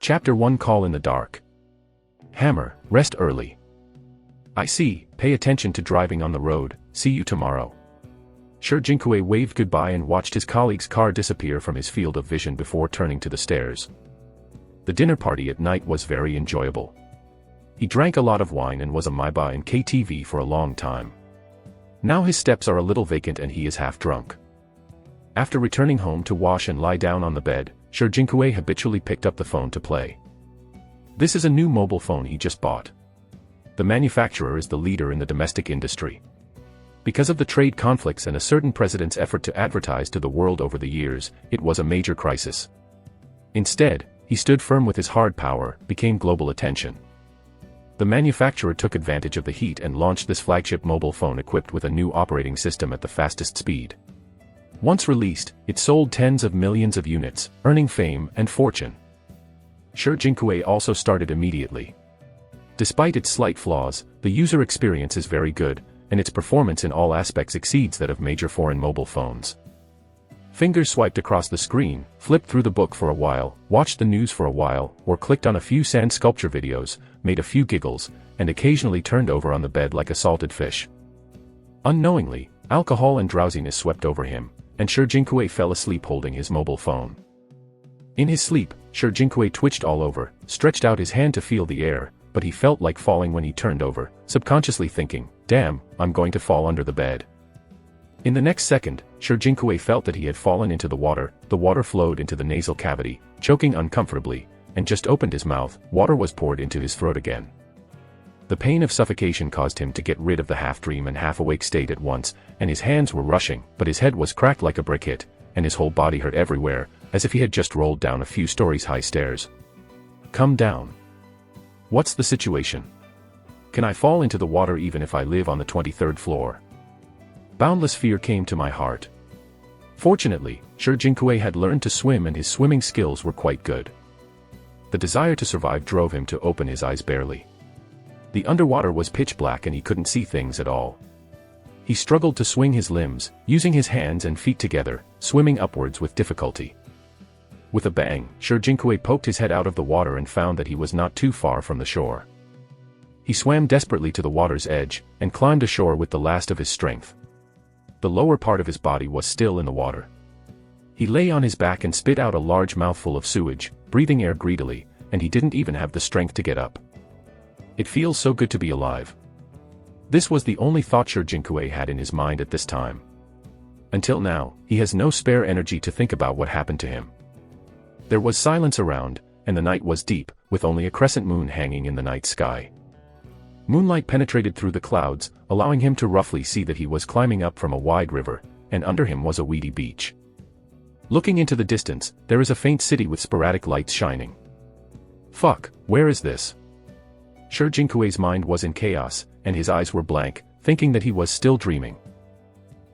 Chapter 1 Call in the Dark. Hammer, rest early. I see, pay attention to driving on the road, see you tomorrow. Sure Jinkue waved goodbye and watched his colleague's car disappear from his field of vision before turning to the stairs. The dinner party at night was very enjoyable. He drank a lot of wine and was a Maiba in KTV for a long time. Now his steps are a little vacant and he is half drunk. After returning home to wash and lie down on the bed, Sure Jinkue habitually picked up the phone to play. This is a new mobile phone he just bought. The manufacturer is the leader in the domestic industry. Because of the trade conflicts and a certain president's effort to advertise to the world over the years, it was a major crisis. Instead, he stood firm with his hard power, became global attention. The manufacturer took advantage of the heat and launched this flagship mobile phone equipped with a new operating system at the fastest speed. Once released, it sold tens of millions of units, earning fame and fortune. Sure Jinkue also started immediately. Despite its slight flaws, the user experience is very good, and its performance in all aspects exceeds that of major foreign mobile phones. Fingers swiped across the screen, flipped through the book for a while, watched the news for a while, or clicked on a few sand sculpture videos, made a few giggles, and occasionally turned over on the bed like a salted fish. Unknowingly, alcohol and drowsiness swept over him, and Sure Jinkue fell asleep holding his mobile phone. In his sleep, Sure Jinkue twitched all over, stretched out his hand to feel the air, but he felt like falling when he turned over, subconsciously thinking, damn, I'm going to fall under the bed. In the next second, Sure Jinkue felt that he had fallen into the water flowed into the nasal cavity, choking uncomfortably, and just opened his mouth, water was poured into his throat again. The pain of suffocation caused him to get rid of the half-dream and half-awake state at once, and his hands were rushing, but his head was cracked like a brick hit, and his whole body hurt everywhere, as if he had just rolled down a few stories high stairs. Come down. What's the situation? Can I fall into the water even if I live on the 23rd floor? Boundless fear came to my heart. Fortunately, Sure Jinkue had learned to swim and his swimming skills were quite good. The desire to survive drove him to open his eyes barely. The underwater was pitch black and he couldn't see things at all. He struggled to swing his limbs, using his hands and feet together, swimming upwards with difficulty. With a bang, Sure Jinkue poked his head out of the water and found that he was not too far from the shore. He swam desperately to the water's edge, and climbed ashore with the last of his strength. The lower part of his body was still in the water. He lay on his back and spit out a large mouthful of sewage, breathing air greedily, and he didn't even have the strength to get up. It feels so good to be alive. This was the only thought Sure Jinkue had in his mind at this time. Until now, he has no spare energy to think about what happened to him. There was silence around, and the night was deep, with only a crescent moon hanging in the night sky. Moonlight penetrated through the clouds, allowing him to roughly see that he was climbing up from a wide river, and under him was a weedy beach. Looking into the distance, there is a faint city with sporadic lights shining. Fuck, where is this? Sure Jinkue's mind was in chaos, and his eyes were blank, thinking that he was still dreaming.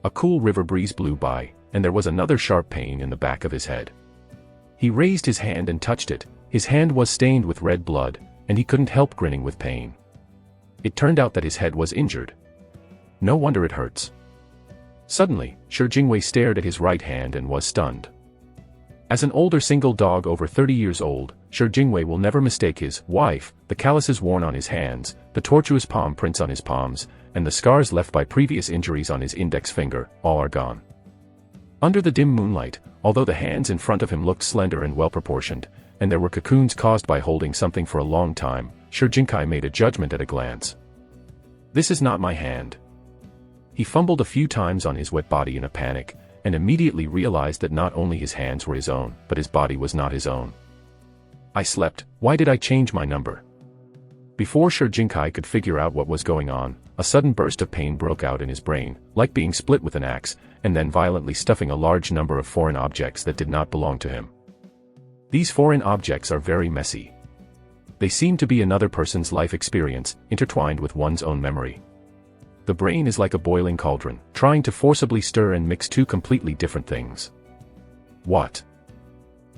A cool river breeze blew by, and there was another sharp pain in the back of his head. He raised his hand and touched it. His hand was stained with red blood, and he couldn't help grinning with pain. It turned out that his head was injured. No wonder it hurts. Suddenly, Sure Jinkue stared at his right hand and was stunned. As an older single dog over 30 years old, Sure Jinkue will never mistake his wife, the calluses worn on his hands, the tortuous palm prints on his palms, and the scars left by previous injuries on his index finger, all are gone. Under the dim moonlight, although the hands in front of him looked slender and well-proportioned, and there were cocoons caused by holding something for a long time, Sure Jinkue made a judgment at a glance. This is not my hand. He fumbled a few times on his wet body in a panic, and immediately realized that not only his hands were his own, but his body was not his own. I slept, why did I change my number? Before Sure Jinkue could figure out what was going on, a sudden burst of pain broke out in his brain, like being split with an axe, and then violently stuffing a large number of foreign objects that did not belong to him. These foreign objects are very messy. They seem to be another person's life experience, intertwined with one's own memory. The brain is like a boiling cauldron, trying to forcibly stir and mix two completely different things. What?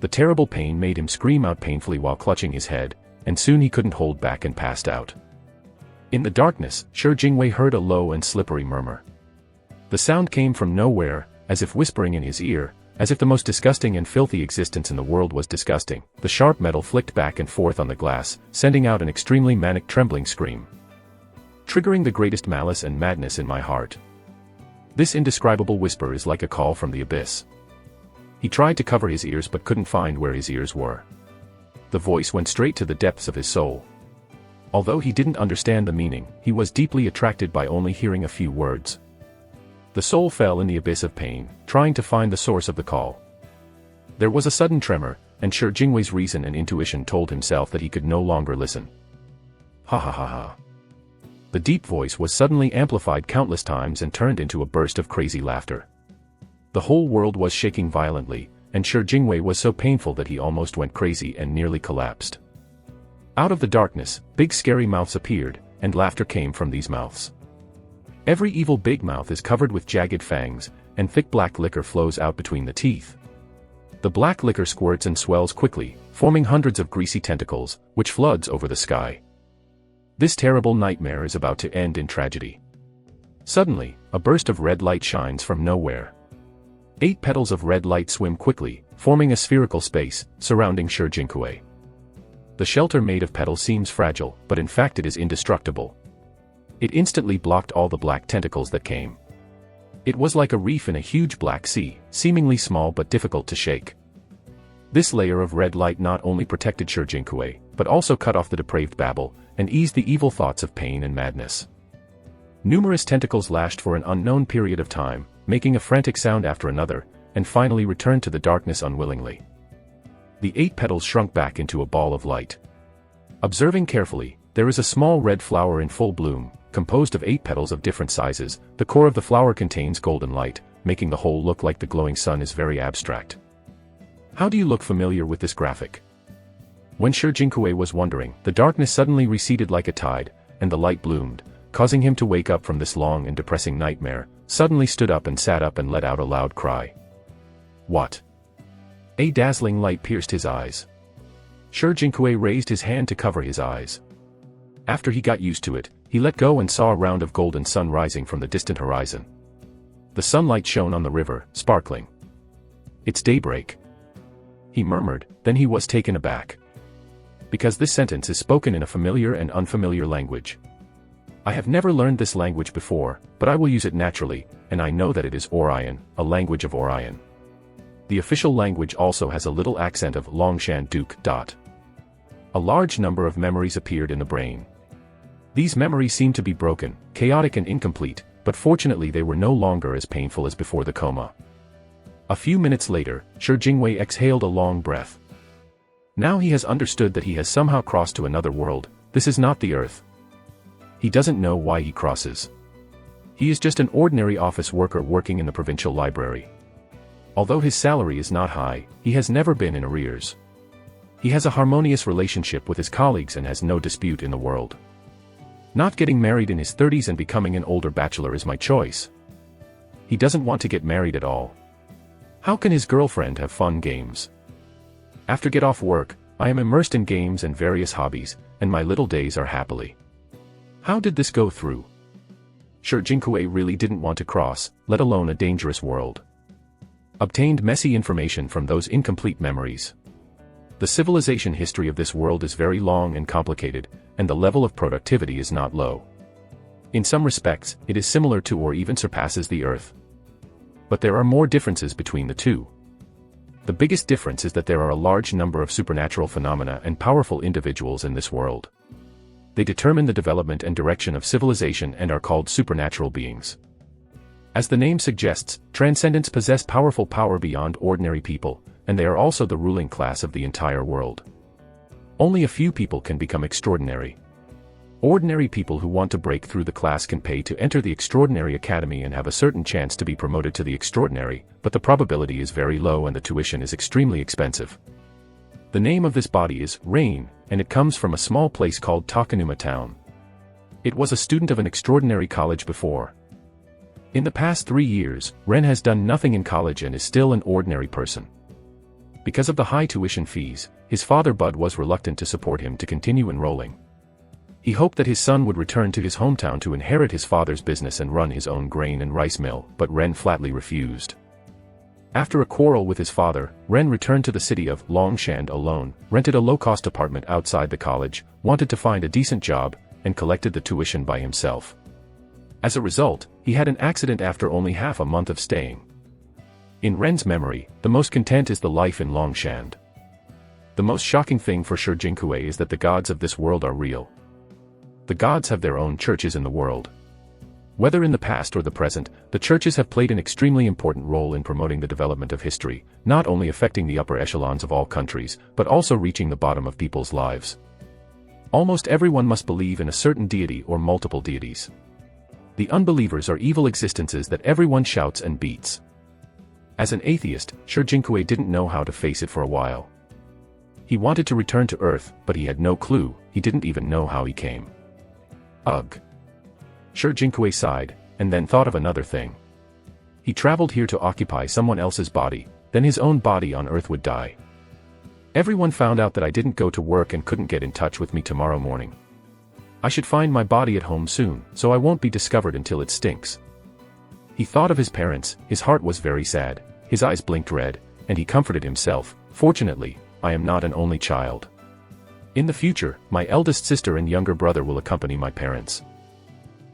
The terrible pain made him scream out painfully while clutching his head, and soon he couldn't hold back and passed out. In the darkness, Sure Jinkue heard a low and slippery murmur. The sound came from nowhere, as if whispering in his ear, As if the most disgusting and filthy existence in the world was disgusting, the sharp metal flicked back and forth on the glass, sending out an extremely manic trembling scream, triggering the greatest malice and madness in my heart. This indescribable whisper is like a call from the abyss. He tried to cover his ears but couldn't find where his ears were. The voice went straight to the depths of his soul. Although he didn't understand the meaning, he was deeply attracted by only hearing a few words. The soul fell in the abyss of pain, trying to find the source of the call. There was a sudden tremor, and Shi Jingwei's reason and intuition told himself that he could no longer listen. Ha ha ha ha. The deep voice was suddenly amplified countless times and turned into a burst of crazy laughter. The whole world was shaking violently, and Shi Jingwei was so painful that he almost went crazy and nearly collapsed. Out of the darkness, big scary mouths appeared, and laughter came from these mouths. Every evil big mouth is covered with jagged fangs, and thick black liquor flows out between the teeth. The black liquor squirts and swells quickly, forming hundreds of greasy tentacles, which floods over the sky. This terrible nightmare is about to end in tragedy. Suddenly, a burst of red light shines from nowhere. 8 petals of red light swim quickly, forming a spherical space, surrounding Shi Jingwei. The shelter made of petals seems fragile, but in fact it is indestructible. It instantly blocked all the black tentacles that came. It was like a reef in a huge black sea, seemingly small but difficult to shake. This layer of red light not only protected Shi Jingwei, but also cut off the depraved babble, and eased the evil thoughts of pain and madness. Numerous tentacles lashed for an unknown period of time, making a frantic sound after another, and finally returned to the darkness unwillingly. The 8 petals shrunk back into a ball of light. Observing carefully, there is a small red flower in full bloom, composed of 8 petals of different sizes. The core of the flower contains golden light, making the whole look like the glowing sun is very abstract. How do you look familiar with this graphic? When Shi Jingwei was wondering, the darkness suddenly receded like a tide, and the light bloomed, causing him to wake up from this long and depressing nightmare, suddenly stood up and sat up and let out a loud cry. What? A dazzling light pierced his eyes. Shi Jingwei raised his hand to cover his eyes. After he got used to it, he let go and saw a round of golden sun rising from the distant horizon. The sunlight shone on the river, sparkling. It's daybreak. He murmured, then he was taken aback. Because this sentence is spoken in a familiar and unfamiliar language. I have never learned this language before, but I will use it naturally, and I know that it is Orion, a language of Orion. The official language also has a little accent of Longshan Duke. A large number of memories appeared in the brain. These memories seemed to be broken, chaotic and incomplete, but fortunately they were no longer as painful as before the coma. A few minutes later, Shi Jingwei exhaled a long breath. Now he has understood that he has somehow crossed to another world. This is not the Earth. He doesn't know why he crosses. He is just an ordinary office worker working in the provincial library. Although his salary is not high, he has never been in arrears. He has a harmonious relationship with his colleagues and has no dispute in the world. Not getting married in his 30s and becoming an older bachelor is my choice. He doesn't want to get married at all. How can his girlfriend have fun games? After get off work, I am immersed in games and various hobbies, and my little days are happily. How did this go through? Shi Jingwei really didn't want to cross, let alone a dangerous world. Obtained messy information from those incomplete memories. The civilization history of this world is very long and complicated, and the level of productivity is not low. In some respects, it is similar to or even surpasses the Earth. But there are more differences between the two. The biggest difference is that there are a large number of supernatural phenomena and powerful individuals in this world. They determine the development and direction of civilization and are called supernatural beings. As the name suggests, Transcendents possess powerful power beyond ordinary people, and they are also the ruling class of the entire world. Only a few people can become extraordinary. Ordinary people who want to break through the class can pay to enter the Extraordinary Academy and have a certain chance to be promoted to the Extraordinary, but the probability is very low and the tuition is extremely expensive. The name of this body is Rain, and it comes from a small place called Takanuma Town. It was a student of an extraordinary college before. In the past 3 years, Ren has done nothing in college and is still an ordinary person. Because of the high tuition fees, his father Bud was reluctant to support him to continue enrolling. He hoped that his son would return to his hometown to inherit his father's business and run his own grain and rice mill, but Ren flatly refused. After a quarrel with his father, Ren returned to the city of Longshan alone, rented a low-cost apartment outside the college, wanted to find a decent job, and collected the tuition by himself. As a result, he had an accident after only half a month of staying. In Ren's memory, the most content is the life in Longshan. The most shocking thing for Shi Jinkui is that the gods of this world are real. The gods have their own churches in the world. Whether in the past or the present, the churches have played an extremely important role in promoting the development of history, not only affecting the upper echelons of all countries, but also reaching the bottom of people's lives. Almost everyone must believe in a certain deity or multiple deities. The unbelievers are evil existences that everyone shouts and beats. As an atheist, Shi Jinkui didn't know how to face it for a while. He wanted to return to Earth, but he had no clue, he didn't even know how he came. Ugh. Shi Jinkui sighed, and then thought of another thing. He traveled here to occupy someone else's body, then his own body on Earth would die. Everyone found out that I didn't go to work and couldn't get in touch with me tomorrow morning. I should find my body at home soon, so I won't be discovered until it stinks. He thought of his parents, his heart was very sad, his eyes blinked red, and he comforted himself, fortunately, I am not an only child. In the future, my eldest sister and younger brother will accompany my parents.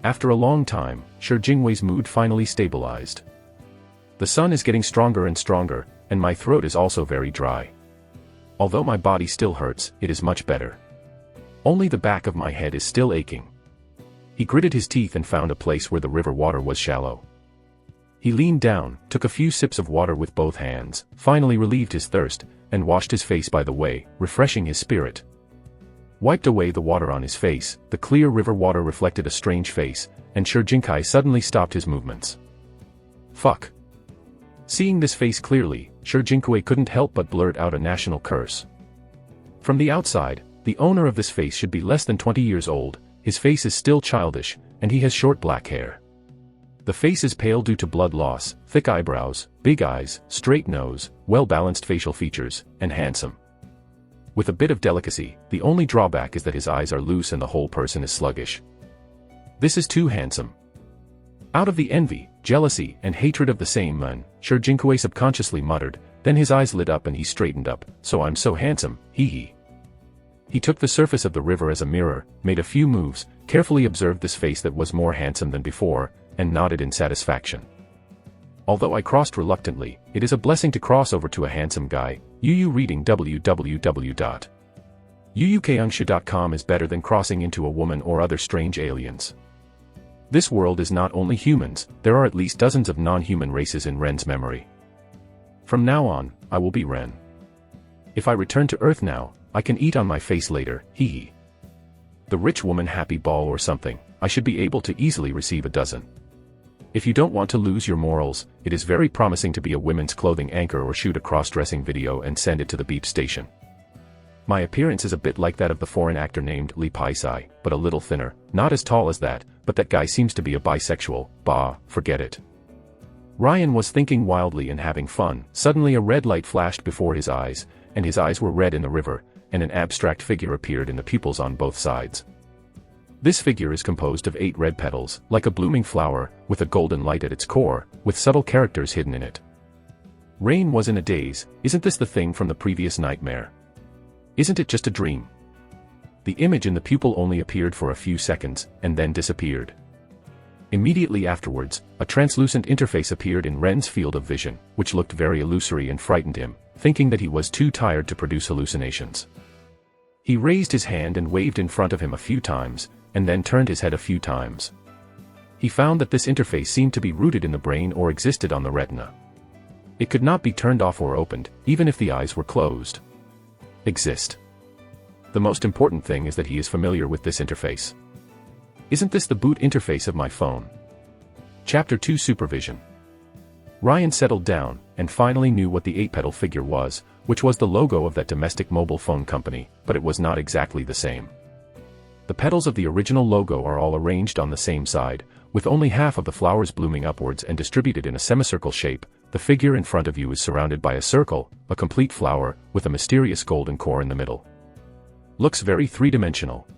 After a long time, Shi Jingwei's mood finally stabilized. The sun is getting stronger and stronger, and my throat is also very dry. Although my body still hurts, it is much better. Only the back of my head is still aching. He gritted his teeth and found a place where the river water was shallow. He leaned down, took a few sips of water with both hands, finally relieved his thirst, and washed his face by the way, refreshing his spirit. Wiped away the water on his face, the clear river water reflected a strange face, and Shi Jinkui suddenly stopped his movements. Fuck. Seeing this face clearly, Shi Jinkui couldn't help but blurt out a national curse. From the outside, the owner of this face should be less than 20 years old, his face is still childish, and he has short black hair. The face is pale due to blood loss, thick eyebrows, big eyes, straight nose, well-balanced facial features, and handsome. With a bit of delicacy, the only drawback is that his eyes are loose and the whole person is sluggish. This is too handsome. Out of the envy, jealousy, and hatred of the same man, Shi Jinkui subconsciously muttered, then his eyes lit up and he straightened up, so I'm so handsome, hee hee. He took the surface of the river as a mirror, made a few moves, carefully observed this face that was more handsome than before, and nodded in satisfaction. Although I crossed reluctantly, it is a blessing to cross over to a handsome guy. Reading www.yuyukaungshu.com is better than crossing into a woman or other strange aliens. This world is not only humans, there are at least dozens of non-human races in Ren's memory. From now on, I will be Ren. If I return to Earth now, I can eat on my face later, hee hee. The rich woman happy ball or something, I should be able to easily receive a dozen. If you don't want to lose your morals, it is very promising to be a women's clothing anchor or shoot a cross-dressing video and send it to the beep station. My appearance is a bit like that of the foreign actor named Li Paisai, but a little thinner, not as tall as that, but that guy seems to be a bisexual, bah, forget it. Ryan was thinking wildly and having fun, suddenly a red light flashed before his eyes, and his eyes were red in the river, and an abstract figure appeared in the pupils on both sides. This figure is composed of 8 red petals, like a blooming flower, with a golden light at its core, with subtle characters hidden in it. Rain was in a daze. Isn't this the thing from the previous nightmare? Isn't it just a dream? The image in the pupil only appeared for a few seconds, and then disappeared. Immediately afterwards, a translucent interface appeared in Ren's field of vision, which looked very illusory and frightened him, thinking that he was too tired to produce hallucinations. He raised his hand and waved in front of him a few times, and then turned his head a few times. He found that this interface seemed to be rooted in the brain or existed on the retina. It could not be turned off or opened, even if the eyes were closed. Exist. The most important thing is that he is familiar with this interface. Isn't this the boot interface of my phone? Chapter 2 Supervision. Ryan settled down, and finally knew what the 8-petal figure was, which was the logo of that domestic mobile phone company, but it was not exactly the same. The petals of the original logo are all arranged on the same side, with only half of the flowers blooming upwards and distributed in a semicircle shape. The figure in front of you is surrounded by a circle, a complete flower, with a mysterious golden core in the middle. Looks very three-dimensional.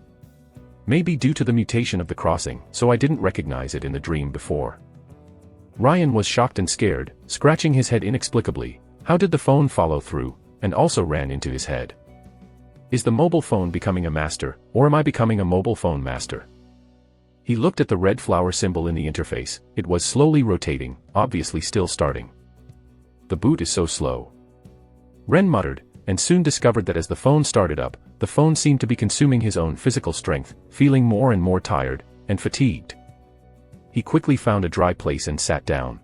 Maybe due to the mutation of the crossing, so I didn't recognize it in the dream before. Ryan was shocked and scared, scratching his head inexplicably. How did the phone follow through, and also ran into his head? Is the mobile phone becoming a master, or am I becoming a mobile phone master? He looked at the red flower symbol in the interface. It was slowly rotating, obviously still starting. The boot is so slow. Ren muttered, and soon discovered that as the phone started up, the phone seemed to be consuming his own physical strength, feeling more and more tired, and fatigued. He quickly found a dry place and sat down.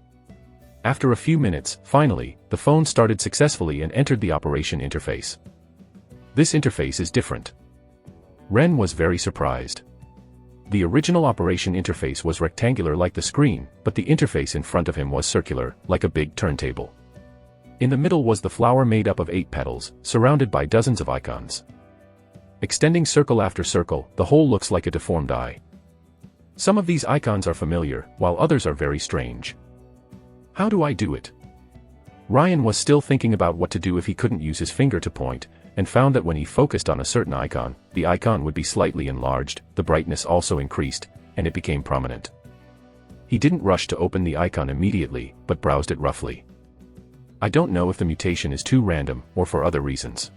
After a few minutes, finally, the phone started successfully and entered the operation interface. This interface is different. Ren was very surprised. The original operation interface was rectangular like the screen, but the interface in front of him was circular, like a big turntable. In the middle was the flower made up of 8 petals, surrounded by dozens of icons. Extending circle after circle, the whole looks like a deformed eye. Some of these icons are familiar, while others are very strange. How do I do it? Ryan was still thinking about what to do if he couldn't use his finger to point, and found that when he focused on a certain icon, the icon would be slightly enlarged, the brightness also increased, and it became prominent. He didn't rush to open the icon immediately, but browsed it roughly. I don't know if the mutation is too random, or for other reasons.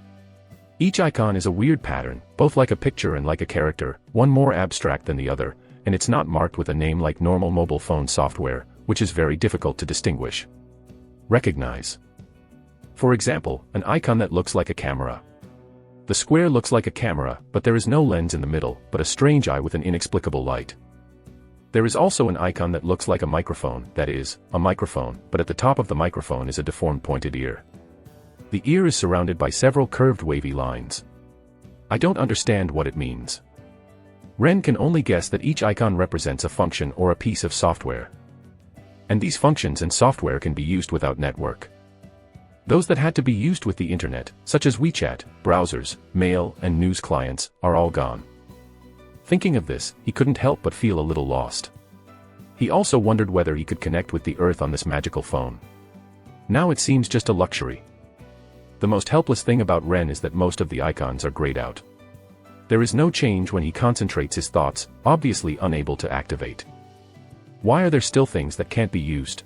Each icon is a weird pattern, both like a picture and like a character, one more abstract than the other, and it's not marked with a name like normal mobile phone software, which is very difficult to distinguish. Recognize. For example, an icon that looks like a camera. The square looks like a camera, but there is no lens in the middle, but a strange eye with an inexplicable light. There is also an icon that looks like a microphone, that is, a microphone, but at the top of the microphone is a deformed pointed ear. The ear is surrounded by several curved wavy lines. I don't understand what it means. Ren can only guess that each icon represents a function or a piece of software. And these functions and software can be used without network. Those that had to be used with the internet, such as WeChat, browsers, mail, and news clients, are all gone. Thinking of this, he couldn't help but feel a little lost. He also wondered whether he could connect with the Earth on this magical phone. Now it seems just a luxury. The most helpless thing about Ren is that most of the icons are grayed out. There is no change when he concentrates his thoughts, obviously unable to activate. Why are there still things that can't be used?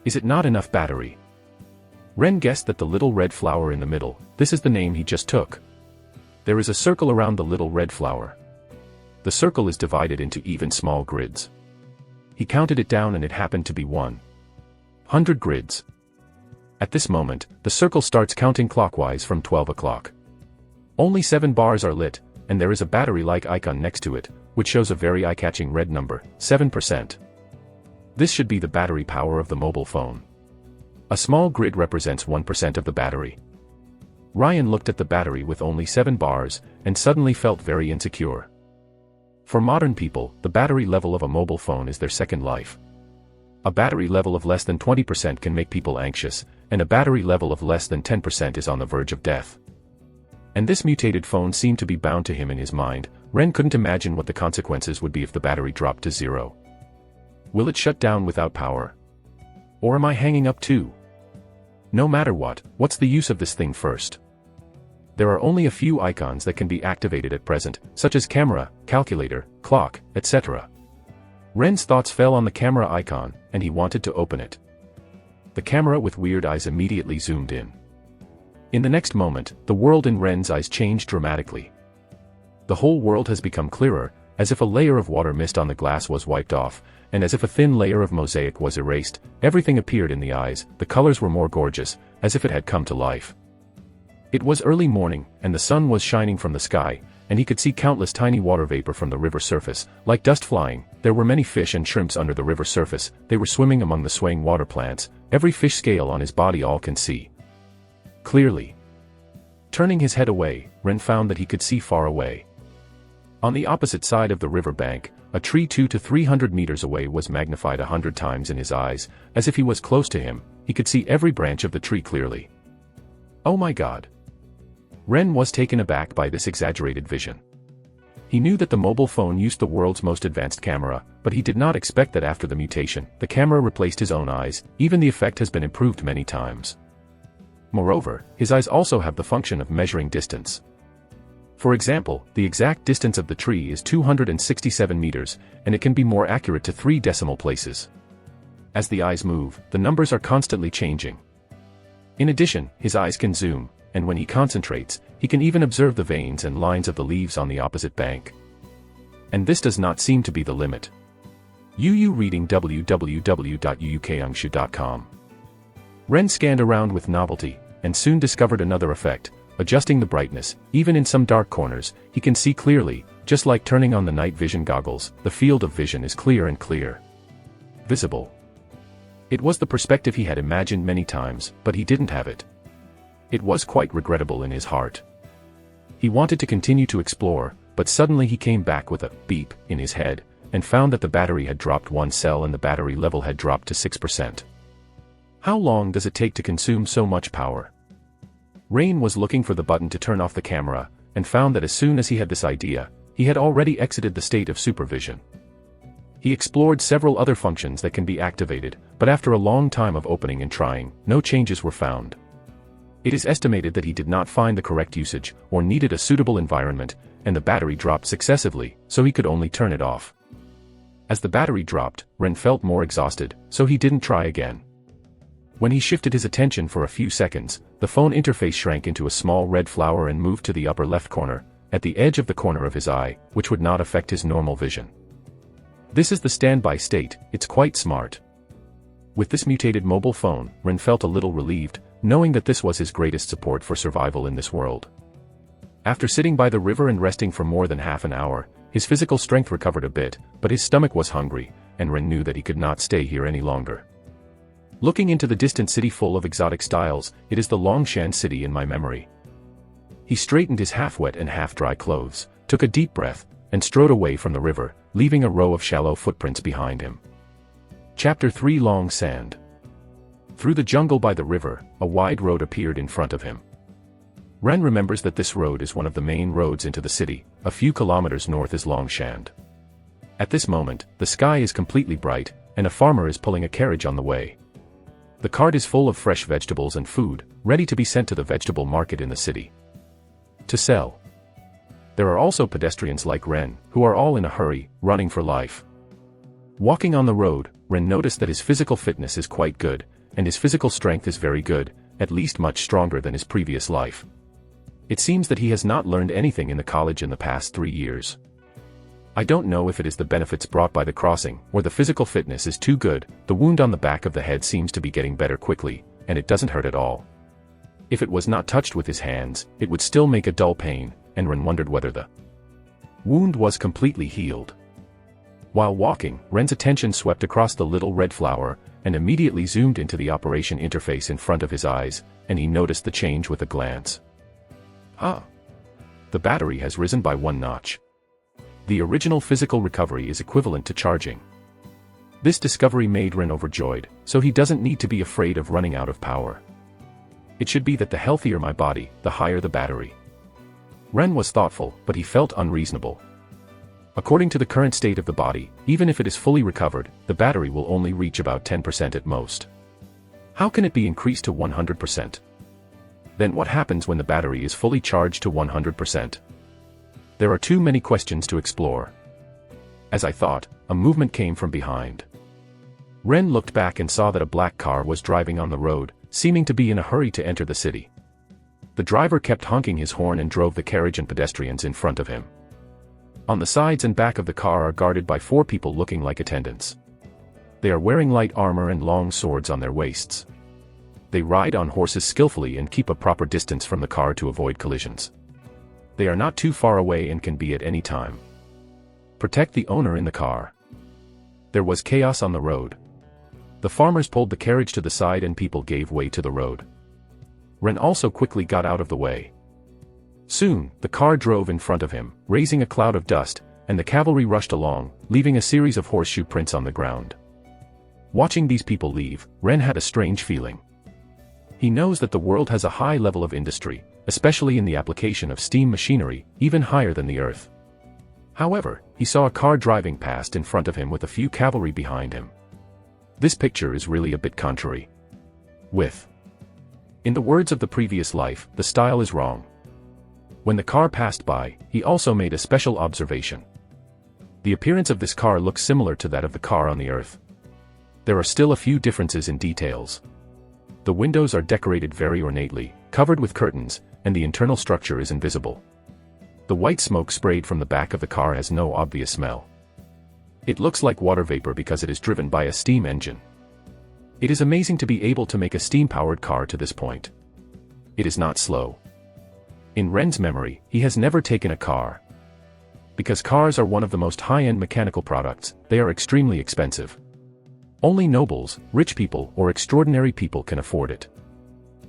Is it not enough battery? Ren guessed that the little red flower in the middle, this is the name he just took. There is a circle around the little red flower. The circle is divided into even small grids. He counted it down and it happened to be 100 grids. At this moment, the circle starts counting clockwise from 12 o'clock. Only 7 bars are lit, and there is a battery-like icon next to it, which shows a very eye-catching red number, 7%. This should be the battery power of the mobile phone. A small grid represents 1% of the battery. Ryan looked at the battery with only 7 bars, and suddenly felt very insecure. For modern people, the battery level of a mobile phone is their second life. A battery level of less than 20% can make people anxious, and a battery level of less than 10% is on the verge of death. And this mutated phone seemed to be bound to him in his mind. Ren couldn't imagine what the consequences would be if the battery dropped to 0. Will it shut down without power? Or am I hanging up too? No matter what, what's the use of this thing first? There are only a few icons that can be activated at present, such as camera, calculator, clock, etc. Ren's thoughts fell on the camera icon, and he wanted to open it. The camera with weird eyes immediately zoomed in. In the next moment, the world in Ren's eyes changed dramatically. The whole world has become clearer, as if a layer of water mist on the glass was wiped off, and as if a thin layer of mosaic was erased. Everything appeared in the eyes, the colors were more gorgeous, as if it had come to life. It was early morning, and the sun was shining from the sky, and he could see countless tiny water vapor from the river surface, like dust flying. There were many fish and shrimps under the river surface. They were swimming among the swaying water plants. Every fish scale on his body all can see clearly. Turning his head away, Ren found that he could see far away. On the opposite side of the river bank, a tree 200 to 300 meters away was magnified 100 times in his eyes. As if he was close to him, he could see every branch of the tree clearly. Oh my God! Ren was taken aback by this exaggerated vision. He knew that the mobile phone used the world's most advanced camera, but he did not expect that after the mutation, the camera replaced his own eyes. Even the effect has been improved many times. Moreover, his eyes also have the function of measuring distance. For example, the exact distance of the tree is 267 meters, and it can be more accurate to 3 decimal places. As the eyes move, the numbers are constantly changing. In addition, his eyes can zoom, and when he concentrates, he can even observe the veins and lines of the leaves on the opposite bank. And this does not seem to be the limit. UU reading www.uukangshu.com. Ren scanned around with novelty, and soon discovered another effect. Adjusting the brightness, even in some dark corners, he can see clearly, just like turning on the night vision goggles. The field of vision is clear and clear. Visible. It was the perspective he had imagined many times, but he didn't have it. It was quite regrettable in his heart. He wanted to continue to explore, but suddenly he came back with a beep in his head, and found that the battery had dropped one cell and the battery level had dropped to 6%. How long does it take to consume so much power? Rain was looking for the button to turn off the camera, and found that as soon as he had this idea, he had already exited the state of supervision. He explored several other functions that can be activated, but after a long time of opening and trying, no changes were found. It is estimated that he did not find the correct usage, or needed a suitable environment, and the battery dropped successively, so he could only turn it off. As the battery dropped, Ren felt more exhausted, so he didn't try again. When he shifted his attention for a few seconds, the phone interface shrank into a small red flower and moved to the upper left corner, at the edge of the corner of his eye, which would not affect his normal vision. This is the standby state. It's quite smart. With this mutated mobile phone, Ren felt a little relieved, knowing that this was his greatest support for survival in this world. After sitting by the river and resting for more than half an hour, his physical strength recovered a bit, but his stomach was hungry, and Ren knew that he could not stay here any longer. Looking into the distant city full of exotic styles, it is the Longshan city in my memory. He straightened his half-wet and half-dry clothes, took a deep breath, and strode away from the river, leaving a row of shallow footprints behind him. Chapter 3 Long Sand. Through the jungle by the river, a wide road appeared in front of him. Ren remembers that this road is one of the main roads into the city. A few kilometers north is Longshan. At this moment, the sky is completely bright, and a farmer is pulling a carriage on the way. The cart is full of fresh vegetables and food, ready to be sent to the vegetable market in the city to sell. There are also pedestrians like Ren, who are all in a hurry, running for life. Walking on the road, Ren noticed that his physical fitness is quite good, and his physical strength is very good, at least much stronger than his previous life. It seems that he has not learned anything in the college in the past 3 years. I don't know if it is the benefits brought by the crossing, or the physical fitness is too good. The wound on the back of the head seems to be getting better quickly, and it doesn't hurt at all. If it was not touched with his hands, it would still make a dull pain, and Ren wondered whether the wound was completely healed. While walking, Ren's attention swept across the little red flower, and immediately zoomed into the operation interface in front of his eyes, and he noticed the change with a glance. Ah! The battery has risen by 1 notch. The original physical recovery is equivalent to charging. This discovery made Ren overjoyed, so he doesn't need to be afraid of running out of power. It should be that the healthier my body, the higher the battery. Ren was thoughtful, but he felt unreasonable. According to the current state of the body, even if it is fully recovered, the battery will only reach about 10% at most. How can it be increased to 100%? Then what happens when the battery is fully charged to 100%? There are too many questions to explore. As I thought, a movement came from behind. Ren looked back and saw that a black car was driving on the road, seeming to be in a hurry to enter the city. The driver kept honking his horn and drove the carriage and pedestrians in front of him. On the sides and back of the car are guarded by 4 people looking like attendants. They are wearing light armor and long swords on their waists. They ride on horses skillfully and keep a proper distance from the car to avoid collisions. They are not too far away and can be at any time. Protect the owner in the car. There was chaos on the road. The farmers pulled the carriage to the side and people gave way to the road. Ren also quickly got out of the way. Soon, the car drove in front of him, raising a cloud of dust, and the cavalry rushed along, leaving a series of horseshoe prints on the ground. Watching these people leave, Ren had a strange feeling. He knows that the world has a high level of industry, especially in the application of steam machinery, even higher than the earth. However, he saw a car driving past in front of him with a few cavalry behind him. This picture is really a bit contrary. In the words of the previous life, the style is wrong. When the car passed by, he also made a special observation. The appearance of this car looks similar to that of the car on the earth. There are still a few differences in details. The windows are decorated very ornately, covered with curtains, and the internal structure is invisible. The white smoke sprayed from the back of the car has no obvious smell. It looks like water vapor because it is driven by a steam engine. It is amazing to be able to make a steam-powered car to this point. It is not slow. In Ren's memory, he has never taken a car. Because cars are one of the most high-end mechanical products, they are extremely expensive. Only nobles, rich people, or extraordinary people can afford it.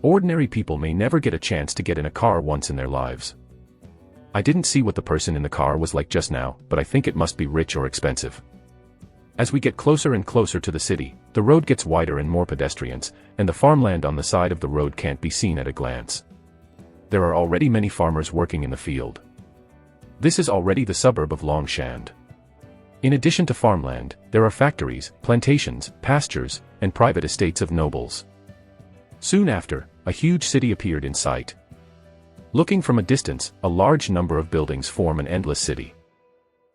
Ordinary people may never get a chance to get in a car once in their lives. I didn't see what the person in the car was like just now, but I think it must be rich or expensive. As we get closer and closer to the city, the road gets wider and more pedestrians, and the farmland on the side of the road can't be seen at a glance. There are already many farmers working in the field. This is already the suburb of Longshan. In addition to farmland, there are factories, plantations, pastures, and private estates of nobles. Soon after, a huge city appeared in sight. Looking from a distance, a large number of buildings form an endless city.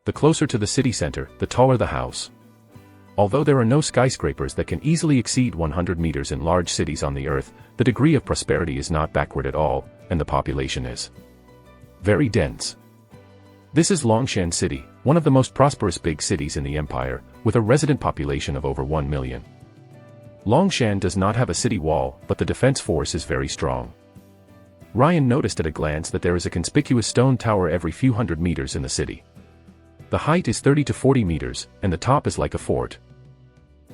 The closer to the city center, the taller the house. Although there are no skyscrapers that can easily exceed 100 meters in large cities on the earth, the degree of prosperity is not backward at all, and the population is very dense. This is Longshan City, one of the most prosperous big cities in the empire, with a resident population of over 1 million. Longshan does not have a city wall, but the defense force is very strong. Ryan noticed at a glance that there is a conspicuous stone tower every few hundred meters in the city. The height is 30 to 40 meters, and the top is like a fort.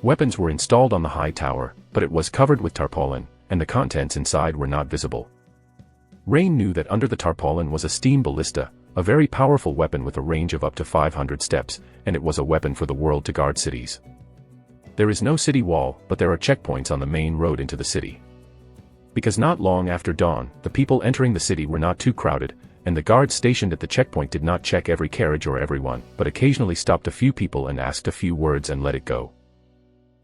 Weapons were installed on the high tower, but it was covered with tarpaulin, and the contents inside were not visible. Rain knew that under the tarpaulin was a steam ballista, a very powerful weapon with a range of up to 500 steps, and it was a weapon for the world to guard cities. There is no city wall, but there are checkpoints on the main road into the city. Because not long after dawn, the people entering the city were not too crowded, and the guards stationed at the checkpoint did not check every carriage or everyone, but occasionally stopped a few people and asked a few words and let it go.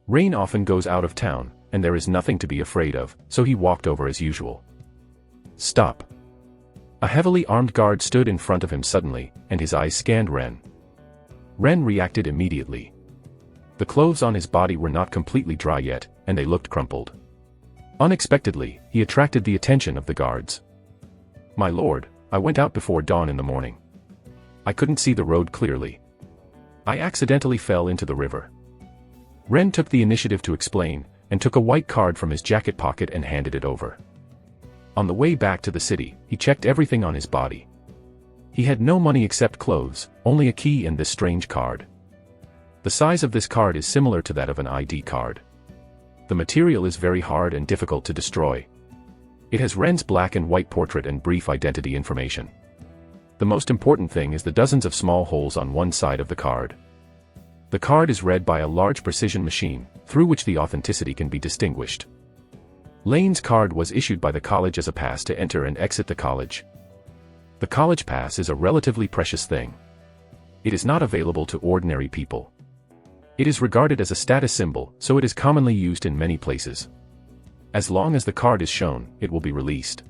Rain often goes out of town, and there is nothing to be afraid of, so he walked over as usual. Stop. A heavily armed guard stood in front of him suddenly, and his eyes scanned Ren. Ren reacted immediately. The clothes on his body were not completely dry yet, and they looked crumpled. Unexpectedly, he attracted the attention of the guards. My lord, I went out before dawn in the morning. I couldn't see the road clearly. I accidentally fell into the river. Ren took the initiative to explain, and took a white card from his jacket pocket and handed it over. On the way back to the city, he checked everything on his body. He had no money except clothes, only a key and this strange card. The size of this card is similar to that of an ID card. The material is very hard and difficult to destroy. It has Ren's black and white portrait and brief identity information. The most important thing is the dozens of small holes on one side of the card. The card is read by a large precision machine, through which the authenticity can be distinguished. Lane's card was issued by the college as a pass to enter and exit the college. The college pass is a relatively precious thing. It is not available to ordinary people. It is regarded as a status symbol, so it is commonly used in many places. As long as the card is shown, it will be released.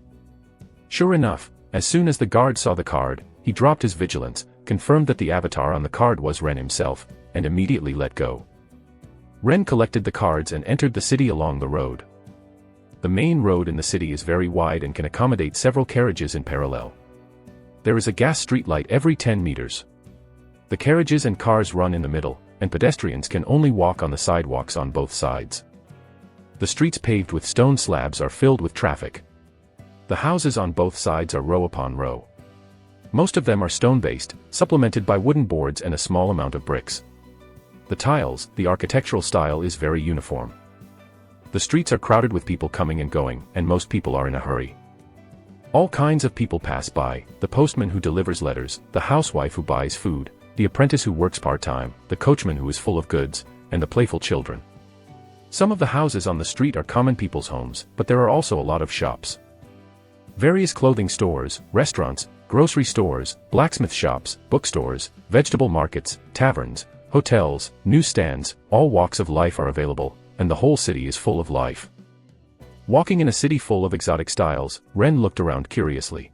Sure enough, as soon as the guard saw the card, he dropped his vigilance, confirmed that the avatar on the card was Ren himself, and immediately let go. Ren collected the cards and entered the city along the road. The main road in the city is very wide and can accommodate several carriages in parallel. There is a gas street light every 10 meters. The carriages and cars run in the middle, and pedestrians can only walk on the sidewalks on both sides. The streets paved with stone slabs are filled with traffic. The houses on both sides are row upon row. Most of them are stone-based, supplemented by wooden boards and a small amount of bricks. The tiles, the architectural style is very uniform. The streets are crowded with people coming and going, and most people are in a hurry. All kinds of people pass by, the postman who delivers letters, the housewife who buys food, the apprentice who works part-time, the coachman who is full of goods, and the playful children. Some of the houses on the street are common people's homes, but there are also a lot of shops. Various clothing stores, restaurants, grocery stores, blacksmith shops, bookstores, vegetable markets, taverns, hotels, newsstands, all walks of life are available, and the whole city is full of life. Walking in a city full of exotic styles, Ren looked around curiously.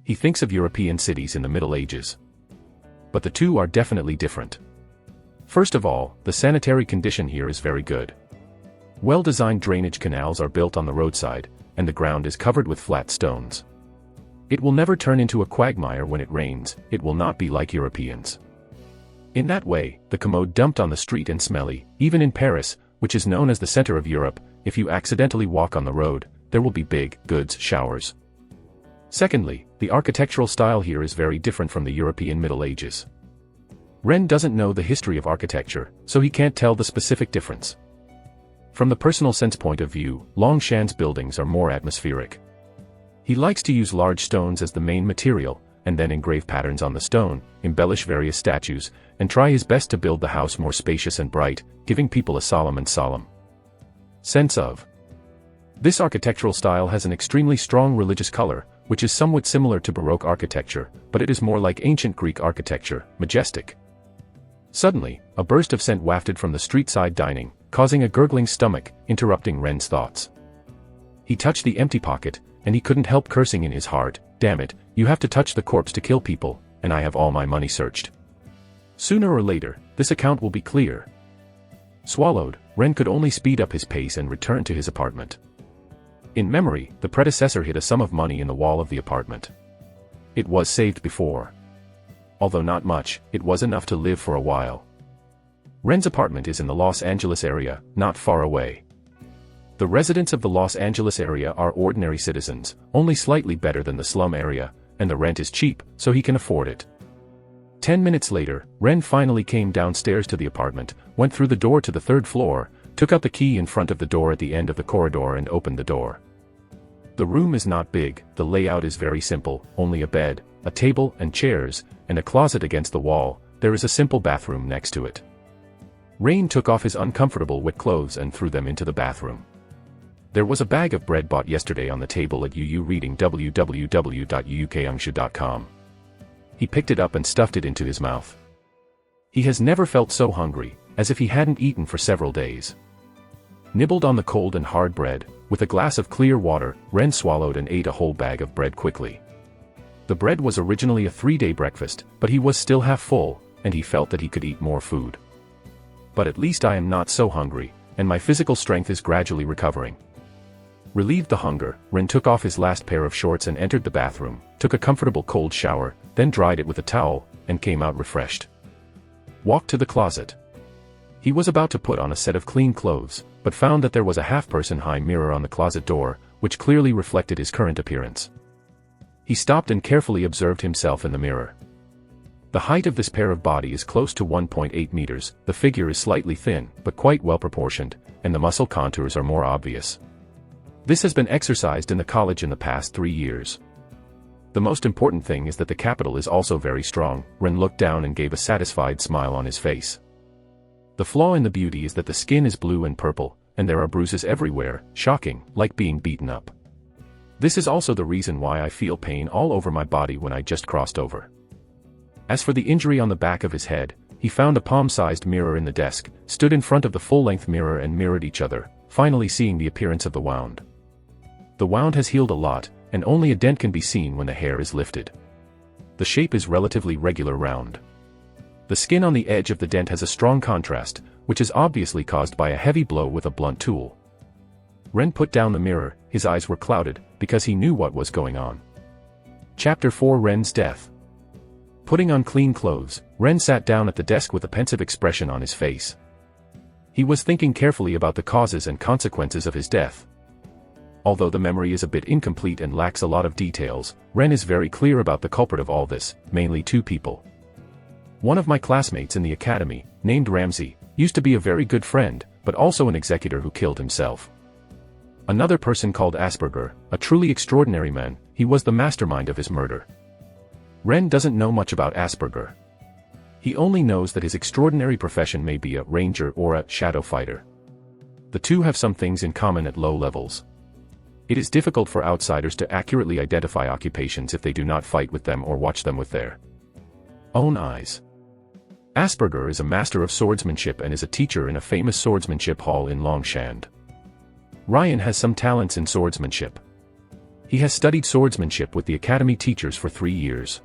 He thinks of European cities in the Middle Ages. But the two are definitely different. First of all, the sanitary condition here is very good. Well-designed drainage canals are built on the roadside, and the ground is covered with flat stones. It will never turn into a quagmire when it rains, it will not be like Europeans. In that way, the commode dumped on the street and smelly, even in Paris, which is known as the center of Europe, if you accidentally walk on the road, there will be big, goods showers. Secondly, the architectural style here is very different from the European Middle Ages. Ren doesn't know the history of architecture, so he can't tell the specific difference. From the personal sense point of view, Longshan's buildings are more atmospheric. He likes to use large stones as the main material, and then engrave patterns on the stone, embellish various statues, and try his best to build the house more spacious and bright, giving people a solemn sense of. This architectural style has an extremely strong religious color, which is somewhat similar to Baroque architecture, but it is more like ancient Greek architecture, majestic. Suddenly, a burst of scent wafted from the street-side dining, causing a gurgling stomach, interrupting Ren's thoughts. He touched the empty pocket, and he couldn't help cursing in his heart, "Damn it, you have to touch the corpse to kill people, and I have all my money searched. Sooner or later, this account will be clear." Swallowed, Ren could only speed up his pace and return to his apartment. In memory, the predecessor hid a sum of money in the wall of the apartment. It was saved before. Although not much, it was enough to live for a while. Ren's apartment is in the Los Angeles area, not far away. The residents of the Los Angeles area are ordinary citizens, only slightly better than the slum area, and the rent is cheap, so he can afford it. 10 minutes later, Ren finally came downstairs to the apartment, went through the door to the third floor, took out the key in front of the door at the end of the corridor and opened the door. The room is not big, the layout is very simple, only a bed, a table and chairs, and a closet against the wall. There is a simple bathroom next to it. Rain took off his uncomfortable wet clothes and threw them into the bathroom. There was a bag of bread bought yesterday on the table at UU reading www.uukangshu.com. He picked it up and stuffed it into his mouth. He has never felt so hungry, as if he hadn't eaten for several days. Nibbled on the cold and hard bread, with a glass of clear water, Ren swallowed and ate a whole bag of bread quickly. The bread was originally a 3-day breakfast, but he was still half full, and he felt that he could eat more food. But at least I am not so hungry, and my physical strength is gradually recovering. Relieved the hunger, Ren took off his last pair of shorts and entered the bathroom, took a comfortable cold shower, then dried it with a towel, and came out refreshed. Walked to the closet. He was about to put on a set of clean clothes, but found that there was a half-person high mirror on the closet door, which clearly reflected his current appearance. He stopped and carefully observed himself in the mirror. The height of this pair of body is close to 1.8 meters, the figure is slightly thin, but quite well proportioned, and the muscle contours are more obvious. This has been exercised in the college in the past 3 years. The most important thing is that the capital is also very strong. Ren looked down and gave a satisfied smile on his face. The flaw in the beauty is that the skin is blue and purple, and there are bruises everywhere, shocking, like being beaten up. This is also the reason why I feel pain all over my body when I just crossed over. As for the injury on the back of his head, he found a palm-sized mirror in the desk, stood in front of the full-length mirror and mirrored each other, finally seeing the appearance of the wound. The wound has healed a lot, and only a dent can be seen when the hair is lifted. The shape is relatively regular round. The skin on the edge of the dent has a strong contrast, which is obviously caused by a heavy blow with a blunt tool. Ren put down the mirror, his eyes were clouded, because he knew what was going on. Chapter 4 Ren's Death. Putting on clean clothes, Ren sat down at the desk with a pensive expression on his face. He was thinking carefully about the causes and consequences of his death. Although the memory is a bit incomplete and lacks a lot of details, Ren is very clear about the culprit of all this, mainly 2 people. One of my classmates in the academy, named Ramsey, used to be a very good friend, but also an executor who killed himself. Another person called Asperger, a truly extraordinary man, he was the mastermind of his murder. Ren doesn't know much about Asperger. He only knows that his extraordinary profession may be a ranger or a shadow fighter. The two have some things in common at low levels. It is difficult for outsiders to accurately identify occupations if they do not fight with them or watch them with their own eyes. Asperger is a master of swordsmanship and is a teacher in a famous swordsmanship hall in Longshan. Ryan has some talents in swordsmanship. He has studied swordsmanship with the academy teachers for 3 years.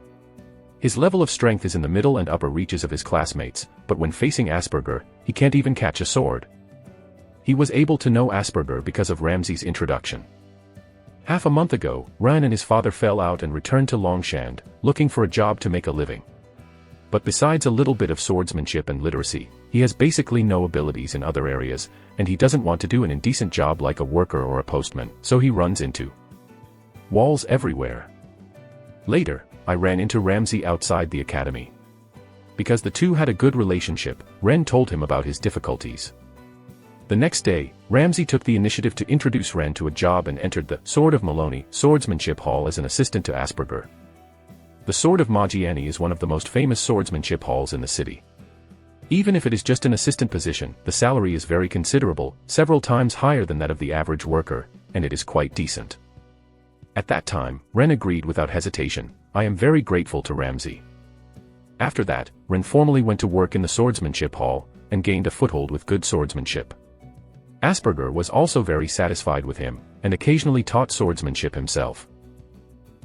His level of strength is in the middle and upper reaches of his classmates, but when facing Asperger, he can't even catch a sword. He was able to know Asperger because of Ramsey's introduction. Half a month ago, Ran and his father fell out and returned to Longshand, looking for a job to make a living. But besides a little bit of swordsmanship and literacy, he has basically no abilities in other areas, and he doesn't want to do an indecent job like a worker or a postman, so he runs into walls everywhere. Later, I ran into Ramsey outside the academy. Because the two had a good relationship, Ren told him about his difficulties. The next day, Ramsey took the initiative to introduce Ren to a job and entered the Sword of Maloney Swordsmanship Hall as an assistant to Asperger. The Sword of Magiani is one of the most famous swordsmanship halls in the city. Even if it is just an assistant position, the salary is very considerable, several times higher than that of the average worker, and it is quite decent. At that time, Ren agreed without hesitation. I am very grateful to Ramsey. After that, Ren formally went to work in the swordsmanship hall, and gained a foothold with good swordsmanship. Asperger was also very satisfied with him, and occasionally taught swordsmanship himself.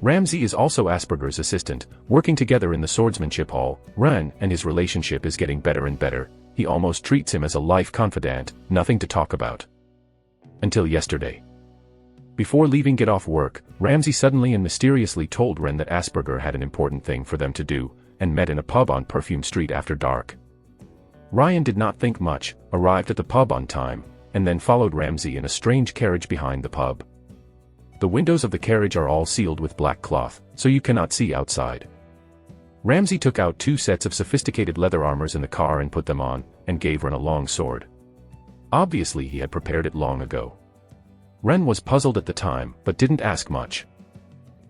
Ramsey is also Asperger's assistant, working together in the swordsmanship hall. Ren and his relationship is getting better and better. He almost treats him as a life confidant, nothing to talk about. Until yesterday. Before leaving get off work, Ramsey suddenly and mysteriously told Ren that Asperger had an important thing for them to do, and met in a pub on Perfume Street after dark. Ryan did not think much, arrived at the pub on time, and then followed Ramsey in a strange carriage behind the pub. The windows of the carriage are all sealed with black cloth, so you cannot see outside. Ramsey took out 2 sets of sophisticated leather armors in the car and put them on, and gave Ren a long sword. Obviously he had prepared it long ago. Ren was puzzled at the time, but didn't ask much.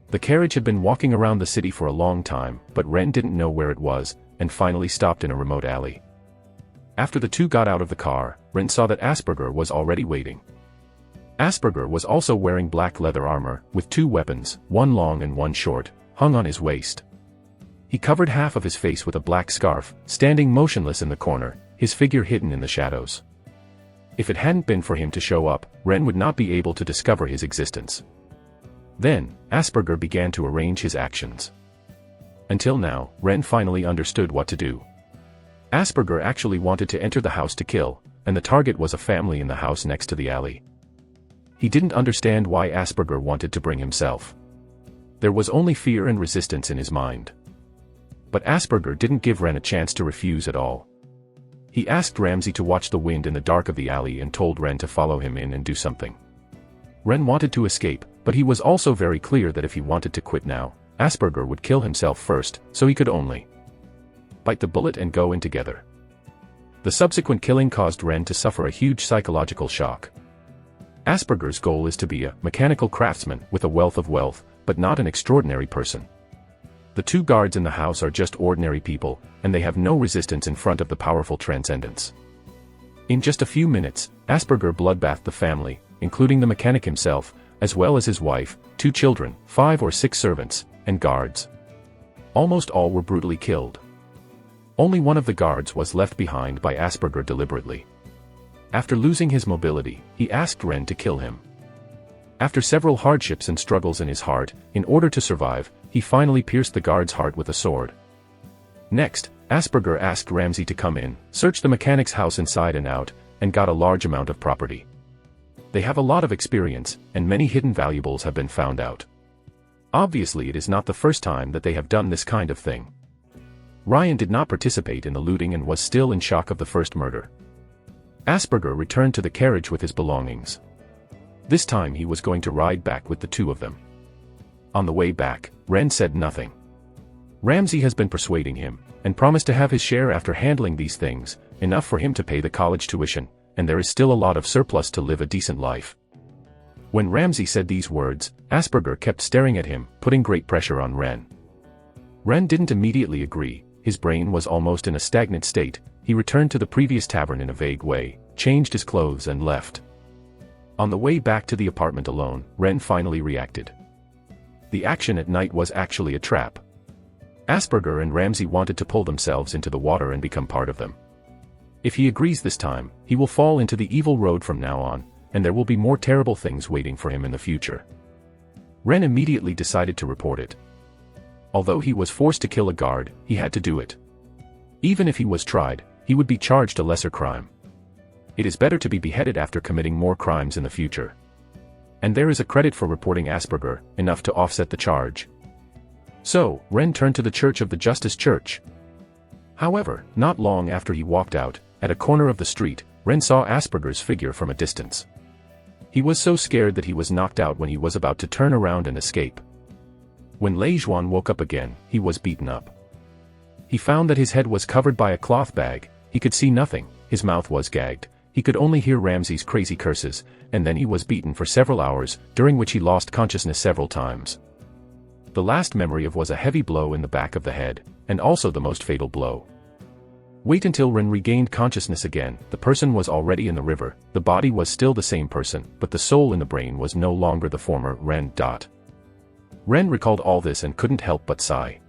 The carriage had been walking around the city for a long time, but Ren didn't know where it was, and finally stopped in a remote alley. After the two got out of the car, Ren saw that Asperger was already waiting. Asperger was also wearing black leather armor, with 2 weapons, one long and one short, hung on his waist. He covered half of his face with a black scarf, standing motionless in the corner, his figure hidden in the shadows. If it hadn't been for him to show up, Ren would not be able to discover his existence. Then, Asperger began to arrange his actions. Until now, Ren finally understood what to do. Asperger actually wanted to enter the house to kill, and the target was a family in the house next to the alley. He didn't understand why Asperger wanted to bring himself. There was only fear and resistance in his mind. But Asperger didn't give Ren a chance to refuse at all. He asked Ramsey to watch the wind in the dark of the alley and told Ren to follow him in and do something. Ren wanted to escape, but he was also very clear that if he wanted to quit now, Asperger would kill himself first, so he could only bite the bullet and go in together. The subsequent killing caused Ren to suffer a huge psychological shock. Asperger's goal is to be a mechanical craftsman with a wealth of wealth, but not an extraordinary person. The 2 guards in the house are just ordinary people, and they have no resistance in front of the powerful Transcendents. In just a few minutes, Asperger bloodbathed the family, including the mechanic himself, as well as his wife, 2 children, 5 or 6 servants, and guards. Almost all were brutally killed. Only one of the guards was left behind by Asperger deliberately. After losing his mobility, he asked Ren to kill him. After several hardships and struggles in his heart, in order to survive, he finally pierced the guard's heart with a sword. Next, Asperger asked Ramsey to come in, search the mechanic's house inside and out, and got a large amount of property. They have a lot of experience, and many hidden valuables have been found out. Obviously it is not the first time that they have done this kind of thing. Ryan did not participate in the looting and was still in shock of the first murder. Asperger returned to the carriage with his belongings. This time he was going to ride back with the 2 of them. On the way back, Ren said nothing. Ramsey has been persuading him, and promised to have his share after handling these things, enough for him to pay the college tuition, and there is still a lot of surplus to live a decent life. When Ramsey said these words, Asperger kept staring at him, putting great pressure on Ren. Ren didn't immediately agree, his brain was almost in a stagnant state. He returned to the previous tavern in a vague way, changed his clothes and left. On the way back to the apartment alone, Ren finally reacted. The action at night was actually a trap. Asperger and Ramsey wanted to pull themselves into the water and become part of them. If he agrees this time, he will fall into the evil road from now on, and there will be more terrible things waiting for him in the future. Ren immediately decided to report it. Although he was forced to kill a guard, he had to do it. Even if he was tried, he would be charged a lesser crime. It is better to be beheaded after committing more crimes in the future. And there is a credit for reporting Asperger, enough to offset the charge. So, Ren turned to the Church of the Justice Church. However, not long after he walked out, at a corner of the street, Ren saw Asperger's figure from a distance. He was so scared that he was knocked out when he was about to turn around and escape. When Lei Zhuan woke up again, he was beaten up. He found that his head was covered by a cloth bag, he could see nothing, his mouth was gagged, he could only hear Ramsey's crazy curses, and then he was beaten for several hours, during which he lost consciousness several times. The last memory of was a heavy blow in the back of the head, and also the most fatal blow. Wait until Ren regained consciousness again, the person was already in the river, the body was still the same person, but the soul in the brain was no longer the former Ren. Ren recalled all this and couldn't help but sigh.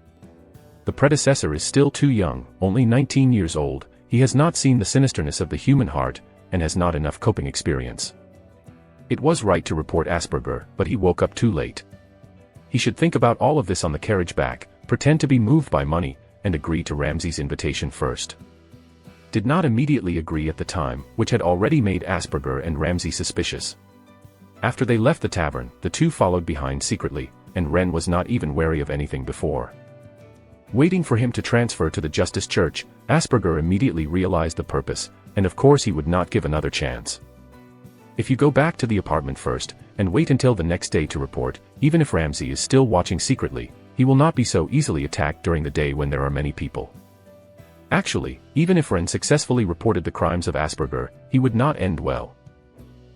The predecessor is still too young, only 19 years old, he has not seen the sinisterness of the human heart, and has not enough coping experience. It was right to report Asperger, but he woke up too late. He should think about all of this on the carriage back, pretend to be moved by money, and agree to Ramsey's invitation first. Did not immediately agree at the time, which had already made Asperger and Ramsey suspicious. After they left the tavern, the two followed behind secretly, and Ren was not even wary of anything before. Waiting for him to transfer to the Justice Church, Asperger immediately realized the purpose, and of course he would not give another chance. If you go back to the apartment first, and wait until the next day to report, even if Ramsey is still watching secretly, he will not be so easily attacked during the day when there are many people. Actually, even if Ren successfully reported the crimes of Asperger, he would not end well.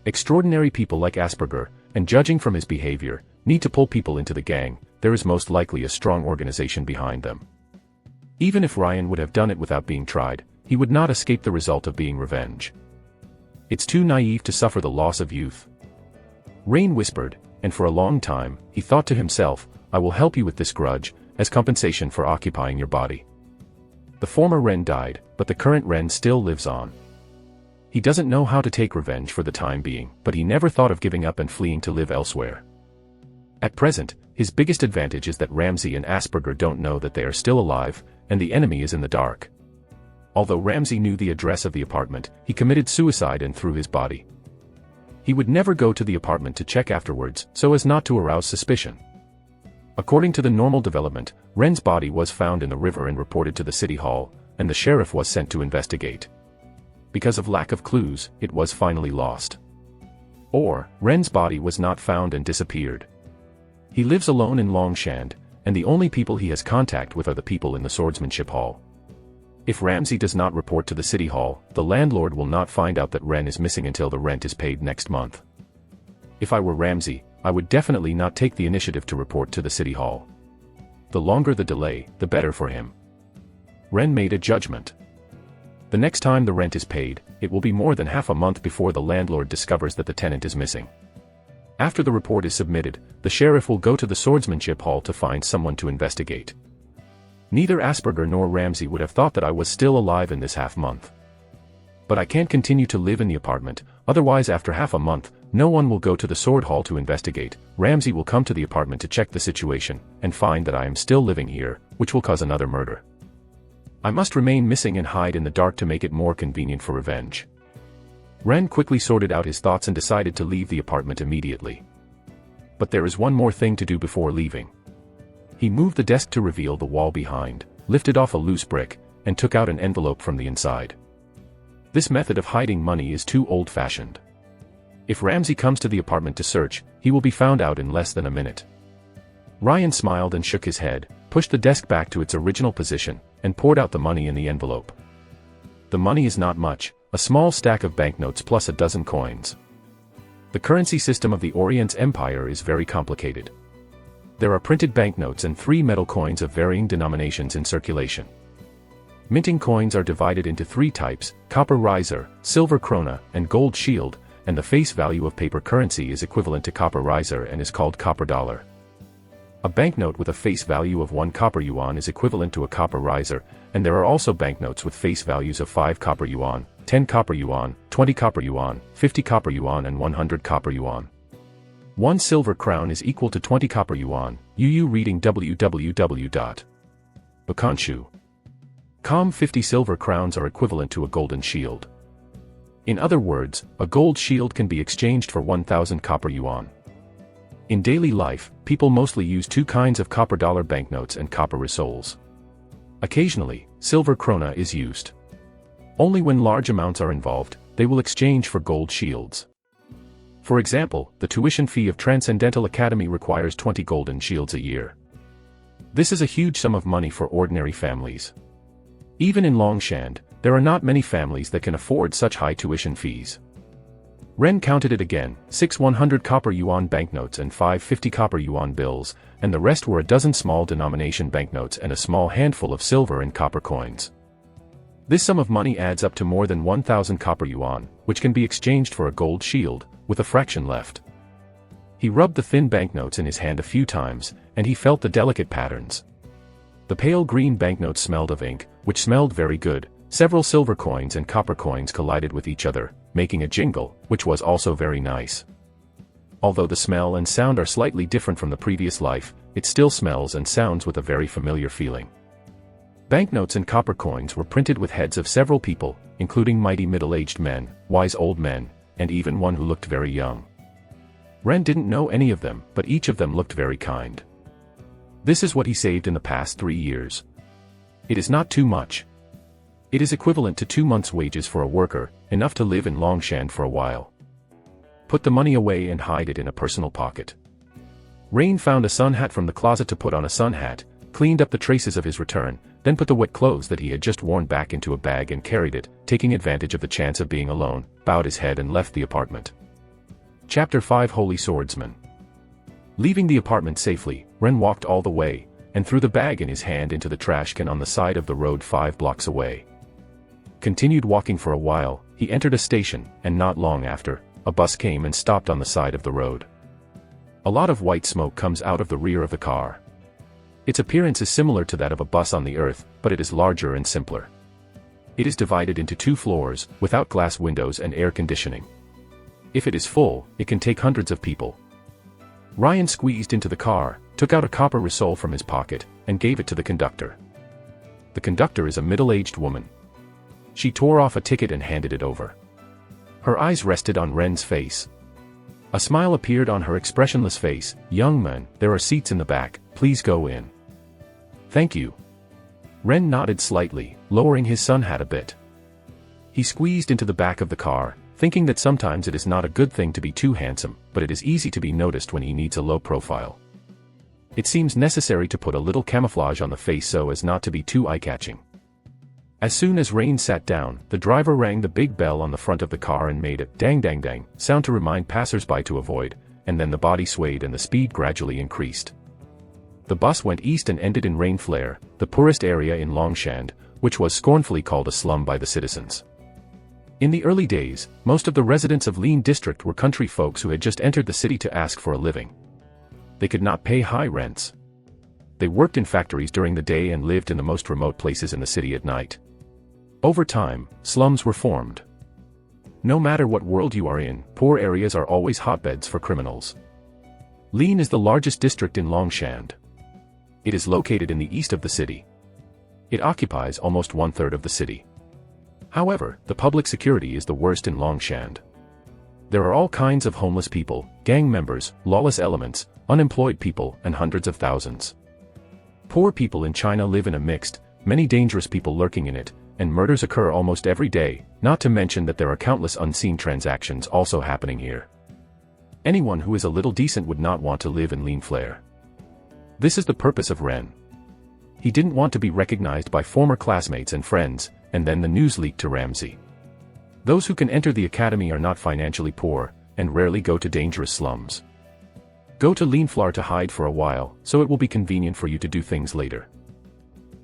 Extraordinary people like Asperger, and judging from his behavior, need to pull people into the gang, there is most likely a strong organization behind them. Even if Ryan would have done it without being tried, he would not escape the result of being revenge. It's too naive to suffer the loss of youth. Rain whispered, and for a long time, he thought to himself, I will help you with this grudge, as compensation for occupying your body. The former Ren died, but the current Ren still lives on. He doesn't know how to take revenge for the time being, but he never thought of giving up and fleeing to live elsewhere. At present, his biggest advantage is that Ramsey and Asperger don't know that they are still alive, and the enemy is in the dark. Although Ramsey knew the address of the apartment, he committed suicide and threw his body. He would never go to the apartment to check afterwards, so as not to arouse suspicion. According to the normal development, Ren's body was found in the river and reported to the city hall, and the sheriff was sent to investigate. Because of lack of clues, it was finally lost. Or, Ren's body was not found and disappeared. He lives alone in Longshand, and the only people he has contact with are the people in the swordsmanship hall. If Ramsey does not report to the city hall, the landlord will not find out that Ren is missing until the rent is paid next month. If I were Ramsey, I would definitely not take the initiative to report to the city hall. The longer the delay, the better for him. Ren made a judgment. The next time the rent is paid, it will be more than half a month before the landlord discovers that the tenant is missing. After the report is submitted, the sheriff will go to the swordsmanship hall to find someone to investigate. Neither Asperger nor Ramsey would have thought that I was still alive in this half-month. But I can't continue to live in the apartment, otherwise after half a month, no one will go to the sword hall to investigate. Ramsey will come to the apartment to check the situation, and find that I am still living here, which will cause another murder. I must remain missing and hide in the dark to make it more convenient for revenge. Ren quickly sorted out his thoughts and decided to leave the apartment immediately. But there is one more thing to do before leaving. He moved the desk to reveal the wall behind, lifted off a loose brick, and took out an envelope from the inside. This method of hiding money is too old-fashioned. If Ramsey comes to the apartment to search, he will be found out in less than a minute. Ryan smiled and shook his head, pushed the desk back to its original position, and poured out the money in the envelope. The money is not much, a small stack of banknotes plus a dozen coins. The currency system of the Orient's empire is very complicated. There are printed banknotes and 3 metal coins of varying denominations in circulation. Minting coins are divided into 3 types, copper riser, silver krona, and gold shield, and the face value of paper currency is equivalent to copper riser and is called copper dollar. A banknote with a face value of 1 copper yuan is equivalent to a copper riser, and there are also banknotes with face values of 5 copper yuan, 10 copper yuan, 20 copper yuan, 50 copper yuan and 100 copper yuan. 1 silver crown is equal to 20 copper yuan, Yu reading www.bakanshu.com 50 silver crowns are equivalent to a golden shield. In other words, a gold shield can be exchanged for 1,000 copper yuan. In daily life, people mostly use two kinds of copper dollar banknotes and copper rissoles. Occasionally, silver krona is used. Only when large amounts are involved, they will exchange for gold shields. For example, the tuition fee of Transcendental Academy requires 20 golden shields a year. This is a huge sum of money for ordinary families. Even in Longshan, there are not many families that can afford such high tuition fees. Ren counted it again, 6 100 copper yuan banknotes and 5 50 copper yuan bills, and the rest were a dozen small denomination banknotes and a small handful of silver and copper coins. This sum of money adds up to more than 1,000 copper yuan, which can be exchanged for a gold shield, with a fraction left. He rubbed the thin banknotes in his hand a few times, and he felt the delicate patterns. The pale green banknotes smelled of ink, which smelled very good. Several silver coins and copper coins collided with each other, making a jingle, which was also very nice. Although the smell and sound are slightly different from the previous life, it still smells and sounds with a very familiar feeling. Banknotes and copper coins were printed with heads of several people, including mighty middle-aged men, wise old men, and even one who looked very young. Ren didn't know any of them, but each of them looked very kind. This is what he saved in the past 3 years. It is not too much. It is equivalent to 2 months' wages for a worker, enough to live in Longshan for a while. Put the money away and hide it in a personal pocket. Rain found a sun hat from the closet to put on a sun hat, cleaned up the traces of his return, then put the wet clothes that he had just worn back into a bag and carried it, taking advantage of the chance of being alone, bowed his head and left the apartment. Chapter 5 Holy Swordsman. Leaving the apartment safely, Ren walked all the way, and threw the bag in his hand into the trash can on the side of the road 5 blocks away. Continued walking for a while, he entered a station, and not long after, a bus came and stopped on the side of the road. A lot of white smoke comes out of the rear of the car. Its appearance is similar to that of a bus on the earth, but it is larger and simpler. It is divided into 2 floors, without glass windows and air conditioning. If it is full, it can take hundreds of people. Ryan squeezed into the car, took out a copper rissole from his pocket, and gave it to the conductor. The conductor is a middle-aged woman. She tore off a ticket and handed it over. Her eyes rested on Ren's face. A smile appeared on her expressionless face. "Young man, there are seats in the back, please go in." "Thank you." Ren nodded slightly, lowering his sun hat a bit. He squeezed into the back of the car, thinking that sometimes it is not a good thing to be too handsome, but it is easy to be noticed when he needs a low profile. It seems necessary to put a little camouflage on the face so as not to be too eye-catching. As soon as Rain sat down, the driver rang the big bell on the front of the car and made a dang dang dang sound to remind passers-by to avoid, and then the body swayed and the speed gradually increased. The bus went east and ended in Rain Flare, the poorest area in Longshan, which was scornfully called a slum by the citizens. In the early days, most of the residents of Lin District were country folks who had just entered the city to ask for a living. They could not pay high rents. They worked in factories during the day and lived in the most remote places in the city at night. Over time, slums were formed. No matter what world you are in, poor areas are always hotbeds for criminals. Lin is the largest district in Longshan. It is located in the east of the city. It occupies almost 1/3 of the city. However, the public security is the worst in Longshan. There are all kinds of homeless people, gang members, lawless elements, unemployed people, and hundreds of thousands. Poor people in China live in a mixed, many dangerous people lurking in it, and murders occur almost every day, not to mention that there are countless unseen transactions also happening here. Anyone who is a little decent would not want to live in Lin Flare. This is the purpose of Ren. He didn't want to be recognized by former classmates and friends, and then the news leaked to Ramsey. Those who can enter the academy are not financially poor, and rarely go to dangerous slums. Go to Lin Flare to hide for a while, so it will be convenient for you to do things later.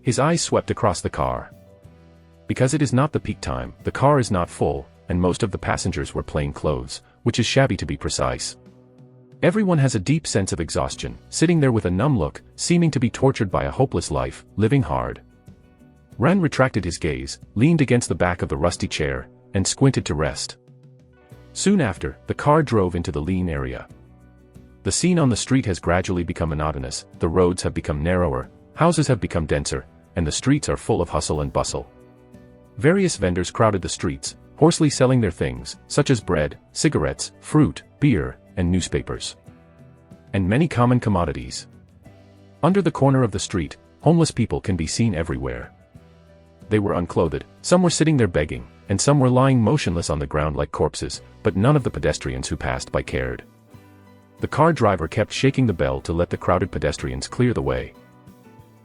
His eyes swept across the car. Because it is not the peak time, the car is not full, and most of the passengers were plain clothes, which is shabby to be precise. Everyone has a deep sense of exhaustion, sitting there with a numb look, seeming to be tortured by a hopeless life, living hard. Ren retracted his gaze, leaned against the back of the rusty chair, and squinted to rest. Soon after, the car drove into the Lin area. The scene on the street has gradually become monotonous, the roads have become narrower, houses have become denser, and the streets are full of hustle and bustle. Various vendors crowded the streets, hoarsely selling their things, such as bread, cigarettes, fruit, beer, and newspapers. And many common commodities. Under the corner of the street, homeless people can be seen everywhere. They were unclothed, some were sitting there begging, and some were lying motionless on the ground like corpses, but none of the pedestrians who passed by cared. The car driver kept shaking the bell to let the crowded pedestrians clear the way.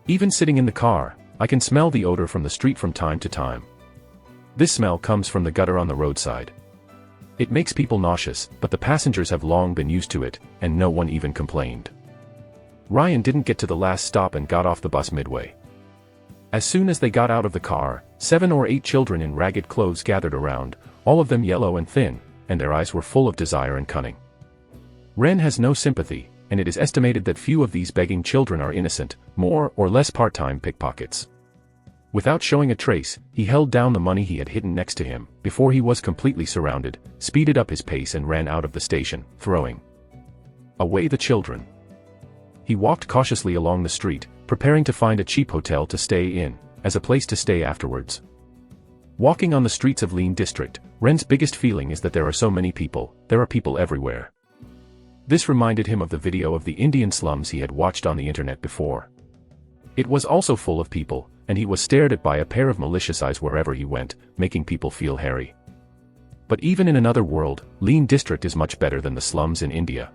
Even sitting in the car, I can smell the odor from the street from time to time. This smell comes from the gutter on the roadside. It makes people nauseous, but the passengers have long been used to it, and no one even complained. Ryan didn't get to the last stop and got off the bus midway. As soon as they got out of the car, 7 or 8 children in ragged clothes gathered around, all of them yellow and thin, and their eyes were full of desire and cunning. Ren has no sympathy, and it is estimated that few of these begging children are innocent, more or less part-time pickpockets. Without showing a trace, he held down the money he had hidden next to him, before he was completely surrounded, speeded up his pace and ran out of the station, throwing away the children. He walked cautiously along the street, preparing to find a cheap hotel to stay in, as a place to stay afterwards. Walking on the streets of Lean District, Ren's biggest feeling is that there are so many people, there are people everywhere. This reminded him of the video of the Indian slums he had watched on the internet before. It was also full of people, and he was stared at by a pair of malicious eyes wherever he went, making people feel hairy. But even in another world, Lean District is much better than the slums in India.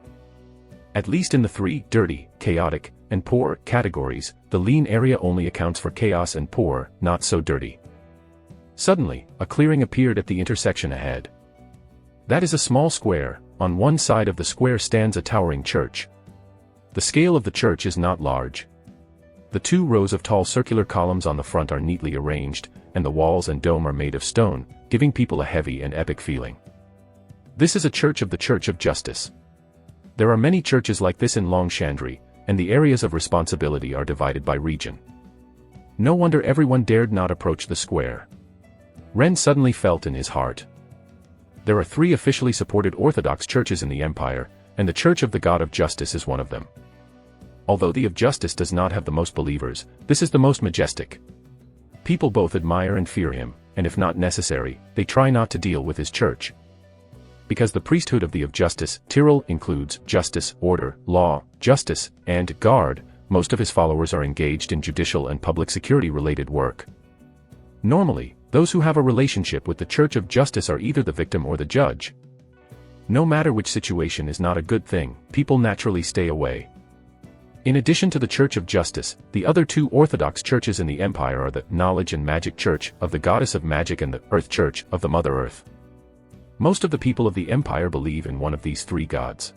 At least in the 3, dirty, chaotic, and poor categories, the Lean area only accounts for chaos and poor, not so dirty. Suddenly, a clearing appeared at the intersection ahead. That is a small square. On one side of the square stands a towering church. The scale of the church is not large. The 2 rows of tall circular columns on the front are neatly arranged, and the walls and dome are made of stone, giving people a heavy and epic feeling. This is a church of the Church of Justice. There are many churches like this in Longshandri, and the areas of responsibility are divided by region. No wonder everyone dared not approach the square. Ren suddenly felt in his heart. There are 3 officially supported Orthodox churches in the empire, and the Church of the God of Justice is one of them. Although the of Justice does not have the most believers, this is the most majestic. People both admire and fear him, and if not necessary, they try not to deal with his church. Because the priesthood of the of Justice, Tyrol, includes justice, order, law, justice, and guard, most of his followers are engaged in judicial and public security-related work. Normally, those who have a relationship with the Church of Justice are either the victim or the judge. No matter which situation is not a good thing, people naturally stay away. In addition to the Church of Justice, the other 2 Orthodox churches in the empire are the Knowledge and Magic Church of the Goddess of Magic and the Earth Church of the Mother Earth. Most of the people of the empire believe in one of these 3 gods.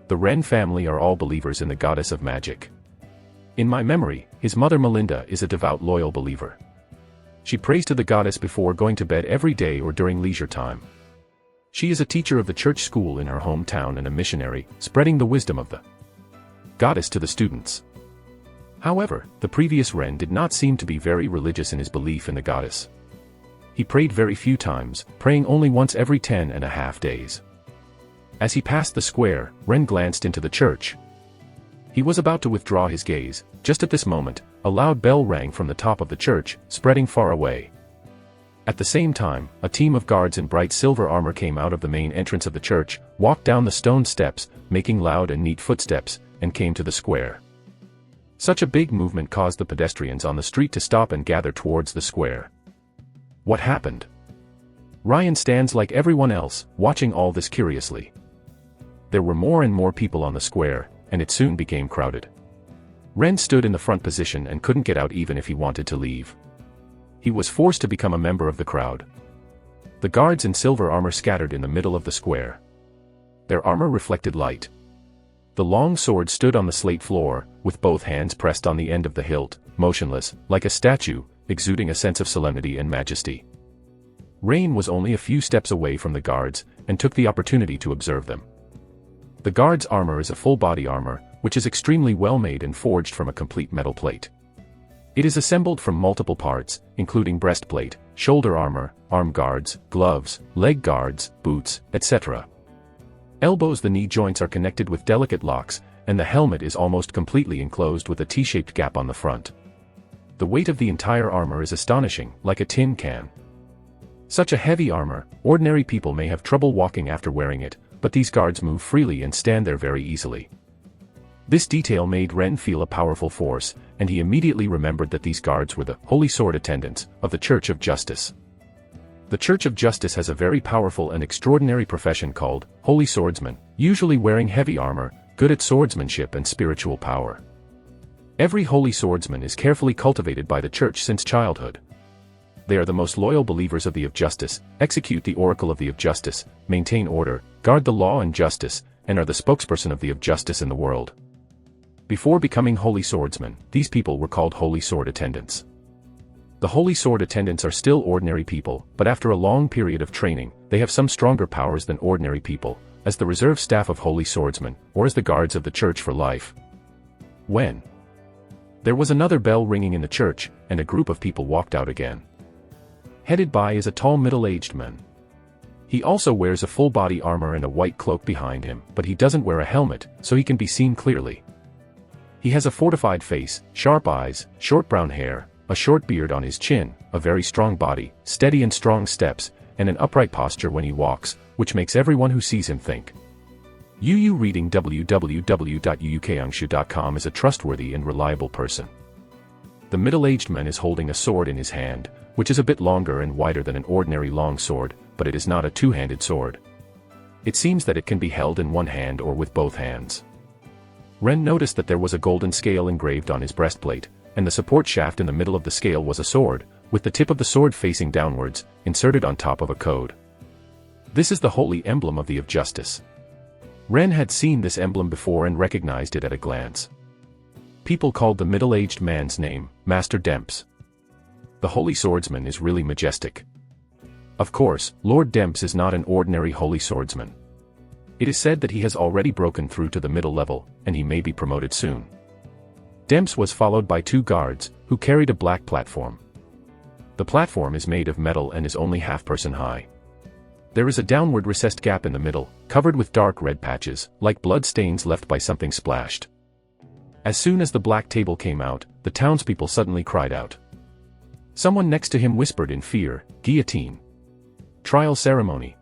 The Ren family are all believers in the Goddess of Magic. In my memory, his mother Melinda is a devout loyal believer. She prays to the goddess before going to bed every day or during leisure time. She is a teacher of the church school in her hometown and a missionary, spreading the wisdom of the goddess to the students. However, the previous Ren did not seem to be very religious in his belief in the goddess. He prayed very few times, praying only once every 10.5 days. As he passed the square, Ren glanced into the church. He was about to withdraw his gaze. Just at this moment, a loud bell rang from the top of the church, spreading far away. At the same time, a team of guards in bright silver armor came out of the main entrance of the church, walked down the stone steps, making loud and neat footsteps, and came to the square. Such a big movement caused the pedestrians on the street to stop and gather towards the square. What happened? Ryan stands like everyone else, watching all this curiously. There were more and more people on the square, and it soon became crowded. Ren stood in the front position and couldn't get out even if he wanted to leave. He was forced to become a member of the crowd. The guards in silver armor scattered in the middle of the square. Their armor reflected light. The long sword stood on the slate floor, with both hands pressed on the end of the hilt, motionless, like a statue, exuding a sense of solemnity and majesty. Rain was only a few steps away from the guards, and took the opportunity to observe them. The guard's armor is a full-body armor, which is extremely well made and forged from a complete metal plate. It is assembled from multiple parts, including breastplate, shoulder armor, arm guards, gloves, leg guards, boots, etc. Elbows. The knee joints are connected with delicate locks, and the helmet is almost completely enclosed with a T-shaped gap on the front. The weight of the entire armor is astonishing, like a tin can. Such a heavy armor, ordinary people may have trouble walking after wearing it, but these guards move freely and stand there very easily. This detail made Ren feel a powerful force, and he immediately remembered that these guards were the Holy Sword attendants of the Church of Justice. The Church of Justice has a very powerful and extraordinary profession called Holy Swordsmen, usually wearing heavy armor, good at swordsmanship and spiritual power. Every holy swordsman is carefully cultivated by the Church since childhood. They are the most loyal believers of the of justice, execute the oracle of the of justice, maintain order, guard the law and justice, and are the spokesperson of the of justice in the world. Before becoming holy swordsmen, these people were called Holy Sword attendants. The Holy Sword attendants are still ordinary people, but after a long period of training, they have some stronger powers than ordinary people, as the reserve staff of holy swordsmen, or as the guards of the church for life. When there was another bell ringing in the church, and a group of people walked out again. Headed by is a tall middle-aged man. He also wears a full-body armor and a white cloak behind him, but he doesn't wear a helmet, so he can be seen clearly. He has a fortified face, sharp eyes, short brown hair, a short beard on his chin, a very strong body, steady and strong steps, and an upright posture when he walks, which makes everyone who sees him think. Reading www.uukangshu.com is a trustworthy and reliable person. The middle-aged man is holding a sword in his hand, which is a bit longer and wider than an ordinary long sword, but it is not a two-handed sword. It seems that it can be held in one hand or with both hands. Ren noticed that there was a golden scale engraved on his breastplate, and the support shaft in the middle of the scale was a sword, with the tip of the sword facing downwards, inserted on top of a code. This is the holy emblem of the of justice. Ren had seen this emblem before and recognized it at a glance. People called the middle-aged man's name Master Demps. The holy swordsman is really majestic. Of course, Lord Demps is not an ordinary holy swordsman. It is said that he has already broken through to the middle level, and he may be promoted soon. Demps was followed by two guards, who carried a black platform. The platform is made of metal and is only half-person high. There is a downward recessed gap in the middle, covered with dark red patches, like blood stains left by something splashed. As soon as the black table came out, the townspeople suddenly cried out. Someone next to him whispered in fear, "Guillotine. Trial ceremony.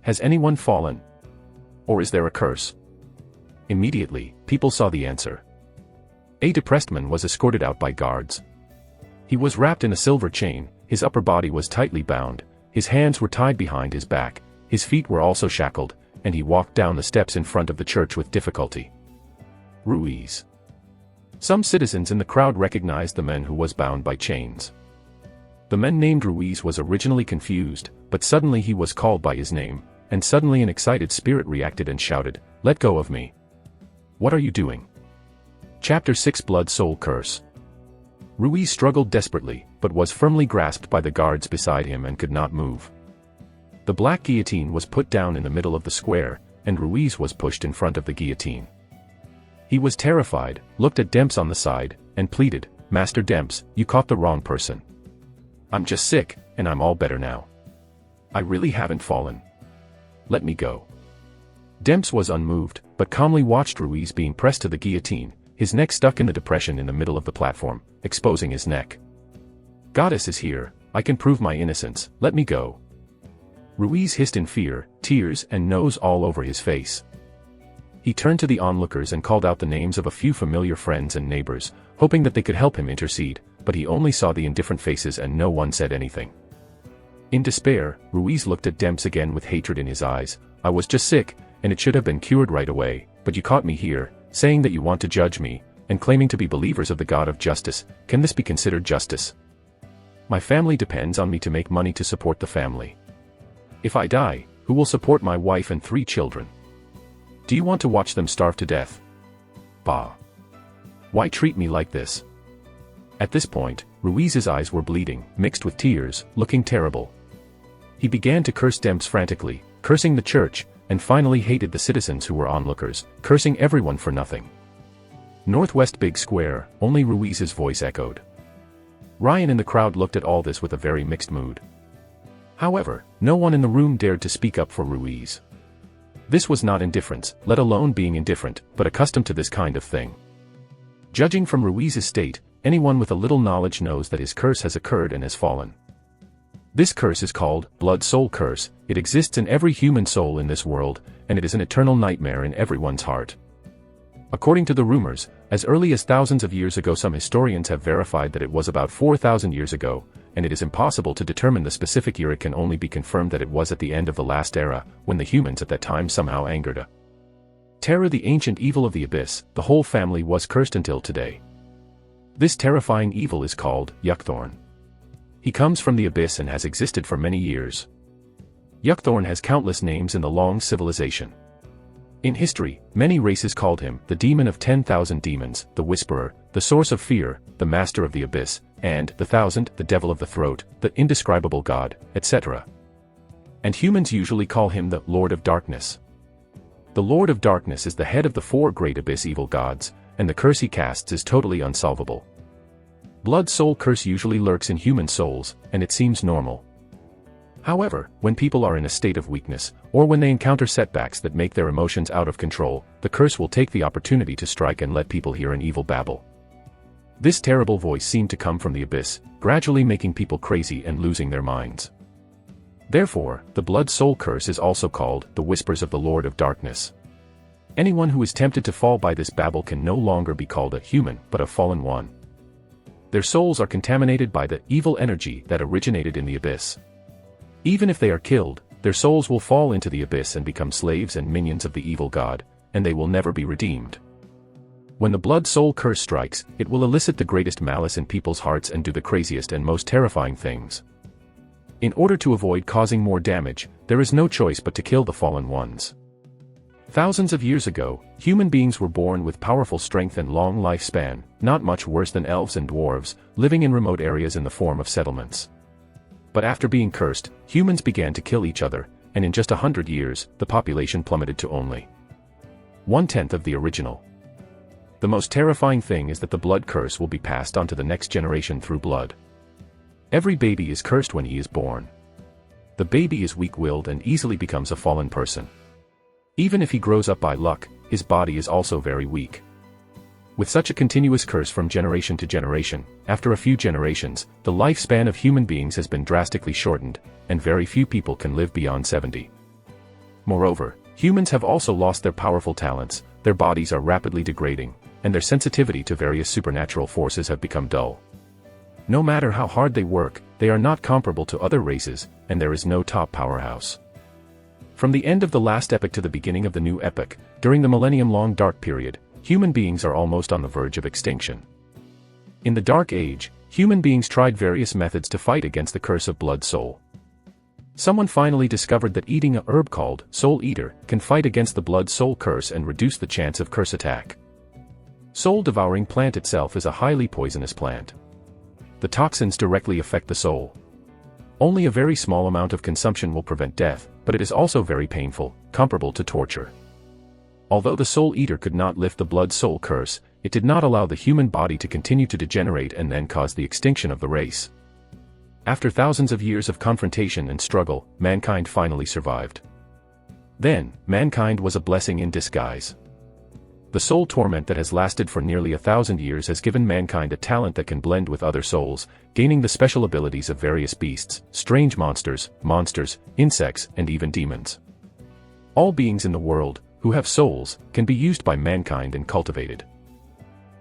Has anyone fallen? Or is there a curse?" Immediately, people saw the answer. A depressed man was escorted out by guards. He was wrapped in a silver chain, his upper body was tightly bound, his hands were tied behind his back, his feet were also shackled, and he walked down the steps in front of the church with difficulty. Ruiz. Some citizens in the crowd recognized the man who was bound by chains. The man named Ruiz was originally confused, but suddenly he was called by his name, and suddenly an excited spirit reacted and shouted, "Let go of me! What are you doing?" Chapter 6 Blood Soul Curse. Ruiz struggled desperately, but was firmly grasped by the guards beside him and could not move. The black guillotine was put down in the middle of the square, and Ruiz was pushed in front of the guillotine. He was terrified, looked at Demps on the side, and pleaded, "Master Demps, you caught the wrong person. I'm just sick, and I'm all better now. I really haven't fallen. Let me go." Demps was unmoved, but calmly watched Ruiz being pressed to the guillotine, his neck stuck in the depression in the middle of the platform, exposing his neck. "Goddess is here, I can prove my innocence, let me go." Ruiz hissed in fear, tears and nose all over his face. He turned to the onlookers and called out the names of a few familiar friends and neighbors, hoping that they could help him intercede, but he only saw the indifferent faces and no one said anything. In despair, Ruiz looked at Demps again with hatred in his eyes. "I was just sick, and it should have been cured right away, but you caught me here, saying that you want to judge me, and claiming to be believers of the God of justice. Can this be considered justice? My family depends on me to make money to support the family. If I die, who will support my wife and 3 children? Do you want to watch them starve to death? Bah! Why treat me like this?" At this point, Ruiz's eyes were bleeding, mixed with tears, looking terrible. He began to curse Demps frantically, cursing the church, and finally hated the citizens who were onlookers, cursing everyone for nothing. Northwest Big Square, only Ruiz's voice echoed. Ryan in the crowd looked at all this with a very mixed mood. However, no one in the room dared to speak up for Ruiz. This was not indifference, let alone being indifferent, but accustomed to this kind of thing. Judging from Ruiz's state, anyone with a little knowledge knows that his curse has occurred and has fallen. This curse is called blood-soul curse. It exists in every human soul in this world, and it is an eternal nightmare in everyone's heart. According to the rumors, as early as thousands of years ago, some historians have verified that it was about 4,000 years ago, and it is impossible to determine the specific year. It can only be confirmed that it was at the end of the last era, when the humans at that time somehow angered a terror, the ancient evil of the abyss. The whole family was cursed until today. This terrifying evil is called Yuckthorn. He comes from the abyss and has existed for many years. Yuckthorn has countless names in the long civilization. In history, many races called him the Demon of 10,000 Demons, the Whisperer, the Source of Fear, the Master of the Abyss, and the Thousand, the Devil of the Throat, the Indescribable God, etc. And humans usually call him the Lord of Darkness. The Lord of Darkness is the head of the four great abyss evil gods, and the curse he casts is totally unsolvable. Blood-soul curse usually lurks in human souls, and it seems normal. However, when people are in a state of weakness, or when they encounter setbacks that make their emotions out of control, the curse will take the opportunity to strike and let people hear an evil babble. This terrible voice seemed to come from the abyss, gradually making people crazy and losing their minds. Therefore, the blood-soul curse is also called the Whispers of the Lord of Darkness. Anyone who is tempted to fall by this babble can no longer be called a human, but a fallen one. Their souls are contaminated by the evil energy that originated in the abyss. Even if they are killed, their souls will fall into the abyss and become slaves and minions of the evil god, and they will never be redeemed. When the blood-soul curse strikes, it will elicit the greatest malice in people's hearts and do the craziest and most terrifying things. In order to avoid causing more damage, there is no choice but to kill the fallen ones. Thousands of years ago, human beings were born with powerful strength and long lifespan, not much worse than elves and dwarves, living in remote areas in the form of settlements. But after being cursed, humans began to kill each other, and in just 100 years, the population plummeted to only 1/10 of the original. The most terrifying thing is that the blood curse will be passed on to the next generation through blood. Every baby is cursed when he is born. The baby is weak-willed and easily becomes a fallen person. Even if he grows up by luck, his body is also very weak. With such a continuous curse from generation to generation, after a few generations, the lifespan of human beings has been drastically shortened, and very few people can live beyond 70. Moreover, humans have also lost their powerful talents, their bodies are rapidly degrading, and their sensitivity to various supernatural forces have become dull. No matter how hard they work, they are not comparable to other races, and there is no top powerhouse. From the end of the last epoch to the beginning of the new epoch, during the millennium-long dark period, human beings are almost on the verge of extinction. In the Dark Age, human beings tried various methods to fight against the curse of blood-soul. Someone finally discovered that eating a herb called Soul Eater can fight against the blood-soul curse and reduce the chance of curse attack. Soul-devouring plant itself is a highly poisonous plant. The toxins directly affect the soul. Only a very small amount of consumption will prevent death, but it is also very painful, comparable to torture. Although the Soul Eater could not lift the blood-soul curse, it did not allow the human body to continue to degenerate and then cause the extinction of the race. After thousands of years of confrontation and struggle, mankind finally survived. Then, mankind was a blessing in disguise. The soul torment that has lasted for nearly 1,000 years has given mankind a talent that can blend with other souls, gaining the special abilities of various beasts, strange monsters, insects, and even demons. All beings in the world, who have souls, can be used by mankind and cultivated.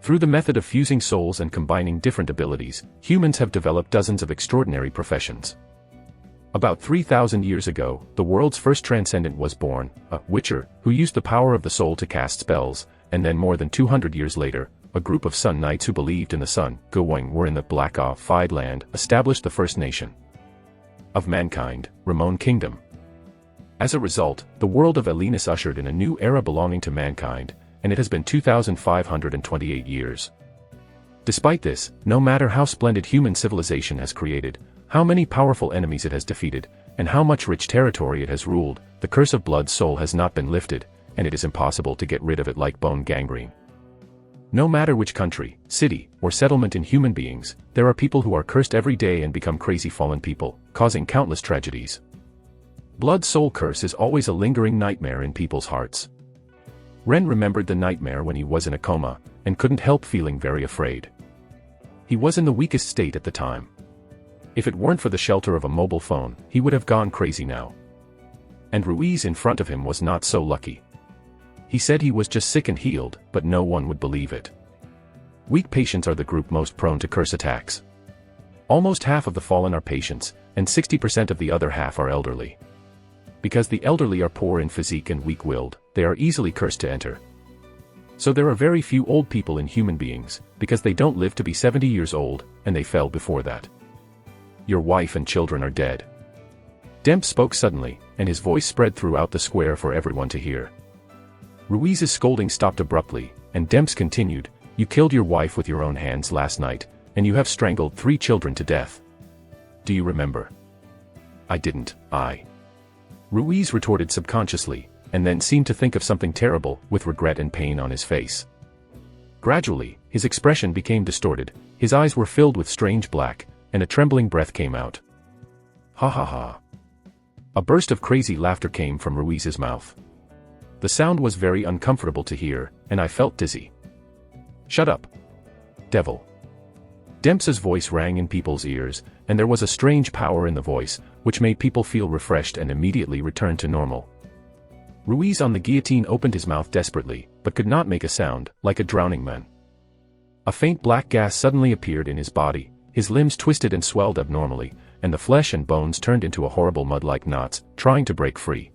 Through the method of fusing souls and combining different abilities, humans have developed dozens of extraordinary professions. About 3,000 years ago, the world's first Transcendent was born, a Witcher, who used the power of the soul to cast spells, and then more than 200 years later, a group of Sun Knights who believed in the sun, Gowing, were in the Black-Off-Fide land, established the first nation of mankind, Ramon Kingdom. As a result, the world of Elenus ushered in a new era belonging to mankind, and it has been 2,528 years. Despite this, no matter how splendid human civilization has created, how many powerful enemies it has defeated, and how much rich territory it has ruled, the curse of blood-soul has not been lifted, and it is impossible to get rid of it like bone gangrene. No matter which country, city, or settlement in human beings, there are people who are cursed every day and become crazy fallen people, causing countless tragedies. Blood soul curse is always a lingering nightmare in people's hearts. Ren remembered the nightmare when he was in a coma, and couldn't help feeling very afraid. He was in the weakest state at the time. If it weren't for the shelter of a mobile phone, he would have gone crazy now. And Ruiz in front of him was not so lucky. He said he was just sick and healed, but no one would believe it. Weak patients are the group most prone to curse attacks. Almost half of the fallen are patients, and 60% of the other half are elderly. Because the elderly are poor in physique and weak-willed, they are easily cursed to enter. So there are very few old people in human beings, because they don't live to be 70 years old, and they fell before that. Your wife and children are dead. Demp spoke suddenly, and his voice spread throughout the square for everyone to hear. Ruiz's scolding stopped abruptly, and Demp's continued, "You killed your wife with your own hands last night, and you have strangled 3 children to death. Do you remember?" "I didn't, Ruiz retorted subconsciously, and then seemed to think of something terrible, with regret and pain on his face. Gradually, his expression became distorted, his eyes were filled with strange black, and a trembling breath came out. "Ha ha ha." A burst of crazy laughter came from Ruiz's mouth. The sound was very uncomfortable to hear, and I felt dizzy. "Shut up, devil." Demps's voice rang in people's ears, and there was a strange power in the voice, which made people feel refreshed and immediately return to normal. Ruiz on the guillotine opened his mouth desperately, but could not make a sound, like a drowning man. A faint black gas suddenly appeared in his body, his limbs twisted and swelled abnormally, and the flesh and bones turned into a horrible mud-like knots, trying to break free.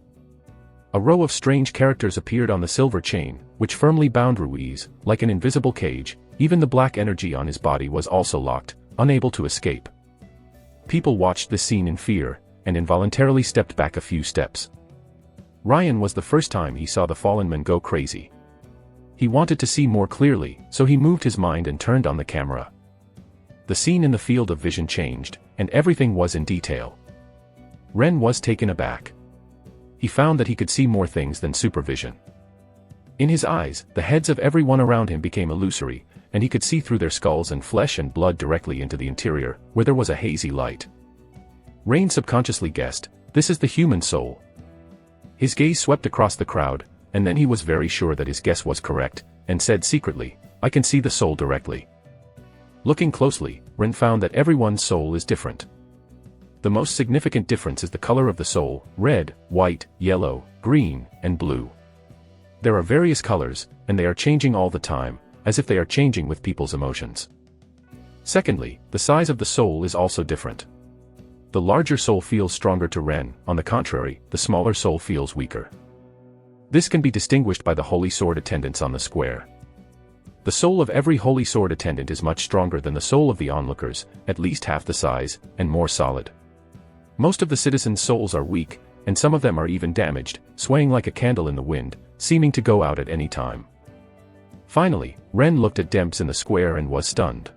A row of strange characters appeared on the silver chain, which firmly bound Ruiz, like an invisible cage. Even the black energy on his body was also locked, unable to escape. People watched this scene in fear, and involuntarily stepped back a few steps. Ryan was the first time he saw the fallen man go crazy. He wanted to see more clearly, so he moved his mind and turned on the camera. The scene in the field of vision changed, and everything was in detail. Ren was taken aback. He found that he could see more things than supervision. In his eyes, the heads of everyone around him became illusory, and he could see through their skulls and flesh and blood directly into the interior, where there was a hazy light. Rain subconsciously guessed, "This is the human soul." His gaze swept across the crowd, and then he was very sure that his guess was correct, and said secretly, "I can see the soul directly." Looking closely, Ren found that everyone's soul is different. The most significant difference is the color of the soul: red, white, yellow, green, and blue. There are various colors, and they are changing all the time, as if they are changing with people's emotions. Secondly, the size of the soul is also different. The larger soul feels stronger to Ren, on the contrary, the smaller soul feels weaker. This can be distinguished by the Holy Sword attendants on the square. The soul of every Holy Sword attendant is much stronger than the soul of the onlookers, at least half the size, and more solid. Most of the citizens' souls are weak, and some of them are even damaged, swaying like a candle in the wind, seeming to go out at any time. Finally, Ren looked at Demps in the square and was stunned.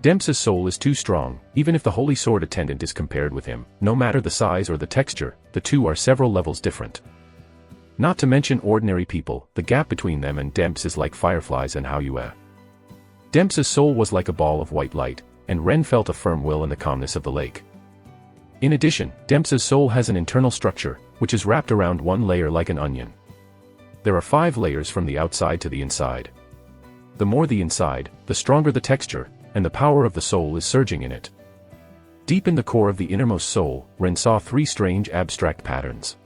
Demps's soul is too strong, even if the Holy Sword attendant is compared with him, no matter the size or the texture, the two are several levels different. Not to mention ordinary people, the gap between them and Demps is like fireflies and Haoyue. Demps's soul was like a ball of white light, and Ren felt a firm will in the calmness of the lake. In addition, Demps's soul has an internal structure, which is wrapped around one layer like an onion. There are 5 layers from the outside to the inside. The more the inside, the stronger the texture, and the power of the soul is surging in it. Deep in the core of the innermost soul, Ren saw 3 strange abstract patterns.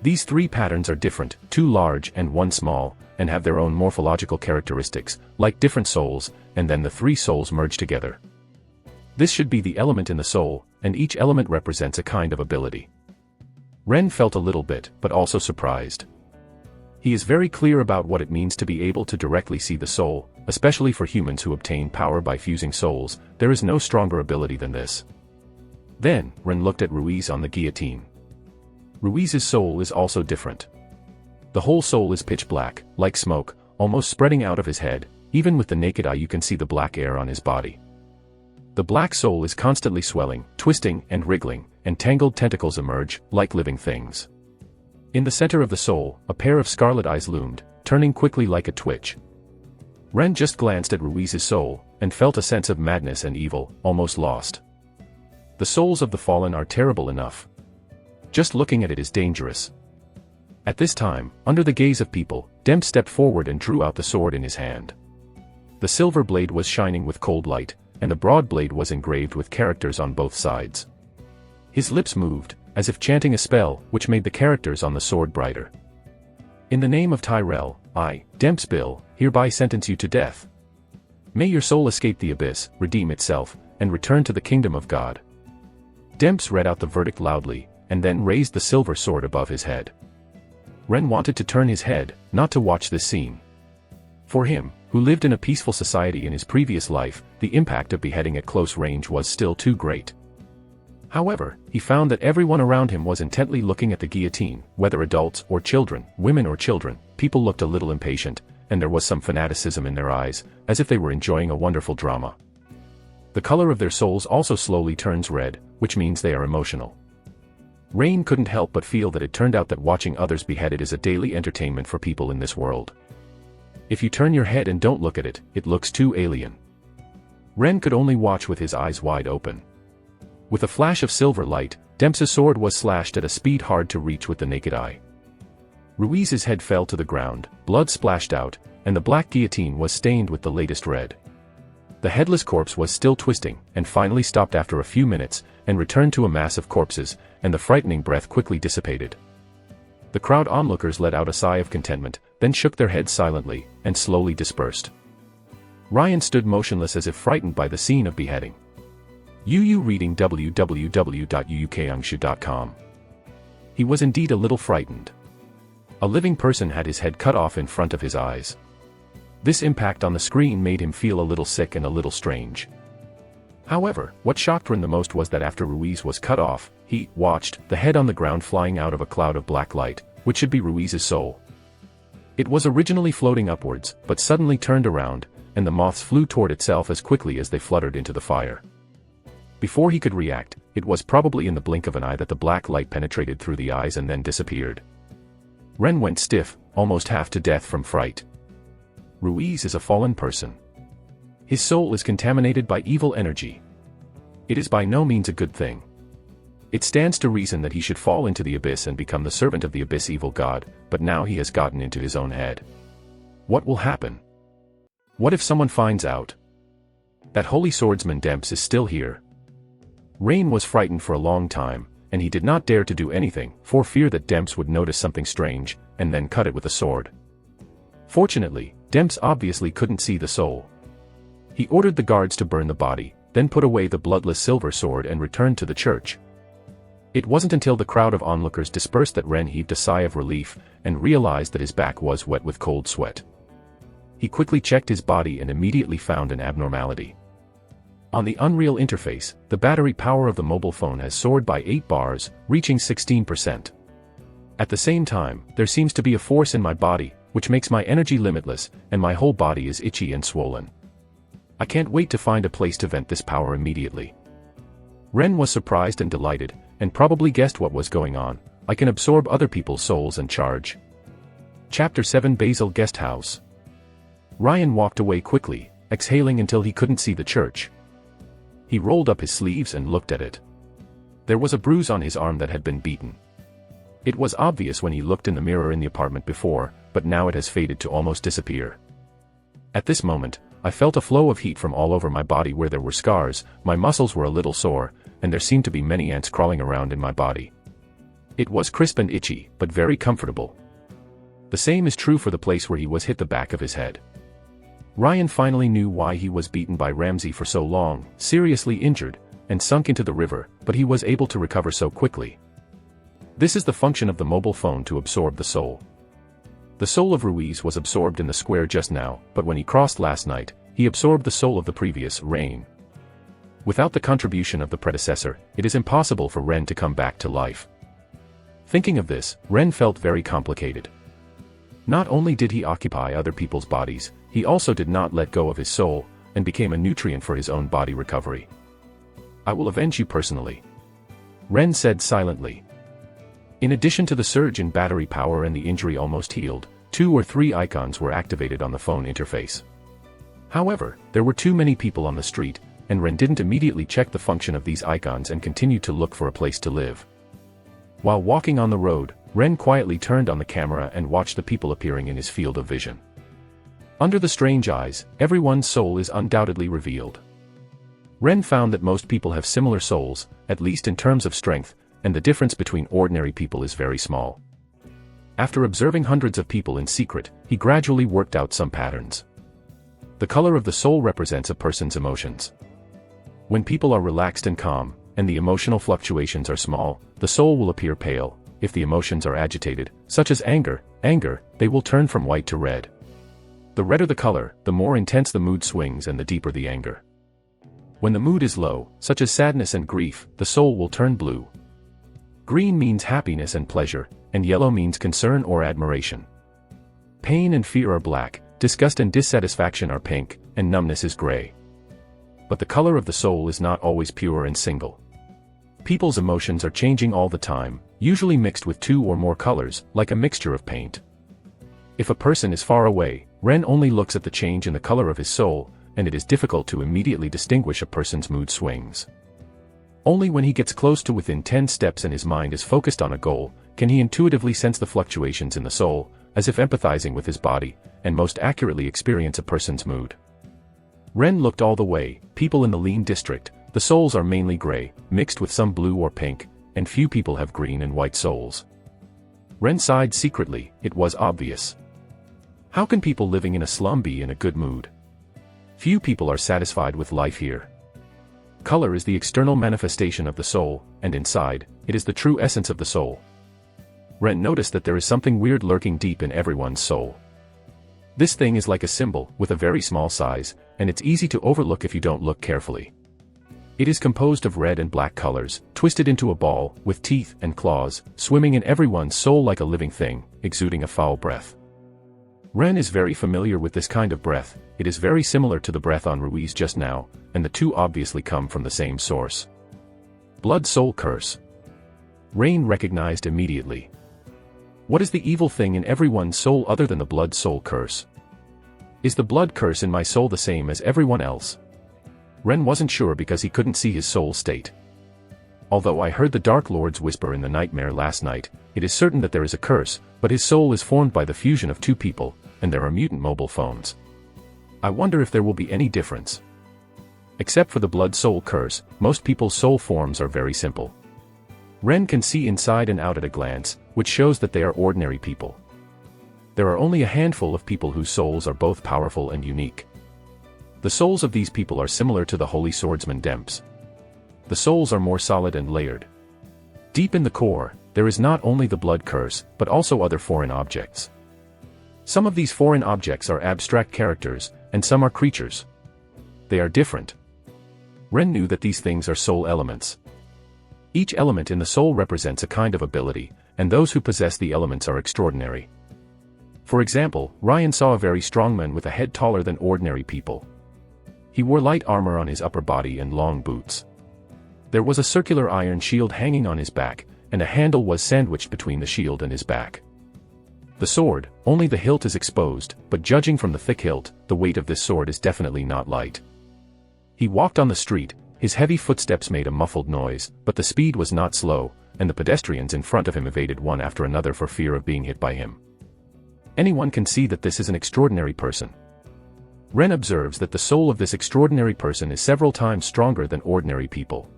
These 3 patterns are different, 2 large and 1 small, and have their own morphological characteristics, like different souls, and then the 3 souls merge together. This should be the element in the soul, and each element represents a kind of ability. Ren felt a little bit, but also surprised. He is very clear about what it means to be able to directly see the soul, especially for humans who obtain power by fusing souls. There is no stronger ability than this. Then, Ren looked at Ruiz on the guillotine. Ruiz's soul is also different. The whole soul is pitch black, like smoke, almost spreading out of his head. Even with the naked eye you can see the black air on his body. The black soul is constantly swelling, twisting, and wriggling, and tangled tentacles emerge, like living things. In the center of the soul, a pair of scarlet eyes loomed, turning quickly like a twitch. Ren just glanced at Ruiz's soul, and felt a sense of madness and evil, almost lost. The souls of the fallen are terrible enough. Just looking at it is dangerous. At this time, under the gaze of people, Demps stepped forward and drew out the sword in his hand. The silver blade was shining with cold light, and the broad blade was engraved with characters on both sides. His lips moved, as if chanting a spell, which made the characters on the sword brighter. In the name of Tyrell, I, Demps Bill, hereby sentence you to death. May your soul escape the abyss, redeem itself, and return to the kingdom of God. Demps read out the verdict loudly, and then raised the silver sword above his head. Ren wanted to turn his head, not to watch this scene. For him, who lived in a peaceful society in his previous life, the impact of beheading at close range was still too great. However, he found that everyone around him was intently looking at the guillotine, whether adults or children, women or children. People looked a little impatient, and there was some fanaticism in their eyes, as if they were enjoying a wonderful drama. The color of their souls also slowly turns red, which means they are emotional. Rain couldn't help but feel that it turned out that watching others beheaded is a daily entertainment for people in this world. If you turn your head and don't look at it, it looks too alien. Ren could only watch with his eyes wide open. With a flash of silver light, Demps's sword was slashed at a speed hard to reach with the naked eye. Ruiz's head fell to the ground, blood splashed out, and the black guillotine was stained with the latest red. The headless corpse was still twisting, and finally stopped after a few minutes, and returned to a mass of corpses, and the frightening breath quickly dissipated. The crowd onlookers let out a sigh of contentment, then shook their heads silently, and slowly dispersed. Ryan stood motionless as if frightened by the scene of beheading. Yu reading www.uukangshu.com. He was indeed a little frightened. A living person had his head cut off in front of his eyes. This impact on the screen made him feel a little sick and a little strange. However, what shocked Ren the most was that after Ruiz was cut off, he watched the head on the ground flying out of a cloud of black light, which should be Ruiz's soul. It was originally floating upwards, but suddenly turned around, and the moths flew toward itself as quickly as they fluttered into the fire. Before he could react, it was probably in the blink of an eye that the black light penetrated through the eyes and then disappeared. Ren went stiff, almost half to death from fright. Ruiz is a fallen person. His soul is contaminated by evil energy. It is by no means a good thing. It stands to reason that he should fall into the abyss and become the servant of the abyss evil god, but now he has gotten into his own head. What will happen? What if someone finds out? That holy swordsman Demps is still here. Rain was frightened for a long time, and he did not dare to do anything, for fear that Demps would notice something strange, and then cut it with a sword. Fortunately, Demps obviously couldn't see the soul. He ordered the guards to burn the body, then put away the bloodless silver sword and returned to the church. It wasn't until the crowd of onlookers dispersed that Ren heaved a sigh of relief, and realized that his back was wet with cold sweat. He quickly checked his body and immediately found an abnormality. On the Unreal interface, the battery power of the mobile phone has soared by 8 bars, reaching 16%. At the same time, there seems to be a force in my body, which makes my energy limitless, and my whole body is itchy and swollen. I can't wait to find a place to vent this power immediately. Ren was surprised and delighted, and probably guessed what was going on. I can absorb other people's souls and charge. Chapter 7 Basil Guest House. Ryan walked away quickly, exhaling until he couldn't see the church. He rolled up his sleeves and looked at it. There was a bruise on his arm that had been beaten. It was obvious when he looked in the mirror in the apartment before, but now it has faded to almost disappear. At this moment, I felt a flow of heat from all over my body where there were scars, my muscles were a little sore, and there seemed to be many ants crawling around in my body. It was crisp and itchy, but very comfortable. The same is true for the place where he was hit the back of his head. Ryan finally knew why he was beaten by Ramsey for so long, seriously injured, and sunk into the river, but he was able to recover so quickly. This is the function of the mobile phone to absorb the soul. The soul of Ruiz was absorbed in the square just now, but when he crossed last night, he absorbed the soul of the previous Rain. Without the contribution of the predecessor, it is impossible for Ren to come back to life. Thinking of this, Ren felt very complicated. Not only did he occupy other people's bodies, he also did not let go of his soul, and became a nutrient for his own body recovery. I will avenge you personally. Ren said silently. In addition to the surge in battery power and the injury almost healed, 2 or 3 icons were activated on the phone interface. However, there were too many people on the street, and Ren didn't immediately check the function of these icons and continued to look for a place to live. While walking on the road, Ren quietly turned on the camera and watched the people appearing in his field of vision. Under the strange eyes, everyone's soul is undoubtedly revealed. Ren found that most people have similar souls, at least in terms of strength, and the difference between ordinary people is very small. After observing hundreds of people in secret, he gradually worked out some patterns. The color of the soul represents a person's emotions. When people are relaxed and calm, and the emotional fluctuations are small, the soul will appear pale. If the emotions are agitated, such as anger, they will turn from white to red. The redder the color, the more intense the mood swings and the deeper the anger. When the mood is low, such as sadness and grief, the soul will turn blue. Green means happiness and pleasure, and yellow means concern or admiration. Pain and fear are black, disgust and dissatisfaction are pink, and numbness is gray. But the color of the soul is not always pure and single. People's emotions are changing all the time, usually mixed with two or more colors, like a mixture of paint. If a person is far away, Ren only looks at the change in the color of his soul, and it is difficult to immediately distinguish a person's mood swings. Only when he gets close to within 10 steps and his mind is focused on a goal, can he intuitively sense the fluctuations in the soul, as if empathizing with his body, and most accurately experience a person's mood. Ren looked all the way. People in the Lean district, the souls are mainly gray, mixed with some blue or pink, and few people have green and white souls. Ren sighed secretly. It was obvious. How can people living in a slum be in a good mood? Few people are satisfied with life here. Color is the external manifestation of the soul, and inside, it is the true essence of the soul. Ren noticed that there is something weird lurking deep in everyone's soul. This thing is like a symbol, with a very small size, and it's easy to overlook if you don't look carefully. It is composed of red and black colors, twisted into a ball, with teeth and claws, swimming in everyone's soul like a living thing, exuding a foul breath. Ren is very familiar with this kind of breath. It is very similar to the breath on Ruiz just now, and the two obviously come from the same source. Blood soul curse. Rain recognized immediately. What is the evil thing in everyone's soul other than the blood soul curse? Is the blood curse in my soul the same as everyone else? Ren wasn't sure because he couldn't see his soul state. Although I heard the Dark Lord's whisper in the nightmare last night, it is certain that there is a curse, but his soul is formed by the fusion of two people, and there are mutant mobile phones. I wonder if there will be any difference. Except for the blood soul curse, most people's soul forms are very simple. Ren can see inside and out at a glance, which shows that they are ordinary people. There are only a handful of people whose souls are both powerful and unique. The souls of these people are similar to the holy swordsman Demps. The souls are more solid and layered. Deep in the core, there is not only the blood curse, but also other foreign objects. Some of these foreign objects are abstract characters, and some are creatures. They are different. Ren knew that these things are soul elements. Each element in the soul represents a kind of ability, and those who possess the elements are extraordinary. For example, Ryan saw a very strong man with a head taller than ordinary people. He wore light armor on his upper body and long boots. There was a circular iron shield hanging on his back, and a handle was sandwiched between the shield and his back. The sword, only the hilt is exposed, but judging from the thick hilt, the weight of this sword is definitely not light. He walked on the street. His heavy footsteps made a muffled noise, but the speed was not slow, and the pedestrians in front of him evaded one after another for fear of being hit by him. Anyone can see that this is an extraordinary person. Ren observes that the soul of this extraordinary person is several times stronger than ordinary people.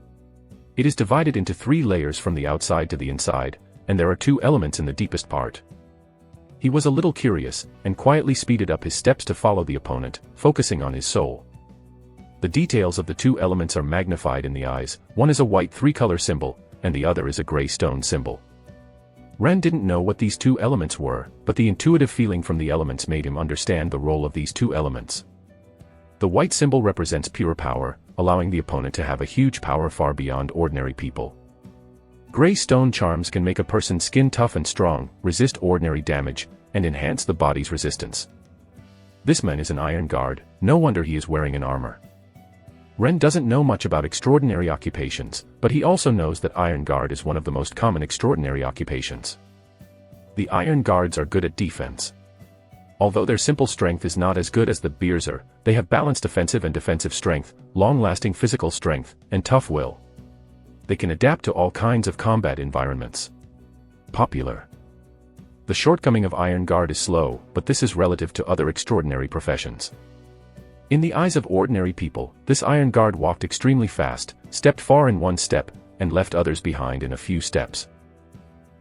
It is divided into 3 layers from the outside to the inside, and there are 2 elements in the deepest part. He was a little curious, and quietly speeded up his steps to follow the opponent, focusing on his soul. The details of the 2 elements are magnified in the eyes. One is a white 3-color symbol, and the other is a gray stone symbol. Ren didn't know what these 2 elements were, but the intuitive feeling from the elements made him understand the role of these 2 elements. The white symbol represents pure power, allowing the opponent to have a huge power far beyond ordinary people. Gray stone charms can make a person's skin tough and strong, resist ordinary damage, and enhance the body's resistance. This man is an iron guard. No wonder he is wearing an armor. Ren doesn't know much about extraordinary occupations, but he also knows that Iron Guard is one of the most common extraordinary occupations. The Iron Guards are good at defense. Although their simple strength is not as good as the Beerzer, they have balanced offensive and defensive strength, long-lasting physical strength, and tough will. They can adapt to all kinds of combat environments. Popular. The shortcoming of Iron Guard is slow, but this is relative to other extraordinary professions. In the eyes of ordinary people, this Iron Guard walked extremely fast, stepped far in one step, and left others behind in a few steps.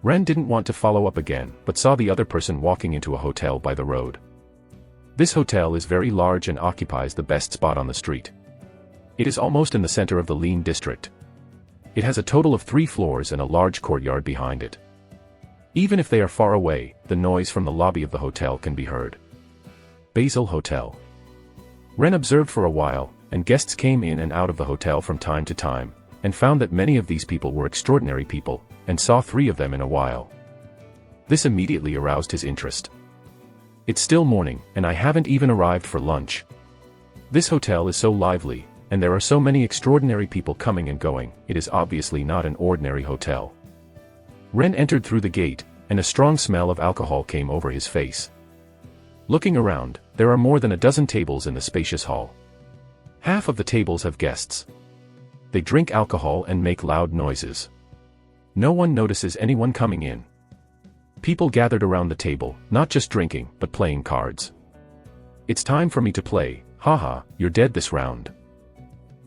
Ren didn't want to follow up again, but saw the other person walking into a hotel by the road. This hotel is very large and occupies the best spot on the street. It is almost in the center of the Lean district. It has a total of 3 floors and a large courtyard behind it. Even if they are far away, the noise from the lobby of the hotel can be heard. Basil Hotel. Ren observed for a while, and guests came in and out of the hotel from time to time, and found that many of these people were extraordinary people, and saw 3 of them in a while. This immediately aroused his interest. It's still morning, and I haven't even arrived for lunch. This hotel is so lively, and there are so many extraordinary people coming and going, it is obviously not an ordinary hotel. Ren entered through the gate, and a strong smell of alcohol came over his face. Looking around, there are more than a dozen tables in the spacious hall. Half of the tables have guests. They drink alcohol and make loud noises. No one notices anyone coming in. People gathered around the table, not just drinking, but playing cards. It's time for me to play, haha, you're dead this round.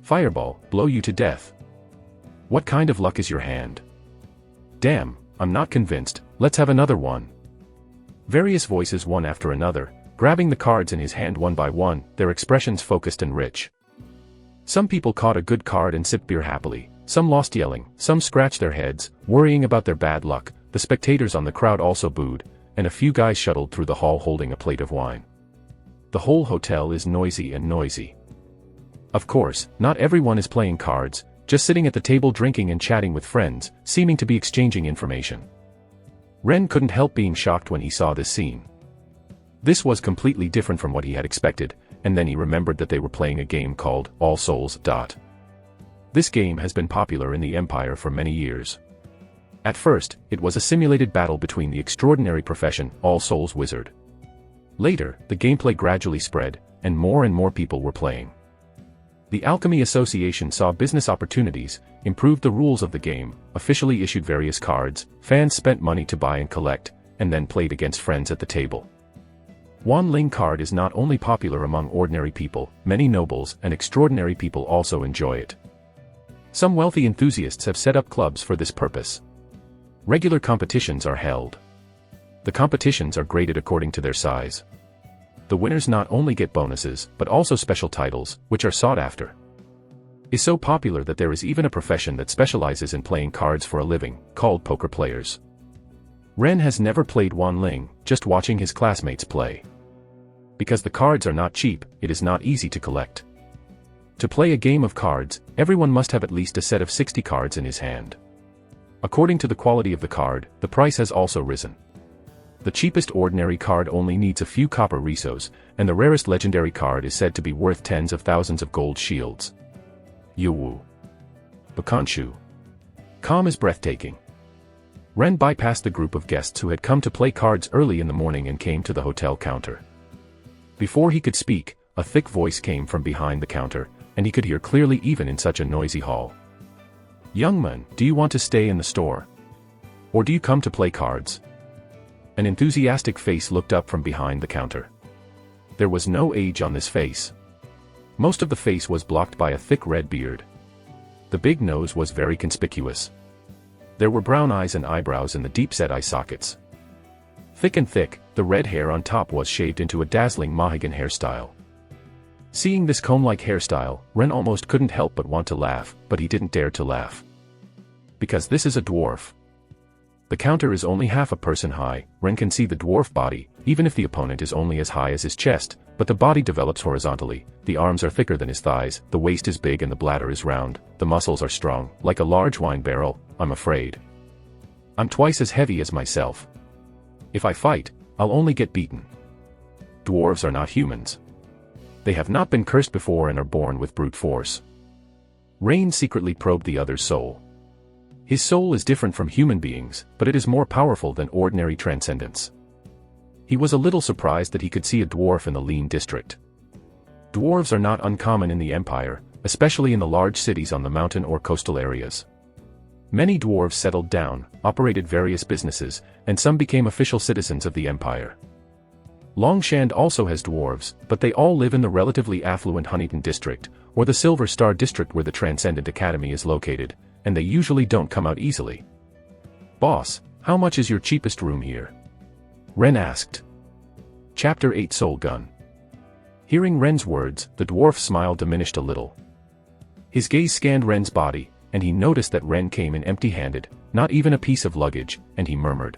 Fireball, blow you to death. What kind of luck is your hand? Damn, I'm not convinced, let's have another one. Various voices one after another, grabbing the cards in his hand one by one, their expressions focused and rich. Some people caught a good card and sipped beer happily, some lost yelling, some scratched their heads, worrying about their bad luck, the spectators on the crowd also booed, and a few guys shuttled through the hall holding a plate of wine. The whole hotel is noisy and noisy. Of course, not everyone is playing cards, just sitting at the table drinking and chatting with friends, seeming to be exchanging information. Ren couldn't help being shocked when he saw this scene. This was completely different from what he had expected, and then he remembered that they were playing a game called All Souls. This game has been popular in the Empire for many years. At first, it was a simulated battle between the extraordinary profession, All Souls Wizard. Later, the gameplay gradually spread, and more people were playing. The Alchemy Association saw business opportunities, improved the rules of the game, officially issued various cards, fans spent money to buy and collect, and then played against friends at the table. Wan Ling card is not only popular among ordinary people, many nobles and extraordinary people also enjoy it. Some wealthy enthusiasts have set up clubs for this purpose. Regular competitions are held. The competitions are graded according to their size. The winners not only get bonuses, but also special titles, which are sought after. Is so popular that there is even a profession that specializes in playing cards for a living, called poker players. Ren has never played Wan Ling, just watching his classmates play. Because the cards are not cheap, it is not easy to collect. To play a game of cards, everyone must have at least a set of 60 cards in his hand. According to the quality of the card, the price has also risen. The cheapest ordinary card only needs a few copper resos, and the rarest legendary card is said to be worth tens of thousands of gold shields. Yuwu. Bakanshu. Calm is breathtaking. Ren bypassed the group of guests who had come to play cards early in the morning and came to the hotel counter. Before he could speak, a thick voice came from behind the counter, and he could hear clearly even in such a noisy hall. Young man, do you want to stay in the store? Or do you come to play cards? An enthusiastic face looked up from behind the counter. There was no age on this face. Most of the face was blocked by a thick red beard. The big nose was very conspicuous. There were brown eyes and eyebrows in the deep-set eye sockets. Thick and thick, the red hair on top was shaved into a dazzling Mohican hairstyle. Seeing this comb-like hairstyle, Ren almost couldn't help but want to laugh, but he didn't dare to laugh. Because this is a dwarf. The counter is only half a person high. Ren can see the dwarf body, even if the opponent is only as high as his chest, but the body develops horizontally, the arms are thicker than his thighs, the waist is big and the bladder is round, the muscles are strong, like a large wine barrel. I'm afraid I'm twice as heavy as myself. If I fight, I'll only get beaten. Dwarves are not humans. They have not been cursed before and are born with brute force. Rain secretly probed the other's soul. His soul is different from human beings, but it is more powerful than ordinary transcendence. He was a little surprised that he could see a dwarf in the Lean district. Dwarves are not uncommon in the Empire, especially in the large cities on the mountain or coastal areas. Many dwarves settled down, operated various businesses, and some became official citizens of the empire. Longshand also has dwarves, but they all live in the relatively affluent Huntington district, or the Silver Star district where the Transcendent Academy is located, and they usually don't come out easily. "Boss, how much is your cheapest room here?" Ren asked. Chapter 8 Soul Gun. Hearing Ren's words, the dwarf's smile diminished a little. His gaze scanned Ren's body, and he noticed that Ren came in empty-handed, not even a piece of luggage, and he murmured.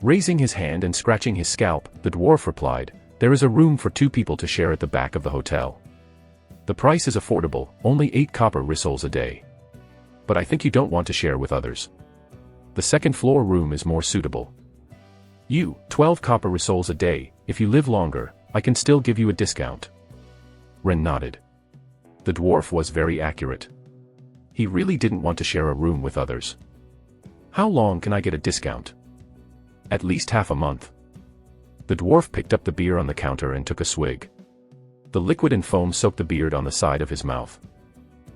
Raising his hand and scratching his scalp, the dwarf replied, "There is a room for 2 people to share at the back of the hotel. The price is affordable, only 8 copper rissoles a day. But I think you don't want to share with others. The second-floor room is more suitable. 12 copper rissoles a day. If you live longer, I can still give you a discount." Ren nodded. The dwarf was very accurate. He really didn't want to share a room with others. "How long can I get a discount?" "At least half a month." The dwarf picked up the beer on the counter and took a swig. The liquid and foam soaked the beard on the side of his mouth.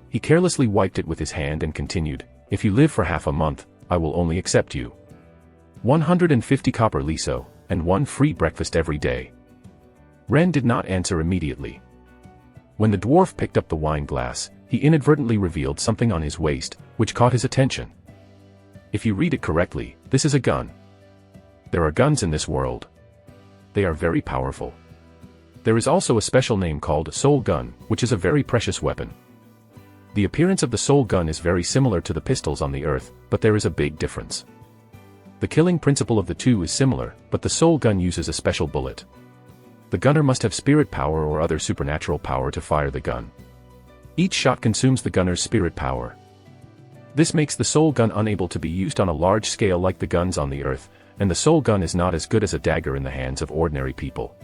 He carelessly wiped it with his hand and continued, "If you live for half a month, I will only accept you 150 copper liso, and 1 free breakfast every day." Ren did not answer immediately. When the dwarf picked up the wine glass, he inadvertently revealed something on his waist, which caught his attention. If you read it correctly, this is a gun. There are guns in this world. They are very powerful. There is also a special name called Soul Gun, which is a very precious weapon. The appearance of the Soul Gun is very similar to the pistols on the earth, but there is a big difference. The killing principle of the two is similar, but the Soul Gun uses a special bullet. The gunner must have spirit power or other supernatural power to fire the gun. Each shot consumes the gunner's spirit power. This makes the Soul Gun unable to be used on a large scale like the guns on the earth, and the Soul Gun is not as good as a dagger in the hands of ordinary people.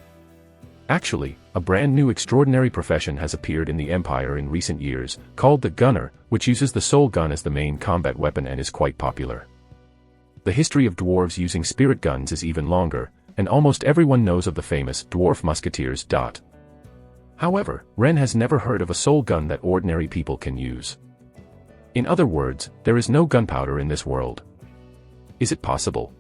Actually, a brand new extraordinary profession has appeared in the Empire in recent years, called the Gunner, which uses the Soul Gun as the main combat weapon and is quite popular. The history of dwarves using spirit guns is even longer, and almost everyone knows of the famous dwarf musketeers. However, Ren has never heard of a soul gun that ordinary people can use. In other words, there is no gunpowder in this world. Is it possible?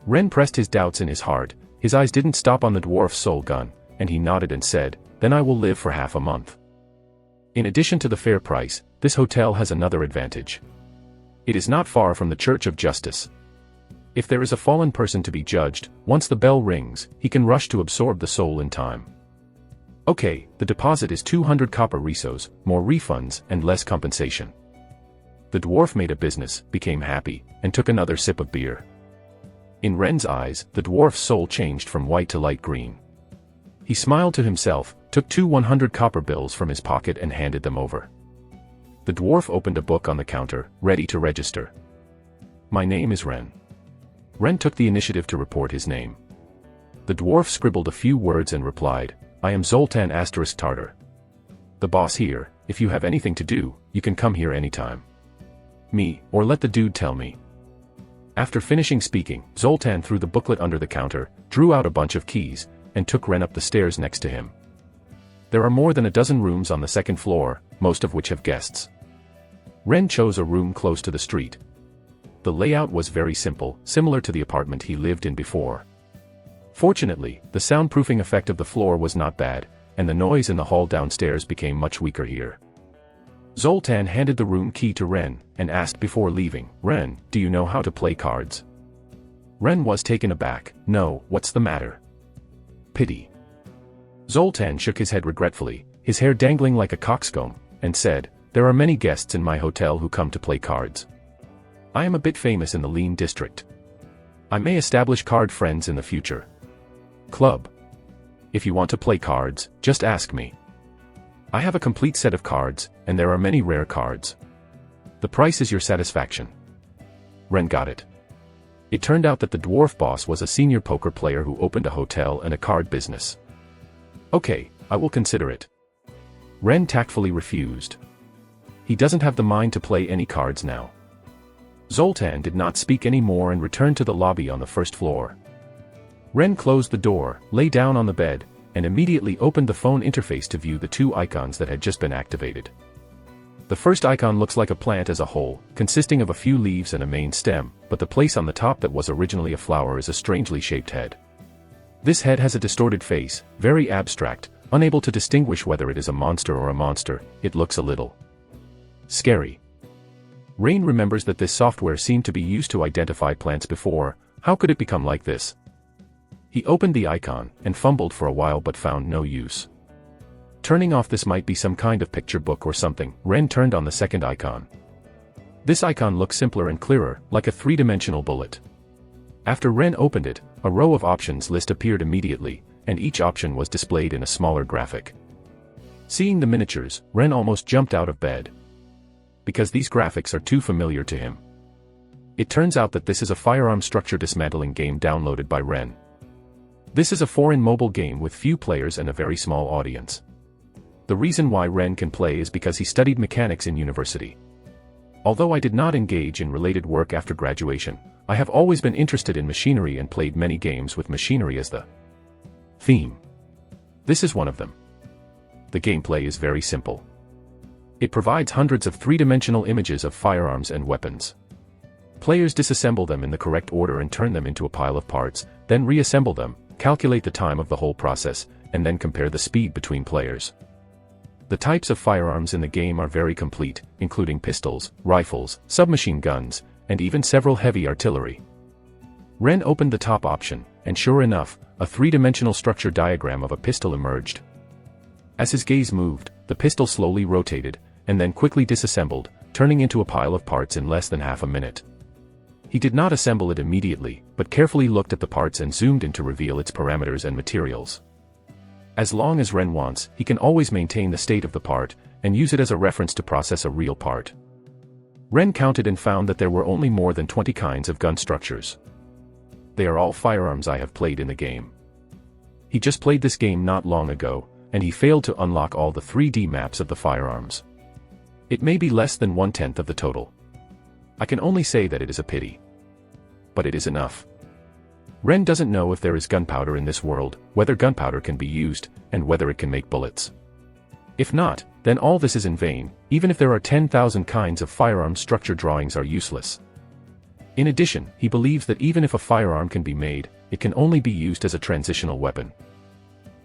Ren pressed his doubts in his heart. His eyes didn't stop on the dwarf's soul gun, and he nodded and said, "Then I will live for half a month." In addition to the fair price, this hotel has another advantage. It is not far from the Church of Justice. If there is a fallen person to be judged, once the bell rings, he can rush to absorb the soul in time. Okay, the deposit is 200 copper rissos, more refunds, and less compensation. The dwarf made a business, became happy, and took another sip of beer. In Ren's eyes, the dwarf's soul changed from white to light green. He smiled to himself, took 2 100 copper bills from his pocket and handed them over. The dwarf opened a book on the counter, ready to register. "My name is Ren." Ren took the initiative to report his name. The dwarf scribbled a few words and replied, "I am Zoltan * Tartar. The boss here. If you have anything to do, you can come here anytime. Me, or let the dude tell me." After finishing speaking, Zoltan threw the booklet under the counter, drew out a bunch of keys, and took Ren up the stairs next to him. There are more than a dozen rooms on the second floor, most of which have guests. Ren chose a room close to the street. The layout was very simple, similar to the apartment he lived in before. Fortunately, the soundproofing effect of the floor was not bad, and the noise in the hall downstairs became much weaker here. Zoltan handed the room key to Ren, and asked before leaving, "Ren, do you know how to play cards?" Ren was taken aback. "No, what's the matter?" "Pity." Zoltan shook his head regretfully, his hair dangling like a coxcomb, and said, "There are many guests in my hotel who come to play cards. I am a bit famous in the Lean district. I may establish card friends in the future. Club. If you want to play cards, just ask me. I have a complete set of cards, and there are many rare cards. The price is your satisfaction." Ren got it. It turned out that the dwarf boss was a senior poker player who opened a hotel and a card business. "Okay, I will consider it." Ren tactfully refused. He doesn't have the mind to play any cards now. Zoltan did not speak any more and returned to the lobby on the first floor. Ren closed the door, lay down on the bed, and immediately opened the phone interface to view the 2 icons that had just been activated. The first icon looks like a plant as a whole, consisting of a few leaves and a main stem, but the place on the top that was originally a flower is a strangely shaped head. This head has a distorted face, very abstract, unable to distinguish whether it is a monster or a monster. It looks a little scary. Rain remembers that this software seemed to be used to identify plants before. How could it become like this? He opened the icon, and fumbled for a while but found no use. Turning off this might be some kind of picture book or something. Ren turned on the second icon. This icon looks simpler and clearer, like a three-dimensional bullet. After Ren opened it, a row of options list appeared immediately, and each option was displayed in a smaller graphic. Seeing the miniatures, Ren almost jumped out of bed. Because these graphics are too familiar to him. It turns out that this is a firearm structure dismantling game downloaded by Ren. This is a foreign mobile game with few players and a very small audience. The reason why Ren can play is because he studied mechanics in university. Although I did not engage in related work after graduation, I have always been interested in machinery and played many games with machinery as the theme. This is one of them. The gameplay is very simple. It provides hundreds of three-dimensional images of firearms and weapons. Players disassemble them in the correct order and turn them into a pile of parts, then reassemble them, calculate the time of the whole process, and then compare the speed between players. The types of firearms in the game are very complete, including pistols, rifles, submachine guns, and even several heavy artillery. Ren opened the top option, and sure enough, a three-dimensional structure diagram of a pistol emerged. As his gaze moved, the pistol slowly rotated, and then quickly disassembled, turning into a pile of parts in less than half a minute. He did not assemble it immediately, but carefully looked at the parts and zoomed in to reveal its parameters and materials. As long as Ren wants, he can always maintain the state of the part, and use it as a reference to process a real part. Ren counted and found that there were only more than 20 kinds of gun structures. They are all firearms I have played in the game. He just played this game not long ago, and he failed to unlock all the 3D maps of the firearms. It may be less than 1/10 of the total. I can only say that it is a pity. But it is enough. Ren doesn't know if there is gunpowder in this world, whether gunpowder can be used, and whether it can make bullets. If not, then all this is in vain. Even if there are 10,000 kinds of firearm structure, drawings are useless. In addition, he believes that even if a firearm can be made, it can only be used as a transitional weapon.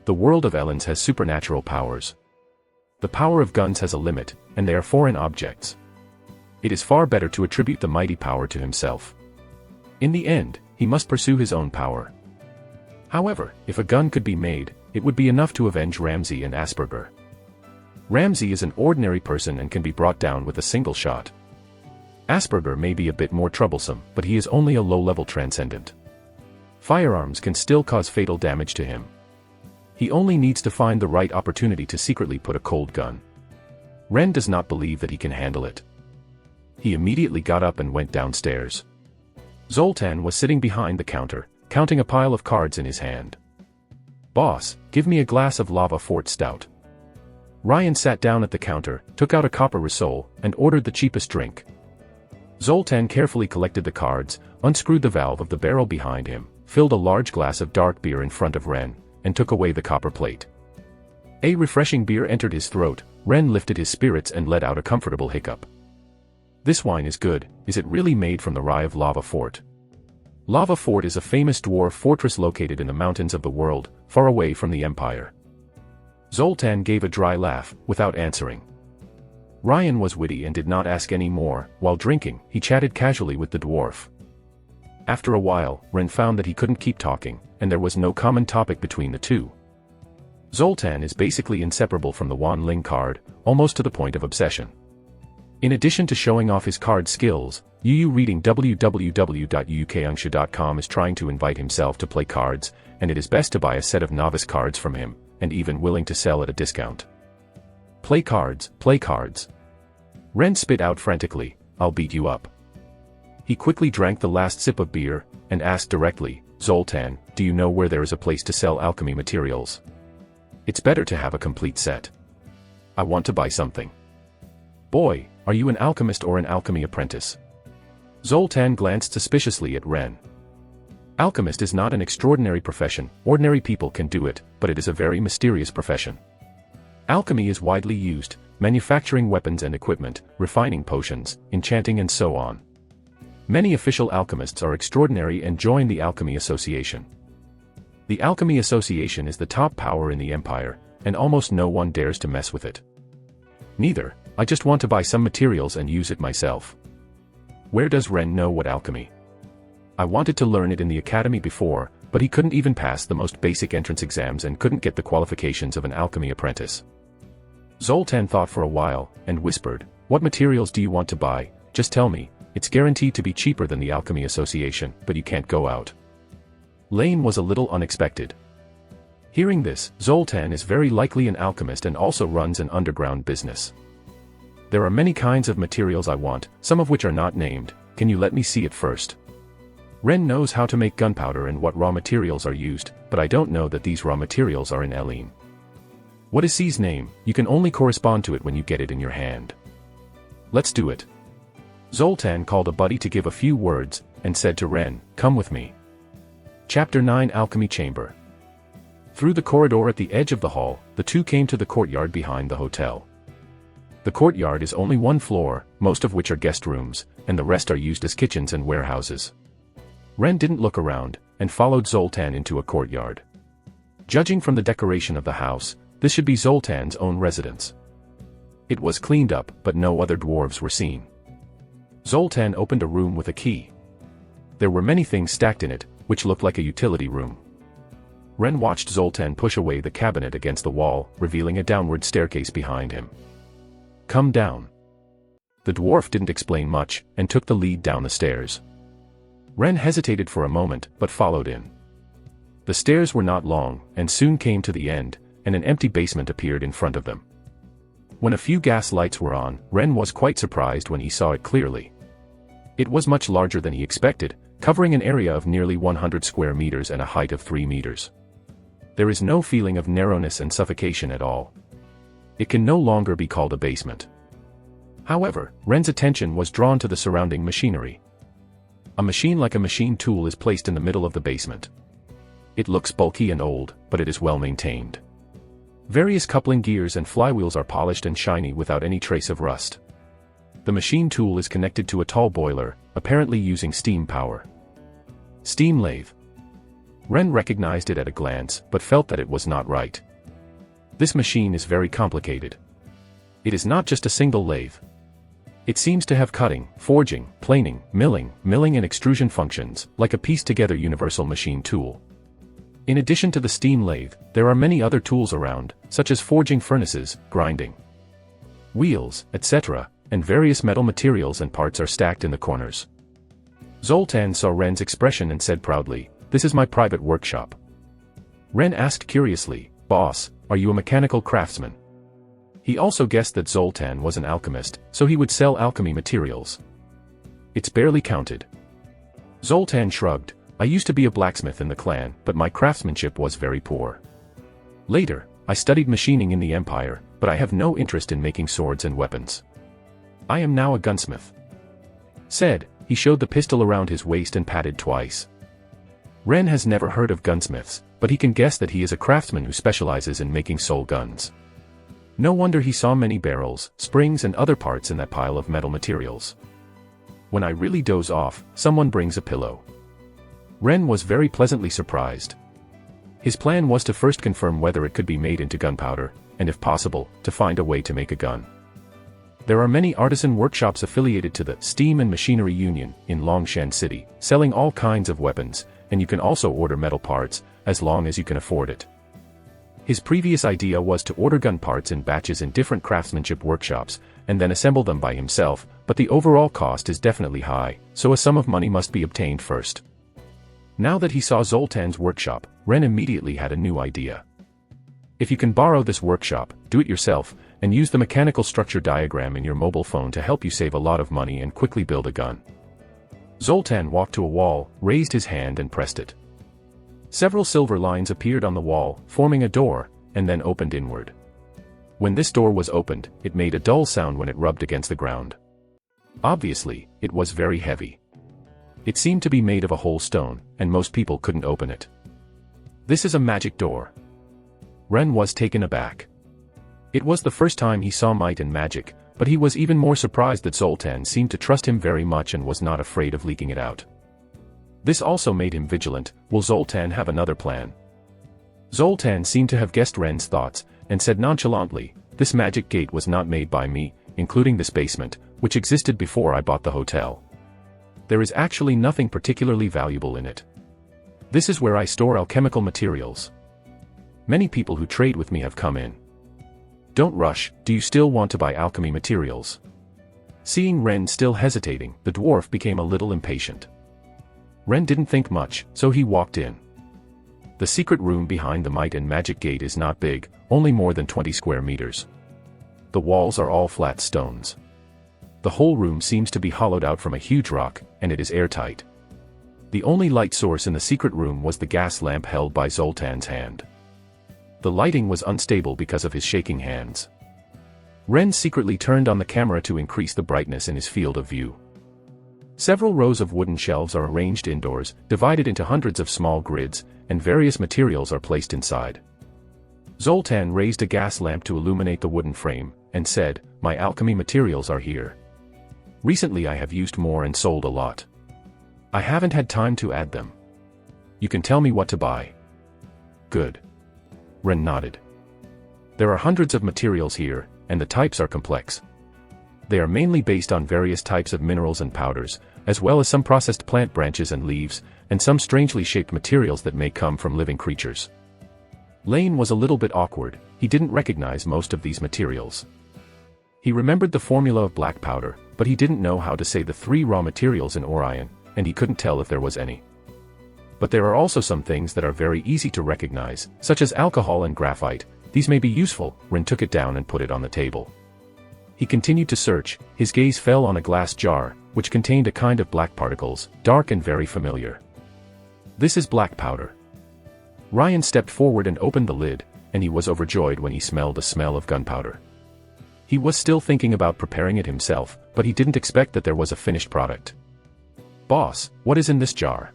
The world of Elens has supernatural powers. The power of guns has a limit, and they are foreign objects. It is far better to attribute the mighty power to himself. In the end, he must pursue his own power. However, if a gun could be made, it would be enough to avenge Ramsey and Asperger. Ramsey is an ordinary person and can be brought down with a single shot. Asperger may be a bit more troublesome, but he is only a low-level transcendent. Firearms can still cause fatal damage to him. He only needs to find the right opportunity to secretly put a cold gun. Ren does not believe that he can handle it. He immediately got up and went downstairs. Zoltan was sitting behind the counter, counting a pile of cards in his hand. "Boss, give me a glass of Lava Fort Stout." Ryan sat down at the counter, took out a copper risol, and ordered the cheapest drink. Zoltan carefully collected the cards, unscrewed the valve of the barrel behind him, filled a large glass of dark beer in front of Ren, and took away the copper plate. A refreshing beer entered his throat. Ren lifted his spirits and let out a comfortable hiccup. "This wine is good. Is it really made from the rye of Lava Fort?" Lava Fort is a famous dwarf fortress located in the mountains of the world, far away from the Empire. Zoltan gave a dry laugh, without answering. Ryan was witty and did not ask any more. While drinking, he chatted casually with the dwarf. After a while, Ren found that he couldn't keep talking, and there was no common topic between the two. Zoltan is basically inseparable from the Wan Ling card, almost to the point of obsession. In addition to showing off his card skills, Yu reading www.ukungsha.com is trying to invite himself to play cards, and it is best to buy a set of novice cards from him, and even willing to sell at a discount. Play cards, play cards. Ren spit out frantically, "I'll beat you up." He quickly drank the last sip of beer, and asked directly, "Zoltan, do you know where there is a place to sell alchemy materials? It's better to have a complete set. I want to buy something." "Boy, are you an alchemist or an alchemy apprentice?" Zoltan glanced suspiciously at Ren. Alchemist is not an extraordinary profession. Ordinary people can do it, but it is a very mysterious profession. Alchemy is widely used, manufacturing weapons and equipment, refining potions, enchanting and so on. Many official alchemists are extraordinary and join the Alchemy Association. The Alchemy Association is the top power in the empire, and almost no one dares to mess with it. Neither, I just want to buy some materials and use it myself. Where does Ren know what alchemy? I wanted to learn it in the academy before, but he couldn't even pass the most basic entrance exams and couldn't get the qualifications of an alchemy apprentice. Zoltan thought for a while, and whispered, "What materials do you want to buy? Just tell me, it's guaranteed to be cheaper than the Alchemy Association, but you can't go out." Lane was a little unexpected. Hearing this, Zoltan is very likely an alchemist and also runs an underground business. "There are many kinds of materials I want, some of which are not named. Can you let me see it first? Ren knows how to make gunpowder and what raw materials are used, but I don't know that these raw materials are in Eileen. What is C's name? You can only correspond to it when you get it in your hand." "Let's do it." Zoltan called a buddy to give a few words, and said to Ren, "Come with me." Chapter 9 Alchemy Chamber. Through the corridor at the edge of the hall, the two came to the courtyard behind the hotel. The courtyard is only one floor, most of which are guest rooms, and the rest are used as kitchens and warehouses. Ren didn't look around, and followed Zoltan into a courtyard. Judging from the decoration of the house, this should be Zoltan's own residence. It was cleaned up, but no other dwarves were seen. Zoltan opened a room with a key. There were many things stacked in it, which looked like a utility room. Ren watched Zoltan push away the cabinet against the wall, revealing a downward staircase behind him. "Come down." The dwarf didn't explain much, and took the lead down the stairs. Ren hesitated for a moment, but followed in. The stairs were not long, and soon came to the end, and an empty basement appeared in front of them. When a few gas lights were on, Ren was quite surprised when he saw it clearly. It was much larger than he expected, covering an area of nearly 100 square meters and a height of 3 meters. There is no feeling of narrowness and suffocation at all. It can no longer be called a basement. However, Ren's attention was drawn to the surrounding machinery. A machine like a machine tool is placed in the middle of the basement. It looks bulky and old, but it is well maintained. Various coupling gears and flywheels are polished and shiny without any trace of rust. The machine tool is connected to a tall boiler, apparently using steam power. Steam lathe. Ren recognized it at a glance, but felt that it was not right. This machine is very complicated. It is not just a single lathe. It seems to have cutting, forging, planing, milling and extrusion functions, like a pieced-together universal machine tool. In addition to the steam lathe, there are many other tools around, such as forging furnaces, grinding wheels, etc., and various metal materials and parts are stacked in the corners. Zoltan saw Ren's expression and said proudly, "This is my private workshop." Ren asked curiously, "Boss, are you a mechanical craftsman?" He also guessed that Zoltan was an alchemist, so he would sell alchemy materials. It's barely counted. Zoltan shrugged, "I used to be a blacksmith in the clan, but my craftsmanship was very poor. Later, I studied machining in the Empire, but I have no interest in making swords and weapons. I am now a gunsmith." Said, he showed the pistol around his waist and patted twice. Ren has never heard of gunsmiths, but he can guess that he is a craftsman who specializes in making soul guns. No wonder he saw many barrels, springs and other parts in that pile of metal materials. When I really doze off, someone brings a pillow. Ren was very pleasantly surprised. His plan was to first confirm whether it could be made into gunpowder, and if possible, to find a way to make a gun. There are many artisan workshops affiliated to the Steam and Machinery Union in Longshan City, selling all kinds of weapons, and you can also order metal parts, as long as you can afford it. His previous idea was to order gun parts in batches in different craftsmanship workshops, and then assemble them by himself, but the overall cost is definitely high, so a sum of money must be obtained first. Now that he saw Zoltan's workshop, Ren immediately had a new idea. If you can borrow this workshop, do it yourself, and use the mechanical structure diagram in your mobile phone to help you save a lot of money and quickly build a gun. Zoltan walked to a wall, raised his hand and pressed it. Several silver lines appeared on the wall, forming a door, and then opened inward. When this door was opened, it made a dull sound when it rubbed against the ground. Obviously, it was very heavy. It seemed to be made of a whole stone, and most people couldn't open it. This is a magic door. Ren was taken aback. It was the first time he saw might and magic, but he was even more surprised that Zoltan seemed to trust him very much and was not afraid of leaking it out. This also made him vigilant. Will Zoltan have another plan? Zoltan seemed to have guessed Ren's thoughts, and said nonchalantly, "This magic gate was not made by me, including this basement, which existed before I bought the hotel. There is actually nothing particularly valuable in it. This is where I store alchemical materials. Many people who trade with me have come in. Don't rush, do you still want to buy alchemy materials?" Seeing Ren still hesitating, the dwarf became a little impatient. Ren didn't think much, so he walked in. The secret room behind the might and magic gate is not big, only more than 20 square meters. The walls are all flat stones. The whole room seems to be hollowed out from a huge rock, and it is airtight. The only light source in the secret room was the gas lamp held by Zoltan's hand. The lighting was unstable because of his shaking hands. Ren secretly turned on the camera to increase the brightness in his field of view. Several rows of wooden shelves are arranged indoors, divided into hundreds of small grids, and various materials are placed inside. Zoltan raised a gas lamp to illuminate the wooden frame, and said, "My alchemy materials are here. Recently I have used more and sold a lot. I haven't had time to add them. You can tell me what to buy." "Good." Ren nodded. "There are hundreds of materials here, and the types are complex. They are mainly based on various types of minerals and powders, as well as some processed plant branches and leaves, and some strangely shaped materials that may come from living creatures." Lane was a little bit awkward. He didn't recognize most of these materials. He remembered the formula of black powder, but he didn't know how to say the 3 raw materials in Orion, and he couldn't tell if there was any. But there are also some things that are very easy to recognize, such as alcohol and graphite. These may be useful. Ren took it down and put it on the table. He continued to search. His gaze fell on a glass jar, which contained a kind of black particles, dark and very familiar. "This is black powder." Ryan stepped forward and opened the lid, and he was overjoyed when he smelled the smell of gunpowder. He was still thinking about preparing it himself, but he didn't expect that there was a finished product. "Boss, what is in this jar?"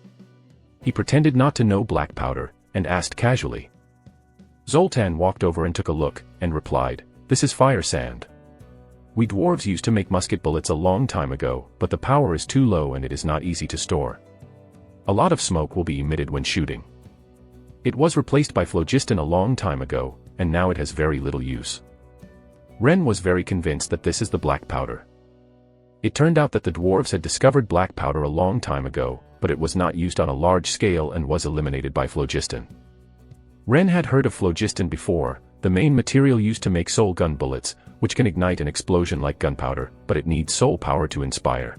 He pretended not to know black powder, and asked casually. Zoltan walked over and took a look, and replied, "This is fire sand. We dwarves used to make musket bullets a long time ago, but the power is too low and it is not easy to store. A lot of smoke will be emitted when shooting. It was replaced by phlogiston a long time ago, and now it has very little use." Ren was very convinced that this is the black powder. It turned out that the dwarves had discovered black powder a long time ago, but it was not used on a large scale and was eliminated by phlogiston. Ren had heard of phlogiston before, the main material used to make soul gun bullets, which can ignite an explosion like gunpowder, but it needs soul power to inspire.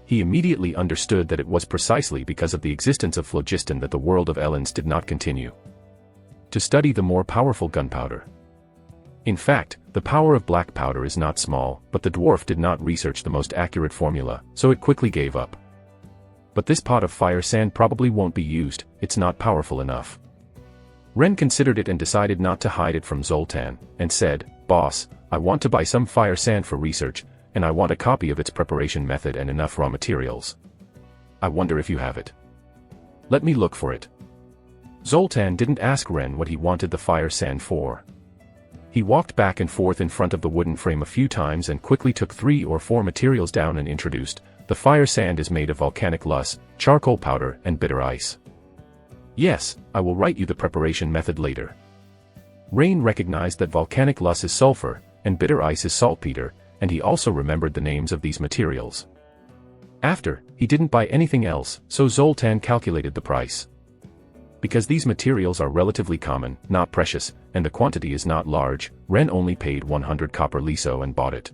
He immediately understood that it was precisely because of the existence of phlogiston that the world of Ellens did not continue to study the more powerful gunpowder. In fact, the power of black powder is not small, but the dwarf did not research the most accurate formula, so it quickly gave up. "But this pot of fire sand probably won't be used, it's not powerful enough." Ren considered it and decided not to hide it from Zoltan, and said, "Boss, I want to buy some fire sand for research, and I want a copy of its preparation method and enough raw materials. I wonder if you have it. Let me look for it." Zoltan didn't ask Ren what he wanted the fire sand for. He walked back and forth in front of the wooden frame a few times and quickly took 3 or 4 materials down and introduced, "The fire sand is made of volcanic loess, charcoal powder, and bitter ice. Yes, I will write you the preparation method later." Rain recognized that volcanic loess is sulfur, and bitter ice is saltpeter, and he also remembered the names of these materials. After, he didn't buy anything else, so Zoltan calculated the price. Because these materials are relatively common, not precious, and the quantity is not large, Ren only paid 100 copper liso and bought it.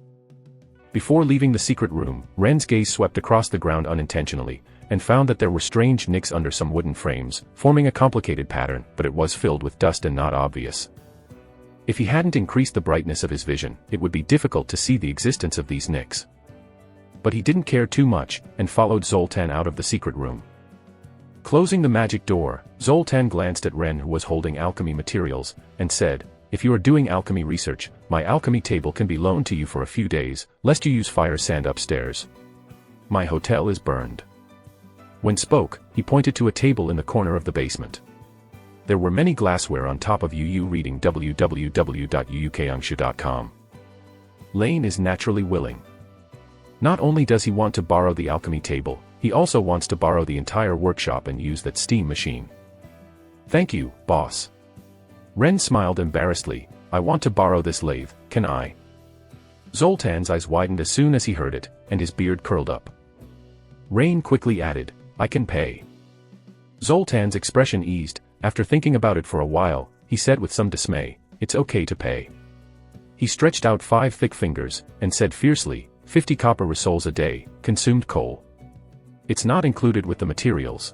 Before leaving the secret room, Ren's gaze swept across the ground unintentionally, and found that there were strange nicks under some wooden frames, forming a complicated pattern, but it was filled with dust and not obvious. If he hadn't increased the brightness of his vision, it would be difficult to see the existence of these nicks. But he didn't care too much, and followed Zoltan out of the secret room. Closing the magic door, Zoltan glanced at Ren, who was holding alchemy materials, and said, "If you are doing alchemy research, my alchemy table can be loaned to you for a few days, lest you use fire sand upstairs. My hotel is burned." When spoke, he pointed to a table in the corner of the basement. There were many glassware on top of Yu reading www.yuukangshu.com. Lane is naturally willing. Not only does he want to borrow the alchemy table, he also wants to borrow the entire workshop and use that steam machine. Thank you, boss. Ren smiled embarrassedly. I want to borrow this lathe, can I? Zoltan's eyes widened as soon as he heard it, and his beard curled up. Rain quickly added, I can pay. Zoltan's expression eased. After thinking about it for a while, he said with some dismay, it's okay to pay. He stretched out 5 thick fingers, and said fiercely, 50 copper resols a day, consumed coal. It's not included with the materials.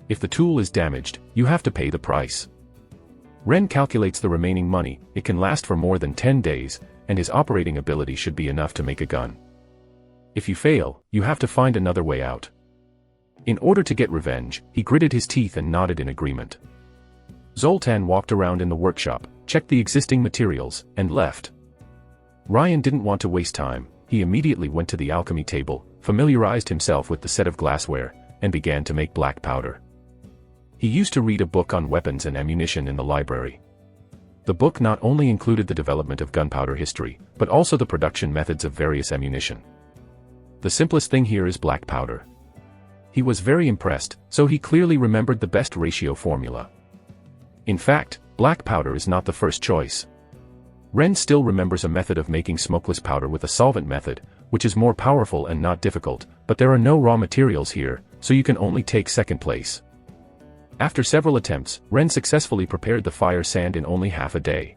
If the tool is damaged, you have to pay the price. Ren calculates the remaining money. It can last for more than 10 days, and his operating ability should be enough to make a gun. If you fail, you have to find another way out. In order to get revenge, he gritted his teeth and nodded in agreement. Zoltan walked around in the workshop, checked the existing materials, and left. Ryan didn't want to waste time. He immediately went to the alchemy table, familiarized himself with the set of glassware, and began to make black powder. He used to read a book on weapons and ammunition in the library. The book not only included the development of gunpowder history, but also the production methods of various ammunition. The simplest thing here is black powder. He was very impressed, so he clearly remembered the best ratio formula. In fact, black powder is not the first choice. Ren still remembers a method of making smokeless powder with a solvent method, which is more powerful and not difficult, but there are no raw materials here, so you can only take second place. After several attempts, Ren successfully prepared the fire sand in only half a day.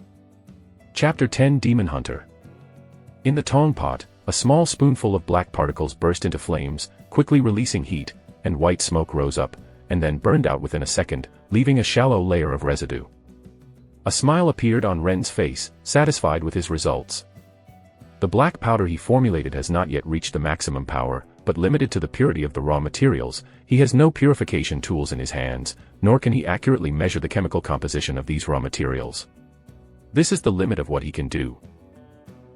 Chapter 10 Demon Hunter. In the tong pot, a small spoonful of black particles burst into flames, quickly releasing heat, and white smoke rose up, and then burned out within a second, leaving a shallow layer of residue. A smile appeared on Ren's face, satisfied with his results. The black powder he formulated has not yet reached the maximum power, but limited to the purity of the raw materials, he has no purification tools in his hands, nor can he accurately measure the chemical composition of these raw materials. This is the limit of what he can do.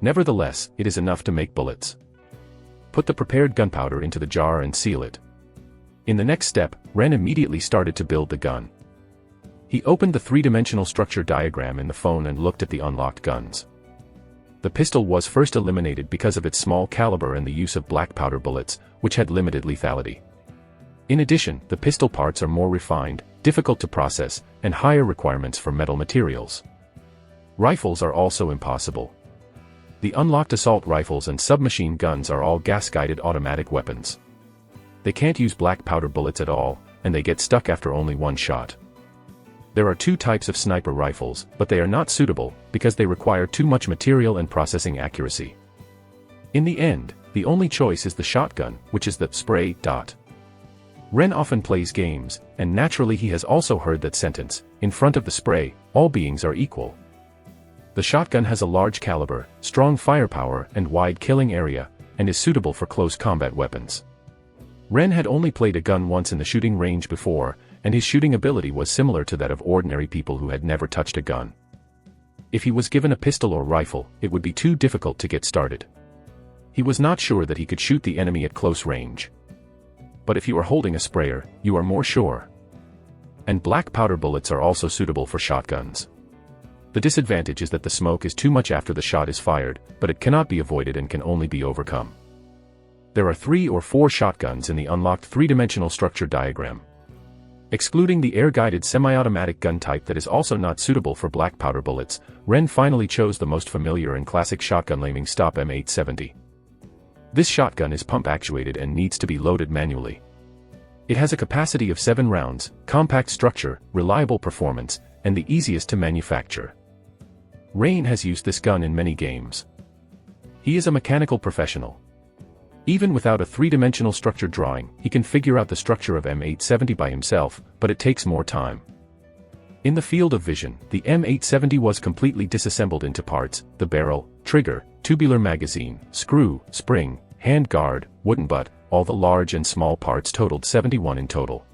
Nevertheless, it is enough to make bullets. Put the prepared gunpowder into the jar and seal it. In the next step, Ren immediately started to build the gun. He opened the 3-dimensional structure diagram in the phone and looked at the unlocked guns. The pistol was first eliminated because of its small caliber and the use of black powder bullets, which had limited lethality. In addition, the pistol parts are more refined, difficult to process, and higher requirements for metal materials. Rifles are also impossible. The unlocked assault rifles and submachine guns are all gas-guided automatic weapons. They can't use black powder bullets at all, and they get stuck after only one shot. There are 2 types of sniper rifles, but they are not suitable, because they require too much material and processing accuracy. In the end, the only choice is the shotgun, which is the spray dot. Ren often plays games, and naturally he has also heard that sentence, in front of the spray, all beings are equal. The shotgun has a large caliber, strong firepower, and wide killing area, and is suitable for close combat weapons. Ren had only played a gun once in the shooting range before, and his shooting ability was similar to that of ordinary people who had never touched a gun. If he was given a pistol or rifle, it would be too difficult to get started. He was not sure that he could shoot the enemy at close range. But if you are holding a sprayer, you are more sure. And black powder bullets are also suitable for shotguns. The disadvantage is that the smoke is too much after the shot is fired, but it cannot be avoided and can only be overcome. There are 3 or 4 shotguns in the unlocked 3-dimensional structure diagram. Excluding the air-guided semi-automatic gun type that is also not suitable for black powder bullets, Ren finally chose the most familiar and classic shotgun Laming Stop M870. This shotgun is pump-actuated and needs to be loaded manually. It has a capacity of 7 rounds, compact structure, reliable performance, and the easiest to manufacture. Rain has used this gun in many games. He is a mechanical professional. Even without a 3-dimensional structure drawing, he can figure out the structure of M870 by himself, but it takes more time. In the field of vision, the M870 was completely disassembled into parts: the barrel, trigger, tubular magazine, screw, spring, hand guard, wooden butt. All the large and small parts totaled 71 in total.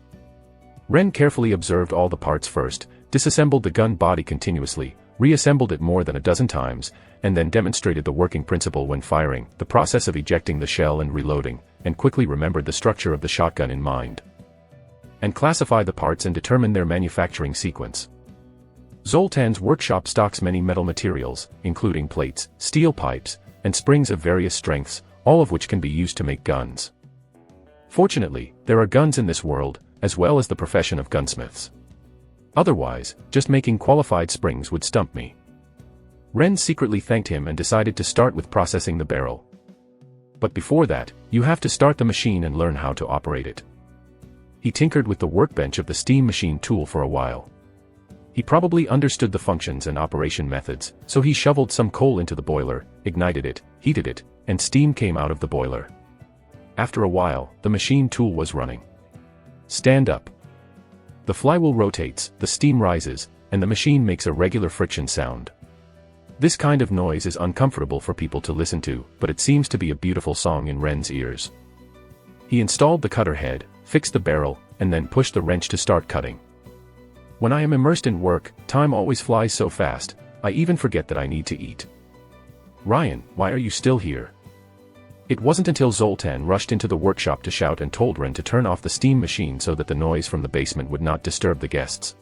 Ren carefully observed all the parts first, disassembled the gun body continuously, reassembled it more than a dozen times, and then demonstrated the working principle when firing, the process of ejecting the shell and reloading, and quickly remembered the structure of the shotgun in mind. and classify the parts and determine their manufacturing sequence. Zoltan's workshop stocks many metal materials, including plates, steel pipes, and springs of various strengths, all of which can be used to make guns. Fortunately, there are guns in this world, as well as the profession of gunsmiths. Otherwise, just making qualified springs would stump me. Ren secretly thanked him and decided to start with processing the barrel. But before that, you have to start the machine and learn how to operate it. He tinkered with the workbench of the steam machine tool for a while. He probably understood the functions and operation methods, so he shoveled some coal into the boiler, ignited it, heated it, and steam came out of the boiler. After a while, the machine tool was running. Stand up. The flywheel rotates, the steam rises, and the machine makes a regular friction sound. This kind of noise is uncomfortable for people to listen to, but it seems to be a beautiful song in Ren's ears. He installed the cutter head, fixed the barrel, and then pushed the wrench to start cutting. When I am immersed in work, time always flies so fast, I even forget that I need to eat. Ryan, why are you still here? It wasn't until Zoltan rushed into the workshop to shout and told Ren to turn off the steam machine so that the noise from the basement would not disturb the guests.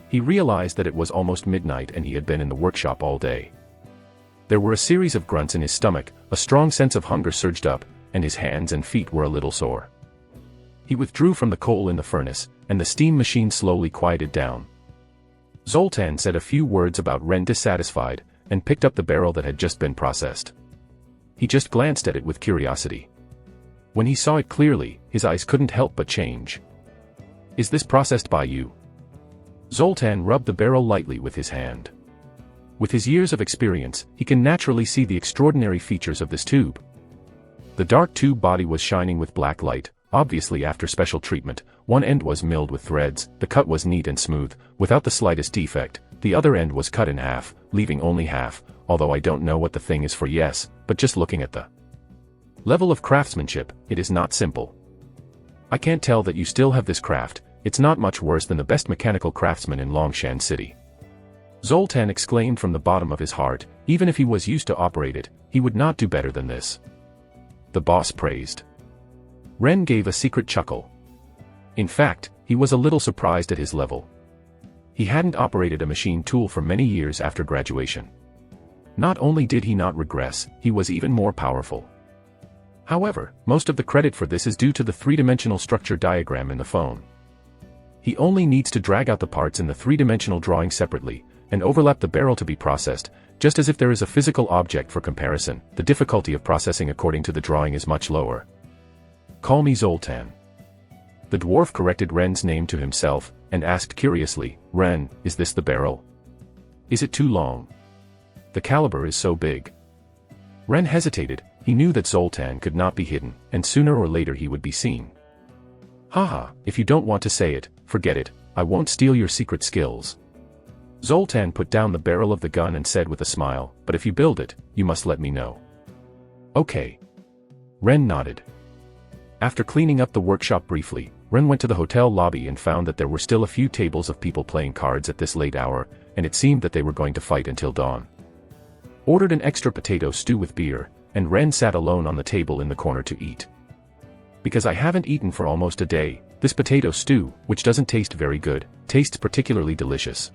He realized that it was almost midnight and he had been in the workshop all day. There were a series of grunts in his stomach, a strong sense of hunger surged up, and his hands and feet were a little sore. He withdrew from the coal in the furnace, and the steam machine slowly quieted down. Zoltan said a few words about Ren dissatisfied, and picked up the barrel that had just been processed. He just glanced at it with curiosity. When he saw it clearly, his eyes couldn't help but change. Is this processed by you? Zoltan rubbed the barrel lightly with his hand. With his years of experience, he can naturally see the extraordinary features of this tube. The dark tube body was shining with black light, obviously after special treatment. One end was milled with threads, the cut was neat and smooth, without the slightest defect. The other end was cut in half, leaving only half, although I don't know what the thing is for yes, but just looking at the level of craftsmanship, it is not simple. I can't tell that you still have this craft. It's not much worse than the best mechanical craftsman in Longshan City. Zoltan exclaimed from the bottom of his heart, even if he was used to operate it, he would not do better than this. The boss praised. Ren gave a secret chuckle. In fact, he was a little surprised at his level. He hadn't operated a machine tool for many years after graduation. Not only did he not regress, he was even more powerful. However, most of the credit for this is due to the three-dimensional structure diagram in the phone. He only needs to drag out the parts in the three-dimensional drawing separately, and overlap the barrel to be processed, just as if there is a physical object for comparison. The difficulty of processing according to the drawing is much lower. Call me Zoltan. The dwarf corrected Ren's name to himself, and asked curiously, Ren, is this the barrel? Is it too long? The caliber is so big. Ren hesitated. He knew that Zoltan could not be hidden, and sooner or later he would be seen. Haha, if you don't want to say it, forget it, I won't steal your secret skills. Zoltan put down the barrel of the gun and said with a smile, but if you build it, you must let me know. Okay. Ren nodded. After cleaning up the workshop briefly, Ren went to the hotel lobby and found that there were still a few tables of people playing cards at this late hour, and it seemed that they were going to fight until dawn. Ordered an extra potato stew with beer, and Ren sat alone on the table in the corner to eat. Because I haven't eaten for almost a day, this potato stew, which doesn't taste very good, tastes particularly delicious.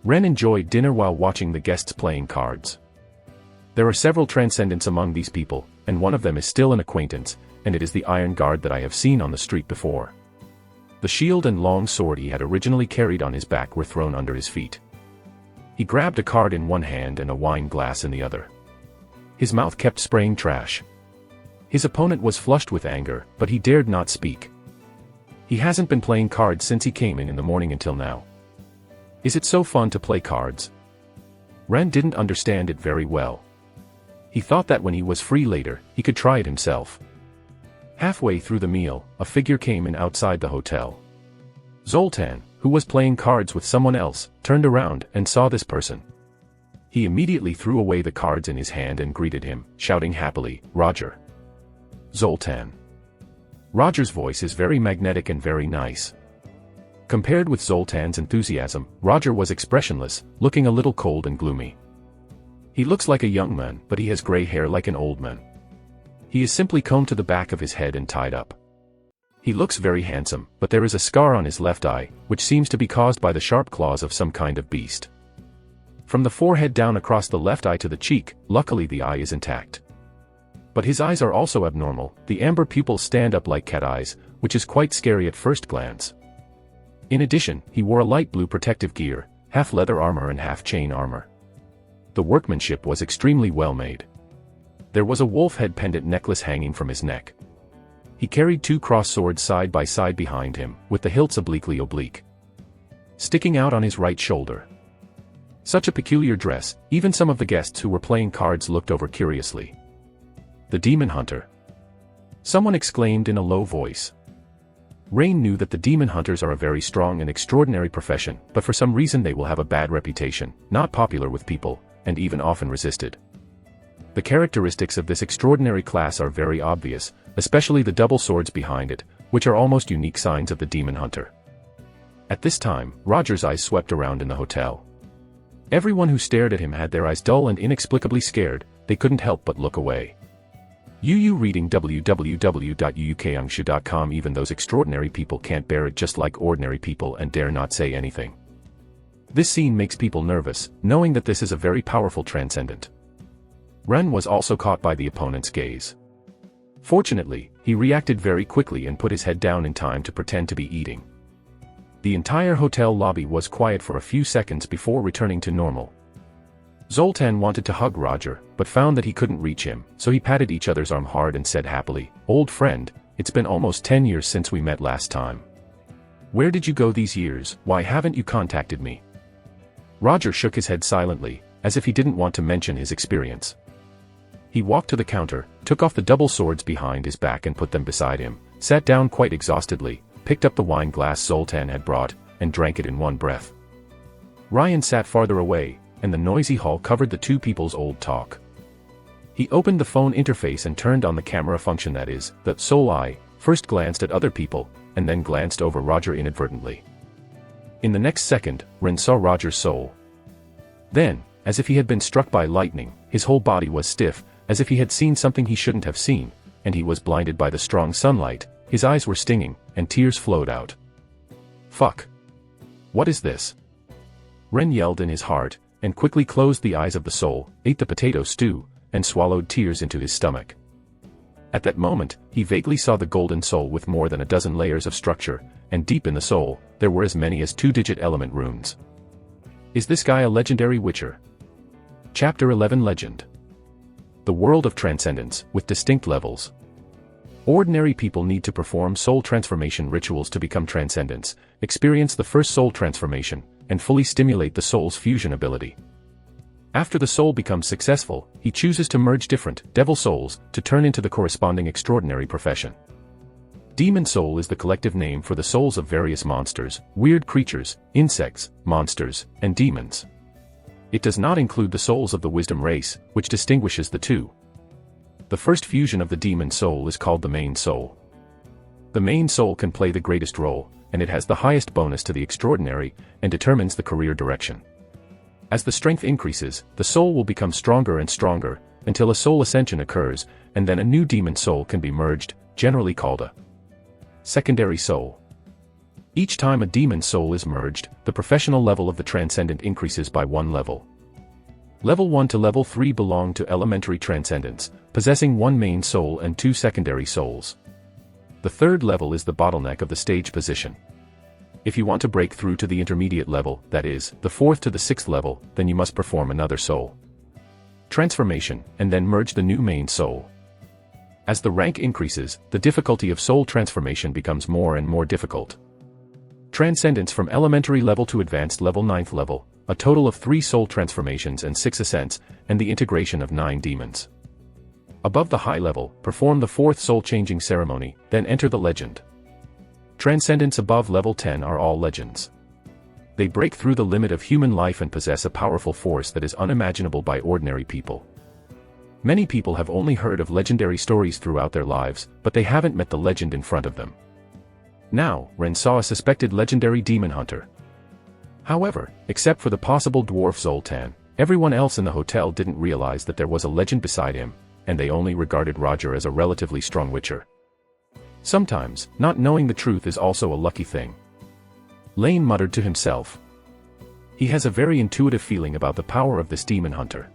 Ren enjoyed dinner while watching the guests playing cards. There are several Transcendents among these people, and one of them is still an acquaintance, and it is the Iron Guard that I have seen on the street before. The shield and long sword he had originally carried on his back were thrown under his feet. He grabbed a card in one hand and a wine glass in the other. His mouth kept spraying trash. His opponent was flushed with anger, but he dared not speak. He hasn't been playing cards since he came in the morning until now. Is it so fun to play cards? Ren didn't understand it very well. He thought that when he was free later, he could try it himself. Halfway through the meal, a figure came in outside the hotel. Zoltan, who was playing cards with someone else, turned around and saw this person. He immediately threw away the cards in his hand and greeted him, shouting happily, Roger. Zoltan. Roger's voice is very magnetic and very nice. Compared with Zoltan's enthusiasm, Roger was expressionless, looking a little cold and gloomy. He looks like a young man, but he has gray hair like an old man. He is simply combed to the back of his head and tied up. He looks very handsome, but there is a scar on his left eye, which seems to be caused by the sharp claws of some kind of beast. From the forehead down across the left eye to the cheek, luckily the eye is intact. But his eyes are also abnormal, the amber pupils stand up like cat eyes, which is quite scary at first glance. In addition, he wore a light blue protective gear, half leather armor and half chain armor. The workmanship was extremely well made. There was a wolf head pendant necklace hanging from his neck. He carried 2 cross swords side by side behind him, with the hilts obliquely oblique, sticking out on his right shoulder. Such a peculiar dress, even some of the guests who were playing cards looked over curiously. The Demon Hunter. Someone exclaimed in a low voice. Rain knew that the demon hunters are a very strong and extraordinary profession, but for some reason they will have a bad reputation, not popular with people, and even often resisted. The characteristics of this extraordinary class are very obvious, especially the double swords behind it, which are almost unique signs of the demon hunter. At this time, Roger's eyes swept around in the hotel. Everyone who stared at him had their eyes dull and inexplicably scared, they couldn't help but look away. Yu reading www.uukangshu.com. Even those extraordinary people can't bear it just like ordinary people and dare not say anything. This scene makes people nervous, knowing that this is a very powerful transcendent. Ren was also caught by the opponent's gaze. Fortunately, he reacted very quickly and put his head down in time to pretend to be eating. The entire hotel lobby was quiet for a few seconds before returning to normal. Zoltan wanted to hug Roger, but found that he couldn't reach him, so he patted each other's arm hard and said happily, "Old friend, it's been almost 10 years since we met last time. Where did you go these years? Why haven't you contacted me?" Roger shook his head silently, as if he didn't want to mention his experience. He walked to the counter, took off the double swords behind his back and put them beside him, sat down quite exhaustedly, picked up the wine glass Zoltan had brought, and drank it in one breath. Ryan sat farther away, and the noisy hall covered the two people's old talk. He opened the phone interface and turned on the camera function, that is, the soul eye, first glanced at other people, and then glanced over Roger inadvertently. In the next second, Ren saw Roger's soul. Then, as if he had been struck by lightning, his whole body was stiff, as if he had seen something he shouldn't have seen, and he was blinded by the strong sunlight, his eyes were stinging, and tears flowed out. "Fuck. What is this?" Ren yelled in his heart, and quickly closed the eyes of the soul, ate the potato stew, and swallowed tears into his stomach. At that moment, he vaguely saw the golden soul with more than a dozen layers of structure, and deep in the soul, there were as many as 2-digit element runes. Is this guy a legendary witcher? Chapter 11 Legend. The world of transcendence, with distinct levels. Ordinary people need to perform soul transformation rituals to become transcendents, experience the first soul transformation, and fully stimulate the soul's fusion ability. After the soul becomes successful, he chooses to merge different devil souls to turn into the corresponding extraordinary profession. Demon soul is the collective name for the souls of various monsters, weird creatures, insects, monsters, and demons. It does not include the souls of the wisdom race, which distinguishes the two. The first fusion of the demon soul is called the main soul. The main soul can play the greatest role, and it has the highest bonus to the extraordinary, and determines the career direction. As the strength increases, the soul will become stronger and stronger, until a soul ascension occurs, and then a new demon soul can be merged, generally called a secondary soul. Each time a demon soul is merged, the professional level of the transcendent increases by 1 level. Level 1 to level 3 belong to elementary transcendents, possessing 1 main soul and 2 secondary souls. The third level is the bottleneck of the stage position. If you want to break through to the intermediate level, that is, the 4th to the 6th level, then you must perform another soul transformation, and then merge the new main soul. As the rank increases, the difficulty of soul transformation becomes more and more difficult. Transcendence from elementary level to advanced level 9th level, a total of 3 soul transformations and 6 ascents, and the integration of 9 demons. Above the high level, perform the 4th soul-changing ceremony, then enter the legend. Transcendents above level 10 are all legends. They break through the limit of human life and possess a powerful force that is unimaginable by ordinary people. Many people have only heard of legendary stories throughout their lives, but they haven't met the legend in front of them. Now, Ren saw a suspected legendary demon hunter. However, except for the possible dwarf Zoltan, everyone else in the hotel didn't realize that there was a legend beside him, and they only regarded Roger as a relatively strong witcher. Sometimes, not knowing the truth is also a lucky thing. Lane muttered to himself. He has a very intuitive feeling about the power of this demon hunter.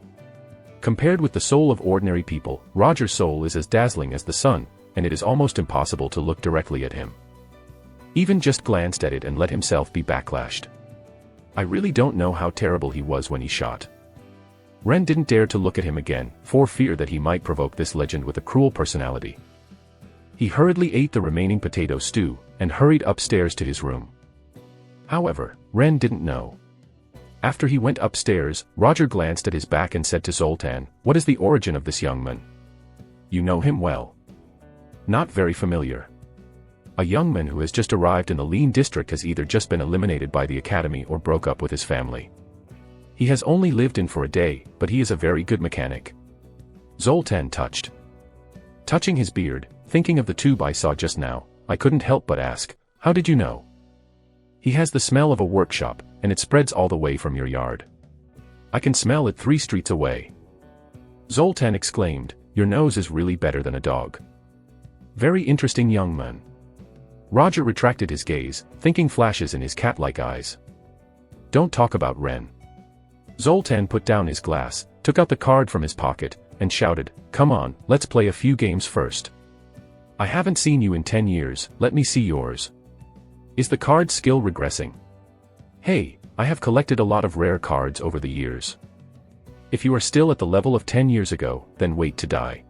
Compared with the soul of ordinary people, Roger's soul is as dazzling as the sun, and it is almost impossible to look directly at him. Even just glanced at it and let himself be backlashed. I really don't know how terrible he was when he shot. Ren didn't dare to look at him again, for fear that he might provoke this legend with a cruel personality. He hurriedly ate the remaining potato stew, and hurried upstairs to his room. However, Ren didn't know. After he went upstairs, Roger glanced at his back and said to Zoltan, "What is the origin of this young man? You know him well." "Not very familiar. A young man who has just arrived in the Lean district has either just been eliminated by the academy or broke up with his family. He has only lived in for a day, but he is a very good mechanic." Zoltan touched. Touching his beard, thinking of the tube I saw just now, I couldn't help but ask, "How did you know?" "He has the smell of a workshop, and it spreads all the way from your yard. I can smell it 3 streets away." Zoltan exclaimed, "Your nose is really better than a dog. Very interesting young man." Roger retracted his gaze, thinking flashes in his cat-like eyes. "Don't talk about Ren." Zoltan put down his glass, took out the card from his pocket, and shouted, "Come on, let's play a few games first. I haven't seen you in 10 years, let me see yours. Is the card skill regressing? Hey, I have collected a lot of rare cards over the years. If you are still at the level of 10 years ago, then wait to die."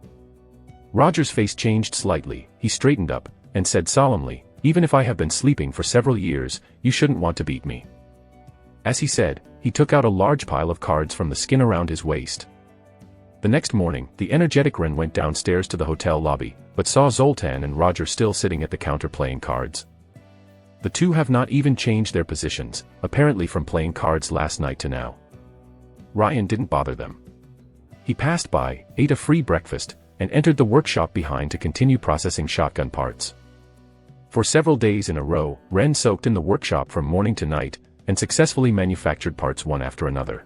Roger's face changed slightly, he straightened up, and said solemnly, "Even if I have been sleeping for several years, you shouldn't want to beat me." As he said, he took out a large pile of cards from the skin around his waist. The next morning, the energetic Ren went downstairs to the hotel lobby, but saw Zoltan and Roger still sitting at the counter playing cards. The two have not even changed their positions, apparently from playing cards last night to now. Ryan didn't bother them. He passed by, ate a free breakfast, and entered the workshop behind to continue processing shotgun parts. For several days in a row, Ren soaked in the workshop from morning to night, and successfully manufactured parts one after another.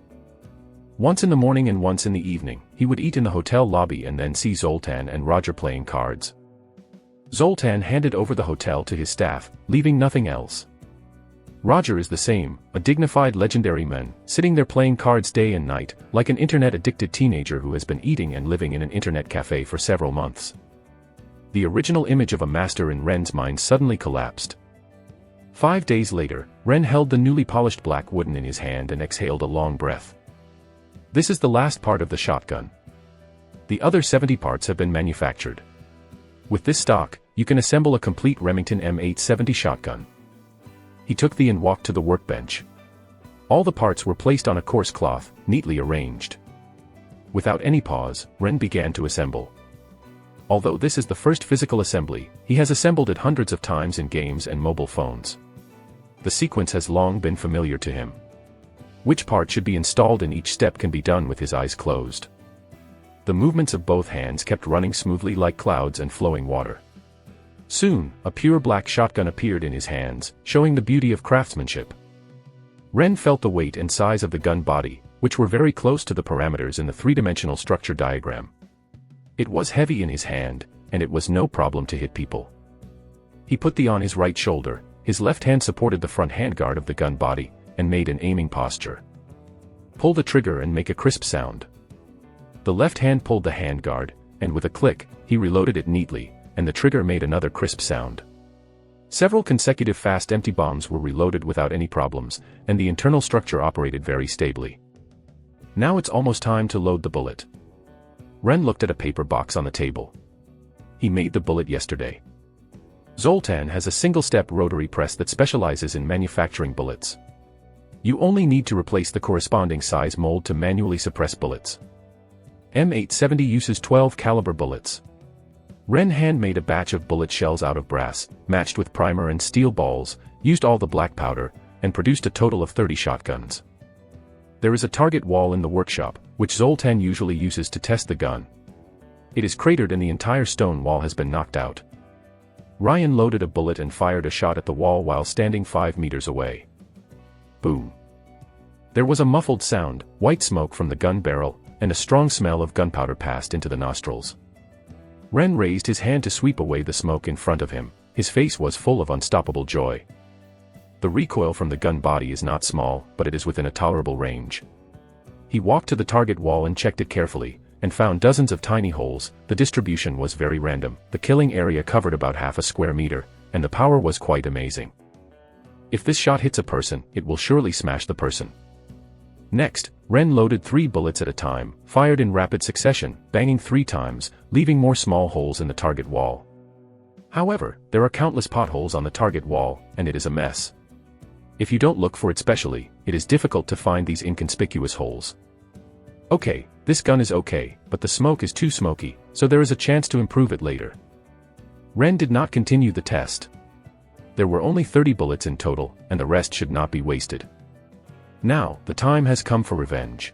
Once in the morning and once in the evening, he would eat in the hotel lobby and then see Zoltan and Roger playing cards. Zoltan handed over the hotel to his staff, leaving nothing else. Roger is the same, a dignified legendary man, sitting there playing cards day and night, like an internet-addicted teenager who has been eating and living in an internet cafe for several months. The original image of a master in Ren's mind suddenly collapsed. 5 days later, Ren held the newly polished black wooden in his hand and exhaled a long breath. "This is the last part of the shotgun. The other 70 parts have been manufactured. With this stock, you can assemble a complete Remington M870 shotgun." He took the and walked to the workbench. All the parts were placed on a coarse cloth, neatly arranged. Without any pause, Ren began to assemble. Although this is the first physical assembly, he has assembled it hundreds of times in games and mobile phones. The sequence has long been familiar to him. Which part should be installed in each step can be done with his eyes closed. The movements of both hands kept running smoothly like clouds and flowing water. Soon, a pure black shotgun appeared in his hands, showing the beauty of craftsmanship. Ren felt the weight and size of the gun body, which were very close to the parameters in the three-dimensional structure diagram. It was heavy in his hand, and it was no problem to hit people. He put the on his right shoulder, his left hand supported the front handguard of the gun body, and made an aiming posture. Pull the trigger and make a crisp sound. The left hand pulled the handguard, and with a click, he reloaded it neatly, and the trigger made another crisp sound. Several consecutive fast empty bombs were reloaded without any problems, and the internal structure operated very stably. Now it's almost time to load the bullet. Ren looked at a paper box on the table. He made the bullet yesterday. Zoltan has a single-step rotary press that specializes in manufacturing bullets. You only need to replace the corresponding size mold to manually suppress bullets. M870 uses 12 caliber bullets. Ren hand-made a batch of bullet shells out of brass, matched with primer and steel balls, used all the black powder, and produced a total of 30 shotguns. There is a target wall in the workshop, which Zoltan usually uses to test the gun. It is cratered and the entire stone wall has been knocked out. Ryan loaded a bullet and fired a shot at the wall while standing 5 meters away. Boom. There was a muffled sound, white smoke from the gun barrel, and a strong smell of gunpowder passed into the nostrils. Ren raised his hand to sweep away the smoke in front of him. His face was full of unstoppable joy. The recoil from the gun body is not small, but it is within a tolerable range. He walked to the target wall and checked it carefully, and found dozens of tiny holes. The distribution was very random. The killing area covered about half a square meter, and the power was quite amazing. If this shot hits a person, it will surely smash the person. Next, Ren loaded 3 bullets at a time, fired in rapid succession, banging 3 times, leaving more small holes in the target wall. However, there are countless potholes on the target wall, and it is a mess. If you don't look for it specially, it is difficult to find these inconspicuous holes. Okay, this gun is okay, but the smoke is too smoky, so there is a chance to improve it later. Ren did not continue the test. There were only 30 bullets in total, and the rest should not be wasted. Now, the time has come for revenge.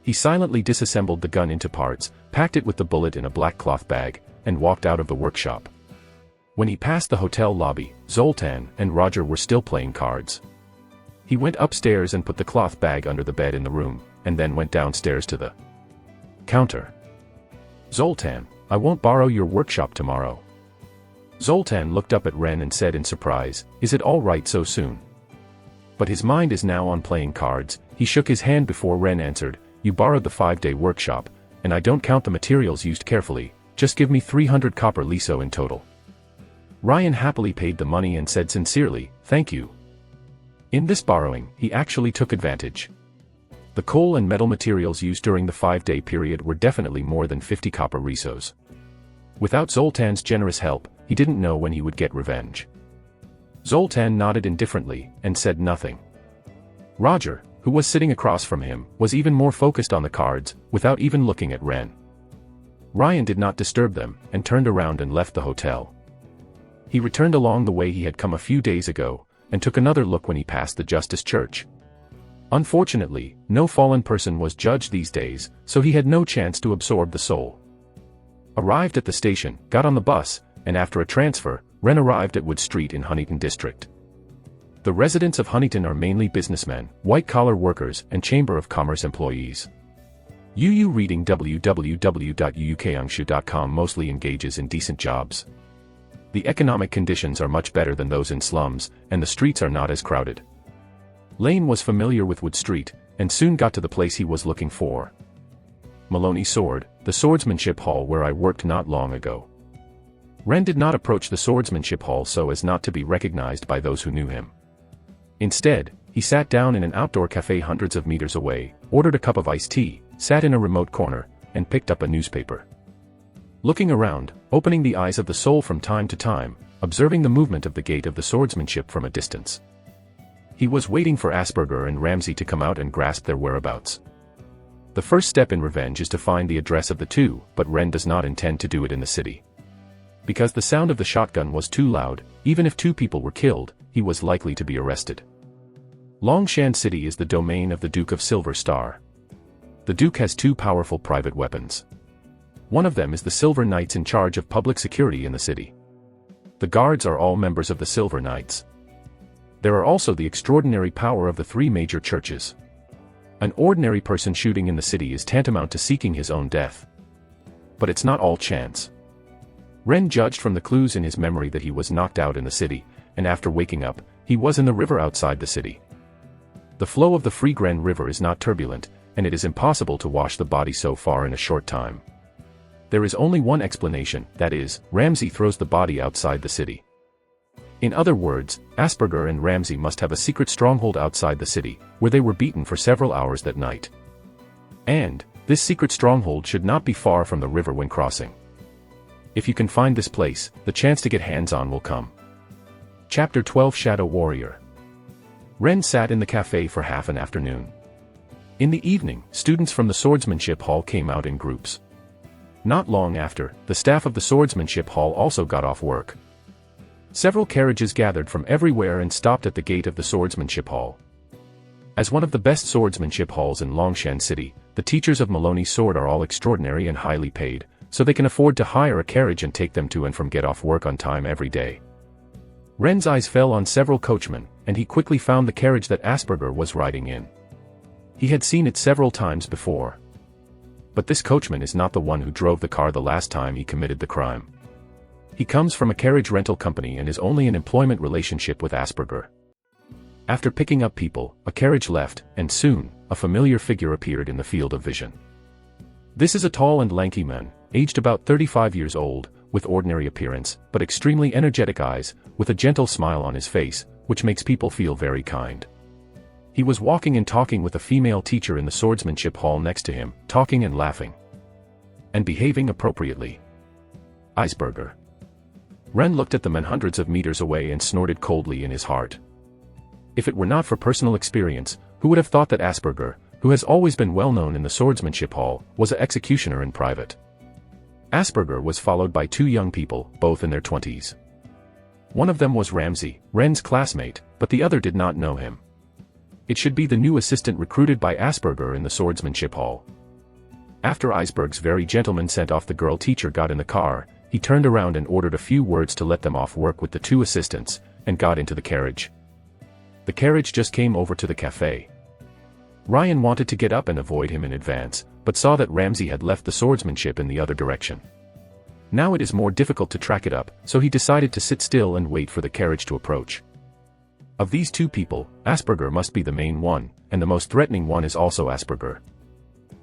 He silently disassembled the gun into parts, packed it with the bullet in a black cloth bag, and walked out of the workshop. When he passed the hotel lobby, Zoltan and Roger were still playing cards. He went upstairs and put the cloth bag under the bed in the room, and then went downstairs to the counter. "Zoltan, I won't borrow your workshop tomorrow." Zoltan looked up at Ren and said in surprise, "Is it all right so soon?" But his mind is now on playing cards. He shook his hand before Ren answered, "You borrowed the 5-day workshop, and I don't count the materials used carefully. Just give me 300 copper liso in total." Ryan happily paid the money and said sincerely, "Thank you." In this borrowing, he actually took advantage. The coal and metal materials used during the 5-day period were definitely more than 50 copper risos. Without Zoltan's generous help, he didn't know when he would get revenge. Zoltan nodded indifferently, and said nothing. Roger, who was sitting across from him, was even more focused on the cards, without even looking at Ren. Ryan did not disturb them, and turned around and left the hotel. He returned along the way he had come a few days ago, and took another look when he passed the Justice Church. Unfortunately, no fallen person was judged these days, so he had no chance to absorb the soul. Arrived at the station, got on the bus, and after a transfer, Ren arrived at Wood Street in Huntington District. The residents of Huntington are mainly businessmen, white-collar workers, and Chamber of Commerce employees. UU reading www.uukangshu.com mostly engages in decent jobs. The economic conditions are much better than those in slums, and the streets are not as crowded. Lane was familiar with Wood Street, and soon got to the place he was looking for. Maloney Sword, the swordsmanship hall where I worked not long ago. Ren did not approach the swordsmanship hall so as not to be recognized by those who knew him. Instead, he sat down in an outdoor cafe hundreds of meters away, ordered a cup of iced tea, sat in a remote corner, and picked up a newspaper. Looking around, opening the eyes of the soul from time to time, observing the movement of the gate of the swordsmanship from a distance. He was waiting for Asperger and Ramsey to come out and grasp their whereabouts. The first step in revenge is to find the address of the two, but Ren does not intend to do it in the city. Because the sound of the shotgun was too loud, even if 2 people were killed, he was likely to be arrested. Longshan City is the domain of the Duke of Silver Star. The Duke has 2 powerful private weapons. One of them is the Silver Knights in charge of public security in the city. The guards are all members of the Silver Knights. There are also the extraordinary power of the 3 major churches. An ordinary person shooting in the city is tantamount to seeking his own death. But it's not all chance. Ren judged from the clues in his memory that he was knocked out in the city, and after waking up, he was in the river outside the city. The flow of the Freegren River is not turbulent, and it is impossible to wash the body so far in a short time. There is only one explanation, that is, Ramsey throws the body outside the city. In other words, Asperger and Ramsey must have a secret stronghold outside the city, where they were beaten for several hours that night. And, this secret stronghold should not be far from the river when crossing. If you can find this place, the chance to get hands-on will come. Chapter 12 Shadow Warrior. Ren sat in the cafe for half an afternoon. In the evening, students from the swordsmanship hall came out in groups. Not long after, the staff of the swordsmanship hall also got off work. Several carriages gathered from everywhere and stopped at the gate of the swordsmanship hall. As one of the best swordsmanship halls in Longshan City, the teachers of Maloney Sword are all extraordinary and highly paid, so they can afford to hire a carriage and take them to and from get off work on time every day. Ren's eyes fell on several coachmen, and he quickly found the carriage that Asperger was riding in. He had seen it several times before. But this coachman is not the one who drove the car the last time he committed the crime. He comes from a carriage rental company and is only in employment relationship with Asperger. After picking up people, a carriage left, and soon, a familiar figure appeared in the field of vision. This is a tall and lanky man, aged about 35 years old, with ordinary appearance, but extremely energetic eyes, with a gentle smile on his face, which makes people feel very kind. He was walking and talking with a female teacher in the swordsmanship hall next to him, talking and laughing. And behaving appropriately. Asperger. Ren looked at the man hundreds of meters away and snorted coldly in his heart. If it were not for personal experience, who would have thought that Asperger, who has always been well known in the swordsmanship hall, was an executioner in private? Asperger was followed by two young people, both in their 20s. One of them was Ramsey, Ren's classmate, but the other did not know him. It should be the new assistant recruited by Asperger in the swordsmanship hall. After Asperger's very gentleman sent off the girl teacher got in the car, he turned around and ordered a few words to let them off work with the two assistants, and got into the carriage. The carriage just came over to the cafe. Ryan wanted to get up and avoid him in advance, but saw that Ramsey had left the swordsmanship in the other direction. Now it is more difficult to track it up, so he decided to sit still and wait for the carriage to approach. Of these two people, Asperger must be the main one, and the most threatening one is also Asperger.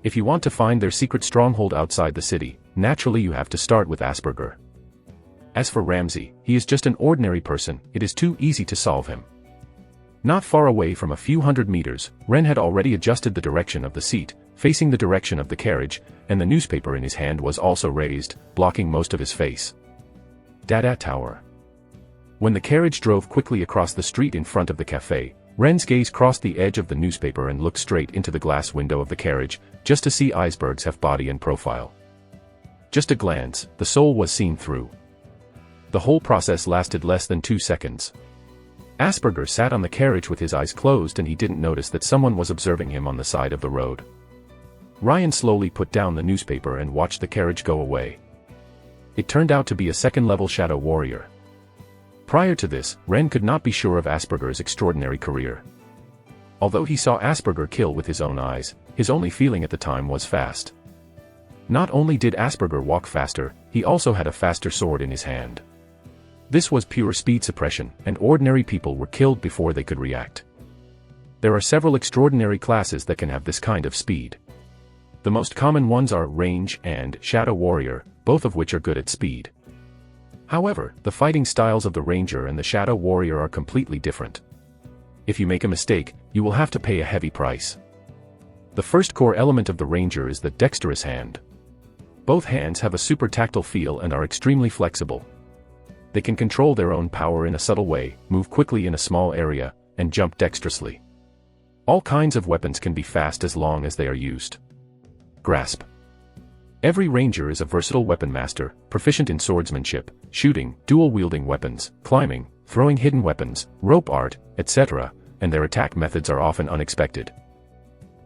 If you want to find their secret stronghold outside the city, naturally you have to start with Asperger. As for Ramsey, he is just an ordinary person, it is too easy to solve him. Not far away from a few hundred meters, Ren had already adjusted the direction of the seat, facing the direction of the carriage, and the newspaper in his hand was also raised, blocking most of his face. Dada Tower. When the carriage drove quickly across the street in front of the cafe, Ren's gaze crossed the edge of the newspaper and looked straight into the glass window of the carriage, just to see Asperger's half body and profile. Just a glance, the soul was seen through. The whole process lasted less than 2 seconds. Asperger sat on the carriage with his eyes closed and he didn't notice that someone was observing him on the side of the road. Ryan slowly put down the newspaper and watched the carriage go away. It turned out to be a second-level shadow warrior. Prior to this, Ren could not be sure of Asperger's extraordinary career. Although he saw Asperger kill with his own eyes, his only feeling at the time was fast. Not only did Asperger walk faster, he also had a faster sword in his hand. This was pure speed suppression, and ordinary people were killed before they could react. There are several extraordinary classes that can have this kind of speed. The most common ones are Range and Shadow Warrior, both of which are good at speed. However, the fighting styles of the Ranger and the Shadow Warrior are completely different. If you make a mistake, you will have to pay a heavy price. The first core element of the Ranger is the dexterous hand. Both hands have a super tactile feel and are extremely flexible. They can control their own power in a subtle way, move quickly in a small area, and jump dexterously. All kinds of weapons can be fast as long as they are used. Grasp. Every Ranger is a versatile weapon master, proficient in swordsmanship, shooting, dual-wielding weapons, climbing, throwing hidden weapons, rope art, etc., and their attack methods are often unexpected.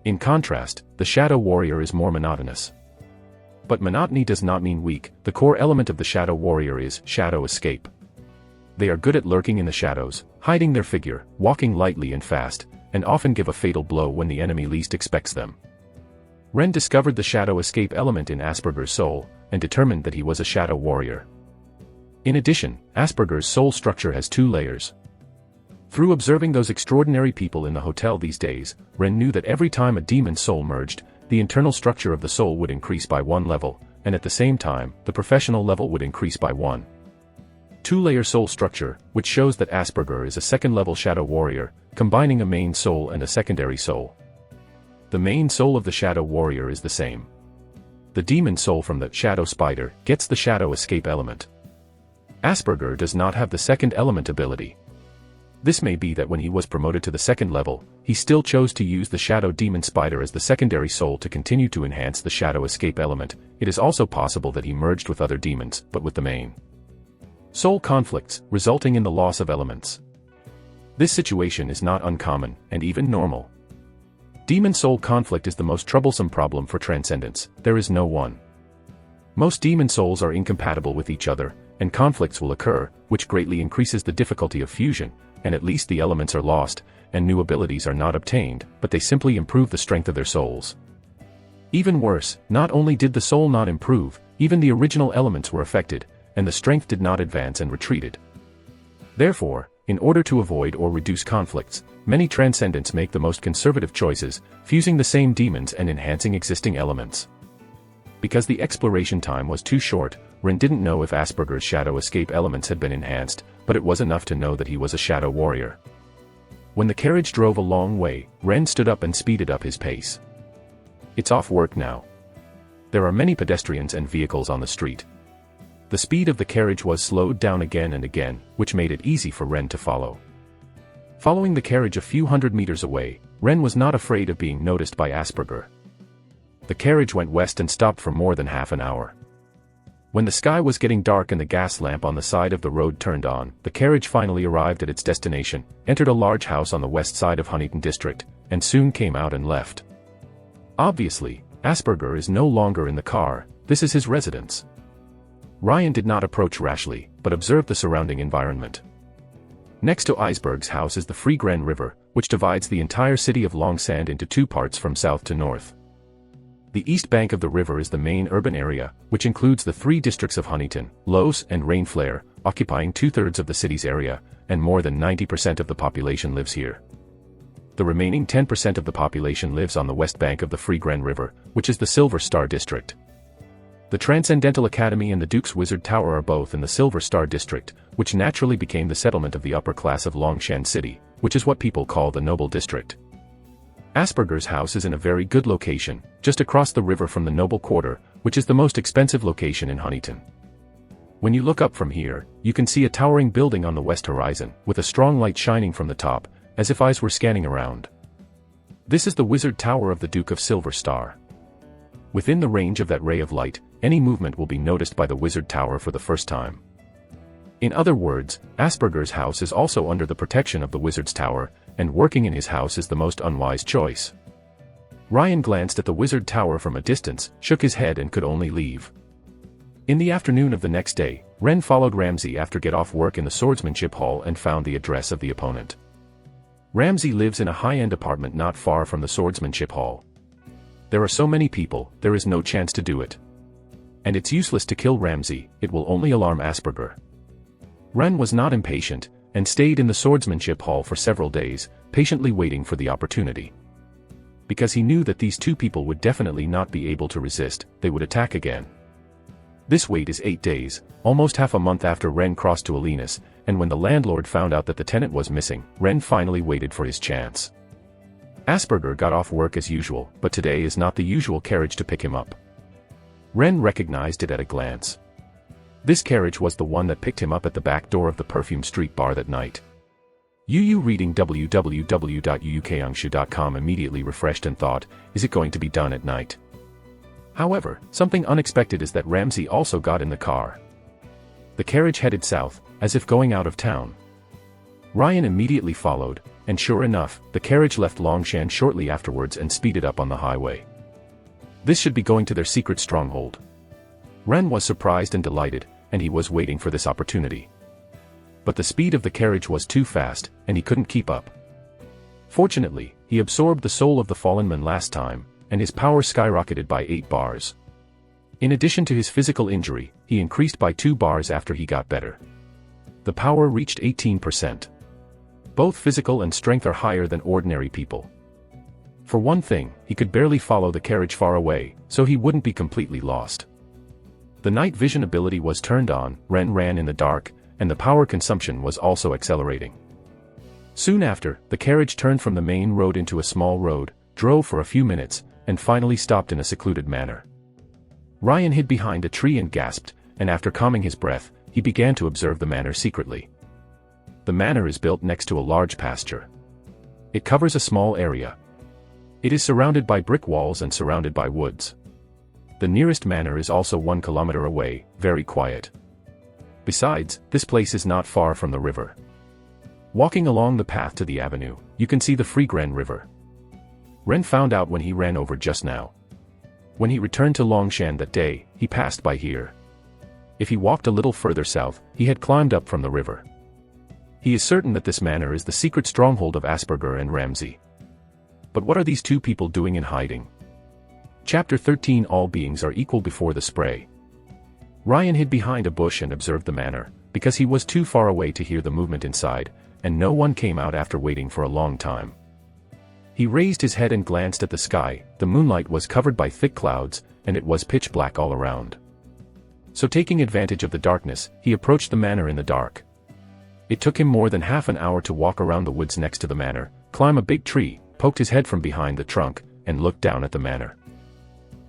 In contrast, the Shadow Warrior is more monotonous. But monotony does not mean weak. The core element of the Shadow Warrior is shadow escape. They are good at lurking in the shadows, hiding their figure, walking lightly and fast, and often give a fatal blow when the enemy least expects them. Ren discovered the shadow escape element in Asperger's soul, and determined that he was a Shadow Warrior. In addition, Asperger's soul structure has 2 layers. Through observing those extraordinary people in the hotel these days, Ren knew that every time a demon soul merged, the internal structure of the soul would increase by 1 level, and at the same time, the professional level would increase by 1. 2-layer soul structure, which shows that Asperger is a second-level Shadow Warrior, combining a main soul and a secondary soul. The main soul of the Shadow Warrior is the same. The demon soul from the Shadow Spider gets the shadow escape element. Asperger does not have the second element ability. This may be that when he was promoted to the second level, he still chose to use the Shadow Demon Spider as the secondary soul to continue to enhance the shadow escape element. It is also possible that he merged with other demons, but with the main soul conflicts, resulting in the loss of elements. This situation is not uncommon, and even normal. Demon soul conflict is the most troublesome problem for Transcendence. There is no one. Most demon souls are incompatible with each other, and conflicts will occur, which greatly increases the difficulty of fusion, and at least the elements are lost, and new abilities are not obtained, but they simply improve the strength of their souls. Even worse, not only did the soul not improve, even the original elements were affected, and the strength did not advance and retreated. Therefore, in order to avoid or reduce conflicts, many transcendents make the most conservative choices, fusing the same demons and enhancing existing elements. Because the exploration time was too short, Ren didn't know if Asperger's shadow escape elements had been enhanced, but it was enough to know that he was a shadow warrior. When the carriage drove a long way, Ren stood up and speeded up his pace. It's off work now. There are many pedestrians and vehicles on the street. The speed of the carriage was slowed down again and again, which made it easy for Ren to follow. Following the carriage a few hundred meters away, Ren was not afraid of being noticed by Asperger. The carriage went west and stopped for more than half an hour. When the sky was getting dark and the gas lamp on the side of the road turned on, the carriage finally arrived at its destination, entered a large house on the west side of Huntington District, and soon came out and left. Obviously, Asperger is no longer in the car, this is his residence. Ryan did not approach rashly, but observed the surrounding environment. Next to Iceberg's house is the Free Gren River, which divides the entire city of Longsand into two parts from south to north. The east bank of the river is the main urban area, which includes the three districts of Huntington, Los, and Rainflare, occupying 2/3 of the city's area, and more than 90% of the population lives here. The remaining 10% of the population lives on the west bank of the Free Gren River, which is the Silver Star District. The Transcendental Academy and the Duke's Wizard Tower are both in the Silver Star District, which naturally became the settlement of the upper class of Longshan City, which is what people call the Noble District. Asperger's house is in a very good location, just across the river from the Noble Quarter, which is the most expensive location in Huntington. When you look up from here, you can see a towering building on the west horizon, with a strong light shining from the top, as if eyes were scanning around. This is the Wizard Tower of the Duke of Silver Star. Within the range of that ray of light, any movement will be noticed by the Wizard Tower for the first time. In other words, Asperger's house is also under the protection of the Wizard's Tower, and working in his house is the most unwise choice. Ryan glanced at the Wizard Tower from a distance, shook his head and could only leave. In the afternoon of the next day, Ren followed Ramsey after get off work in the Swordsmanship Hall and found the address of the opponent. Ramsey lives in a high-end apartment not far from the Swordsmanship Hall. There are so many people, there is no chance to do it. And it's useless to kill Ramsey, it will only alarm Asperger. Ren was not impatient, and stayed in the Swordsmanship Hall for several days, patiently waiting for the opportunity. Because he knew that these two people would definitely not be able to resist, they would attack again. This wait is 8 days, almost half a month after Ren crossed to Alinas, and when the landlord found out that the tenant was missing, Ren finally waited for his chance. Asperger got off work as usual, but today is not the usual carriage to pick him up. Ren recognized it at a glance. This carriage was the one that picked him up at the back door of the Perfume Street bar that night. Yu reading www.yukangshu.com immediately refreshed and thought, is it going to be done at night? However, something unexpected is that Ramsey also got in the car. The carriage headed south, as if going out of town. Ryan immediately followed, and sure enough, the carriage left Longshan shortly afterwards and speeded up on the highway. This should be going to their secret stronghold. Ren was surprised and delighted, and he was waiting for this opportunity. But the speed of the carriage was too fast, and he couldn't keep up. Fortunately, he absorbed the soul of the fallen man last time, and his power skyrocketed by 8 bars. In addition to his physical injury, he increased by 2 bars after he got better. The power reached 18%. Both physical and strength are higher than ordinary people. For one thing, he could barely follow the carriage far away, so he wouldn't be completely lost. The night vision ability was turned on, Ren ran in the dark, and the power consumption was also accelerating. Soon after, the carriage turned from the main road into a small road, drove for a few minutes, and finally stopped in a secluded manner. Ryan hid behind a tree and gasped, and after calming his breath, he began to observe the manor secretly. The manor is built next to a large pasture. It covers a small area. It is surrounded by brick walls and surrounded by woods. The nearest manor is also 1 kilometer away, very quiet. Besides, this place is not far from the river. Walking along the path to the avenue, you can see the Free Gren River. Ren found out when he ran over just now. When he returned to Longshan that day, he passed by here. If he walked a little further south, he had climbed up from the river. He is certain that this manor is the secret stronghold of Asperger and Ramsey. But what are these two people doing in hiding? Chapter 13 All beings are equal before the spray. Ryan hid behind a bush and observed the manor, because he was too far away to hear the movement inside, and no one came out after waiting for a long time. He raised his head and glanced at the sky. The moonlight was covered by thick clouds, and it was pitch black all around. So taking advantage of the darkness, he approached the manor in the dark. It took him more than half an hour to walk around the woods next to the manor, climb a big tree, poked his head from behind the trunk, and looked down at the manor.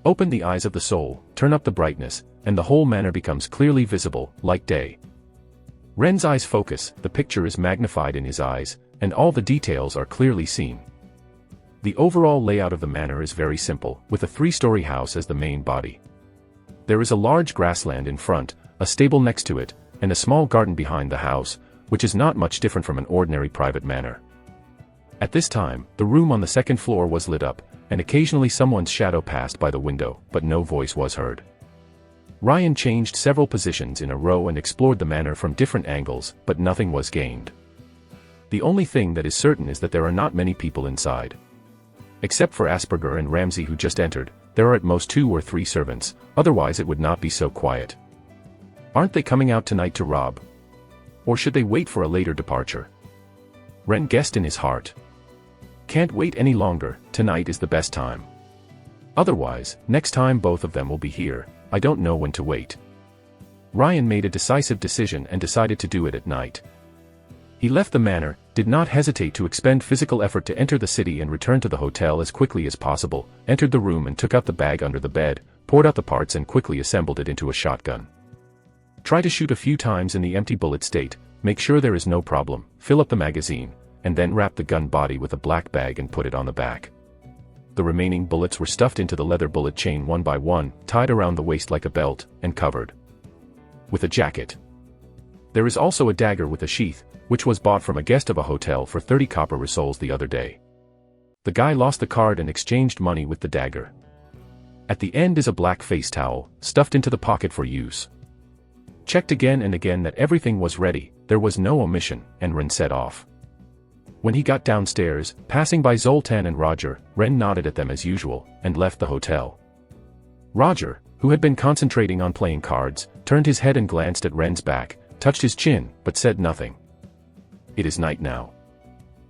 Open the eyes of the soul, turn up the brightness, and the whole manor becomes clearly visible, like day. Ren's eyes focus, the picture is magnified in his eyes, and all the details are clearly seen. The overall layout of the manor is very simple, with a 3-story house as the main body. There is a large grassland in front, a stable next to it, and a small garden behind the house, which is not much different from an ordinary private manor. At this time, the room on the second floor was lit up, and occasionally someone's shadow passed by the window, but no voice was heard. Ryan changed several positions in a row and explored the manor from different angles, but nothing was gained. The only thing that is certain is that there are not many people inside. Except for Asperger and Ramsey who just entered, there are at most 2 or 3 servants, otherwise it would not be so quiet. Aren't they coming out tonight to rob? Or should they wait for a later departure? Ren guessed in his heart. Can't wait any longer, tonight is the best time. Otherwise, next time both of them will be here, I don't know when to wait. Ryan made a decisive decision and decided to do it at night. He left the manor, did not hesitate to expend physical effort to enter the city and return to the hotel as quickly as possible, entered the room and took out the bag under the bed, poured out the parts and quickly assembled it into a shotgun. Try to shoot a few times in the empty bullet state, make sure there is no problem, fill up the magazine, and then wrap the gun body with a black bag and put it on the back. The remaining bullets were stuffed into the leather bullet chain one by one, tied around the waist like a belt, and covered with a jacket. There is also a dagger with a sheath, which was bought from a guest of a hotel for 30 copper rissoles the other day. The guy lost the card and exchanged money with the dagger. At the end is a black face towel, stuffed into the pocket for use. Checked again and again that everything was ready, there was no omission, and Ren set off. When he got downstairs, passing by Zoltan and Roger, Ren nodded at them as usual, and left the hotel. Roger, who had been concentrating on playing cards, turned his head and glanced at Ren's back, touched his chin, but said nothing. It is night now.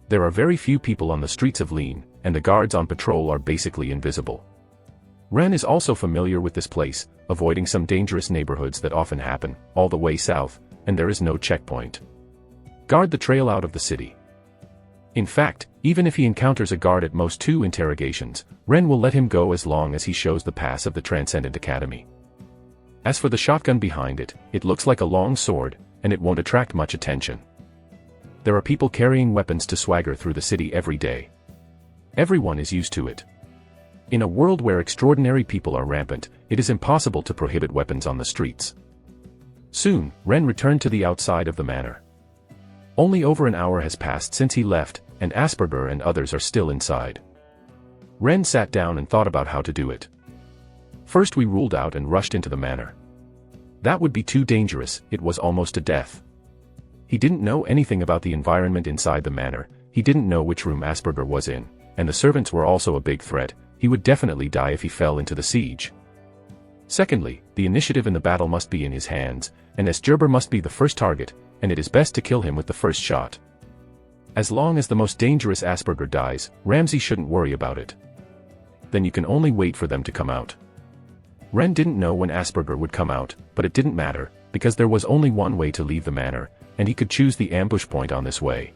There are very few people on the streets of Lean, and the guards on patrol are basically invisible. Ren is also familiar with this place, avoiding some dangerous neighborhoods that often happen, all the way south, and there is no checkpoint. Guard the trail out of the city. In fact, even if he encounters a guard at most 2 interrogations, Ren will let him go as long as he shows the pass of the Transcendent Academy. As for the shotgun behind it, it looks like a long sword, and it won't attract much attention. There are people carrying weapons to swagger through the city every day. Everyone is used to it. In a world where extraordinary people are rampant, it is impossible to prohibit weapons on the streets. Soon, Ren returned to the outside of the manor. Only over an hour has passed since he left, and Asperger and others are still inside. Ren sat down and thought about how to do it. First we ruled out and rushed into the manor. That would be too dangerous, it was almost a death. He didn't know anything about the environment inside the manor, he didn't know which room Asperger was in, and the servants were also a big threat, he would definitely die if he fell into the siege. Secondly, the initiative in the battle must be in his hands, and Asperger must be the first target, and it is best to kill him with the first shot. As long as the most dangerous Asperger dies, Ramsey shouldn't worry about it. Then you can only wait for them to come out. Ren didn't know when Asperger would come out, but it didn't matter, because there was only one way to leave the manor, and he could choose the ambush point on this way.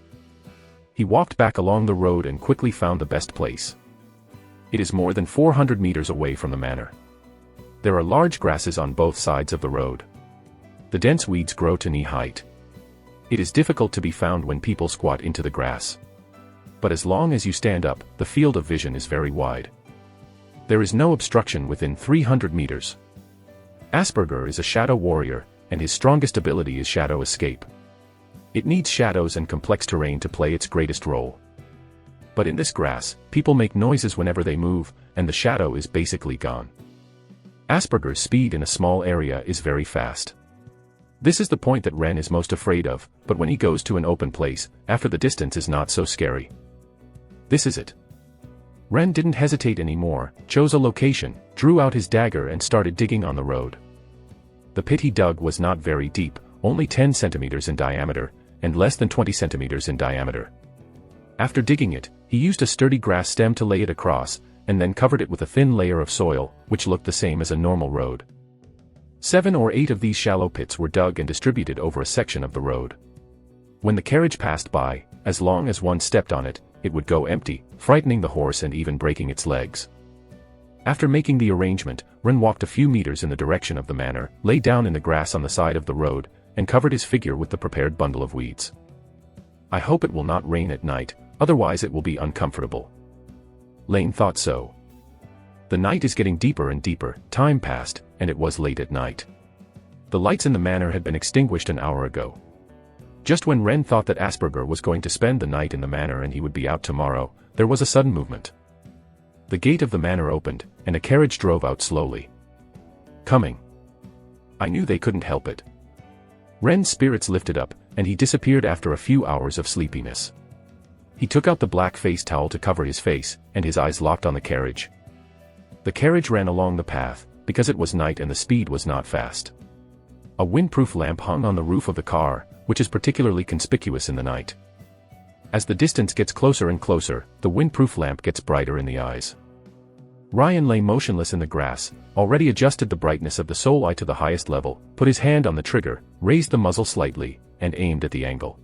He walked back along the road and quickly found the best place. It is more than 400 meters away from the manor. There are large grasses on both sides of the road. The dense weeds grow to knee height. It is difficult to be found when people squat into the grass. But as long as you stand up, the field of vision is very wide. There is no obstruction within 300 meters. Asperger is a shadow warrior, and his strongest ability is shadow escape. It needs shadows and complex terrain to play its greatest role. But in this grass, people make noises whenever they move, and the shadow is basically gone. Asperger's speed in a small area is very fast. This is the point that Ren is most afraid of, but when he goes to an open place, after the distance is not so scary. This is it. Ren didn't hesitate anymore, chose a location, drew out his dagger and started digging on the road. The pit he dug was not very deep, only 10 centimeters in diameter, and less than 20 centimeters in diameter. After digging it, he used a sturdy grass stem to lay it across, and then covered it with a thin layer of soil, which looked the same as a normal road. 7 or 8 of these shallow pits were dug and distributed over a section of the road. When the carriage passed by, as long as one stepped on it, it would go empty, frightening the horse and even breaking its legs. After making the arrangement, Ren walked a few meters in the direction of the manor, lay down in the grass on the side of the road, and covered his figure with the prepared bundle of weeds. I hope it will not rain at night, otherwise it will be uncomfortable. Lane thought so. The night is getting deeper and deeper, time passed, and it was late at night. The lights in the manor had been extinguished an hour ago. Just when Ren thought that Asperger was going to spend the night in the manor and he would be out tomorrow, there was a sudden movement. The gate of the manor opened, and a carriage drove out slowly. Coming. I knew they couldn't help it. Ren's spirits lifted up, and he disappeared after a few hours of sleepiness. He took out the black face towel to cover his face, and his eyes locked on the carriage. The carriage ran along the path, because it was night and the speed was not fast. A windproof lamp hung on the roof of the car, which is particularly conspicuous in the night. As the distance gets closer and closer, the windproof lamp gets brighter in the eyes. Ryan lay motionless in the grass, already adjusted the brightness of the soul eye to the highest level, put his hand on the trigger, raised the muzzle slightly, and aimed at the angle.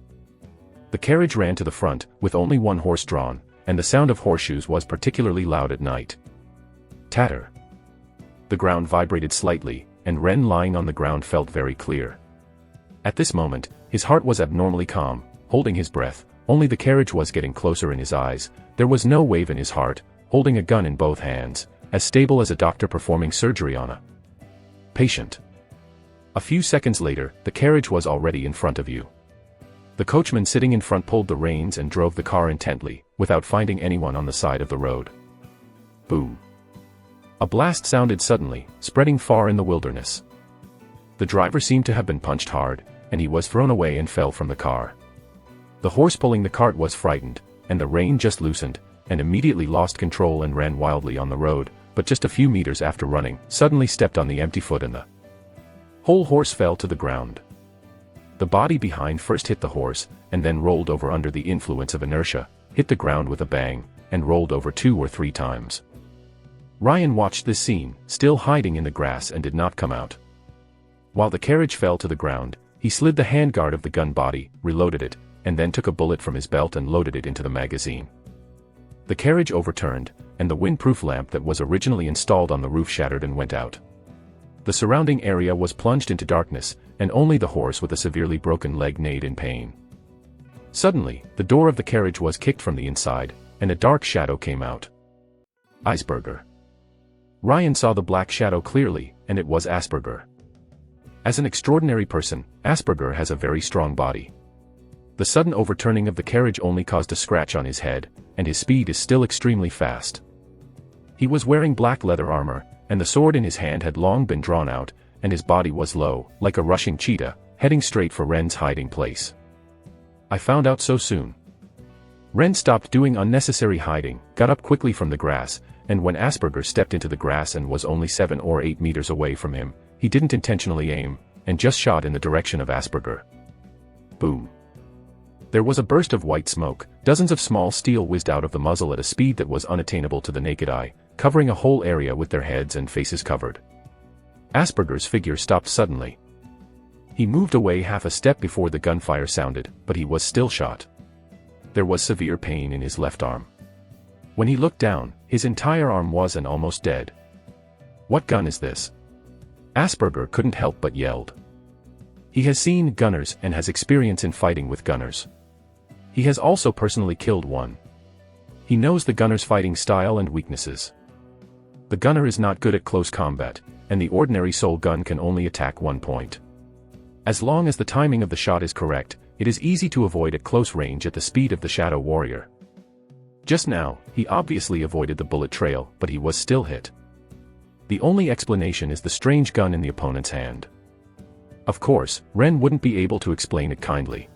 The carriage ran to the front, with only one horse drawn, and the sound of horseshoes was particularly loud at night. Tatter. The ground vibrated slightly, and Ren lying on the ground felt very clear. At this moment, his heart was abnormally calm, holding his breath, only the carriage was getting closer in his eyes, there was no wave in his heart, holding a gun in both hands, as stable as a doctor performing surgery on a patient. A few seconds later, the carriage was already in front of you. The coachman sitting in front pulled the reins and drove the car intently, without finding anyone on the side of the road. Boom. A blast sounded suddenly, spreading far in the wilderness. The driver seemed to have been punched hard, and he was thrown away and fell from the car. The horse pulling the cart was frightened, and the rein just loosened, and immediately lost control and ran wildly on the road, but just a few meters after running, suddenly stepped on the empty foot and the whole horse fell to the ground. The body behind first hit the horse, and then rolled over under the influence of inertia, hit the ground with a bang, and rolled over 2 or 3 times. Ryan watched this scene, still hiding in the grass and did not come out. While the carriage fell to the ground, he slid the handguard of the gun body, reloaded it, and then took a bullet from his belt and loaded it into the magazine. The carriage overturned, and the windproof lamp that was originally installed on the roof shattered and went out. The surrounding area was plunged into darkness, and only the horse with a severely broken leg neighed in pain. Suddenly, the door of the carriage was kicked from the inside, and a dark shadow came out. Asperger. Ryan saw the black shadow clearly, and it was Asperger. As an extraordinary person, Asperger has a very strong body. The sudden overturning of the carriage only caused a scratch on his head, and his speed is still extremely fast. He was wearing black leather armor, and the sword in his hand had long been drawn out, and his body was low, like a rushing cheetah, heading straight for Ren's hiding place. I found out so soon. Ren stopped doing unnecessary hiding, got up quickly from the grass, and when Asperger stepped into the grass and was only 7 or 8 meters away from him, he didn't intentionally aim, and just shot in the direction of Asperger. Boom. There was a burst of white smoke, dozens of small steel whizzed out of the muzzle at a speed that was unattainable to the naked eye, covering a whole area with their heads and faces covered. Asperger's figure stopped suddenly. He moved away half a step before the gunfire sounded, but he was still shot. There was severe pain in his left arm. When he looked down, his entire arm was almost dead. What gun is this? Asperger couldn't help but yelled. He has seen gunners and has experience in fighting with gunners. He has also personally killed one. He knows the gunner's fighting style and weaknesses. The gunner is not good at close combat, and the ordinary soul gun can only attack one point. As long as the timing of the shot is correct, it is easy to avoid at close range at the speed of the Shadow Warrior. Just now, he obviously avoided the bullet trail, but he was still hit. The only explanation is the strange gun in the opponent's hand. Of course, Ren wouldn't be able to explain it kindly.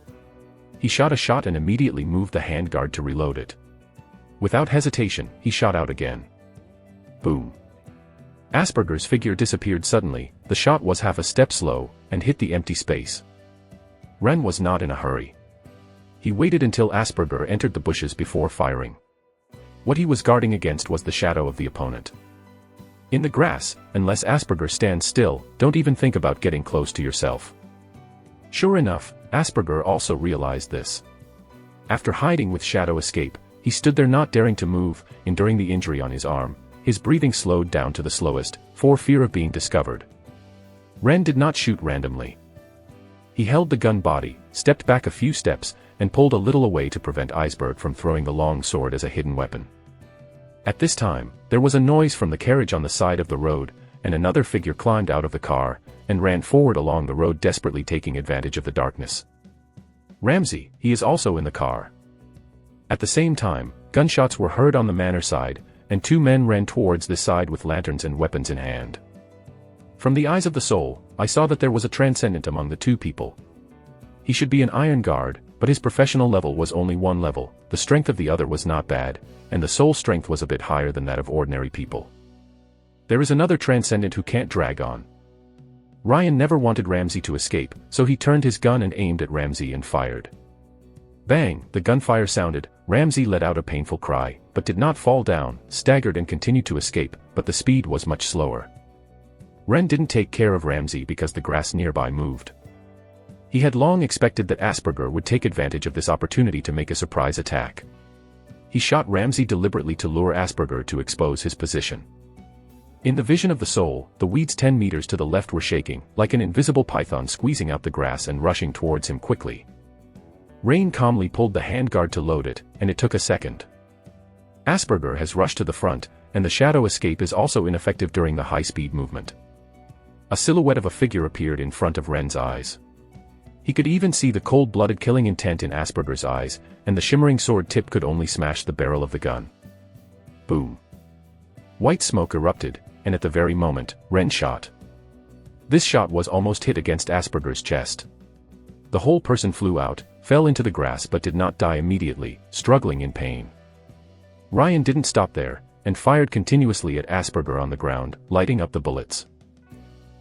He shot a shot and immediately moved the handguard to reload it. Without hesitation, he shot out again. Boom. Asperger's figure disappeared suddenly. The shot was half a step slow, and hit the empty space. Ren was not in a hurry. He waited until Asperger entered the bushes before firing. What he was guarding against was the shadow of the opponent. In the grass, unless Asperger stands still, don't even think about getting close to yourself. Sure enough, Asperger also realized this. After hiding with shadow escape, he stood there not daring to move, enduring the injury on his arm. His breathing slowed down to the slowest, for fear of being discovered. Ren did not shoot randomly. He held the gun body, stepped back a few steps, and pulled a little away to prevent Iceberg from throwing the long sword as a hidden weapon. At this time, there was a noise from the carriage on the side of the road, and another figure climbed out of the car, and ran forward along the road desperately taking advantage of the darkness. Ramsey, he is also in the car. At the same time, gunshots were heard on the manor side, and two men ran towards this side with lanterns and weapons in hand. From the eyes of the soul, I saw that there was a transcendent among the two people. He should be an iron guard, but his professional level was only one level, the strength of the other was not bad, and the soul strength was a bit higher than that of ordinary people. There is another transcendent who can't drag on. Ryan never wanted Ramsey to escape, so he turned his gun and aimed at Ramsey and fired. Bang, the gunfire sounded. Ramsey let out a painful cry, but did not fall down, staggered and continued to escape, but the speed was much slower. Ren didn't take care of Ramsey because the grass nearby moved. He had long expected that Asperger would take advantage of this opportunity to make a surprise attack. He shot Ramsey deliberately to lure Asperger to expose his position. In the vision of the soul, the weeds 10 meters to the left were shaking, like an invisible python squeezing out the grass and rushing towards him quickly. Rain calmly pulled the handguard to load it, and it took a second. Asperger has rushed to the front, and the shadow escape is also ineffective during the high-speed movement. A silhouette of a figure appeared in front of Ren's eyes. He could even see the cold-blooded killing intent in Asperger's eyes, and the shimmering sword tip could only smash the barrel of the gun. Boom. White smoke erupted, and at the very moment, Ren shot. This shot was almost hit against Asperger's chest. The whole person flew out, fell into the grass but did not die immediately, struggling in pain. Ryan didn't stop there, and fired continuously at Asperger on the ground, lighting up the bullets.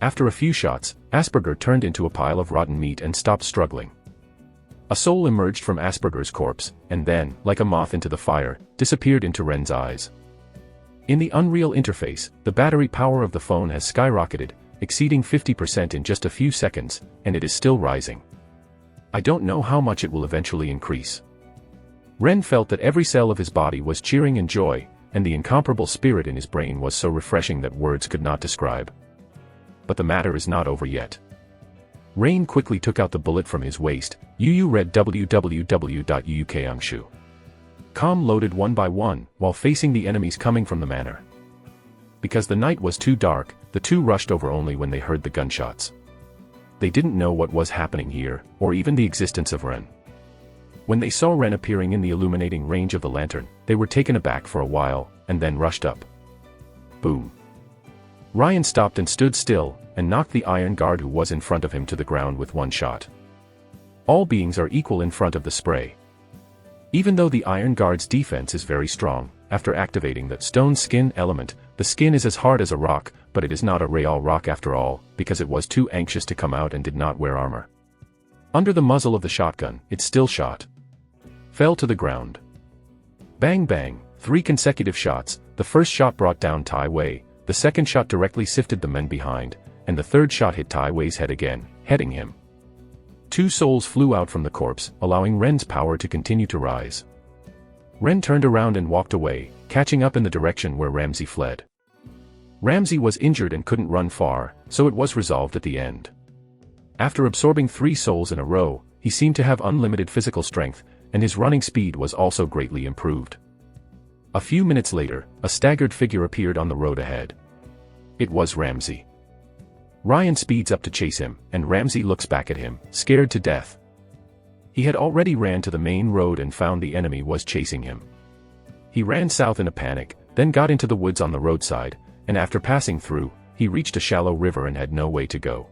After a few shots, Asperger turned into a pile of rotten meat and stopped struggling. A soul emerged from Asperger's corpse, and then, like a moth into the fire, disappeared into Ren's eyes. In the Unreal interface, the battery power of the phone has skyrocketed, exceeding 50% in just a few seconds, and it is still rising. I don't know how much it will eventually increase. Ren felt that every cell of his body was cheering in joy, and the incomparable spirit in his brain was so refreshing that words could not describe. But the matter is not over yet. Rain quickly took out the bullet from his waist. Yu read www.uukangshu. Com loaded one by one, while facing the enemies coming from the manor. Because the night was too dark, the two rushed over only when they heard the gunshots. They didn't know what was happening here, or even the existence of Ren. When they saw Ren appearing in the illuminating range of the lantern, they were taken aback for a while, and then rushed up. Boom. Ryan stopped and stood still, and knocked the iron guard who was in front of him to the ground with one shot. All beings are equal in front of the spray. Even though the iron guard's defense is very strong, after activating that stone skin element, the skin is as hard as a rock, but it is not a real rock after all, because it was too anxious to come out and did not wear armor. Under the muzzle of the shotgun, it still shot. Fell to the ground. Bang bang, 3 consecutive shots. The first shot brought down Tai Wei, the second shot directly sifted the men behind, and the third shot hit Tai Wei's head again, heading him. 2 souls flew out from the corpse, allowing Ren's power to continue to rise. Ren turned around and walked away, catching up in the direction where Ramsey fled. Ramsey was injured and couldn't run far, so it was resolved at the end. After absorbing 3 souls in a row, he seemed to have unlimited physical strength, and his running speed was also greatly improved. A few minutes later, a staggered figure appeared on the road ahead. It was Ramsey. Ryan speeds up to chase him, and Ramsey looks back at him, scared to death. He had already ran to the main road and found the enemy was chasing him. He ran south in a panic, then got into the woods on the roadside, and after passing through, he reached a shallow river and had no way to go.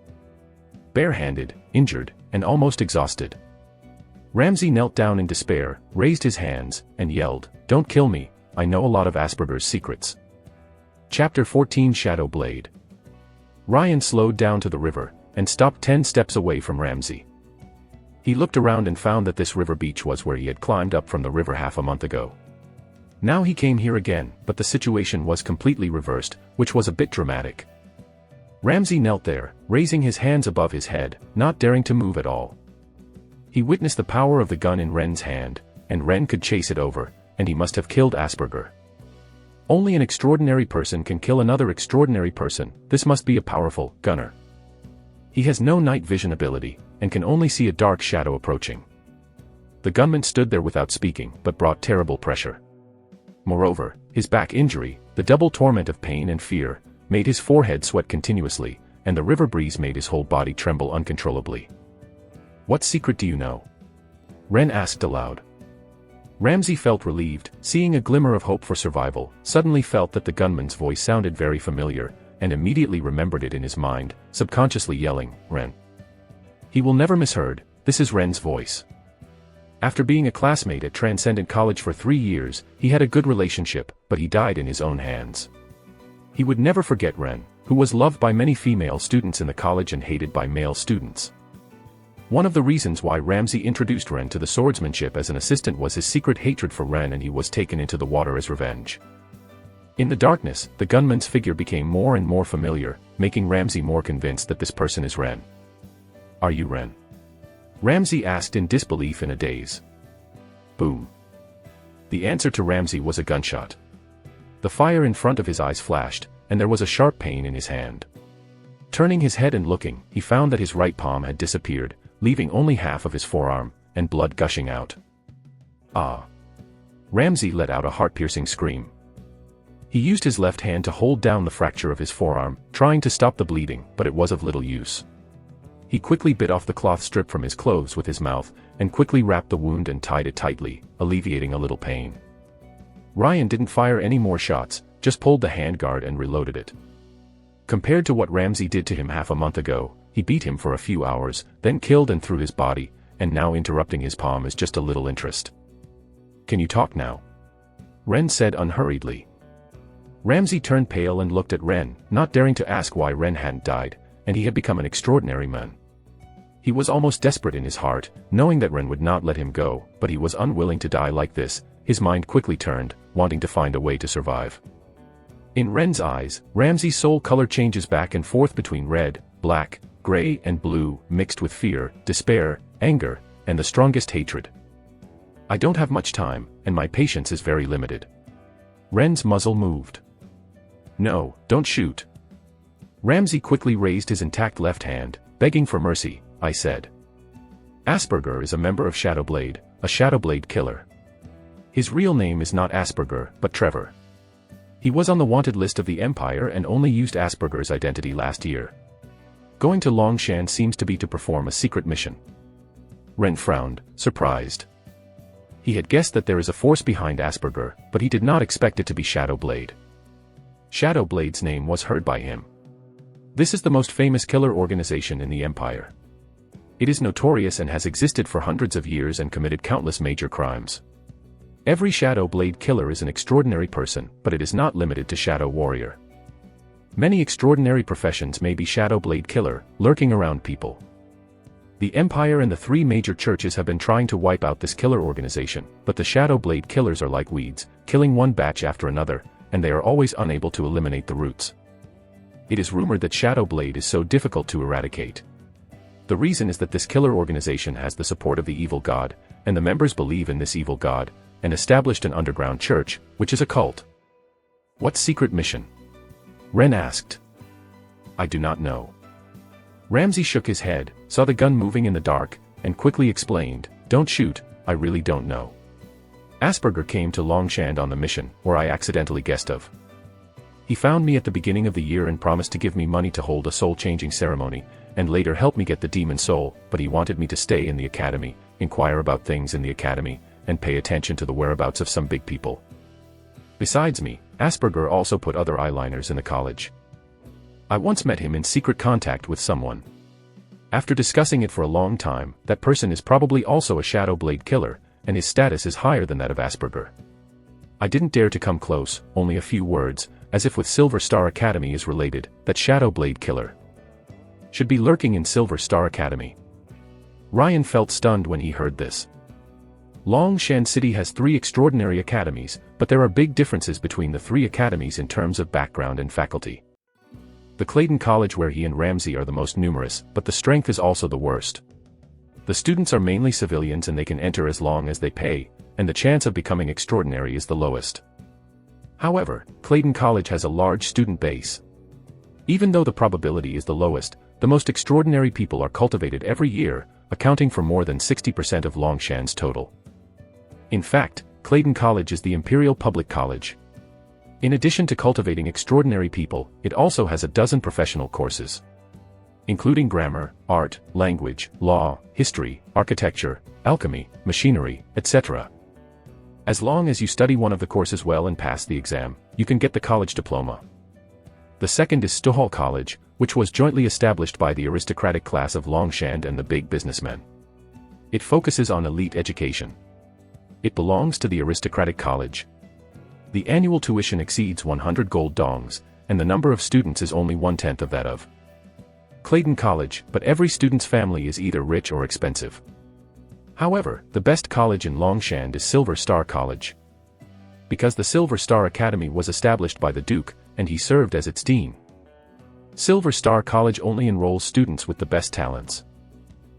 Barehanded, injured, and almost exhausted. Ramsey knelt down in despair, raised his hands, and yelled, "Don't kill me, I know a lot of Asperger's secrets. Chapter 14 Shadow Blade. Ryan slowed down to the river, and stopped 10 steps away from Ramsey. He looked around and found that this river beach was where he had climbed up from the river half a month ago. Now he came here again, but the situation was completely reversed, which was a bit dramatic. Ramsey knelt there, raising his hands above his head, not daring to move at all. He witnessed the power of the gun in Ren's hand, and Ren could chase it over, and he must have killed Asperger. Only an extraordinary person can kill another extraordinary person. This must be a powerful gunner. He has no night vision ability, and can only see a dark shadow approaching. The gunman stood there without speaking, but brought terrible pressure. Moreover, his back injury, the double torment of pain and fear, made his forehead sweat continuously, and the river breeze made his whole body tremble uncontrollably. "What secret do you know?" Ren asked aloud. Ramsey felt relieved, seeing a glimmer of hope for survival, suddenly felt that the gunman's voice sounded very familiar, and immediately remembered it in his mind, subconsciously yelling, "Ren." He will never misheard, this is Ren's voice. After being a classmate at Transcendent College for 3 years, he had a good relationship, but he died in his own hands. He would never forget Ren, who was loved by many female students in the college and hated by male students. One of the reasons why Ramsey introduced Ren to the swordsmanship as an assistant was his secret hatred for Ren, and he was taken into the water as revenge. In the darkness, the gunman's figure became more and more familiar, making Ramsey more convinced that this person is Ren. "Are you Ren?" Ramsey asked in disbelief in a daze. Boom. The answer to Ramsey was a gunshot. The fire in front of his eyes flashed, and there was a sharp pain in his hand. Turning his head and looking, he found that his right palm had disappeared, leaving only half of his forearm, and blood gushing out. Ah! Ramsey let out a heart-piercing scream. He used his left hand to hold down the fracture of his forearm, trying to stop the bleeding, but it was of little use. He quickly bit off the cloth strip from his clothes with his mouth, and quickly wrapped the wound and tied it tightly, alleviating a little pain. Ryan didn't fire any more shots, just pulled the handguard and reloaded it. Compared to what Ramsey did to him half a month ago, he beat him for a few hours, then killed and threw his body, and now interrupting his palm is just a little interest. "Can you talk now?" Ren said unhurriedly. Ramsey turned pale and looked at Ren, not daring to ask why Ren hadn't died, and he had become an extraordinary man. He was almost desperate in his heart, knowing that Ren would not let him go, but he was unwilling to die like this. His mind quickly turned, wanting to find a way to survive. In Ren's eyes, Ramsey's soul color changes back and forth between red, black, gray and blue, mixed with fear, despair, anger, and the strongest hatred. "I don't have much time, and my patience is very limited." Ren's muzzle moved. "No, don't shoot." Ramsey quickly raised his intact left hand, begging for mercy. "I said. Asperger is a member of Shadowblade, a Shadowblade killer. His real name is not Asperger, but Trevor. He was on the wanted list of the Empire and only used Asperger's identity last year. Going to Longshan seems to be to perform a secret mission." Ren frowned, surprised. He had guessed that there is a force behind Asperger, but he did not expect it to be Shadowblade. Shadowblade's name was heard by him. This is the most famous killer organization in the Empire. It is notorious and has existed for hundreds of years and committed countless major crimes. Every Shadowblade killer is an extraordinary person, but it is not limited to Shadow Warrior. Many extraordinary professions may be Shadowblade killer, lurking around people. The Empire and the 3 major churches have been trying to wipe out this killer organization, but the Shadowblade killers are like weeds, killing one batch after another, and they are always unable to eliminate the roots. It is rumored that Shadowblade is so difficult to eradicate. The reason is that this killer organization has the support of the evil god, and the members believe in this evil god, and established an underground church, which is a cult. "What secret mission?" Ren asked. "I do not know." Ramsey shook his head, saw the gun moving in the dark, and quickly explained, "Don't shoot, I really don't know. Asperger came to Longshan on the mission, where I accidentally guessed of. He found me at the beginning of the year and promised to give me money to hold a soul-changing ceremony, and later help me get the demon soul, but he wanted me to stay in the academy, inquire about things in the academy, and pay attention to the whereabouts of some big people. Besides me, Asperger also put other eyeliners in the college. I once met him in secret contact with someone. After discussing it for a long time, that person is probably also a Shadowblade killer, and his status is higher than that of Asperger. I didn't dare to come close, only a few words, as if with Silver Star Academy is related, that Shadow Blade killer should be lurking in Silver Star Academy. Ryan felt stunned when he heard this. Longshan City has 3 extraordinary academies, but there are big differences between the 3 academies in terms of background and faculty. The Clayton College where he and Ramsey are the most numerous, but the strength is also the worst. The students are mainly civilians and they can enter as long as they pay, and the chance of becoming extraordinary is the lowest. However, Clayton College has a large student base. Even though the probability is the lowest, the most extraordinary people are cultivated every year, accounting for more than 60% of Longshan's total. In fact, Clayton College is the Imperial Public College. In addition to cultivating extraordinary people, it also has a dozen professional courses, including grammar, art, language, law, history, architecture, alchemy, machinery, etc. As long as you study one of the courses well and pass the exam, you can get the college diploma. The second is Stohal College, which was jointly established by the aristocratic class of Longshan and the big businessmen. It focuses on elite education. It belongs to the aristocratic college. The annual tuition exceeds 100 gold dongs, and the number of students is only 1/10 of that of Clayton College, but every student's family is either rich or expensive. However, the best college in Longshan is Silver Star College. Because the Silver Star Academy was established by the Duke, and he served as its dean. Silver Star College only enrolls students with the best talents.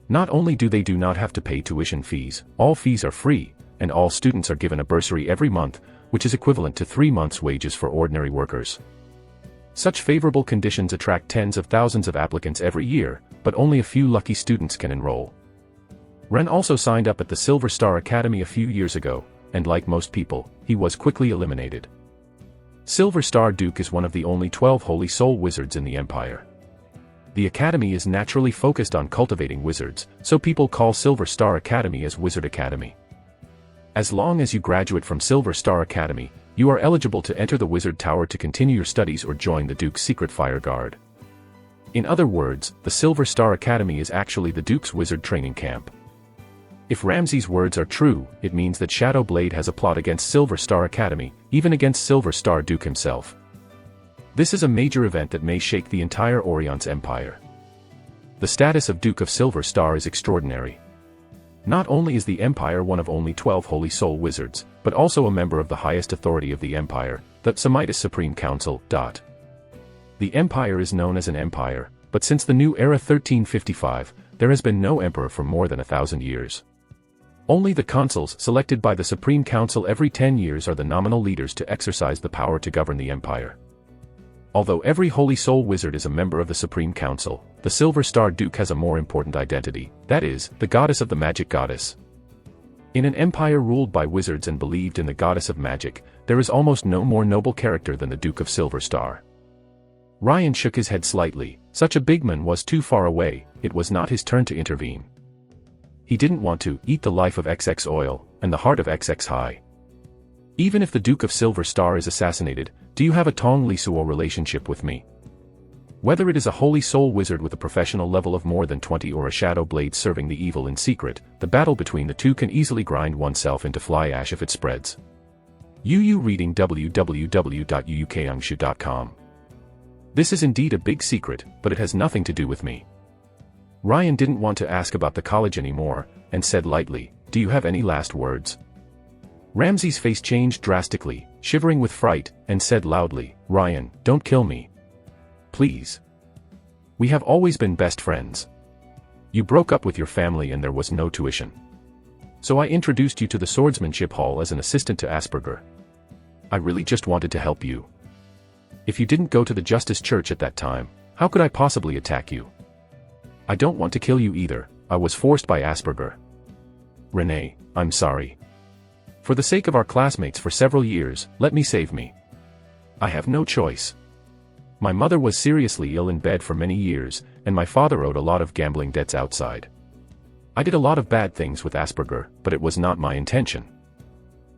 Not only do they not have to pay tuition fees, all fees are free, and all students are given a bursary every month, which is equivalent to 3 months' wages for ordinary workers. Such favorable conditions attract tens of thousands of applicants every year, but only a few lucky students can enroll. Ren also signed up at the Silver Star Academy a few years ago, and like most people, he was quickly eliminated. Silver Star Duke is one of the only 12 Holy Soul Wizards in the Empire. The Academy is naturally focused on cultivating wizards, so people call Silver Star Academy as Wizard Academy. As long as you graduate from Silver Star Academy, you are eligible to enter the Wizard Tower to continue your studies or join the Duke's Secret Fire Guard. In other words, the Silver Star Academy is actually the Duke's wizard training camp. If Ramsey's words are true, it means that Shadow Blade has a plot against Silver Star Academy, even against Silver Star Duke himself. This is a major event that may shake the entire Orion's empire. The status of Duke of Silver Star is extraordinary. Not only is the Empire one of only 12 Holy Soul Wizards, but also a member of the highest authority of the Empire, the Semitis Supreme Council. The Empire is known as an empire, but since the New Era 1355, there has been no emperor for more than 1,000 years. Only the consuls selected by the Supreme Council every 10 years are the nominal leaders to exercise the power to govern the empire. Although every Holy Soul Wizard is a member of the Supreme Council, the Silver Star Duke has a more important identity, that is, the goddess of the magic goddess. In an empire ruled by wizards and believed in the goddess of magic, there is almost no more noble character than the Duke of Silver Star. Ryan shook his head slightly. Such a big man was too far away, it was not his turn to intervene. He didn't want to eat the life of XX Oil, and the heart of XX High. Even if the Duke of Silver Star is assassinated, do you have a Tong Lisuo relationship with me? Whether it is a Holy Soul Wizard with a professional level of more than 20 or a Shadow Blade serving the evil in secret, the battle between the two can easily grind oneself into fly ash if it spreads. UU reading www.uukangshu.com. This is indeed a big secret, but it has nothing to do with me. Ryan didn't want to ask about the college anymore, and said lightly, "Do you have any last words?" Ramsey's face changed drastically, shivering with fright, and said loudly, "Ryan, don't kill me. Please. We have always been best friends. You broke up with your family and there was no tuition. So I introduced you to the Swordsmanship Hall as an assistant to Asperger. I really just wanted to help you. If you didn't go to the Justice Church at that time, how could I possibly attack you? I don't want to kill you either, I was forced by Asperger. Renee, I'm sorry. For the sake of our classmates for several years, let me save me. I have no choice. My mother was seriously ill in bed for many years, and my father owed a lot of gambling debts outside. I did a lot of bad things with Asperger, but it was not my intention."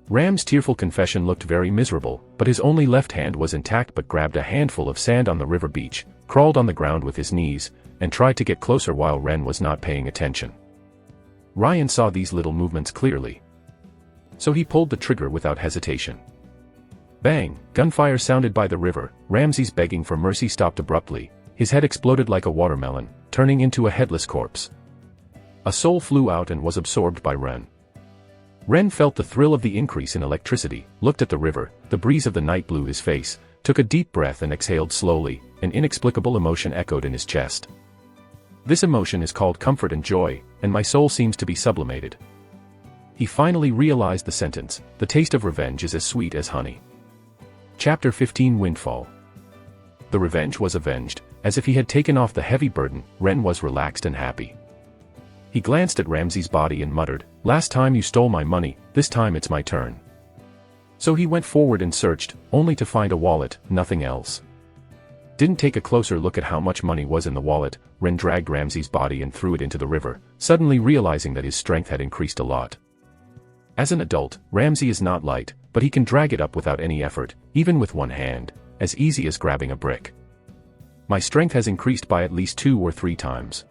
Ram's tearful confession looked very miserable, but his only left hand was intact but grabbed a handful of sand on the river beach, crawled on the ground with his knees, and tried to get closer while Ren was not paying attention. Ryan saw these little movements clearly. So he pulled the trigger without hesitation. Bang! Gunfire sounded by the river. Ramses, begging for mercy, stopped abruptly. His head exploded like a watermelon, turning into a headless corpse. A soul flew out and was absorbed by Ren. Ren felt the thrill of the increase in electricity, looked at the river, the breeze of the night blew his face, took a deep breath and exhaled slowly. An inexplicable emotion echoed in his chest. This emotion is called comfort and joy, and my soul seems to be sublimated. He finally realized the sentence, the taste of revenge is as sweet as honey. Chapter 15 Windfall. The revenge was avenged. As if he had taken off the heavy burden, Ren was relaxed and happy. He glanced at Ramses' body and muttered, "Last time you stole my money, this time it's my turn." So he went forward and searched, only to find a wallet, nothing else. Didn't take a closer look at how much money was in the wallet. Ren dragged Ramses' body and threw it into the river, suddenly realizing that his strength had increased a lot. As an adult, Ramses is not light, but he can drag it up without any effort, even with one hand, as easy as grabbing a brick. My strength has increased by at least 2 or 3 times.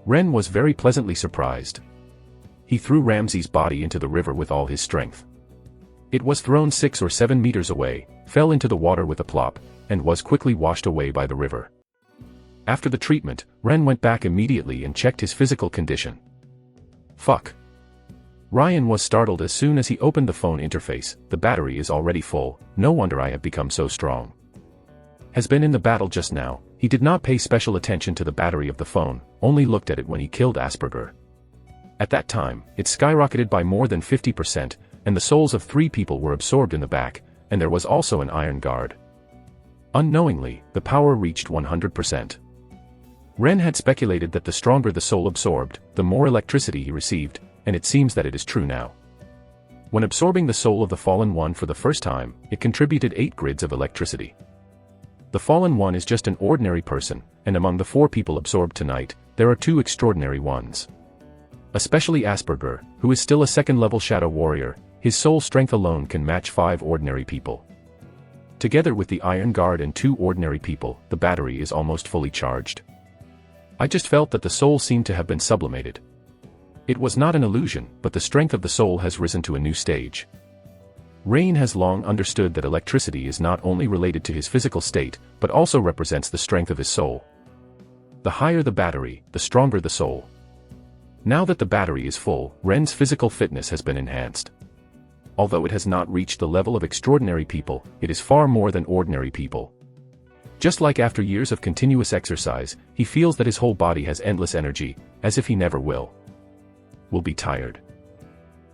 Ren was very pleasantly surprised. He threw Ramses' body into the river with all his strength. It was thrown 6 or 7 meters away, fell into the water with a plop, and was quickly washed away by the river. After the treatment, Ren went back immediately and checked his physical condition. Fuck. Ryan was startled as soon as he opened the phone interface. The battery is already full, no wonder I have become so strong. Has been in the battle just now. He did not pay special attention to the battery of the phone, only looked at it when he killed Asperger. At that time, it skyrocketed by more than 50%, and the souls of 3 people were absorbed in the back, and there was also an iron guard. Unknowingly, the power reached 100%. Ren had speculated that the stronger the soul absorbed, the more electricity he received, and it seems that it is true now. When absorbing the soul of the Fallen One for the first time, it contributed 8 grids of electricity. The Fallen One is just an ordinary person, and among the 4 people absorbed tonight, there are 2 extraordinary ones. Especially Asperger, who is still a second-level Shadow Warrior, his soul strength alone can match 5 ordinary people. Together with the Iron Guard and 2 ordinary people, the battery is almost fully charged. I just felt that the soul seemed to have been sublimated. It was not an illusion, but the strength of the soul has risen to a new stage. Rain has long understood that electricity is not only related to his physical state, but also represents the strength of his soul. The higher the battery, the stronger the soul. Now that the battery is full, Ren's physical fitness has been enhanced. Although it has not reached the level of extraordinary people, it is far more than ordinary people. Just like after years of continuous exercise, he feels that his whole body has endless energy, as if he never will be tired.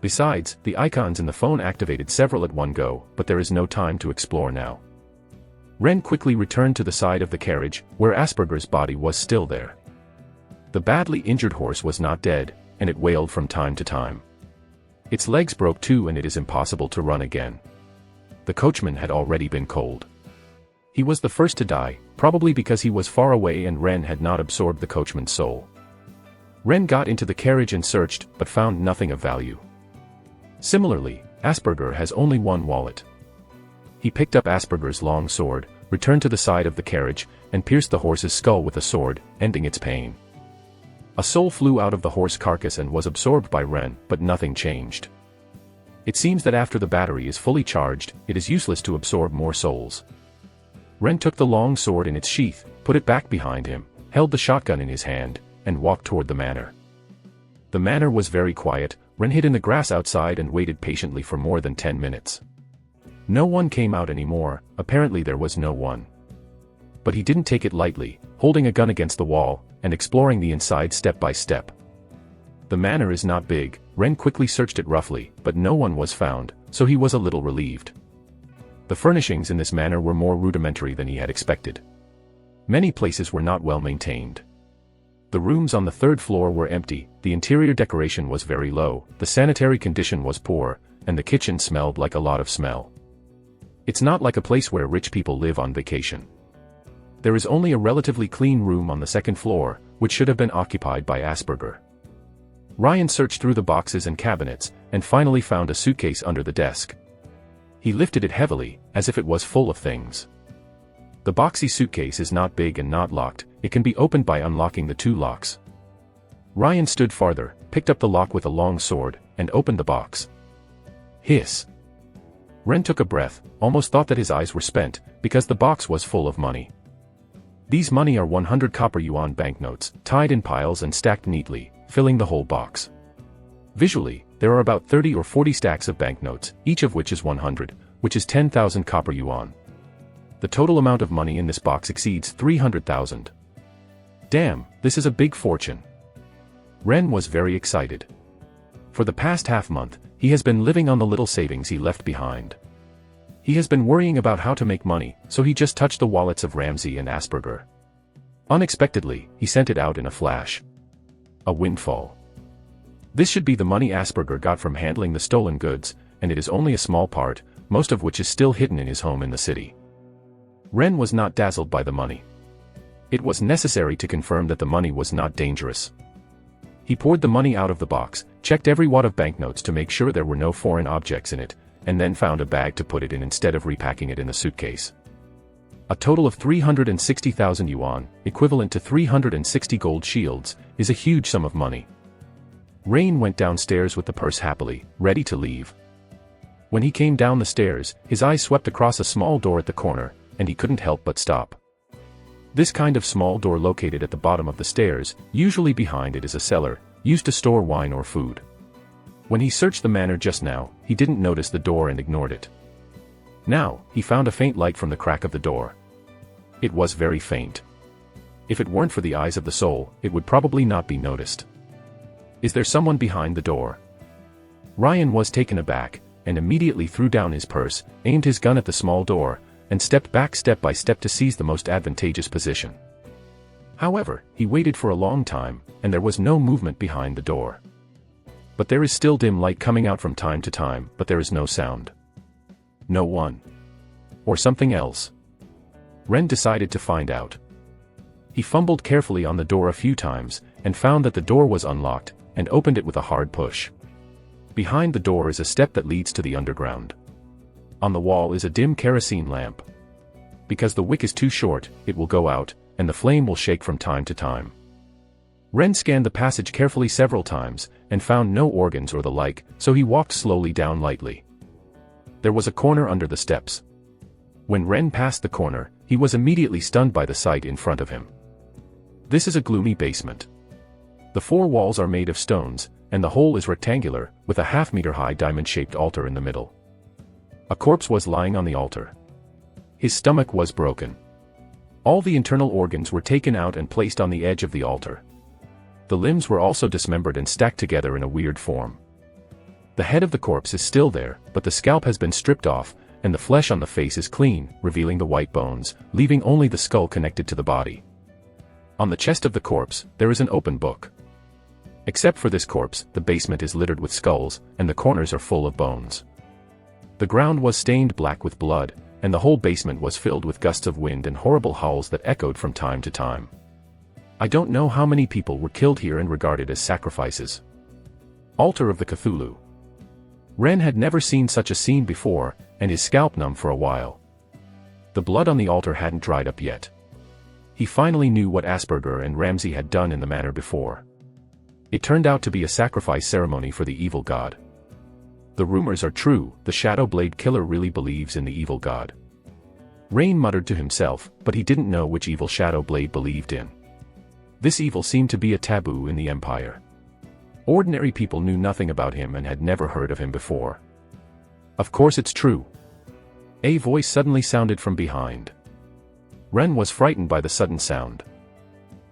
Besides, the icons in the phone activated several at one go, but there is no time to explore now. Ren quickly returned to the side of the carriage, where Asperger's body was still there. The badly injured horse was not dead, and it wailed from time to time. Its legs broke too, and it is impossible to run again. The coachman had already been cold. He was the first to die, probably because he was far away and Ren had not absorbed the coachman's soul. Ren got into the carriage and searched, but found nothing of value. Similarly, Asperger has only one wallet. He picked up Asperger's long sword, returned to the side of the carriage, and pierced the horse's skull with a sword, ending its pain. A soul flew out of the horse carcass and was absorbed by Ren, but nothing changed. It seems that after the battery is fully charged, it is useless to absorb more souls. Ren took the long sword in its sheath, put it back behind him, held the shotgun in his hand, and walked toward the manor. The manor was very quiet. Ren hid in the grass outside and waited patiently for more than 10 minutes. No one came out anymore, apparently there was no one. But he didn't take it lightly, holding a gun against the wall, and exploring the inside step by step. The manor is not big. Ren quickly searched it roughly, but no one was found, so he was a little relieved. The furnishings in this manor were more rudimentary than he had expected. Many places were not well maintained. The rooms on the 3rd floor were empty, the interior decoration was very low, the sanitary condition was poor, and the kitchen smelled like a lot of smell. It's not like a place where rich people live on vacation. There is only a relatively clean room on the 2nd floor, which should have been occupied by Asperger. Ryan searched through the boxes and cabinets, and finally found a suitcase under the desk. He lifted it heavily, as if it was full of things. The boxy suitcase is not big and not locked. It can be opened by unlocking the 2 locks. Ryan stood farther, picked up the lock with a long sword, and opened the box. Hiss. Ren took a breath, almost thought that his eyes were spent, because the box was full of money. These money are 100 copper yuan banknotes, tied in piles and stacked neatly, filling the whole box. Visually, there are about 30 or 40 stacks of banknotes, each of which is 100, which is 10,000 copper yuan. The total amount of money in this box exceeds 300,000. Damn, this is a big fortune. Ren was very excited. For the past half-month, he has been living on the little savings he left behind. He has been worrying about how to make money, so he just touched the wallets of Ramsey and Asperger. Unexpectedly, he sent it out in a flash. A windfall. This should be the money Asperger got from handling the stolen goods, and it is only a small part, most of which is still hidden in his home in the city. Ren was not dazzled by the money. It was necessary to confirm that the money was not dangerous. He poured the money out of the box, checked every wad of banknotes to make sure there were no foreign objects in it, and then found a bag to put it in instead of repacking it in the suitcase. A total of 360,000 yuan, equivalent to 360 gold shields, is a huge sum of money. Rain went downstairs with the purse happily, ready to leave. When he came down the stairs, his eyes swept across a small door at the corner, and he couldn't help but stop. This kind of small door located at the bottom of the stairs, usually behind it is a cellar, used to store wine or food. When he searched the manor just now, he didn't notice the door and ignored it. Now, he found a faint light from the crack of the door. It was very faint. If it weren't for the eyes of the soul, it would probably not be noticed. Is there someone behind the door? Ryan was taken aback, and immediately threw down his purse, aimed his gun at the small door, and stepped back step by step to seize the most advantageous position. However, he waited for a long time, and there was no movement behind the door. But there is still dim light coming out from time to time, but there is no sound. No one. Or something else. Ren decided to find out. He fumbled carefully on the door a few times, and found that the door was unlocked, and opened it with a hard push. Behind the door is a step that leads to the underground. On the wall is a dim kerosene lamp. Because the wick is too short, it will go out, and the flame will shake from time to time. Ren scanned the passage carefully several times, and found no organs or the like, so he walked slowly down lightly. There was a corner under the steps. When Ren passed the corner, he was immediately stunned by the sight in front of him. This is a gloomy basement. The four walls are made of stones, and the whole is rectangular, with a half-meter-high diamond-shaped altar in the middle. A corpse was lying on the altar. His stomach was broken. All the internal organs were taken out and placed on the edge of the altar. The limbs were also dismembered and stacked together in a weird form. The head of the corpse is still there, but the scalp has been stripped off, and the flesh on the face is clean, revealing the white bones, leaving only the skull connected to the body. On the chest of the corpse, there is an open book. Except for this corpse, the basement is littered with skulls, and the corners are full of bones. The ground was stained black with blood, and the whole basement was filled with gusts of wind and horrible howls that echoed from time to time. I don't know how many people were killed here and regarded as sacrifices. Altar of the Cthulhu. Ren had never seen such a scene before, and his scalp numb for a while. The blood on the altar hadn't dried up yet. He finally knew what Asperger and Ramsey had done in the manor before. It turned out to be a sacrifice ceremony for the evil god. The rumors are true, the Shadow Blade Killer really believes in the evil god. Rain muttered to himself, but he didn't know which evil Shadow Blade believed in. This evil seemed to be a taboo in the Empire. Ordinary people knew nothing about him and had never heard of him before. Of course it's true. A voice suddenly sounded from behind. Ren was frightened by the sudden sound.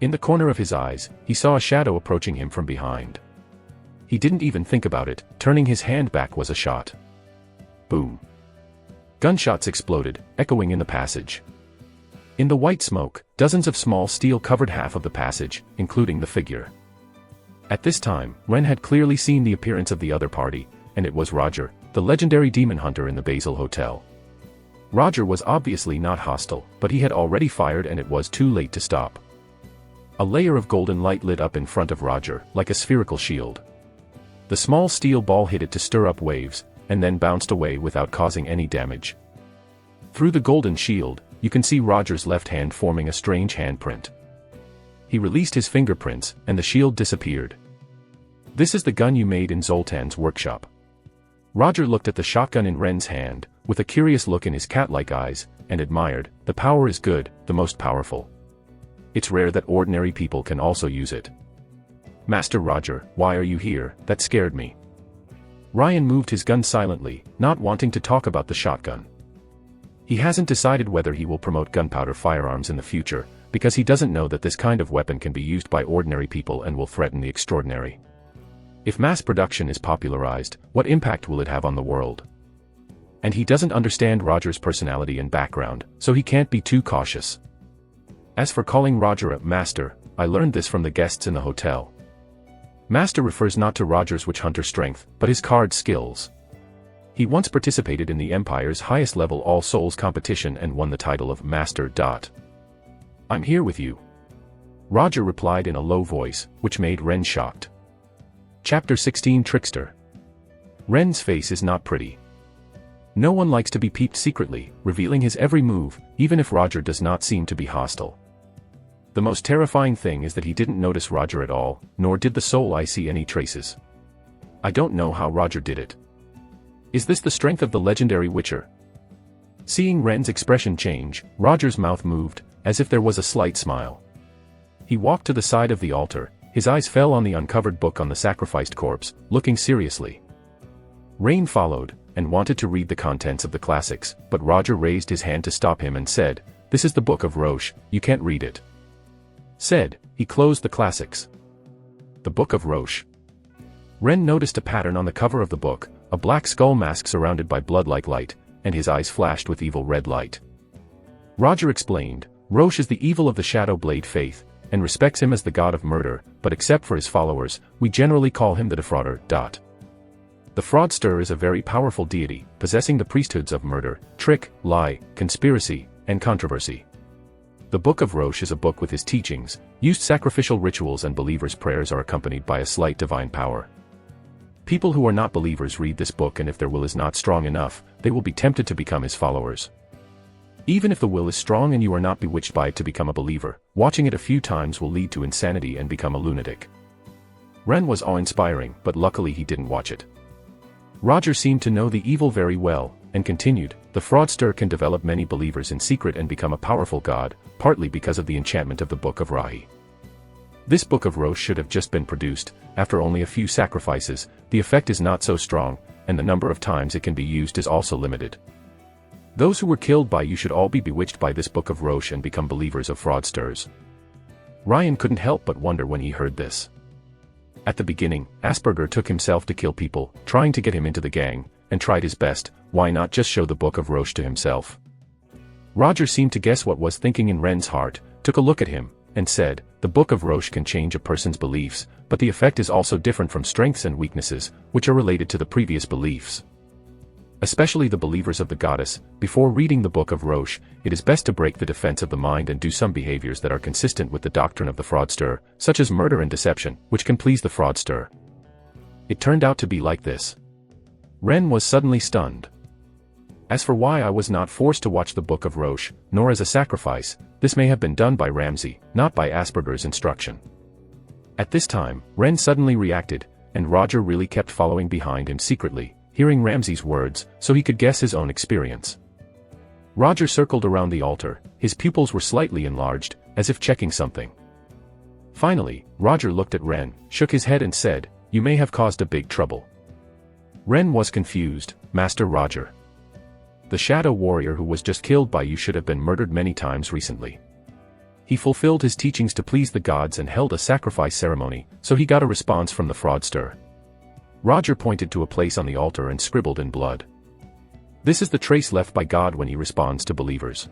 In the corner of his eyes, he saw a shadow approaching him from behind. He didn't even think about it, turning his hand back was a shot. Boom. Gunshots exploded, echoing in the passage. In the white smoke, dozens of small steel covered half of the passage, including the figure. At this time, Ren had clearly seen the appearance of the other party, and it was Roger, the legendary demon hunter in the Basil Hotel. Roger was obviously not hostile, but he had already fired and it was too late to stop. A layer of golden light lit up in front of Roger, like a spherical shield. The small steel ball hit it to stir up waves, and then bounced away without causing any damage. Through the golden shield, you can see Roger's left hand forming a strange handprint. He released his fingerprints, and the shield disappeared. This is the gun you made in Zoltan's workshop. Roger looked at the shotgun in Ren's hand, with a curious look in his cat-like eyes, and admired. The power is good, the most powerful. It's rare that ordinary people can also use it. Master Roger, why are you here? That scared me. Ryan moved his gun silently, not wanting to talk about the shotgun. He hasn't decided whether he will promote gunpowder firearms in the future, because he doesn't know that this kind of weapon can be used by ordinary people and will threaten the extraordinary. If mass production is popularized, what impact will it have on the world? And he doesn't understand Roger's personality and background, so he can't be too cautious. As for calling Roger a master, I learned this from the guests in the hotel. Master refers not to Roger's witch hunter strength, but his card skills. He once participated in the Empire's highest level All Souls competition and won the title of Master. I'm here with you. Roger replied in a low voice, which made Ren shocked. Chapter 16 Trickster. Ren's face is not pretty. No one likes to be peeped secretly, revealing his every move, even if Roger does not seem to be hostile. The most terrifying thing is that he didn't notice Roger at all, nor did the soul eye see any traces. I don't know how Roger did it. Is this the strength of the legendary Witcher? Seeing Ren's expression change, Roger's mouth moved, as if there was a slight smile. He walked to the side of the altar, his eyes fell on the uncovered book on the sacrificed corpse, looking seriously. Rain followed, and wanted to read the contents of the classics, but Roger raised his hand to stop him and said, "This is the Book of Roche, you can't read it." Said, he closed the classics. The Book of Roche. Ren noticed a pattern on the cover of the book, a black skull mask surrounded by blood-like light, and his eyes flashed with evil red light. Roger explained, Roche is the evil of the Shadow Blade faith, and respects him as the god of murder, but except for his followers, we generally call him the defrauder. The fraudster is a very powerful deity, possessing the priesthoods of murder, trick, lie, conspiracy, and controversy. The Book of Roche is a book with his teachings, used sacrificial rituals and believers' prayers are accompanied by a slight divine power. People who are not believers read this book, and if their will is not strong enough, they will be tempted to become his followers. Even if the will is strong and you are not bewitched by it to become a believer, watching it a few times will lead to insanity and become a lunatic. Ren was awe-inspiring, but luckily he didn't watch it. Roger seemed to know the evil very well, and continued, the fraudster can develop many believers in secret and become a powerful god, partly because of the enchantment of the Book of Rahi. This Book of Roche should have just been produced, after only a few sacrifices, the effect is not so strong, and the number of times it can be used is also limited. Those who were killed by you should all be bewitched by this Book of Roche and become believers of fraudsters. Ryan couldn't help but wonder when he heard this. At the beginning, Asperger took himself to kill people, trying to get him into the gang, and tried his best, why not just show the Book of Roche to himself? Roger seemed to guess what was thinking in Ren's heart, took a look at him, and said, the Book of Roche can change a person's beliefs, but the effect is also different from strengths and weaknesses, which are related to the previous beliefs. Especially the believers of the goddess, before reading the Book of Roche, it is best to break the defense of the mind and do some behaviors that are consistent with the doctrine of the fraudster, such as murder and deception, which can please the fraudster. It turned out to be like this. Ren was suddenly stunned. As for why I was not forced to watch the Book of Roche, nor as a sacrifice, this may have been done by Ramsey, not by Asperger's instruction. At this time, Ren suddenly reacted, and Roger really kept following behind him secretly, hearing Ramsey's words, so he could guess his own experience. Roger circled around the altar, his pupils were slightly enlarged, as if checking something. Finally, Roger looked at Ren, shook his head and said, you may have caused a big trouble. Ren was confused, Master Roger. The shadow warrior who was just killed by you should have been murdered many times recently. He fulfilled his teachings to please the gods and held a sacrifice ceremony, so he got a response from the fraudster. Roger pointed to a place on the altar and scribbled in blood. This is the trace left by God when he responds to believers.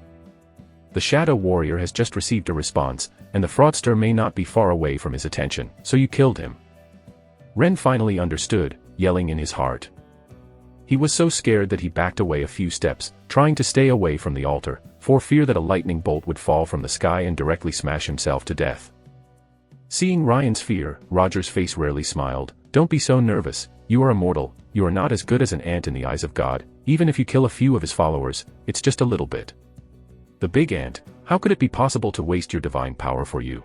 The shadow warrior has just received a response, and the fraudster may not be far away from his attention, so you killed him. Ren finally understood, yelling in his heart. He was so scared that he backed away a few steps, trying to stay away from the altar, for fear that a lightning bolt would fall from the sky and directly smash himself to death. Seeing Ryan's fear, Roger's face rarely smiled. Don't be so nervous, you are immortal, you are not as good as an ant in the eyes of God, even if you kill a few of his followers, it's just a little bit. The big ant, how could it be possible to waste your divine power for you?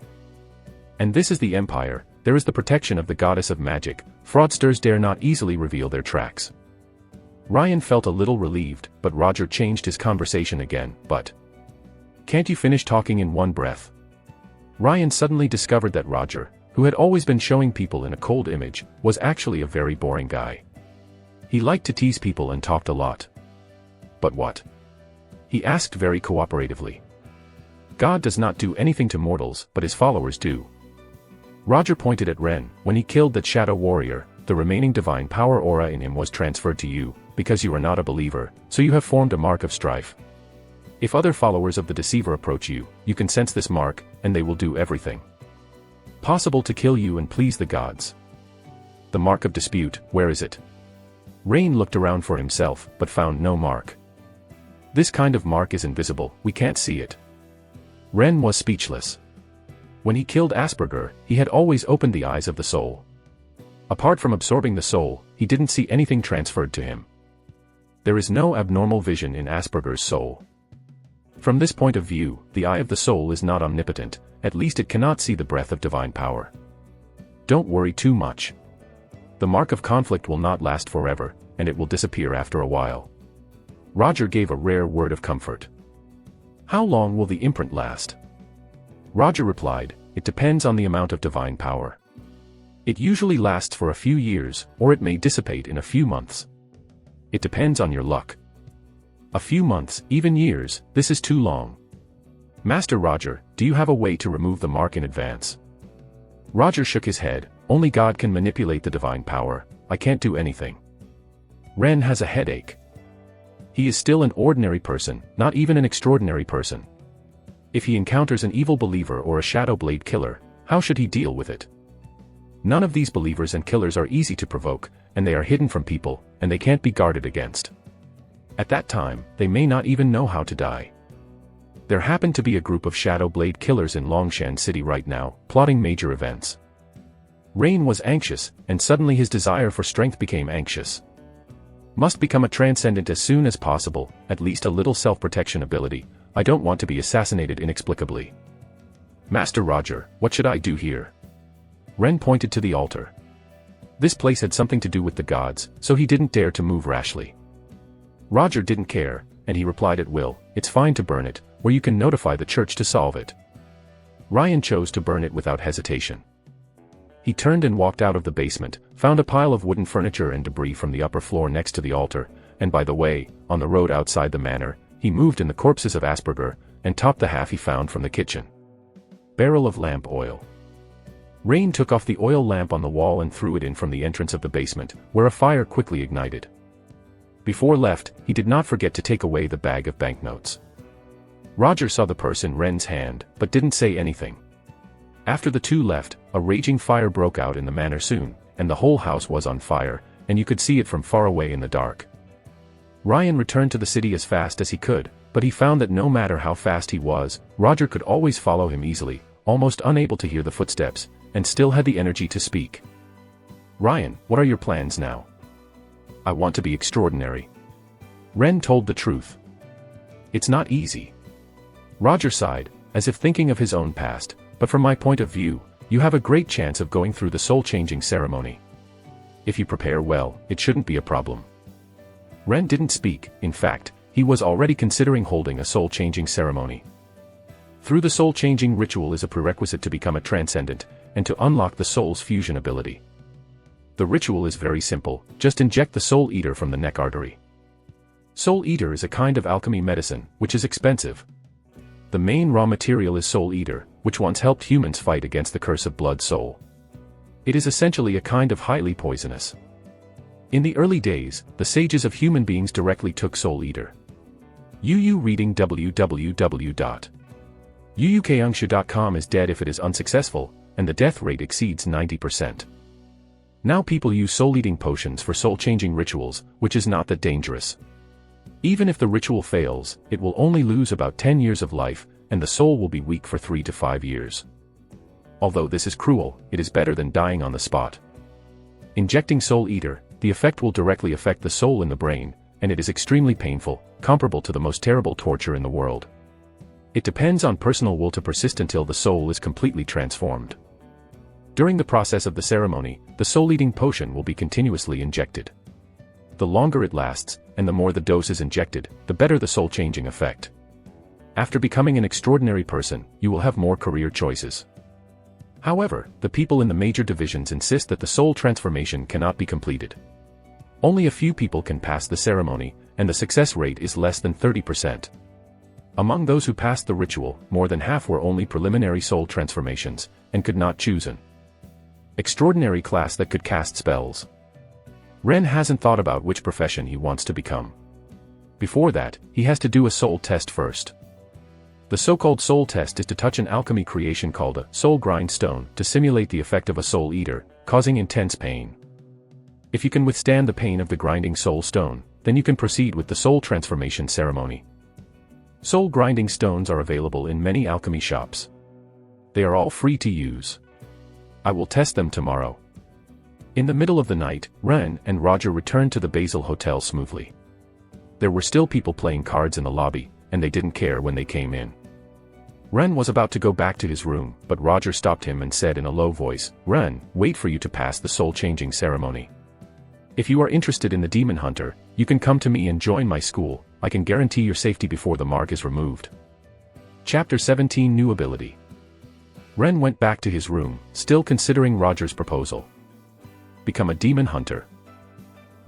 And this is the Empire, there is the protection of the goddess of magic, fraudsters dare not easily reveal their tracks. Ryan felt a little relieved, but Roger changed his conversation again. But can't you finish talking in one breath? Ryan suddenly discovered that Roger, who had always been showing people in a cold image, was actually a very boring guy. He liked to tease people and talked a lot. But what? He asked very cooperatively. God does not do anything to mortals, but his followers do. Roger pointed at Ren. When he killed that shadow warrior, the remaining divine power aura in him was transferred to you, because you are not a believer, so you have formed a mark of strife. If other followers of the deceiver approach you, you can sense this mark, and they will do everything possible to kill you and please the gods. The mark of dispute, where is it? Rain looked around for himself, but found no mark. This kind of mark is invisible, we can't see it. Ren was speechless. When he killed Asperger, he had always opened the eyes of the soul. Apart from absorbing the soul, he didn't see anything transferred to him. There is no abnormal vision in Asperger's soul. From this point of view, the eye of the soul is not omnipotent, at least it cannot see the breath of divine power. Don't worry too much. The mark of conflict will not last forever, and it will disappear after a while. Roger gave a rare word of comfort. How long will the imprint last? Roger replied, it depends on the amount of divine power. It usually lasts for a few years, or it may dissipate in a few months. It depends on your luck. A few months, even years, this is too long. Master Roger, do you have a way to remove the mark in advance? Roger shook his head, only God can manipulate the divine power, I can't do anything. Ren has a headache. He is still an ordinary person, not even an extraordinary person. If he encounters an evil believer or a shadow blade killer, how should he deal with it? None of these believers and killers are easy to provoke, and they are hidden from people, and they can't be guarded against. At that time, they may not even know how to die. There happened to be a group of shadow blade killers in Longshan City right now, plotting major events. Rain was anxious, and suddenly his desire for strength became anxious. Must become a transcendent as soon as possible, at least a little self-protection ability. I don't want to be assassinated inexplicably. Master Roger, what should I do here? Ren pointed to the altar. This place had something to do with the gods, so he didn't dare to move rashly. Roger didn't care, and he replied at will, it's fine to burn it, or you can notify the church to solve it. Ryan chose to burn it without hesitation. He turned and walked out of the basement, found a pile of wooden furniture and debris from the upper floor next to the altar, and by the way, on the road outside the manor, he moved in the corpses of Asperger, and topped the half he found from the kitchen. Barrel of lamp oil. Rain took off the oil lamp on the wall and threw it in from the entrance of the basement, where a fire quickly ignited. Before left, he did not forget to take away the bag of banknotes. Roger saw the purse in Ren's hand, but didn't say anything. After the two left, a raging fire broke out in the manor soon, and the whole house was on fire, and you could see it from far away in the dark. Ryan returned to the city as fast as he could, but he found that no matter how fast he was, Roger could always follow him easily, almost unable to hear the footsteps, and still had the energy to speak. Ryan, what are your plans now? I want to be extraordinary. Ren told the truth. It's not easy. Roger sighed, as if thinking of his own past, but from my point of view, you have a great chance of going through the soul-changing ceremony. If you prepare well, it shouldn't be a problem. Ren didn't speak, in fact, he was already considering holding a soul-changing ceremony. Through the soul-changing ritual is a prerequisite to become a transcendent, and to unlock the soul's fusion ability. The ritual is very simple, just inject the soul eater from the neck artery. Soul eater is a kind of alchemy medicine, which is expensive. The main raw material is soul eater, which once helped humans fight against the curse of blood soul. It is essentially a kind of highly poisonous. In the early days, the sages of human beings directly took soul eater. UU reading www.uukaungshu.com is dead if it is unsuccessful, and the death rate exceeds 90%. Now people use soul-eating potions for soul-changing rituals, which is not that dangerous. Even if the ritual fails, it will only lose about 10 years of life, and the soul will be weak for 3 to 5 years. Although this is cruel, it is better than dying on the spot. Injecting Soul Eater, the effect will directly affect the soul in the brain, and it is extremely painful, comparable to the most terrible torture in the world. It depends on personal will to persist until the soul is completely transformed. During the process of the ceremony, the soul-eating potion will be continuously injected. the longer it lasts, and the more the dose is injected, the better the soul-changing effect. After becoming an extraordinary person, you will have more career choices. However, the people in the major divisions insist that the soul transformation cannot be completed. Only a few people can pass the ceremony, and the success rate is less than 30%. Among those who passed the ritual, more than half were only preliminary soul transformations, and could not choose an extraordinary class that could cast spells. Ren hasn't thought about which profession he wants to become. Before that, he has to do a soul test first. The so-called soul test is to touch an alchemy creation called a soul grindstone to simulate the effect of a soul eater, causing intense pain. If you can withstand the pain of the grinding soul stone, then you can proceed with the soul transformation ceremony. Soul grinding stones are available in many alchemy shops. They are all free to use. I will test them tomorrow. In the middle of the night, Ren and Roger returned to the Basil Hotel smoothly. There were still people playing cards in the lobby, and they didn't care when they came in. Ren was about to go back to his room, but Roger stopped him and said in a low voice, "Ren, wait for you to pass the soul-changing ceremony. If you are interested in the Demon Hunter, you can come to me and join my school. I can guarantee your safety before the mark is removed." Chapter 17 New Ability. Ren went back to his room, still considering Roger's proposal. Become a Demon Hunter.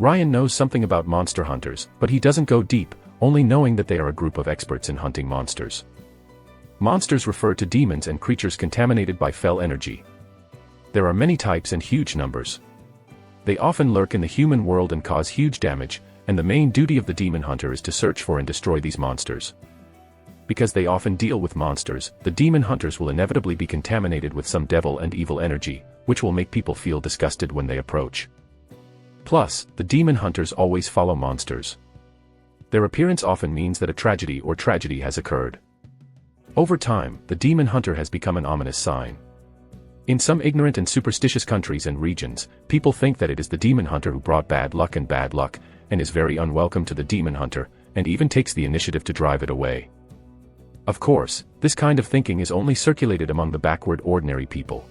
Ryan knows something about monster hunters, but he doesn't go deep, only knowing that they are a group of experts in hunting monsters. Monsters refer to demons and creatures contaminated by fell energy. There are many types and huge numbers. They often lurk in the human world and cause huge damage, and the main duty of the demon hunter is to search for and destroy these monsters. Because they often deal with monsters, the demon hunters will inevitably be contaminated with some devil and evil energy, which will make people feel disgusted when they approach. Plus, the demon hunters always follow monsters. Their appearance often means that a tragedy has occurred. Over time, the demon hunter has become an ominous sign. In some ignorant and superstitious countries and regions, people think that it is the demon hunter who brought bad luck, and is very unwelcome to the demon hunter, and even takes the initiative to drive it away. Of course, this kind of thinking is only circulated among the backward ordinary people.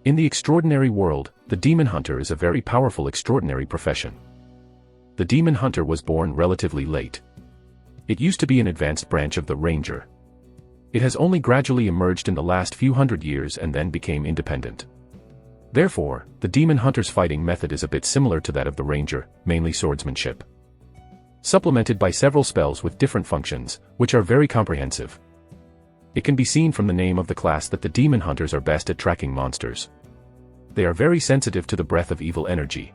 In the extraordinary world, the demon hunter is a very powerful extraordinary profession. The demon hunter was born relatively late. It used to be an advanced branch of the ranger. It has only gradually emerged in the last few hundred years and then became independent. Therefore, the demon hunter's fighting method is a bit similar to that of the ranger, mainly swordsmanship. Supplemented by several spells with different functions, which are very comprehensive. It can be seen from the name of the class that the demon hunters are best at tracking monsters. They are very sensitive to the breath of evil energy.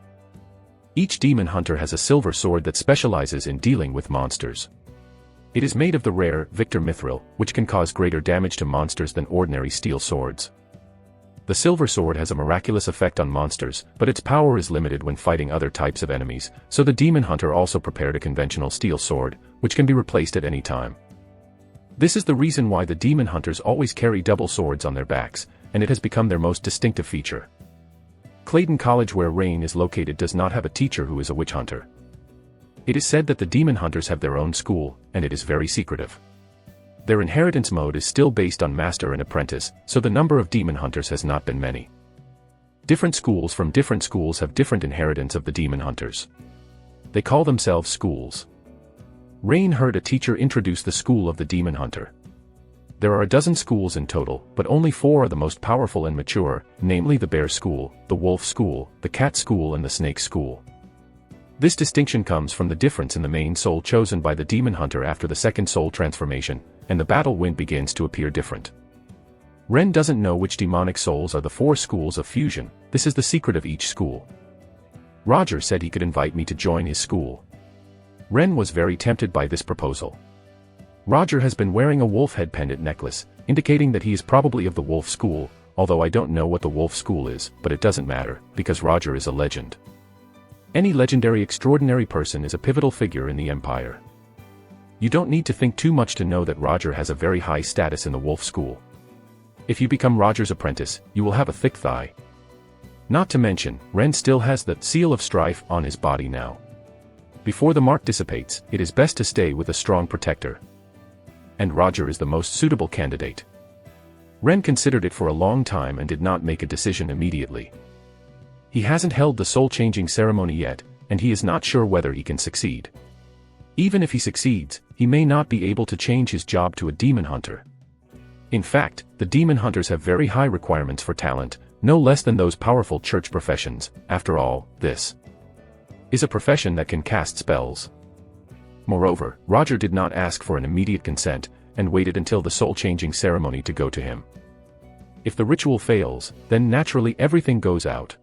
Each demon hunter has a silver sword that specializes in dealing with monsters. It is made of the rare Victor mithril, which can cause greater damage to monsters than ordinary steel swords. The silver sword has a miraculous effect on monsters, but its power is limited when fighting other types of enemies, so the demon hunter also prepared a conventional steel sword, which can be replaced at any time. This is the reason why the demon hunters always carry double swords on their backs, and it has become their most distinctive feature. Clayton College, where Rain is located, does not have a teacher who is a witch hunter. It is said that the demon hunters have their own school, and it is very secretive. Their inheritance mode is still based on master and apprentice, so the number of demon hunters has not been many. Different schools from different schools have different inheritance of the demon hunters. They call themselves schools. Rain heard a teacher introduce the school of the demon hunter. There are a dozen schools in total, but only 4 are the most powerful and mature, namely the bear school, the wolf school, the cat school and the snake school. This distinction comes from the difference in the main soul chosen by the demon hunter after the second soul transformation, and the battle wind begins to appear different. Ren doesn't know which demonic souls are the 4 schools of fusion. This is the secret of each school. Roger said he could invite me to join his school. Ren was very tempted by this proposal. Roger has been wearing a wolf head pendant necklace, indicating that he is probably of the wolf school, although I don't know what the wolf school is, but it doesn't matter, because Roger is a legend. Any legendary extraordinary person is a pivotal figure in the Empire. You don't need to think too much to know that Roger has a very high status in the wolf school. If you become Roger's apprentice, you will have a thick thigh. Not to mention, Ren still has the seal of strife on his body now. Before the mark dissipates, it is best to stay with a strong protector. And Roger is the most suitable candidate. Ren considered it for a long time and did not make a decision immediately. He hasn't held the soul-changing ceremony yet, and he is not sure whether he can succeed. Even if he succeeds, he may not be able to change his job to a demon hunter. In fact, the demon hunters have very high requirements for talent, no less than those powerful church professions. After all, this is a profession that can cast spells. Moreover, Roger did not ask for an immediate consent, and waited until the soul-changing ceremony to go to him. If the ritual fails, then naturally everything goes out.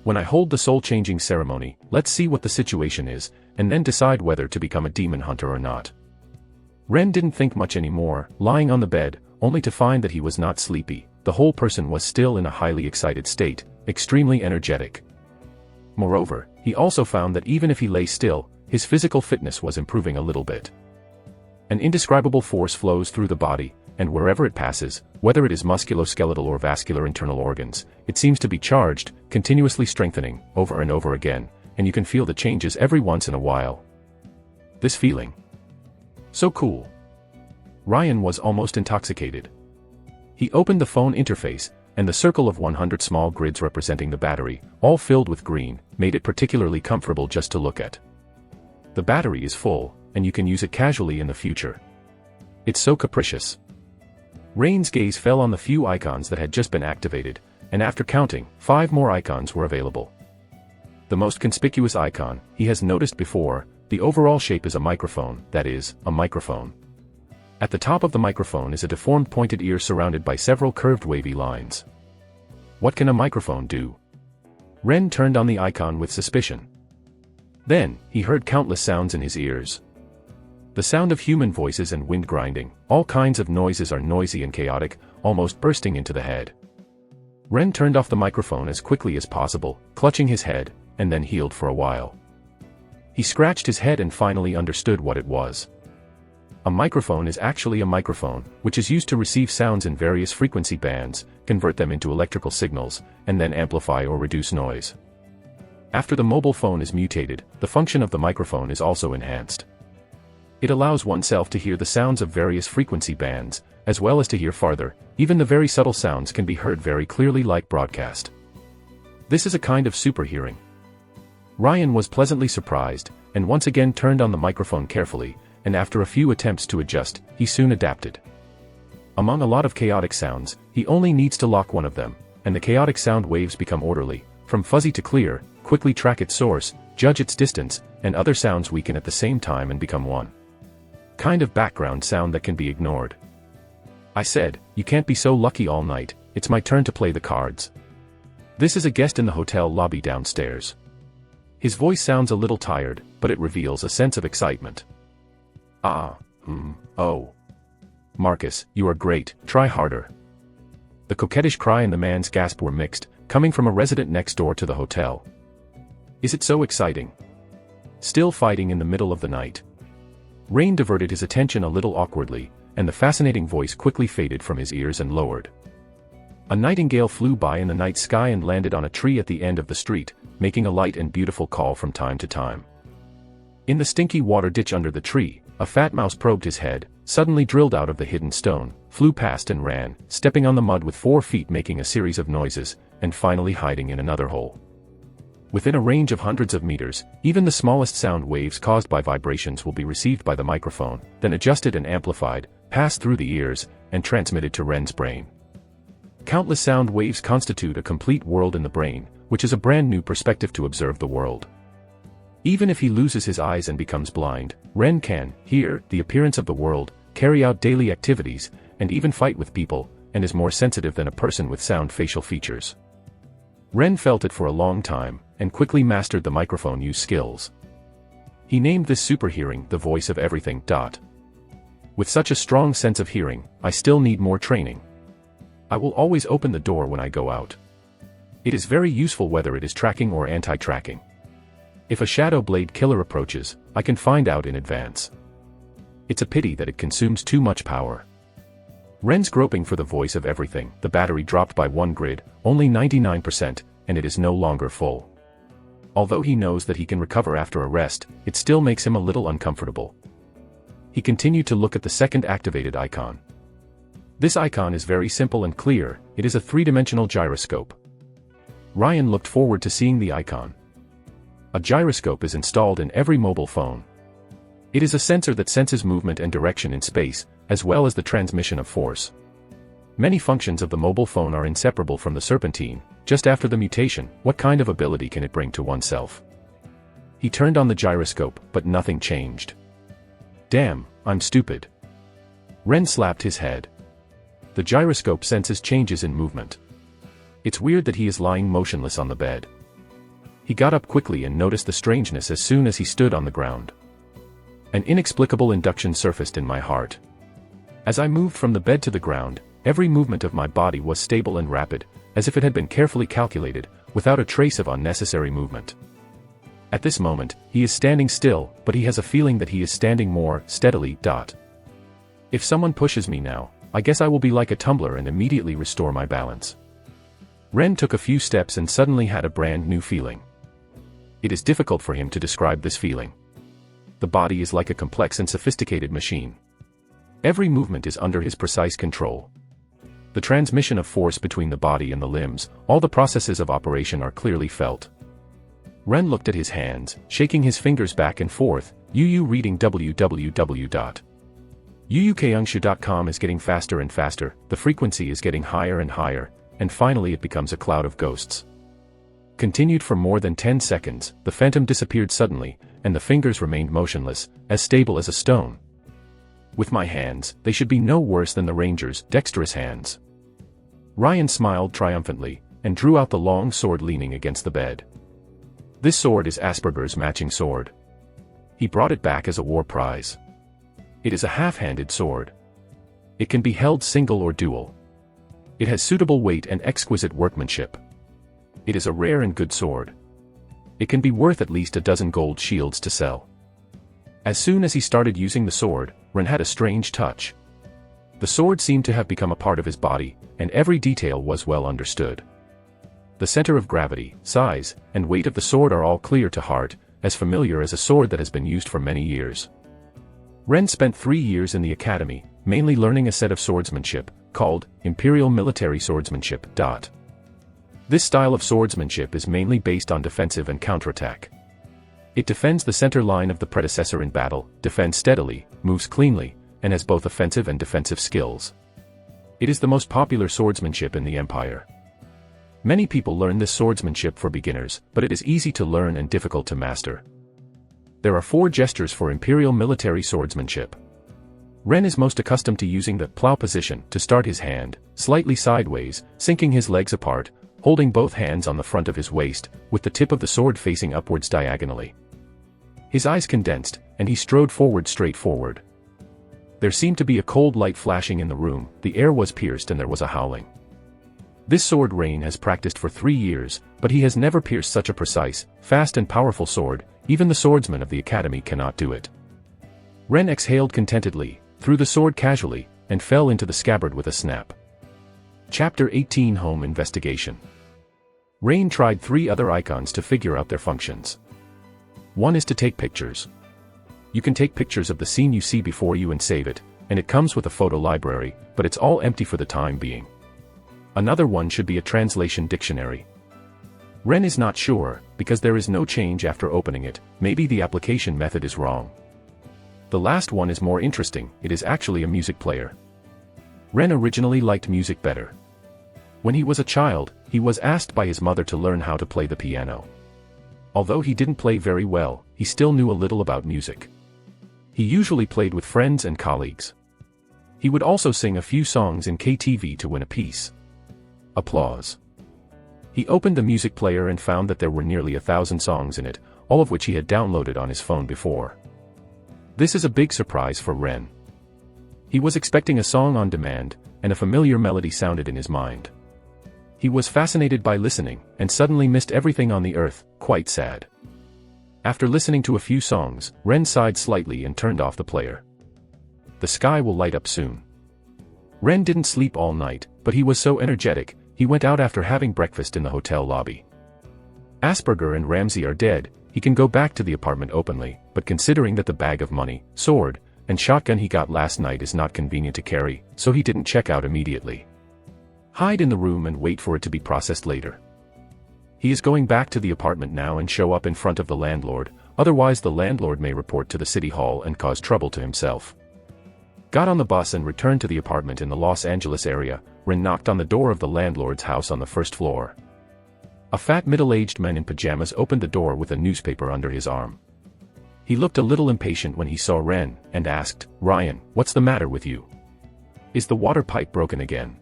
When I hold the soul-changing ceremony, let's see what the situation is, and then decide whether to become a demon hunter or not. Ren didn't think much anymore, lying on the bed, only to find that he was not sleepy. The whole person was still in a highly excited state, extremely energetic. Moreover, he also found that even if he lay still, his physical fitness was improving a little bit. An indescribable force flows through the body, and wherever it passes, whether it is musculoskeletal or vascular internal organs, it seems to be charged, continuously strengthening, over and over again, and you can feel the changes every once in a while. This feeling. So cool. Ryan was almost intoxicated. He opened the phone interface, and the circle of 100 small grids representing the battery, all filled with green, made it particularly comfortable just to look at. The battery is full, and you can use it casually in the future. It's so capricious. Rain's gaze fell on the few icons that had just been activated, and after counting, 5 more icons were available. The most conspicuous icon, he has noticed before, the overall shape is a microphone, that is, a microphone. At the top of the microphone is a deformed pointed ear surrounded by several curved wavy lines. What can a microphone do? Ren turned on the icon with suspicion. Then, he heard countless sounds in his ears. The sound of human voices and wind grinding, all kinds of noises are noisy and chaotic, almost bursting into the head. Ren turned off the microphone as quickly as possible, clutching his head, and then healed for a while. He scratched his head and finally understood what it was. A microphone is actually a microphone, which is used to receive sounds in various frequency bands, convert them into electrical signals, and then amplify or reduce noise. After the mobile phone is mutated, the function of the microphone is also enhanced. It allows oneself to hear the sounds of various frequency bands, as well as to hear farther. Even the very subtle sounds can be heard very clearly like broadcast. This is a kind of super hearing. Ryan was pleasantly surprised, and once again turned on the microphone carefully, and after a few attempts to adjust, he soon adapted. Among a lot of chaotic sounds, he only needs to lock one of them, and the chaotic sound waves become orderly, from fuzzy to clear, quickly track its source, judge its distance, and other sounds weaken at the same time and become one kind of background sound that can be ignored. I said, you can't be so lucky all night, it's my turn to play the cards. This is a guest in the hotel lobby downstairs. His voice sounds a little tired, but it reveals a sense of excitement. Oh. Marcus, you are great, try harder. The coquettish cry and the man's gasp were mixed, coming from a resident next door to the hotel. Is it so exciting? Still fighting in the middle of the night. Rain diverted his attention a little awkwardly, and the fascinating voice quickly faded from his ears and lowered. A nightingale flew by in the night sky and landed on a tree at the end of the street, making a light and beautiful call from time to time. In the stinky water ditch under the tree, a fat mouse probed his head, suddenly drilled out of the hidden stone, flew past and ran, stepping on the mud with 4 feet making a series of noises, and finally hiding in another hole. Within a range of hundreds of meters, even the smallest sound waves caused by vibrations will be received by the microphone, then adjusted and amplified, passed through the ears, and transmitted to Ren's brain. Countless sound waves constitute a complete world in the brain, which is a brand new perspective to observe the world. Even if he loses his eyes and becomes blind, Ren can hear the appearance of the world, carry out daily activities, and even fight with people, and is more sensitive than a person with sound facial features. Ren felt it for a long time, and quickly mastered the microphone use skills. He named this super hearing the voice of everything. With such a strong sense of hearing, I still need more training. I will always open the door when I go out. It is very useful whether it is tracking or anti-tracking. If a shadow blade killer approaches, I can find out in advance. It's a pity that it consumes too much power. Ren's groping for the voice of everything. The battery dropped by 1 grid, only 99%, and it is no longer full. Although he knows that he can recover after a rest, it still makes him a little uncomfortable. He continued to look at the second activated icon. This icon is very simple and clear, it is a 3-dimensional gyroscope. Ryan looked forward to seeing the icon. A gyroscope is installed in every mobile phone. It is a sensor that senses movement and direction in space, as well as the transmission of force. Many functions of the mobile phone are inseparable from the serpentine. Just after the mutation, what kind of ability can it bring to oneself? He turned on the gyroscope, but nothing changed. Damn, I'm stupid. Ren slapped his head. The gyroscope senses changes in movement. It's weird that he is lying motionless on the bed. He got up quickly and noticed the strangeness as soon as he stood on the ground. An inexplicable induction surfaced in my heart. As I moved from the bed to the ground, every movement of my body was stable and rapid, as if it had been carefully calculated, without a trace of unnecessary movement. At this moment, he is standing still, but he has a feeling that he is standing more steadily. If someone pushes me now, I guess I will be like a tumbler and immediately restore my balance. Ren took a few steps and suddenly had a brand new feeling. It is difficult for him to describe this feeling. The body is like a complex and sophisticated machine. Every movement is under his precise control. The transmission of force between the body and the limbs, all the processes of operation are clearly felt. Ren looked at his hands, shaking his fingers back and forth. Reading www.uukyungshu.com is getting faster and faster, the frequency is getting higher and higher, and finally it becomes a cloud of ghosts. Continued for more than 10 seconds, the phantom disappeared suddenly, and the fingers remained motionless, as stable as a stone. With my hands, they should be no worse than the ranger's dexterous hands. Ryan smiled triumphantly, and drew out the long sword leaning against the bed. This sword is Asperger's matching sword. He brought it back as a war prize. It is a half-handed sword. It can be held single or dual. It has suitable weight and exquisite workmanship. It is a rare and good sword. It can be worth at least a dozen gold shields to sell. As soon as he started using the sword, Ren had a strange touch. The sword seemed to have become a part of his body, and every detail was well understood. The center of gravity, size, and weight of the sword are all clear to heart, as familiar as a sword that has been used for many years. Ren spent 3 years in the academy, mainly learning a set of swordsmanship, called Imperial Military Swordsmanship. This style of swordsmanship is mainly based on defensive and counterattack. It defends the center line of the predecessor in battle, defends steadily, moves cleanly, and has both offensive and defensive skills. It is the most popular swordsmanship in the Empire. Many people learn this swordsmanship for beginners, but it is easy to learn and difficult to master. There are 4 gestures for Imperial Military Swordsmanship. Ren is most accustomed to using the plow position to start his hand, slightly sideways, sinking his legs apart, holding both hands on the front of his waist, with the tip of the sword facing upwards diagonally. His eyes condensed, and he strode forward straight forward. There seemed to be a cold light flashing in the room, the air was pierced and there was a howling. This sword Rain has practiced for 3 years, but he has never pierced such a precise, fast and powerful sword, even the swordsman of the academy cannot do it. Ren exhaled contentedly, threw the sword casually, and fell into the scabbard with a snap. Chapter 18 Home Investigation. Rain tried 3 other icons to figure out their functions. One is to take pictures. You can take pictures of the scene you see before you and save it, and it comes with a photo library, but it's all empty for the time being. Another one should be a translation dictionary. Ren is not sure, because there is no change after opening it, maybe the application method is wrong. The last one is more interesting, it is actually a music player. Ren originally liked music better. When he was a child, he was asked by his mother to learn how to play the piano. Although he didn't play very well, he still knew a little about music. He usually played with friends and colleagues. He would also sing a few songs in KTV to win a piece. Applause. He opened the music player and found that there were nearly 1,000 songs in it, all of which he had downloaded on his phone before. This is a big surprise for Ren. He was expecting a song on demand, and a familiar melody sounded in his mind. He was fascinated by listening, and suddenly missed everything on the earth, quite sad. After listening to a few songs, Ren sighed slightly and turned off the player. The sky will light up soon. Ren didn't sleep all night, but he was so energetic, he went out after having breakfast in the hotel lobby. Asperger and Ramsey are dead, he can go back to the apartment openly, but considering that the bag of money, sword, and shotgun he got last night is not convenient to carry, so he didn't check out immediately. Hide in the room and wait for it to be processed later. He is going back to the apartment now and show up in front of the landlord, otherwise the landlord may report to the city hall and cause trouble to himself. Got on the bus and returned to the apartment in the Los Angeles area. Ren knocked on the door of the landlord's house on the first floor. A fat middle-aged man in pajamas opened the door with a newspaper under his arm. He looked a little impatient when he saw Ren, and asked, "Ryan, what's the matter with you? Is the water pipe broken again?"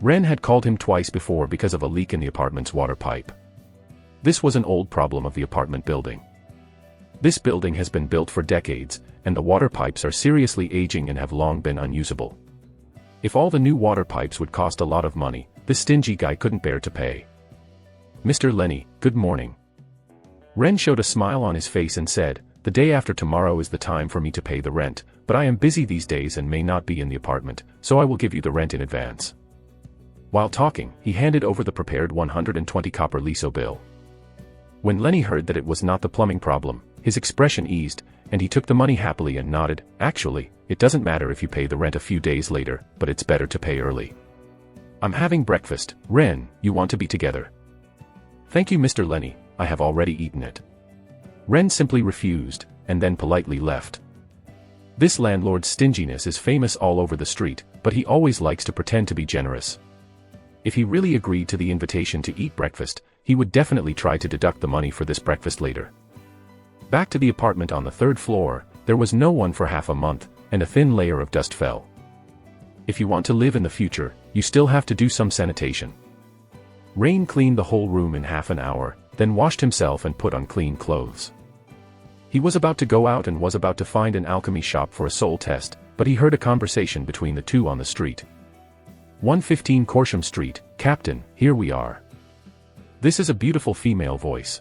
Ren had called him twice before because of a leak in the apartment's water pipe. This was an old problem of the apartment building. This building has been built for decades, and the water pipes are seriously aging and have long been unusable. If all the new water pipes would cost a lot of money, this stingy guy couldn't bear to pay. "Mr. Lenny, good morning." Ren showed a smile on his face and said, "The day after tomorrow is the time for me to pay the rent, but I am busy these days and may not be in the apartment, so I will give you the rent in advance." While talking, he handed over the prepared 120 copper liso bill. When Lenny heard that it was not the plumbing problem, his expression eased, and he took the money happily and nodded. "Actually, it doesn't matter if you pay the rent a few days later, but it's better to pay early. I'm having breakfast. Ren, you want to be together?" "Thank you, Mr. Lenny, I have already eaten it." Ren simply refused, and then politely left. This landlord's stinginess is famous all over the street, but he always likes to pretend to be generous. If he really agreed to the invitation to eat breakfast, he would definitely try to deduct the money for this breakfast later. Back to the apartment on the third floor, there was no one for half a month, and a thin layer of dust fell. If you want to live in the future, you still have to do some sanitation. Rain cleaned the whole room in half an hour, then washed himself and put on clean clothes. He was about to go out and was about to find an alchemy shop for a soul test, but he heard a conversation between the two on the street. 115 Corsham Street, Captain, here we are. This is a beautiful female voice.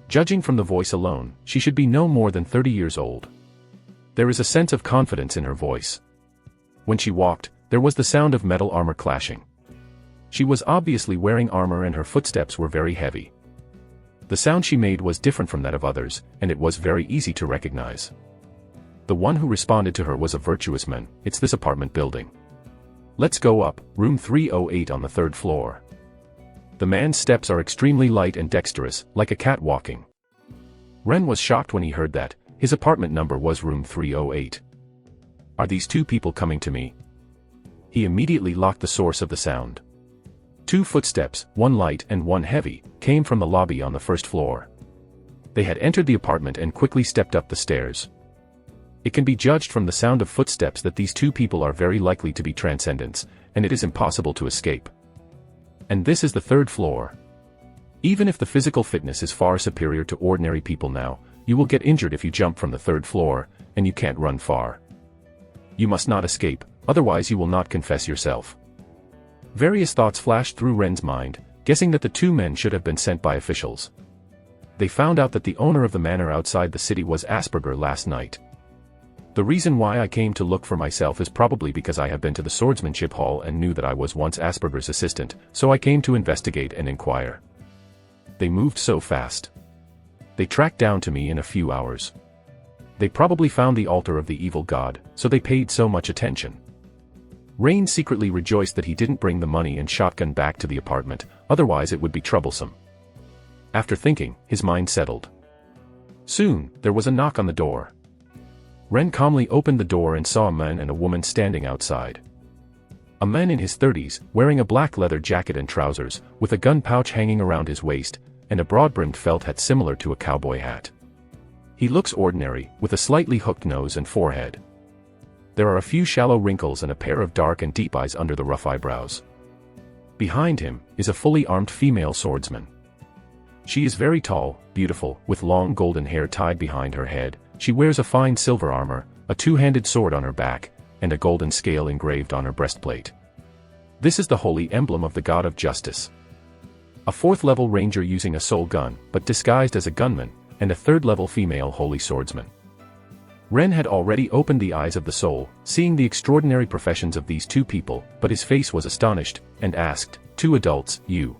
Judging from the voice alone, she should be no more than 30 years old. There is a sense of confidence in her voice. When she walked, there was the sound of metal armor clashing. She was obviously wearing armor and her footsteps were very heavy. The sound she made was different from that of others, and it was very easy to recognize. The one who responded to her was a virtuous man. "It's this apartment building. Let's go up, room 308 on the third floor." The man's steps are extremely light and dexterous, like a cat walking. Ren was shocked when he heard that. His apartment number was room 308. Are these two people coming to me? He immediately locked the source of the sound. Two footsteps, one light and one heavy, came from the lobby on the first floor. They had entered the apartment and quickly stepped up the stairs. It can be judged from the sound of footsteps that these two people are very likely to be Transcendents, and it is impossible to escape. And this is the third floor. Even if the physical fitness is far superior to ordinary people now, you will get injured if you jump from the third floor, and you can't run far. You must not escape, otherwise you will not confess yourself. Various thoughts flashed through Ren's mind, guessing that the two men should have been sent by officials. They found out that the owner of the manor outside the city was Asperger last night. The reason why I came to look for myself is probably because I have been to the swordsmanship hall and knew that I was once Asperger's assistant, so I came to investigate and inquire. They moved so fast. They tracked down to me in a few hours. They probably found the altar of the evil god, so they paid so much attention. Rain secretly rejoiced that he didn't bring the money and shotgun back to the apartment, otherwise it would be troublesome. After thinking, his mind settled. Soon, there was a knock on the door. Ren calmly opened the door and saw a man and a woman standing outside. A man in his 30s, wearing a black leather jacket and trousers, with a gun pouch hanging around his waist, and a broad-brimmed felt hat similar to a cowboy hat. He looks ordinary, with a slightly hooked nose and forehead. There are a few shallow wrinkles and a pair of dark and deep eyes under the rough eyebrows. Behind him is a fully armed female swordsman. She is very tall, beautiful, with long golden hair tied behind her head. She wears a fine silver armor, a two-handed sword on her back, and a golden scale engraved on her breastplate. This is the holy emblem of the god of justice. A fourth-level ranger using a soul gun, but disguised as a gunman, and a third-level female holy swordsman. Ren had already opened the eyes of the soul, seeing the extraordinary professions of these two people, but his face was astonished, and asked, "Two adults, you?"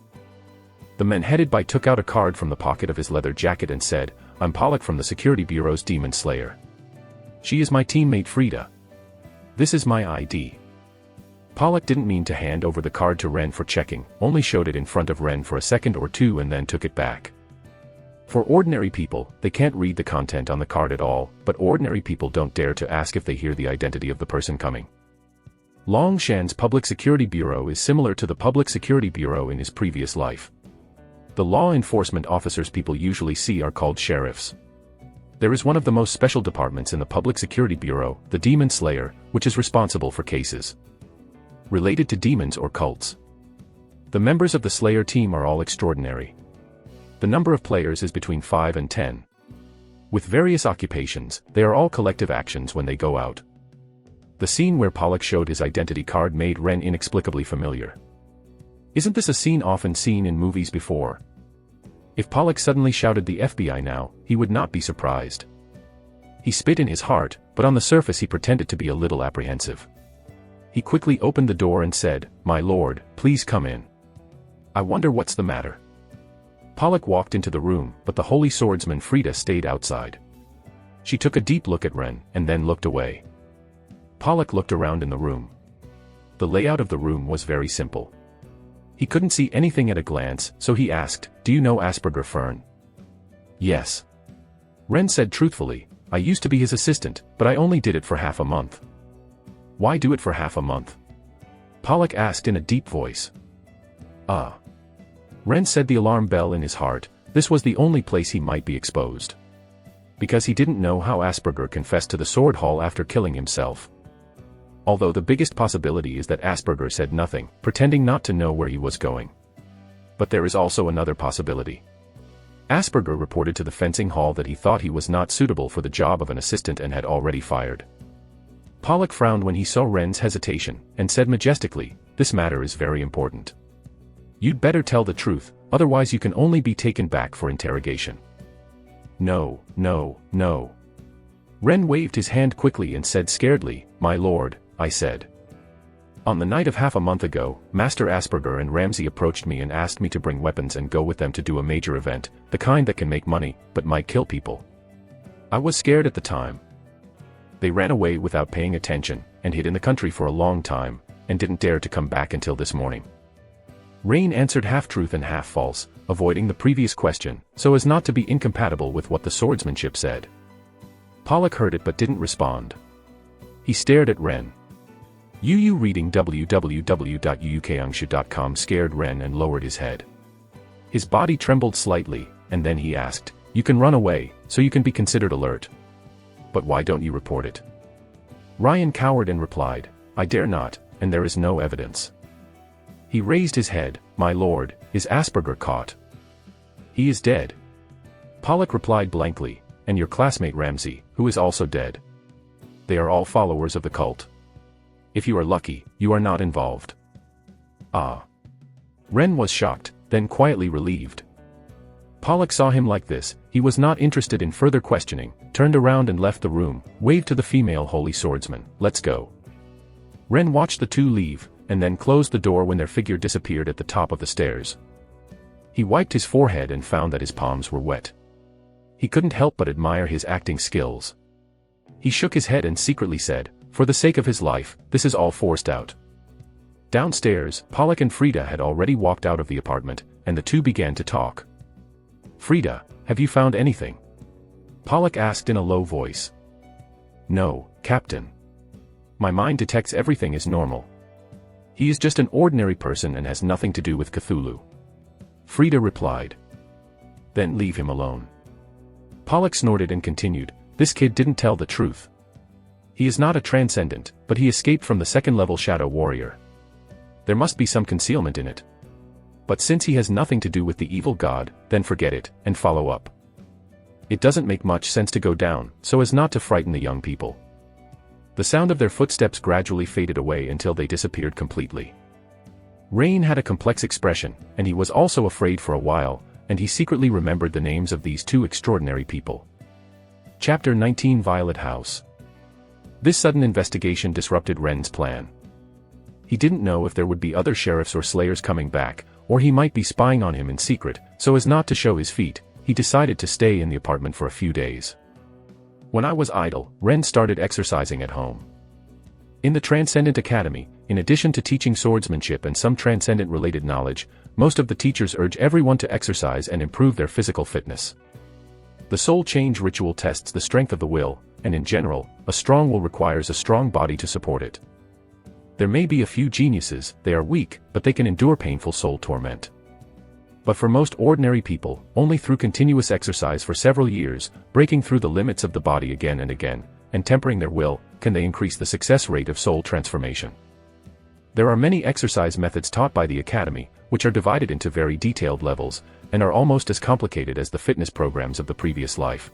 The man headed by took out a card from the pocket of his leather jacket and said, "I'm Pollock from the Security Bureau's Demon Slayer. She is my teammate Frida. This is my ID." Pollock didn't mean to hand over the card to Ren for checking, only showed it in front of Ren for a second or two and then took it back. For ordinary people, they can't read the content on the card at all, but ordinary people don't dare to ask if they hear the identity of the person coming. Long Shan's Public Security Bureau is similar to the Public Security Bureau in his previous life. The law enforcement officers people usually see are called sheriffs. There is one of the most special departments in the Public Security Bureau, the Demon Slayer, which is responsible for cases related to demons or cults. The members of the Slayer team are all extraordinary. The number of players is between 5 and 10. With various occupations, they are all collective actions when they go out. The scene where Pollock showed his identity card made Ren inexplicably familiar. Isn't this a scene often seen in movies before? If Pollock suddenly shouted the FBI now, he would not be surprised. He spit in his heart, but on the surface he pretended to be a little apprehensive. He quickly opened the door and said, "My lord, please come in. I wonder what's the matter." Pollock walked into the room, but the holy swordsman Frida stayed outside. She took a deep look at Ren, and then looked away. Pollock looked around in the room. The layout of the room was very simple. He couldn't see anything at a glance, so he asked, "Do you know Asperger Fern?" "Yes." Ren said truthfully, "I used to be his assistant, but I only did it for half a month." "Why do it for half a month?" Pollock asked in a deep voice. Ren said the alarm bell in his heart, this was the only place he might be exposed. Because he didn't know how Asperger confessed to the sword hall after killing himself. Although the biggest possibility is that Asperger said nothing, pretending not to know where he was going. But there is also another possibility. Asperger reported to the fencing hall that he thought he was not suitable for the job of an assistant and had already fired. Pollock frowned when he saw Ren's hesitation, and said majestically, "This matter is very important. You'd better tell the truth, otherwise you can only be taken back for interrogation." "No, no, no." Ren waved his hand quickly and said scaredly, "My lord," I said. "On the night of half a month ago, Master Asperger and Ramsey approached me and asked me to bring weapons and go with them to do a major event, the kind that can make money, but might kill people. I was scared at the time. They ran away without paying attention, and hid in the country for a long time, and didn't dare to come back until this morning." Rain answered half-truth and half-false, avoiding the previous question, so as not to be incompatible with what the swordsmanship said. Pollock heard it but didn't respond. He stared at Ren. Yu reading www.uukangshu.com scared Ren and lowered his head. His body trembled slightly, and then he asked, "You can run away, so you can be considered alert. But why don't you report it?" Ryan cowered and replied, "I dare not, and there is no evidence." He raised his head, "My lord, is Asperger caught?" "He is dead." Pollock replied blankly, "And your classmate Ramsey, who is also dead. They are all followers of the cult. If you are lucky, you are not involved." "Ah." Ren was shocked, then quietly relieved. Pollock saw him like this, he was not interested in further questioning, turned around and left the room, waved to the female holy swordsman, "Let's go." Ren watched the two leave, and then closed the door when their figure disappeared at the top of the stairs. He wiped his forehead and found that his palms were wet. He couldn't help but admire his acting skills. He shook his head and secretly said, "For the sake of his life, this is all forced out." Downstairs, Pollock and Frida had already walked out of the apartment, and the two began to talk. "Frida, have you found anything?" Pollock asked in a low voice. "No, Captain. My mind detects everything as normal. He is just an ordinary person and has nothing to do with Cthulhu." Frida replied. "Then leave him alone." Pollock snorted and continued, "This kid didn't tell the truth. He is not a Transcendent, but he escaped from the second-level Shadow Warrior. There must be some concealment in it. But since he has nothing to do with the evil god, then forget it, and follow up. It doesn't make much sense to go down, so as not to frighten the young people." The sound of their footsteps gradually faded away until they disappeared completely. Rain had a complex expression, and he was also afraid for a while, and he secretly remembered the names of these two extraordinary people. Chapter 19 Violet House. This sudden investigation disrupted Ren's plan. He didn't know if there would be other sheriffs or slayers coming back, or he might be spying on him in secret, so as not to show his feet, he decided to stay in the apartment for a few days. "When I was idle, Ren started exercising at home. In the Transcendent Academy, in addition to teaching swordsmanship and some transcendent-related knowledge, most of the teachers urge everyone to exercise and improve their physical fitness. The soul change ritual tests the strength of the will, and in general, a strong will requires a strong body to support it. There may be a few geniuses, they are weak, but they can endure painful soul torment. But for most ordinary people, only through continuous exercise for several years, breaking through the limits of the body again and again, and tempering their will, can they increase the success rate of soul transformation. There are many exercise methods taught by the Academy, which are divided into very detailed levels, and are almost as complicated as the fitness programs of the previous life.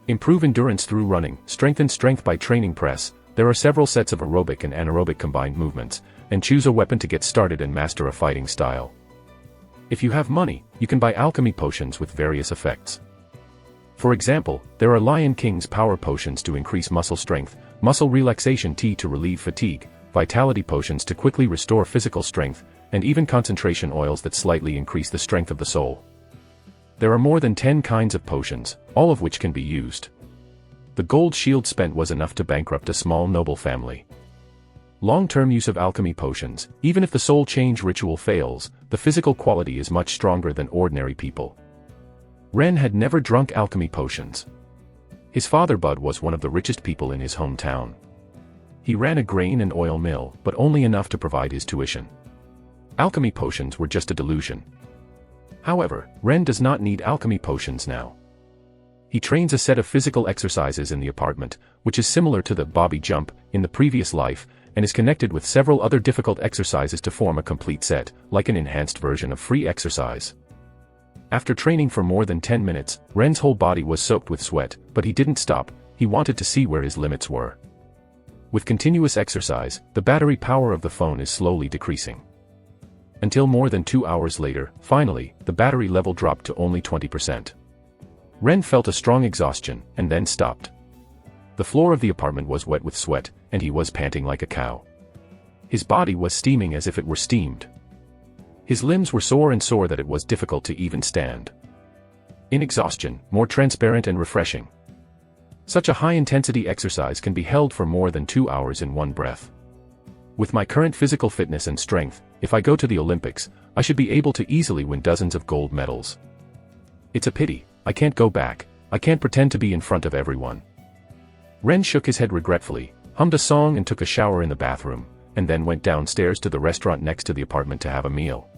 Improve endurance through running, strengthen strength by training press. There are several sets of aerobic and anaerobic combined movements, and choose a weapon to get started and master a fighting style. If you have money, you can buy alchemy potions with various effects. For example, there are Lion King's power potions to increase muscle strength, muscle relaxation tea to relieve fatigue, vitality potions to quickly restore physical strength, and even concentration oils that slightly increase the strength of the soul. There are more than 10 kinds of potions, all of which can be used. The gold shield spent was enough to bankrupt a small noble family. Long-term use of alchemy potions, even if the soul change ritual fails, the physical quality is much stronger than ordinary people. Ren had never drunk alchemy potions. His father Bud was one of the richest people in his hometown. He ran a grain and oil mill, but only enough to provide his tuition. Alchemy potions were just a delusion. However, Ren does not need alchemy potions now. He trains a set of physical exercises in the apartment, which is similar to the Bobby Jump in the previous life, and is connected with several other difficult exercises to form a complete set, like an enhanced version of free exercise. After training for more than 10 minutes, Ren's whole body was soaked with sweat, but he didn't stop. He wanted to see where his limits were. With continuous exercise, the battery power of the phone is slowly decreasing. Until more than 2 hours later, finally, the battery level dropped to only 20%. Ren felt a strong exhaustion, and then stopped. The floor of the apartment was wet with sweat, and he was panting like a cow. His body was steaming as if it were steamed. His limbs were sore and sore that it was difficult to even stand. In exhaustion, more transparent and refreshing. Such a high-intensity exercise can be held for more than 2 hours in one breath. With my current physical fitness and strength, if I go to the Olympics, I should be able to easily win dozens of gold medals. It's a pity, I can't go back, I can't pretend to be in front of everyone. Ren shook his head regretfully, hummed a song and took a shower in the bathroom, and then went downstairs to the restaurant next to the apartment to have a meal.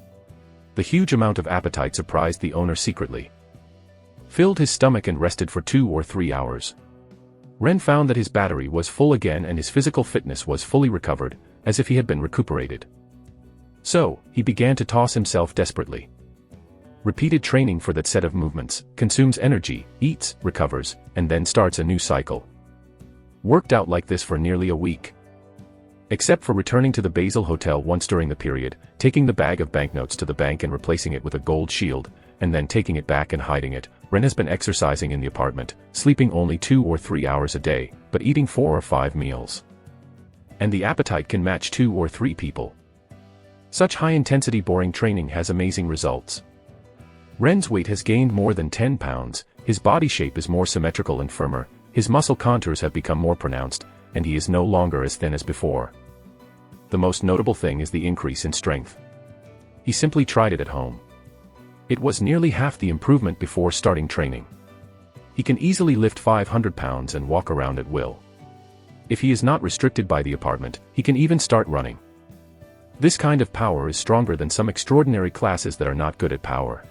The huge amount of appetite surprised the owner secretly. Filled his stomach and rested for 2 or 3 hours. Ren found that his battery was full again and his physical fitness was fully recovered, as if he had been recuperated. So, he began to toss himself desperately. Repeated training for that set of movements, consumes energy, eats, recovers, and then starts a new cycle. Worked out like this for nearly a week. Except for returning to the Basil Hotel once during the period, taking the bag of banknotes to the bank and replacing it with a gold shield, and then taking it back and hiding it, Ren has been exercising in the apartment, sleeping only 2 or 3 hours a day, but eating 4 or 5 meals. And the appetite can match 2 or 3 people. Such high-intensity boring training has amazing results. Ren's weight has gained more than 10 pounds, his body shape is more symmetrical and firmer, his muscle contours have become more pronounced, and he is no longer as thin as before. The most notable thing is the increase in strength. He simply tried it at home. It was nearly half the improvement before starting training. He can easily lift 500 pounds and walk around at will. If he is not restricted by the apartment, he can even start running. This kind of power is stronger than some extraordinary classes that are not good at power.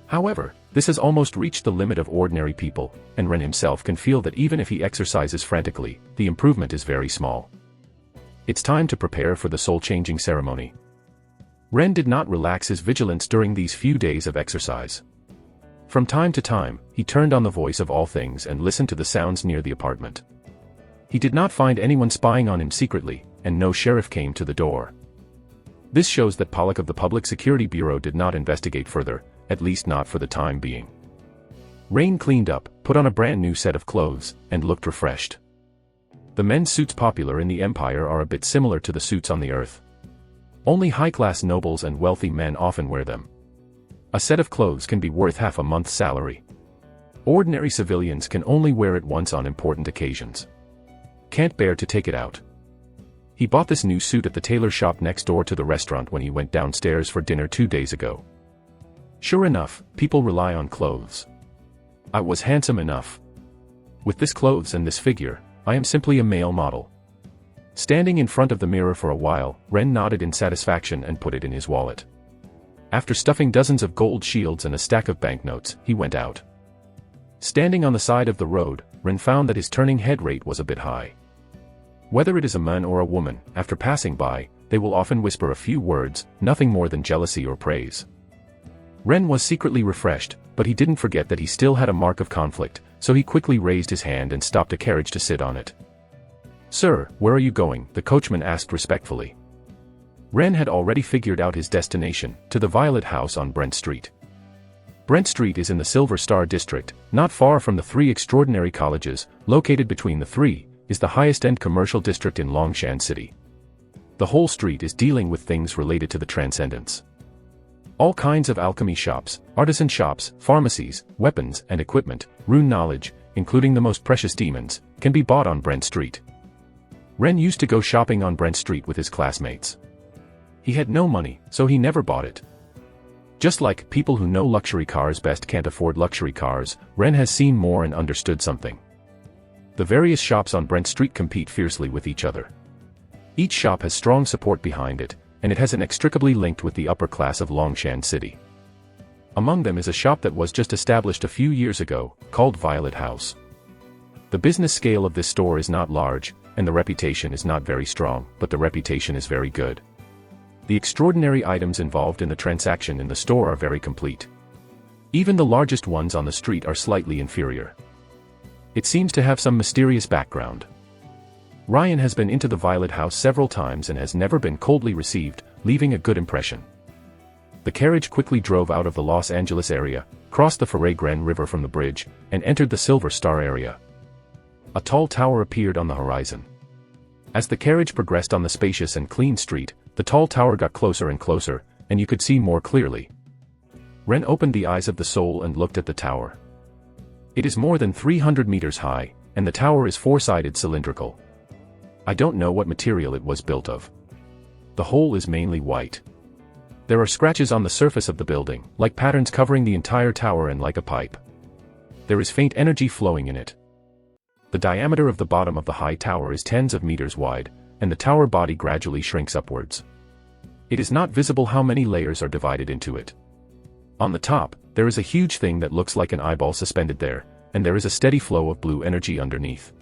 However, this has almost reached the limit of ordinary people, and Ren himself can feel that even if he exercises frantically, the improvement is very small. It's time to prepare for the soul-changing ceremony. Ren did not relax his vigilance during these few days of exercise. From time to time, he turned on the voice of all things and listened to the sounds near the apartment. He did not find anyone spying on him secretly, and no sheriff came to the door. This shows that Pollock of the Public Security Bureau did not investigate further, at least not for the time being. Rain cleaned up, put on a brand new set of clothes, and looked refreshed. The men's suits popular in the Empire are a bit similar to the suits on the Earth. Only high-class nobles and wealthy men often wear them. A set of clothes can be worth half a month's salary. Ordinary civilians can only wear it once on important occasions. Can't bear to take it out. He bought this new suit at the tailor shop next door to the restaurant when he went downstairs for dinner 2 days ago. Sure enough, people rely on clothes. I was handsome enough. With this clothes and this figure, I am simply a male model. Standing in front of the mirror for a while, Ren nodded in satisfaction and put it in his wallet. After stuffing dozens of gold shields and a stack of banknotes, he went out. Standing on the side of the road, Ren found that his turning head rate was a bit high. Whether it is a man or a woman, after passing by, they will often whisper a few words, nothing more than jealousy or praise. Ren was secretly refreshed, but he didn't forget that he still had a mark of conflict, so he quickly raised his hand and stopped a carriage to sit on it. "Sir, where are you going?" the coachman asked respectfully. Ren had already figured out his destination, to the Violet House on Brent Street. Brent Street is in the Silver Star district, not far from the 3 extraordinary colleges. Located between the 3, is the highest-end commercial district in Longshan City. The whole street is dealing with things related to the Transcendence. All kinds of alchemy shops, artisan shops, pharmacies, weapons and equipment, rune knowledge, including the most precious demons, can be bought on Brent Street. Ren used to go shopping on Brent Street with his classmates. He had no money, so he never bought it. Just like people who know luxury cars best can't afford luxury cars, Ren has seen more and understood something. The various shops on Brent Street compete fiercely with each other. Each shop has strong support behind it, and it has inextricably linked with the upper class of Longshan City. Among them is a shop that was just established a few years ago, called Violet House. The business scale of this store is not large, and the reputation is not very strong, but the reputation is very good. The extraordinary items involved in the transaction in the store are very complete. Even the largest ones on the street are slightly inferior. It seems to have some mysterious background. Ryan has been into the Violet House several times and has never been coldly received, leaving a good impression. The carriage quickly drove out of the Los Angeles area, crossed the Faraygren River from the bridge, and entered the Silver Star area. A tall tower appeared on the horizon. As the carriage progressed on the spacious and clean street, the tall tower got closer and closer, and you could see more clearly. Ren opened the eyes of the soul and looked at the tower. It is more than 300 meters high, and the tower is 4-sided cylindrical. I don't know what material it was built of. The whole is mainly white. There are scratches on the surface of the building, like patterns covering the entire tower and like a pipe. There is faint energy flowing in it. The diameter of the bottom of the high tower is tens of meters wide, and the tower body gradually shrinks upwards. It is not visible how many layers are divided into it. On the top, there is a huge thing that looks like an eyeball suspended there, and there is a steady flow of blue energy underneath.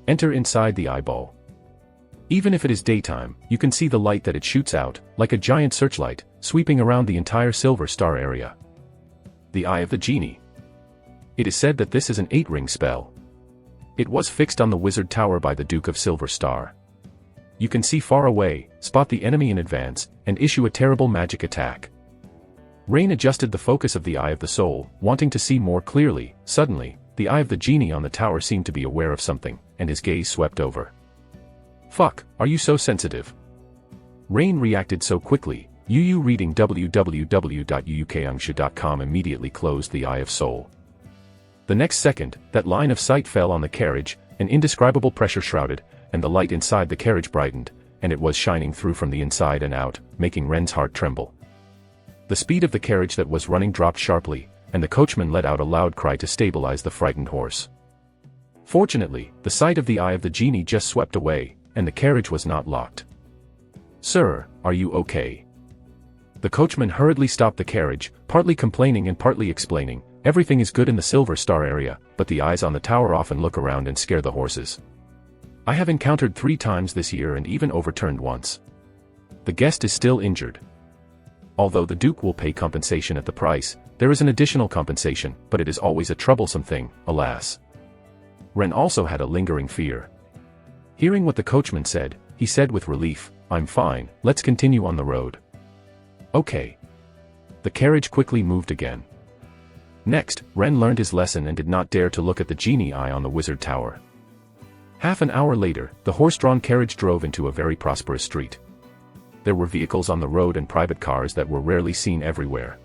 Enter inside the eyeball. Even if it is daytime, you can see the light that it shoots out, like a giant searchlight, sweeping around the entire Silver Star area. The Eye of the Genie. It is said that this is an 8-ring spell. It was fixed on the Wizard Tower by the Duke of Silver Star. You can see far away, spot the enemy in advance, and issue a terrible magic attack. Rain adjusted the focus of the Eye of the Soul, wanting to see more clearly. Suddenly, the Eye of the Genie on the tower seemed to be aware of something, and his gaze swept over. "Fuck, are you so sensitive?" Rain reacted so quickly. Yu reading www.yuukangshu.com immediately closed the Eye of Soul. The next second, that line of sight fell on the carriage, an indescribable pressure shrouded, and the light inside the carriage brightened, and it was shining through from the inside and out, making Ren's heart tremble. The speed of the carriage that was running dropped sharply, and the coachman let out a loud cry to stabilize the frightened horse. Fortunately, the sight of the Eye of the Genie just swept away, and the carriage was not locked. "Sir, are you okay?" The coachman hurriedly stopped the carriage, partly complaining and partly explaining, "Everything is good in the Silver Star area, but the eyes on the tower often look around and scare the horses. I have encountered 3 times this year and even overturned once. The guest is still injured. Although the Duke will pay compensation at the price, there is an additional compensation, but it is always a troublesome thing, alas." Ren also had a lingering fear. Hearing what the coachman said, he said with relief, "I'm fine, let's continue on the road." "Okay." The carriage quickly moved again. Next, Ren learned his lesson and did not dare to look at the genie eye on the Wizard Tower. Half an hour later, the horse-drawn carriage drove into a very prosperous street. There were vehicles on the road and private cars that were rarely seen everywhere.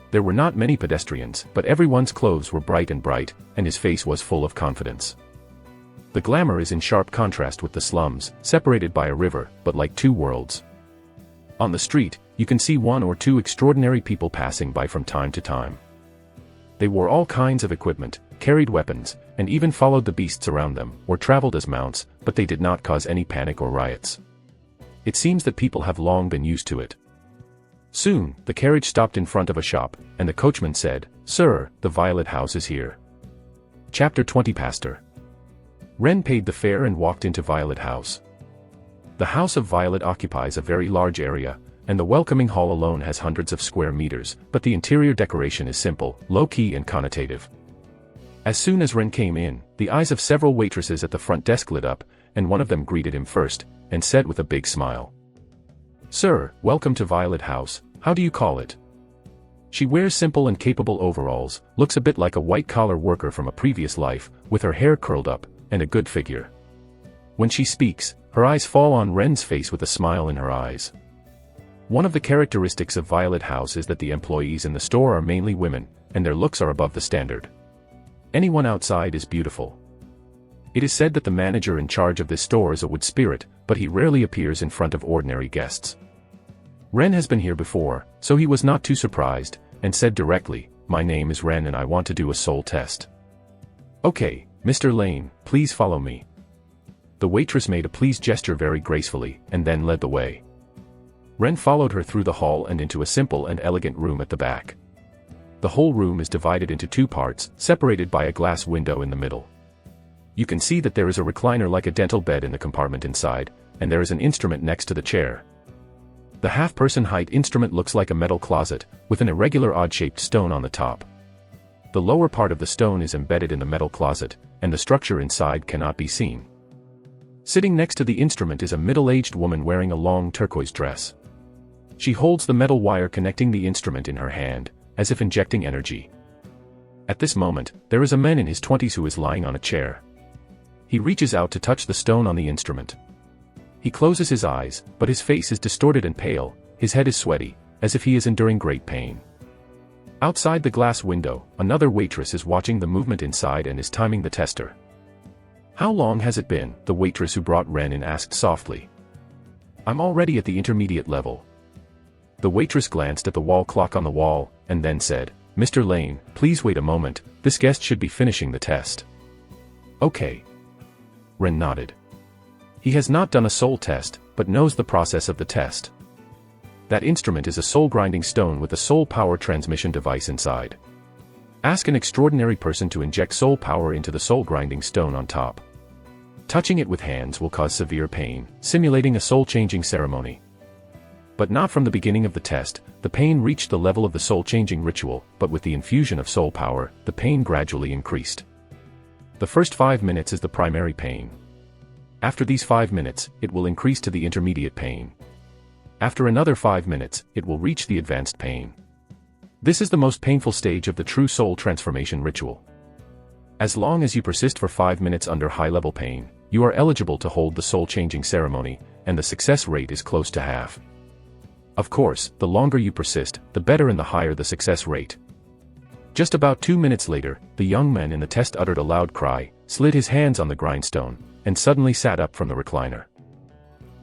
There were not many pedestrians, but everyone's clothes were bright, and his face was full of confidence. The glamour is in sharp contrast with the slums, separated by a river, but like two worlds. On the street, you can see one or two extraordinary people passing by from time to time. They wore all kinds of equipment, carried weapons, and even followed the beasts around them, or traveled as mounts, but they did not cause any panic or riots. It seems that people have long been used to it. Soon, the carriage stopped in front of a shop, and the coachman said, "Sir, the Violet House is here." Chapter 20 Pastor. Ren paid the fare and walked into Violet House. The House of Violet occupies a very large area, and the welcoming hall alone has hundreds of square meters, but the interior decoration is simple, low-key and connotative. As soon as Ren came in, the eyes of several waitresses at the front desk lit up, and one of them greeted him first, and said with a big smile, "Sir, welcome to Violet House, how do you call it?" She wears simple and capable overalls, looks a bit like a white-collar worker from a previous life, with her hair curled up, and a good figure. When she speaks, her eyes fall on Ren's face with a smile in her eyes. One of the characteristics of Violet House is that the employees in the store are mainly women, and their looks are above the standard. Anyone outside is beautiful. It is said that the manager in charge of this store is a wood spirit, but he rarely appears in front of ordinary guests. Ren has been here before, so he was not too surprised, and said directly, "My name is Ren and I want to do a soul test." "Okay, Mr. Lane, please follow me." The waitress made a please gesture very gracefully, and then led the way. Ren followed her through the hall and into a simple and elegant room at the back. The whole room is divided into two parts, separated by a glass window in the middle. You can see that there is a recliner like a dental bed in the compartment inside, and there is an instrument next to the chair. The half-person height instrument looks like a metal closet, with an irregular odd-shaped stone on the top. The lower part of the stone is embedded in the metal closet, and the structure inside cannot be seen. Sitting next to the instrument is a middle-aged woman wearing a long turquoise dress. She holds the metal wire connecting the instrument in her hand, as if injecting energy. At this moment, there is a man in his 20s who is lying on a chair. He reaches out to touch the stone on the instrument. He closes his eyes, but his face is distorted and pale, his head is sweaty, as if he is enduring great pain. Outside the glass window, another waitress is watching the movement inside and is timing the tester. "How long has it been?" the waitress who brought Ren in asked softly. "I'm already at the intermediate level." The waitress glanced at the wall clock on the wall, and then said, "Mr. Lane, please wait a moment, this guest should be finishing the test." "Okay." Ren nodded. He has not done a soul test, but knows the process of the test. That instrument is a soul-grinding stone with a soul power transmission device inside. Ask an extraordinary person to inject soul power into the soul-grinding stone on top. Touching it with hands will cause severe pain, simulating a soul-changing ceremony. But not from the beginning of the test, the pain reached the level of the soul-changing ritual, but with the infusion of soul power, the pain gradually increased. The first 5 minutes is the primary pain. After these 5 minutes, it will increase to the intermediate pain. After another 5 minutes, it will reach the advanced pain. This is the most painful stage of the true soul transformation ritual. As long as you persist for 5 minutes under high-level pain, you are eligible to hold the soul-changing ceremony, and the success rate is close to half. Of course, the longer you persist, the better and the higher the success rate. Just about 2 minutes later, the young man in the test uttered a loud cry, slid his hands on the grindstone, and suddenly sat up from the recliner.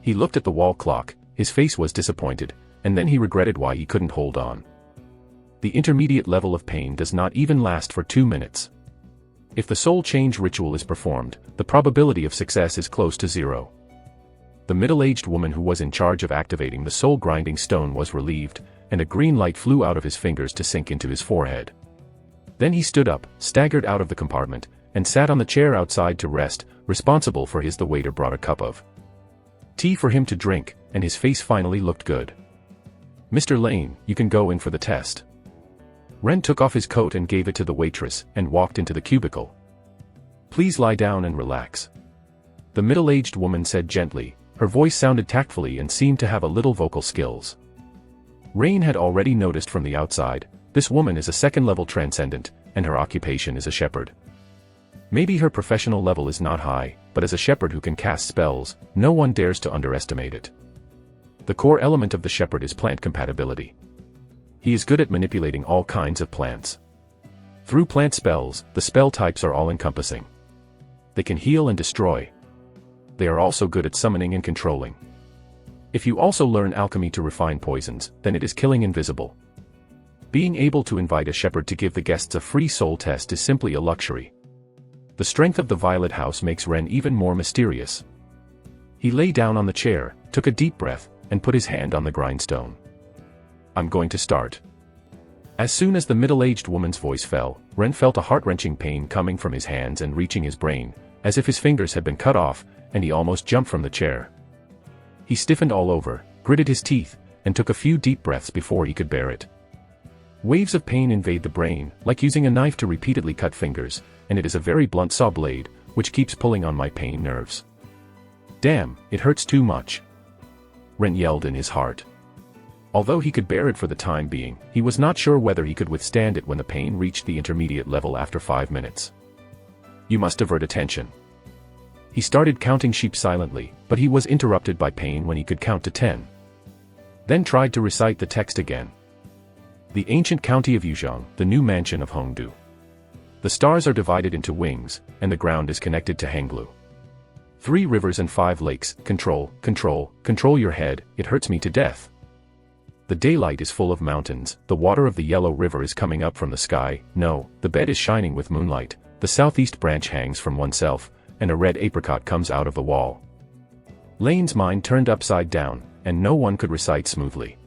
He looked at the wall clock, his face was disappointed, and then he regretted why he couldn't hold on. The intermediate level of pain does not even last for 2 minutes. If the soul change ritual is performed, the probability of success is close to 0. The middle-aged woman who was in charge of activating the soul-grinding stone was relieved, and a green light flew out of his fingers to sink into his forehead. Then he stood up, staggered out of the compartment, and sat on the chair outside to rest, responsible for his. The waiter brought a cup of tea for him to drink, and his face finally looked good. "Mr. Lane, you can go in for the test." Ren took off his coat and gave it to the waitress, and walked into the cubicle. "Please lie down and relax," the middle-aged woman said gently. Her voice sounded tactfully and seemed to have a little vocal skills. Rain had already noticed from the outside, this woman is a second-level transcendent, and her occupation is a shepherd. Maybe her professional level is not high, but as a shepherd who can cast spells, no one dares to underestimate it. The core element of the shepherd is plant compatibility. He is good at manipulating all kinds of plants. Through plant spells, the spell types are all-encompassing. They can heal and destroy. They are also good at summoning and controlling. If you also learn alchemy to refine poisons, then it is killing invisible. Being able to invite a shepherd to give the guests a free soul test is simply a luxury. The strength of the Violet House makes Ren even more mysterious. He lay down on the chair, took a deep breath, and put his hand on the grindstone. I'm going to start. As soon as the middle-aged woman's voice fell, Ren felt a heart-wrenching pain coming from his hands and reaching his brain, as if his fingers had been cut off, and he almost jumped from the chair. He stiffened all over, gritted his teeth, and took a few deep breaths before he could bear it. Waves of pain invade the brain, like using a knife to repeatedly cut fingers, and it is a very blunt saw blade, which keeps pulling on my pain nerves. Damn, it hurts too much. Ren yelled in his heart. Although he could bear it for the time being, he was not sure whether he could withstand it when the pain reached the intermediate level after 5 minutes. You must divert attention. He started counting sheep silently, but he was interrupted by pain when he could count to 10. Then tried to recite the text again. The ancient county of Yuzhong, the new mansion of Hongdu. The stars are divided into wings, and the ground is connected to Hanglu. 3 rivers and 5 lakes, control your head, it hurts me to death. The daylight is full of mountains, the water of the yellow river is coming up from the sky, no, the bed is shining with moonlight, the southeast branch hangs from oneself, and a red apricot comes out of the wall. Lane's mind turned upside down, and no one could recite smoothly.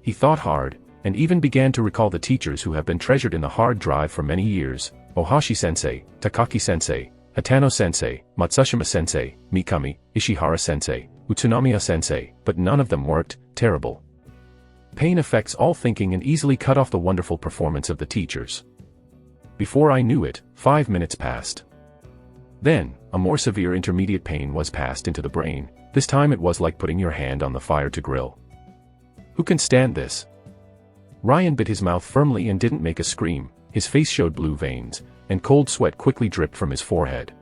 He thought hard, and even began to recall the teachers who have been treasured in the hard drive for many years, Ohashi-sensei, Takaki-sensei, Hatano-sensei, Matsushima-sensei, Mikami, Ishihara-sensei, Utsunomiya-sensei, but none of them worked. Terrible. Pain affects all thinking and easily cut off the wonderful performance of the teachers. Before I knew it, 5 minutes passed. Then, a more severe intermediate pain was passed into the brain. This time it was like putting your hand on the fire to grill. Who can stand this? Ryan bit his mouth firmly and didn't make a scream. His face showed blue veins, and cold sweat quickly dripped from his forehead.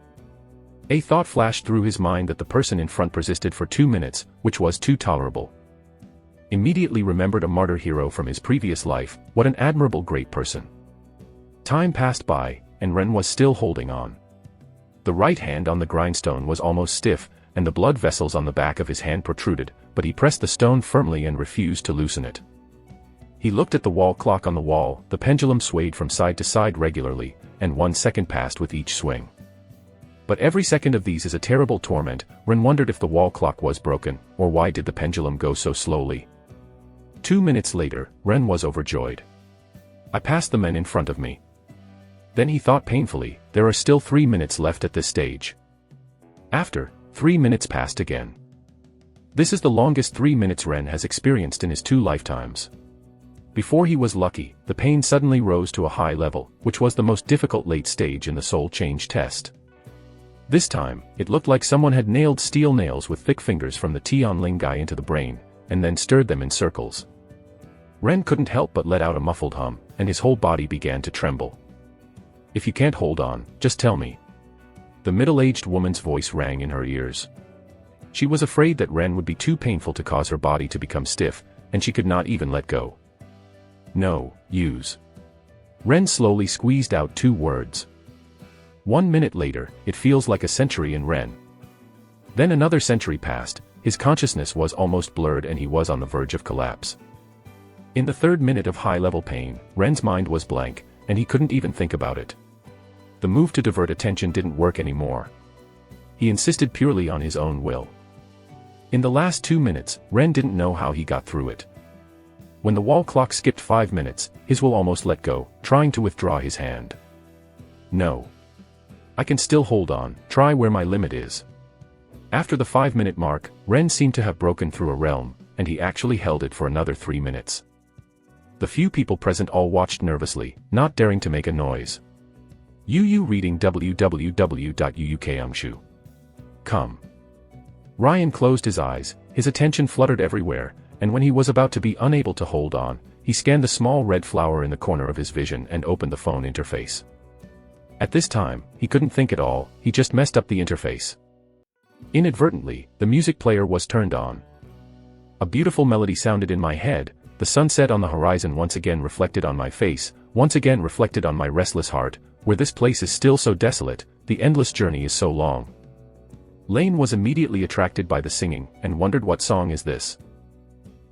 A thought flashed through his mind that the person in front persisted for 2 minutes, which was too tolerable. Immediately remembered a martyr hero from his previous life. What an admirable great person. Time passed by, and Ren was still holding on. The right hand on the grindstone was almost stiff, and the blood vessels on the back of his hand protruded, but he pressed the stone firmly and refused to loosen it. He looked at the wall clock on the wall. The pendulum swayed from side to side regularly, and 1 second passed with each swing. But every second of these is a terrible torment. Ren wondered if the wall clock was broken, or why did the pendulum go so slowly. 2 minutes later, Ren was overjoyed. I passed the men in front of me. Then he thought painfully, there are still 3 minutes left at this stage. After, 3 minutes passed again. This is the longest 3 minutes Ren has experienced in his 2 lifetimes. Before he was lucky, the pain suddenly rose to a high level, which was the most difficult late stage in the soul change test. This time, it looked like someone had nailed steel nails with thick fingers from the Tianling guy into the brain, and then stirred them in circles. Ren couldn't help but let out a muffled hum, and his whole body began to tremble. If you can't hold on, just tell me. The middle-aged woman's voice rang in her ears. She was afraid that Ren would be too painful to cause her body to become stiff, and she could not even let go. No, use. Ren slowly squeezed out 2 words. 1 minute later, it feels like a century in Ren. Then another century passed, his consciousness was almost blurred and he was on the verge of collapse. In the 3rd minute of high-level pain, Ren's mind was blank, and he couldn't even think about it. The move to divert attention didn't work anymore. He insisted purely on his own will. In the last 2 minutes, Ren didn't know how he got through it. When the wall clock skipped 5 minutes, his will almost let go, trying to withdraw his hand. No. I can still hold on, try where my limit is. After the 5-minute mark, Ren seemed to have broken through a realm, and he actually held it for another 3 minutes. The few people present all watched nervously, not daring to make a noise. Yu reading www.uukangshu.com. Ryan closed his eyes, his attention fluttered everywhere, and when he was about to be unable to hold on, he scanned the small red flower in the corner of his vision and opened the phone interface. At this time, he couldn't think at all, he just messed up the interface. Inadvertently, the music player was turned on. A beautiful melody sounded in my head, the sunset on the horizon once again reflected on my face, once again reflected on my restless heart, where this place is still so desolate, the endless journey is so long. Lane was immediately attracted by the singing, and wondered what song is this.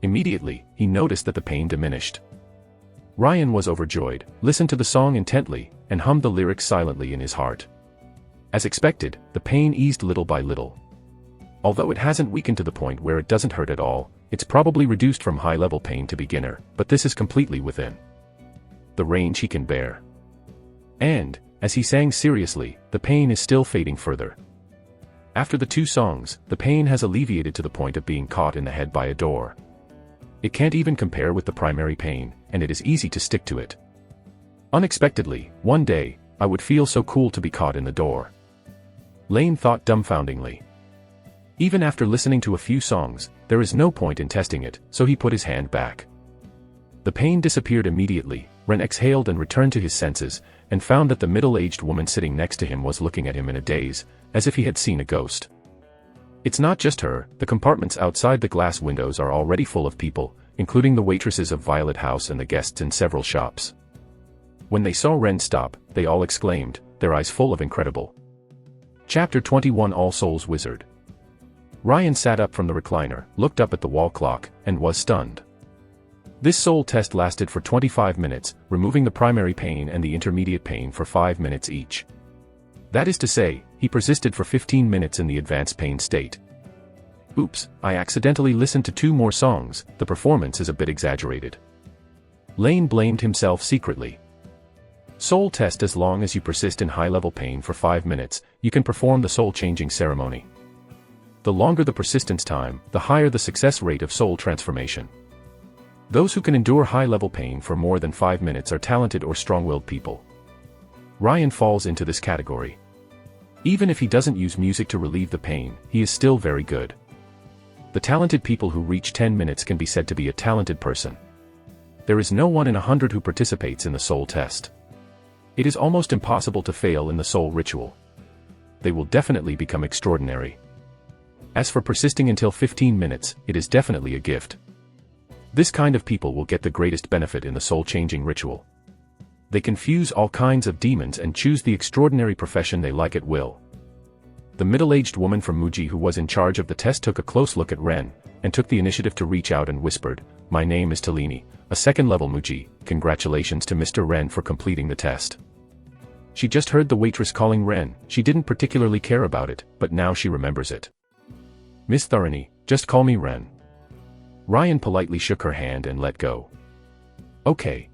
Immediately, he noticed that the pain diminished. Ryan was overjoyed, listened to the song intently, and hummed the lyrics silently in his heart. As expected, the pain eased little by little. Although it hasn't weakened to the point where it doesn't hurt at all, it's probably reduced from high-level pain to beginner, but this is completely within the range he can bear. And, as he sang seriously, the pain is still fading further. After the 2 songs, the pain has alleviated to the point of being caught in the head by a door. It can't even compare with the primary pain, and it is easy to stick to it. Unexpectedly, one day, I would feel so cool to be caught in the door. Lane thought dumbfoundingly. Even after listening to a few songs, there is no point in testing it, so he put his hand back. The pain disappeared immediately. Ren exhaled and returned to his senses, and found that the middle-aged woman sitting next to him was looking at him in a daze, as if he had seen a ghost. It's not just her, the compartments outside the glass windows are already full of people, including the waitresses of Violet House and the guests in several shops. When they saw Ren stop, they all exclaimed, their eyes full of incredible. Chapter 21 All Souls Wizard. Ryan sat up from the recliner, looked up at the wall clock, and was stunned. This soul test lasted for 25 minutes, removing the primary pain and the intermediate pain for 5 minutes each. That is to say, he persisted for 15 minutes in the advanced pain state. Oops, I accidentally listened to 2 more songs, the performance is a bit exaggerated. Lane blamed himself secretly. Soul test. As long as you persist in high-level pain for 5 minutes, you can perform the soul-changing ceremony. The longer the persistence time, the higher the success rate of soul transformation. Those who can endure high-level pain for more than 5 minutes are talented or strong-willed people. Ryan falls into this category. Even if he doesn't use music to relieve the pain, he is still very good. The talented people who reach 10 minutes can be said to be a talented person. There is no 1 in 100 who participates in the soul test. It is almost impossible to fail in the soul ritual. They will definitely become extraordinary. As for persisting until 15 minutes, it is definitely a gift. This kind of people will get the greatest benefit in the soul-changing ritual. They can fuse all kinds of demons and choose the extraordinary profession they like at will. The middle-aged woman from Muji who was in charge of the test took a close look at Ren, and took the initiative to reach out and whispered, "My name is Talini, a second-level Muji, congratulations to Mr. Ren for completing the test." She just heard the waitress calling Ren, she didn't particularly care about it, but now she remembers it. "Miss Tharani, just call me Ren." Ryan politely shook her hand and let go. "Okay."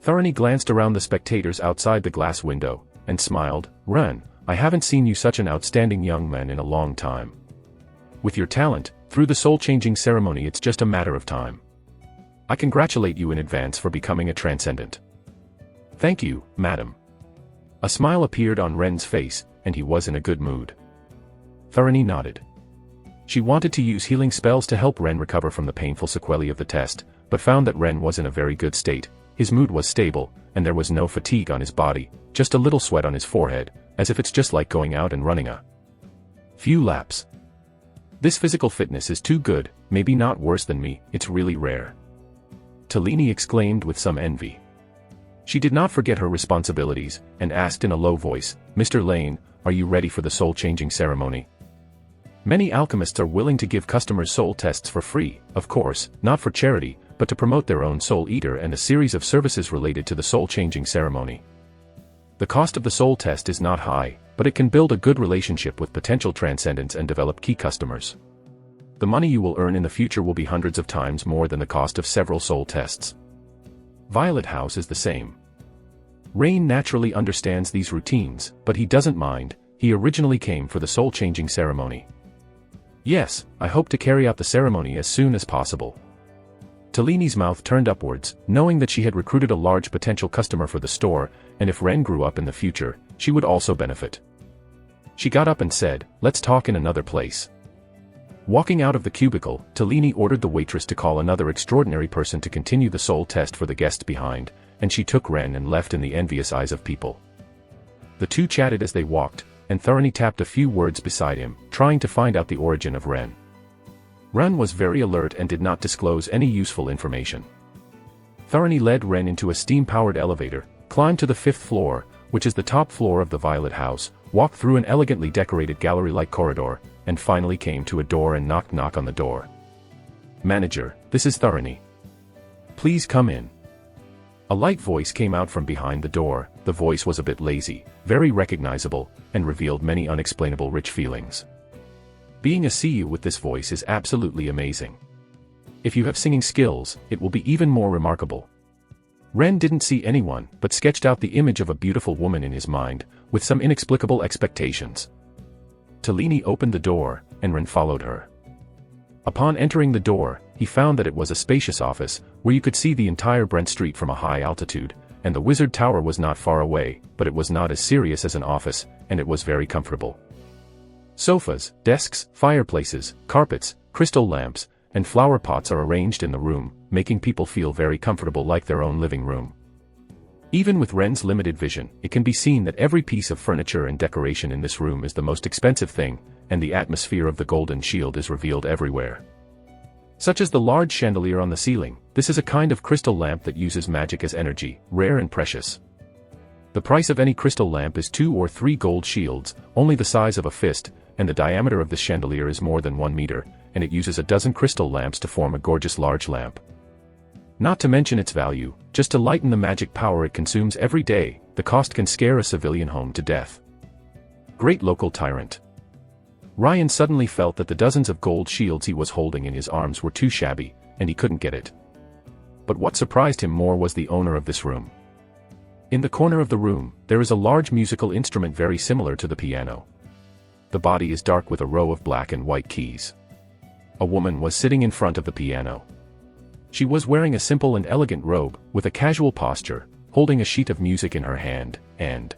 Tharani glanced around the spectators outside the glass window, and smiled, "Ren, I haven't seen you such an outstanding young man in a long time. With your talent, through the soul-changing ceremony it's just a matter of time. I congratulate you in advance for becoming a Transcendent." "Thank you, madam." A smile appeared on Ren's face, and he was in a good mood. Tharani nodded. She wanted to use healing spells to help Ren recover from the painful sequelae of the test, but found that Ren was in a very good state, his mood was stable, and there was no fatigue on his body, just a little sweat on his forehead, as if it's just like going out and running a few laps. "This physical fitness is too good, maybe not worse than me, it's really rare." Talini exclaimed with some envy. She did not forget her responsibilities, and asked in a low voice, "Mr. Lane, are you ready for the soul-changing ceremony?" Many alchemists are willing to give customers soul tests for free, of course, not for charity, but to promote their own soul eater and a series of services related to the soul-changing ceremony. The cost of the soul test is not high, but it can build a good relationship with potential transcendents and develop key customers. The money you will earn in the future will be hundreds of times more than the cost of several soul tests. Violet House is the same. Rain naturally understands these routines, but he doesn't mind, he originally came for the soul-changing ceremony. "Yes, I hope to carry out the ceremony as soon as possible." Talini's mouth turned upwards, knowing that she had recruited a large potential customer for the store, and if Ren grew up in the future, she would also benefit. She got up and said, "Let's talk in another place." Walking out of the cubicle, Talini ordered the waitress to call another extraordinary person to continue the soul test for the guests behind, and she took Ren and left in the envious eyes of people. The two chatted as they walked, and Tharani tapped a few words beside him, trying to find out the origin of Ren. Ren was very alert and did not disclose any useful information. Tharani led Ren into a steam-powered elevator, climbed to the 5th floor, which is the top floor of the Violet House, walked through an elegantly decorated gallery-like corridor, and finally came to a door and knock on the door. "Manager, this is Thurani. Please come in." A light voice came out from behind the door. The voice was a bit lazy, very recognizable, and revealed many unexplainable rich feelings. Being a CU with this voice is absolutely amazing. If you have singing skills, it will be even more remarkable. Ren didn't see anyone, but sketched out the image of a beautiful woman in his mind, with some inexplicable expectations. Talini opened the door, and Ren followed her. Upon entering the door, he found that it was a spacious office, where you could see the entire Brent Street from a high altitude, and the Wizard Tower was not far away, but it was not as serious as an office, and it was very comfortable. Sofas, desks, fireplaces, carpets, crystal lamps, and flower pots are arranged in the room, making people feel very comfortable like their own living room. Even with Ren's limited vision, it can be seen that every piece of furniture and decoration in this room is the most expensive thing, and the atmosphere of the golden shield is revealed everywhere. Such as the large chandelier on the ceiling, this is a kind of crystal lamp that uses magic as energy, rare and precious. The price of any crystal lamp is 2 or 3 gold shields, only the size of a fist, and the diameter of this chandelier is more than 1 meter, and it uses a dozen crystal lamps to form a gorgeous large lamp. Not to mention its value, just to lighten the magic power it consumes every day, the cost can scare a civilian home to death. Great local tyrant. Ryan suddenly felt that the dozens of gold shields he was holding in his arms were too shabby, and he couldn't get it. But what surprised him more was the owner of this room. In the corner of the room, there is a large musical instrument very similar to the piano. The body is dark with a row of black and white keys. A woman was sitting in front of the piano. She was wearing a simple and elegant robe, with a casual posture, holding a sheet of music in her hand, and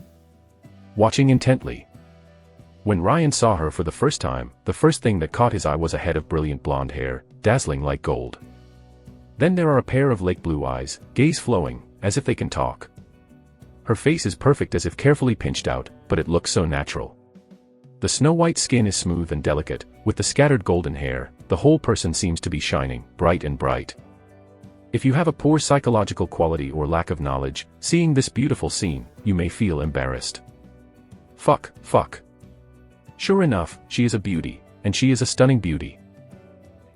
watching intently. When Ryan saw her for the first time, the first thing that caught his eye was a head of brilliant blonde hair, dazzling like gold. Then there are a pair of lake blue eyes, gaze flowing, as if they can talk. Her face is perfect as if carefully pinched out, but it looks so natural. The snow-white skin is smooth and delicate, with the scattered golden hair, the whole person seems to be shining, bright and bright. If you have a poor psychological quality or lack of knowledge, seeing this beautiful scene, you may feel embarrassed. Fuck. Sure enough, she is a beauty, and she is a stunning beauty.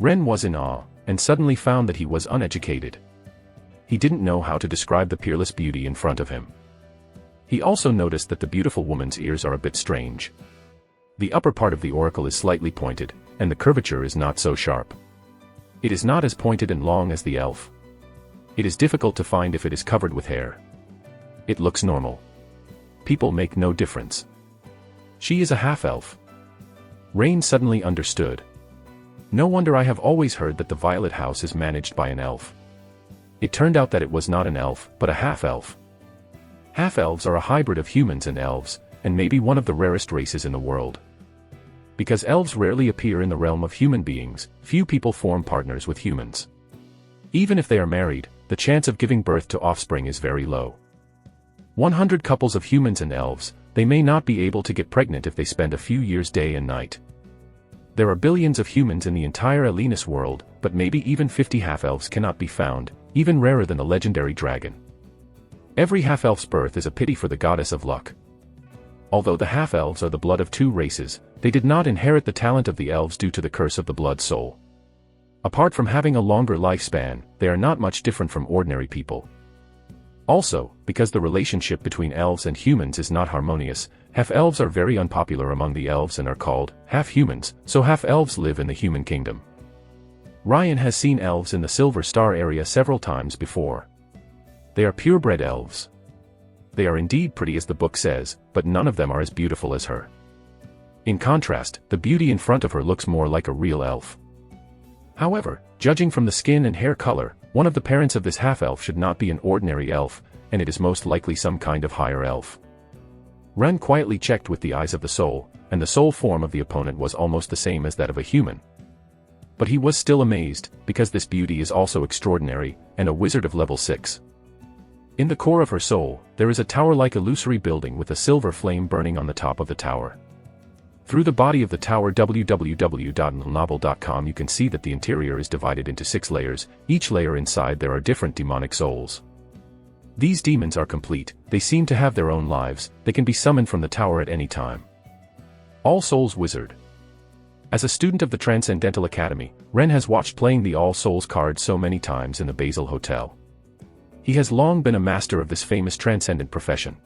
Ren was in awe, and suddenly found that he was uneducated. He didn't know how to describe the peerless beauty in front of him. He also noticed that the beautiful woman's ears are a bit strange. The upper part of the oracle is slightly pointed, and the curvature is not so sharp. It is not as pointed and long as the elf. It is difficult to find if it is covered with hair. It looks normal. People make no difference. She is a half-elf. Rain suddenly understood. No wonder I have always heard that the Violet House is managed by an elf. It turned out that it was not an elf, but a half-elf. Half-elves are a hybrid of humans and elves, and maybe one of the rarest races in the world. Because elves rarely appear in the realm of human beings, few people form partners with humans. Even if they are married, the chance of giving birth to offspring is very low. 100 couples of humans and elves, they may not be able to get pregnant if they spend a few years day and night. There are billions of humans in the entire Elenus world, but maybe even 50 half-elves cannot be found, even rarer than the legendary dragon. Every half-elf's birth is a pity for the goddess of luck. Although the half-elves are the blood of 2 races, they did not inherit the talent of the elves due to the curse of the blood soul. Apart from having a longer lifespan, they are not much different from ordinary people. Also, because the relationship between elves and humans is not harmonious, half-elves are very unpopular among the elves and are called half-humans, so half-elves live in the human kingdom. Ryan has seen elves in the Silver Star area several times before. They are purebred elves. They are indeed pretty as the book says, but none of them are as beautiful as her. In contrast, the beauty in front of her looks more like a real elf. However, judging from the skin and hair color, one of the parents of this half-elf should not be an ordinary elf, and it is most likely some kind of higher elf. Ren quietly checked with the eyes of the soul, and the soul form of the opponent was almost the same as that of a human. But he was still amazed, because this beauty is also extraordinary, and a wizard of level 6. In the core of her soul, there is a tower-like illusory building with a silver flame burning on the top of the tower. Through the body of the tower www.novel.com you can see that the interior is divided into 6 layers, each layer inside there are different demonic souls. These demons are complete, they seem to have their own lives, they can be summoned from the tower at any time. All Souls Wizard. As a student of the Transcendental Academy, Ren has watched playing the All Souls card so many times in the Basil Hotel. He has long been a master of this famous transcendent profession.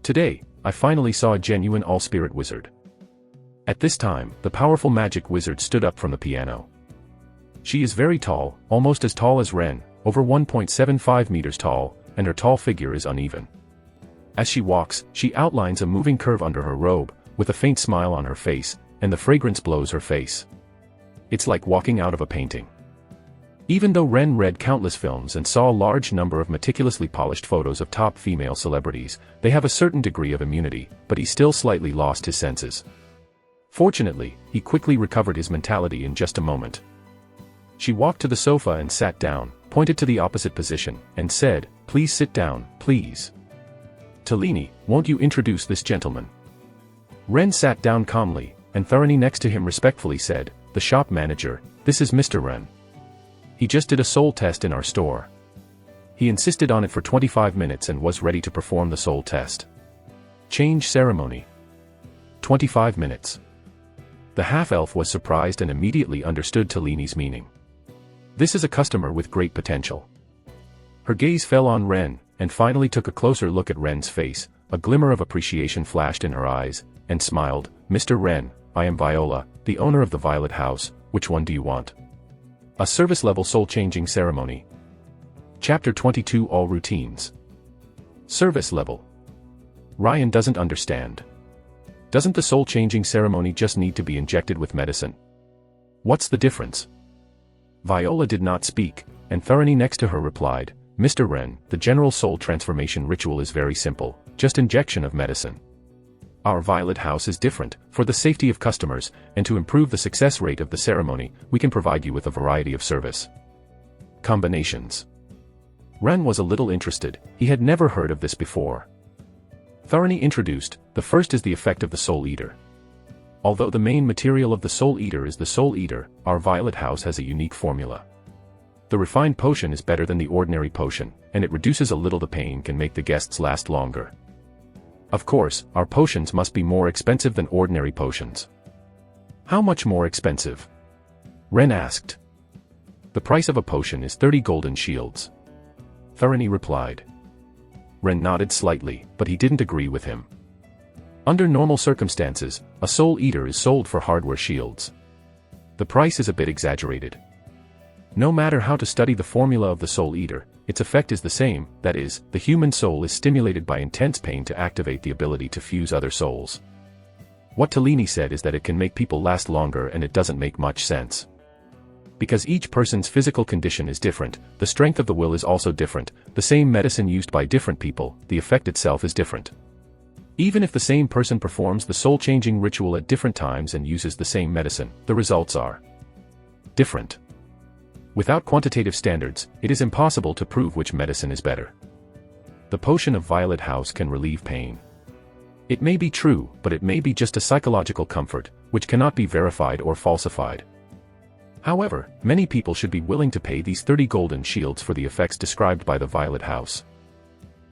Today, I finally saw a genuine all-spirit wizard. At this time, the powerful magic wizard stood up from the piano. She is very tall, almost as tall as Ren, over 1.75 meters tall, and her tall figure is uneven. As she walks, she outlines a moving curve under her robe, with a faint smile on her face, and the fragrance blows her face. It's like walking out of a painting. Even though Ren read countless films and saw a large number of meticulously polished photos of top female celebrities, they have a certain degree of immunity, but he still slightly lost his senses. Fortunately, he quickly recovered his mentality in just a moment. She walked to the sofa and sat down, pointed to the opposite position, and said, "Please sit down, please. Tellini, won't you introduce this gentleman?" Ren sat down calmly, and Tharani next to him respectfully said, "The shop manager, this is Mr. Ren. He just did a soul test in our store. He insisted on it for 25 minutes and was ready to perform the soul test. Change ceremony. 25 minutes. The half-elf was surprised and immediately understood Tellini's meaning. This is a customer with great potential. Her gaze fell on Ren, and finally took a closer look at Ren's face. A glimmer of appreciation flashed in her eyes, and smiled, "Mr. Ren, I am Viola, the owner of the Violet House. Which one do you want?" A service-level soul-changing ceremony. Chapter 22 All Routines. Service level. Ryan doesn't understand. Doesn't the soul-changing ceremony just need to be injected with medicine? What's the difference? Viola did not speak, and Tharani next to her replied, "Mr. Ren, the general soul transformation ritual is very simple, just injection of medicine. Our Violet House is different. For the safety of customers, and to improve the success rate of the ceremony, we can provide you with a variety of service combinations." Ren was a little interested. He had never heard of this before. Tharani introduced, "The first is the effect of the Soul Eater. Although the main material of the Soul Eater is the Soul Eater, our Violet House has a unique formula. The refined potion is better than the ordinary potion, and it reduces a little the pain, can make the guests last longer. Of course, our potions must be more expensive than ordinary potions." "How much more expensive?" Ren asked. "The price of a potion is 30 golden shields." Tharani replied. Ren nodded slightly, but he didn't agree with him. Under normal circumstances, a Soul Eater is sold for hardware shields. The price is a bit exaggerated. No matter how to study the formula of the Soul Eater, its effect is the same, that is, the human soul is stimulated by intense pain to activate the ability to fuse other souls. What Tellini said is that it can make people last longer, and it doesn't make much sense. Because each person's physical condition is different, the strength of the will is also different. The same medicine used by different people, the effect itself is different. Even if the same person performs the soul-changing ritual at different times and uses the same medicine, the results are different. Without quantitative standards, it is impossible to prove which medicine is better. The potion of Violet House can relieve pain. It may be true, but it may be just a psychological comfort, which cannot be verified or falsified. However, many people should be willing to pay these 30 golden shields for the effects described by the Violet House.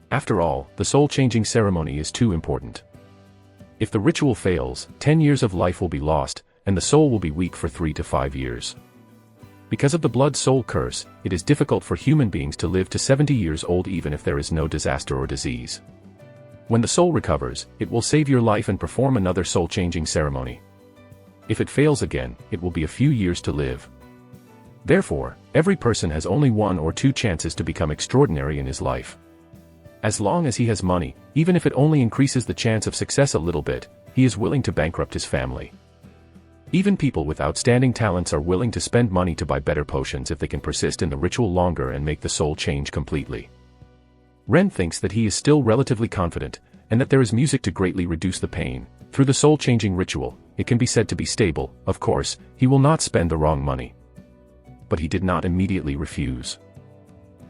After all, the soul-changing ceremony is too important. If the ritual fails, 10 years of life will be lost, and the soul will be weak for 3 to 5 years. Because of the blood-soul curse, it is difficult for human beings to live to 70 years old even if there is no disaster or disease. When the soul recovers, it will save your life and perform another soul-changing ceremony. If it fails again, it will be a few years to live. Therefore, every person has only 1 or 2 chances to become extraordinary in his life. As long as he has money, even if it only increases the chance of success a little bit, he is willing to bankrupt his family. Even people with outstanding talents are willing to spend money to buy better potions if they can persist in the ritual longer and make the soul change completely. Ren thinks that he is still relatively confident, and that there is music to greatly reduce the pain. Through the soul-changing ritual, it can be said to be stable. Of course, he will not spend the wrong money. But he did not immediately refuse.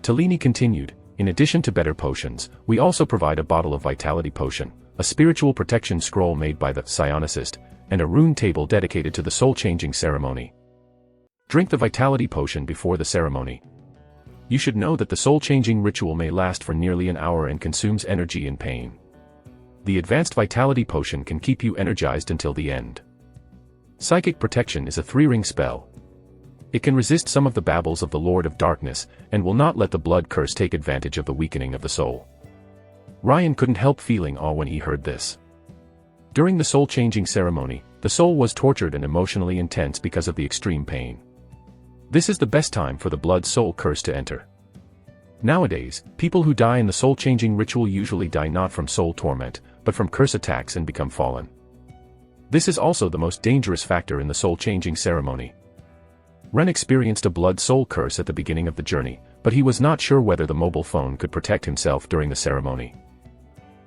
Tellini continued, "In addition to better potions, we also provide a bottle of vitality potion, a spiritual protection scroll made by the psionicist, and a rune table dedicated to the soul-changing ceremony. Drink the vitality potion before the ceremony. You should know that the soul-changing ritual may last for nearly an hour and consumes energy and pain. The advanced vitality potion can keep you energized until the end. Psychic protection is a 3-ring spell. It can resist some of the babbles of the Lord of Darkness, and will not let the blood curse take advantage of the weakening of the soul. Ryan couldn't help feeling awe when he heard this. During the soul-changing ceremony, the soul was tortured and emotionally intense because of the extreme pain. This is the best time for the blood-soul curse to enter. Nowadays, people who die in the soul-changing ritual usually die not from soul torment, but from curse attacks and become fallen. This is also the most dangerous factor in the soul-changing ceremony. Ren experienced a blood-soul curse at the beginning of the journey, but he was not sure whether the mobile phone could protect himself during the ceremony.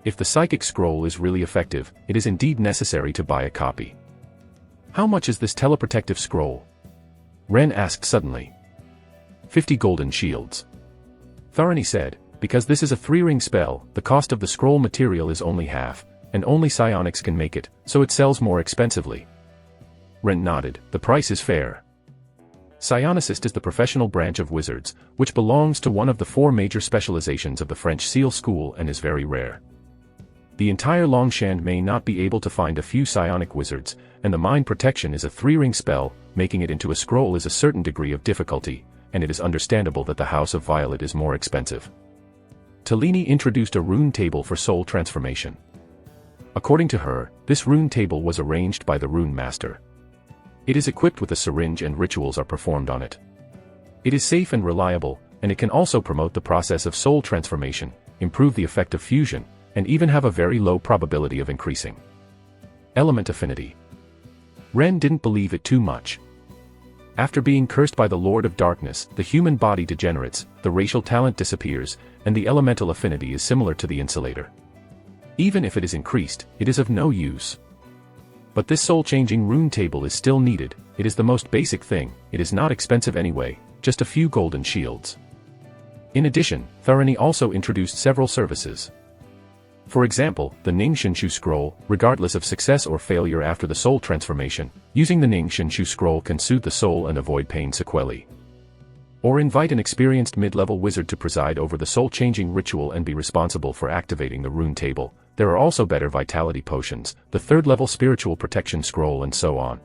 If the psychic scroll is really effective, it is indeed necessary to buy a copy. How much is this teleprotective scroll? Ren asked suddenly. 50 golden shields. Tharani said, because this is a 3-ring spell, the cost of the scroll material is only half, and only psionics can make it, so it sells more expensively. Ren nodded, the price is fair. Psionicist is the professional branch of wizards, which belongs to one of the 4 major specializations of the French Seal School and is very rare. The entire Longshan may not be able to find a few psionic wizards, and the mind protection is a 3-ring spell, making it into a scroll is a certain degree of difficulty, and it is understandable that the House of Violet is more expensive. Talini introduced a rune table for soul transformation. According to her, this rune table was arranged by the rune master. It is equipped with a syringe and rituals are performed on it. It is safe and reliable, and it can also promote the process of soul transformation, improve the effect of fusion, and even have a very low probability of increasing element affinity. Ren didn't believe it too much. After being cursed by the Lord of Darkness, the human body degenerates, the racial talent disappears, and the elemental affinity is similar to the insulator. Even if it is increased, it is of no use. But this soul-changing rune table is still needed. It is the most basic thing, it is not expensive anyway, just a few golden shields. In addition, Tharani also introduced several services. For example, the Ning Shinshu scroll, regardless of success or failure after the soul transformation, using the Ning Shinshu scroll can soothe the soul and avoid pain sequelae. Or invite an experienced mid-level wizard to preside over the soul-changing ritual and be responsible for activating the rune table. There are also better vitality potions, the 3rd-level spiritual protection scroll and so on.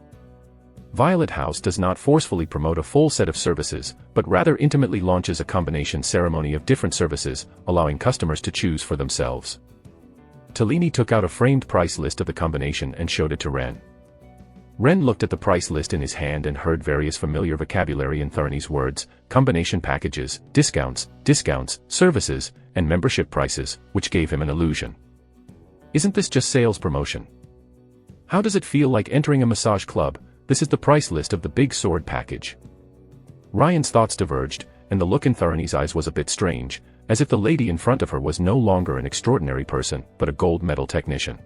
Violet House does not forcefully promote a full set of services, but rather intimately launches a combination ceremony of different services, allowing customers to choose for themselves. Talini took out a framed price list of the combination and showed it to Ren. Ren looked at the price list in his hand and heard various familiar vocabulary in Tharani's words, combination packages, discounts, services, and membership prices, which gave him an illusion. Isn't this just sales promotion? How does it feel like entering a massage club? This is the price list of the big sword package. Ryan's thoughts diverged, and the look in Tharani's eyes was a bit strange, as if the lady in front of her was no longer an extraordinary person, but a gold medal technician.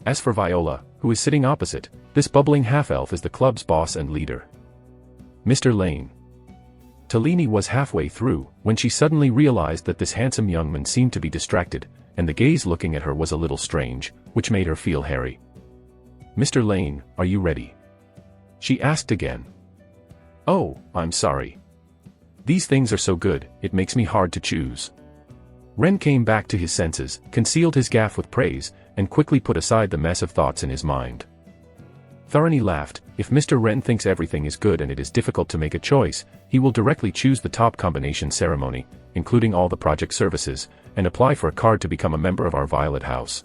As for Viola, who is sitting opposite, this bubbling half-elf is the club's boss and leader. Mr. Lane. Talini was halfway through, when she suddenly realized that this handsome young man seemed to be distracted, and the gaze looking at her was a little strange, which made her feel hairy. Mr. Lane, are you ready? She asked again. Oh, I'm sorry. These things are so good, it makes me hard to choose. Ren came back to his senses, concealed his gaffe with praise, and quickly put aside the mess of thoughts in his mind. Tharani laughed. If Mr. Ren thinks everything is good and it is difficult to make a choice, he will directly choose the top combination ceremony, including all the project services, and apply for a card to become a member of our Violet House.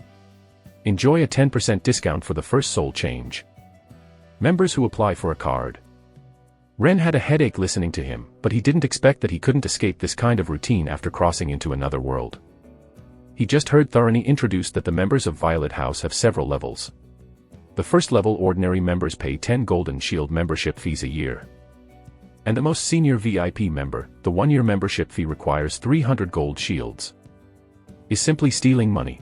Enjoy a 10% discount for the first soul change. Members who apply for a card. Ren had a headache listening to him, but he didn't expect that he couldn't escape this kind of routine after crossing into another world. He just heard Tharani introduce that the members of Violet House have several levels. The first level ordinary members pay 10 Golden Shield membership fees a year. And the most senior VIP member, the 1-year membership fee requires 300 gold shields. Is simply stealing money.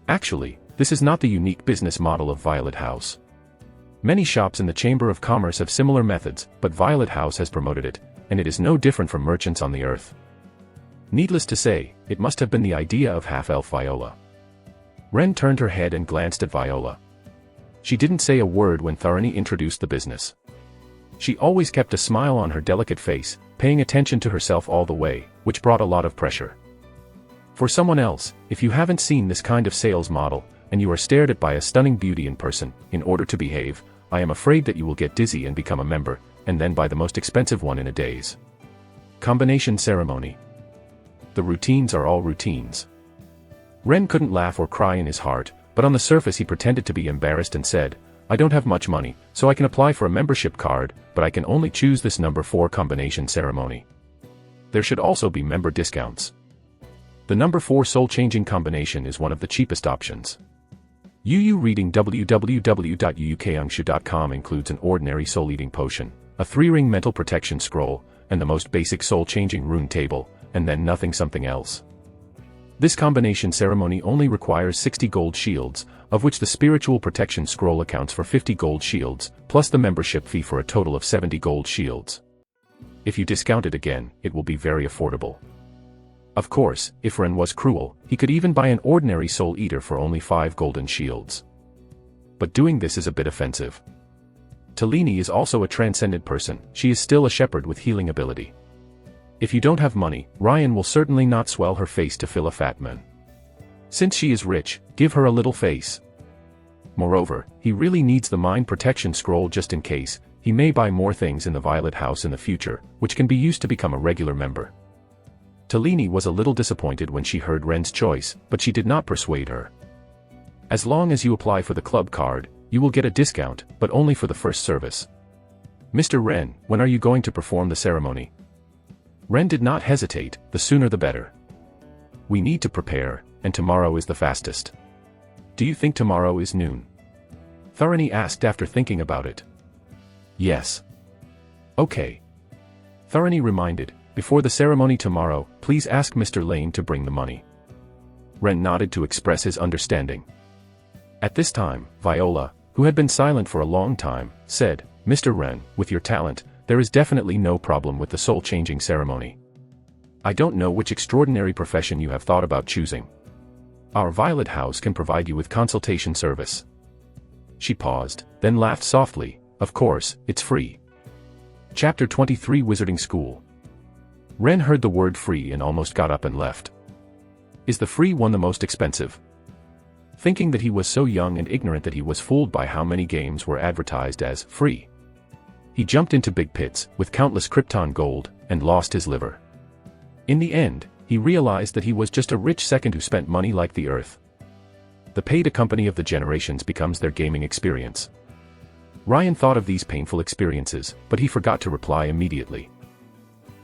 Actually, this is not the unique business model of Violet House. Many shops in the Chamber of Commerce have similar methods, but Violet House has promoted it, and it is no different from merchants on the earth. Needless to say, it must have been the idea of half-elf Viola. Ren turned her head and glanced at Viola. She didn't say a word when Tharani introduced the business. She always kept a smile on her delicate face, paying attention to herself all the way, which brought a lot of pressure. For someone else, if you haven't seen this kind of sales model, and you are stared at by a stunning beauty in person, in order to behave, I am afraid that you will get dizzy and become a member, and then buy the most expensive one in a daze. Combination ceremony. The routines are all routines. Ren couldn't laugh or cry in his heart, but on the surface he pretended to be embarrassed and said, I don't have much money, so I can apply for a membership card, but I can only choose this number 4 combination ceremony. There should also be member discounts. The number 4 soul-changing combination is one of the cheapest options. UU reading www.uukangshu.com includes an ordinary soul-eating potion, a 3-ring mental protection scroll, and the most basic soul-changing rune table, and then nothing something else. This combination ceremony only requires 60 gold shields, of which the spiritual protection scroll accounts for 50 gold shields, plus the membership fee for a total of 70 gold shields. If you discount it again, it will be very affordable. Of course, if Ren was cruel, he could even buy an ordinary soul eater for only 5 golden shields. But doing this is a bit offensive. Talini is also a transcendent person, she is still a shepherd with healing ability. If you don't have money, Ryan will certainly not swell her face to fill a fat man. Since she is rich, give her a little face. Moreover, he really needs the mind protection scroll just in case. He may buy more things in the Violet House in the future, which can be used to become a regular member. Talini was a little disappointed when she heard Ren's choice, but she did not persuade her. As long as you apply for the club card, you will get a discount, but only for the first service. Mr. Ren, when are you going to perform the ceremony? Ren did not hesitate, the sooner the better. We need to prepare, and tomorrow is the fastest. Do you think tomorrow is noon? Tharani asked after thinking about it. Yes. Okay. Tharani reminded, before the ceremony tomorrow, please ask Mr. Lane to bring the money. Ren nodded to express his understanding. At this time, Viola, who had been silent for a long time, said, Mr. Ren, with your talent, there is definitely no problem with the soul-changing ceremony. I don't know which extraordinary profession you have thought about choosing. Our Violet House can provide you with consultation service. She paused, then laughed softly, of course, it's free. Chapter 23 Wizarding School. Ren heard the word free and almost got up and left. Is the free one the most expensive? Thinking that he was so young and ignorant that he was fooled by how many games were advertised as free. He jumped into big pits, with countless Krypton gold, and lost his liver. In the end, he realized that he was just a rich second who spent money like the earth. The pay-to-company of the generations becomes their gaming experience. Ryan thought of these painful experiences, but he forgot to reply immediately.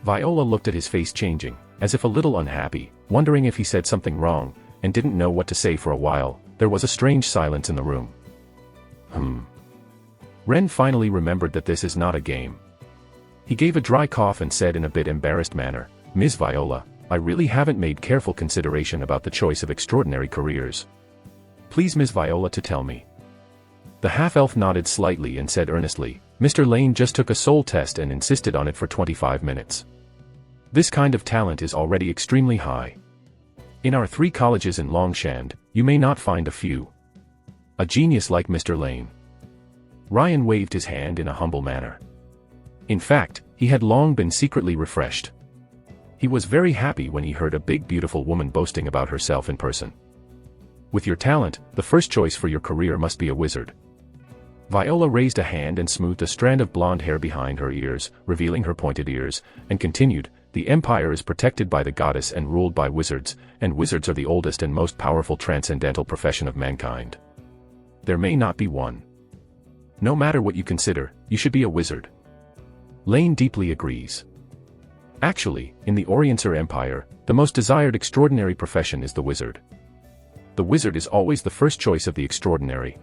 Viola looked at his face changing, as if a little unhappy, wondering if he said something wrong, and didn't know what to say for a while. There was a strange silence in the room. Ren finally remembered that this is not a game. He gave a dry cough and said in a bit embarrassed manner, Ms. Viola, I really haven't made careful consideration about the choice of extraordinary careers. Please Ms. Viola to tell me. The half-elf nodded slightly and said earnestly, Mr. Lane just took a soul test and insisted on it for 25 minutes. This kind of talent is already extremely high. In our 3 colleges in Longshand, you may not find a few. A genius like Mr. Lane. Ryan waved his hand in a humble manner. In fact, he had long been secretly refreshed. He was very happy when he heard a big beautiful woman boasting about herself in person. With your talent, the first choice for your career must be a wizard. Viola raised a hand and smoothed a strand of blonde hair behind her ears, revealing her pointed ears, and continued, the Empire is protected by the goddess and ruled by wizards, and wizards are the oldest and most powerful transcendental profession of mankind. There may not be one. No matter what you consider, you should be a wizard. Lane deeply agrees. Actually, in the Orientsur Empire, the most desired extraordinary profession is the wizard. The wizard is always the first choice of the extraordinary.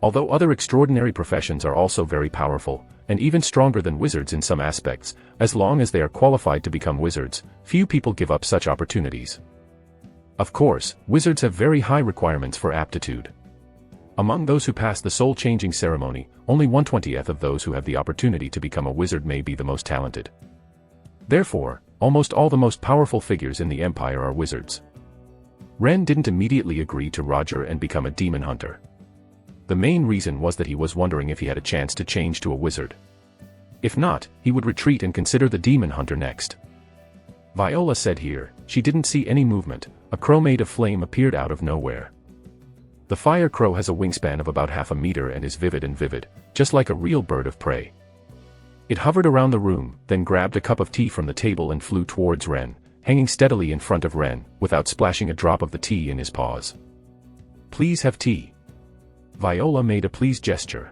Although other extraordinary professions are also very powerful, and even stronger than wizards in some aspects, as long as they are qualified to become wizards, few people give up such opportunities. Of course, wizards have very high requirements for aptitude. Among those who pass the soul-changing ceremony, only 1/20th of those who have the opportunity to become a wizard may be the most talented. Therefore, almost all the most powerful figures in the Empire are wizards. Ren didn't immediately agree to Roger and become a demon hunter. The main reason was that he was wondering if he had a chance to change to a wizard. If not, he would retreat and consider the demon hunter next. Viola said here. She didn't see any movement. A crow made of flame appeared out of nowhere. The fire crow has a wingspan of about half a meter and is vivid, just like a real bird of prey. It hovered around the room, then grabbed a cup of tea from the table and flew towards Ren, hanging steadily in front of Ren, without splashing a drop of the tea in his paws. "Please have tea." Viola made a please gesture.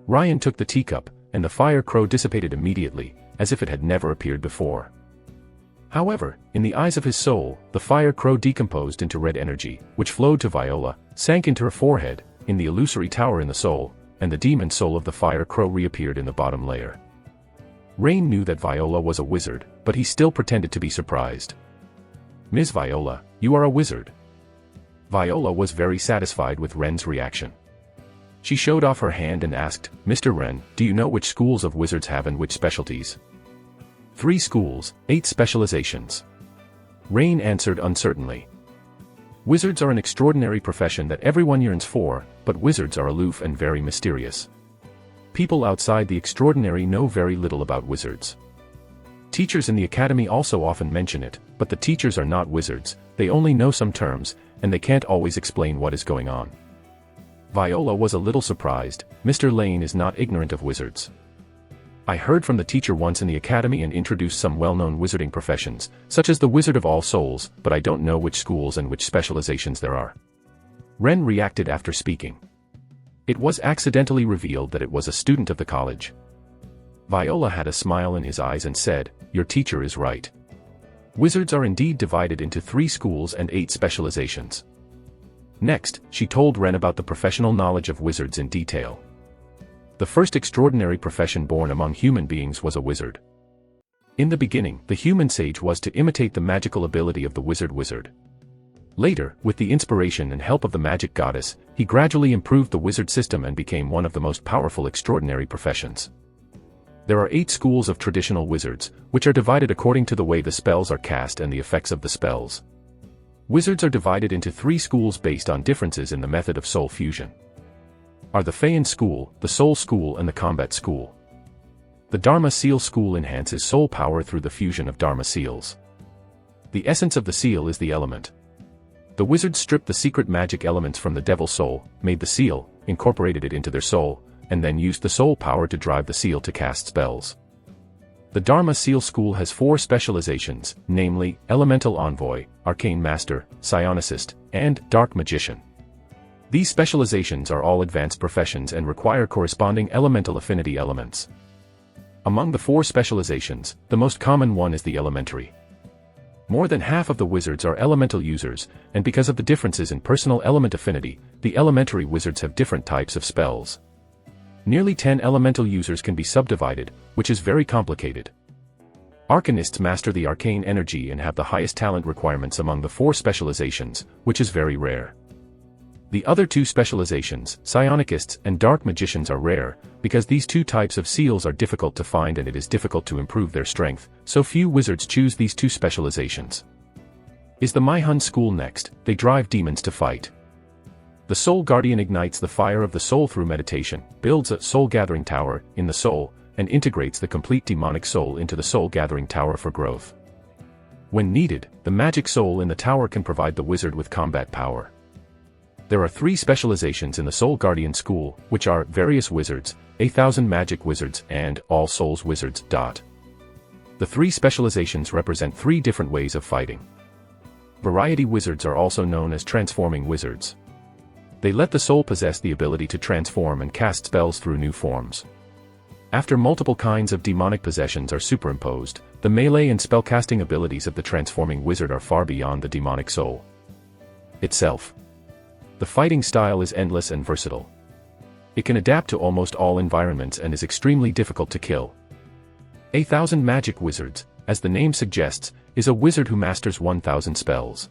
Ryan took the teacup, and the fire crow dissipated immediately, as if it had never appeared before. However, in the eyes of his soul, the fire crow decomposed into red energy, which flowed to Viola, sank into her forehead, in the illusory tower in the soul, and the demon soul of the fire crow reappeared in the bottom layer. Rain knew that Viola was a wizard, but he still pretended to be surprised. "Ms. Viola, you are a wizard." Viola was very satisfied with Ren's reaction. She showed off her hand and asked, "Mr. Ren, do you know which schools of wizards have and which specialties?" 3 schools, 8 specializations. Rain answered uncertainly. Wizards are an extraordinary profession that everyone yearns for, but wizards are aloof and very mysterious. People outside the extraordinary know very little about wizards. Teachers in the academy also often mention it, but the teachers are not wizards, they only know some terms, and they can't always explain what is going on. Viola was a little surprised. Mr. Lane is not ignorant of wizards. "I heard from the teacher once in the academy and introduced some well-known wizarding professions, such as the Wizard of All Souls, but I don't know which schools and which specializations there are." Ren reacted after speaking. It was accidentally revealed that it was a student of the college. Viola had a smile in his eyes and said, "Your teacher is right. Wizards are indeed divided into 3 schools and 8 specializations." Next, she told Ren about the professional knowledge of wizards in detail. The first extraordinary profession born among human beings was a wizard. In the beginning, the human sage was to imitate the magical ability of the wizard. Later, with the inspiration and help of the magic goddess, he gradually improved the wizard system and became one of the most powerful extraordinary professions. There are 8 schools of traditional wizards, which are divided according to the way the spells are cast and the effects of the spells. Wizards are divided into 3 schools based on differences in the method of soul fusion. Are the Feian School, the Soul School and the Combat School. The Dharma Seal School enhances soul power through the fusion of Dharma seals. The essence of the seal is the element. The wizards stripped the secret magic elements from the devil soul, made the seal, incorporated it into their soul, and then used the soul power to drive the seal to cast spells. The Dharma Seal School has 4 specializations, namely, Elemental Envoy, Arcane Master, Psionicist, and Dark Magician. These specializations are all advanced professions and require corresponding elemental affinity elements. Among the 4 specializations, the most common one is the elementary. More than half of the wizards are elemental users, and because of the differences in personal element affinity, the elementary wizards have different types of spells. Nearly 10 elemental users can be subdivided, which is very complicated. Arcanists master the arcane energy and have the highest talent requirements among the 4 specializations, which is very rare. The other 2 specializations, Psionicists and Dark Magicians, are rare, because these 2 types of seals are difficult to find and it is difficult to improve their strength, so few wizards choose these 2 specializations. Is the Manhwa School next? They drive demons to fight. The Soul Guardian ignites the fire of the soul through meditation, builds a soul gathering tower in the soul, and integrates the complete demonic soul into the soul gathering tower for growth. When needed, the magic soul in the tower can provide the wizard with combat power. There are 3 specializations in the Soul Guardian School, which are Various Wizards, 1,000 Magic Wizards, and All Souls Wizards. The 3 specializations represent 3 different ways of fighting. Variety Wizards are also known as Transforming Wizards. They let the soul possess the ability to transform and cast spells through new forms. After multiple kinds of demonic possessions are superimposed, the melee and spellcasting abilities of the Transforming Wizard are far beyond the demonic soul itself. The fighting style is endless and versatile. It can adapt to almost all environments and is extremely difficult to kill. 1,000 Magic Wizards, as the name suggests, is a wizard who masters 1,000 spells.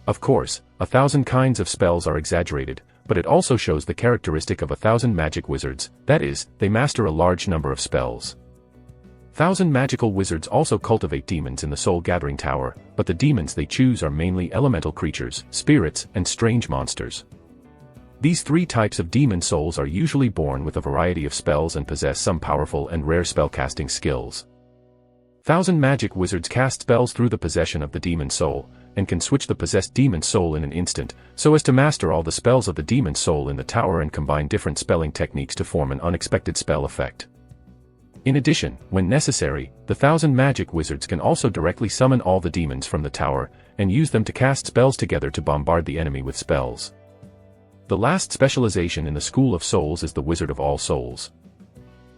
Of course, 1,000 kinds of spells are exaggerated, but it also shows the characteristic of 1,000 magic wizards, that is, they master a large number of spells. 1,000 magical wizards also cultivate demons in the Soul Gathering Tower, but the demons they choose are mainly elemental creatures, spirits, and strange monsters. These 3 types of demon souls are usually born with a variety of spells and possess some powerful and rare spellcasting skills. 1,000 magic wizards cast spells through the possession of the demon soul, and can switch the possessed demon soul in an instant, so as to master all the spells of the demon soul in the tower and combine different spelling techniques to form an unexpected spell effect. In addition, when necessary, the 1,000 magic wizards can also directly summon all the demons from the tower, and use them to cast spells together to bombard the enemy with spells. The last specialization in the School of Souls is the Wizard of All Souls.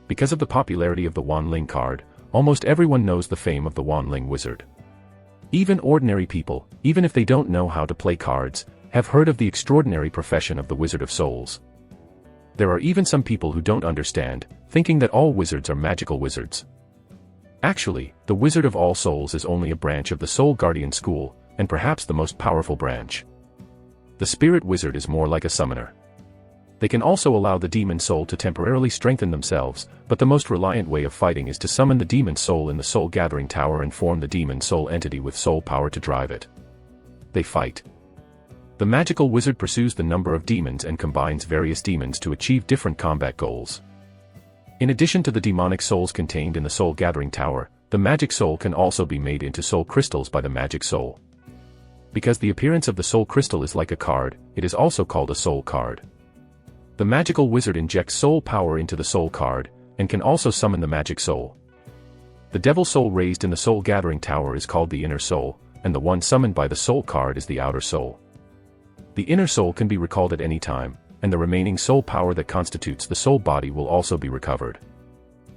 Because of the popularity of the Wanling card, almost everyone knows the fame of the Wanling wizard. Even ordinary people, even if they don't know how to play cards, have heard of the extraordinary profession of the Wizard of Souls. There are even some people who don't understand, thinking that all wizards are magical wizards. Actually, the Wizard of All Souls is only a branch of the Soul Guardian School, and perhaps the most powerful branch. The Spirit Wizard is more like a summoner. They can also allow the demon soul to temporarily strengthen themselves, but the most reliant way of fighting is to summon the demon soul in the Soul Gathering Tower and form the demon soul entity with soul power to drive it. They fight. The magical wizard pursues the number of demons and combines various demons to achieve different combat goals. In addition to the demonic souls contained in the Soul Gathering Tower, the magic soul can also be made into soul crystals by the magic soul. Because the appearance of the soul crystal is like a card, it is also called a soul card. The magical wizard injects soul power into the soul card, and can also summon the magic soul. The devil soul raised in the Soul Gathering Tower is called the inner soul, and the one summoned by the soul card is the outer soul. The inner soul can be recalled at any time, and the remaining soul power that constitutes the soul body will also be recovered.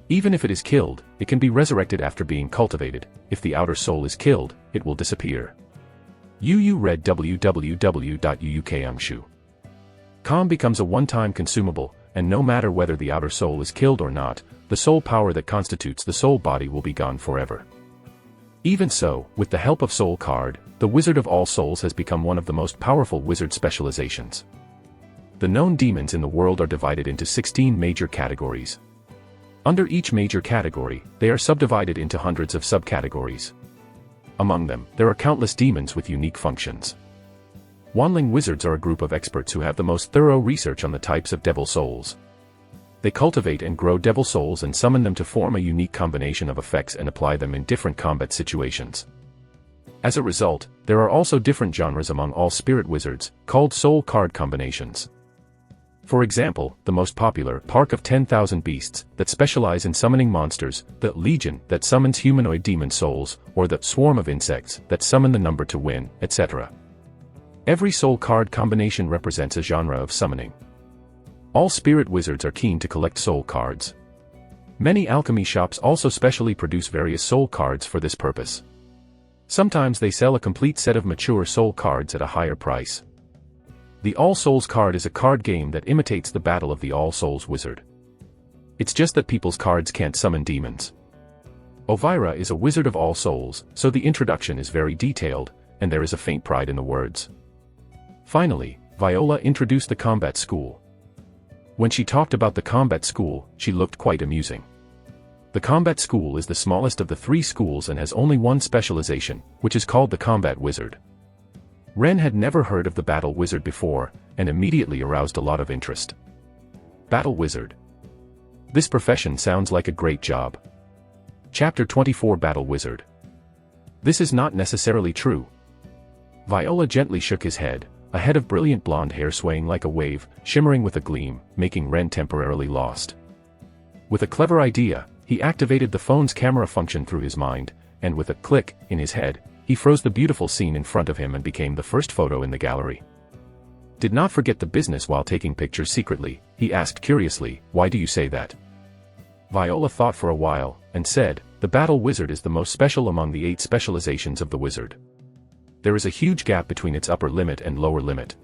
Even if it is killed, it can be resurrected after being cultivated. If the outer soul is killed, it will disappear. UU read www.uukangshu.com becomes a one-time consumable, and no matter whether the outer soul is killed or not, the soul power that constitutes the soul body will be gone forever. Even so, with the help of Soul Card, the Wizard of All Souls has become one of the most powerful wizard specializations. The known demons in the world are divided into 16 major categories. Under each major category, they are subdivided into hundreds of subcategories. Among them, there are countless demons with unique functions. Wanling wizards are a group of experts who have the most thorough research on the types of devil souls. They cultivate and grow devil souls and summon them to form a unique combination of effects and apply them in different combat situations. As a result, there are also different genres among all spirit wizards, called soul card combinations. For example, the most popular, Park of 10,000 Beasts, that specialize in summoning monsters, the Legion, that summons humanoid demon souls, or the Swarm of Insects, that summon the number to win, etc. Every soul card combination represents a genre of summoning. All spirit wizards are keen to collect soul cards. Many alchemy shops also specially produce various soul cards for this purpose. Sometimes they sell a complete set of mature soul cards at a higher price. The All Souls card is a card game that imitates the battle of the All Souls wizard. It's just that people's cards can't summon demons. Ovira is a wizard of all souls, so the introduction is very detailed, and there is a faint pride in the words. Finally, Viola introduced the combat school. When she talked about the combat school, she looked quite amusing. The combat school is the smallest of the 3 schools and has only one specialization, which is called the combat wizard. Ren had never heard of the battle wizard before, and immediately aroused a lot of interest. Battle wizard. This profession sounds like a great job. Chapter 24 Battle Wizard. This is not necessarily true. Viola gently shook his head, a head of brilliant blonde hair swaying like a wave, shimmering with a gleam, making Ren temporarily lost. With a clever idea, he activated the phone's camera function through his mind, and with a click in his head, he froze the beautiful scene in front of him and became the first photo in the gallery. Did not forget the business while taking pictures secretly, he asked curiously, "Why do you say that?" Viola thought for a while, and said, "The battle wizard is the most special among the 8 specializations of the wizard. There is a huge gap between its upper limit and lower limit.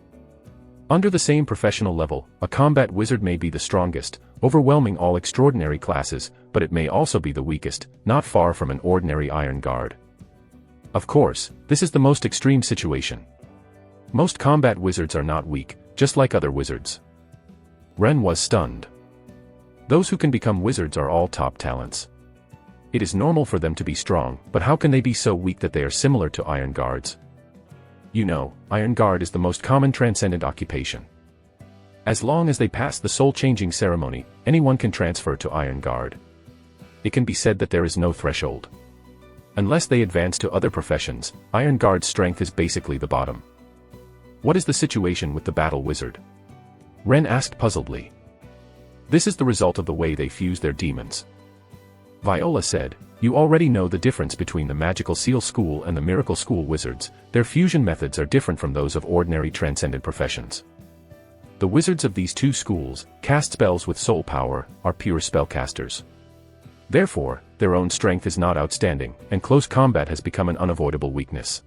Under the same professional level, a combat wizard may be the strongest, overwhelming all extraordinary classes, but it may also be the weakest, not far from an ordinary iron guard. Of course, this is the most extreme situation. Most combat wizards are not weak, just like other wizards." Ren was stunned. Those who can become wizards are all top talents. It is normal for them to be strong, but how can they be so weak that they are similar to iron guards? You know, Iron Guard is the most common transcendent occupation. As long as they pass the soul-changing ceremony, anyone can transfer to Iron Guard. It can be said that there is no threshold. Unless they advance to other professions, Iron Guard's strength is basically the bottom. What is the situation with the battle wizard? Ren asked puzzledly. This is the result of the way they fuse their demons. Viola said, you already know the difference between the Magical Seal School and the Miracle School wizards. Their fusion methods are different from those of ordinary transcendent professions. The wizards of these two schools cast spells with soul power, are pure spellcasters. Therefore, their own strength is not outstanding, and close combat has become an unavoidable weakness.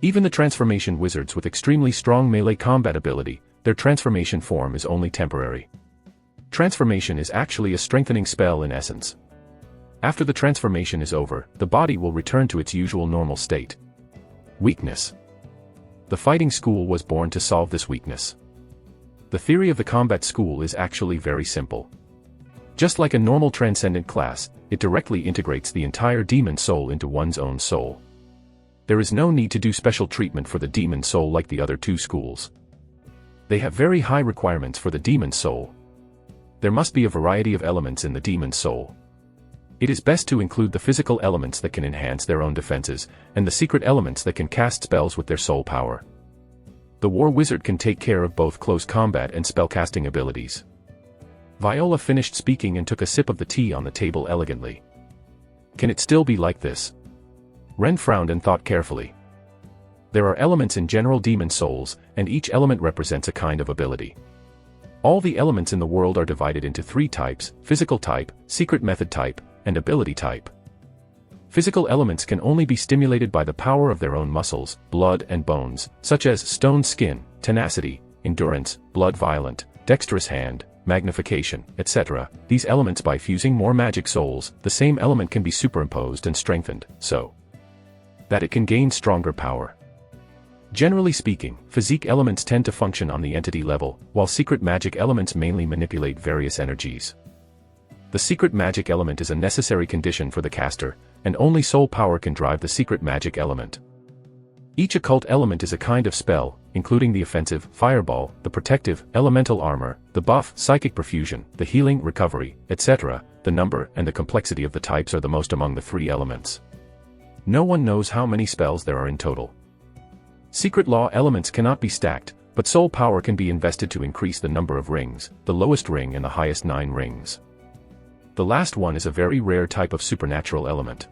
Even the transformation wizards with extremely strong melee combat ability, their transformation form is only temporary. Transformation is actually a strengthening spell in essence. After the transformation is over, the body will return to its usual normal state. Weakness. The fighting school was born to solve this weakness. The theory of the combat school is actually very simple. Just like a normal transcendent class, it directly integrates the entire demon soul into one's own soul. There is no need to do special treatment for the demon soul like the other two schools. They have very high requirements for the demon soul. There must be a variety of elements in the demon soul. It is best to include the physical elements that can enhance their own defenses, and the secret elements that can cast spells with their soul power. The war wizard can take care of both close combat and spellcasting abilities. Viola finished speaking and took a sip of the tea on the table elegantly. Can it still be like this? Ren frowned and thought carefully. There are elements in general demon souls, and each element represents a kind of ability. All the elements in the world are divided into three types: physical type, secret method type, and ability type. Physical elements can only be stimulated by the power of their own muscles, blood and bones, such as stone skin, tenacity, endurance, blood violent, dexterous hand, magnification, etc. These elements, by fusing more magic souls, the same element can be superimposed and strengthened, so that it can gain stronger power. Generally speaking, physique elements tend to function on the entity level, while secret magic elements mainly manipulate various energies. The secret magic element is a necessary condition for the caster, and only soul power can drive the secret magic element. Each occult element is a kind of spell, including the offensive, fireball, the protective, elemental armor, the buff, psychic perfusion, the healing, recovery, etc. The number and the complexity of the types are the most among the three elements. No one knows how many spells there are in total. Secret law elements cannot be stacked, but soul power can be invested to increase the number of rings, the lowest ring and the highest 9 rings. The last one is a very rare type of supernatural element.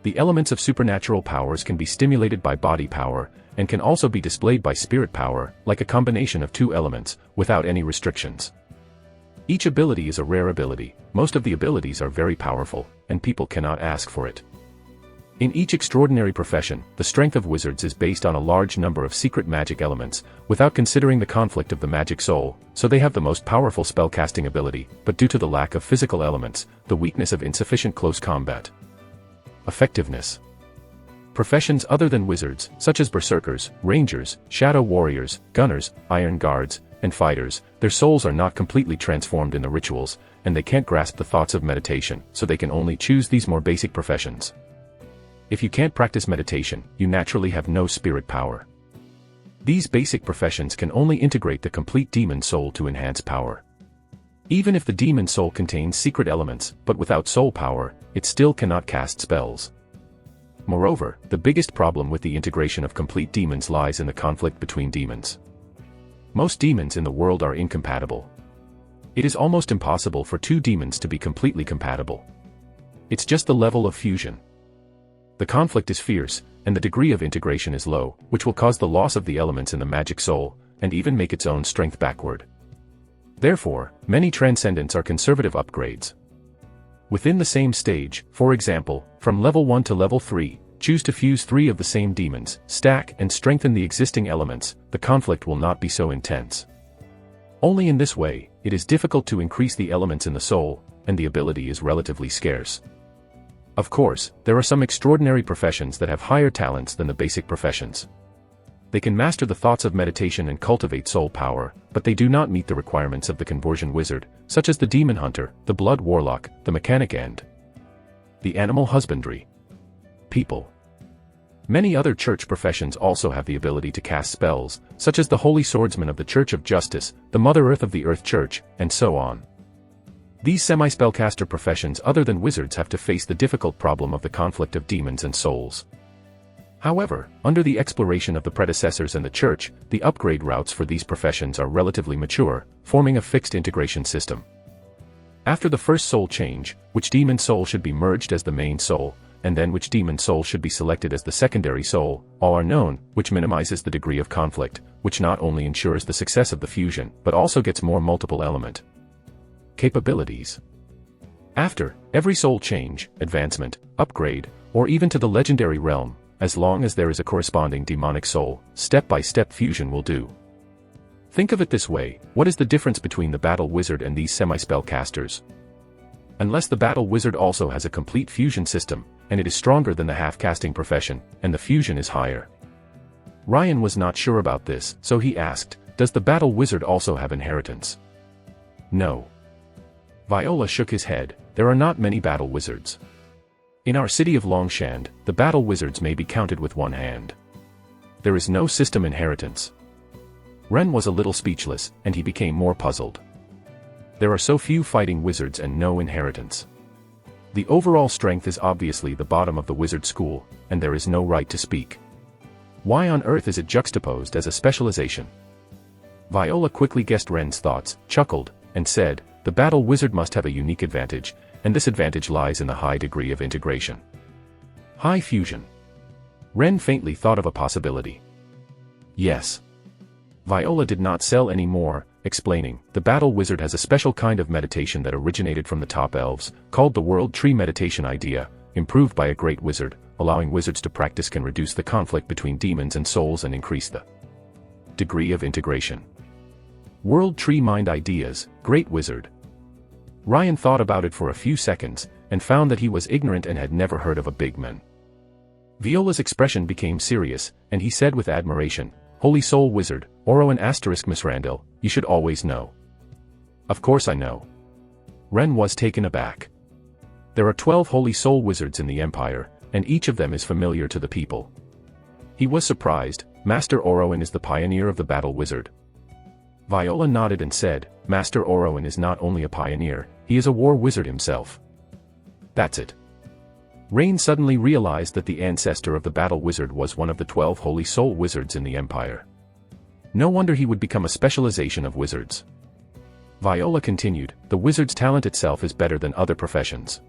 The elements of supernatural powers can be stimulated by body power, and can also be displayed by spirit power, like a combination of two elements, without any restrictions. Each ability is a rare ability. Most of the abilities are very powerful, and people cannot ask for it. In each extraordinary profession, the strength of wizards is based on a large number of secret magic elements, without considering the conflict of the magic soul, so they have the most powerful spellcasting ability, but due to the lack of physical elements, the weakness of insufficient close combat. Effectiveness. Professions other than wizards, such as berserkers, rangers, shadow warriors, gunners, iron guards, and fighters, their souls are not completely transformed in the rituals, and they can't grasp the thoughts of meditation, so they can only choose these more basic professions. If you can't practice meditation, you naturally have no spirit power. These basic professions can only integrate the complete demon soul to enhance power. Even if the demon soul contains secret elements, but without soul power, it still cannot cast spells. Moreover, the biggest problem with the integration of complete demons lies in the conflict between demons. Most demons in the world are incompatible. It is almost impossible for two demons to be completely compatible. It's just the level of fusion. The conflict is fierce, and the degree of integration is low, which will cause the loss of the elements in the magic soul, and even make its own strength backward. Therefore, many transcendents are conservative upgrades. Within the same stage, for example, from level 1 to level 3, choose to fuse 3 of the same demons, stack and strengthen the existing elements, the conflict will not be so intense. Only in this way, it is difficult to increase the elements in the soul, and the ability is relatively scarce. Of course, there are some extraordinary professions that have higher talents than the basic professions. They can master the thoughts of meditation and cultivate soul power, but they do not meet the requirements of the conversion wizard, such as the demon hunter, the blood warlock, the mechanic and the animal husbandry. People. Many other church professions also have the ability to cast spells, such as the holy swordsman of the Church of Justice, the Mother Earth of the Earth Church, and so on. These semi-spellcaster professions other than wizards have to face the difficult problem of the conflict of demons and souls. However, under the exploration of the predecessors and the Church, the upgrade routes for these professions are relatively mature, forming a fixed integration system. After the first soul change, which demon soul should be merged as the main soul, and then which demon soul should be selected as the secondary soul, all are known, which minimizes the degree of conflict, which not only ensures the success of the fusion, but also gets more multiple element capabilities. After every soul change, advancement, upgrade, or even to the legendary realm, as long as there is a corresponding demonic soul, step-by-step fusion will do. Think of it this way, what is the difference between the battle wizard and these semi-spellcasters? Unless the battle wizard also has a complete fusion system, and it is stronger than the half-casting profession, and the fusion is higher. Ryan was not sure about this, so he asked, does the battle wizard also have inheritance? No. Viola shook his head, there are not many battle wizards. In our city of Longshand, the battle wizards may be counted with one hand. There is no system inheritance. Ren was a little speechless, and he became more puzzled. There are so few fighting wizards and no inheritance. The overall strength is obviously the bottom of the wizard school, and there is no right to speak. Why on earth is it juxtaposed as a specialization? Viola quickly guessed Ren's thoughts, chuckled, and said, the battle wizard must have a unique advantage, and this advantage lies in the high degree of integration. High fusion. Ren faintly thought of a possibility. Yes. Viola did not sell any more, explaining, the battle wizard has a special kind of meditation that originated from the top elves, called the World Tree Meditation idea, improved by a great wizard, allowing wizards to practice can reduce the conflict between demons and souls and increase the degree of integration. World Tree Mind ideas, great wizard. Ryan thought about it for a few seconds, and found that he was ignorant and had never heard of a big man. Viola's expression became serious, and he said with admiration, Holy Soul Wizard, Orowan * Miss Randall, you should always know. Of course I know. Ren was taken aback. There are 12 Holy Soul Wizards in the Empire, and each of them is familiar to the people. He was surprised, Master Orowan is the pioneer of the battle wizard. Viola nodded and said, Master Orowan is not only a pioneer, he is a war wizard himself. That's it. Rain suddenly realized that the ancestor of the battle wizard was one of the 12 Holy Soul Wizards in the Empire. No wonder he would become a specialization of wizards. Viola continued, the wizard's talent itself is better than other professions.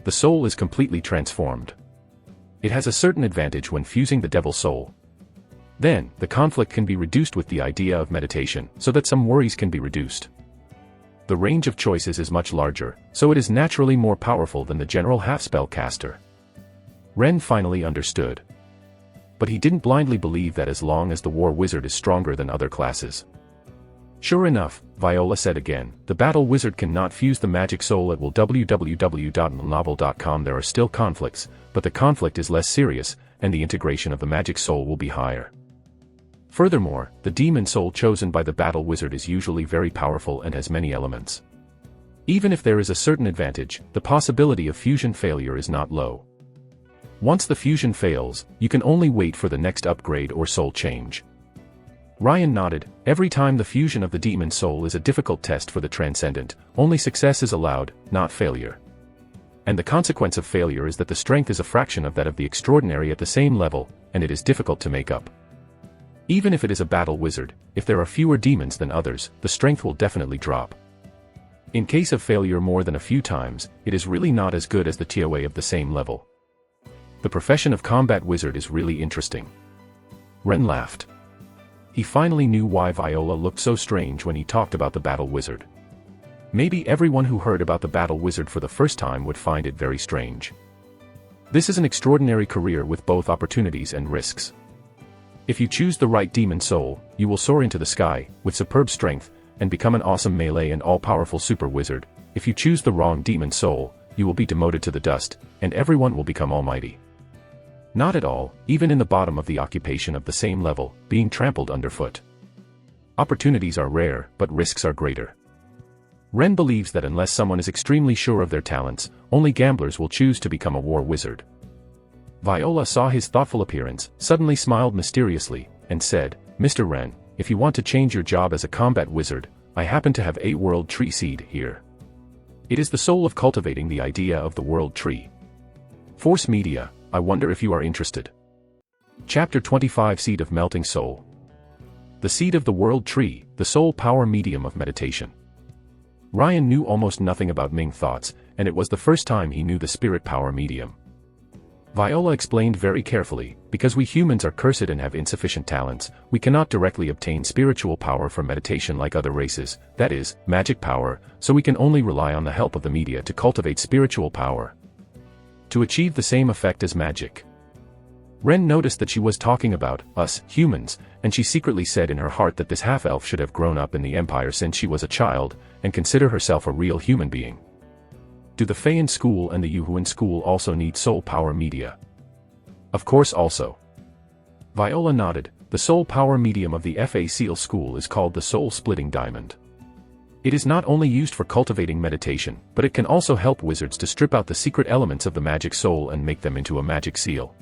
The soul is completely transformed. It has a certain advantage when fusing the devil soul. Then, the conflict can be reduced with the idea of meditation, so that some worries can be reduced. The range of choices is much larger, so it is naturally more powerful than the general half-spell caster. Ren finally understood. But he didn't blindly believe that as long as the war wizard is stronger than other classes. Sure enough, Viola said again, the battle wizard cannot fuse the magic soul at will www.novel.com. There are still conflicts, but the conflict is less serious, and the integration of the magic soul will be higher. Furthermore, the demon soul chosen by the battle wizard is usually very powerful and has many elements. Even if there is a certain advantage, the possibility of fusion failure is not low. Once the fusion fails, you can only wait for the next upgrade or soul change. Ryan nodded, every time the fusion of the demon soul is a difficult test for the Transcendent, only success is allowed, not failure. And the consequence of failure is that the strength is a fraction of that of the extraordinary at the same level, and it is difficult to make up. Even if it is a battle wizard, if there are fewer demons than others, the strength will definitely drop. In case of failure more than a few times, it is really not as good as the TOA of the same level. The profession of combat wizard is really interesting. Ren laughed. He finally knew why Viola looked so strange when he talked about the battle wizard. Maybe everyone who heard about the battle wizard for the first time would find it very strange. This is an extraordinary career with both opportunities and risks. If you choose the right demon soul, you will soar into the sky, with superb strength, and become an awesome melee and all-powerful super wizard. If you choose the wrong demon soul, you will be demoted to the dust, and everyone will become almighty. Not at all, even in the bottom of the occupation of the same level, being trampled underfoot. Opportunities are rare, but risks are greater. Ren believes that unless someone is extremely sure of their talents, only gamblers will choose to become a war wizard. Viola saw his thoughtful appearance, suddenly smiled mysteriously, and said, Mr. Ren, if you want to change your job as a combat wizard, I happen to have 8 world tree seed here. It is the soul of cultivating the idea of the world tree. Force Media, I wonder if you are interested. Chapter 25 Seed of Melting Soul. The seed of the world tree, the soul power medium of meditation. Ryan knew almost nothing about Ming thoughts, and it was the first time he knew the spirit power medium. Viola explained very carefully, because we humans are cursed and have insufficient talents, we cannot directly obtain spiritual power from meditation like other races, that is, magic power, so we can only rely on the help of the media to cultivate spiritual power. To achieve the same effect as magic. Ren noticed that she was talking about us, humans, and she secretly said in her heart that this half-elf should have grown up in the Empire since she was a child, and consider herself a real human being. Do the Fey in school and the Yuhu in school also need soul power media? Of course also. Viola nodded. The soul power medium of the Fa Seal school is called the soul-splitting diamond. It is not only used for cultivating meditation, but it can also help wizards to strip out the secret elements of the magic soul and make them into a magic seal.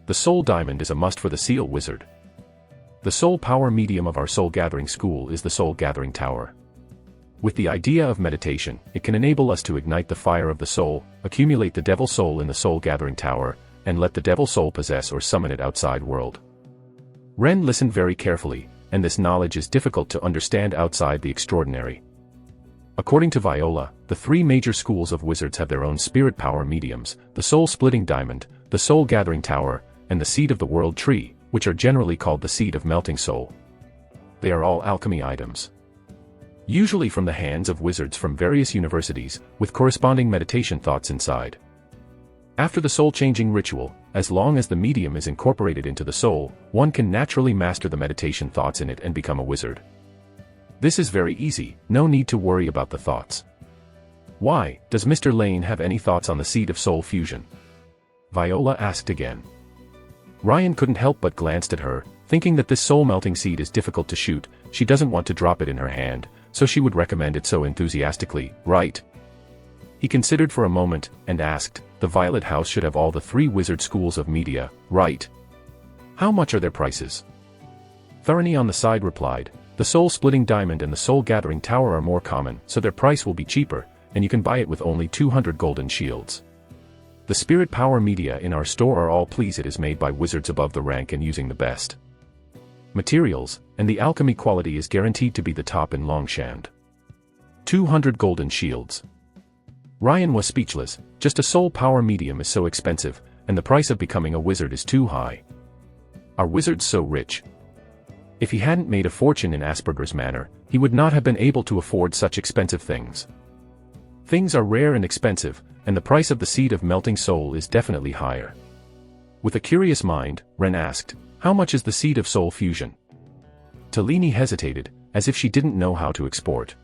The soul diamond is a must for the seal wizard. The soul power medium of our soul gathering school is the soul gathering tower. With the idea of meditation, it can enable us to ignite the fire of the soul, accumulate the devil soul in the soul gathering tower, and let the devil soul possess or summon it outside world. Ren listened very carefully, and this knowledge is difficult to understand outside the extraordinary. According to Viola, the three major schools of wizards have their own spirit power mediums, the soul-splitting diamond, the soul gathering tower, and the seed of the world tree, which are generally called the seed of melting soul. They are all alchemy items. Usually from the hands of wizards from various universities, with corresponding meditation thoughts inside. After the soul-changing ritual, as long as the medium is incorporated into the soul, one can naturally master the meditation thoughts in it and become a wizard. This is very easy, no need to worry about the thoughts. Why, does Mr. Lane have any thoughts on the seed of soul fusion? Viola asked again. Ryan couldn't help but glanced at her, thinking that this soul-melting seed is difficult to shoot, she doesn't want to drop it in her hand, so she would recommend it so enthusiastically, right? He considered for a moment, and asked, the Violet House should have all the three wizard schools of media, right? How much are their prices? Thorny on the side replied, the soul-splitting diamond and the soul-gathering tower are more common, so their price will be cheaper, and you can buy it with only 200 golden shields. The spirit power media in our store are all pleased it is made by wizards above the rank and using the best materials, and the alchemy quality is guaranteed to be the top in Longshan. 200 golden shields. Ryan was speechless, just a soul power medium is so expensive, and the price of becoming a wizard is too high. Are wizards so rich? If he hadn't made a fortune in Asperger's Manor, he would not have been able to afford such expensive things. Things are rare and expensive, and the price of the seed of melting soul is definitely higher. With a curious mind, Ren asked, how much is the seed of soul fusion? Talini hesitated, as if she didn't know how to export.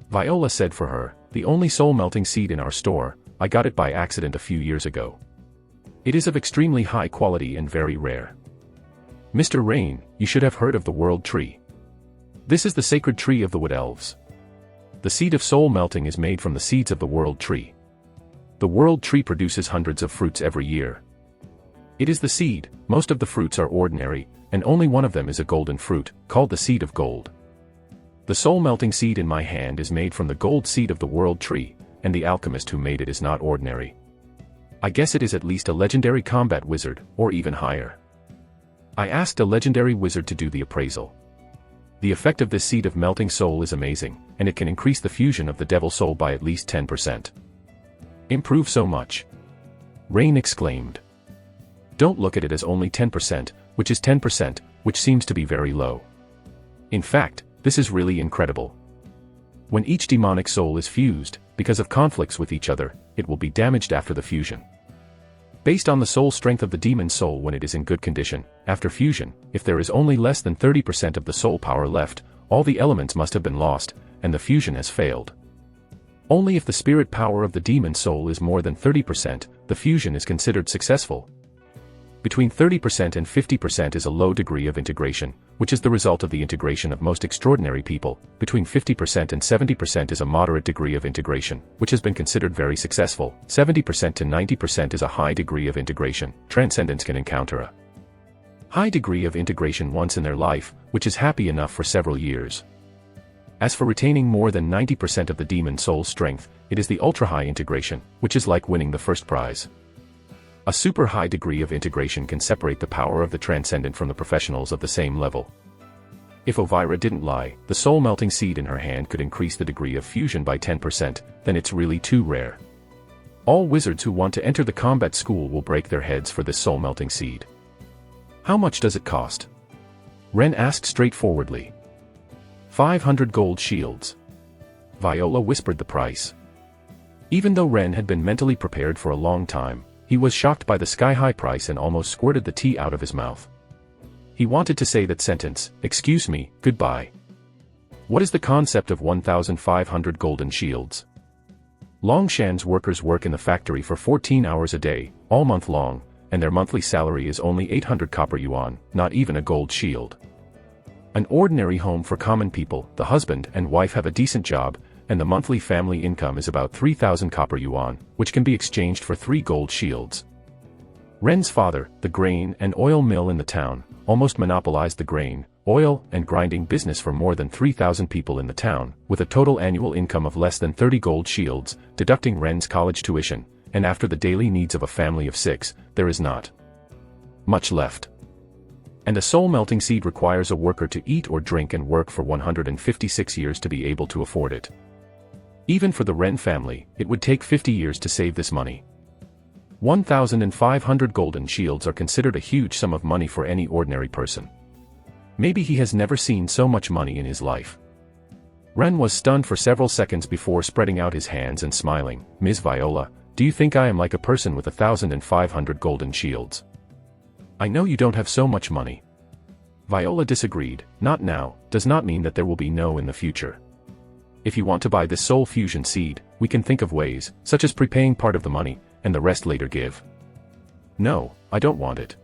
Viola said for her, the only soul-melting seed in our store, I got it by accident a few years ago. It is of extremely high quality and very rare. Mr. Rain, you should have heard of the world tree. This is the sacred tree of the wood elves. The seed of soul melting is made from the seeds of the world tree. The world tree produces hundreds of fruits every year. It is the seed, most of the fruits are ordinary, and only one of them is a golden fruit, called the seed of gold. The soul-melting seed in my hand is made from the gold seed of the world tree, and the alchemist who made it is not ordinary. I guess it is at least a legendary combat wizard, or even higher. I asked a legendary wizard to do the appraisal. The effect of this seed of melting soul is amazing, and it can increase the fusion of the devil soul by at least 10%. Improve so much? Rain exclaimed. Don't look at it as only 10%, which is 10%, which seems to be very low. In fact, this is really incredible. When each demonic soul is fused, because of conflicts with each other, it will be damaged after the fusion. Based on the soul strength of the demon soul when it is in good condition, after fusion, if there is only less than 30% of the soul power left, all the elements must have been lost, and the fusion has failed. Only if the spirit power of the demon soul is more than 30%, the fusion is considered successful. Between 30% and 50% is a low degree of integration, which is the result of the integration of most extraordinary people. Between 50% and 70% is a moderate degree of integration, which has been considered very successful. 70% to 90% is a high degree of integration. Transcendents can encounter a high degree of integration once in their life, which is happy enough for several years. As for retaining more than 90% of the demon soul's strength, it is the ultra-high integration, which is like winning the first prize. A super high degree of integration can separate the power of the Transcendent from the professionals of the same level. If Elvira didn't lie, the soul-melting seed in her hand could increase the degree of fusion by 10%, then it's really too rare. All wizards who want to enter the combat school will break their heads for this soul-melting seed. How much does it cost? Ren asked straightforwardly. 500 gold shields. Viola whispered the price. Even though Ren had been mentally prepared for a long time, he was shocked by the sky-high price and almost squirted the tea out of his mouth. He wanted to say that sentence, "Excuse me, goodbye." What is the concept of 1,500 golden shields? Longshan's workers work in the factory for 14 hours a day, all month long, and their monthly salary is only 800 copper yuan, not even a gold shield. An ordinary home for common people, the husband and wife have a decent job, and the monthly family income is about 3,000 copper yuan, which can be exchanged for 3 gold shields. Ren's father, the grain and oil mill in the town, almost monopolized the grain, oil, and grinding business for more than 3,000 people in the town, with a total annual income of less than 30 gold shields, deducting Ren's college tuition, and after the daily needs of a family of 6, there is not much left. And a soul-melting seed requires a worker to eat or drink and work for 156 years to be able to afford it. Even for the Ren family, it would take 50 years to save this money. 1,500 golden shields are considered a huge sum of money for any ordinary person. Maybe he has never seen so much money in his life. Ren was stunned for several seconds before spreading out his hands and smiling. "Ms. Viola, do you think I am like a person with 1,500 golden shields? I know you don't have so much money." Viola disagreed. "Not now, does not mean that there will be no in the future. If you want to buy this soul fusion seed, we can think of ways, such as prepaying part of the money, and the rest later give." "No, I don't want it."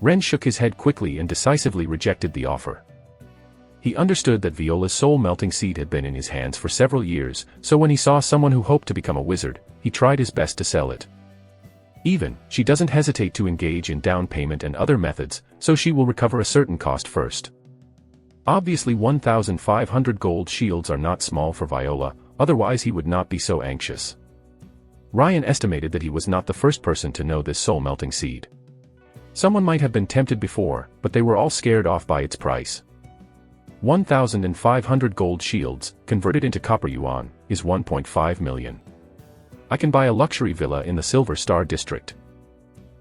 Ren shook his head quickly and decisively rejected the offer. He understood that Viola's soul-melting seed had been in his hands for several years, so when he saw someone who hoped to become a wizard, he tried his best to sell it. Even, she doesn't hesitate to engage in down payment and other methods, so she will recover a certain cost first. Obviously 1,500 gold shields are not small for Viola, otherwise he would not be so anxious. Ryan estimated that he was not the first person to know this soul-melting seed. Someone might have been tempted before, but they were all scared off by its price. 1,500 gold shields, converted into copper yuan, is 1.5 million. I can buy a luxury villa in the Silver Star district.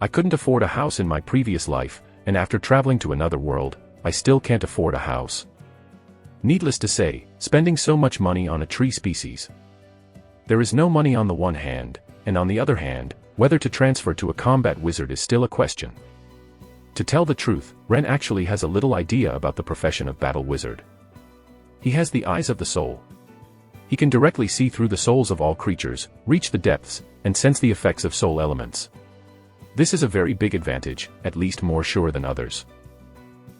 I couldn't afford a house in my previous life, and after traveling to another world, I still can't afford a house. Needless to say, spending so much money on a tree species. There is no money on the one hand, and on the other hand, whether to transfer to a combat wizard is still a question. To tell the truth, Ren actually has a little idea about the profession of battle wizard. He has the eyes of the soul. He can directly see through the souls of all creatures, reach the depths, and sense the effects of soul elements. This is a very big advantage, at least more sure than others.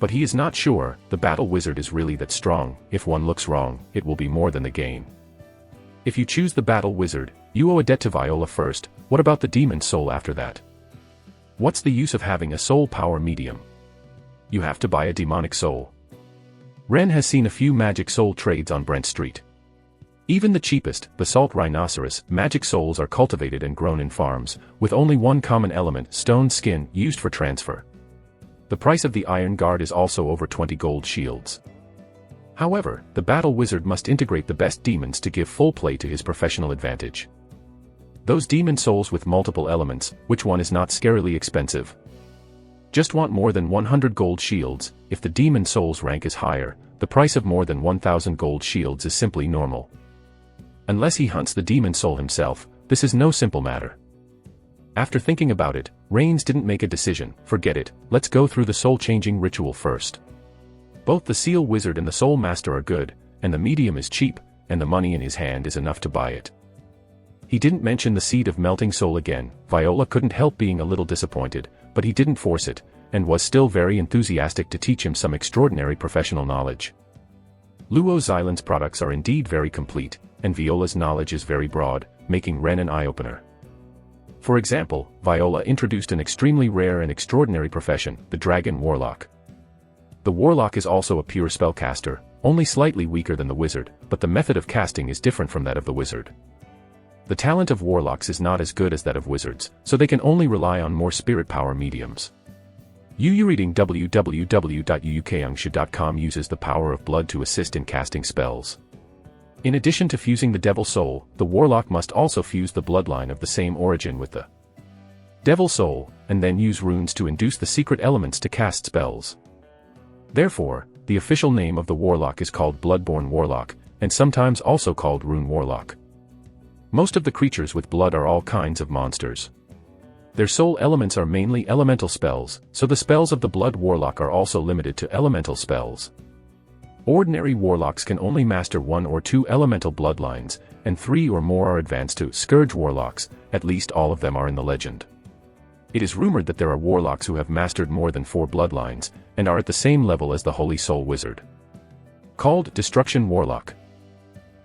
But he is not sure the battle wizard is really that strong. If one looks wrong, it will be more than the gain. If you choose the battle wizard, you owe a debt to Viola first. What about the demon soul after that? What's the use of having a soul power medium? You have to buy a demonic soul. Ren has seen a few magic soul trades on Brent Street. Even the cheapest, basalt rhinoceros, magic souls are cultivated and grown in farms, with only one common element, stone skin, used for transfer. The price of the Iron Guard is also over 20 gold shields. However, the battle wizard must integrate the best demons to give full play to his professional advantage. Those demon souls with multiple elements, which one is not scarily expensive? Just want more than 100 gold shields. If the demon soul's rank is higher, the price of more than 1,000 gold shields is simply normal. Unless he hunts the demon soul himself, this is no simple matter. After thinking about it, Rains didn't make a decision. Forget it, let's go through the soul-changing ritual first. Both the seal wizard and the soul master are good, and the medium is cheap, and the money in his hand is enough to buy it. He didn't mention the seed of melting soul again. Viola couldn't help being a little disappointed, but he didn't force it, and was still very enthusiastic to teach him some extraordinary professional knowledge. Luo Xylan's products are indeed very complete, and Viola's knowledge is very broad, making Ren an eye-opener. For example, Viola introduced an extremely rare and extraordinary profession, the Dragon Warlock. The Warlock is also a pure spellcaster, only slightly weaker than the wizard, but the method of casting is different from that of the wizard. The talent of warlocks is not as good as that of wizards, so they can only rely on more spirit power mediums. Yu reading www.yukangshu.com uses the power of blood to assist in casting spells. In addition to fusing the devil soul, the warlock must also fuse the bloodline of the same origin with the devil soul, and then use runes to induce the secret elements to cast spells. Therefore, the official name of the warlock is called Bloodborne Warlock, and sometimes also called Rune Warlock. Most of the creatures with blood are all kinds of monsters. Their soul elements are mainly elemental spells, so the spells of the Blood Warlock are also limited to elemental spells. Ordinary warlocks can only master 1 or 2 elemental bloodlines, and 3 or more are advanced to Scourge Warlocks, at least all of them are in the legend. It is rumored that there are warlocks who have mastered more than 4 bloodlines, and are at the same level as the Holy Soul Wizard. Called Destruction Warlock.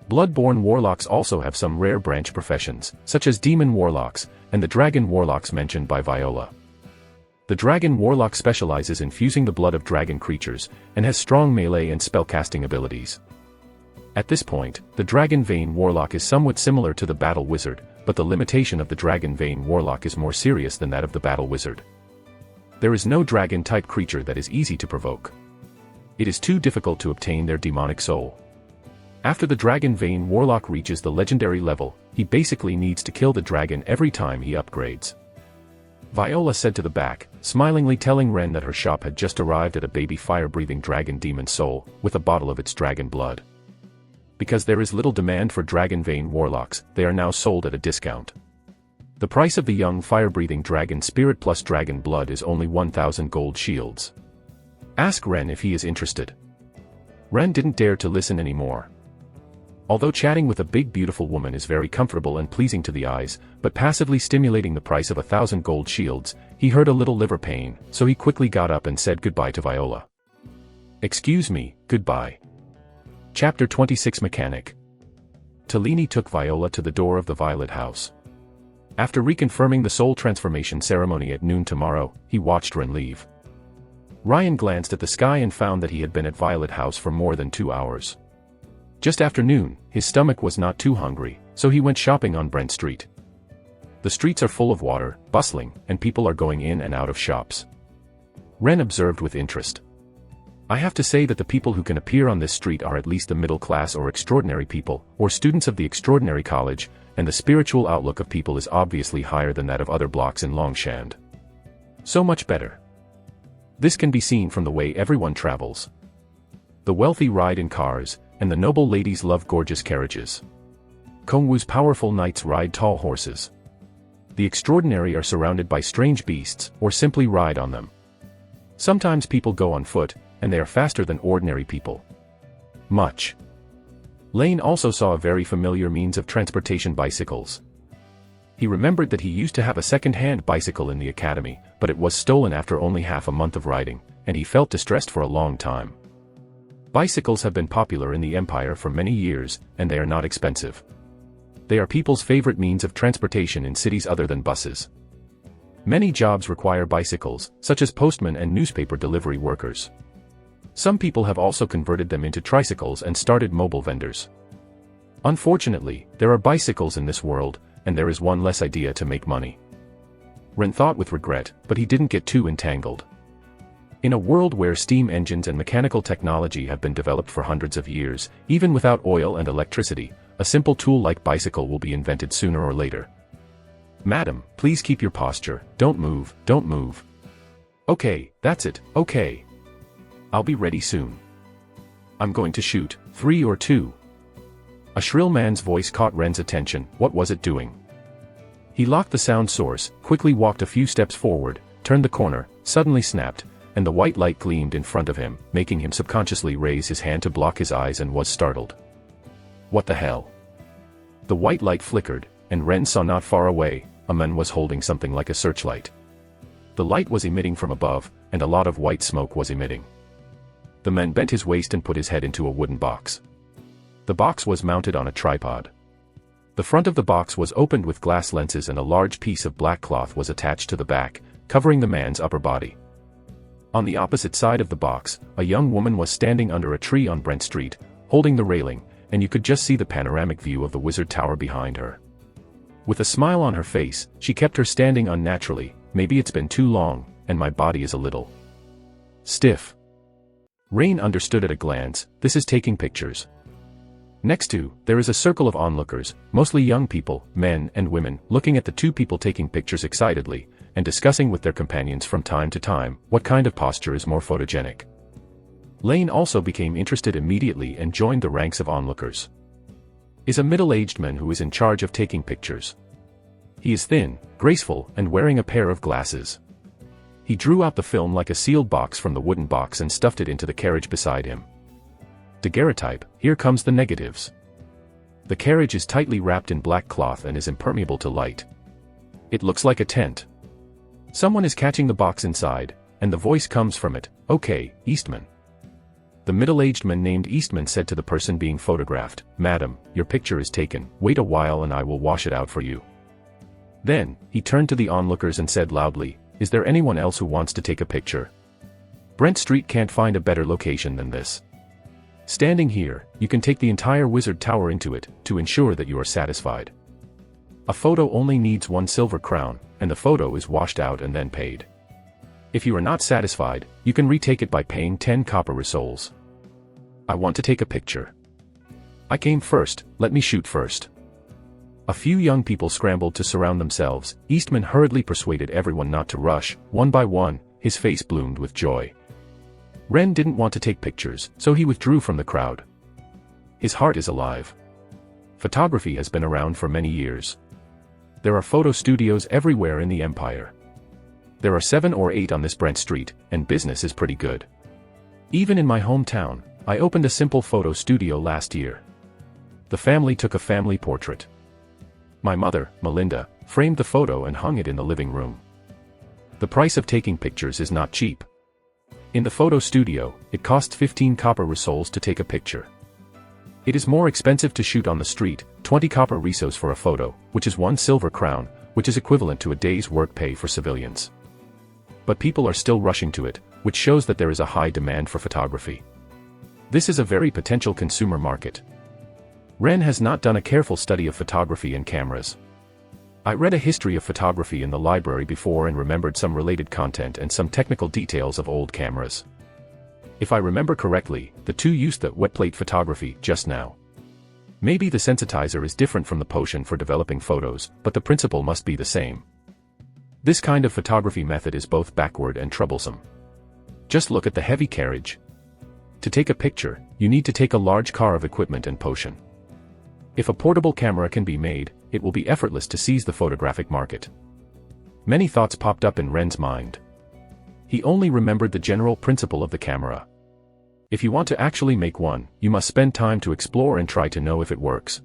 Bloodborne warlocks also have some rare branch professions, such as Demon Warlocks, and the Dragon Warlocks mentioned by Viola. The Dragon Warlock specializes in fusing the blood of dragon creatures, and has strong melee and spellcasting abilities. At this point, the Dragon Vein Warlock is somewhat similar to the Battle Wizard, but the limitation of the Dragon Vein Warlock is more serious than that of the Battle Wizard. There is no dragon-type creature that is easy to provoke. It is too difficult to obtain their demonic soul. After the Dragon Vein Warlock reaches the legendary level, he basically needs to kill the dragon every time he upgrades. Viola said to the back, smilingly telling Ren that her shop had just arrived at a baby fire-breathing dragon demon soul, with a bottle of its dragon blood. Because there is little demand for Dragon Vein Warlocks, they are now sold at a discount. The price of the young fire-breathing dragon spirit plus dragon blood is only 1,000 gold shields. Ask Ren if he is interested. Ren didn't dare to listen anymore. Although chatting with a big beautiful woman is very comfortable and pleasing to the eyes, but passively stimulating the price of 1,000 gold shields, he heard a little liver pain, so he quickly got up and said goodbye to Viola. Excuse me, goodbye. Chapter 26 Mechanic. Tellini took Viola to the door of the Violet House. After reconfirming the soul transformation ceremony at noon tomorrow, he watched Ren leave. Ryan glanced at the sky and found that he had been at Violet House for more than 2 hours. Just after noon, his stomach was not too hungry, so he went shopping on Brent Street. The streets are full of water, bustling, and people are going in and out of shops. Ren observed with interest. I have to say that the people who can appear on this street are at least the middle class or extraordinary people, or students of the extraordinary college, and the spiritual outlook of people is obviously higher than that of other blocks in Longshand. So much better. This can be seen from the way everyone travels. The wealthy ride in cars, and the noble ladies love gorgeous carriages. Kongwu's powerful knights ride tall horses. The extraordinary are surrounded by strange beasts, or simply ride on them. Sometimes people go on foot, and they are faster than ordinary people. Much. Lane also saw a very familiar means of transportation: bicycles. He remembered that he used to have a second-hand bicycle in the academy, but it was stolen after only half a month of riding, and he felt distressed for a long time. Bicycles have been popular in the Empire for many years, and they are not expensive. They are people's favorite means of transportation in cities other than buses. Many jobs require bicycles, such as postmen and newspaper delivery workers. Some people have also converted them into tricycles and started mobile vendors. Unfortunately, there are bicycles in this world, and there is one less idea to make money. Ren thought with regret, but he didn't get too entangled. In a world where steam engines and mechanical technology have been developed for hundreds of years, even without oil and electricity, a simple tool like bicycle will be invented sooner or later. Madam, please keep your posture, don't move, don't move. Okay, that's it, okay. I'll be ready soon. I'm going to shoot, 3 or 2. A shrill man's voice caught Ren's attention. What was it doing? He locked the sound source, quickly walked a few steps forward, turned the corner, suddenly snapped, and the white light gleamed in front of him, making him subconsciously raise his hand to block his eyes, and was startled. What the hell? The white light flickered, and Ren saw not far away, a man was holding something like a searchlight. The light was emitting from above, and a lot of white smoke was emitting. The man bent his waist and put his head into a wooden box. The box was mounted on a tripod. The front of the box was opened with glass lenses, and a large piece of black cloth was attached to the back, covering the man's upper body. On the opposite side of the box, a young woman was standing under a tree on Brent Street, holding the railing, and you could just see the panoramic view of the Wizard Tower behind her. With a smile on her face, she kept her standing unnaturally. Maybe it's been too long, and my body is a little stiff. Rain understood at a glance, this is taking pictures. Next to, there is a circle of onlookers, mostly young people, men and women, looking at the two people taking pictures excitedly, and discussing with their companions from time to time, what kind of posture is more photogenic. Lane also became interested immediately and joined the ranks of onlookers. Is a middle-aged man who is in charge of taking pictures. He is thin, graceful, and wearing a pair of glasses. He drew out the film like a sealed box from the wooden box and stuffed it into the carriage beside him. Daguerreotype, here comes the negatives. The carriage is tightly wrapped in black cloth and is impermeable to light. It looks like a tent. Someone is catching the box inside, and the voice comes from it, "Okay, Eastman." The middle-aged man named Eastman said to the person being photographed, "Madam, your picture is taken, wait a while and I will wash it out for you." Then, he turned to the onlookers and said loudly, "Is there anyone else who wants to take a picture? Brent Street can't find a better location than this. Standing here, you can take the entire Wizard Tower into it, to ensure that you are satisfied. A photo only needs 1 silver crown, and the photo is washed out and then paid. If you are not satisfied, you can retake it by paying 10 copper rissoles. I want to take a picture. I came first, let me shoot first." A few young people scrambled to surround themselves. Eastman hurriedly persuaded everyone not to rush. One by one, his face bloomed with joy. Ren didn't want to take pictures, so he withdrew from the crowd. His heart is alive. Photography has been around for many years. There are photo studios everywhere in the empire. There are 7 or 8 on this Brent Street, and business is pretty good. Even in my hometown, I opened a simple photo studio last year. The family took a family portrait. My mother, Melinda, framed the photo and hung it in the living room. The price of taking pictures is not cheap. In the photo studio, it costs 15 copper rissoles to take a picture. It is more expensive to shoot on the street, 20 copper rissoles for a photo, which is 1 silver crown, which is equivalent to a day's work pay for civilians. But people are still rushing to it, which shows that there is a high demand for photography. This is a very potential consumer market. Ren has not done a careful study of photography and cameras. I read a history of photography in the library before and remembered some related content and some technical details of old cameras. If I remember correctly, the two used the wet plate photography just now. Maybe the sensitizer is different from the potion for developing photos, but the principle must be the same. This kind of photography method is both backward and troublesome. Just look at the heavy carriage. To take a picture, you need to take a large car of equipment and potion. If a portable camera can be made, it will be effortless to seize the photographic market. Many thoughts popped up in Ren's mind. He only remembered the general principle of the camera. If you want to actually make one, you must spend time to explore and try to know if it works.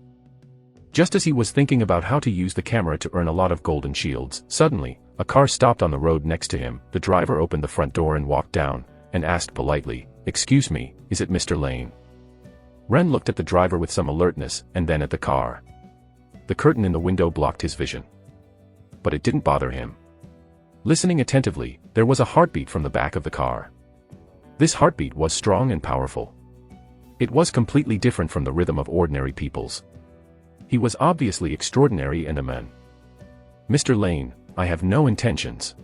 Just as he was thinking about how to use the camera to earn a lot of golden shields, suddenly, a car stopped on the road next to him. The driver opened the front door and walked down, and asked politely, "Excuse me, is it Mr. Lane?" Ren looked at the driver with some alertness, and then at the car. The curtain in the window blocked his vision. But it didn't bother him. Listening attentively, there was a heartbeat from the back of the car. This heartbeat was strong and powerful. It was completely different from the rhythm of ordinary people's. He was obviously extraordinary and a man. "Mr. Lane, I have no intentions."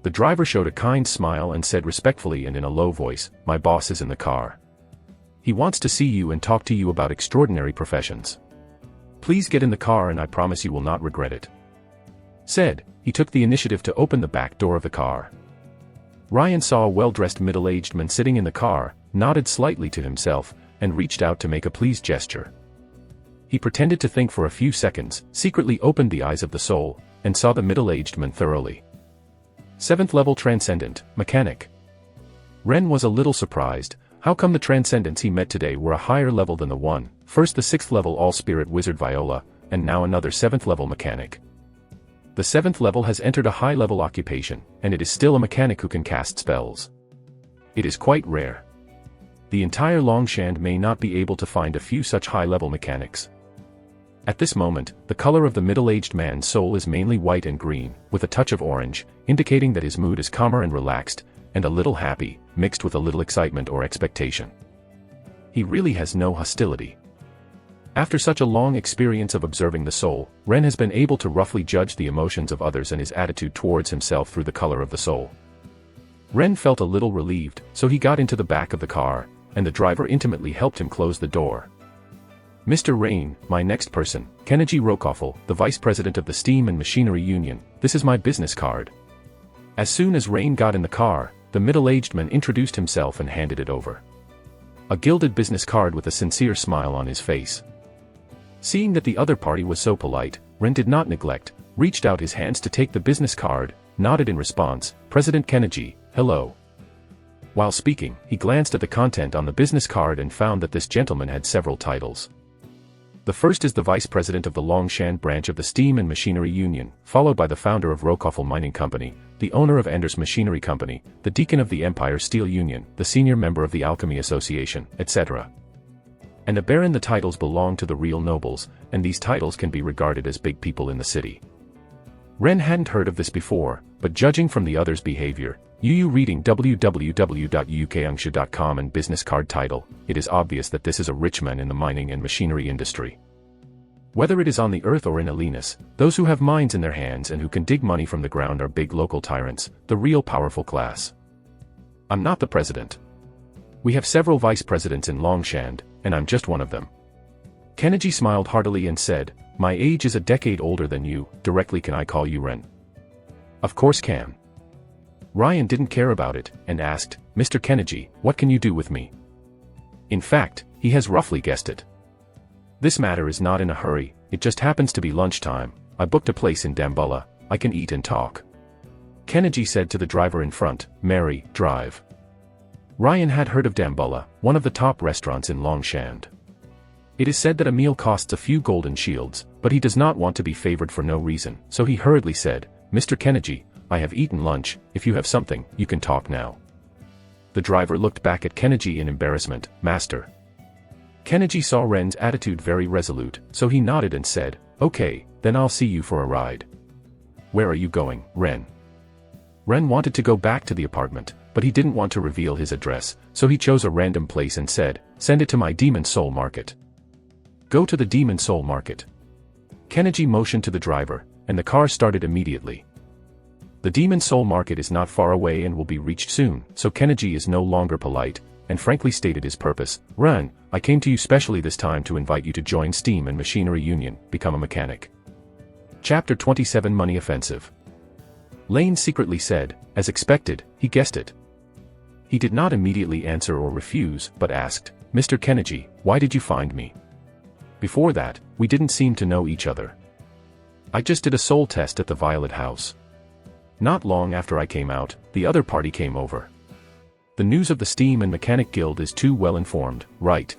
The driver showed a kind smile and said respectfully and in a low voice, "My boss is in the car. He wants to see you and talk to you about extraordinary professions. Please get in the car and I promise you will not regret it." Said, he took the initiative to open the back door of the car. Ryan saw a well-dressed middle-aged man sitting in the car, nodded slightly to himself, and reached out to make a pleased gesture. He pretended to think for a few seconds, secretly opened the eyes of the soul, and saw the middle-aged man thoroughly. 7th level Transcendent, Mechanic. Ren was a little surprised. How come the Transcendents he met today were a higher level than the one, first the 6th level All-Spirit Wizard Viola, and now another 7th level Mechanic? The 7th level has entered a high-level occupation, and it is still a mechanic who can cast spells. It is quite rare. The entire Longshand may not be able to find a few such high-level mechanics. At this moment, the color of the middle-aged man's soul is mainly white and green, with a touch of orange, indicating that his mood is calmer and relaxed, and a little happy, mixed with a little excitement or expectation. He really has no hostility. After such a long experience of observing the soul, Ren has been able to roughly judge the emotions of others and his attitude towards himself through the color of the soul. Ren felt a little relieved, so he got into the back of the car, and the driver intimately helped him close the door. Mr. Rain, my next person, Kenichi Rokoffel, the vice president of the Steam and Machinery Union, this is my business card. As soon as Rain got in the car, the middle-aged man introduced himself and handed it over. A gilded business card with a sincere smile on his face. Seeing that the other party was so polite, Ren did not neglect, reached out his hands to take the business card, nodded in response, President Kenichi, hello. While speaking, he glanced at the content on the business card and found that this gentleman had several titles. The first is the vice president of the Longshan branch of the Steam and Machinery Union, followed by the founder of Rokoffel Mining Company, the owner of Anders Machinery Company, the deacon of the Empire Steel Union, the senior member of the Alchemy Association, etc. And a baron. The titles belong to the real nobles, and these titles can be regarded as big people in the city. Ren hadn't heard of this before, but judging from the others' behavior, reading www.ukungsha.com and business card title, it is obvious that this is a rich man in the mining and machinery industry. Whether it is on the earth or in Alenus, those who have mines in their hands and who can dig money from the ground are big local tyrants, the real powerful class. I'm not the president. We have several vice presidents in Longshan, and I'm just one of them. Kenichi smiled heartily and said, my age is a decade older than you, directly can I call you Ren? Of course can. Ryan didn't care about it, and asked, Mr. Kenichi, what can you do with me? In fact, he has roughly guessed it. This matter is not in a hurry, it just happens to be lunchtime, I booked a place in Dambulla, I can eat and talk. Kenichi said to the driver in front, Mary, drive. Ryan had heard of Dambulla, one of the top restaurants in Longshan. It is said that a meal costs a few golden shields, but he does not want to be favored for no reason, so he hurriedly said, Mr. Kenichi, I have eaten lunch, if you have something, you can talk now. The driver looked back at Kenichi in embarrassment, Master. Kenichi saw Ren's attitude very resolute, so he nodded and said, okay, then I'll see you for a ride. Where are you going, Ren? Ren wanted to go back to the apartment, but he didn't want to reveal his address, so he chose a random place and said, send it to my Demon Soul Market. Go to the Demon Soul Market. Kenichi motioned to the driver, and the car started immediately. The Demon Soul Market is not far away and will be reached soon, so Kenichi is no longer polite, and frankly stated his purpose, Ren, I came to you specially this time to invite you to join Steam and Machinery Union, become a mechanic. Chapter 27 Money Offensive. Lane secretly said, as expected, he guessed it. He did not immediately answer or refuse, but asked, Mr. Kenichi, why did you find me? Before that, we didn't seem to know each other. I just did a soul test at the Violet House. Not long after I came out, the other party came over. The news of the Steam and Mechanic Guild is too well informed, right?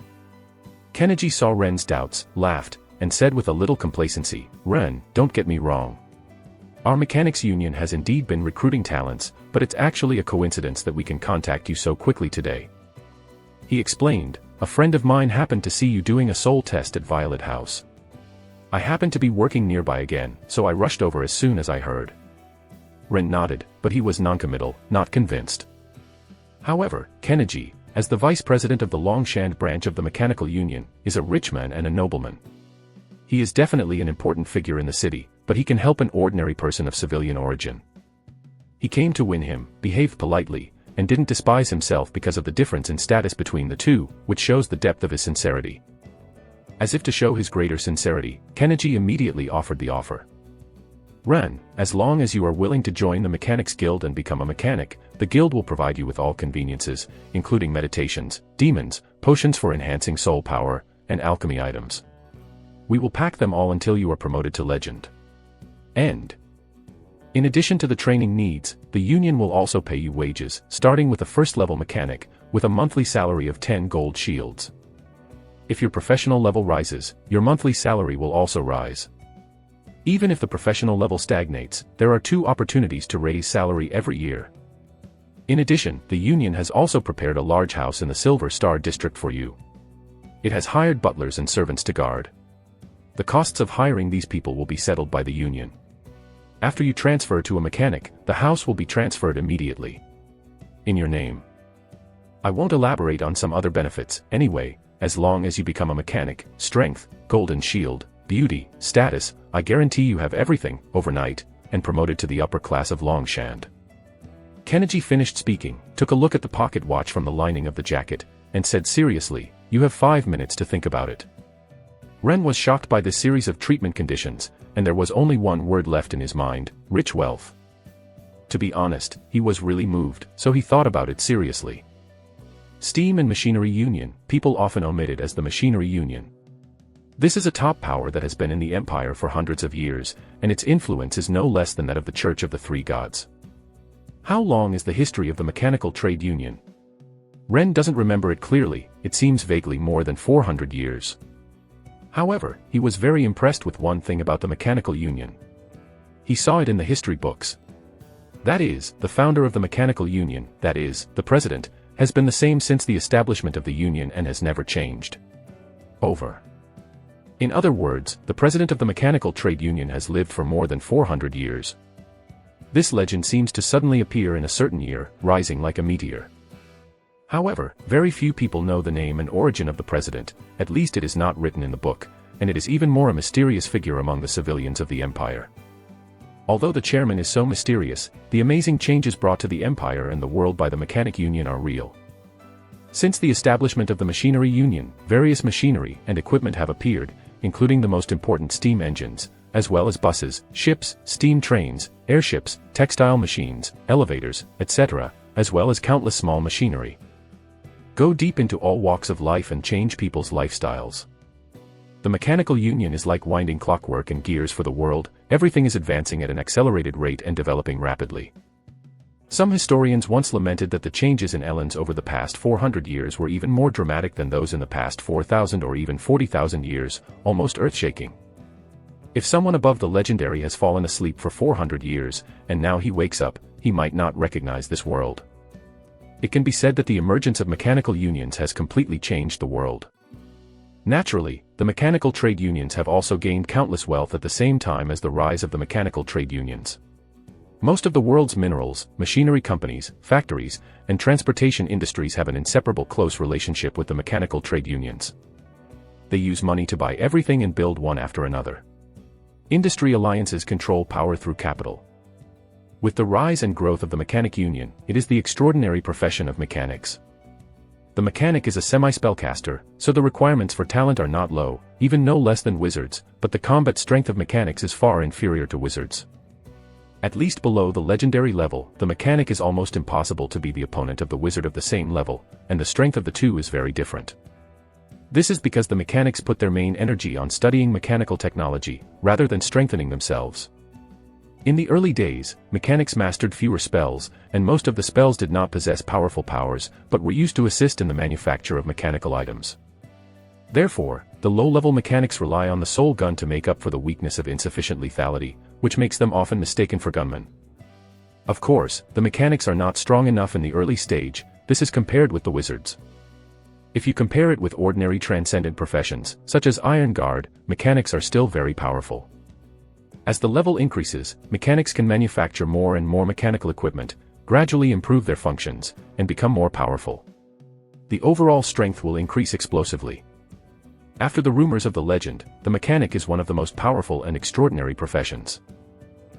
Kenichi saw Ren's doubts, laughed, and said with a little complacency, Ren, don't get me wrong. Our mechanics union has indeed been recruiting talents, but it's actually a coincidence that we can contact you so quickly today. He explained, a friend of mine happened to see you doing a soul test at Violet House. I happened to be working nearby again, so I rushed over as soon as I heard. Ren nodded, but he was noncommittal, not convinced. However, Kenichi, as the vice president of the Longshan branch of the Mechanical Union, is a rich man and a nobleman. He is definitely an important figure in the city, but he can help an ordinary person of civilian origin. He came to win him, behaved politely, and didn't despise himself because of the difference in status between the two, which shows the depth of his sincerity. As if to show his greater sincerity, Kenichi immediately offered the offer. Ren, as long as you are willing to join the Mechanics Guild and become a mechanic, the guild will provide you with all conveniences, including meditations, demons, potions for enhancing soul power, and alchemy items. We will pack them all until you are promoted to legend. End. In addition to the training needs, the union will also pay you wages, starting with a first-level mechanic, with a monthly salary of 10 gold shields. If your professional level rises, your monthly salary will also rise. Even if the professional level stagnates, there are 2 opportunities to raise salary every year. In addition, the union has also prepared a large house in the Silver Star district for you. It has hired butlers and servants to guard. The costs of hiring these people will be settled by the union. After you transfer to a mechanic, the house will be transferred immediately. in your name. I won't elaborate on some other benefits, anyway, as long as you become a mechanic, strength, golden shield, beauty, status, I guarantee you have everything, overnight, and promoted to the upper class of Longshand. Kennedy finished speaking, took a look at the pocket watch from the lining of the jacket, and said seriously, "You have 5 minutes to think about it." Ren was shocked by this series of treatment conditions, and there was only one word left in his mind: rich wealth. To be honest, he was really moved, so he thought about it seriously. Steam and Machinery Union, people often omit it as the Machinery Union. This is a top power that has been in the empire for hundreds of years, and its influence is no less than that of the Church of the Three Gods. How long is the history of the Mechanical Trade Union? Ren doesn't remember it clearly, it seems vaguely more than 400 years. However, he was very impressed with one thing about the Mechanical Union. He saw it in the history books. That is, the founder of the Mechanical Union, that is, the president, has been the same since the establishment of the union and has never changed. Over. In other words, the president of the Mechanical Trade Union has lived for more than 400 years. This legend seems to suddenly appear in a certain year, rising like a meteor. However, very few people know the name and origin of the president, at least it is not written in the book, and it is even more a mysterious figure among the civilians of the empire. Although the chairman is so mysterious, the amazing changes brought to the empire and the world by the Mechanic Union are real. Since the establishment of the Machinery Union, various machinery and equipment have appeared, including the most important steam engines, as well as buses, ships, steam trains, airships, textile machines, elevators, etc., as well as countless small machinery. Go deep into all walks of life and change people's lifestyles. The Mechanical Union is like winding clockwork and gears for the world, everything is advancing at an accelerated rate and developing rapidly. Some historians once lamented that the changes in Elens over the past 400 years were even more dramatic than those in the past 4,000 or even 40,000 years, almost earth-shaking. If someone above the legendary has fallen asleep for 400 years, and now he wakes up, he might not recognize this world. It can be said that the emergence of mechanical unions has completely changed the world. Naturally, the mechanical trade unions have also gained countless wealth at the same time as the rise of the mechanical trade unions. Most of the world's minerals, machinery companies, factories, and transportation industries have an inseparable close relationship with the mechanical trade unions. They use money to buy everything and build one after another. Industry alliances control power through capital. With the rise and growth of the mechanic union, it is the extraordinary profession of mechanics. The mechanic is a semi-spellcaster, so the requirements for talent are not low, even no less than wizards, but the combat strength of mechanics is far inferior to wizards. At least below the legendary level, the mechanic is almost impossible to be the opponent of the wizard of the same level, and the strength of the two is very different. This is because the mechanics put their main energy on studying mechanical technology, rather than strengthening themselves. In the early days, mechanics mastered fewer spells, and most of the spells did not possess powerful powers, but were used to assist in the manufacture of mechanical items. Therefore, the low-level mechanics rely on the soul gun to make up for the weakness of insufficient lethality, which makes them often mistaken for gunmen. Of course, the mechanics are not strong enough in the early stage, this is compared with the wizards. If you compare it with ordinary transcendent professions, such as Iron Guard, mechanics are still very powerful. As the level increases, mechanics can manufacture more and more mechanical equipment, gradually improve their functions, and become more powerful. The overall strength will increase explosively. After the rumors of the legend, the mechanic is one of the most powerful and extraordinary professions.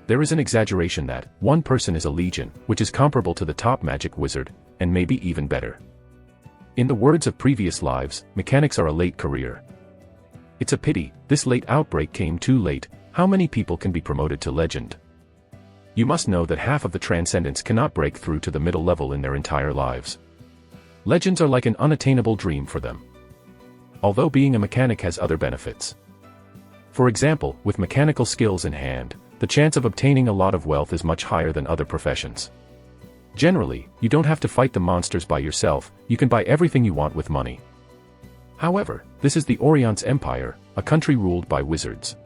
There is an exaggeration that one person is a legion, which is comparable to the top magic wizard, and maybe even better. In the words of previous lives, mechanics are a late career. It's a pity, this late outbreak came too late. How many people can be promoted to legend? You must know that half of the Transcendents cannot break through to the middle level in their entire lives. Legends are like an unattainable dream for them. Although being a mechanic has other benefits. For example, with mechanical skills in hand, the chance of obtaining a lot of wealth is much higher than other professions. Generally, you don't have to fight the monsters by yourself, you can buy everything you want with money. However, this is the Orient's empire, a country ruled by wizards.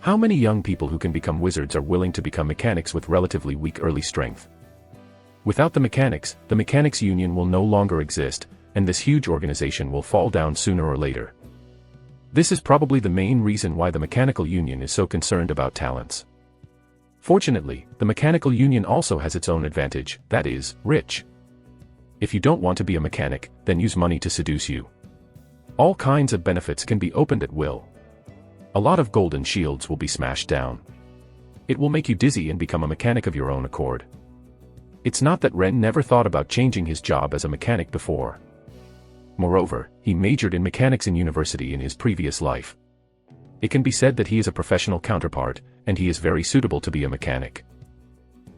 How many young people who can become wizards are willing to become mechanics with relatively weak early strength? Without the mechanics union will no longer exist, and this huge organization will fall down sooner or later. This is probably the main reason why the mechanical union is so concerned about talents. Fortunately, the mechanical union also has its own advantage, that is, rich. If you don't want to be a mechanic, then use money to seduce you. All kinds of benefits can be opened at will. A lot of golden shields will be smashed down. It will make you dizzy and become a mechanic of your own accord. It's not that Ren never thought about changing his job as a mechanic before. Moreover, he majored in mechanics in university in his previous life. It can be said that he is a professional counterpart, and he is very suitable to be a mechanic.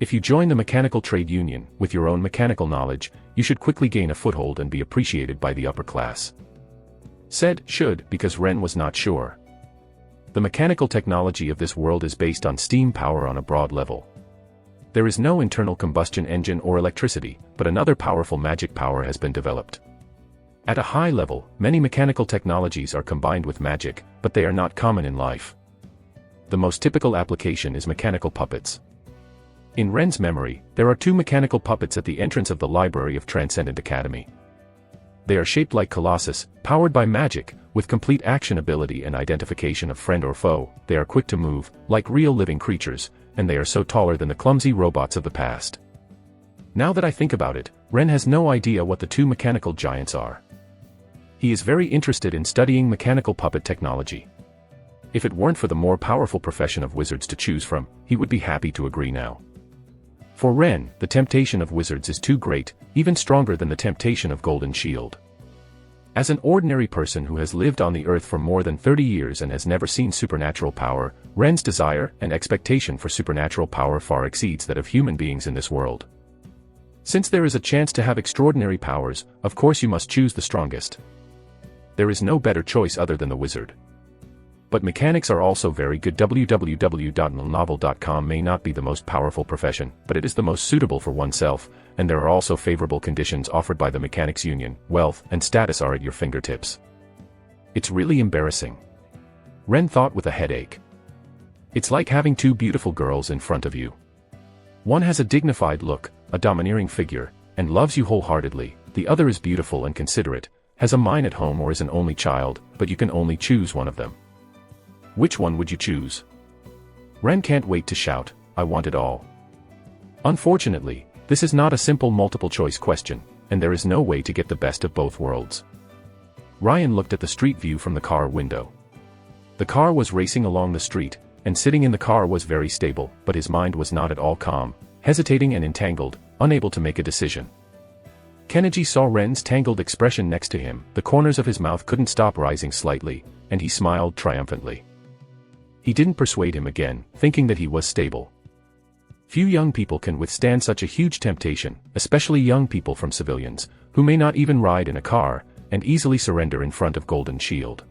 If you join the mechanical trade union, with your own mechanical knowledge, you should quickly gain a foothold and be appreciated by the upper class. Said should because Ren was not sure. The mechanical technology of this world is based on steam power on a broad level. There is no internal combustion engine or electricity, but another powerful magic power has been developed. At a high level, many mechanical technologies are combined with magic, but they are not common in life. The most typical application is mechanical puppets. In Ren's memory, there are 2 mechanical puppets at the entrance of the library of Transcendent Academy. They are shaped like Colossus, powered by magic, with complete action ability and identification of friend or foe. They are quick to move, like real living creatures, and they are so taller than the clumsy robots of the past. Now that I think about it, Ren has no idea what the 2 mechanical giants are. He is very interested in studying mechanical puppet technology. If it weren't for the more powerful profession of wizards to choose from, he would be happy to agree now. For Ren, the temptation of wizards is too great, even stronger than the temptation of Golden Shield. As an ordinary person who has lived on the earth for more than 30 years and has never seen supernatural power, Ren's desire and expectation for supernatural power far exceeds that of human beings in this world. Since there is a chance to have extraordinary powers, of course you must choose the strongest. There is no better choice other than the wizard. But mechanics are also very good. www.novel.com may not be the most powerful profession, but it is the most suitable for oneself, and there are also favorable conditions offered by the mechanics union. Wealth and status are at your fingertips. It's really embarrassing. Ren thought with a headache. It's like having 2 beautiful girls in front of you. One has a dignified look, a domineering figure, and loves you wholeheartedly. The other is beautiful and considerate, has a mine at home or is an only child, but you can only choose one of them. Which one would you choose? Ren can't wait to shout, I want it all. Unfortunately, this is not a simple multiple-choice question, and there is no way to get the best of both worlds. Ryan looked at the street view from the car window. The car was racing along the street, and sitting in the car was very stable, but his mind was not at all calm, hesitating and entangled, unable to make a decision. Kenichi saw Ren's tangled expression next to him. The corners of his mouth couldn't stop rising slightly, and he smiled triumphantly. He didn't persuade him again, thinking that he was stable. Few young people can withstand such a huge temptation, especially young people from civilians, who may not even ride in a car, and easily surrender in front of Golden Shield.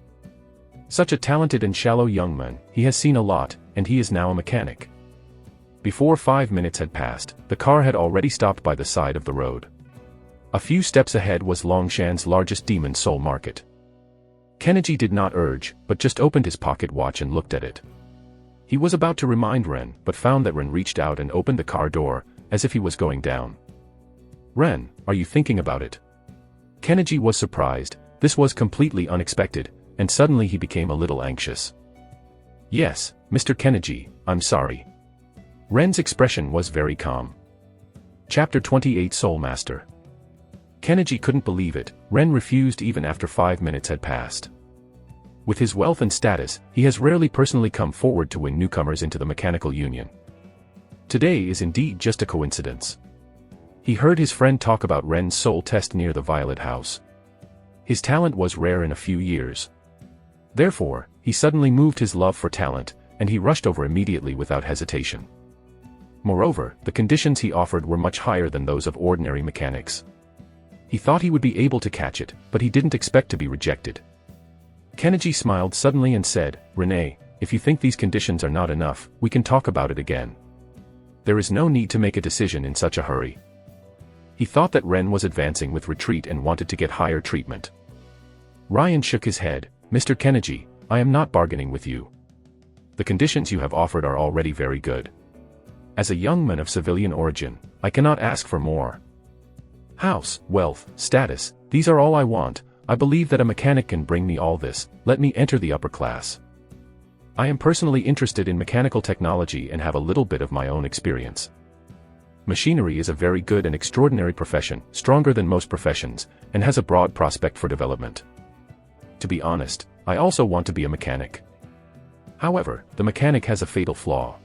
Such a talented and shallow young man, he has seen a lot, and he is now a mechanic. Before 5 minutes had passed, the car had already stopped by the side of the road. A few steps ahead was Longshan's largest demon soul market. Kenichi did not urge, but just opened his pocket watch and looked at it. He was about to remind Ren, but found that Ren reached out and opened the car door, as if he was going down. Ren, are you thinking about it? Kenichi was surprised. This was completely unexpected, and suddenly he became a little anxious. Yes, Mr. Kenichi, I'm sorry. Ren's expression was very calm. Chapter 28 Soul Master. Kenichi couldn't believe it. Ren refused even after 5 minutes had passed. With his wealth and status, he has rarely personally come forward to win newcomers into the mechanical union. Today is indeed just a coincidence. He heard his friend talk about Ren's soul test near the Violet House. His talent was rare in a few years. Therefore, he suddenly moved his love for talent, and he rushed over immediately without hesitation. Moreover, the conditions he offered were much higher than those of ordinary mechanics. He thought he would be able to catch it, but he didn't expect to be rejected. Kenichi smiled suddenly and said, Renee, if you think these conditions are not enough, we can talk about it again. There is no need to make a decision in such a hurry. He thought that Ren was advancing with retreat and wanted to get higher treatment. Ryan shook his head. Mr. Kenichi, I am not bargaining with you. The conditions you have offered are already very good. As a young man of civilian origin, I cannot ask for more. House, wealth, status, these are all I want. I believe that a mechanic can bring me all this. Let me enter the upper class. I am personally interested in mechanical technology and have a little bit of my own experience. machinery is a very good and extraordinary profession, stronger than most professions, and has a broad prospect for development. To be honest, I also want to be a mechanic. However, the mechanic has a fatal flaw.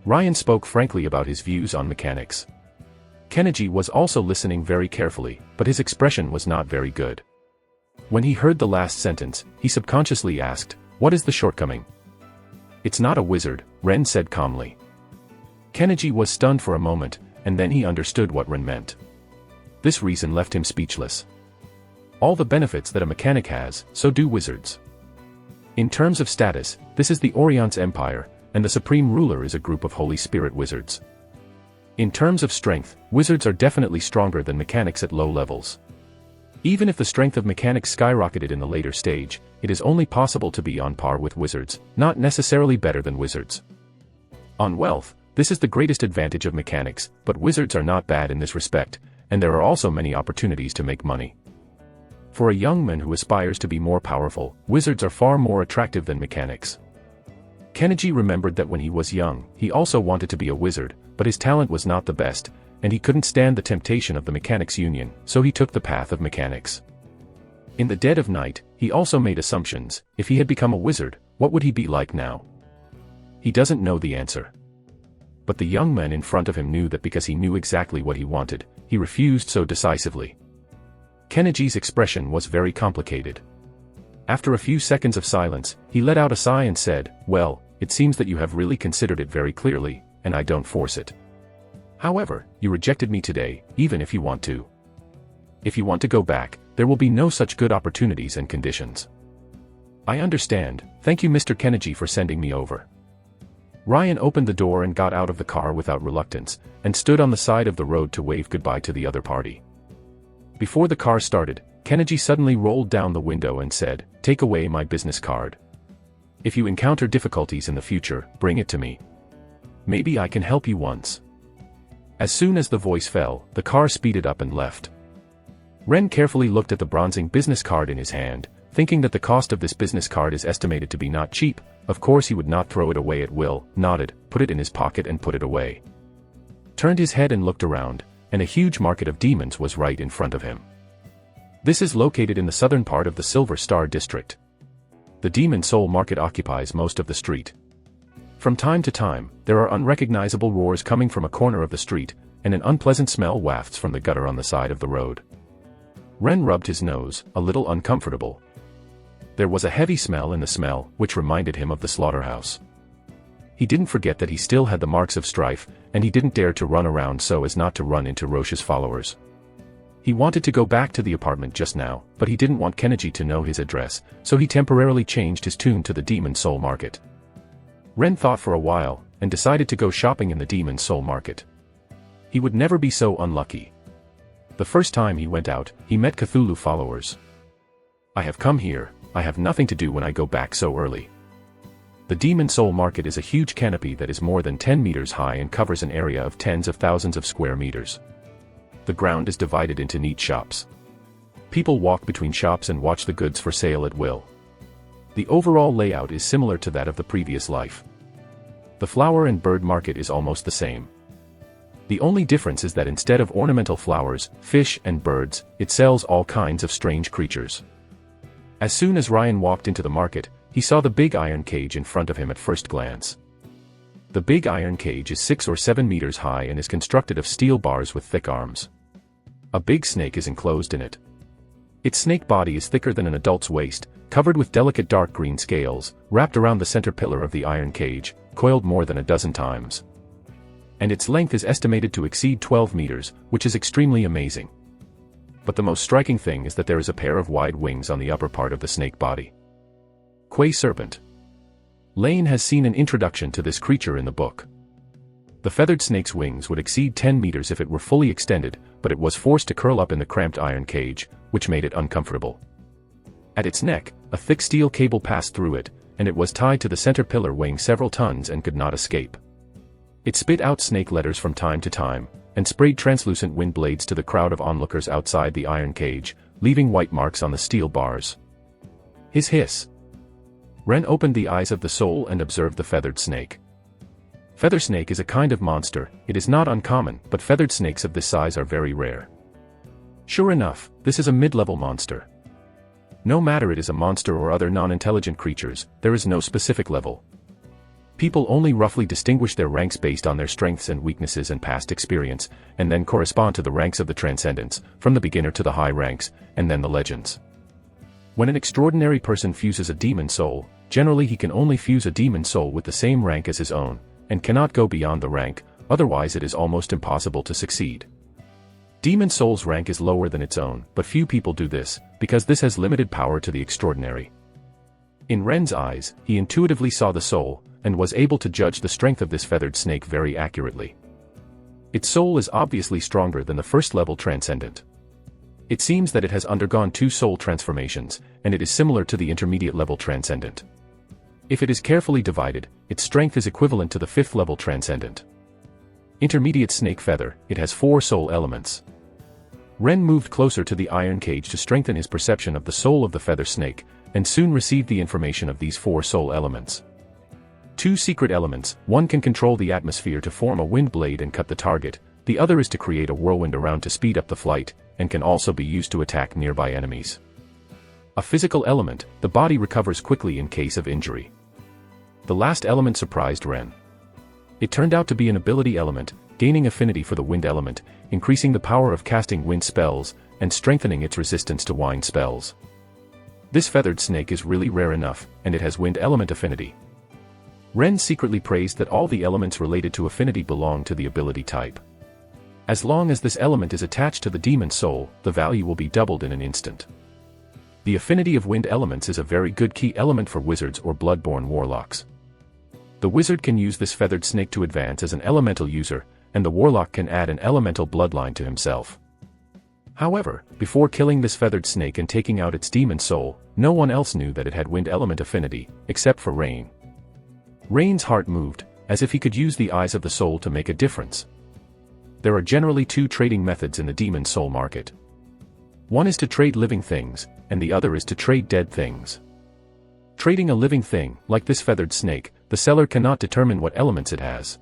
Ryan spoke frankly about his views on mechanics. Kenichi was also listening very carefully, but his expression was not very good. When he heard the last sentence, he subconsciously asked, "What is the shortcoming?" "It's not a wizard," Ren said calmly. Kenichi was stunned for a moment, and then he understood what Ren meant. This reason left him speechless. All the benefits that a mechanic has, so do wizards. In terms of status, this is the Orion's Empire, and the supreme ruler is a group of Holy Spirit wizards. In terms of strength, wizards are definitely stronger than mechanics at low levels. Even if the strength of mechanics skyrocketed in the later stage, it is only possible to be on par with wizards, not necessarily better than wizards. On wealth, this is the greatest advantage of mechanics, but wizards are not bad in this respect, and there are also many opportunities to make money. For a young man who aspires to be more powerful, wizards are far more attractive than mechanics. Kenichi remembered that when he was young, he also wanted to be a wizard, but his talent was not the best, and he couldn't stand the temptation of the mechanics union, so he took the path of mechanics. In the dead of night, he also made assumptions. If he had become a wizard, what would he be like now? He doesn't know the answer. But the young man in front of him knew that because he knew exactly what he wanted, he refused so decisively. Kenichi's expression was very complicated. After a few seconds of silence, he let out a sigh and said, "Well, it seems that you have really considered it very clearly, and I don't force it. However, you rejected me today, even if you want to. If you want to go back, there will be no such good opportunities and conditions." "I understand, thank you Mr. Kenichi for sending me over." Ryan opened the door and got out of the car without reluctance, and stood on the side of the road to wave goodbye to the other party. Before the car started, Kenichi suddenly rolled down the window and said, "Take away my business card. If you encounter difficulties in the future, bring it to me. Maybe I can help you once." As soon as the voice fell, the car speeded up and left. Ren carefully looked at the bronzing business card in his hand, thinking that the cost of this business card is estimated to be not cheap. Of course he would not throw it away at will, nodded, put it in his pocket and put it away. Turned his head and looked around, and a huge market of demons was right in front of him. This is located in the southern part of the Silver Star district. The demon soul market occupies most of the street. From time to time, there are unrecognizable roars coming from a corner of the street, and an unpleasant smell wafts from the gutter on the side of the road. Ren rubbed his nose, a little uncomfortable. There was a heavy smell in the smell, which reminded him of the slaughterhouse. He didn't forget that he still had the marks of strife, and he didn't dare to run around so as not to run into Roche's followers. He wanted to go back to the apartment just now, but he didn't want Kenichi to know his address, so he temporarily changed his tune to the Demon Soul Market. Ren thought for a while, and decided to go shopping in the Demon Soul Market. He would never be so unlucky. The first time he went out, he met Cthulhu followers. "I have come here, I have nothing to do when I go back so early." The Demon Soul Market is a huge canopy that is more than 10 meters high and covers an area of tens of thousands of square meters. The ground is divided into neat shops. People walk between shops and watch the goods for sale at will. The overall layout is similar to that of the previous life. The flower and bird market is almost the same. The only difference is that instead of ornamental flowers, fish, and birds, it sells all kinds of strange creatures. As soon as Ryan walked into the market, he saw the big iron cage in front of him at first glance. The big iron cage is 6 or 7 meters high and is constructed of steel bars with thick arms. A big snake is enclosed in it. Its snake body is thicker than an adult's waist, covered with delicate dark green scales, wrapped around the center pillar of the iron cage, coiled more than a dozen times. And its length is estimated to exceed 12 meters, which is extremely amazing. But the most striking thing is that there is a pair of wide wings on the upper part of the snake body. Quay serpent. Lane has seen an introduction to this creature in the book. The feathered snake's wings would exceed 10 meters if it were fully extended, but it was forced to curl up in the cramped iron cage, which made it uncomfortable. At its neck, a thick steel cable passed through it, and it was tied to the center pillar weighing several tons and could not escape. It spit out snake letters from time to time, and sprayed translucent wind blades to the crowd of onlookers outside the iron cage, leaving white marks on the steel bars. His hiss. Ren opened the eyes of the soul and observed the feathered snake. Feather snake is a kind of monster. It is not uncommon, but feathered snakes of this size are very rare. Sure enough, this is a mid-level monster. No matter it is a monster or other non-intelligent creatures, there is no specific level. People only roughly distinguish their ranks based on their strengths and weaknesses and past experience, and then correspond to the ranks of the Transcendents, from the beginner to the high ranks, and then the legends. When an extraordinary person fuses a demon soul, generally he can only fuse a demon soul with the same rank as his own, and cannot go beyond the rank, otherwise it is almost impossible to succeed. Demon soul's rank is lower than its own, but few people do this, because this has limited power to the extraordinary. In Ren's eyes, he intuitively saw the soul, and was able to judge the strength of this feathered snake very accurately. Its soul is obviously stronger than the first-level Transcendent. It seems that it has undergone 2 soul transformations, and it is similar to the intermediate-level Transcendent. If it is carefully divided, its strength is equivalent to the 5th-level Transcendent. Intermediate snake feather, it has 4 soul elements. Ren moved closer to the iron cage to strengthen his perception of the soul of the feather snake, and soon received the information of these 4 soul elements. 2 secret elements, one can control the atmosphere to form a wind blade and cut the target, the other is to create a whirlwind around to speed up the flight, and can also be used to attack nearby enemies. A physical element, the body recovers quickly in case of injury. The last element surprised Ren. It turned out to be an ability element, gaining affinity for the wind element, increasing the power of casting wind spells, and strengthening its resistance to wind spells. This feathered snake is really rare enough, and it has wind element affinity. Ren secretly praised that all the elements related to affinity belong to the ability type. As long as this element is attached to the demon soul, the value will be doubled in an instant. The affinity of wind elements is a very good key element for wizards or bloodborne warlocks. The wizard can use this feathered snake to advance as an elemental user, and the warlock can add an elemental bloodline to himself. However, before killing this feathered snake and taking out its demon soul, no one else knew that it had wind element affinity, except for Rain. Rain's heart moved, as if he could use the eyes of the soul to make a difference. There are generally 2 trading methods in the demon soul market. One is to trade living things, and the other is to trade dead things. Trading a living thing, like this feathered snake, the seller cannot determine what elements it has.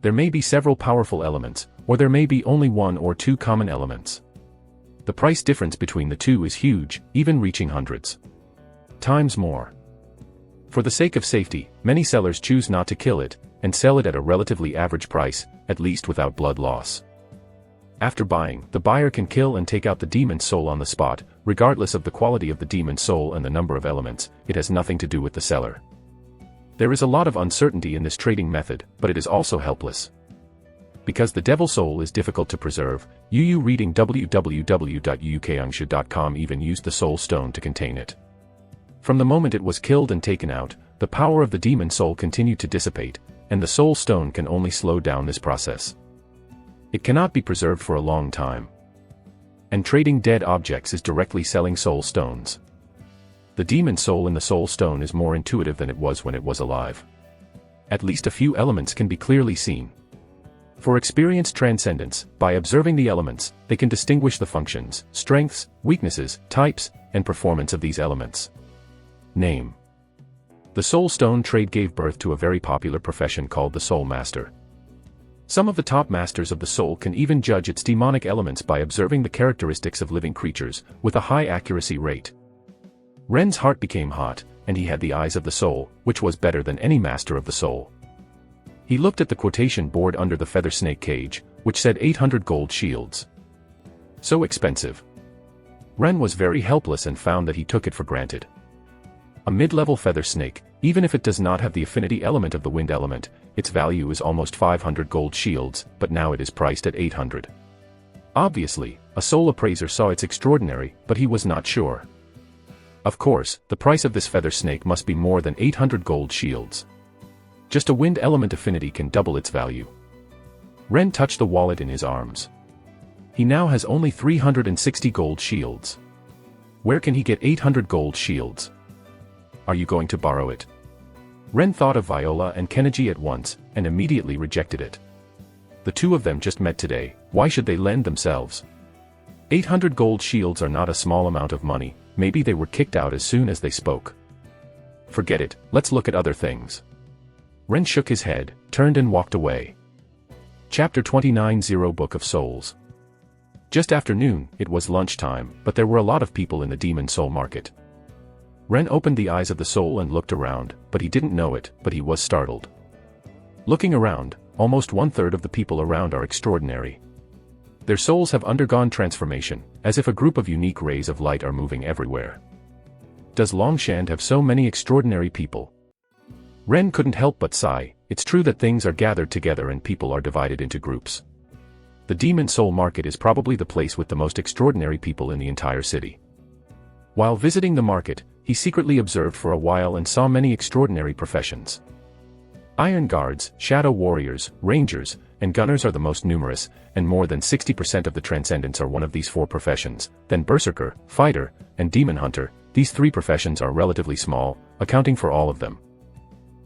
There may be several powerful elements, or there may be only 1 or 2 common elements. The price difference between the 2 is huge, even reaching hundreds times more. For the sake of safety, many sellers choose not to kill it, and sell it at a relatively average price, at least without blood loss. After buying, the buyer can kill and take out the demon soul on the spot, regardless of the quality of the demon soul and the number of elements. It has nothing to do with the seller. There is a lot of uncertainty in this trading method, but it is also helpless. Because the devil soul is difficult to preserve, UU reading www.ukangsha.com even used the soul stone to contain it. From the moment it was killed and taken out, the power of the demon soul continued to dissipate, and the soul stone can only slow down this process. It cannot be preserved for a long time. And trading dead objects is directly selling soul stones. The demon soul in the soul stone is more intuitive than it was when it was alive. At least a few elements can be clearly seen. For experienced transcendents, by observing the elements, they can distinguish the functions, strengths, weaknesses, types, and performance of these elements. Name. The soul stone trade gave birth to a very popular profession called the soul master. Some of the top masters of the soul can even judge its demonic elements by observing the characteristics of living creatures, with a high accuracy rate. Ren's heart became hot, and he had the eyes of the soul, which was better than any master of the soul. He looked at the quotation board under the feather snake cage, which said 800 gold shields. So expensive. Ren was very helpless and found that he took it for granted. A mid-level feather snake, even if it does not have the affinity element of the wind element, its value is almost 500 gold shields, but now it is priced at 800. Obviously, a soul appraiser saw its extraordinary, but he was not sure. Of course, the price of this feather snake must be more than 800 gold shields. Just a wind element affinity can double its value. Ren touched the wallet in his arms. He now has only 360 gold shields. Where can he get 800 gold shields? Are you going to borrow it? Ren thought of Viola and Kenji at once, and immediately rejected it. The 2 of them just met today, why should they lend themselves? 800 gold shields are not a small amount of money, maybe they were kicked out as soon as they spoke. Forget it, let's look at other things. Ren shook his head, turned and walked away. Chapter 29 Zero Book of Souls. Just after noon, it was lunchtime, but there were a lot of people in the demon soul market. Ren opened the eyes of the soul and looked around, but he didn't know it, but he was startled. Looking around, almost 1/3 of the people around are extraordinary. Their souls have undergone transformation, as if a group of unique rays of light are moving everywhere. Does Longshand have so many extraordinary people? Ren couldn't help but sigh. It's true that things are gathered together and people are divided into groups. The demon soul market is probably the place with the most extraordinary people in the entire city. While visiting the market, he secretly observed for a while and saw many extraordinary professions. Iron guards, shadow warriors, rangers, and gunners are the most numerous, and more than 60% of the Transcendents are one of these 4 professions. Then berserker, fighter, and demon hunter, these 3 professions are relatively small, accounting for all of them.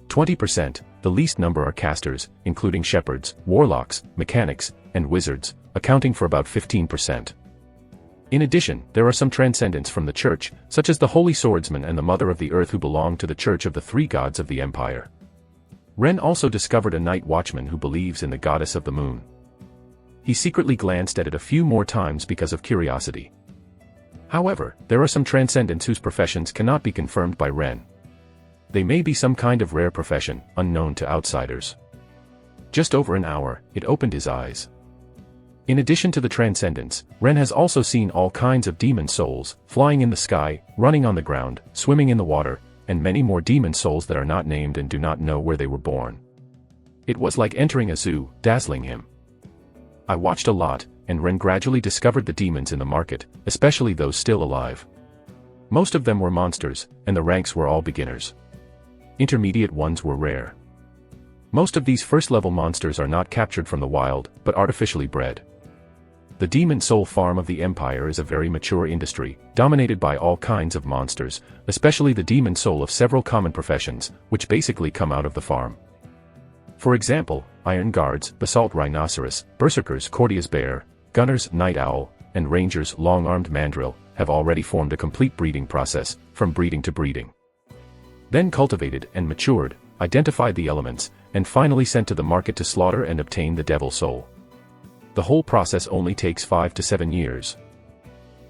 20%, the least number are casters, including shepherds, warlocks, mechanics, and wizards, accounting for about 15%. In addition, there are some Transcendents from the church, such as the Holy Swordsman and the Mother of the Earth who belong to the Church of the 3 Gods of the Empire. Ren also discovered a night watchman who believes in the goddess of the moon. He secretly glanced at it a few more times because of curiosity. However, there are some Transcendents whose professions cannot be confirmed by Ren. They may be some kind of rare profession, unknown to outsiders. Just over an hour, it opened his eyes. In addition to the Transcendents, Ren has also seen all kinds of demon souls, flying in the sky, running on the ground, swimming in the water, and many more demon souls that are not named and do not know where they were born. It was like entering a zoo, dazzling him. I watched a lot, and Ren gradually discovered the demons in the market, especially those still alive. Most of them were monsters, and the ranks were all beginners. Intermediate ones were rare. Most of these first-level monsters are not captured from the wild, but artificially bred. The demon soul farm of the Empire is a very mature industry, dominated by all kinds of monsters, especially the demon soul of several common professions, which basically come out of the farm. For example, iron guards, basalt rhinoceros, berserkers, courtiers bear, gunners, night owl, and rangers, long-armed mandrill, have already formed a complete breeding process, from breeding to breeding. Then cultivated and matured, identified the elements, and finally sent to the market to slaughter and obtain the devil soul. The whole process only takes 5 to 7 years.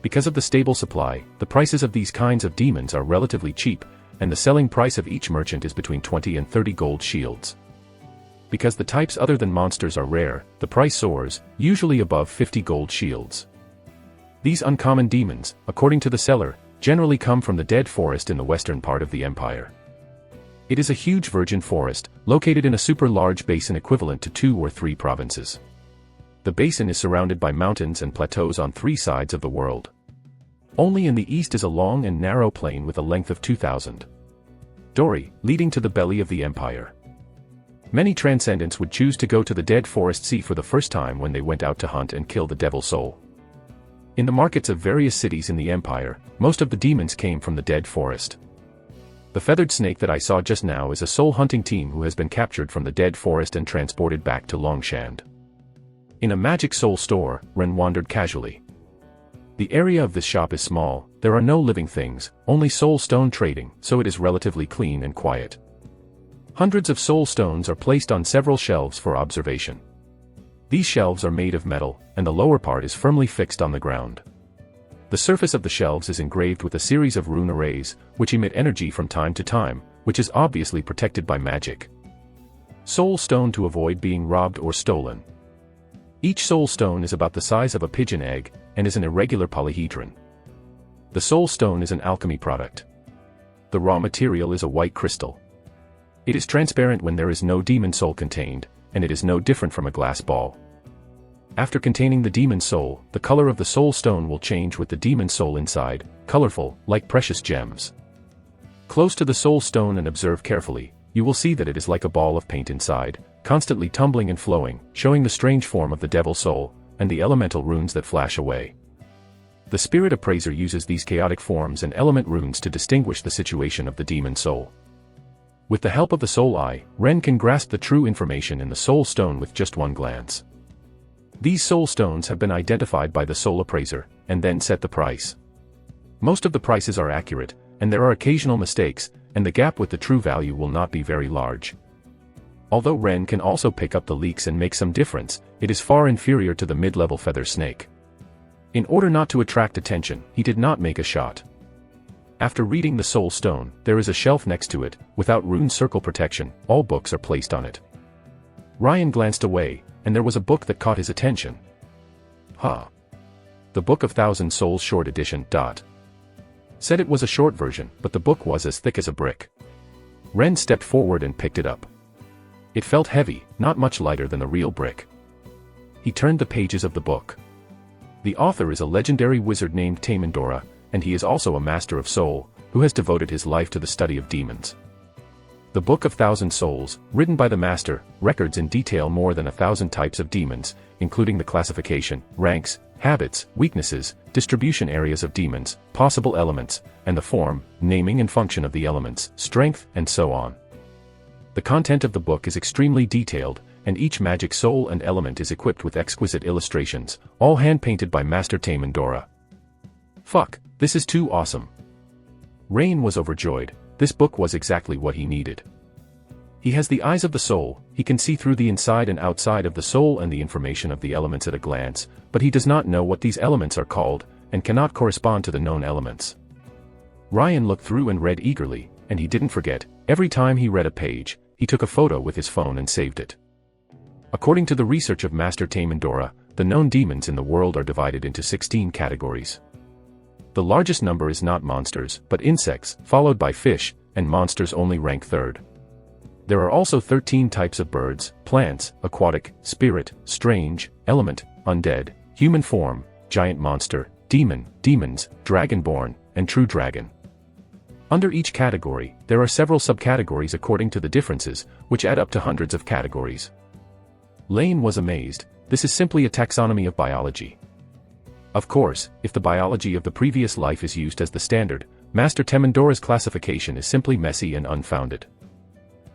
Because of the stable supply, the prices of these kinds of demons are relatively cheap, and the selling price of each merchant is between 20 and 30 gold shields. Because the types other than monsters are rare, the price soars, usually above 50 gold shields. These uncommon demons, according to the seller, generally come from the dead forest in the western part of the empire. It is a huge virgin forest, located in a super large basin equivalent to 2 or 3 provinces. The basin is surrounded by mountains and plateaus on 3 sides of the world. Only in the east is a long and narrow plain with a length of 2,000 dori, leading to the belly of the empire. Many Transcendents would choose to go to the Dead Forest Sea for the first time when they went out to hunt and kill the Devil Soul. In the markets of various cities in the Empire, most of the demons came from the Dead Forest. The feathered snake that I saw just now is a soul hunting team who has been captured from the Dead Forest and transported back to Longshand. In a magic soul store, Ren wandered casually. The area of this shop is small, there are no living things, only soul stone trading, so it is relatively clean and quiet. Hundreds of soul stones are placed on several shelves for observation. These shelves are made of metal, and the lower part is firmly fixed on the ground. The surface of the shelves is engraved with a series of rune arrays, which emit energy from time to time, which is obviously protected by magic. Soul stone to avoid being robbed or stolen. Each soul stone is about the size of a pigeon egg, and is an irregular polyhedron. The soul stone is an alchemy product. The raw material is a white crystal. It is transparent when there is no demon soul contained, and it is no different from a glass ball. After containing the demon soul, the color of the soul stone will change with the demon soul inside, colorful, like precious gems. Close to the soul stone and observe carefully, you will see that it is like a ball of paint inside, constantly tumbling and flowing, showing the strange form of the devil soul, and the elemental runes that flash away. The spirit appraiser uses these chaotic forms and element runes to distinguish the situation of the demon soul. With the help of the soul eye, Ren can grasp the true information in the soul stone with just one glance. These soul stones have been identified by the soul appraiser, and then set the price. Most of the prices are accurate, and there are occasional mistakes, and the gap with the true value will not be very large. Although Ren can also pick up the leaks and make some difference, it is far inferior to the mid-level feather snake. In order not to attract attention, he did not make a shot. After reading the Soul Stone, there is a shelf next to it, without rune circle protection, all books are placed on it. Ryan glanced away, and there was a book that caught his attention. The Book of Thousand Souls Short Edition. Said it was a short version, but the book was as thick as a brick. Ren stepped forward and picked it up. It felt heavy, not much lighter than the real brick. He turned the pages of the book. The author is a legendary wizard named Tamendora, and he is also a master of soul, who has devoted his life to the study of demons. The Book of Thousand Souls, written by the master, records in detail more than 1,000 types of demons, including the classification, ranks, habits, weaknesses, distribution areas of demons, possible elements, and the form, naming and function of the elements, strength, and so on. The content of the book is extremely detailed, and each magic soul and element is equipped with exquisite illustrations, all hand-painted by Master Tamendora. Fuck, this is too awesome. Rain was overjoyed. This book was exactly what he needed. He has the eyes of the soul, he can see through the inside and outside of the soul and the information of the elements at a glance, but he does not know what these elements are called, and cannot correspond to the known elements. Ryan looked through and read eagerly, and he didn't forget. Every time he read a page, he took a photo with his phone and saved it. According to the research of Master Tamendora, the known demons in the world are divided into 16 categories. The largest number is not monsters, but insects, followed by fish, and monsters only rank third. There are also 13 types of birds, plants, aquatic, spirit, strange, element, undead, human form, giant monster, demon, demons, dragonborn, and true dragon. Under each category, there are several subcategories according to the differences, which add up to hundreds of categories. Lane was amazed. This is simply a taxonomy of biology. Of course, if the biology of the previous life is used as the standard, Master Temendora's classification is simply messy and unfounded.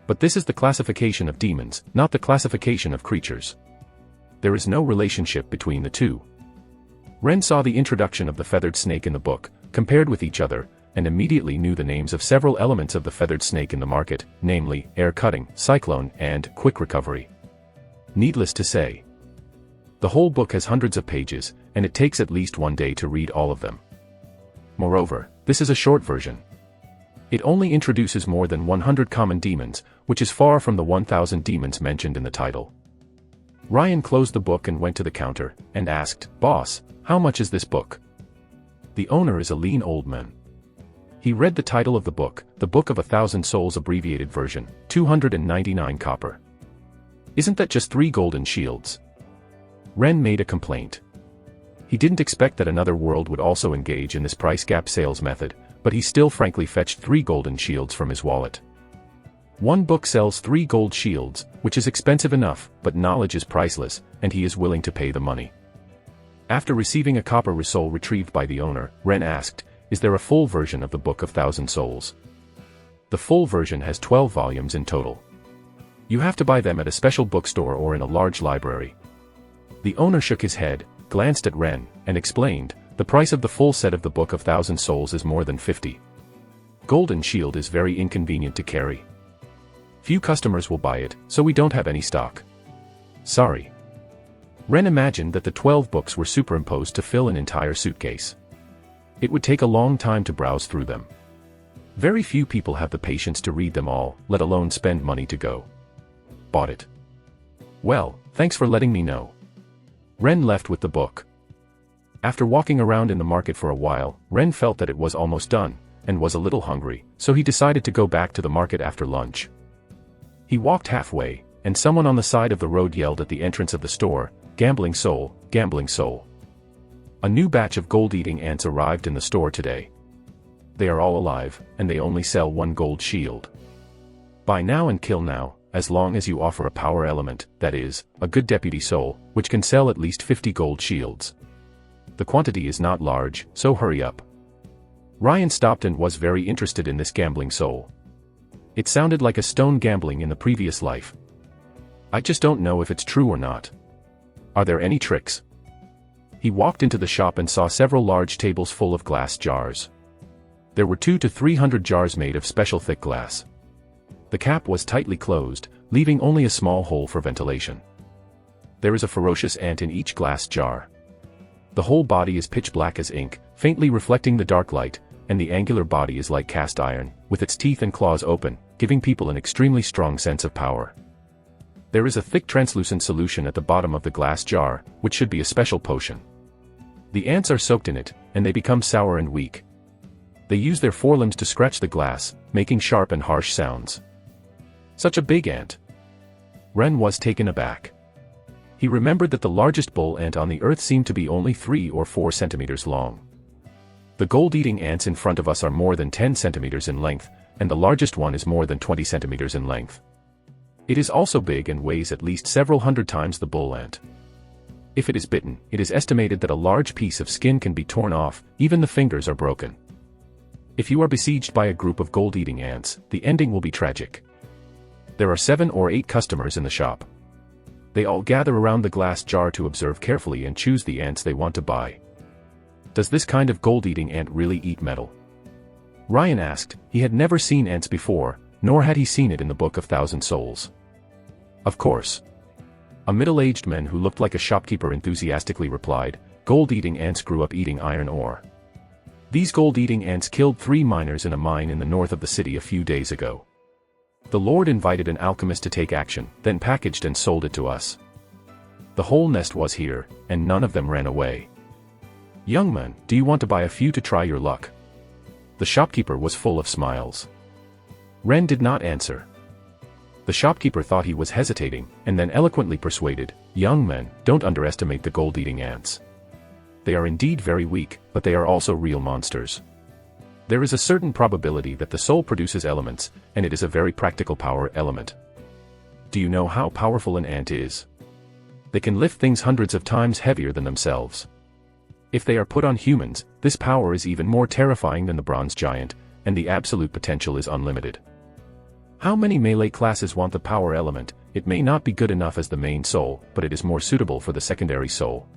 But this is the classification of demons, not the classification of creatures. There is no relationship between the two. Ren saw the introduction of the feathered snake in the book, compared with each other, and immediately knew the names of several elements of the feathered snake in the market, namely, air cutting, cyclone, and quick recovery. Needless to say, the whole book has hundreds of pages, and it takes at least one day to read all of them. Moreover, this is a short version. It only introduces more than 100 common demons, which is far from the 1,000 demons mentioned in the title. Ryan closed the book and went to the counter, and asked, "Boss, how much is this book?" The owner is a lean old man. He read the title of the Book of 1,000 Souls abbreviated version, 299 copper. Isn't that just 3 golden shields? Ren made a complaint. He didn't expect that another world would also engage in this price gap sales method, but he still frankly fetched 3 golden shields from his wallet. One book sells 3 gold shields, which is expensive enough, but knowledge is priceless, and he is willing to pay the money. After receiving a copper soul retrieved by the owner, Ren asked, "Is there a full version of the Book of Thousand Souls?" The full version has 12 volumes in total. You have to buy them at a special bookstore or in a large library. The owner shook his head, glanced at Ren, and explained, "The price of the full set of the Book of Thousand Souls is more than 50. Golden Shield is very inconvenient to carry. Few customers will buy it, so we don't have any stock. Sorry." Ren imagined that the 12 books were superimposed to fill an entire suitcase. It would take a long time to browse through them. Very few people have the patience to read them all, let alone spend money to go. Bought it. Well, thanks for letting me know. Ren left with the book. After walking around in the market for a while, Ren felt that it was almost done, and was a little hungry, so he decided to go back to the market after lunch. He walked halfway, and someone on the side of the road yelled at the entrance of the store, "Gambling soul, gambling soul." A new batch of gold-eating ants arrived in the store today. They are all alive, and they only sell 1 gold shield. Buy now and kill now, as long as you offer a power element, that is, a good deputy soul, which can sell at least 50 gold shields. The quantity is not large, so hurry up. Ryan stopped and was very interested in this gambling soul. It sounded like a stone gambling in the previous life. I just don't know if it's true or not. Are there any tricks? He walked into the shop and saw several large tables full of glass jars. There were 200 to 300 jars made of special thick glass. The cap was tightly closed, leaving only a small hole for ventilation. There is a ferocious ant in each glass jar. The whole body is pitch black as ink, faintly reflecting the dark light, and the angular body is like cast iron, with its teeth and claws open, giving people an extremely strong sense of power. There is a thick translucent solution at the bottom of the glass jar, which should be a special potion. The ants are soaked in it, and they become sour and weak. They use their forelimbs to scratch the glass, making sharp and harsh sounds. Such a big ant. Ren was taken aback. He remembered that the largest bull ant on the earth seemed to be only 3 or 4 centimeters long. The gold-eating ants in front of us are more than 10 centimeters in length, and the largest one is more than 20 centimeters in length. It is also big and weighs at least several hundred times the bull ant. If it is bitten, it is estimated that a large piece of skin can be torn off, even the fingers are broken. If you are besieged by a group of gold-eating ants, the ending will be tragic. There are 7 or 8 customers in the shop. They all gather around the glass jar to observe carefully and choose the ants they want to buy. Does this kind of gold-eating ant really eat metal? Ryan asked. He had never seen ants before, nor had he seen it in the Book of Thousand Souls. Of course. A middle-aged man who looked like a shopkeeper enthusiastically replied, gold-eating ants grew up eating iron ore. These gold-eating ants killed 3 miners in a mine in the north of the city a few days ago. The Lord invited an alchemist to take action, then packaged and sold it to us. The whole nest was here, and none of them ran away. Young man, do you want to buy a few to try your luck? The shopkeeper was full of smiles. Ren did not answer. The shopkeeper thought he was hesitating, and then eloquently persuaded, young men, don't underestimate the gold-eating ants. They are indeed very weak, but they are also real monsters. There is a certain probability that the soul produces elements, and it is a very practical power element. Do you know how powerful an ant is? They can lift things hundreds of times heavier than themselves. If they are put on humans, this power is even more terrifying than the bronze giant, and the absolute potential is unlimited. How many melee classes want the power element? It may not be good enough as the main soul, but it is more suitable for the secondary soul.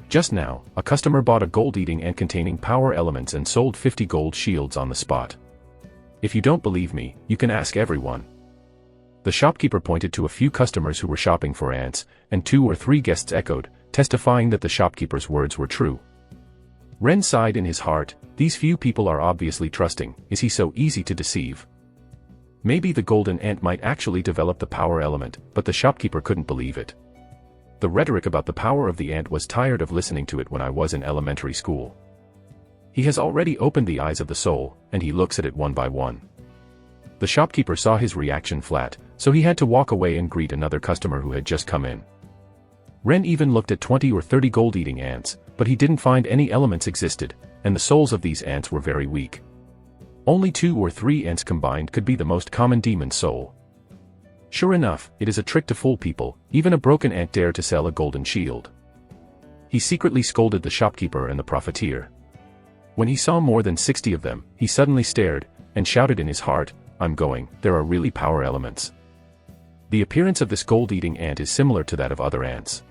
Just now, a customer bought a gold-eating ant containing power elements and sold 50 gold shields on the spot. If you don't believe me, you can ask everyone. The shopkeeper pointed to a few customers who were shopping for ants, and 2 or 3 guests echoed, testifying that the shopkeeper's words were true. Ren sighed in his heart, these few people are obviously trusting, is he so easy to deceive? Maybe the golden ant might actually develop the power element, but the shopkeeper couldn't believe it. The rhetoric about the power of the ant was tired of listening to it when I was in elementary school. He has already opened the eyes of the soul, and he looks at it one by one. The shopkeeper saw his reaction flat, so he had to walk away and greet another customer who had just come in. Ren even looked at 20 or 30 gold-eating ants, but he didn't find any elements existed, and the souls of these ants were very weak. Only 2 or 3 ants combined could be the most common demon soul. Sure enough, it is a trick to fool people, even a broken ant dared to sell a golden shield. He secretly scolded the shopkeeper and the profiteer. When he saw more than 60 of them, he suddenly stared, and shouted in his heart, I'm going, there are really power elements. The appearance of this gold-eating ant is similar to that of other ants.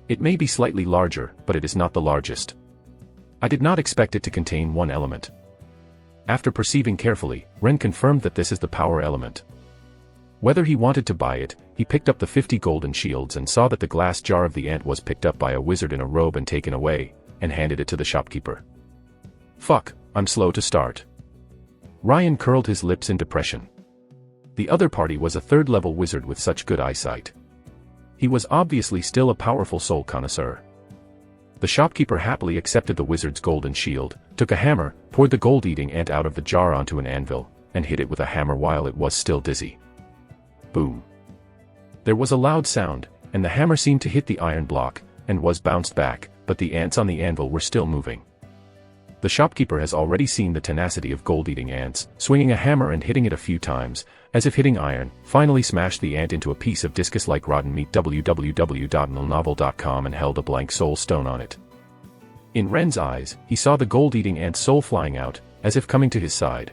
It may be slightly larger, but it is not the largest. I did not expect it to contain one element. After perceiving carefully, Ren confirmed that this is the power element. Whether he wanted to buy it, he picked up the 50 golden shields and saw that the glass jar of the ant was picked up by a wizard in a robe and taken away, and handed it to the shopkeeper. Fuck, I'm slow to start. Ryan curled his lips in depression. The other party was a 3rd-level wizard with such good eyesight. He was obviously still a powerful soul connoisseur. The shopkeeper happily accepted the wizard's golden shield, took a hammer, poured the gold-eating ant out of the jar onto an anvil, and hit it with a hammer while it was still dizzy. Boom. There was a loud sound, and the hammer seemed to hit the iron block, and was bounced back, but the ants on the anvil were still moving. The shopkeeper has already seen the tenacity of gold-eating ants, swinging a hammer and hitting it a few times, as if hitting iron, finally smashed the ant into a piece of discus-like rotten meat www.novel.com and held a blank soul stone on it. In Ren's eyes, he saw the gold-eating ant's soul flying out, as if coming to his side.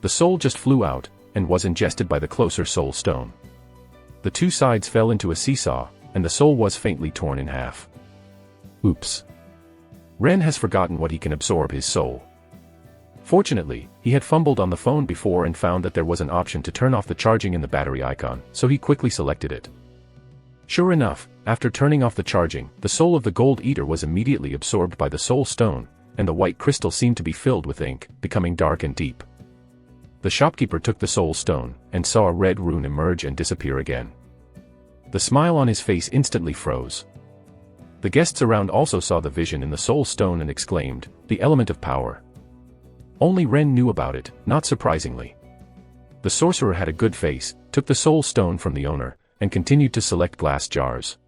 The soul just flew out, and was ingested by the closer soul stone. The 2 sides fell into a seesaw, and the soul was faintly torn in half. Oops. Ren has forgotten what he can absorb his soul. Fortunately, he had fumbled on the phone before and found that there was an option to turn off the charging in the battery icon, so he quickly selected it. Sure enough, after turning off the charging, the soul of the Gold Eater was immediately absorbed by the soul stone, and the white crystal seemed to be filled with ink, becoming dark and deep. The shopkeeper took the soul stone, and saw a red rune emerge and disappear again. The smile on his face instantly froze. The guests around also saw the vision in the soul stone and exclaimed, "The element of power." Only Ren knew about it, not surprisingly. The sorcerer had a good face, took the soul stone from the owner, and continued to select glass jars.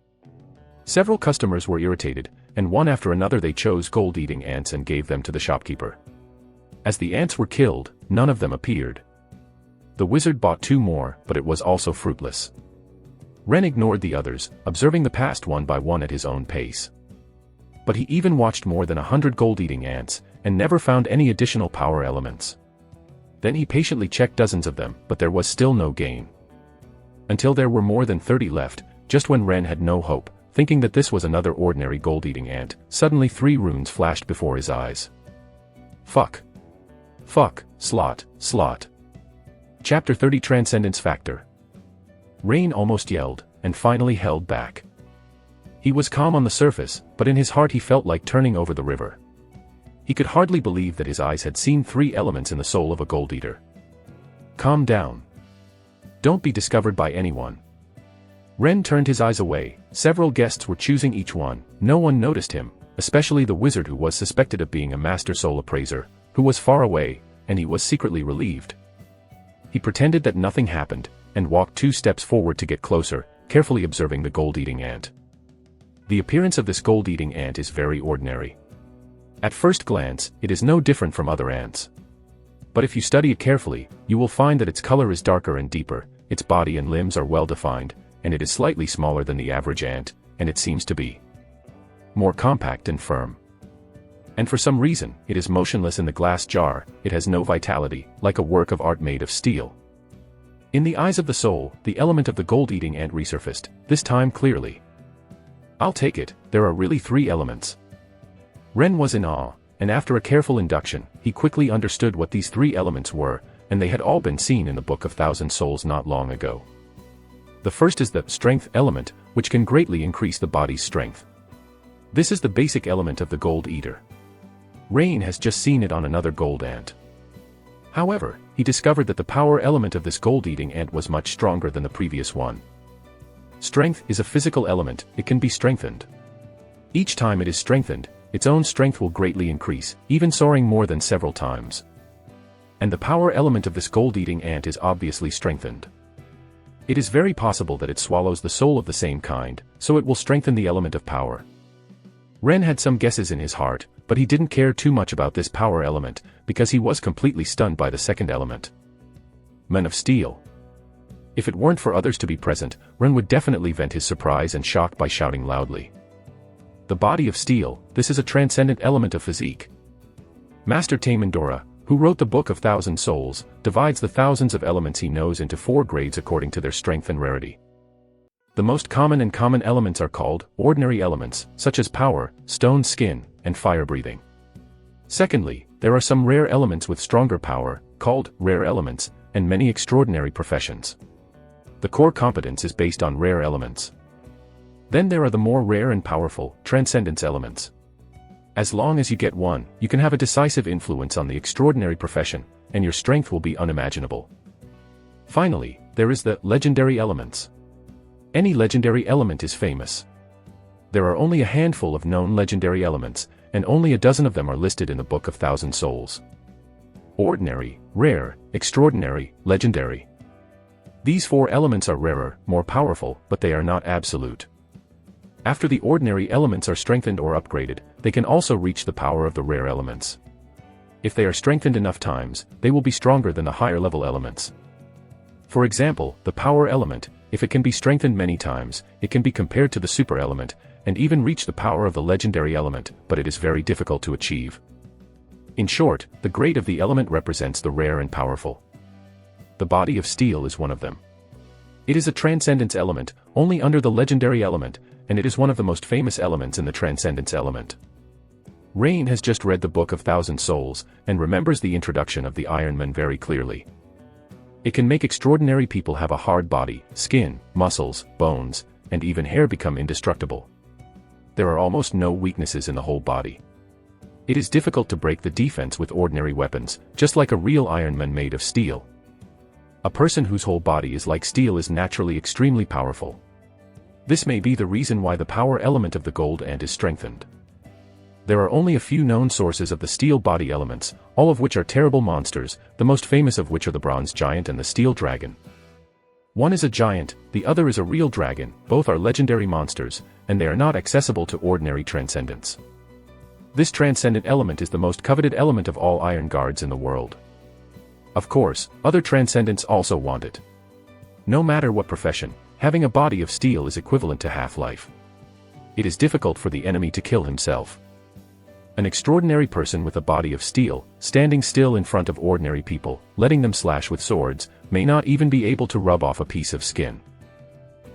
Several customers were irritated, and one after another they chose gold-eating ants and gave them to the shopkeeper. As the ants were killed, none of them appeared. The wizard bought 2 more, but it was also fruitless. Ren ignored the others, observing the past one by one at his own pace. But he even watched more than 100 gold-eating ants, and never found any additional power elements. Then he patiently checked dozens of them, but there was still no gain. Until there were more than 30 left, just when Ren had no hope, thinking that this was another ordinary gold-eating ant, suddenly 3 runes flashed before his eyes. Fuck. Fuck, slot, slot. Chapter 30 Transcendence Factor. Rain almost yelled, and finally held back. He was calm on the surface, but in his heart he felt like turning over the river. He could hardly believe that his eyes had seen 3 elements in the soul of a gold eater. Calm down. Don't be discovered by anyone. Ren turned his eyes away. Several guests were choosing each one. No one noticed him, especially the wizard who was suspected of being a master soul appraiser, who was far away, and he was secretly relieved. He pretended that nothing happened, and walked 2 steps forward to get closer, carefully observing the gold-eating ant. The appearance of this gold-eating ant is very ordinary. At first glance, it is no different from other ants. But if you study it carefully, you will find that its color is darker and deeper, its body and limbs are well defined, and it is slightly smaller than the average ant, and it seems to be more compact and firm. And for some reason, it is motionless in the glass jar. It has no vitality, like a work of art made of steel. In the eyes of the soul, the element of the gold-eating ant resurfaced, this time clearly. I'll take it, there are really 3 elements. Ren was in awe, and after a careful induction, he quickly understood what these 3 elements were, and they had all been seen in the Book of Thousand Souls not long ago. The first is the strength element, which can greatly increase the body's strength. This is the basic element of the Gold Eater. Rain has just seen it on another gold ant. However, he discovered that the power element of this gold-eating ant was much stronger than the previous one. Strength is a physical element, it can be strengthened. Each time it is strengthened, its own strength will greatly increase, even soaring more than several times. And the power element of this gold-eating ant is obviously strengthened. It is very possible that it swallows the soul of the same kind, so it will strengthen the element of power. Ren had some guesses in his heart, but he didn't care too much about this power element, because he was completely stunned by the second element. Men of Steel. If it weren't for others to be present, Ren would definitely vent his surprise and shock by shouting loudly. The body of steel, this is a transcendent element of physique. Master Tamendora, who wrote the Book of Thousand Souls, divides the thousands of elements he knows into 4 grades according to their strength and rarity. The most common elements are called ordinary elements, such as power, stone skin, and fire breathing. Secondly, there are some rare elements with stronger power, called rare elements, and many extraordinary professions. The core competence is based on rare elements. Then there are the more rare and powerful, transcendence elements. As long as you get one, you can have a decisive influence on the extraordinary profession, and your strength will be unimaginable. Finally, there is the legendary elements. Any legendary element is famous. There are only a handful of known legendary elements, and only a dozen of them are listed in the Book of Thousand Souls. Ordinary, rare, extraordinary, legendary. These 4 elements are rarer, more powerful, but they are not absolute. After the ordinary elements are strengthened or upgraded, they can also reach the power of the rare elements. If they are strengthened enough times, they will be stronger than the higher level elements. For example, the power element, if it can be strengthened many times, it can be compared to the super element, and even reach the power of the legendary element, but it is very difficult to achieve. In short, the grade of the element represents the rare and powerful. The body of steel is one of them. It is a transcendence element, only under the legendary element, and it is one of the most famous elements in the transcendence element. Rain has just read the Book of Thousand Souls, and remembers the introduction of the Iron Man very clearly. It can make extraordinary people have a hard body, skin, muscles, bones, and even hair become indestructible. There are almost no weaknesses in the whole body. It is difficult to break the defense with ordinary weapons, just like a real Iron Man made of steel. A person whose whole body is like steel is naturally extremely powerful. This may be the reason why the power element of the gold ant is strengthened. There are only a few known sources of the steel body elements, all of which are terrible monsters, the most famous of which are the bronze giant and the steel dragon. One is a giant, the other is a real dragon, both are legendary monsters, and they are not accessible to ordinary transcendents. This transcendent element is the most coveted element of all iron guards in the world. Of course, other transcendents also want it. No matter what profession, having a body of steel is equivalent to half-life. It is difficult for the enemy to kill himself. An extraordinary person with a body of steel, standing still in front of ordinary people, letting them slash with swords, may not even be able to rub off a piece of skin.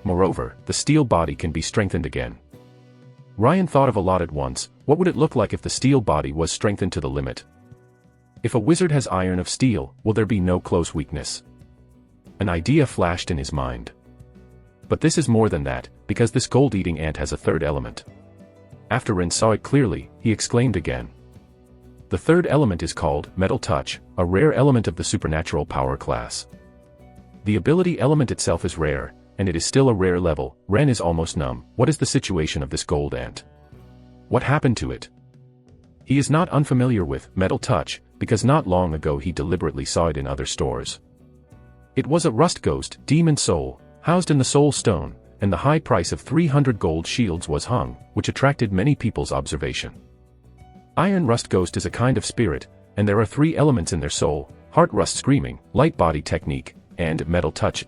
Moreover, the steel body can be strengthened again. Ryan thought of a lot at once. What would it look like if the steel body was strengthened to the limit? If a wizard has iron of steel, will there be no close weakness? An idea flashed in his mind. But this is more than that, because this gold-eating ant has a third element. After Ren saw it clearly, he exclaimed again. The third element is called Metal Touch, a rare element of the supernatural power class. The ability element itself is rare, and it is still a rare level. Ren is almost numb. What is the situation of this gold ant? What happened to it? He is not unfamiliar with Metal Touch, because not long ago he deliberately saw it in other stores. It was a rust ghost, demon soul, housed in the soul stone, and the high price of 300 gold shields was hung, which attracted many people's observation. Iron Rust Ghost is a kind of spirit, and there are three elements in their soul: Heart Rust Screaming, Light Body Technique, and Metal Touch.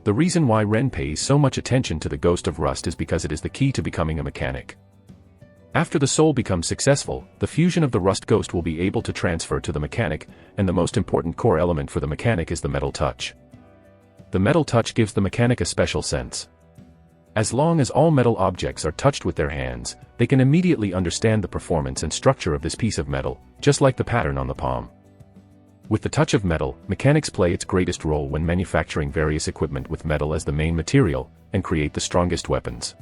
The reason why Ren pays so much attention to the Ghost of Rust is because it is the key to becoming a mechanic. After the soul becomes successful, the fusion of the Rust Ghost will be able to transfer to the mechanic, and the most important core element for the mechanic is the Metal Touch. The Metal Touch gives the mechanic a special sense. As long as all metal objects are touched with their hands, they can immediately understand the performance and structure of this piece of metal, just like the pattern on the palm. With the touch of metal, mechanics play its greatest role when manufacturing various equipment with metal as the main material, and create the strongest weapons.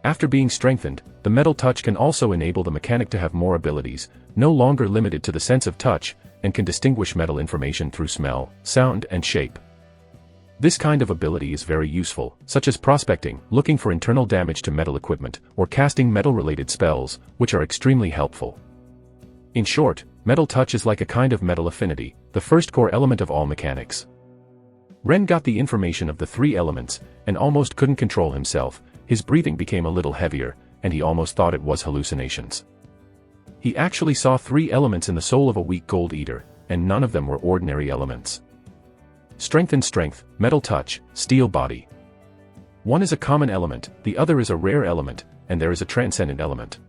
After being strengthened, the Metal Touch can also enable the mechanic to have more abilities, no longer limited to the sense of touch, and can distinguish metal information through smell, sound, and shape. This kind of ability is very useful, such as prospecting, looking for internal damage to metal equipment, or casting metal-related spells, which are extremely helpful. In short, Metal Touch is like a kind of metal affinity, the first core element of all mechanics. Ren got the information of the three elements, and almost couldn't control himself. His breathing became a little heavier, and he almost thought it was hallucinations. He actually saw three elements in the soul of a weak gold eater, and none of them were ordinary elements. Strength and strength, Metal Touch, steel body. One is a common element, the other is a rare element, and there is a transcendent element.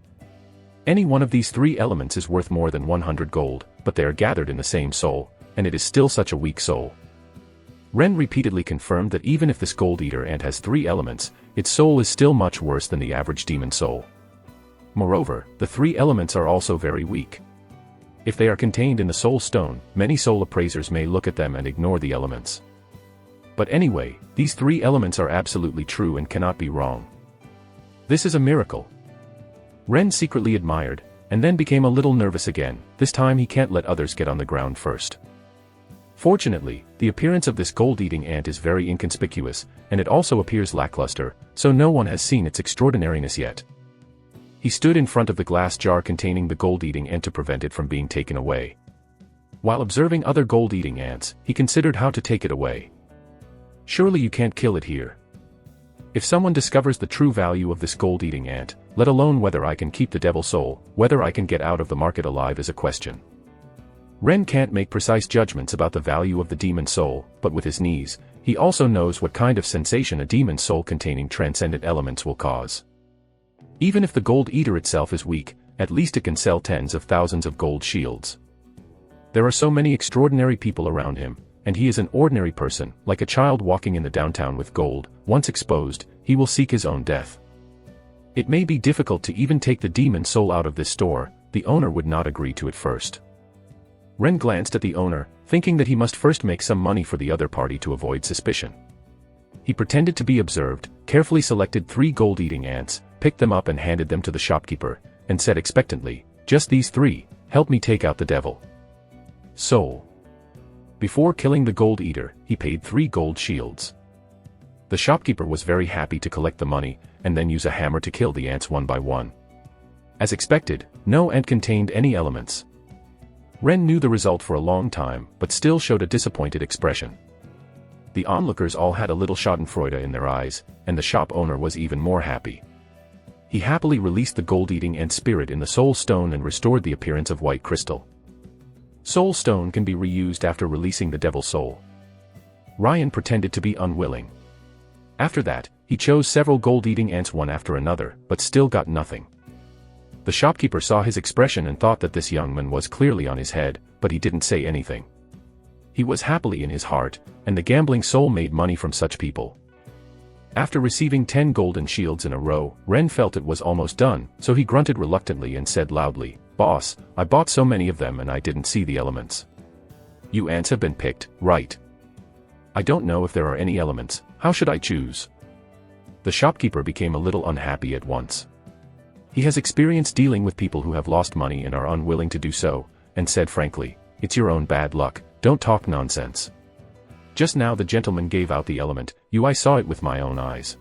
Any one of these three elements is worth more than 100 gold, but they are gathered in the same soul, and it is still such a weak soul. Ren repeatedly confirmed that even if this gold eater ant has three elements, its soul is still much worse than the average demon soul. Moreover, the three elements are also very weak. If they are contained in the soul stone, many soul appraisers may look at them and ignore the elements. But anyway, these three elements are absolutely true and cannot be wrong. This is a miracle. Ren secretly admired, and then became a little nervous again. This time he can't let others get on the ground first. Fortunately, the appearance of this gold-eating ant is very inconspicuous, and it also appears lackluster, so no one has seen its extraordinariness yet. He stood in front of the glass jar containing the gold-eating ant to prevent it from being taken away. While observing other gold-eating ants, he considered how to take it away. Surely you can't kill it here. If someone discovers the true value of this gold-eating ant, let alone whether I can keep the devil soul, whether I can get out of the market alive is a question. Ren can't make precise judgments about the value of the demon soul, but with his knees, he also knows what kind of sensation a demon soul containing transcendent elements will cause. Even if the gold eater itself is weak, at least it can sell tens of thousands of gold shields. There are so many extraordinary people around him, and he is an ordinary person, like a child walking in the downtown with gold. Once exposed, he will seek his own death. It may be difficult to even take the demon soul out of this store, the owner would not agree to it first. Ren glanced at the owner, thinking that he must first make some money for the other party to avoid suspicion. He pretended to be observed, carefully selected 3 gold-eating ants, picked them up and handed them to the shopkeeper, and said expectantly, "Just these 3, help me take out the devil soul." Before killing the gold eater, he paid 3 gold shields. The shopkeeper was very happy to collect the money, and then use a hammer to kill the ants one by one. As expected, no ant contained any elements. Ren knew the result for a long time, but still showed a disappointed expression. The onlookers all had a little schadenfreude in their eyes, and the shop owner was even more happy. He happily released the gold-eating ant spirit in the soul stone and restored the appearance of white crystal. Soul stone can be reused after releasing the devil soul. Ryan pretended to be unwilling. After that, he chose several gold-eating ants one after another, but still got nothing. The shopkeeper saw his expression and thought that this young man was clearly on his head, but he didn't say anything. He was happily in his heart, and the gambling soul made money from such people. After receiving 10 golden shields in a row, Ren felt it was almost done, so he grunted reluctantly and said loudly, "Boss, I bought so many of them and I didn't see the elements." "You ants have been picked, right? I don't know if there are any elements, how should I choose?" The shopkeeper became a little unhappy at once. He has experience dealing with people who have lost money and are unwilling to do so, and said frankly, "It's your own bad luck, don't talk nonsense. Just now the gentleman gave out the element, I saw it with my own eyes."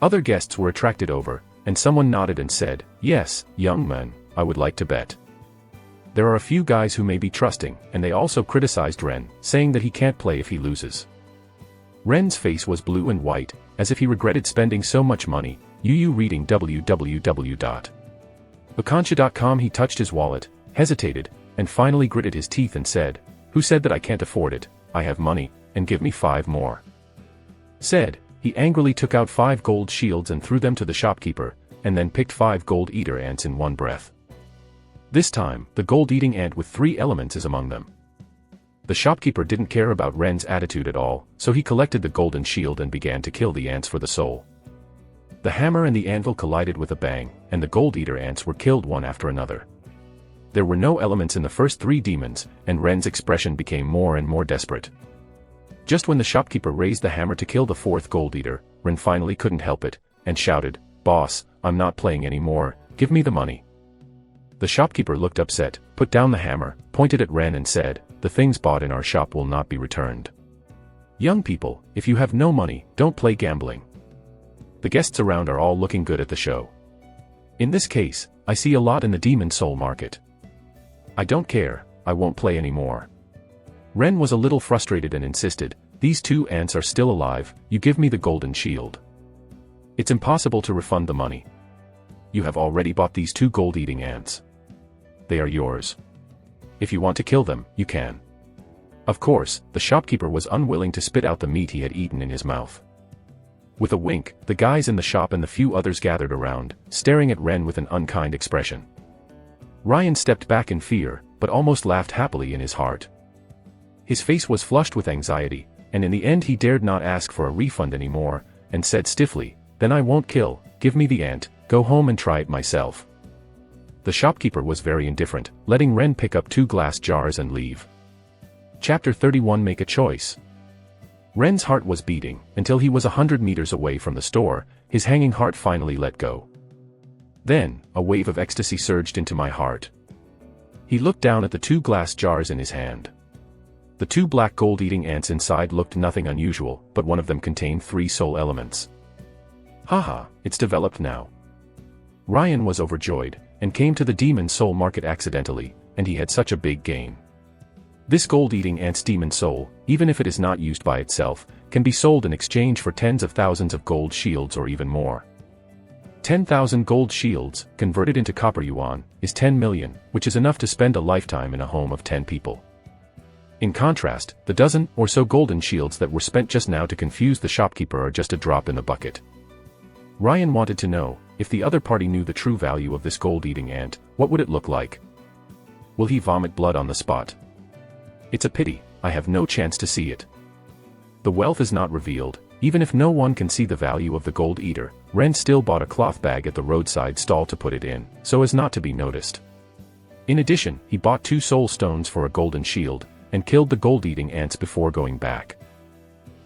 Other guests were attracted over, and someone nodded and said, "Yes, young man, I would like to bet." There are a few guys who may be trusting, and they also criticized Ren, saying that he can't play if he loses. Ren's face was blue and white, as if he regretted spending so much money. Reading www.akansha.com. He touched his wallet, hesitated, and finally gritted his teeth and said, "Who said that I can't afford it? I have money, and give me 5 more." Said, he angrily took out 5 gold shields and threw them to the shopkeeper, and then picked 5 gold-eater ants in one breath. This time, the gold-eating ant with 3 elements is among them. The shopkeeper didn't care about Ren's attitude at all, so he collected the golden shield and began to kill the ants for the soul. The hammer and the anvil collided with a bang, and the gold-eater ants were killed one after another. There were no elements in the first 3 demons, and Ren's expression became more and more desperate. Just when the shopkeeper raised the hammer to kill the 4th gold-eater, Ren finally couldn't help it, and shouted, "Boss, I'm not playing anymore, give me the money." The shopkeeper looked upset, put down the hammer, pointed at Ren and said, "The things bought in our shop will not be returned. Young people, if you have no money, don't play gambling." The guests around are all looking good at the show. In this case, I see a lot in the demon soul market. I don't care, I won't play anymore. Ren was a little frustrated and insisted, "These 2 ants are still alive, you give me the golden shield. It's impossible to refund the money. You have already bought these 2 gold-eating ants. They are yours. If you want to kill them, you can." Of course, the shopkeeper was unwilling to spit out the meat he had eaten in his mouth. With a wink, the guys in the shop and the few others gathered around, staring at Ren with an unkind expression. Ryan stepped back in fear, but almost laughed happily in his heart. His face was flushed with anxiety, and in the end he dared not ask for a refund anymore, and said stiffly, "Then I won't kill, give me the ant, go home and try it myself." The shopkeeper was very indifferent, letting Ren pick up 2 glass jars and leave. Chapter 31. Make a choice. Ren's heart was beating, until he was 100 meters away from the store, his hanging heart finally let go. Then, a wave of ecstasy surged into my heart. He looked down at the 2 glass jars in his hand. The 2 black gold-eating ants inside looked nothing unusual, but one of them contained 3 soul elements. Haha, it's developed now. Ryan was overjoyed, and came to the demon soul market accidentally, and he had such a big gain. This gold-eating ant's demon soul, even if it is not used by itself, can be sold in exchange for tens of thousands of gold shields or even more. 10,000 gold shields, converted into copper yuan, is 10 million, which is enough to spend a lifetime in a home of 10 people. In contrast, the dozen or so golden shields that were spent just now to confuse the shopkeeper are just a drop in the bucket. Ryan wanted to know, if the other party knew the true value of this gold-eating ant, what would it look like? Will he vomit blood on the spot? It's a pity, I have no chance to see it. The wealth is not revealed, Even if no one can see the value of the Gold Eater, Ren still bought a cloth bag at the roadside stall to put it in, so as not to be noticed. In addition, he bought 2 soul stones for a golden shield, and killed the gold-eating ants before going back.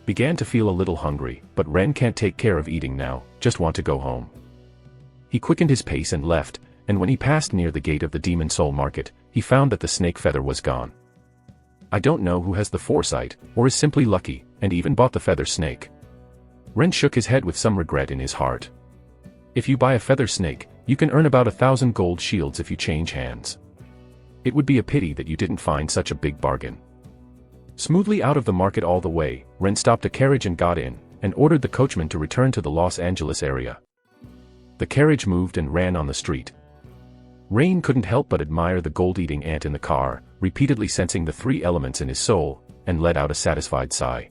Began to feel a little hungry, but Ren can't take care of eating now, just want to go home. He quickened his pace and left, and when he passed near the gate of the Demon Soul Market, he found that the snake feather was gone. I don't know who has the foresight, or is simply lucky, and even bought the feather snake. Ren shook his head with some regret in his heart. If you buy a feather snake, you can earn about 1,000 gold shields if you change hands. It would be a pity that you didn't find such a big bargain. Smoothly out of the market all the way, Ren stopped a carriage and got in, and ordered the coachman to return to the Los Angeles area. The carriage moved and ran on the street. Rain couldn't help but admire the gold-eating ant in the car, repeatedly sensing the 3 elements in his soul, and let out a satisfied sigh.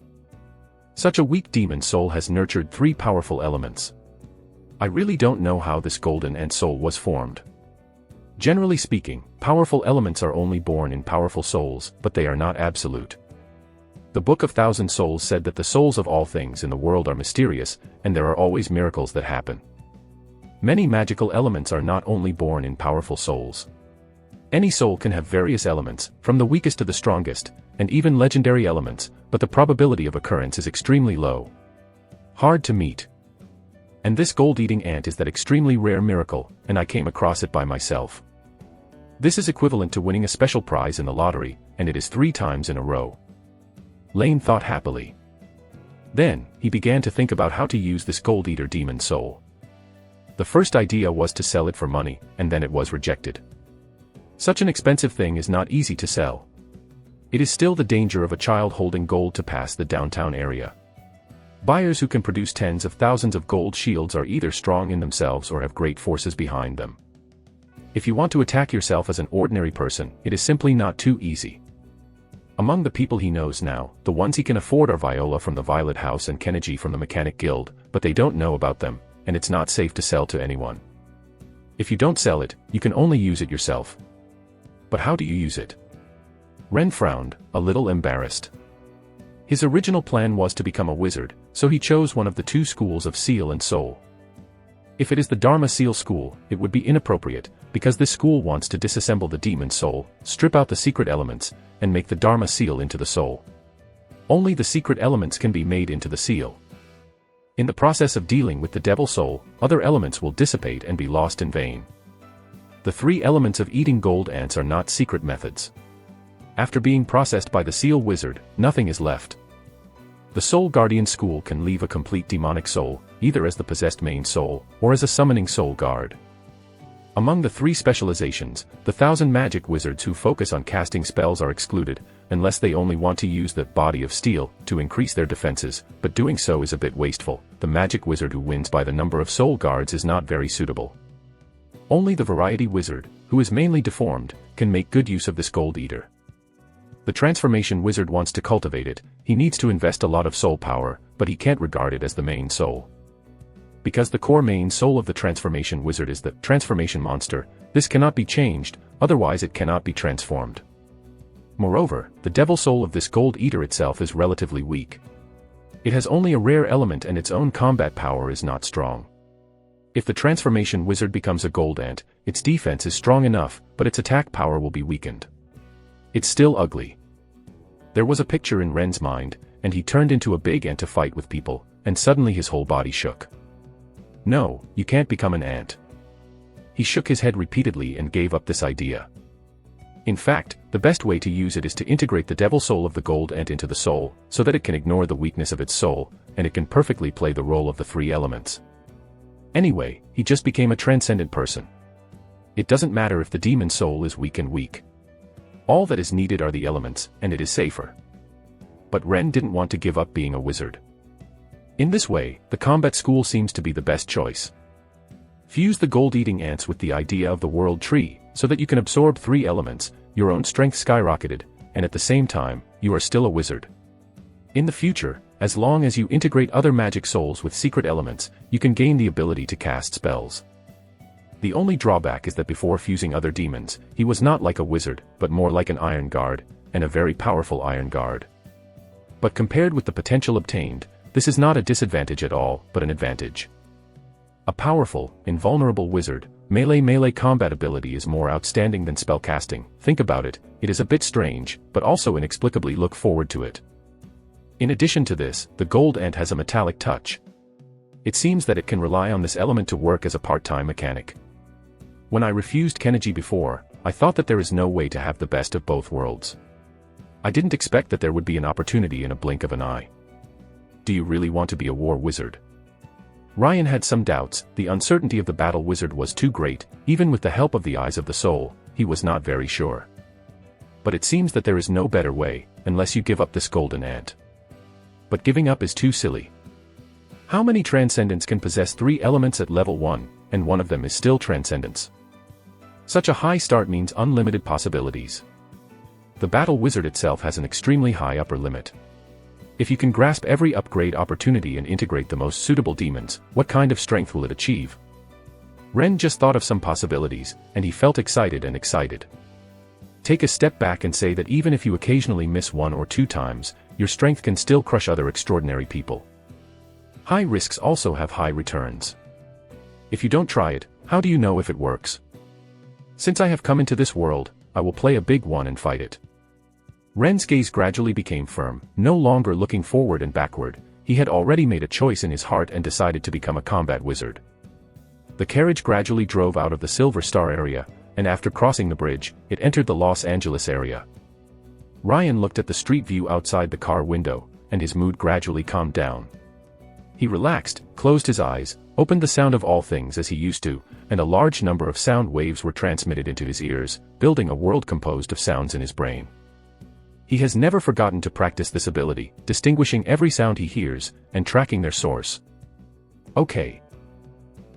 Such a weak demon soul has nurtured 3 powerful elements. I really don't know how this golden ant soul was formed. Generally speaking, powerful elements are only born in powerful souls, but they are not absolute. The Book of Thousand Souls said that the souls of all things in the world are mysterious, and there are always miracles that happen. Many magical elements are not only born in powerful souls. Any soul can have various elements, from the weakest to the strongest, and even legendary elements, but the probability of occurrence is extremely low. Hard to meet. And this gold-eating ant is that extremely rare miracle, and I came across it by myself. This is equivalent to winning a special prize in the lottery, and it is 3 times in a row. Lane thought happily. Then, he began to think about how to use this gold-eater demon soul. The first idea was to sell it for money, and then it was rejected. Such an expensive thing is not easy to sell. It is still the danger of a child holding gold to pass the downtown area. Buyers who can produce tens of thousands of gold shields are either strong in themselves or have great forces behind them. If you want to attack yourself as an ordinary person, it is simply not too easy. Among the people he knows now, the ones he can afford are Viola from the Violet House and Kenneji from the Mechanic Guild, but they don't know about them, and it's not safe to sell to anyone. If you don't sell it, you can only use it yourself. But how do you use it? Ren frowned, a little embarrassed. His original plan was to become a wizard, so he chose one of the 2 schools of Seal and Soul. If it is the Dharma Seal school, it would be inappropriate, because this school wants to disassemble the demon soul, strip out the secret elements, and make the Dharma Seal into the soul. Only the secret elements can be made into the seal. In the process of dealing with the devil soul, other elements will dissipate and be lost in vain. The 3 elements of eating gold ants are not secret methods. After being processed by the seal wizard, nothing is left. The Soul Guardian school can leave a complete demonic soul, either as the possessed main soul, or as a summoning soul guard. Among the 3 specializations, the 1,000 magic wizards who focus on casting spells are excluded, unless they only want to use the body of steel to increase their defenses, but doing so is a bit wasteful. The magic wizard who wins by the number of soul guards is not very suitable. Only the variety wizard, who is mainly deformed, can make good use of this gold eater. The transformation wizard wants to cultivate it, he needs to invest a lot of soul power, but he can't regard it as the main soul. Because the core main soul of the transformation wizard is the transformation monster, this cannot be changed, otherwise it cannot be transformed. Moreover, the devil soul of this gold eater itself is relatively weak. It has only a rare element and its own combat power is not strong. If the transformation wizard becomes a gold ant, its defense is strong enough, but its attack power will be weakened. It's still ugly. There was a picture in Ren's mind, and he turned into a big ant to fight with people, and suddenly his whole body shook. No, you can't become an ant. He shook his head repeatedly and gave up this idea. In fact, the best way to use it is to integrate the devil soul of the gold ant into the soul, so that it can ignore the weakness of its soul, and it can perfectly play the role of the 3 elements. Anyway, he just became a transcendent person. It doesn't matter if the demon soul is weak. All that is needed are the elements, and it is safer. But Ren didn't want to give up being a wizard. In this way, the combat school seems to be the best choice. Fuse the gold-eating ants with the idea of the world tree, so that you can absorb 3 elements, your own strength skyrocketed, and at the same time, you are still a wizard. In the future, as long as you integrate other magic souls with secret elements, you can gain the ability to cast spells. The only drawback is that before fusing other demons, he was not like a wizard, but more like an iron guard, and a very powerful iron guard. But compared with the potential obtained, This is not a disadvantage at all, but an advantage. A powerful, invulnerable wizard, melee combat ability is more outstanding than spellcasting. Think about it, it is a bit strange, but also inexplicably look forward to it. In addition to this, the gold ant has a metallic touch. It seems that it can rely on this element to work as a part-time mechanic. When I refused Kenneji before, I thought that there is no way to have the best of both worlds. I didn't expect that there would be an opportunity in a blink of an eye. Do you really want to be a war wizard? Ryan had some doubts. The uncertainty of the battle wizard was too great. Even with the help of the eyes of the soul, he was not very sure. But it seems that there is no better way, unless you give up this golden ant. But giving up is too silly. How many Transcendents can possess 3 elements at level 1, and one of them is still Transcendence? Such a high start means unlimited possibilities. The battle wizard itself has an extremely high upper limit. If you can grasp every upgrade opportunity and integrate the most suitable demons, what kind of strength will it achieve? Ren just thought of some possibilities, and he felt excited. Take a step back and say that even if you occasionally miss 1 or 2 times, your strength can still crush other extraordinary people. High risks also have high returns. If you don't try it, how do you know if it works? Since I have come into this world, I will play a big one and fight it. Ren's gaze gradually became firm, no longer looking forward and backward. He had already made a choice in his heart and decided to become a combat wizard. The carriage gradually drove out of the Silver Star area, and after crossing the bridge, it entered the Los Angeles area. Ryan looked at the street view outside the car window, and his mood gradually calmed down. He relaxed, closed his eyes, opened the sound of all things as he used to, and a large number of sound waves were transmitted into his ears, building a world composed of sounds in his brain. He has never forgotten to practice this ability, distinguishing every sound he hears, and tracking their source. Okay.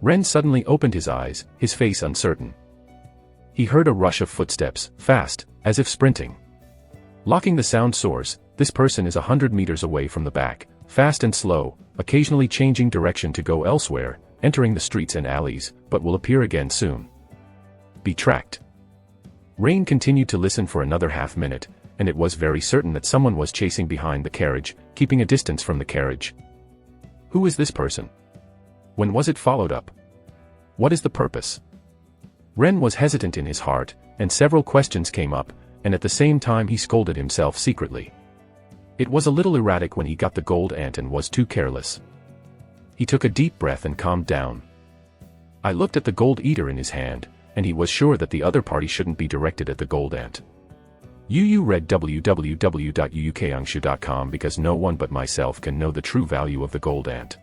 Ren suddenly opened his eyes, his face uncertain. He heard a rush of footsteps, fast, as if sprinting. Locking the sound source, this person is 100 meters away from the back, fast and slow, occasionally changing direction to go elsewhere, entering the streets and alleys, but will appear again soon. Be tracked. Rain continued to listen for another half-minute, and it was very certain that someone was chasing behind the carriage, keeping a distance from the carriage. Who is this person? When was it followed up? What is the purpose? Ren was hesitant in his heart, and several questions came up, and at the same time he scolded himself secretly. It was a little erratic when he got the gold ant and was too careless. He took a deep breath and calmed down. I looked at the gold eater in his hand, and he was sure that the other party shouldn't be directed at the gold ant. You read www.uukangshu.com because no one but myself can know the true value of the gold ant.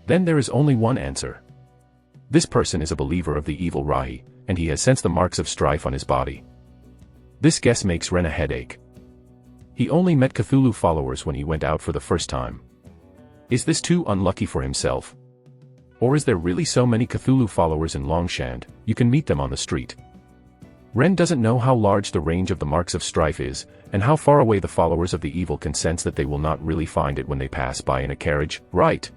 Then there is only one answer. This person is a believer of the evil Rahi, and he has sensed the marks of strife on his body. This guess makes Ren a headache. He only met Cthulhu followers when he went out for the first time. Is this too unlucky for himself? Or is there really so many Cthulhu followers in Longshand, you can meet them on the street? Ren doesn't know how large the range of the marks of strife is, and how far away the followers of the evil can sense that they will not really find it when they pass by in a carriage, right?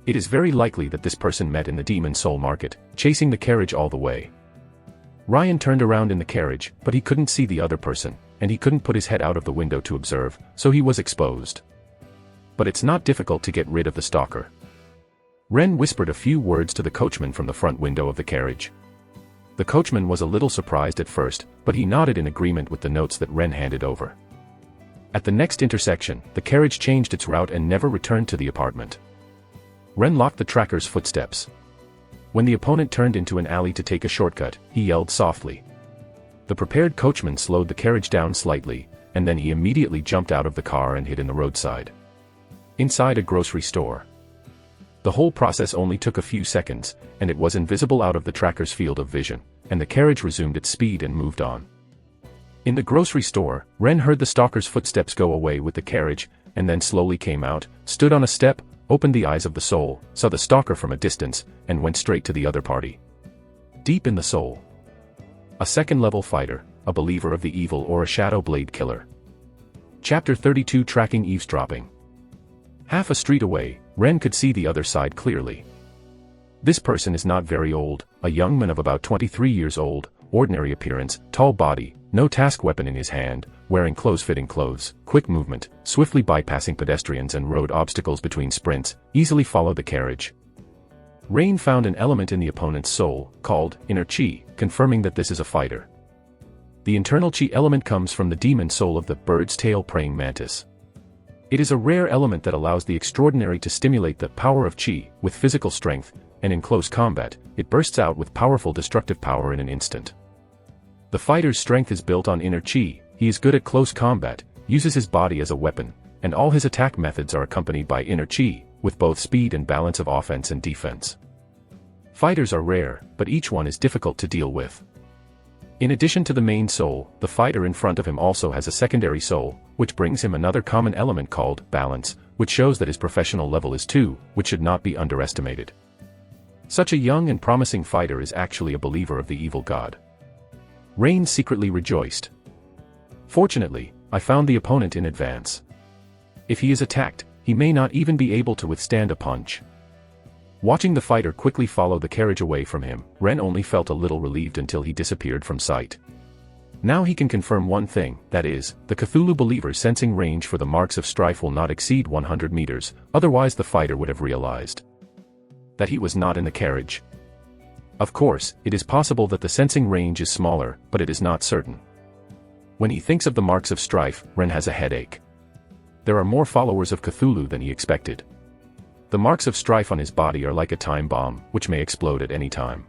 It is very likely that this person met in the Demon Soul Market, chasing the carriage all the way. Ryan turned around in the carriage, but he couldn't see the other person, and he couldn't put his head out of the window to observe, so he was exposed. But it's not difficult to get rid of the stalker. Ren whispered a few words to the coachman from the front window of the carriage. The coachman was a little surprised at first, but he nodded in agreement with the notes that Ren handed over. At the next intersection, the carriage changed its route and never returned to the apartment. Ren locked the tracker's footsteps. When the opponent turned into an alley to take a shortcut, he yelled softly. The prepared coachman slowed the carriage down slightly, and then he immediately jumped out of the car and hid in the roadside. Inside a grocery store. The whole process only took a few seconds, and it was invisible out of the tracker's field of vision, and the carriage resumed its speed and moved on. In the grocery store, Ren heard the stalker's footsteps go away with the carriage, and then slowly came out, stood on a step, opened the eyes of the soul, saw the stalker from a distance, and went straight to the other party. Deep in the soul. A second-level fighter, a believer of the evil or a shadow blade killer. Chapter 32 Tracking Eavesdropping. Half a street away, Ren could see the other side clearly. This person is not very old, a young man of about 23 years old, ordinary appearance, tall body, no task weapon in his hand, wearing close-fitting clothes, quick movement, swiftly bypassing pedestrians and road obstacles between sprints, easily followed the carriage. Rain found an element in the opponent's soul, called inner chi, confirming that this is a fighter. The internal chi element comes from the demon soul of the bird's tail praying mantis. It is a rare element that allows the extraordinary to stimulate the power of chi with physical strength, and in close combat, it bursts out with powerful destructive power in an instant. The fighter's strength is built on inner chi. He is good at close combat, uses his body as a weapon, and all his attack methods are accompanied by inner chi, with both speed and balance of offense and defense. Fighters are rare, but each one is difficult to deal with. In addition to the main soul, the fighter in front of him also has a secondary soul, which brings him another common element called balance, which shows that his professional level is 2, which should not be underestimated. Such a young and promising fighter is actually a believer of the evil god. Rain secretly rejoiced. Fortunately, I found the opponent in advance. If he is attacked, he may not even be able to withstand a punch. Watching the fighter quickly follow the carriage away from him, Ren only felt a little relieved until he disappeared from sight. Now he can confirm one thing, that is, the Cthulhu believer's sensing range for the marks of strife will not exceed 100 meters, otherwise the fighter would have realized that he was not in the carriage. Of course, it is possible that the sensing range is smaller, but it is not certain. When he thinks of the marks of strife, Ren has a headache. There are more followers of Cthulhu than he expected. The marks of strife on his body are like a time bomb, which may explode at any time.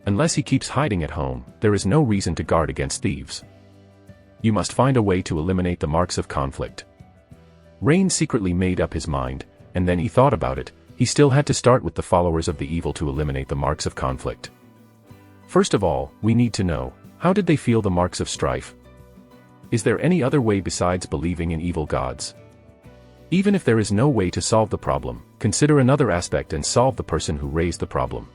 Unless he keeps hiding at home, there is no reason to guard against thieves. You must find a way to eliminate the marks of conflict. Rain secretly made up his mind, and then he thought about it. He still had to start with the followers of the evil to eliminate the marks of conflict. First of all, we need to know, how did they feel the marks of strife? Is there any other way besides believing in evil gods? Even if there is no way to solve the problem, consider another aspect and solve the person who raised the problem.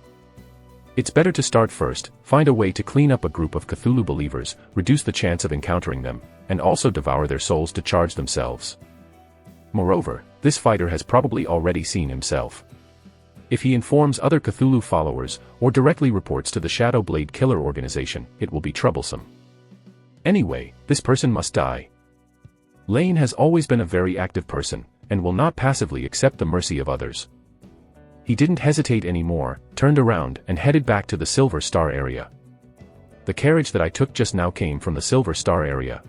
It's better to start first, find a way to clean up a group of Cthulhu believers, reduce the chance of encountering them, and also devour their souls to charge themselves. Moreover, this fighter has probably already seen himself. If he informs other Cthulhu followers, or directly reports to the Shadow Blade Killer organization, it will be troublesome. Anyway, this person must die. Lane has always been a very active person, and will not passively accept the mercy of others. He didn't hesitate anymore, turned around and headed back to the Silver Star area. The carriage that I took just now came from the Silver Star area.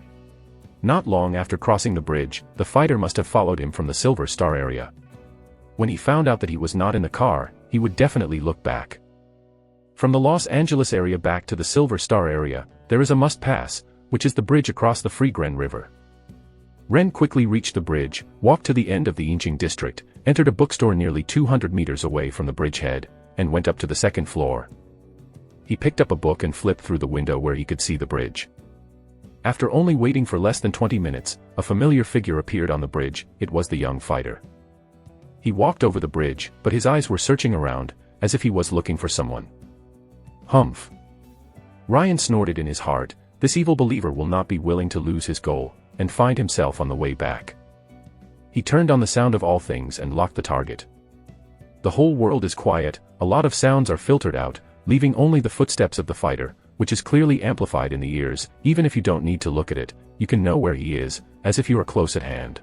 Not long after crossing the bridge, the fighter must have followed him from the Silver Star area. When he found out that he was not in the car, he would definitely look back. From the Los Angeles area back to the Silver Star area, there is a must-pass, which is the bridge across the Freegren River. Ren quickly reached the bridge, walked to the end of the Inching district, entered a bookstore nearly 200 meters away from the bridgehead, and went up to the second floor. He picked up a book and flipped through the window where he could see the bridge. After only waiting for less than 20 minutes, a familiar figure appeared on the bridge. It was the young fighter. He walked over the bridge, but his eyes were searching around, as if he was looking for someone. Humph! Ryan snorted in his heart. This evil believer will not be willing to lose his goal, and find himself on the way back. He turned on the sound of all things and locked the target. The whole world is quiet, a lot of sounds are filtered out, leaving only the footsteps of the fighter, which is clearly amplified in the ears. Even if you don't need to look at it, you can know where he is, as if you are close at hand.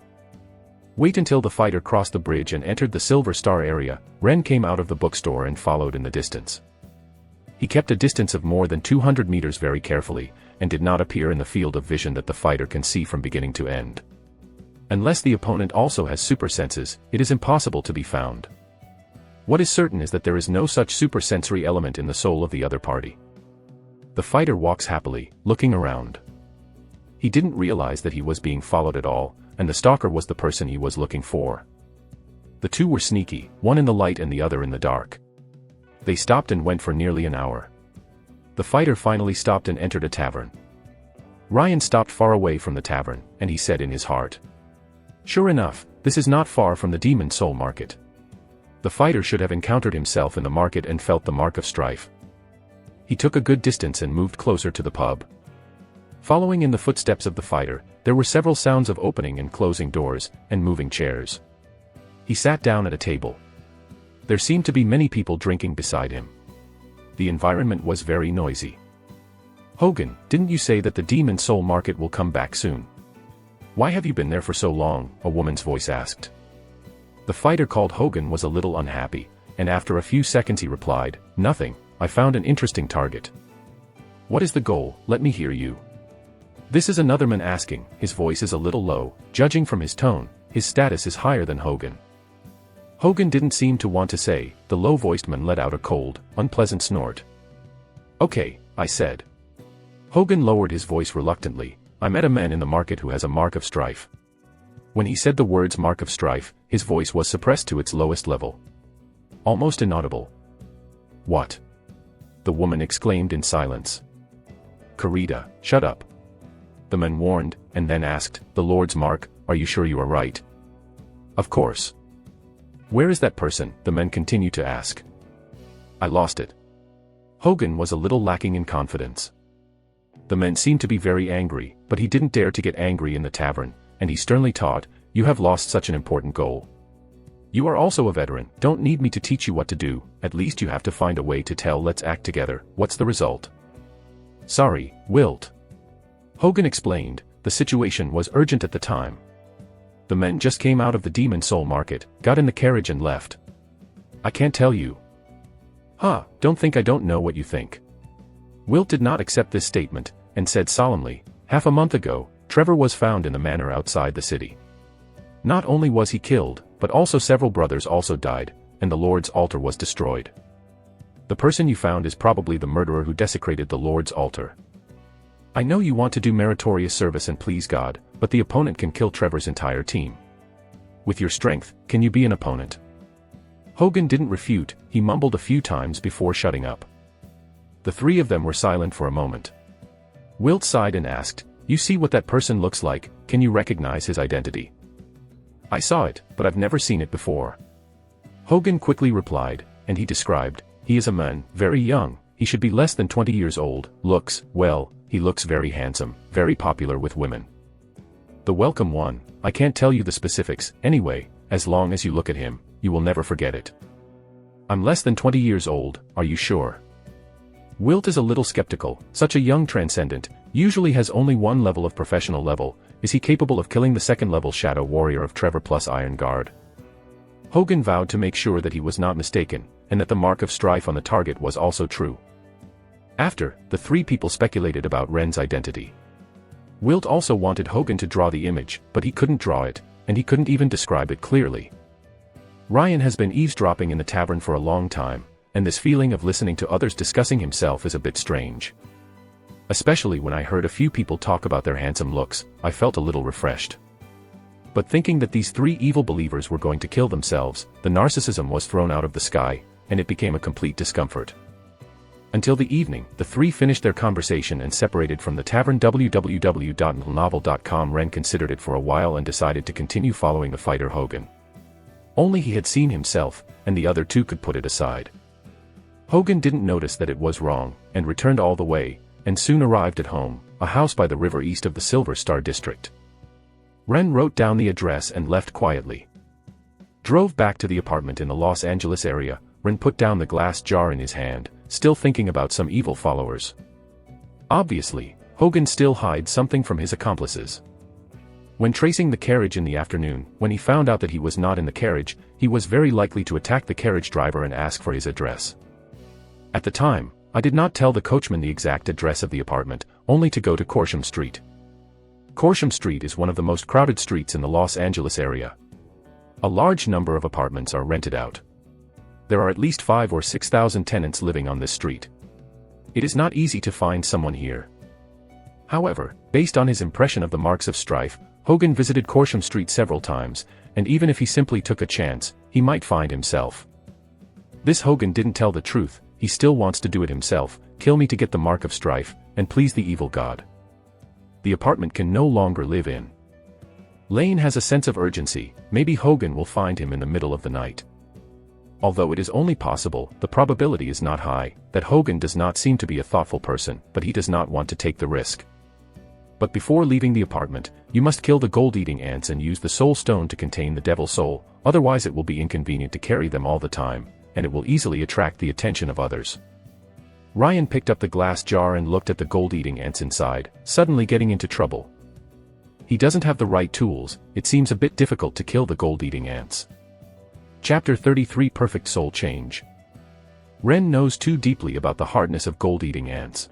Wait until the fighter crossed the bridge and entered the Silver Star area. Ren came out of the bookstore and followed in the distance. He kept a distance of more than 200 meters very carefully, and did not appear in the field of vision that the fighter can see from beginning to end. Unless the opponent also has super senses, it is impossible to be found. What is certain is that there is no such supersensory element in the soul of the other party. The fighter walks happily, looking around. He didn't realize that he was being followed at all, and the stalker was the person he was looking for. The two were sneaky, one in the light and the other in the dark. They stopped and went for nearly an hour. The fighter finally stopped and entered a tavern. Ryan stopped far away from the tavern, and he said in his heart, "Sure enough, this is not far from the Demon Soul Market." The fighter should have encountered himself in the market and felt the mark of strife. He took a good distance and moved closer to the pub. Following in the footsteps of the fighter, there were several sounds of opening and closing doors, and moving chairs. He sat down at a table. There seemed to be many people drinking beside him. The environment was very noisy. Hogan, didn't you say that the demon soul market will come back soon? Why have you been there for so long? A woman's voice asked. The fighter called Hogan was a little unhappy, and after a few seconds he replied, "Nothing, I found an interesting target." "What is the goal? Let me hear you." This is another man asking. His voice is a little low. Judging from his tone, his status is higher than Hogan. Hogan didn't seem to want to say. The low-voiced man let out a cold, unpleasant snort. "Okay," I said. Hogan lowered his voice reluctantly. "I met a man in the market who has a mark of strife." When he said the words mark of strife, his voice was suppressed to its lowest level. Almost inaudible. "What?" the woman exclaimed in silence. "Karita, shut up." The man warned, and then asked, "The Lord's mark, are you sure you are right?" "Of course." "Where is that person?" the men continued to ask. "I lost it." Hogan was a little lacking in confidence. The men seemed to be very angry, but he didn't dare to get angry in the tavern, and he sternly taught, "You have lost such an important goal. You are also a veteran, don't need me to teach you what to do, at least you have to find a way to tell let's act together, what's the result?" "Sorry, Wilt." Hogan explained, the situation was urgent at the time. The men just came out of the demon soul market, got in the carriage and left. "I can't tell you." "Huh, don't think I don't know what you think." Wilt did not accept this statement, and said solemnly, "Half a month ago, Trevor was found in the manor outside the city. Not only was he killed, but also several brothers also died, and the Lord's altar was destroyed. The person you found is probably the murderer who desecrated the Lord's altar. I know you want to do meritorious service and please God, but the opponent can kill Trevor's entire team. With your strength, can you be an opponent?" Hogan didn't refute, he mumbled a few times before shutting up. The three of them were silent for a moment. Wilt sighed and asked, "You see what that person looks like, can you recognize his identity?" "I saw it, but I've never seen it before." Hogan quickly replied, and he described, "He is a man, very young, he should be less than 20 years old, well, he looks very handsome, very popular with women. The welcome one, I can't tell you the specifics, anyway, as long as you look at him, you will never forget it." "I'm less than 20 years old, are you sure?" Wilt is a little skeptical. Such a young Transcendent, usually has only one level of professional level. Is he capable of killing the second-level Shadow Warrior of Trevor plus Iron Guard? Hogan vowed to make sure that he was not mistaken, and that the mark of strife on the target was also true. After, the three people speculated about Ren's identity. Wilt also wanted Hogan to draw the image, but he couldn't draw it, and he couldn't even describe it clearly. Ryan has been eavesdropping in the tavern for a long time, and this feeling of listening to others discussing himself is a bit strange. Especially when I heard a few people talk about their handsome looks, I felt a little refreshed. But thinking that these three evil believers were going to kill themselves, the narcissism was thrown out of the sky, and it became a complete discomfort. Until the evening, the three finished their conversation and separated from the tavern. www.novel.com. Ren considered it for a while and decided to continue following the fighter Hogan. Only he had seen himself, and the other two could put it aside. Hogan didn't notice that it was wrong, and returned all the way, and soon arrived at home, a house by the river east of the Silver Star district. Ren wrote down the address and left quietly. Drove back to the apartment in the Los Angeles area. Ren put down the glass jar in his hand, still thinking about some evil followers. Obviously, Hogan still hides something from his accomplices. When tracing the carriage in the afternoon, when he found out that he was not in the carriage, he was very likely to attack the carriage driver and ask for his address. At the time, I did not tell the coachman the exact address of the apartment, only to go to Corsham Street. Corsham Street is one of the most crowded streets in the Los Angeles area. A large number of apartments are rented out. There are at least 5,000 or 6,000 tenants living on this street. It is not easy to find someone here. However, based on his impression of the marks of strife, Hogan visited Corsham Street several times, and even if he simply took a chance, he might find himself. This Hogan didn't tell the truth. He still wants to do it himself, kill me to get the mark of strife, and please the evil god. The apartment can no longer live in. Lane has a sense of urgency. Maybe Hogan will find him in the middle of the night. Although it is only possible, the probability is not high, that Hogan does not seem to be a thoughtful person, but he does not want to take the risk. But before leaving the apartment, you must kill the gold-eating ants and use the soul stone to contain the devil's soul, otherwise it will be inconvenient to carry them all the time, and it will easily attract the attention of others. Ryan picked up the glass jar and looked at the gold-eating ants inside, suddenly getting into trouble. He doesn't have the right tools. It seems a bit difficult to kill the gold-eating ants. Chapter 33 Perfect Soul Change. Ren knows too deeply about the hardness of gold-eating ants.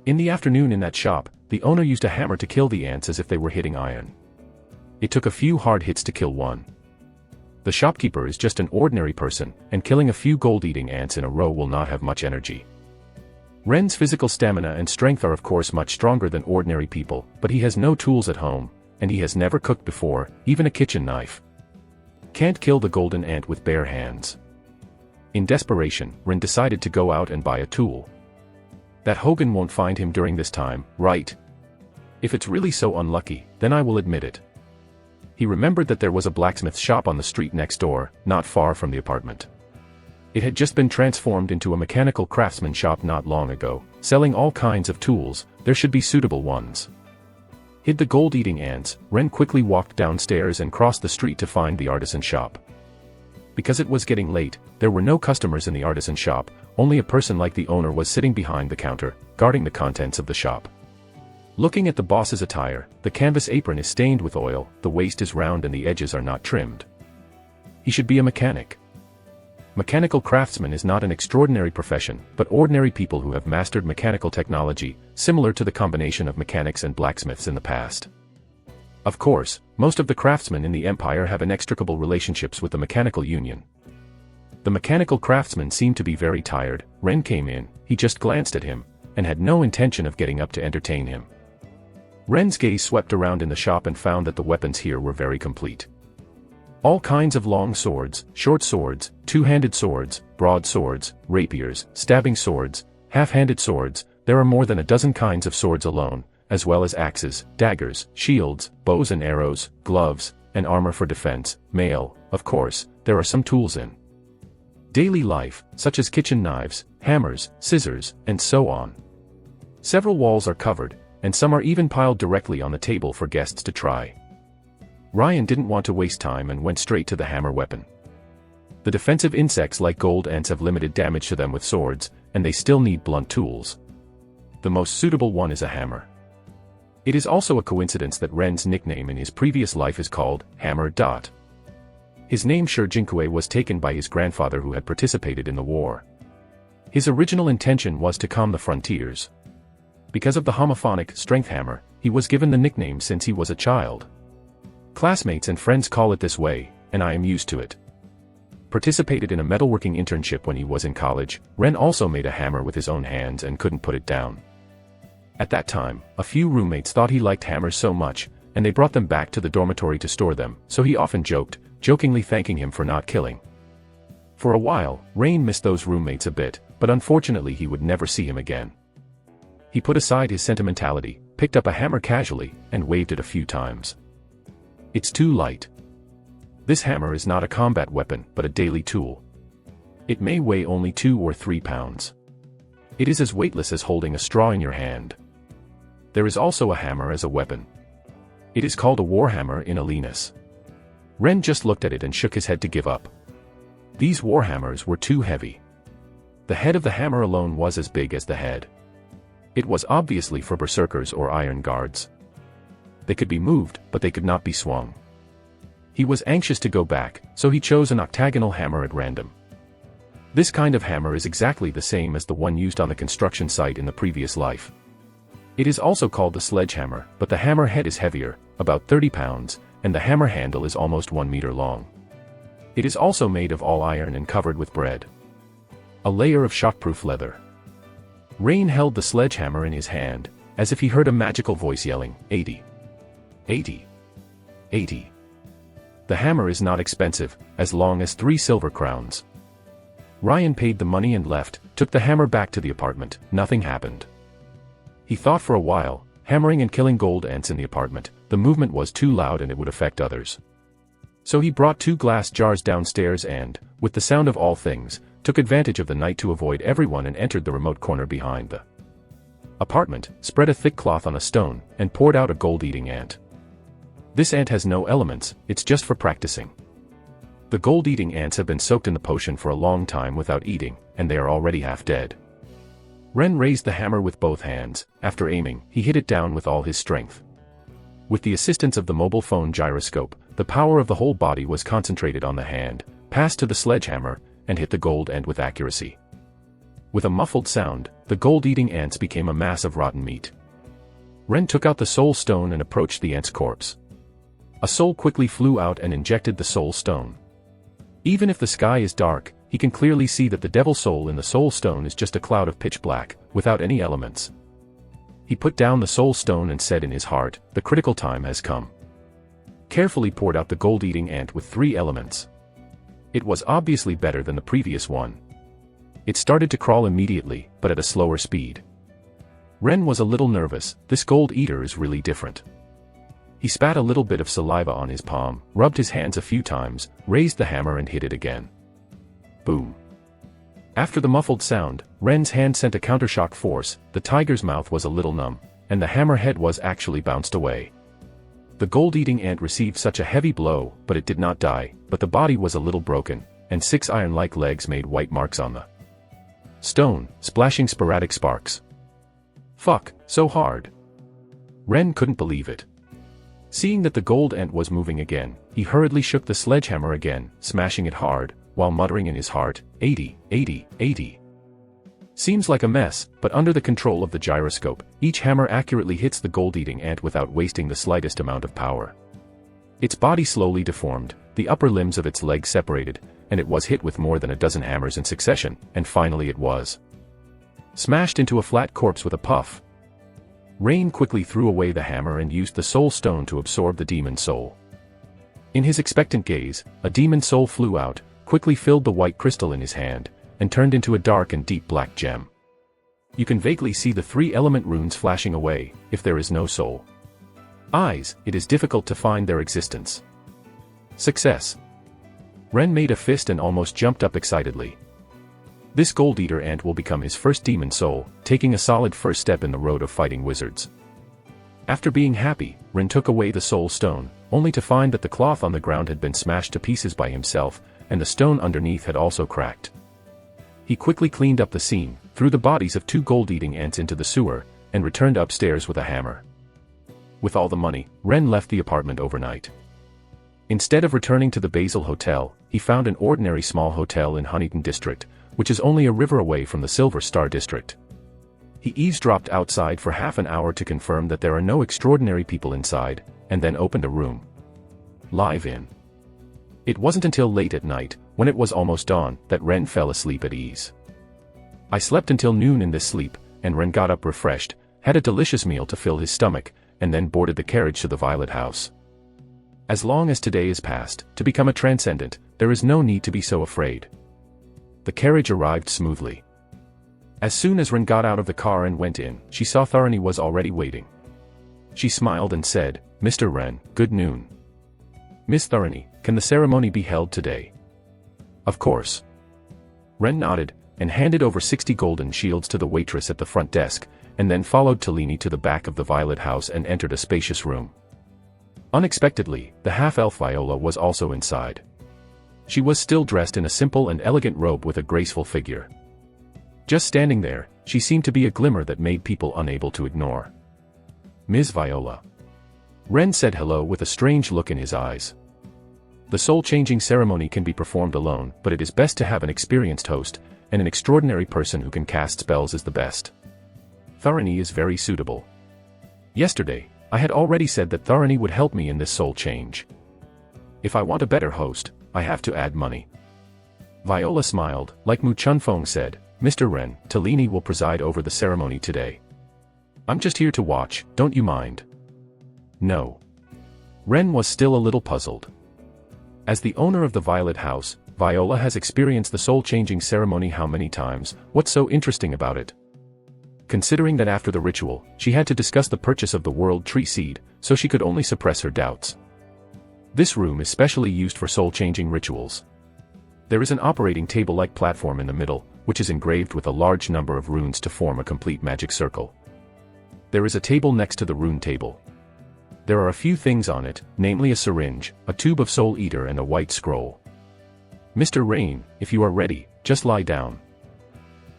In the afternoon in that shop, the owner used a hammer to kill the ants as if they were hitting iron. It took a few hard hits to kill one. The shopkeeper is just an ordinary person, and killing a few gold-eating ants in a row will not have much energy. Ren's physical stamina and strength are of course much stronger than ordinary people, but he has no tools at home, and he has never cooked before, even a kitchen knife. Can't kill the golden ant with bare hands. In desperation, Ren decided to go out and buy a tool. That Hogan won't find him during this time, right? If it's really so unlucky, then I will admit it. He remembered that there was a blacksmith shop on the street next door, not far from the apartment. It had just been transformed into a mechanical craftsman shop not long ago, selling all kinds of tools. There should be suitable ones. Hid the gold-eating ants, Ren quickly walked downstairs and crossed the street to find the artisan shop. Because it was getting late, there were no customers in the artisan shop, only a person like the owner was sitting behind the counter, guarding the contents of the shop. Looking at the boss's attire, the canvas apron is stained with oil, the waist is round and the edges are not trimmed. He should be a mechanic. Mechanical craftsman is not an extraordinary profession, but ordinary people who have mastered mechanical technology, similar to the combination of mechanics and blacksmiths in the past. Of course, most of the craftsmen in the empire have inextricable relationships with the mechanical union. The mechanical craftsman seemed to be very tired. Ren came in, he just glanced at him, and had no intention of getting up to entertain him. Ren's gaze swept around in the shop and found that the weapons here were very complete. All kinds of long swords, short swords, two-handed swords, broadswords, rapiers, stabbing swords, half-handed swords. There are more than a dozen kinds of swords alone, as well as axes, daggers, shields, bows and arrows, gloves, and armor for defense. Mail, of course, there are some tools in daily life, such as kitchen knives, hammers, scissors, and so on. Several walls are covered, and some are even piled directly on the table for guests to try. Ryan didn't want to waste time and went straight to the hammer weapon. The defensive insects like gold ants have limited damage to them with swords, and they still need blunt tools. The most suitable one is a hammer. It is also a coincidence that Ren's nickname in his previous life is called Hammer. His name Jinkue was taken by his grandfather who had participated in the war. His original intention was to calm the frontiers. Because of the homophonic strength hammer, he was given the nickname since he was a child. Classmates and friends call it this way, and I am used to it. Participated in a metalworking internship when he was in college. Ren also made a hammer with his own hands and couldn't put it down. At that time, a few roommates thought he liked hammers so much, and they brought them back to the dormitory to store them, so he often jokingly thanking him for not killing. For a while, Rain missed those roommates a bit, but unfortunately he would never see him again. He put aside his sentimentality, picked up a hammer casually, and waved it a few times. It's too light. This hammer is not a combat weapon, but a daily tool. It may weigh only 2 or 3 pounds. It is as weightless as holding a straw in your hand. There is also a hammer as a weapon. It is called a warhammer in Alenus. Ren just looked at it and shook his head to give up. These warhammers were too heavy. The head of the hammer alone was as big as the head. It was obviously for berserkers or iron guards. They could be moved, but they could not be swung. He was anxious to go back, so he chose an octagonal hammer at random. This kind of hammer is exactly the same as the one used on the construction site in the previous life. It is also called the sledgehammer, but the hammer head is heavier, about 30 pounds, and the hammer handle is almost 1 meter long. It is also made of all iron and covered with a layer of shockproof leather. Rain held the sledgehammer in his hand, as if he heard a magical voice yelling, 80. 80. 80. The hammer is not expensive, as long as 3 silver crowns. Ryan paid the money and left, took the hammer back to the apartment. Nothing happened. He thought for a while, hammering and killing gold ants in the apartment, the movement was too loud and it would affect others. So he brought 2 glass jars downstairs and, with the sound of all things, took advantage of the night to avoid everyone and entered the remote corner behind the apartment, spread a thick cloth on a stone, and poured out a gold-eating ant. This ant has no elements, it's just for practicing. The gold-eating ants have been soaked in the potion for a long time without eating, and they are already half dead. Ren raised the hammer with both hands. After aiming, he hit it down with all his strength. With the assistance of the mobile phone gyroscope, the power of the whole body was concentrated on the hand, passed to the sledgehammer, and hit the gold ant with accuracy. With a muffled sound, the gold-eating ants became a mass of rotten meat. Ren took out the soul stone and approached the ant's corpse. A soul quickly flew out and injected the soul stone. Even if the sky is dark, he can clearly see that the devil soul in the soul stone is just a cloud of pitch black, without any elements. He put down the soul stone and said in his heart, "The critical time has come." Carefully poured out the gold-eating ant with 3 elements. It was obviously better than the previous one. It started to crawl immediately, but at a slower speed. Ren was a little nervous. This gold eater is really different. He spat a little bit of saliva on his palm, rubbed his hands a few times, raised the hammer and hit it again. Boom. After the muffled sound, Ren's hand sent a countershock force. The tiger's mouth was a little numb, and the hammer head was actually bounced away. The gold-eating ant received such a heavy blow, but it did not die, but the body was a little broken, and 6 iron-like legs made white marks on the stone, splashing sporadic sparks. Fuck, so hard. Ren couldn't believe it. Seeing that the gold ant was moving again, he hurriedly shook the sledgehammer again, smashing it hard, while muttering in his heart, 80, 80, 80. Seems like a mess, but under the control of the gyroscope, each hammer accurately hits the gold-eating ant without wasting the slightest amount of power. Its body slowly deformed, the upper limbs of its legs separated, and it was hit with more than a dozen hammers in succession, and finally it was smashed into a flat corpse with a puff. Rain quickly threw away the hammer and used the soul stone to absorb the demon soul. In his expectant gaze, a demon soul flew out, quickly filled the white crystal in his hand, and turned into a dark and deep black gem. You can vaguely see the 3 element runes flashing away. If there is no soul eyes, it is difficult to find their existence. Success. Ren made a fist and almost jumped up excitedly. This gold eater ant will become his first demon soul, taking a solid first step in the road of fighting wizards. After being happy, Ren took away the soul stone, only to find that the cloth on the ground had been smashed to pieces by himself, and the stone underneath had also cracked. He quickly cleaned up the scene, threw the bodies of 2 gold-eating ants into the sewer, and returned upstairs with a hammer. With all the money, Ren left the apartment overnight. Instead of returning to the Basil Hotel, he found an ordinary small hotel in Huntington District, which is only a river away from the Silver Star District. He eavesdropped outside for half an hour to confirm that there are no extraordinary people inside, and then opened a room. Live in. It wasn't until late at night, when it was almost dawn, that Ren fell asleep at ease. I slept until noon in this sleep, and Ren got up refreshed, had a delicious meal to fill his stomach, and then boarded the carriage to the Violet House. As long as today is past, to become a Transcendent, there is no need to be so afraid. The carriage arrived smoothly. As soon as Ren got out of the car and went in, she saw Tharani was already waiting. She smiled and said, "Mr. Ren, good noon. Miss Tharani, can the ceremony be held today?" "Of course." Ren nodded, and handed over 60 golden shields to the waitress at the front desk, and then followed Talini to the back of the Violet House and entered a spacious room. Unexpectedly, the half-elf Viola was also inside. She was still dressed in a simple and elegant robe with a graceful figure. Just standing there, she seemed to be a glimmer that made people unable to ignore. "Ms. Viola." Ren said hello with a strange look in his eyes. The soul-changing ceremony can be performed alone, but it is best to have an experienced host, and an extraordinary person who can cast spells is the best. Tharani is very suitable. Yesterday, I had already said that Tharani would help me in this soul change. If I want a better host, I have to add money. Viola smiled, like Mu Chunfeng said, "Mr. Ren, Talini will preside over the ceremony today. I'm just here to watch, don't you mind?" "No." Ren was still a little puzzled. As the owner of the Violet House, Viola has experienced the soul-changing ceremony how many times? What's so interesting about it? Considering that after the ritual, she had to discuss the purchase of the World Tree Seed, so she could only suppress her doubts. This room is specially used for soul-changing rituals. There is an operating table-like platform in the middle, which is engraved with a large number of runes to form a complete magic circle. There is a table next to the rune table. There are a few things on it, namely a syringe, a tube of Soul Eater and a white scroll. "Mr. Rain, if you are ready, just lie down."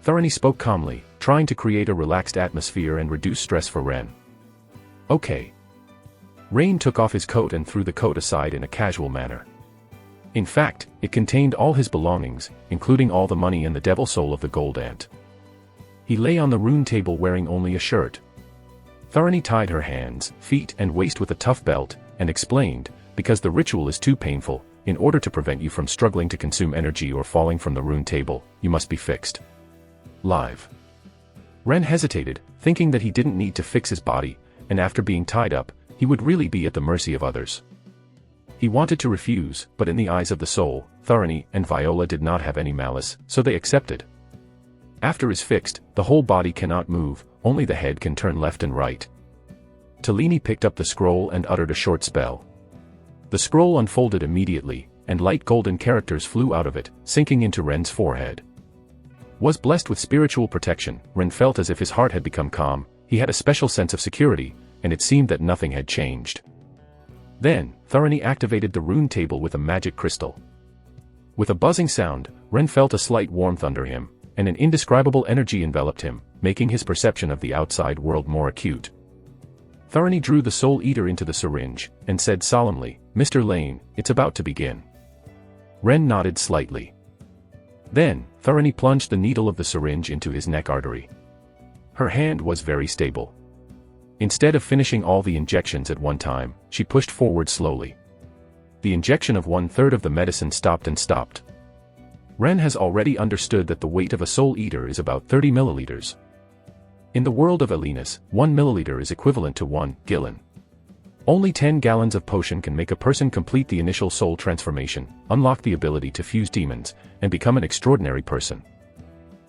Tharani spoke calmly, trying to create a relaxed atmosphere and reduce stress for Ren. Okay. Rain took off his coat and threw the coat aside in a casual manner. In fact, it contained all his belongings, including all the money and the devil soul of the gold ant. He lay on the rune table wearing only a shirt. Tharani tied her hands, feet and waist with a tough belt, and explained, because the ritual is too painful, in order to prevent you from struggling to consume energy or falling from the rune table, you must be fixed. Live. Ren hesitated, thinking that he didn't need to fix his body, and after being tied up, he would really be at the mercy of others. He wanted to refuse, but in the eyes of the soul, Tharani and Viola did not have any malice, so they accepted. After is fixed, the whole body cannot move, only the head can turn left and right. Talini picked up the scroll and uttered a short spell. The scroll unfolded immediately, and light golden characters flew out of it, sinking into Ren's forehead. Was blessed with spiritual protection, Ren felt as if his heart had become calm, he had a special sense of security, and it seemed that nothing had changed. Then, Tharani activated the rune table with a magic crystal. With a buzzing sound, Ren felt a slight warmth under him, and an indescribable energy enveloped him, making his perception of the outside world more acute. Tharani drew the Soul Eater into the syringe, and said solemnly, "Mr. Lane, it's about to begin." Ren nodded slightly. Then, Tharani plunged the needle of the syringe into his neck artery. Her hand was very stable. Instead of finishing all the injections at one time, she pushed forward slowly. The injection of 1/3 of the medicine stopped and stopped. Ren has already understood that the weight of a Soul Eater is about 30 milliliters. In the world of Elenus, 1 milliliter is equivalent to 1 gallon. Only 10 gallons of potion can make a person complete the initial soul transformation, unlock the ability to fuse demons, and become an extraordinary person.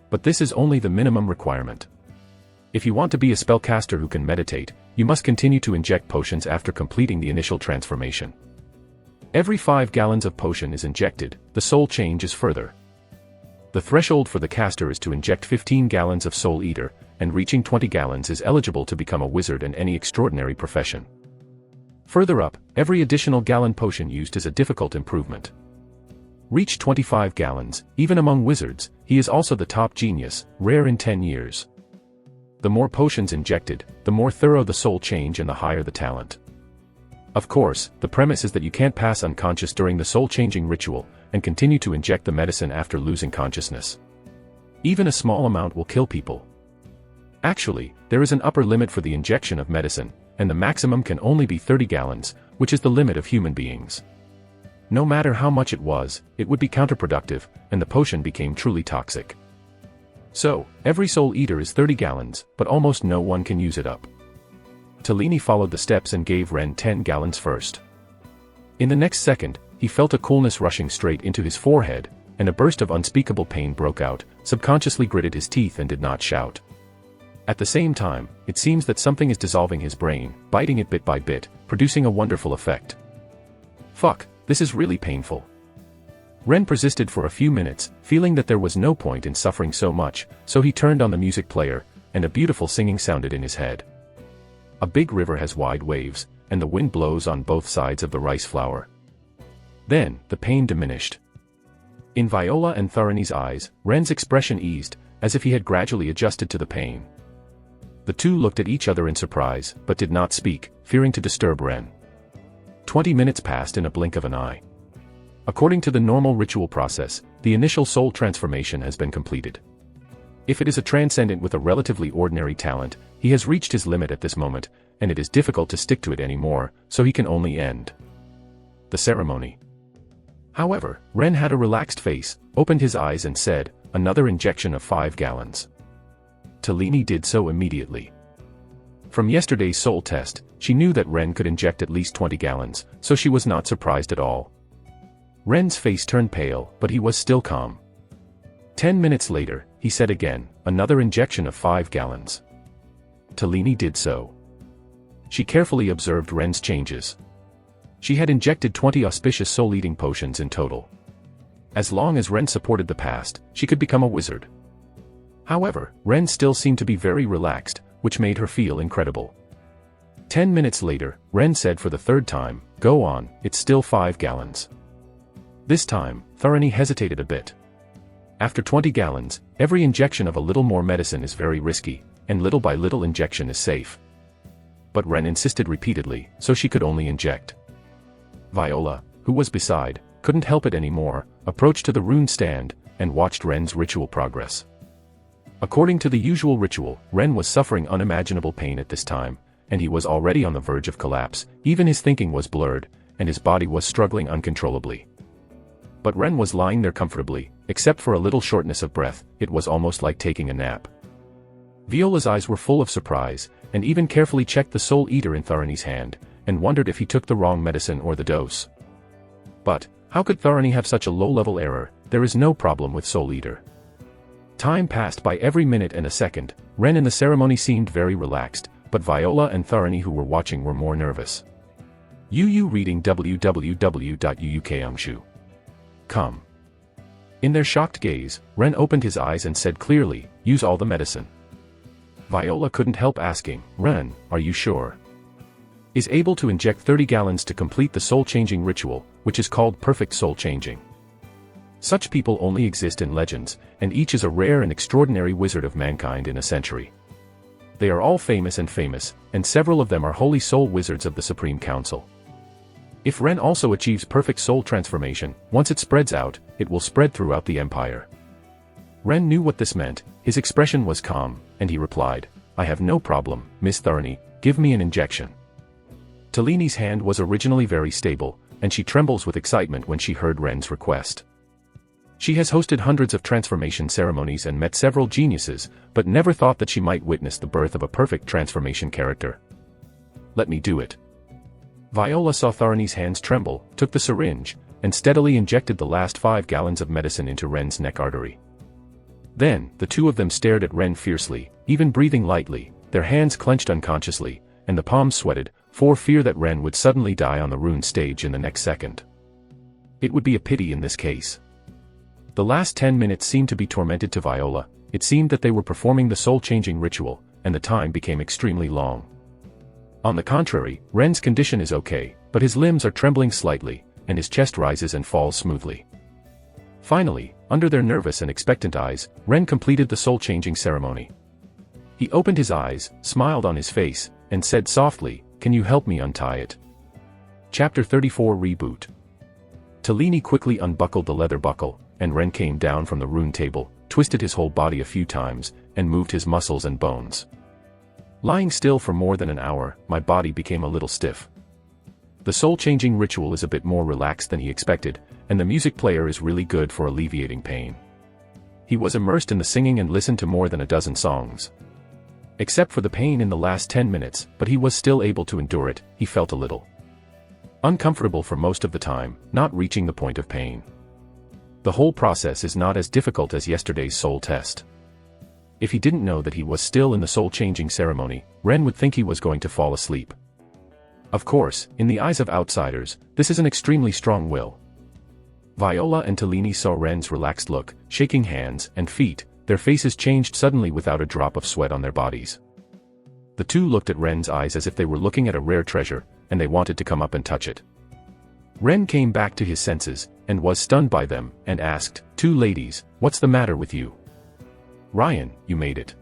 But this is only the minimum requirement. If you want to be a spellcaster who can meditate, you must continue to inject potions after completing the initial transformation. Every 5 gallons of potion is injected, the soul change is further. The threshold for the caster is to inject 15 gallons of Soul Eater, and reaching 20 gallons is eligible to become a wizard in any extraordinary profession. Further up, every additional gallon potion used is a difficult improvement. Reach 25 gallons, even among wizards, he is also the top genius, rare in 10 years. The more potions injected, the more thorough the soul change and the higher the talent. Of course, the premise is that you can't pass unconscious during the soul-changing ritual, and continue to inject the medicine after losing consciousness. Even a small amount will kill people. Actually, there is an upper limit for the injection of medicine, and the maximum can only be 30 gallons, which is the limit of human beings. No matter how much it was, it would be counterproductive, and the potion became truly toxic. So, every Soul Eater is 30 gallons, but almost no one can use it up. Talini followed the steps and gave Ren 10 gallons first. In the next second, he felt a coolness rushing straight into his forehead, and a burst of unspeakable pain broke out, subconsciously gritted his teeth and did not shout. At the same time, it seems that something is dissolving his brain, biting it bit by bit, producing a wonderful effect. Fuck, this is really painful. Ren persisted for a few minutes, feeling that there was no point in suffering so much, so he turned on the music player, and a beautiful singing sounded in his head. A big river has wide waves, and the wind blows on both sides of the rice flour. Then, the pain diminished. In Viola and Tharani's eyes, Ren's expression eased, as if he had gradually adjusted to the pain. The two looked at each other in surprise, but did not speak, fearing to disturb Ren. 20 minutes passed in a blink of an eye. According to the normal ritual process, the initial soul transformation has been completed. If it is a transcendent with a relatively ordinary talent, he has reached his limit at this moment, and it is difficult to stick to it anymore, so he can only end the ceremony. However, Ren had a relaxed face, opened his eyes and said, "Another injection of 5 gallons." Talini did so immediately. From yesterday's soul test, she knew that Ren could inject at least 20 gallons, so she was not surprised at all. Ren's face turned pale, but he was still calm. 10 minutes later, he said again, "Another injection of 5 gallons." Talini did so. She carefully observed Ren's changes. She had injected 20 auspicious soul-eating potions in total. As long as Ren supported the past, she could become a wizard. However, Ren still seemed to be very relaxed, which made her feel incredible. 10 minutes later, Ren said for the third time, "Go on, it's still 5 gallons." This time, Tharani hesitated a bit. After 20 gallons, every injection of a little more medicine is very risky, and little by little injection is safe. But Ren insisted repeatedly, so she could only inject. Viola, who was beside, couldn't help it anymore, approached to the rune stand, and watched Ren's ritual progress. According to the usual ritual, Ren was suffering unimaginable pain at this time, and he was already on the verge of collapse. Even his thinking was blurred, and his body was struggling uncontrollably. But Ren was lying there comfortably, except for a little shortness of breath. It was almost like taking a nap. Viola's eyes were full of surprise, and even carefully checked the soul eater in Tharani's hand, and wondered if he took the wrong medicine or the dose. But, how could Tharani have such a low-level error? There is no problem with soul eater. Time passed by every minute and a second. Ren in the ceremony seemed very relaxed, but Viola and Tharani who were watching were more nervous. Yu reading www.uukangshu.com. In their shocked gaze, Ren opened his eyes and said clearly, "Use all the medicine." Viola couldn't help asking, "Ren, are you sure?" Is able to inject 30 gallons to complete the soul-changing ritual, which is called perfect soul-changing. Such people only exist in legends, and each is a rare and extraordinary wizard of mankind in a century. They are all famous, and several of them are holy soul wizards of the Supreme Council. If Ren also achieves perfect soul transformation, once it spreads out, it will spread throughout the empire. Ren knew what this meant. His expression was calm, and he replied, "I have no problem, Miss Tharani, give me an injection." Talini's hand was originally very stable, and she trembles with excitement when she heard Ren's request. She has hosted hundreds of transformation ceremonies and met several geniuses, but never thought that she might witness the birth of a perfect transformation character. "Let me do it." Viola saw Tharani's hands tremble, took the syringe, and steadily injected the last 5 gallons of medicine into Ren's neck artery. Then, the two of them stared at Ren fiercely, even breathing lightly, their hands clenched unconsciously, and the palms sweated, for fear that Ren would suddenly die on the rune stage in the next second. It would be a pity in this case. The last 10 minutes seemed to be tormented to Viola. It seemed that they were performing the soul-changing ritual, and the time became extremely long. On the contrary, Ren's condition is okay, but his limbs are trembling slightly, and his chest rises and falls smoothly. Finally, under their nervous and expectant eyes, Ren completed the soul-changing ceremony. He opened his eyes, smiled on his face, and said softly, "Can you help me untie it?" Chapter 34 Reboot. Talini quickly unbuckled the leather buckle, and Ren came down from the rune table, twisted his whole body a few times, and moved his muscles and bones. Lying still for more than an hour, my body became a little stiff. The soul-changing ritual is a bit more relaxed than he expected, and the music player is really good for alleviating pain. He was immersed in the singing and listened to more than a dozen songs. Except for the pain in the last 10 minutes, but he was still able to endure it. He felt a little uncomfortable for most of the time, not reaching the point of pain. The whole process is not as difficult as yesterday's soul test. If he didn't know that he was still in the soul-changing ceremony, Ren would think he was going to fall asleep. Of course, in the eyes of outsiders, this is an extremely strong will. Viola and Talini saw Ren's relaxed look, shaking hands and feet. Their faces changed suddenly without a drop of sweat on their bodies. The two looked at Ren's eyes as if they were looking at a rare treasure, and they wanted to come up and touch it. Ren came back to his senses, and was stunned by them, and asked, "Two ladies, what's the matter with you?" "Ryan, you made it."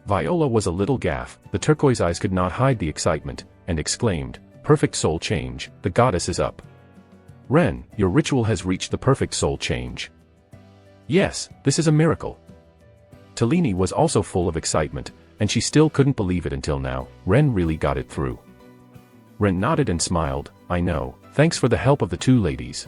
Viola was a little gaff. The turquoise eyes could not hide the excitement, and exclaimed, "Perfect soul change, the goddess is up." "Ren, your ritual has reached the perfect soul change." "Yes, this is a miracle." Talini was also full of excitement, and she still couldn't believe it until now. Ren really got it through. Ren nodded and smiled, "I know, thanks for the help of the two ladies."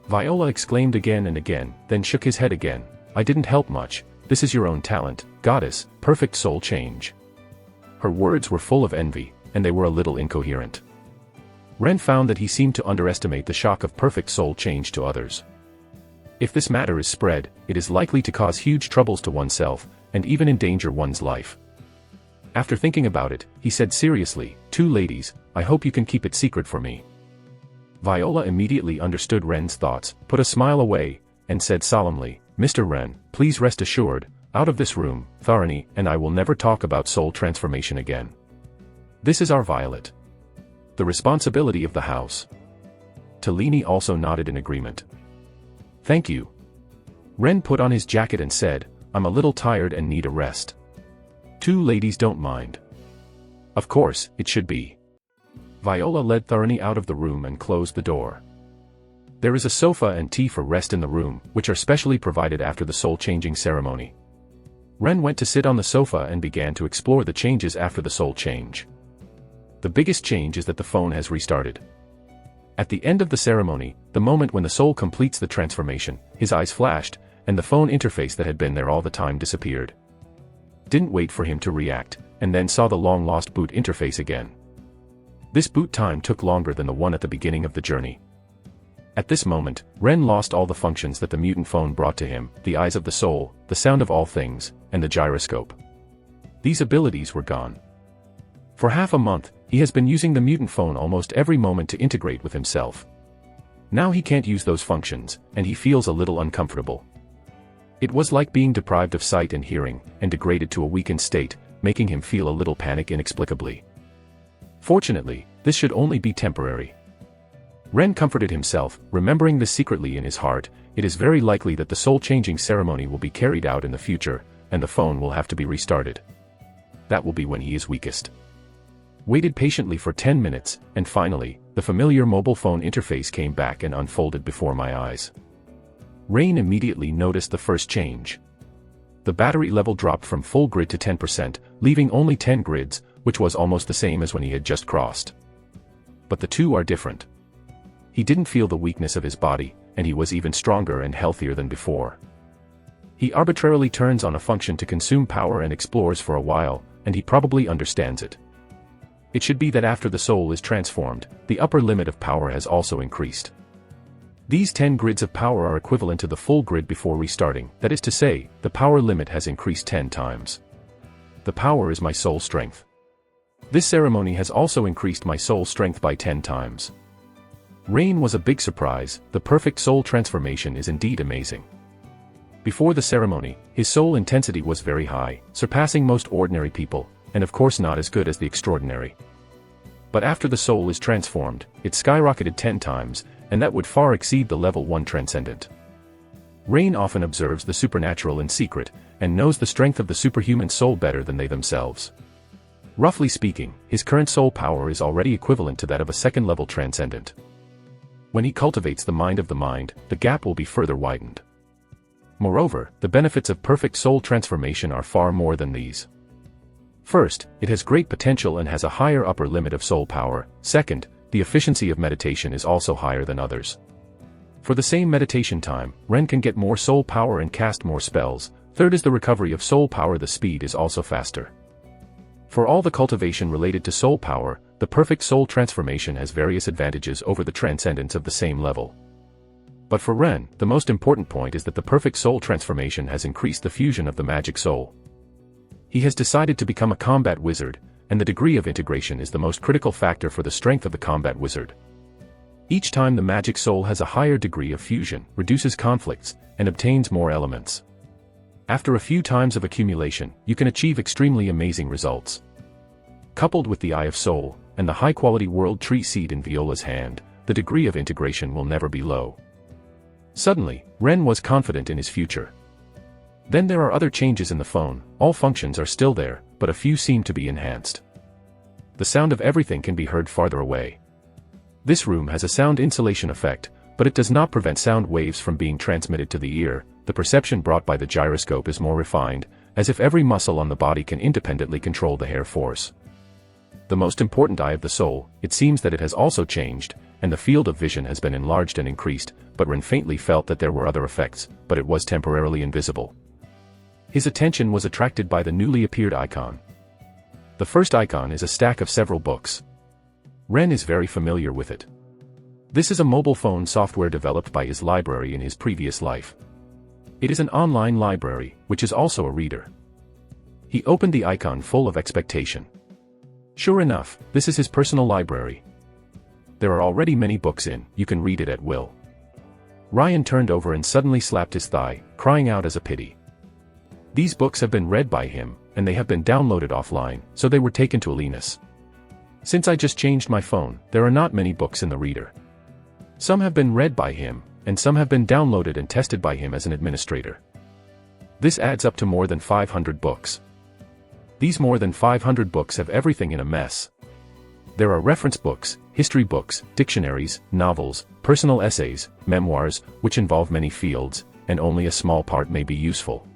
Viola exclaimed again and again, then shook his head again, "I didn't help much, this is your own talent, goddess, perfect soul change." Her words were full of envy, and they were a little incoherent. Ren found that he seemed to underestimate the shock of perfect soul change to others. If this matter is spread, it is likely to cause huge troubles to oneself, and even endanger one's life. After thinking about it, he said seriously, "Two ladies, I hope you can keep it secret for me." Viola immediately understood Ren's thoughts, put a smile away, and said solemnly, "Mr. Ren, please rest assured, out of this room, Tharani and I will never talk about soul transformation again. This is our Violet. The responsibility of the house." Talini also nodded in agreement. "Thank you." Ren put on his jacket and said, "I'm a little tired and need a rest." Two ladies don't mind. Of course, it should be. Viola led Tharani out of the room and closed the door. There is a sofa and tea for rest in the room, which are specially provided after the soul-changing ceremony. Ren went to sit on the sofa and began to explore the changes after the soul change. The biggest change is that the phone has restarted. At the end of the ceremony, the moment when the soul completes the transformation, his eyes flashed, and the phone interface that had been there all the time disappeared. Didn't wait for him to react, and then saw the long-lost boot interface again. This boot time took longer than the one at the beginning of the journey. At this moment, Ren lost all the functions that the mutant phone brought to him, the eyes of the soul, the sound of all things, and the gyroscope. These abilities were gone. For half a month, he has been using the mutant phone almost every moment to integrate with himself. Now he can't use those functions, and he feels a little uncomfortable. It was like being deprived of sight and hearing, and degraded to a weakened state, making him feel a little panic inexplicably. Fortunately, this should only be temporary. Ren comforted himself, remembering this secretly in his heart. It is very likely that the soul-changing ceremony will be carried out in the future, and the phone will have to be restarted. That will be when he is weakest. Waited patiently for 10 minutes, and finally, the familiar mobile phone interface came back and unfolded before my eyes. Rain immediately noticed the first change. The battery level dropped from full grid to 10%, leaving only 10 grids, which was almost the same as when he had just crossed. But the two are different. He didn't feel the weakness of his body, and he was even stronger and healthier than before. He arbitrarily turns on a function to consume power and explores for a while, and he probably understands it. It should be that after the soul is transformed, the upper limit of power has also increased. These 10 grids of power are equivalent to the full grid before restarting, that is to say, the power limit has increased 10 times. The power is my soul strength. This ceremony has also increased my soul strength by 10 times. Rain was a big surprise. The perfect soul transformation is indeed amazing. Before the ceremony, his soul intensity was very high, surpassing most ordinary people, and of course not as good as the extraordinary. But after the soul is transformed, it skyrocketed 10 times, and that would far exceed the level 1 Transcendent. Rain often observes the supernatural in secret, and knows the strength of the superhuman soul better than they themselves. Roughly speaking, his current soul power is already equivalent to that of a second-level Transcendent. When he cultivates the mind of the mind, the gap will be further widened. Moreover, the benefits of perfect soul transformation are far more than these. First, it has great potential and has a higher upper limit of soul power. Second, the efficiency of meditation is also higher than others. For the same meditation time, Ren can get more soul power and cast more spells. Third is the recovery of soul power. The speed is also faster. For all the cultivation related to soul power, the perfect soul transformation has various advantages over the transcendence of the same level. But for Ren, the most important point is that the perfect soul transformation has increased the fusion of the magic soul. He has decided to become a combat wizard, and the degree of integration is the most critical factor for the strength of the combat wizard. Each time the magic soul has a higher degree of fusion, reduces conflicts, and obtains more elements. After a few times of accumulation, you can achieve extremely amazing results. Coupled with the Eye of Soul, and the high-quality World Tree Seed in Viola's hand, the degree of integration will never be low. Suddenly, Ren was confident in his future. Then there are other changes in the phone. All functions are still there, but a few seem to be enhanced. The sound of everything can be heard farther away. This room has a sound insulation effect, but it does not prevent sound waves from being transmitted to the ear. The perception brought by the gyroscope is more refined, as if every muscle on the body can independently control the hair force. The most important eye of the soul, it seems that it has also changed, and the field of vision has been enlarged and increased, but Ren faintly felt that there were other effects, but it was temporarily invisible. His attention was attracted by the newly appeared icon. The first icon is a stack of several books. Ren is very familiar with it. This is a mobile phone software developed by his library in his previous life. It is an online library, which is also a reader. He opened the icon full of expectation. Sure enough, this is his personal library. There are already many books in, you can read it at will. Ryan turned over and suddenly slapped his thigh, crying out as a pity. These books have been read by him, and they have been downloaded offline, so they were taken to Linus. Since I just changed my phone, there are not many books in the reader. Some have been read by him, and some have been downloaded and tested by him as an administrator. This adds up to more than 500 books. These more than 500 books have everything in a mess. There are reference books, history books, dictionaries, novels, personal essays, memoirs, which involve many fields, and only a small part may be useful.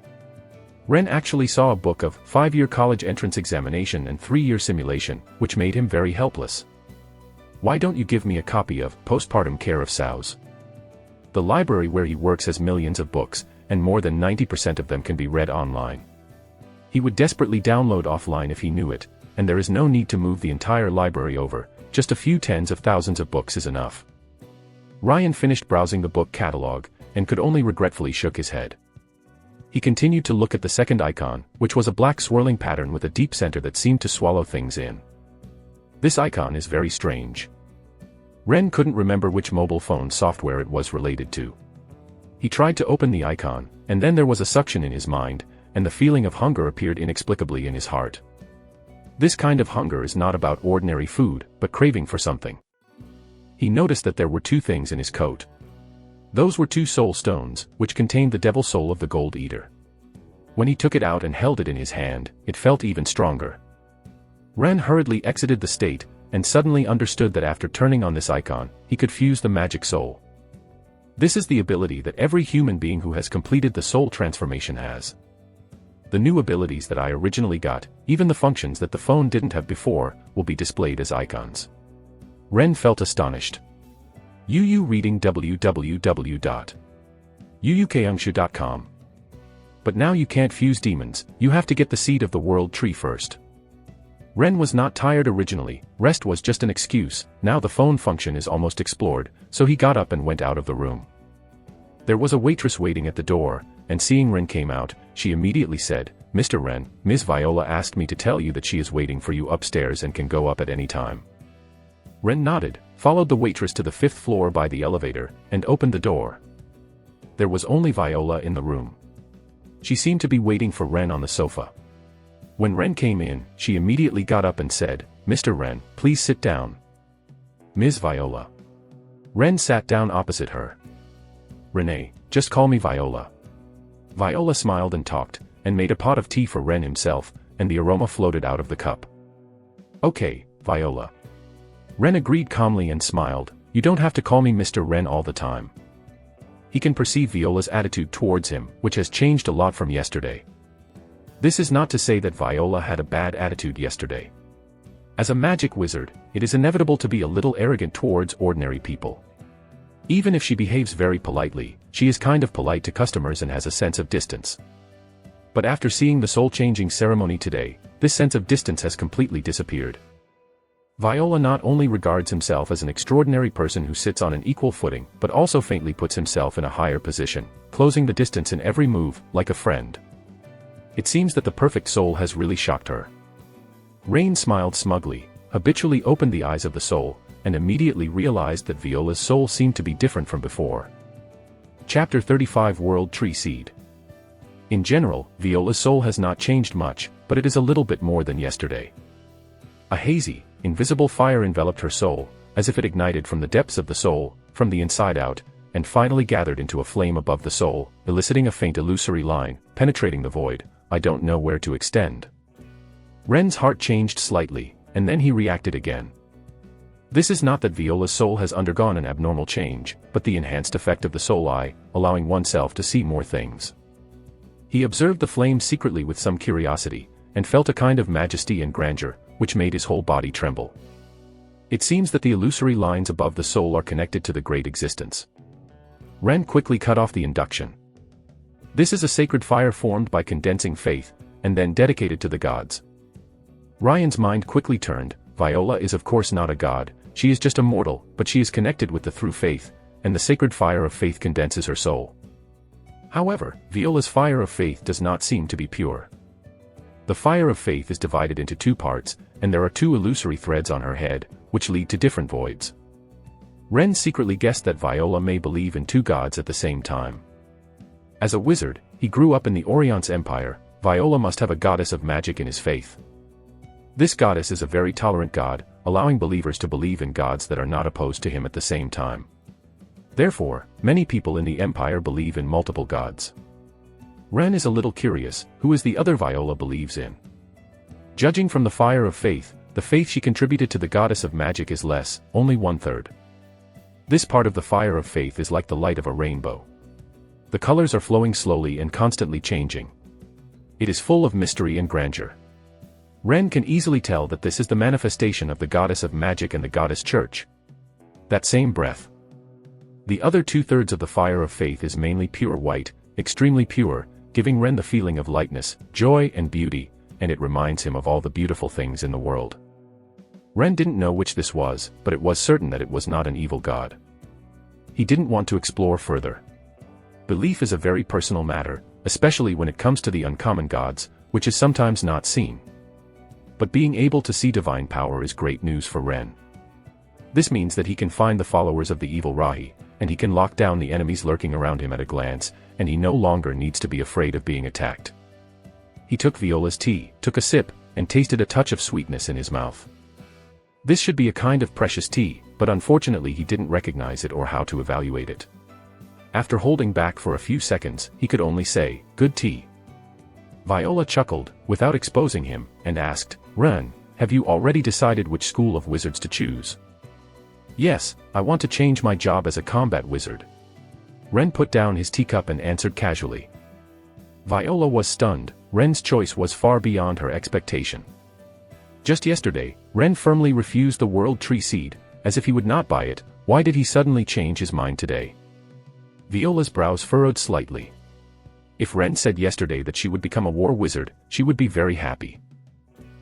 Ren actually saw a book of 5-year college entrance examination and 3-year simulation, which made him very helpless. Why don't you give me a copy of Postpartum Care of Sows? The library where he works has millions of books, and more than 90% of them can be read online. He would desperately download offline if he knew it, and there is no need to move the entire library over, just a few tens of thousands of books is enough. Ryan finished browsing the book catalog, and could only regretfully shook his head. He continued to look at the second icon, which was a black swirling pattern with a deep center that seemed to swallow things in. This icon is very strange. Ren couldn't remember which mobile phone software it was related to. He tried to open the icon, and then there was a suction in his mind, and the feeling of hunger appeared inexplicably in his heart. This kind of hunger is not about ordinary food, but craving for something. He noticed that there were 2 things in his coat. Those were 2 soul stones, which contained the devil soul of the Gold Eater. When he took it out and held it in his hand, it felt even stronger. Ren hurriedly exited the state, and suddenly understood that after turning on this icon, he could fuse the magic soul. This is the ability that every human being who has completed the soul transformation has. The new abilities that I originally got, even the functions that the phone didn't have before, will be displayed as icons. Ren felt astonished. Yu reading www.yuyukeungshu.com. But now you can't fuse demons, you have to get the seed of the world tree first. Ren was not tired originally, rest was just an excuse, now the phone function is almost explored, so he got up and went out of the room. There was a waitress waiting at the door, and seeing Ren came out, she immediately said, "Mr. Ren, Ms. Viola asked me to tell you that she is waiting for you upstairs and can go up at any time." Ren nodded, followed the waitress to the 5th floor by the elevator, and opened the door. There was only Viola in the room. She seemed to be waiting for Ren on the sofa. When Ren came in, she immediately got up and said, "Mr. Ren, please sit down." "Ms. Viola." Ren sat down opposite her. "Renee, just call me Viola." Viola smiled and talked, and made a pot of tea for Ren himself, and the aroma floated out of the cup. "Okay, Viola." Ren agreed calmly and smiled, "You don't have to call me Mr. Ren all the time." He can perceive Viola's attitude towards him, which has changed a lot from yesterday. This is not to say that Viola had a bad attitude yesterday. As a magic wizard, it is inevitable to be a little arrogant towards ordinary people. Even if she behaves very politely, she is kind of polite to customers and has a sense of distance. But after seeing the soul-changing ceremony today, this sense of distance has completely disappeared. Viola not only regards himself as an extraordinary person who sits on an equal footing, but also faintly puts himself in a higher position, closing the distance in every move, like a friend. It seems that the perfect soul has really shocked her. Rain smiled smugly, habitually opened the eyes of the soul, and immediately realized that Viola's soul seemed to be different from before. Chapter 35 World Tree Seed. In general, Viola's soul has not changed much, but it is a little bit more than yesterday. A hazy, invisible fire enveloped her soul, as if it ignited from the depths of the soul, from the inside out, and finally gathered into a flame above the soul, eliciting a faint illusory line, penetrating the void, "I don't know where to extend." Ren's heart changed slightly, and then he reacted again. This is not that Viola's soul has undergone an abnormal change, but the enhanced effect of the soul eye, allowing oneself to see more things. He observed the flame secretly with some curiosity, and felt a kind of majesty and grandeur, which made his whole body tremble. It seems that the illusory lines above the soul are connected to the great existence. Ren quickly cut off the induction. This is a sacred fire formed by condensing faith, and then dedicated to the gods. Ryan's mind quickly turned. Viola is of course not a god, she is just a mortal, but she is connected with the through faith, and the sacred fire of faith condenses her soul. However, Viola's fire of faith does not seem to be pure. The fire of faith is divided into 2 parts, and there are 2 illusory threads on her head, which lead to different voids. Ren secretly guessed that Viola may believe in 2 gods at the same time. As a wizard, he grew up in the Orion's Empire. Viola must have a goddess of magic in his faith. This goddess is a very tolerant god, allowing believers to believe in gods that are not opposed to him at the same time. Therefore, many people in the Empire believe in multiple gods. Ren is a little curious, who is the other Viola believes in? Judging from the fire of faith, the faith she contributed to the goddess of magic is less, only 1/3. This part of the fire of faith is like the light of a rainbow. The colors are flowing slowly and constantly changing. It is full of mystery and grandeur. Ren can easily tell that this is the manifestation of the goddess of magic and the goddess church. That same breath. The other 2/3 of the fire of faith is mainly pure white, extremely pure, giving Ren the feeling of lightness, joy and beauty, and it reminds him of all the beautiful things in the world. Ren didn't know which this was, but it was certain that it was not an evil god. He didn't want to explore further. Belief is a very personal matter, especially when it comes to the uncommon gods, which is sometimes not seen. But being able to see divine power is great news for Ren. This means that he can find the followers of the evil Rahi, and he can lock down the enemies lurking around him at a glance, and he no longer needs to be afraid of being attacked. He took Viola's tea, took a sip, and tasted a touch of sweetness in his mouth. This should be a kind of precious tea, but unfortunately he didn't recognize it or how to evaluate it. After holding back for a few seconds, he could only say, "Good tea." Viola chuckled, without exposing him, and asked, "Ren, have you already decided which school of wizards to choose?" "Yes, I want to change my job as a combat wizard." Ren put down his teacup and answered casually. Viola was stunned. Ren's choice was far beyond her expectation. Just yesterday, Ren firmly refused the World Tree Seed, as if he would not buy it. Why did he suddenly change his mind today? Viola's brows furrowed slightly. If Ren said yesterday that she would become a war wizard, she would be very happy.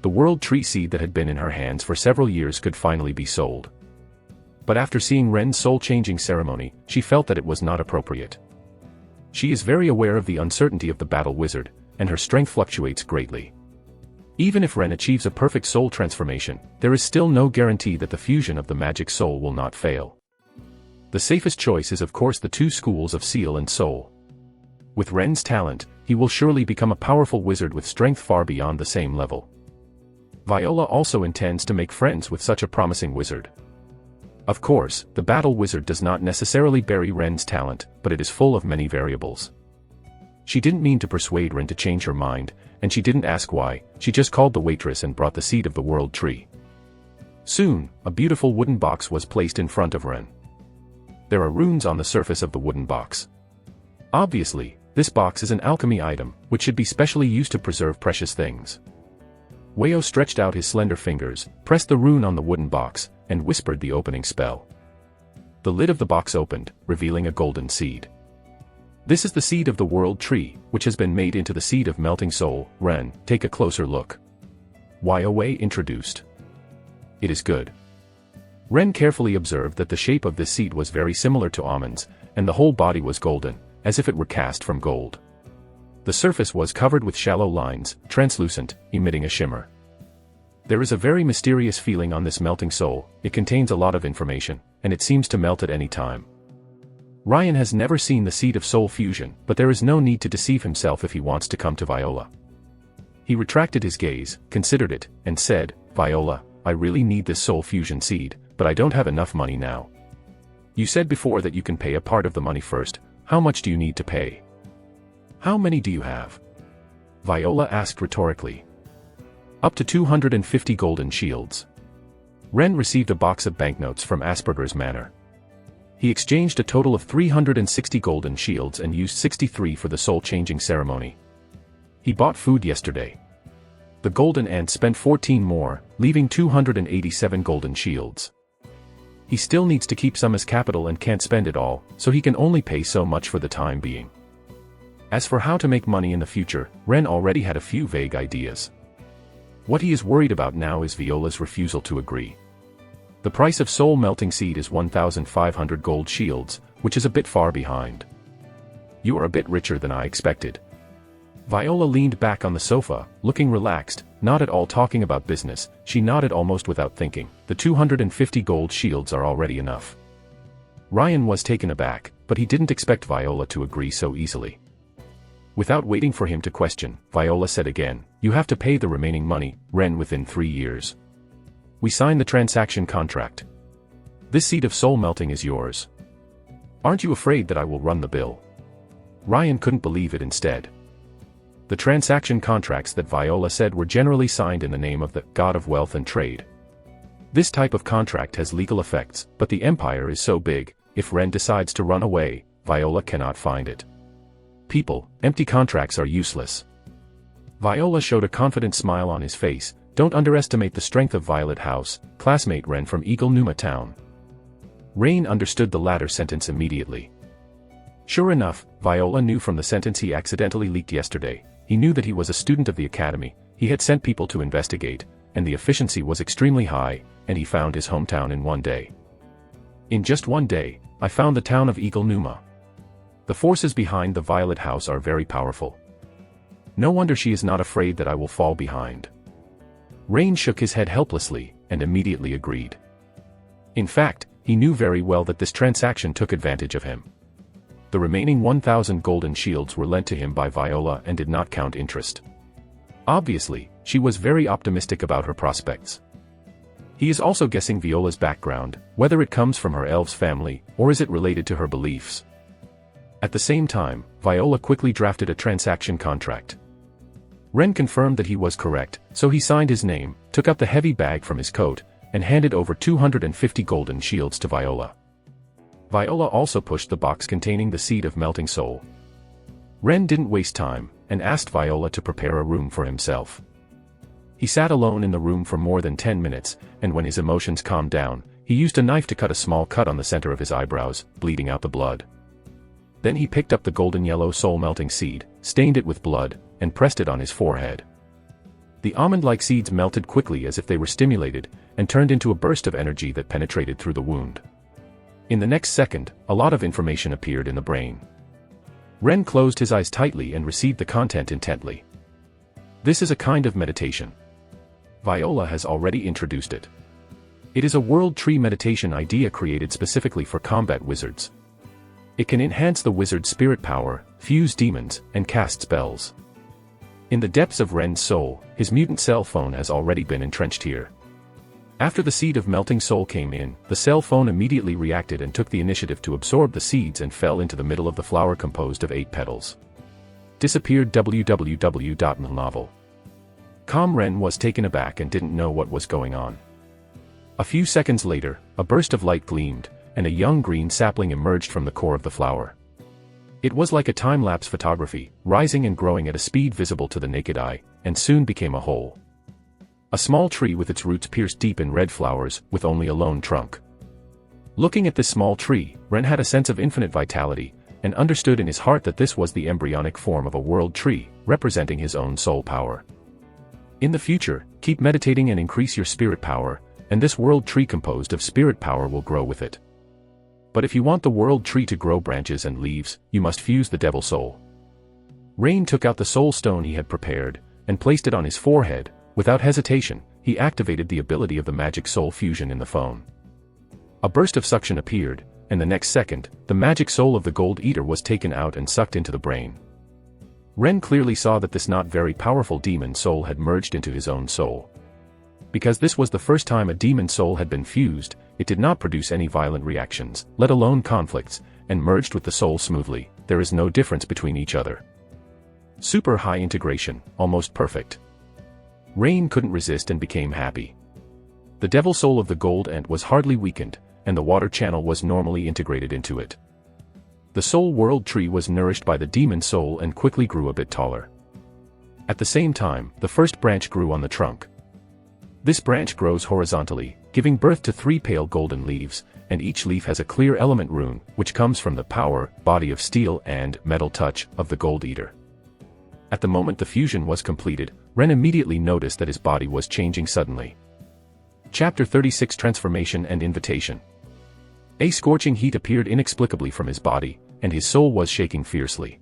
The World Tree Seed that had been in her hands for several years could finally be sold. But after seeing Ren's soul-changing ceremony, she felt that it was not appropriate. She is very aware of the uncertainty of the battle wizard, and her strength fluctuates greatly. Even if Ren achieves a perfect soul transformation, there is still no guarantee that the fusion of the magic soul will not fail. The safest choice is of course the two schools of Seal and Soul. With Ren's talent, he will surely become a powerful wizard with strength far beyond the same level. Viola also intends to make friends with such a promising wizard. Of course, the battle wizard does not necessarily bury Ren's talent, but it is full of many variables. She didn't mean to persuade Ren to change her mind, and she didn't ask why, she just called the waitress and brought the seed of the world tree. Soon, a beautiful wooden box was placed in front of Ren. There are runes on the surface of the wooden box. Obviously, this box is an alchemy item, which should be specially used to preserve precious things. Weo stretched out his slender fingers, pressed the rune on the wooden box, and whispered the opening spell. The lid of the box opened, revealing a golden seed. This is the seed of the world tree, which has been made into the seed of melting soul. Ren, take a closer look. Wei introduced. It is good. Ren carefully observed that the shape of this seed was very similar to almonds, and the whole body was golden, as if it were cast from gold. The surface was covered with shallow lines, translucent, emitting a shimmer. There is a very mysterious feeling on this melting soul. It contains a lot of information, and it seems to melt at any time. Ryan has never seen the seed of soul fusion, but there is no need to deceive himself if he wants to come to Viola. He retracted his gaze, considered it, and said, "Viola, I really need this soul fusion seed, but I don't have enough money now. You said before that you can pay a part of the money first. How much do you need to pay?" "How many do you have?" Viola asked rhetorically. "Up to 250 golden shields." Ren received a box of banknotes from Asperger's Manor. He exchanged a total of 360 golden shields and used 63 for the soul-changing ceremony. He bought food yesterday. The golden ant spent 14 more, leaving 287 golden shields. He still needs to keep some as capital and can't spend it all, so he can only pay so much for the time being. As for how to make money in the future, Ren already had a few vague ideas. What he is worried about now is Viola's refusal to agree. The price of soul melting seed is 1,500 gold shields, which is a bit far behind. "You are a bit richer than I expected." Viola leaned back on the sofa, looking relaxed, not at all talking about business. She nodded almost without thinking. The 250 gold shields are already enough. Ryan was taken aback, but he didn't expect Viola to agree so easily. Without waiting for him to question, Viola said again, "You have to pay the remaining money, Ren, within 3 years. We sign the transaction contract. This seed of soul melting is yours." Aren't you afraid that I will run the bill? Ryan couldn't believe it instead. The transaction contracts that Viola said were generally signed in the name of the God of Wealth and Trade. This type of contract has legal effects, but the empire is so big, if Ren decides to run away, Viola cannot find it. People, empty contracts are useless. Viola showed a confident smile on his face. Don't underestimate the strength of Violet House, classmate Ren from Eagle Numa Town. Rain understood the latter sentence immediately. Sure enough, Viola knew from the sentence he accidentally leaked yesterday. He knew that he was a student of the academy, he had sent people to investigate, and the efficiency was extremely high, and he found his hometown in one day. In just one day, I found the town of Eagle Numa. The forces behind the Violet House are very powerful. No wonder she is not afraid that I will fall behind. Rain shook his head helplessly, and immediately agreed. In fact, he knew very well that this transaction took advantage of him. The remaining 1,000 golden shields were lent to him by Viola and did not count interest. Obviously, she was very optimistic about her prospects. He is also guessing Viola's background, whether it comes from her elves family, or is it related to her beliefs. At the same time, Viola quickly drafted a transaction contract. Ren confirmed that he was correct, so he signed his name, took out the heavy bag from his coat, and handed over 250 golden shields to Viola. Viola also pushed the box containing the seed of melting soul. Ren didn't waste time, and asked Viola to prepare a room for himself. He sat alone in the room for more than 10 minutes, and when his emotions calmed down, he used a knife to cut a small cut on the center of his eyebrows, bleeding out the blood. Then he picked up the golden yellow soul-melting seed, stained it with blood, and pressed it on his forehead. The almond-like seeds melted quickly as if they were stimulated, and turned into a burst of energy that penetrated through the wound. In the next second, a lot of information appeared in the brain. Ren closed his eyes tightly and received the content intently. This is a kind of meditation. Viola has already introduced it. It is a world tree meditation idea created specifically for combat wizards. It can enhance the wizard's spirit power, fuse demons, and cast spells. In the depths of Ren's soul, his mutant cell phone has already been entrenched here. After the seed of melting soul came in, the cell phone immediately reacted and took the initiative to absorb the seeds and fell into the middle of the flower composed of 8 petals. Disappeared www.novel. Calm Ren was taken aback and didn't know what was going on. A few seconds later, a burst of light gleamed, and a young green sapling emerged from the core of the flower. It was like a time-lapse photography, rising and growing at a speed visible to the naked eye, and soon became a whole. A small tree with its roots pierced deep in red flowers, with only a lone trunk. Looking at this small tree, Ren had a sense of infinite vitality, and understood in his heart that this was the embryonic form of a world tree, representing his own soul power. In the future, keep meditating and increase your spirit power, and this world tree composed of spirit power will grow with it. But if you want the world tree to grow branches and leaves, you must fuse the devil soul. Rain took out the soul stone he had prepared, and placed it on his forehead. Without hesitation, he activated the ability of the magic soul fusion in the phone. A burst of suction appeared, and the next second, the magic soul of the Gold Eater was taken out and sucked into the brain. Ren clearly saw that this not very powerful demon soul had merged into his own soul. Because this was the first time a demon soul had been fused, it did not produce any violent reactions, let alone conflicts, and merged with the soul smoothly. There is no difference between each other. Super high integration, almost perfect. Rain couldn't resist and became happy. The devil soul of the gold ant was hardly weakened, and the water channel was normally integrated into it. The soul world tree was nourished by the demon soul and quickly grew a bit taller. At the same time, the first branch grew on the trunk. This branch grows horizontally, giving birth to 3 pale golden leaves, and each leaf has a clear element rune, which comes from the power, body of steel and metal touch of the Gold Eater. At the moment the fusion was completed, Ren immediately noticed that his body was changing suddenly. Chapter 36 Transformation and Invitation. A scorching heat appeared inexplicably from his body, and his soul was shaking fiercely.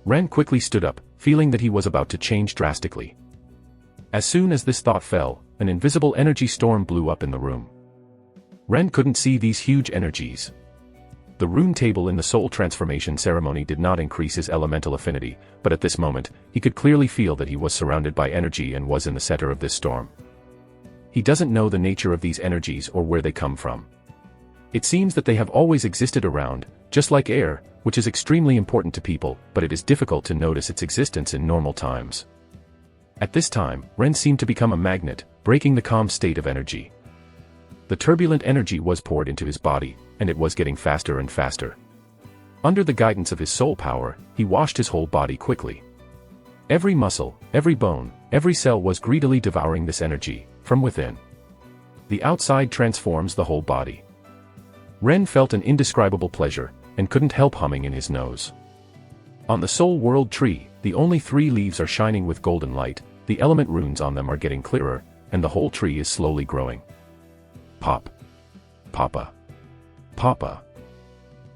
Ren quickly stood up, feeling that he was about to change drastically. As soon as this thought fell, an invisible energy storm blew up in the room. Ren couldn't see these huge energies. The rune table in the soul transformation ceremony did not increase his elemental affinity, but at this moment, he could clearly feel that he was surrounded by energy and was in the center of this storm. He doesn't know the nature of these energies or where they come from. It seems that they have always existed around, just like air, which is extremely important to people, but it is difficult to notice its existence in normal times. At this time, Ren seemed to become a magnet, breaking the calm state of energy. The turbulent energy was poured into his body, and it was getting faster and faster. Under the guidance of his soul power, he washed his whole body quickly. Every muscle, every bone, every cell was greedily devouring this energy, from within. The outside transforms the whole body. Ren felt an indescribable pleasure, and couldn't help humming in his nose. On the Soul World tree, the only 3 leaves are shining with golden light, the element runes on them are getting clearer, and the whole tree is slowly growing. Pop. Papa. Papa.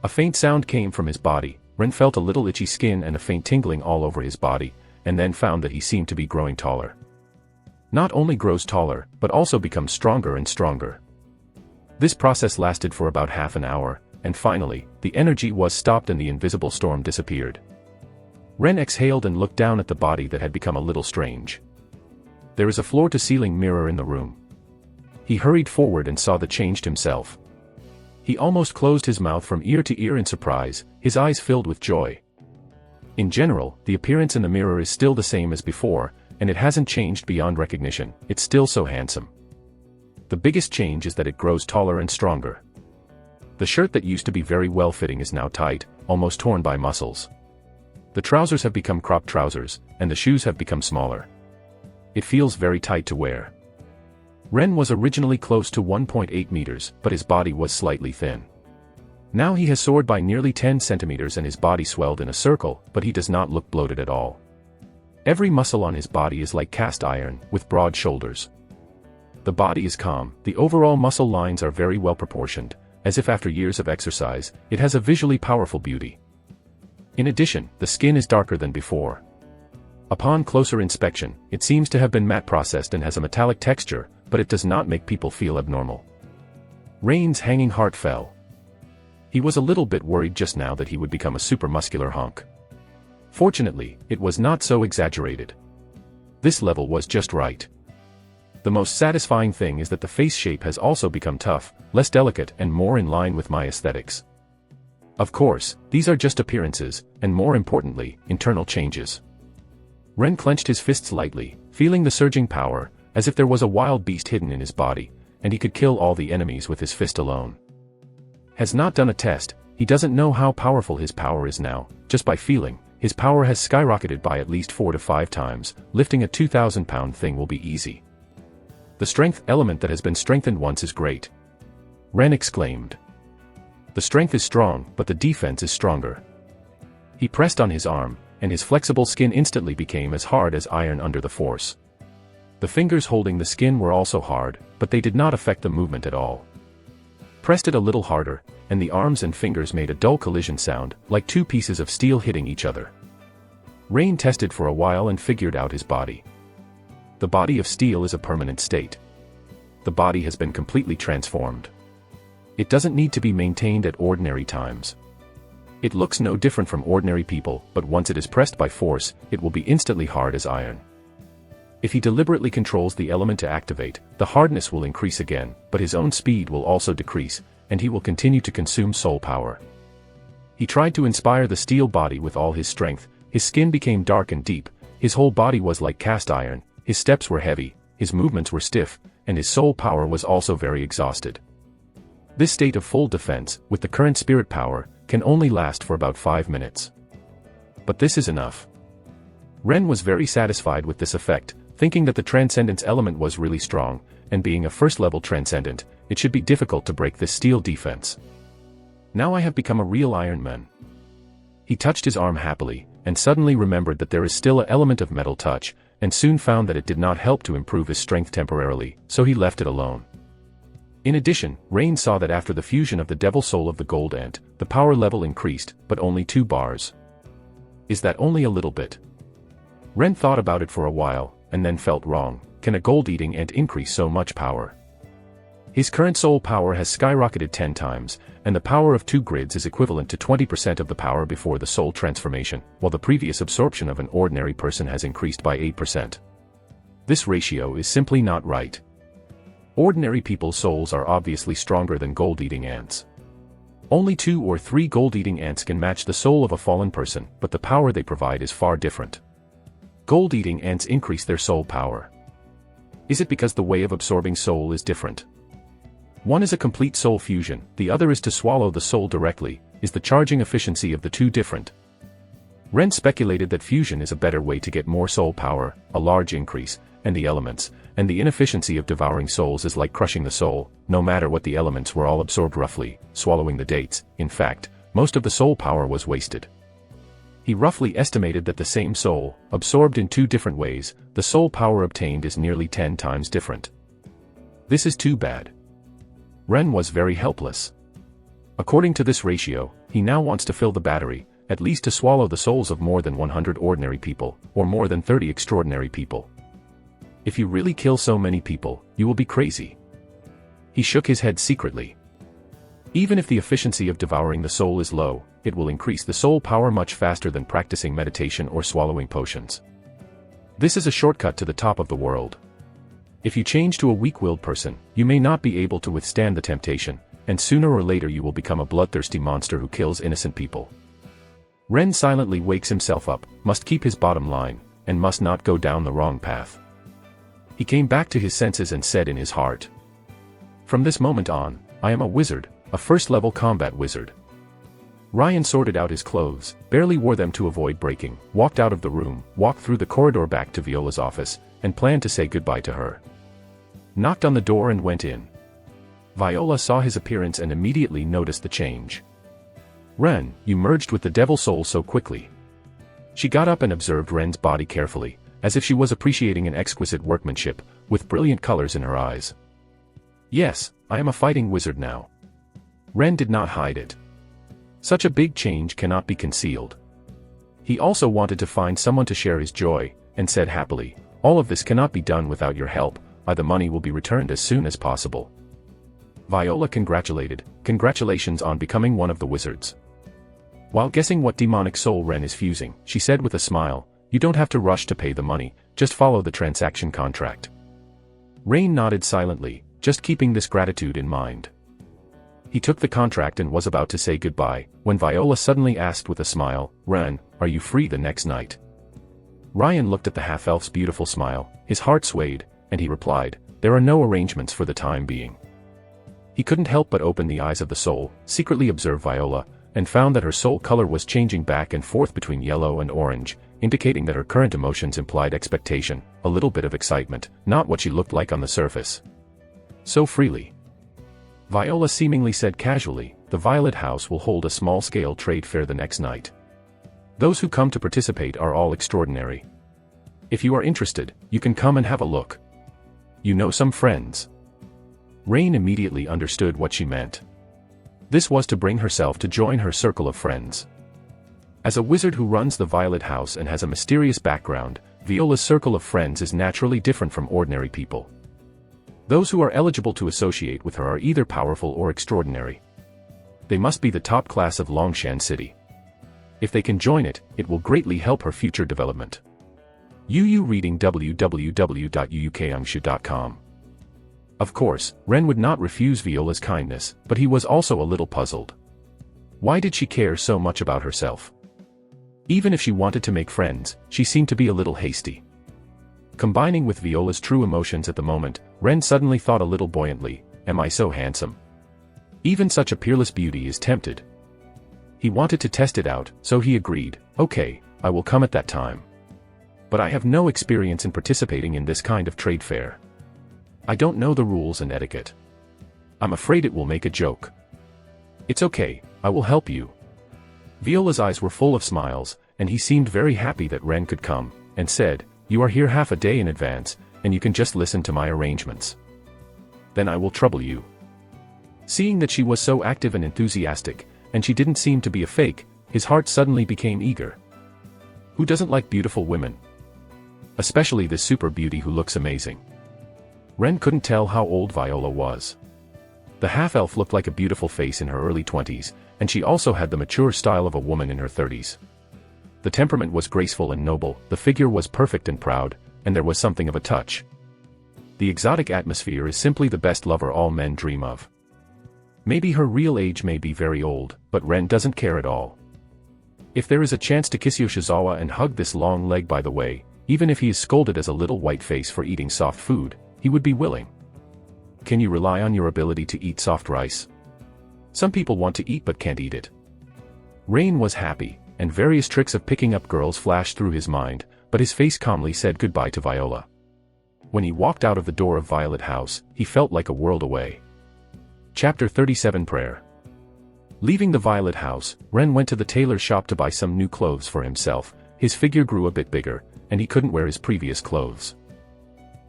A faint sound came from his body. Ren felt a little itchy skin and a faint tingling all over his body, and then found that he seemed to be growing taller. Not only grows taller, but also becomes stronger and stronger. This process lasted for about half an hour, and finally, the energy was stopped and the invisible storm disappeared. Ren exhaled and looked down at the body that had become a little strange. There is a floor-to-ceiling mirror in the room. He hurried forward and saw the changed himself. He almost closed his mouth from ear to ear in surprise, his eyes filled with joy. In general, the appearance in the mirror is still the same as before, and it hasn't changed beyond recognition. It's still so handsome. The biggest change is that it grows taller and stronger. The shirt that used to be very well-fitting is now tight, almost torn by muscles. The trousers have become cropped trousers, and the shoes have become smaller. It feels very tight to wear. Ren was originally close to 1.8 meters, but his body was slightly thin. Now he has soared by nearly 10 centimeters and his body swelled in a circle, but he does not look bloated at all. Every muscle on his body is like cast iron, with broad shoulders. The body is calm, the overall muscle lines are very well proportioned, as if after years of exercise, it has a visually powerful beauty. In addition, the skin is darker than before. Upon closer inspection, it seems to have been matte processed and has a metallic texture, but it does not make people feel abnormal. Rain's hanging heart fell. He was a little bit worried just now that he would become a super muscular hunk. Fortunately, it was not so exaggerated. This level was just right. The most satisfying thing is that the face shape has also become tough, less delicate and more in line with my aesthetics. Of course, these are just appearances, and more importantly, internal changes. Ren clenched his fists lightly, feeling the surging power, as if there was a wild beast hidden in his body, and he could kill all the enemies with his fist alone. Has not done a test, he doesn't know how powerful his power is now. Just by feeling, his power has skyrocketed by at least 4 to 5 times, lifting a 2,000-pound thing will be easy. The strength element that has been strengthened once is great. Ren exclaimed. The strength is strong, but the defense is stronger. He pressed on his arm, and his flexible skin instantly became as hard as iron under the force. The fingers holding the skin were also hard, but they did not affect the movement at all. Pressed it a little harder, and the arms and fingers made a dull collision sound, like 2 pieces of steel hitting each other. Rain tested for a while and figured out his body. The body of steel is a permanent state. The body has been completely transformed. It doesn't need to be maintained at ordinary times. It looks no different from ordinary people, but once it is pressed by force, it will be instantly hard as iron. If he deliberately controls the element to activate, the hardness will increase again, but his own speed will also decrease, and he will continue to consume soul power. He tried to inspire the steel body with all his strength. His skin became dark and deep, his whole body was like cast iron, his steps were heavy, his movements were stiff, and his soul power was also very exhausted. This state of full defense, with the current spirit power, can only last for about 5 minutes. But this is enough. Ren was very satisfied with this effect, thinking that the Transcendence element was really strong, and being a first-level Transcendent, it should be difficult to break this steel defense. Now I have become a real Iron Man. He touched his arm happily, and suddenly remembered that there is still an element of metal touch, and soon found that it did not help to improve his strength temporarily, so he left it alone. In addition, Rain saw that after the fusion of the devil soul of the gold ant, the power level increased, but only 2 bars. Is that only a little bit? Ren thought about it for a while, and then felt wrong. Can a gold-eating ant increase so much power? His current soul power has skyrocketed 10 times, and the power of 2 grids is equivalent to 20% of the power before the soul transformation, while the previous absorption of an ordinary person has increased by 8%. This ratio is simply not right. Ordinary people's souls are obviously stronger than gold-eating ants. Only 2 or 3 gold-eating ants can match the soul of a fallen person, but the power they provide is far different. Gold-eating ants increase their soul power. Is it because the way of absorbing soul is different? One is a complete soul fusion, the other is to swallow the soul directly. Is the charging efficiency of the two different? Ren speculated that fusion is a better way to get more soul power, a large increase, and the elements, and the inefficiency of devouring souls is like crushing the soul. No matter what the elements were all absorbed roughly, swallowing the dates. In fact, most of the soul power was wasted. He roughly estimated that the same soul, absorbed in 2 different ways, the soul power obtained is nearly 10 times different. This is too bad. Ren was very helpless. According to this ratio, he now wants to fill the battery, at least to swallow the souls of more than 100 ordinary people, or more than 30 extraordinary people. If you really kill so many people, you will be crazy. He shook his head secretly. Even if the efficiency of devouring the soul is low, it will increase the soul power much faster than practicing meditation or swallowing potions. This is a shortcut to the top of the world. If you change to a weak-willed person, you may not be able to withstand the temptation, and sooner or later you will become a bloodthirsty monster who kills innocent people. Ren silently wakes himself up, must keep his bottom line, and must not go down the wrong path. He came back to his senses and said in his heart, "From this moment on, I am a wizard, a first-level combat wizard." Ryan sorted out his clothes, barely wore them to avoid breaking, walked out of the room, walked through the corridor back to Viola's office, and planned to say goodbye to her. Knocked on the door and went in. Viola saw his appearance and immediately noticed the change. "Ren, you merged with the devil soul so quickly." She got up and observed Ren's body carefully, as if she was appreciating an exquisite workmanship, with brilliant colors in her eyes. "Yes, I am a fighting wizard now." Ren did not hide it. Such a big change cannot be concealed. He also wanted to find someone to share his joy, and said happily, "All of this cannot be done without your help. The money will be returned as soon as possible." Viola congratulated, "Congratulations on becoming one of the wizards." While guessing what demonic soul Ren is fusing, she said with a smile, "You don't have to rush to pay the money, just follow the transaction contract." Rain nodded silently, just keeping this gratitude in mind. He took the contract and was about to say goodbye, when Viola suddenly asked with a smile, "Ren, are you free the next night?" Ryan looked at the half-elf's beautiful smile, his heart swayed, and he replied, "There are no arrangements for the time being." He couldn't help but open the eyes of the soul, secretly observe Viola, and found that her soul color was changing back and forth between yellow and orange, indicating that her current emotions implied expectation, a little bit of excitement, not what she looked like on the surface. So freely. Viola seemingly said casually, "The Violet House will hold a small-scale trade fair the next night. Those who come to participate are all extraordinary. If you are interested, you can come and have a look. You know some friends." Rain immediately understood what she meant. This was to bring herself to join her circle of friends. As a wizard who runs the Violet House and has a mysterious background, Viola's circle of friends is naturally different from ordinary people. Those who are eligible to associate with her are either powerful or extraordinary. They must be the top class of Longshan City. If they can join it, it will greatly help her future development. UU Reading www.uukangshu.com. Of course, Ren would not refuse Viola's kindness, but he was also a little puzzled. Why did she care so much about herself? Even if she wanted to make friends, she seemed to be a little hasty. Combining with Viola's true emotions at the moment, Ren suddenly thought a little buoyantly, "Am I so handsome? Even such a peerless beauty is tempted." He wanted to test it out, so he agreed, "Okay, I will come at that time. But I have no experience in participating in this kind of trade fair. I don't know the rules and etiquette. I'm afraid it will make a joke." "It's okay, I will help you." Viola's eyes were full of smiles, and he seemed very happy that Ren could come, and said, "You are here half a day in advance, and you can just listen to my arrangements. Then I will trouble you." Seeing that she was so active and enthusiastic, and she didn't seem to be a fake, his heart suddenly became eager. Who doesn't like beautiful women? Especially this super beauty who looks amazing. Ren couldn't tell how old Viola was. The half-elf looked like a beautiful face in her early 20s, and she also had the mature style of a woman in her 30s. The temperament was graceful and noble, the figure was perfect and proud, and there was something of a touch. The exotic atmosphere is simply the best lover all men dream of. Maybe her real age may be very old, but Ren doesn't care at all. If there is a chance to kiss Yoshizawa and hug this long leg by the way, even if he is scolded as a little white face for eating soft food, he would be willing. Can you rely on your ability to eat soft rice? Some people want to eat but can't eat it. Rain was happy, and various tricks of picking up girls flashed through his mind, but his face calmly said goodbye to Viola. When he walked out of the door of Violet House, he felt like a world away. Chapter 37 Prayer. Leaving the Violet House, Ren went to the tailor's shop to buy some new clothes for himself. His figure grew a bit bigger, and he couldn't wear his previous clothes.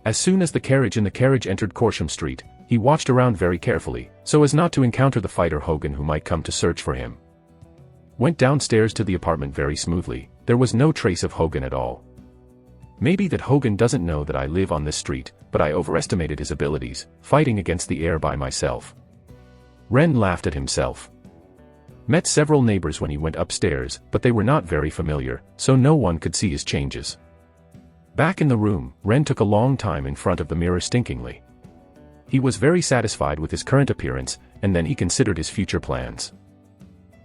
As soon as the carriage entered Corsham Street, he watched around very carefully, so as not to encounter the fighter Hogan who might come to search for him. Went downstairs to the apartment very smoothly. There was no trace of Hogan at all. Maybe that Hogan doesn't know that I live on this street, but I overestimated his abilities, fighting against the air by myself. Ren laughed at himself. Met several neighbors when he went upstairs, but they were not very familiar, so no one could see his changes. Back in the room, Ren took a long time in front of the mirror stinkingly. He was very satisfied with his current appearance, and then he considered his future plans.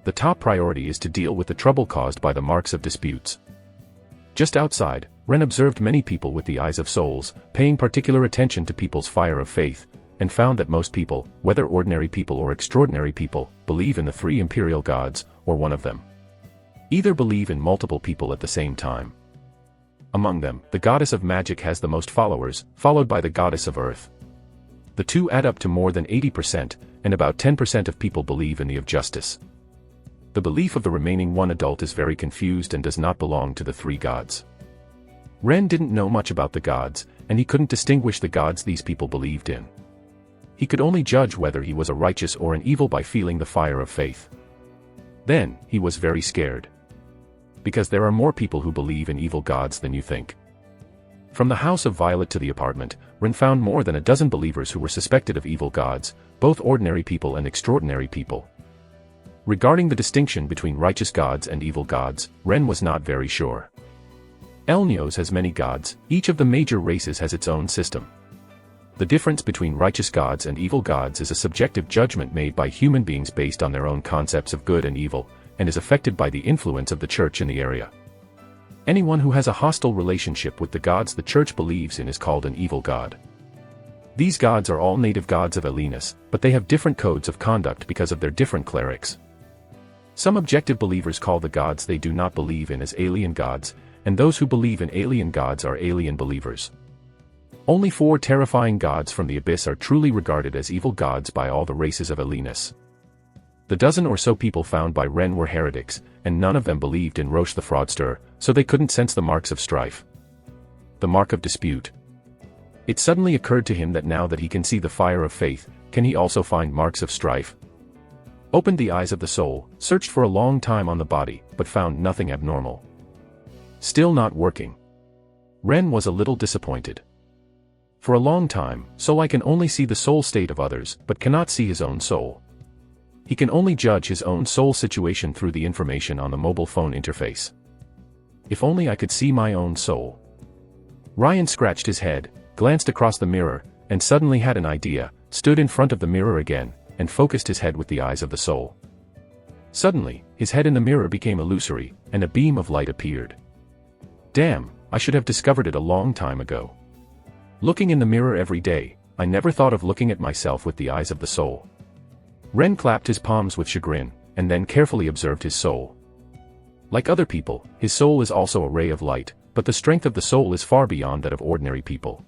The top priority is to deal with the trouble caused by the marks of disputes. Just outside, Ren observed many people with the eyes of souls, paying particular attention to people's fire of faith, and found that most people, whether ordinary people or extraordinary people, believe in the three imperial gods, or one of them. Either believe in multiple people at the same time. Among them, the goddess of magic has the most followers, followed by the goddess of earth. The two add up to more than 80%, and about 10% of people believe in the of justice. The belief of the remaining one adult is very confused and does not belong to the three gods. Ren didn't know much about the gods, and he couldn't distinguish the gods these people believed in. He could only judge whether he was a righteous or an evil by feeling the fire of faith. Then, he was very scared. Because there are more people who believe in evil gods than you think. From the house of Violet to the apartment, Ren found more than a dozen believers who were suspected of evil gods, both ordinary people and extraordinary people. Regarding the distinction between righteous gods and evil gods, Ren was not very sure. Elnios has many gods, each of the major races has its own system. The difference between righteous gods and evil gods is a subjective judgment made by human beings based on their own concepts of good and evil, and is affected by the influence of the church in the area. Anyone who has a hostile relationship with the gods the church believes in is called an evil god. These gods are all native gods of Elenus, but they have different codes of conduct because of their different clerics. Some objective believers call the gods they do not believe in as alien gods, and those who believe in alien gods are alien believers. Only 4 terrifying gods from the abyss are truly regarded as evil gods by all the races of Elenus. The dozen or so people found by Ren were heretics, and none of them believed in Roche the fraudster, so they couldn't sense the marks of strife. The mark of dispute. It suddenly occurred to him that now that he can see the fire of faith, can he also find marks of strife? Opened the eyes of the soul, searched for a long time on the body, but found nothing abnormal. Still not working. Ren was a little disappointed. For a long time, Soul can only see the soul state of others, but cannot see his own soul. He can only judge his own soul situation through the information on the mobile phone interface. If only I could see my own soul. Ryan scratched his head, glanced across the mirror, and suddenly had an idea, stood in front of the mirror again, and focused his head with the eyes of the soul. Suddenly, his head in the mirror became illusory, and a beam of light appeared. Damn, I should have discovered it a long time ago. Looking in the mirror every day, I never thought of looking at myself with the eyes of the soul. Ren clapped his palms with chagrin, and then carefully observed his soul. Like other people, his soul is also a ray of light, but the strength of the soul is far beyond that of ordinary people.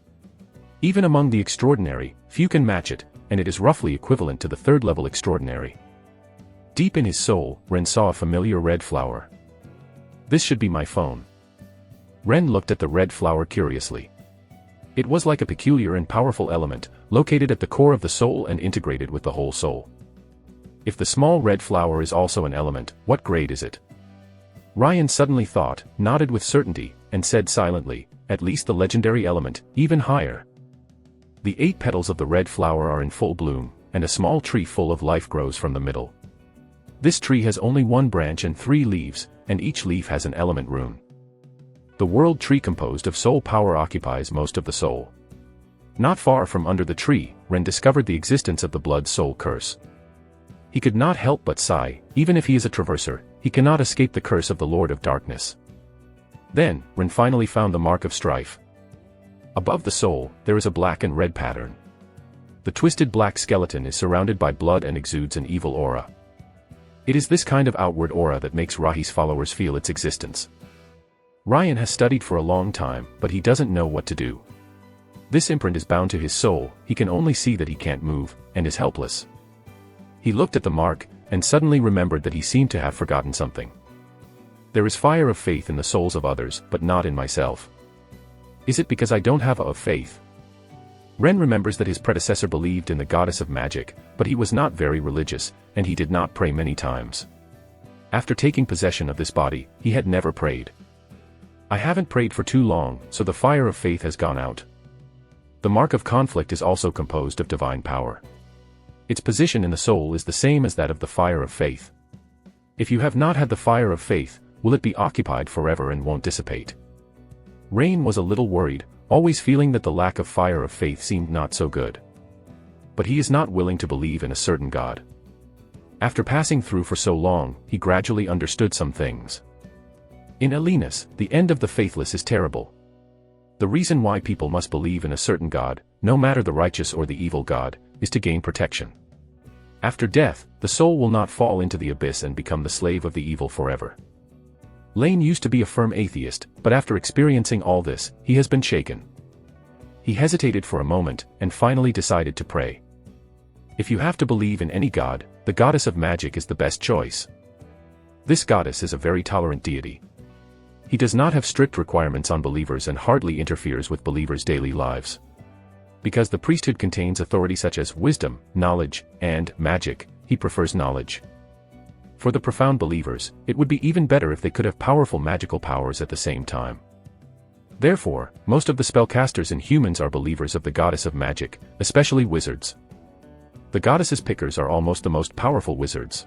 Even among the extraordinary, few can match it, and it is roughly equivalent to the third-level extraordinary. Deep in his soul, Ren saw a familiar red flower. This should be my phone. Ren looked at the red flower curiously. It was like a peculiar and powerful element, located at the core of the soul and integrated with the whole soul. If the small red flower is also an element, what grade is it? Ryan suddenly thought, nodded with certainty, and said silently, at least the legendary element, even higher. The 8 petals of the red flower are in full bloom, and a small tree full of life grows from the middle. This tree has only 1 branch and 3 leaves, and each leaf has an element rune. The world tree composed of soul power occupies most of the soul. Not far from under the tree, Ren discovered the existence of the blood soul curse. He could not help but sigh. Even if he is a traverser, he cannot escape the curse of the Lord of Darkness. Then, Ren finally found the mark of strife. Above the soul, there is a black and red pattern. The twisted black skeleton is surrounded by blood and exudes an evil aura. It is this kind of outward aura that makes Rahi's followers feel its existence. Ryan has studied for a long time, but he doesn't know what to do. This imprint is bound to his soul, he can only see that he can't move, and is helpless. He looked at the mark, and suddenly remembered that he seemed to have forgotten something. There is fire of faith in the souls of others, but not in myself. Is it because I don't have a of faith? Ren remembers that his predecessor believed in the goddess of magic, but he was not very religious, and he did not pray many times. After taking possession of this body, he had never prayed. I haven't prayed for too long, so the fire of faith has gone out. The mark of conflict is also composed of divine power. Its position in the soul is the same as that of the fire of faith. If you have not had the fire of faith, will it be occupied forever and won't dissipate? Rain was a little worried, always feeling that the lack of fire of faith seemed not so good. But he is not willing to believe in a certain God. After passing through for so long, he gradually understood some things. In Elinus, the end of the faithless is terrible. The reason why people must believe in a certain God, no matter the righteous or the evil God, is to gain protection. After death, the soul will not fall into the abyss and become the slave of the evil forever. Lane used to be a firm atheist, but after experiencing all this, he has been shaken. He hesitated for a moment, and finally decided to pray. If you have to believe in any god, the goddess of magic is the best choice. This goddess is a very tolerant deity. He does not have strict requirements on believers and hardly interferes with believers' daily lives. Because the priesthood contains authority such as wisdom, knowledge, and magic, he prefers knowledge. For the profound believers, it would be even better if they could have powerful magical powers at the same time. Therefore, most of the spellcasters and humans are believers of the goddess of magic, especially wizards. The goddess's pickers are almost the most powerful wizards.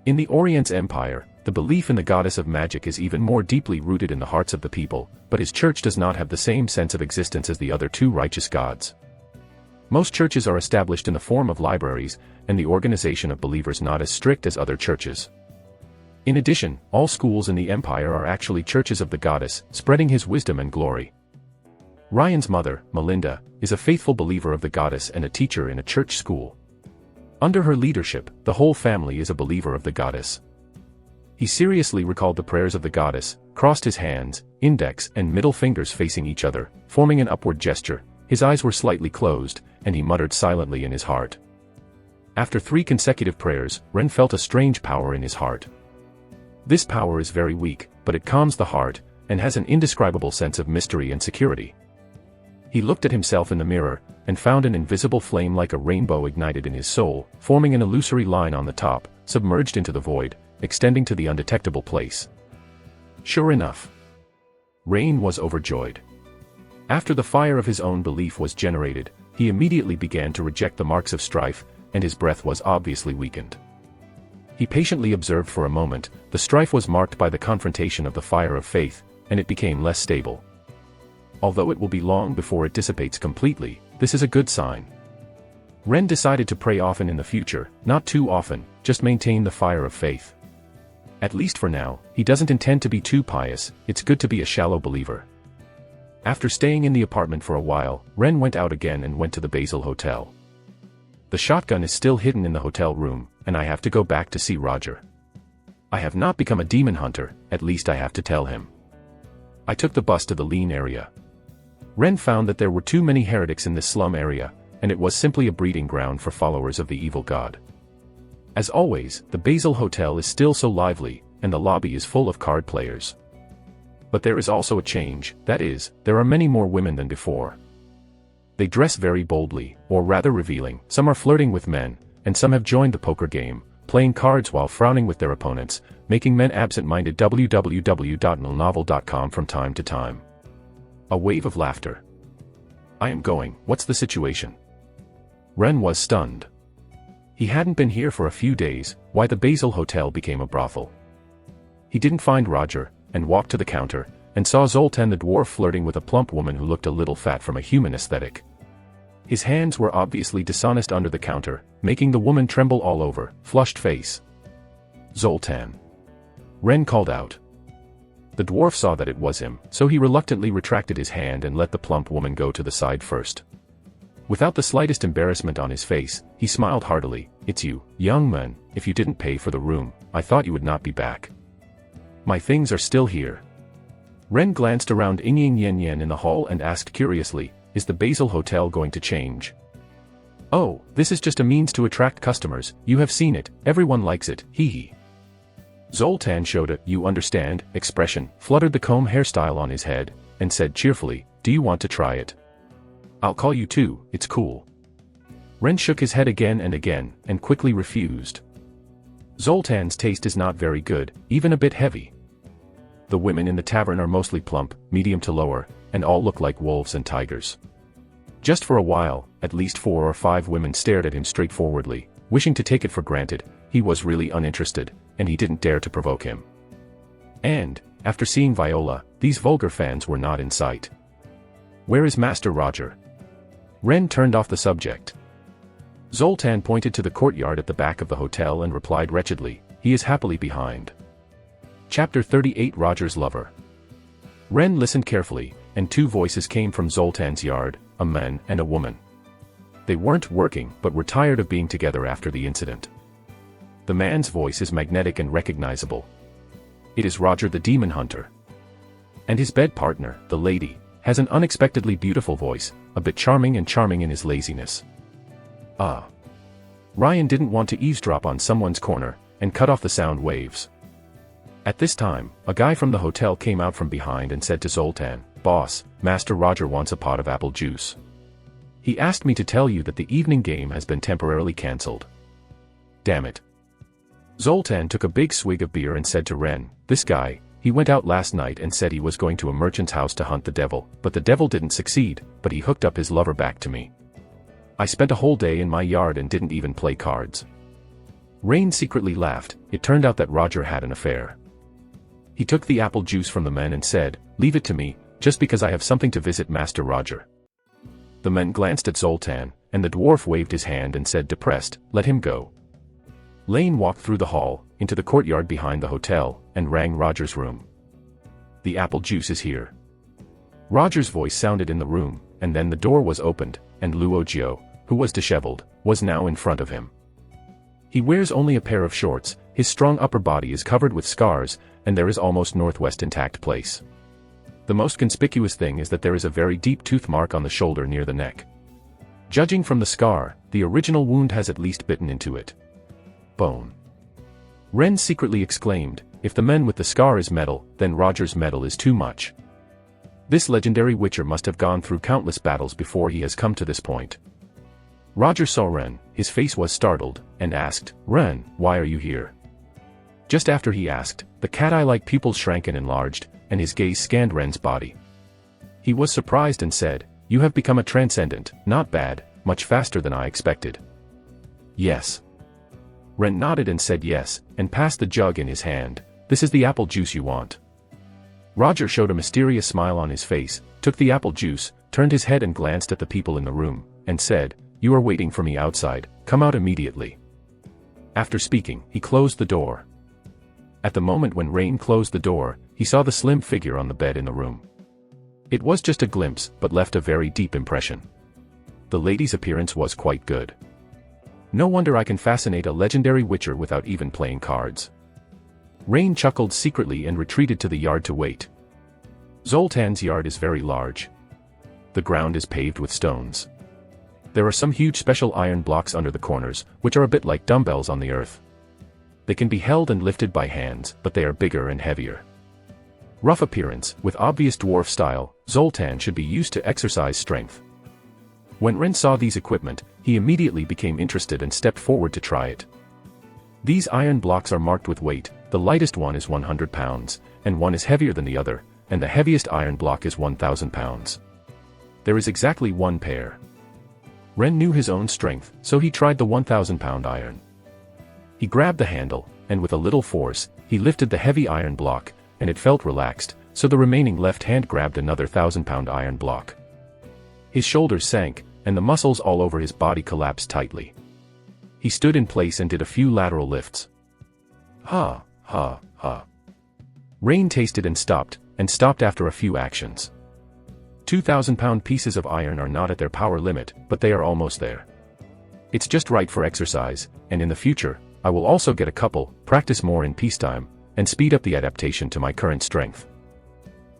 In the Orient's empire, the belief in the goddess of magic is even more deeply rooted in the hearts of the people, but his church does not have the same sense of existence as the other two righteous gods. Most churches are established in the form of libraries, and the organization of believers not as strict as other churches. In addition, all schools in the empire are actually churches of the goddess, spreading his wisdom and glory. Ryan's mother, Melinda, is a faithful believer of the goddess and a teacher in a church school. Under her leadership, the whole family is a believer of the goddess. He seriously recalled the prayers of the goddess, crossed his hands, index and middle fingers facing each other, forming an upward gesture. His eyes were slightly closed, and he muttered silently in his heart. After 3 consecutive prayers, Ren felt a strange power in his heart. This power is very weak, but it calms the heart, and has an indescribable sense of mystery and security. He looked at himself in the mirror, and found an invisible flame like a rainbow ignited in his soul, forming an illusory line on the top, submerged into the void, extending to the undetectable place. Sure enough, Rain was overjoyed. After the fire of his own belief was generated, he immediately began to reject the marks of strife, and his breath was obviously weakened. He patiently observed for a moment. The strife was marked by the confrontation of the fire of faith, and it became less stable. Although it will be long before it dissipates completely, this is a good sign. Ren decided to pray often in the future, not too often, just maintain the fire of faith. At least for now, he doesn't intend to be too pious. It's good to be a shallow believer. After staying in the apartment for a while, Ren went out again and went to the Basil Hotel. The shotgun is still hidden in the hotel room, and I have to go back to see Roger. I have not become a demon hunter, at least I have to tell him. I took the bus to the Lean area. Ren found that there were too many heretics in this slum area, and it was simply a breeding ground for followers of the evil god. As always, the Basil Hotel is still so lively, and the lobby is full of card players. But there is also a change, that is, there are many more women than before. They dress very boldly, or rather revealing. Some are flirting with men, and some have joined the poker game, playing cards while frowning with their opponents, making men absent-minded. www.novel.com from time to time. A wave of laughter. I am going, what's the situation? Ren was stunned. He hadn't been here for a few days. Why the Basil Hotel became a brothel. He didn't find Roger, and walked to the counter, and saw Zoltan the dwarf flirting with a plump woman who looked a little fat from a human aesthetic. His hands were obviously dishonest under the counter, making the woman tremble all over, flushed face. "Zoltan!" Ren called out. The dwarf saw that it was him, so he reluctantly retracted his hand and let the plump woman go to the side first. Without the slightest embarrassment on his face, he smiled heartily. "It's you, young man. If you didn't pay for the room, I thought you would not be back." "My things are still here." Ren glanced around Ying Yen Yen in the hall and asked curiously, "Is the Basil Hotel going to change?" "Oh, this is just a means to attract customers. You have seen it, everyone likes it, hee hee." Zoltan showed a "you understand" expression, fluttered the comb hairstyle on his head, and said cheerfully, "Do you want to try it? I'll call you too, it's cool." Ren shook his head again, and quickly refused. Zoltan's taste is not very good, even a bit heavy. The women in the tavern are mostly plump, medium to lower, and all look like wolves and tigers. Just for a while, at least 4 or 5 women stared at him straightforwardly, wishing to take it for granted, he was really uninterested, and he didn't dare to provoke him. And, after seeing Viola, these vulgar fans were not in sight. "Where is Master Roger?" Ren turned off the subject. Zoltan pointed to the courtyard at the back of the hotel and replied wretchedly, "He is happily behind." Chapter 38 Roger's Lover. Ren listened carefully, and 2 voices came from Zoltan's yard, a man and a woman. They weren't working but were tired of being together after the incident. The man's voice is magnetic and recognizable. It is Roger the Demon Hunter. And his bed partner, the lady, has an unexpectedly beautiful voice, a bit charming in his laziness. Ryan didn't want to eavesdrop on someone's corner, and cut off the sound waves. At this time, a guy from the hotel came out from behind and said to Zoltan, "Boss, Master Roger wants a pot of apple juice. He asked me to tell you that the evening game has been temporarily cancelled." "Damn it." Zoltan took a big swig of beer and said to Ren, "This guy, he went out last night and said he was going to a merchant's house to hunt the devil, but the devil didn't succeed, but he hooked up his lover back to me. I spent a whole day in my yard and didn't even play cards." Rain secretly laughed. It turned out that Roger had an affair. He took the apple juice from the men and said, "Leave it to me, just because I have something to visit Master Roger." The men glanced at Zoltan, and the dwarf waved his hand and said depressed, "Let him go." Lane walked through the hall, into the courtyard behind the hotel, and rang Roger's room. "The apple juice is here." Roger's voice sounded in the room, and then the door was opened, and Luo Jiao, who was disheveled, was now in front of him. He wears only a pair of shorts, his strong upper body is covered with scars, and there is almost northwest intact place. The most conspicuous thing is that there is a very deep tooth mark on the shoulder near the neck. Judging from the scar, the original wound has at least bitten into it. Bone. Ren secretly exclaimed, "If the man with the scar is metal, then Roger's metal is too much. This legendary witcher must have gone through countless battles before he has come to this point." Roger saw Ren, his face was startled, and asked, "Ren, why are you here?" Just after he asked, the cat-eye-like pupils shrank and enlarged, and his gaze scanned Ren's body. He was surprised and said, "You have become a transcendent, not bad, much faster than I expected." "Yes." Ren nodded and said yes, and passed the jug in his hand. "This is the apple juice you want." Roger showed a mysterious smile on his face, took the apple juice, turned his head and glanced at the people in the room, and said, "You are waiting for me outside, come out immediately." After speaking, he closed the door. At the moment when Rain closed the door, he saw the slim figure on the bed in the room. It was just a glimpse, but left a very deep impression. The lady's appearance was quite good. No wonder I can fascinate a legendary witcher without even playing cards. Rain chuckled secretly and retreated to the yard to wait. Zoltan's yard is very large. The ground is paved with stones. There are some huge special iron blocks under the corners, which are a bit like dumbbells on the earth. They can be held and lifted by hands, but they are bigger and heavier. Rough appearance, with obvious dwarf style, Zoltan should be used to exercise strength. When Ren saw these equipment, he immediately became interested and stepped forward to try it. These iron blocks are marked with weight, the lightest one is 100 pounds, and one is heavier than the other, and the heaviest iron block is 1,000 pounds. There is exactly one pair. Ren knew his own strength, so he tried the 1,000-pound iron. He grabbed the handle, and with a little force, he lifted the heavy iron block, and it felt relaxed, so the remaining left hand grabbed another 1,000-pound iron block. His shoulders sank, and the muscles all over his body collapsed tightly. He stood in place and did a few lateral lifts. Ha, ha, ha. Rain tasted and stopped after a few actions. 2,000-pound pieces of iron are not at their power limit, but they are almost there. It's just right for exercise, and in the future, I will also get a couple, practice more in peacetime, and speed up the adaptation to my current strength.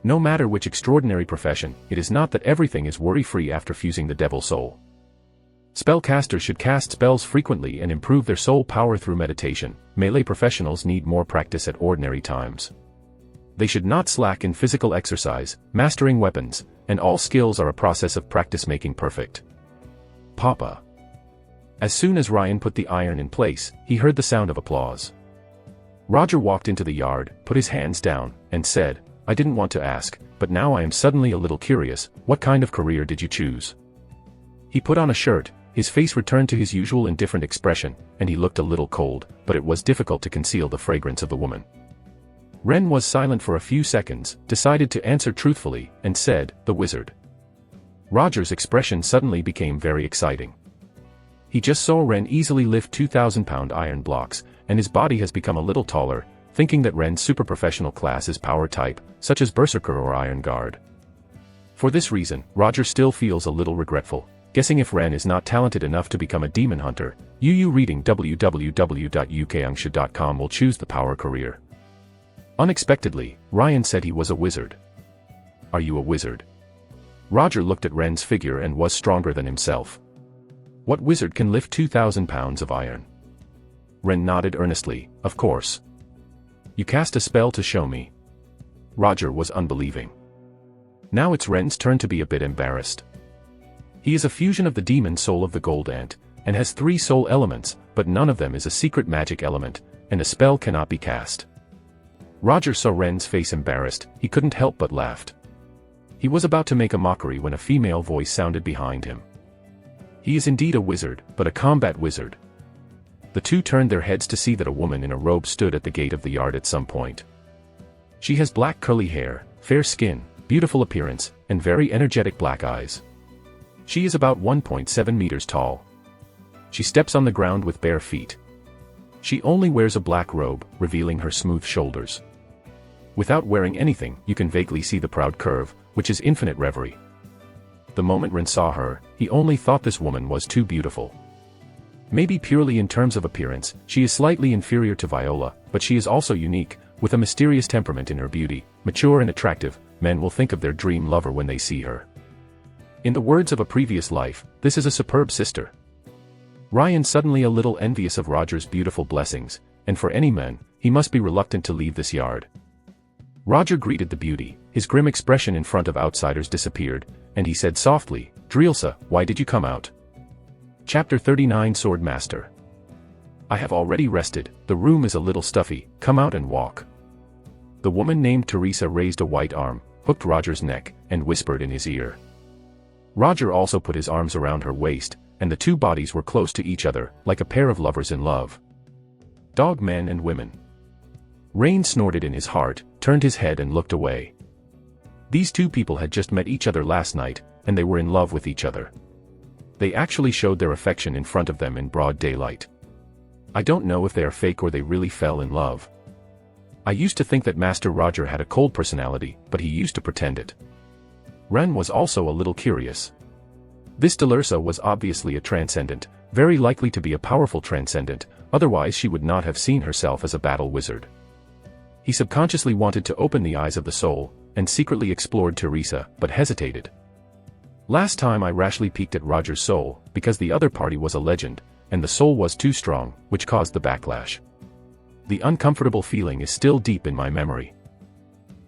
No matter which extraordinary profession, it is not that everything is worry-free after fusing the devil soul. Spellcasters should cast spells frequently and improve their soul power through meditation. Melee professionals need more practice at ordinary times. They should not slack in physical exercise, mastering weapons, and all skills are a process of practice making perfect. Papa. As soon as Ryan put the iron in place, he heard the sound of applause. Roger walked into the yard, put his hands down, and said, "I didn't want to ask, but now I am suddenly a little curious, what kind of career did you choose?" He put on a shirt, his face returned to his usual indifferent expression, and he looked a little cold, but it was difficult to conceal the fragrance of the woman. Ren was silent for a few seconds, decided to answer truthfully, and said, "The wizard." Roger's expression suddenly became very exciting. He just saw Ren easily lift 2,000-pound iron blocks, and his body has become a little taller, thinking that Ren's super-professional class is power type, such as Berserker or Iron Guard. For this reason, Roger still feels a little regretful, guessing if Ren is not talented enough to become a demon hunter, reading www.ukangsha.com will choose the power career. Unexpectedly, Ryan said he was a wizard. "Are you a wizard?" Roger looked at Ren's figure and was stronger than himself. What wizard can lift 2,000 pounds of iron? Ren nodded earnestly, "Of course." "You cast a spell to show me." Roger was unbelieving. Now it's Ren's turn to be a bit embarrassed. He is a fusion of the demon soul of the gold ant, and has 3 soul elements, but none of them is a secret magic element, and a spell cannot be cast. Roger saw Ren's face embarrassed, he couldn't help but laughed. He was about to make a mockery when a female voice sounded behind him. He is indeed a wizard, but a combat wizard. The two turned their heads to see that a woman in a robe stood at the gate of the yard at some point. She has black curly hair, fair skin, beautiful appearance, and very energetic black eyes. She is about 1.7 meters tall. She steps on the ground with bare feet. She only wears a black robe, revealing her smooth shoulders. Without wearing anything, you can vaguely see the proud curve, which is infinite reverie. The moment Ren saw her, he only thought this woman was too beautiful. Maybe purely in terms of appearance, she is slightly inferior to Viola, but she is also unique, with a mysterious temperament in her beauty, mature and attractive. Men will think of their dream lover when they see her. In the words of a previous life, this is a superb sister. Ryan suddenly a little envious of Roger's beautiful blessings, and for any man, he must be reluctant to leave this yard. Roger greeted the beauty, his grim expression in front of outsiders disappeared, and he said softly, "Drielsa, why did you come out?" Chapter 39 Sword Master. "I have already rested, the room is a little stuffy, come out and walk." The woman named Teresa raised a white arm, hooked Roger's neck, and whispered in his ear. Roger also put his arms around her waist, and the two bodies were close to each other, like a pair of lovers in love. Dog men and women. Rain snorted in his heart, turned his head and looked away. These two people had just met each other last night, and they were in love with each other. They actually showed their affection in front of them in broad daylight. I don't know if they are fake or they really fell in love. I used to think that Master Roger had a cold personality, but he used to pretend it. Ren was also a little curious. This Delursa was obviously a Transcendent, very likely to be a powerful Transcendent, otherwise she would not have seen herself as a battle wizard. He subconsciously wanted to open the eyes of the soul, and secretly explored Teresa, but hesitated. Last time I rashly peeked at Roger's soul, because the other party was a legend, and the soul was too strong, which caused the backlash. The uncomfortable feeling is still deep in my memory.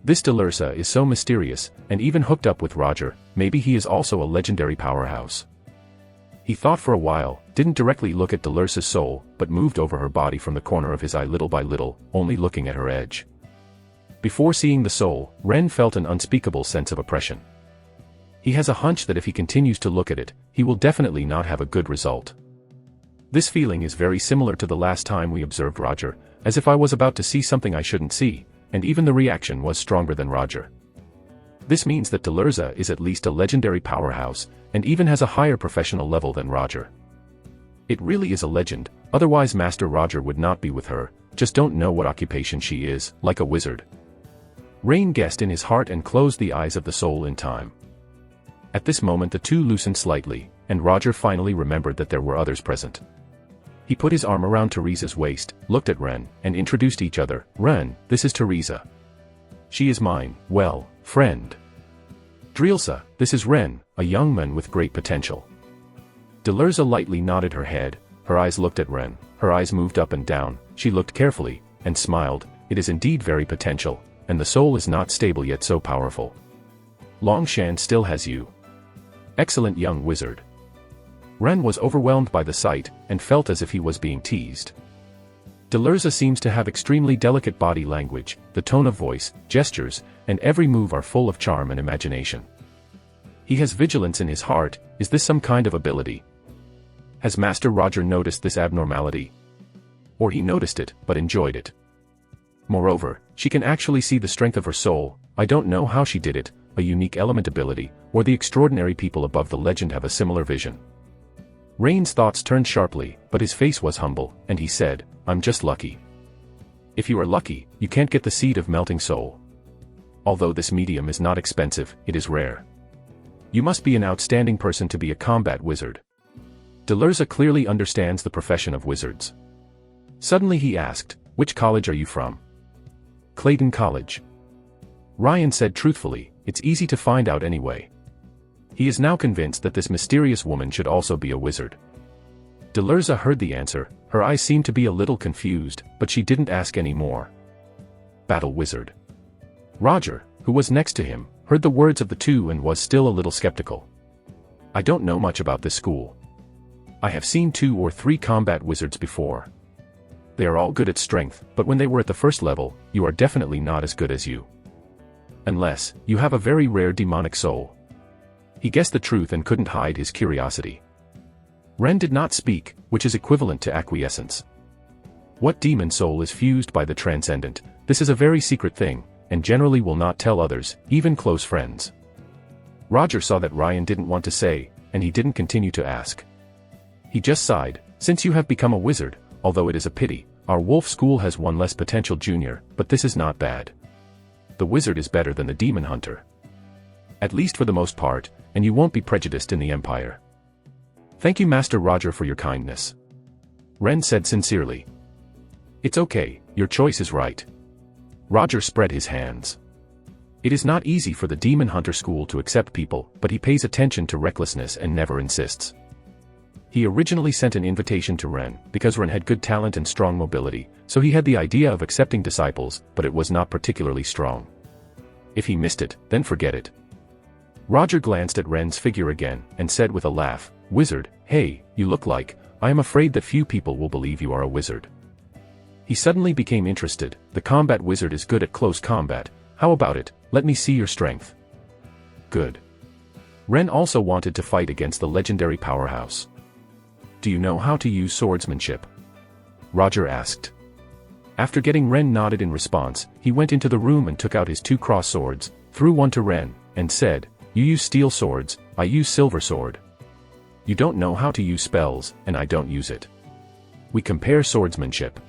This Delursa is so mysterious, and even hooked up with Roger, maybe he is also a legendary powerhouse. He thought for a while, didn't directly look at Delursa's soul, but moved over her body from the corner of his eye little by little, only looking at her edge. Before seeing the soul, Ren felt an unspeakable sense of oppression. He has a hunch that if he continues to look at it, he will definitely not have a good result. This feeling is very similar to the last time we observed Roger, as if I was about to see something I shouldn't see, and even the reaction was stronger than Roger. This means that Delurza is at least a legendary powerhouse, and even has a higher professional level than Roger. It really is a legend, otherwise Master Roger would not be with her, just don't know what occupation she is, like a wizard. Rain guessed in his heart and closed the eyes of the soul in time. At this moment the two loosened slightly, and Roger finally remembered that there were others present. He put his arm around Teresa's waist, looked at Ren, and introduced each other. Ren, this is Teresa. She is mine, well, friend. Drilsa, this is Ren, a young man with great potential. Delurza lightly nodded her head, her eyes looked at Ren, her eyes moved up and down, she looked carefully, and smiled. It is indeed very potential, and the soul is not stable yet so powerful. Longshan still has you. Excellent young wizard. Ren was overwhelmed by the sight, and felt as if he was being teased. Delurza seems to have extremely delicate body language, the tone of voice, gestures, and every move are full of charm and imagination. He has vigilance in his heart. Is this some kind of ability? Has Master Roger noticed this abnormality? Or he noticed it, but enjoyed it? Moreover, she can actually see the strength of her soul. I don't know how she did it, a unique element ability, or the extraordinary people above the legend have a similar vision. Rain's thoughts turned sharply, but his face was humble, and he said, I'm just lucky. If you are lucky, you can't get the seed of melting soul. Although this medium is not expensive, it is rare. You must be an outstanding person to be a combat wizard. Delurza clearly understands the profession of wizards. Suddenly he asked, which college are you from? Clayton College. Ryan said truthfully, it's easy to find out anyway. He is now convinced that this mysterious woman should also be a wizard. Delurza heard the answer, her eyes seemed to be a little confused, but she didn't ask any more. Battle wizard. Roger, who was next to him, heard the words of the two and was still a little skeptical. I don't know much about this school. I have seen 2 or 3 combat wizards before. They are all good at strength, but when they were at the first level, you are definitely not as good as you. Unless, you have a very rare demonic soul. He guessed the truth and couldn't hide his curiosity. Ren did not speak, which is equivalent to acquiescence. What demon soul is fused by the Transcendent? This is a very secret thing, and generally will not tell others, even close friends. Roger saw that Ryan didn't want to say, and he didn't continue to ask. He just sighed, since you have become a wizard, although it is a pity, our wolf school has one less potential junior, but this is not bad. The wizard is better than the demon hunter. At least for the most part, and you won't be prejudiced in the Empire. Thank you Master Roger for your kindness. Ren said sincerely. It's okay, your choice is right. Roger spread his hands. It is not easy for the demon hunter school to accept people, but he pays attention to recklessness and never insists. He originally sent an invitation to Ren, because Ren had good talent and strong mobility, so he had the idea of accepting disciples, but it was not particularly strong. If he missed it, then forget it. Roger glanced at Ren's figure again, and said with a laugh, Wizard, hey, you look like, I am afraid that few people will believe you are a wizard. He suddenly became interested. The combat wizard is good at close combat. How about it, let me see your strength. Good. Ren also wanted to fight against the legendary powerhouse. Do you know how to use swordsmanship? Roger asked. After getting Ren nodded in response, he went into the room and took out his 2 cross swords, threw one to Ren, and said, You use steel swords, I use silver sword. You don't know how to use spells, and I don't use it. We compare swordsmanship.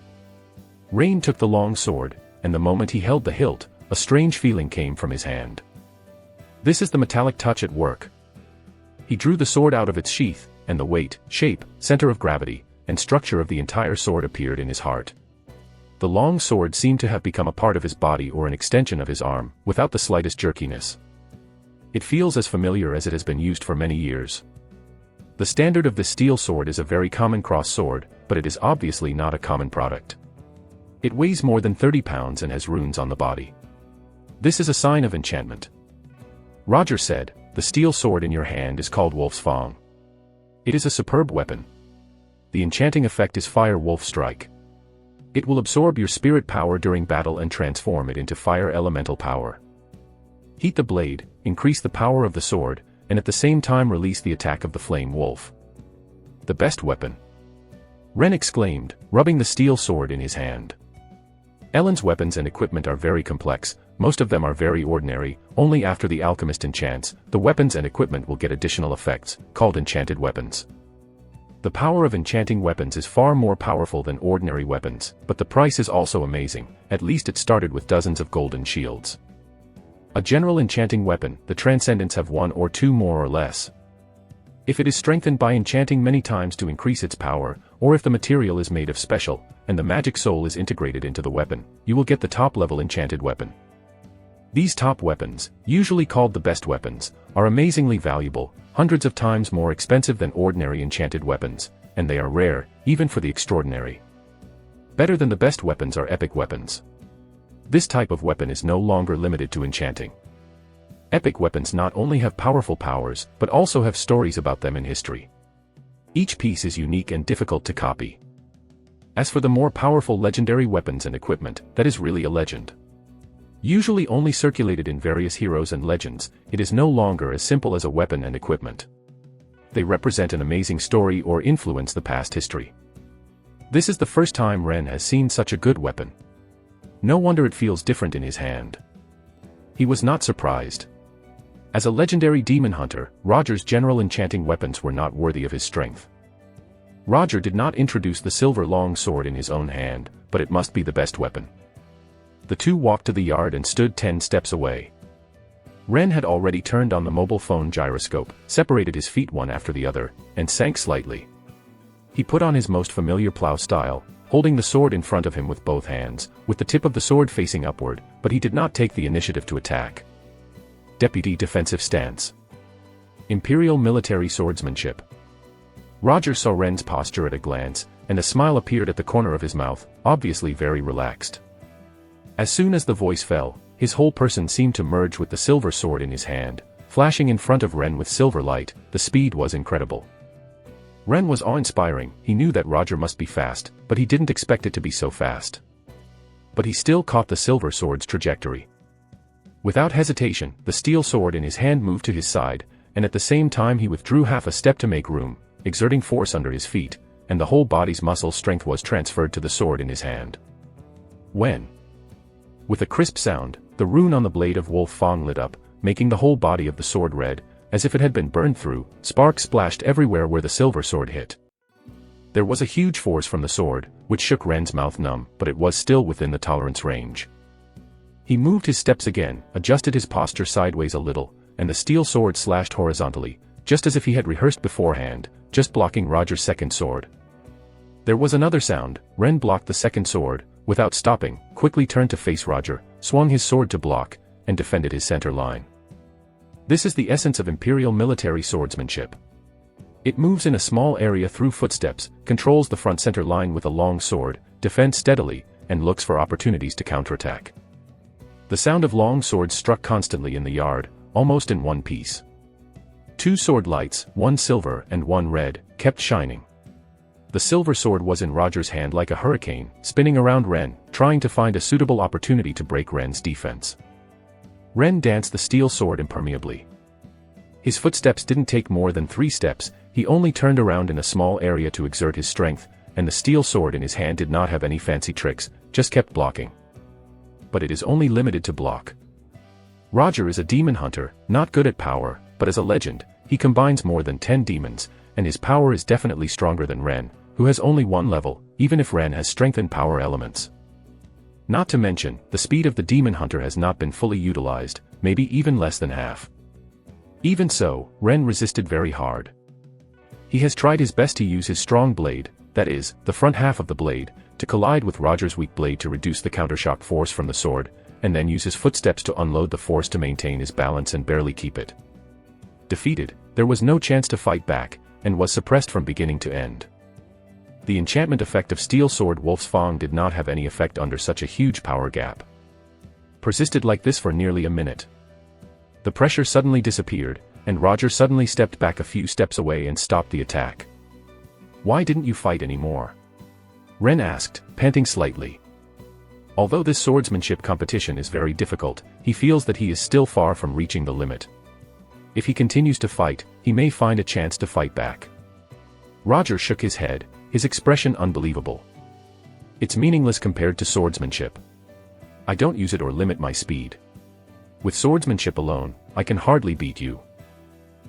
Rain took the long sword, and the moment he held the hilt, a strange feeling came from his hand. This is the metallic touch at work. He drew the sword out of its sheath, and the weight, shape, center of gravity, and structure of the entire sword appeared in his heart. The long sword seemed to have become a part of his body or an extension of his arm, without the slightest jerkiness. It feels as familiar as it has been used for many years. The standard of the steel sword is a very common cross sword, but it is obviously not a common product. It weighs more than 30 pounds and has runes on the body. This is a sign of enchantment. Roger said, the steel sword in your hand is called Wolf's Fang. It is a superb weapon. The enchanting effect is Fire Wolf Strike. It will absorb your spirit power during battle and transform it into fire elemental power. Heat the blade, increase the power of the sword, and at the same time release the attack of the Flame Wolf. The best weapon. Ren exclaimed, rubbing the steel sword in his hand. Ellen's weapons and equipment are very complex, most of them are very ordinary. Only after the alchemist enchants, the weapons and equipment will get additional effects, called enchanted weapons. The power of enchanting weapons is far more powerful than ordinary weapons, but the price is also amazing. At least it started with dozens of golden shields. A general enchanting weapon, the Transcendents have 1 or 2 more or less. If it is strengthened by enchanting many times to increase its power, or if the material is made of special, and the magic soul is integrated into the weapon, you will get the top-level enchanted weapon. These top weapons, usually called the best weapons, are amazingly valuable, hundreds of times more expensive than ordinary enchanted weapons, and they are rare, even for the extraordinary. Better than the best weapons are epic weapons. This type of weapon is no longer limited to enchanting. Epic weapons not only have powerful powers, but also have stories about them in history. Each piece is unique and difficult to copy. As for the more powerful legendary weapons and equipment, that is really a legend. Usually only circulated in various heroes and legends, it is no longer as simple as a weapon and equipment. They represent an amazing story or influence the past history. This is the first time Ren has seen such a good weapon. No wonder it feels different in his hand. He was not surprised. As a legendary demon hunter, Roger's general enchanting weapons were not worthy of his strength. Roger did not introduce the silver long sword in his own hand, but it must be the best weapon. The two walked to the yard and stood 10 steps away. Ren had already turned on the mobile phone gyroscope, separated his feet one after the other, and sank slightly. He put on his most familiar plow style, holding the sword in front of him with both hands, with the tip of the sword facing upward, but he did not take the initiative to attack. Deputy defensive stance. Imperial military swordsmanship. Roger saw Ren's posture at a glance, and a smile appeared at the corner of his mouth, obviously very relaxed. As soon as the voice fell, his whole person seemed to merge with the silver sword in his hand, flashing in front of Ren with silver light. The speed was incredible. Ren was awe-inspiring. He knew that Roger must be fast, but he didn't expect it to be so fast. But he still caught the silver sword's trajectory. Without hesitation, the steel sword in his hand moved to his side, and at the same time he withdrew half a step to make room, exerting force under his feet, and the whole body's muscle strength was transferred to the sword in his hand. When, with a crisp sound, the rune on the blade of Wolf Fang lit up, making the whole body of the sword red, as if it had been burned through. Sparks splashed everywhere where the silver sword hit. There was a huge force from the sword, which shook Ren's mouth numb, but it was still within the tolerance range. He moved his steps again, adjusted his posture sideways a little, and the steel sword slashed horizontally, just as if he had rehearsed beforehand, just blocking Roger's second sword. There was another sound. Ren blocked the second sword, without stopping, quickly turned to face Roger, swung his sword to block, and defended his center line. This is the essence of Imperial military swordsmanship. It moves in a small area through footsteps, controls the front center line with a long sword, defends steadily, and looks for opportunities to counterattack. The sound of long swords struck constantly in the yard, almost in one piece. 2 sword lights, one silver and one red, kept shining. The silver sword was in Roger's hand like a hurricane, spinning around Ren, trying to find a suitable opportunity to break Ren's defense. Ren danced the steel sword impermeably. His footsteps didn't take more than 3 steps, he only turned around in a small area to exert his strength, and the steel sword in his hand did not have any fancy tricks, just kept blocking. But it is only limited to block. Roger is a demon hunter, not good at power, but as a legend, he combines more than 10 demons, and his power is definitely stronger than Ren, who has only 1 level, even if Ren has strength and power elements. Not to mention, the speed of the demon hunter has not been fully utilized, maybe even less than half. Even so, Ren resisted very hard. He has tried his best to use his strong blade, that is, the front half of the blade, to collide with Roger's weak blade to reduce the countershock force from the sword, and then use his footsteps to unload the force to maintain his balance and barely keep it. Defeated, there was no chance to fight back, and was suppressed from beginning to end. The enchantment effect of Steel Sword Wolf's Fang did not have any effect under such a huge power gap. Persisted like this for nearly a minute. The pressure suddenly disappeared, and Roger suddenly stepped back a few steps away and stopped the attack. "Why didn't you fight anymore?" Ren asked, panting slightly. Although this swordsmanship competition is very difficult, he feels that he is still far from reaching the limit. If he continues to fight, he may find a chance to fight back. Roger shook his head, his expression unbelievable. "It's meaningless compared to swordsmanship. I don't use it or limit my speed. With swordsmanship alone, I can hardly beat you.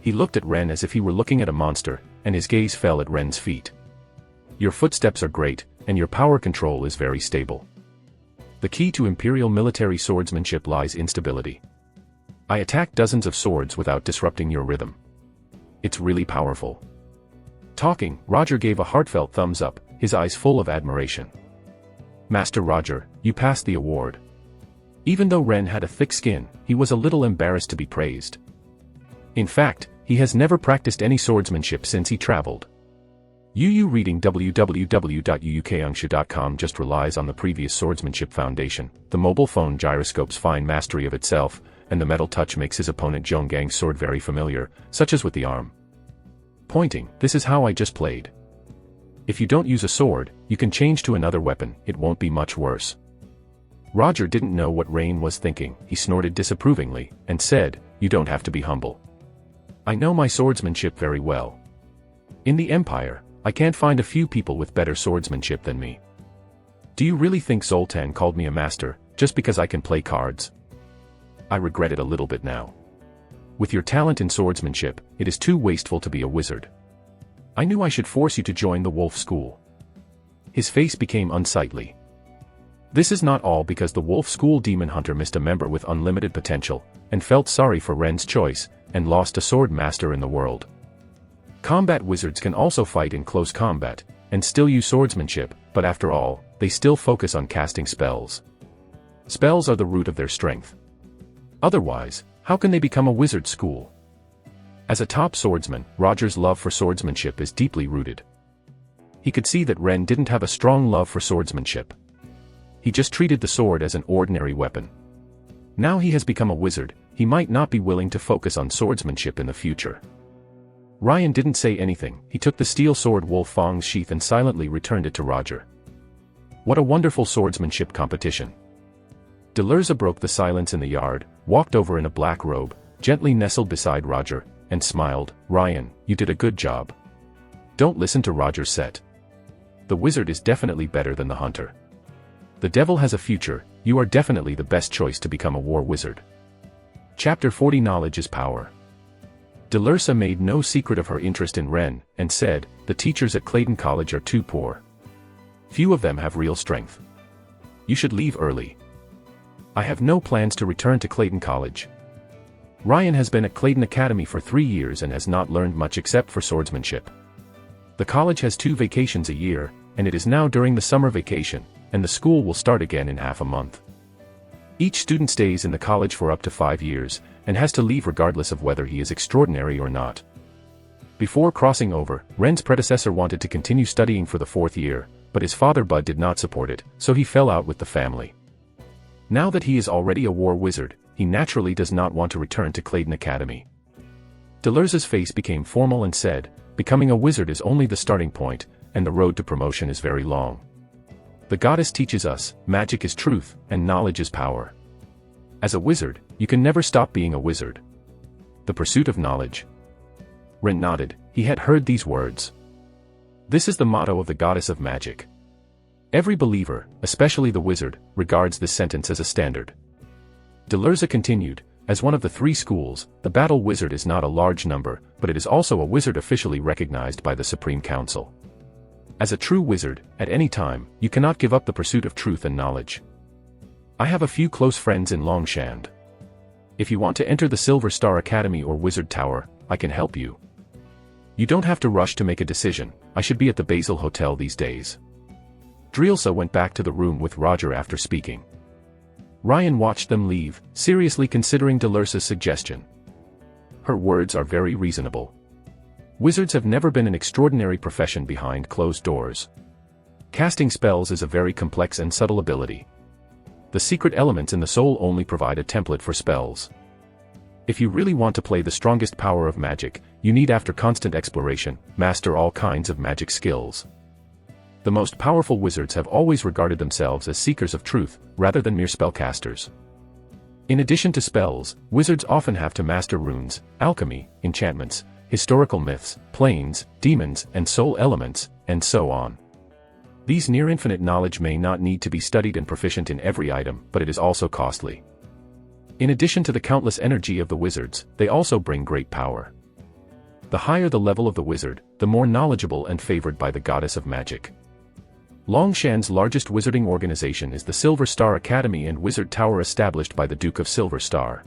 He looked at Ren as if he were looking at a monster, and his gaze fell at Ren's feet. Your footsteps are great, and your power control is very stable. The key to imperial military swordsmanship lies in stability. I attack dozens of swords without disrupting your rhythm. It's really powerful. Talking, Roger gave a heartfelt thumbs up, his eyes full of admiration. Master Roger, you passed the award. Even though Ren had a thick skin, he was a little embarrassed to be praised. In fact, he has never practiced any swordsmanship since he traveled. UU reading www.uukangshu.com just relies on the previous swordsmanship foundation, the mobile phone gyroscope's fine mastery of itself, and the metal touch makes his opponent Zhonggang's sword very familiar, such as with the arm. Pointing, this is how I just played. If you don't use a sword, you can change to another weapon, it won't be much worse. Roger didn't know what Rain was thinking, he snorted disapprovingly, and said, you don't have to be humble. I know my swordsmanship very well. In the Empire, I can't find a few people with better swordsmanship than me. Do you really think Zoltan called me a master, just because I can play cards? I regret it a little bit now. With your talent in swordsmanship, it is too wasteful to be a wizard. I knew I should force you to join the wolf school. His face became unsightly. This is not all because the wolf school demon hunter missed a member with unlimited potential, and felt sorry for Ren's choice, and lost a sword master in the world. Combat wizards can also fight in close combat, and still use swordsmanship, but after all, they still focus on casting spells. Spells are the root of their strength. Otherwise, how can they become a wizard school? As a top swordsman, Roger's love for swordsmanship is deeply rooted. He could see that Ren didn't have a strong love for swordsmanship. He just treated the sword as an ordinary weapon. Now he has become a wizard, he might not be willing to focus on swordsmanship in the future. Ryan didn't say anything, he took the steel sword Wolf Fong's sheath and silently returned it to Roger. What a wonderful swordsmanship competition. Delurza broke the silence in the yard, walked over in a black robe, gently nestled beside Roger, and smiled, Ryan, you did a good job. Don't listen to Roger's set. The wizard is definitely better than the hunter. The devil has a future, you are definitely the best choice to become a war wizard. Chapter 40 Knowledge is Power. Delurza made no secret of her interest in Ren, and said, the teachers at Clayton College are too poor. Few of them have real strength. You should leave early. I have no plans to return to Clayton College. Ryan has been at Clayton Academy for 3 years and has not learned much except for swordsmanship. The college has 2 vacations a year, and it is now during the summer vacation, and the school will start again in half a month. Each student stays in the college for up to 5 years, and has to leave regardless of whether he is extraordinary or not. Before crossing over, Ren's predecessor wanted to continue studying for the 4th year, but his father Bud did not support it, so he fell out with the family. Now that he is already a war wizard, he naturally does not want to return to Clayton Academy. Delurza's face became formal and said, becoming a wizard is only the starting point, and the road to promotion is very long. The goddess teaches us, magic is truth, and knowledge is power. As a wizard, you can never stop being a wizard. The pursuit of knowledge. Ren nodded, he had heard these words. This is the motto of the goddess of magic. Every believer, especially the wizard, regards this sentence as a standard. Delurza continued, as one of the 3 schools, the battle wizard is not a large number, but it is also a wizard officially recognized by the Supreme Council. As a true wizard, at any time, you cannot give up the pursuit of truth and knowledge. I have a few close friends in Longshand. If you want to enter the Silver Star Academy or Wizard Tower, I can help you. You don't have to rush to make a decision, I should be at the Basil Hotel these days. Drilsa went back to the room with Roger after speaking. Ryan watched them leave, seriously considering Delurza's suggestion. Her words are very reasonable. Wizards have never been an extraordinary profession behind closed doors. Casting spells is a very complex and subtle ability. The secret elements in the soul only provide a template for spells. If you really want to play the strongest power of magic, you need, after constant exploration, master all kinds of magic skills. The most powerful wizards have always regarded themselves as seekers of truth, rather than mere spellcasters. In addition to spells, wizards often have to master runes, alchemy, enchantments, historical myths, planes, demons, and soul elements, and so on. These near-infinite knowledge may not need to be studied and proficient in every item, but it is also costly. In addition to the countless energy of the wizards, they also bring great power. The higher the level of the wizard, the more knowledgeable and favored by the goddess of magic. Longshan's largest wizarding organization is the Silver Star Academy and Wizard Tower established by the Duke of Silver Star.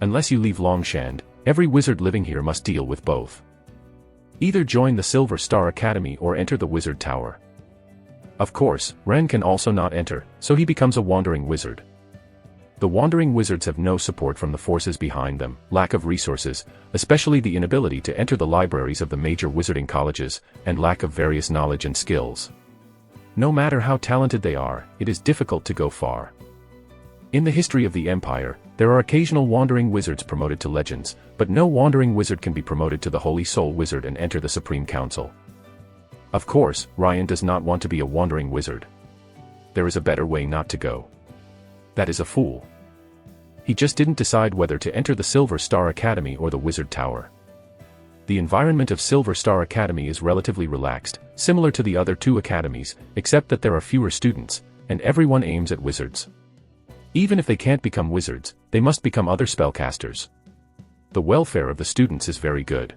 Unless you leave Longshan, every wizard living here must deal with both. Either join the Silver Star Academy or enter the Wizard Tower. Of course, Ren can also not enter, so he becomes a wandering wizard. The wandering wizards have no support from the forces behind them, lack of resources, especially the inability to enter the libraries of the major wizarding colleges, and lack of various knowledge and skills. No matter how talented they are, it is difficult to go far. In the history of the Empire, there are occasional wandering wizards promoted to legends, but no wandering wizard can be promoted to the Holy Soul Wizard and enter the Supreme Council. Of course, Ryan does not want to be a wandering wizard. There is a better way not to go. That is a fool. He just didn't decide whether to enter the Silver Star Academy or the Wizard Tower. The environment of Silver Star Academy is relatively relaxed, similar to the other two academies, except that there are fewer students, and everyone aims at wizards. Even if they can't become wizards, they must become other spellcasters. The welfare of the students is very good.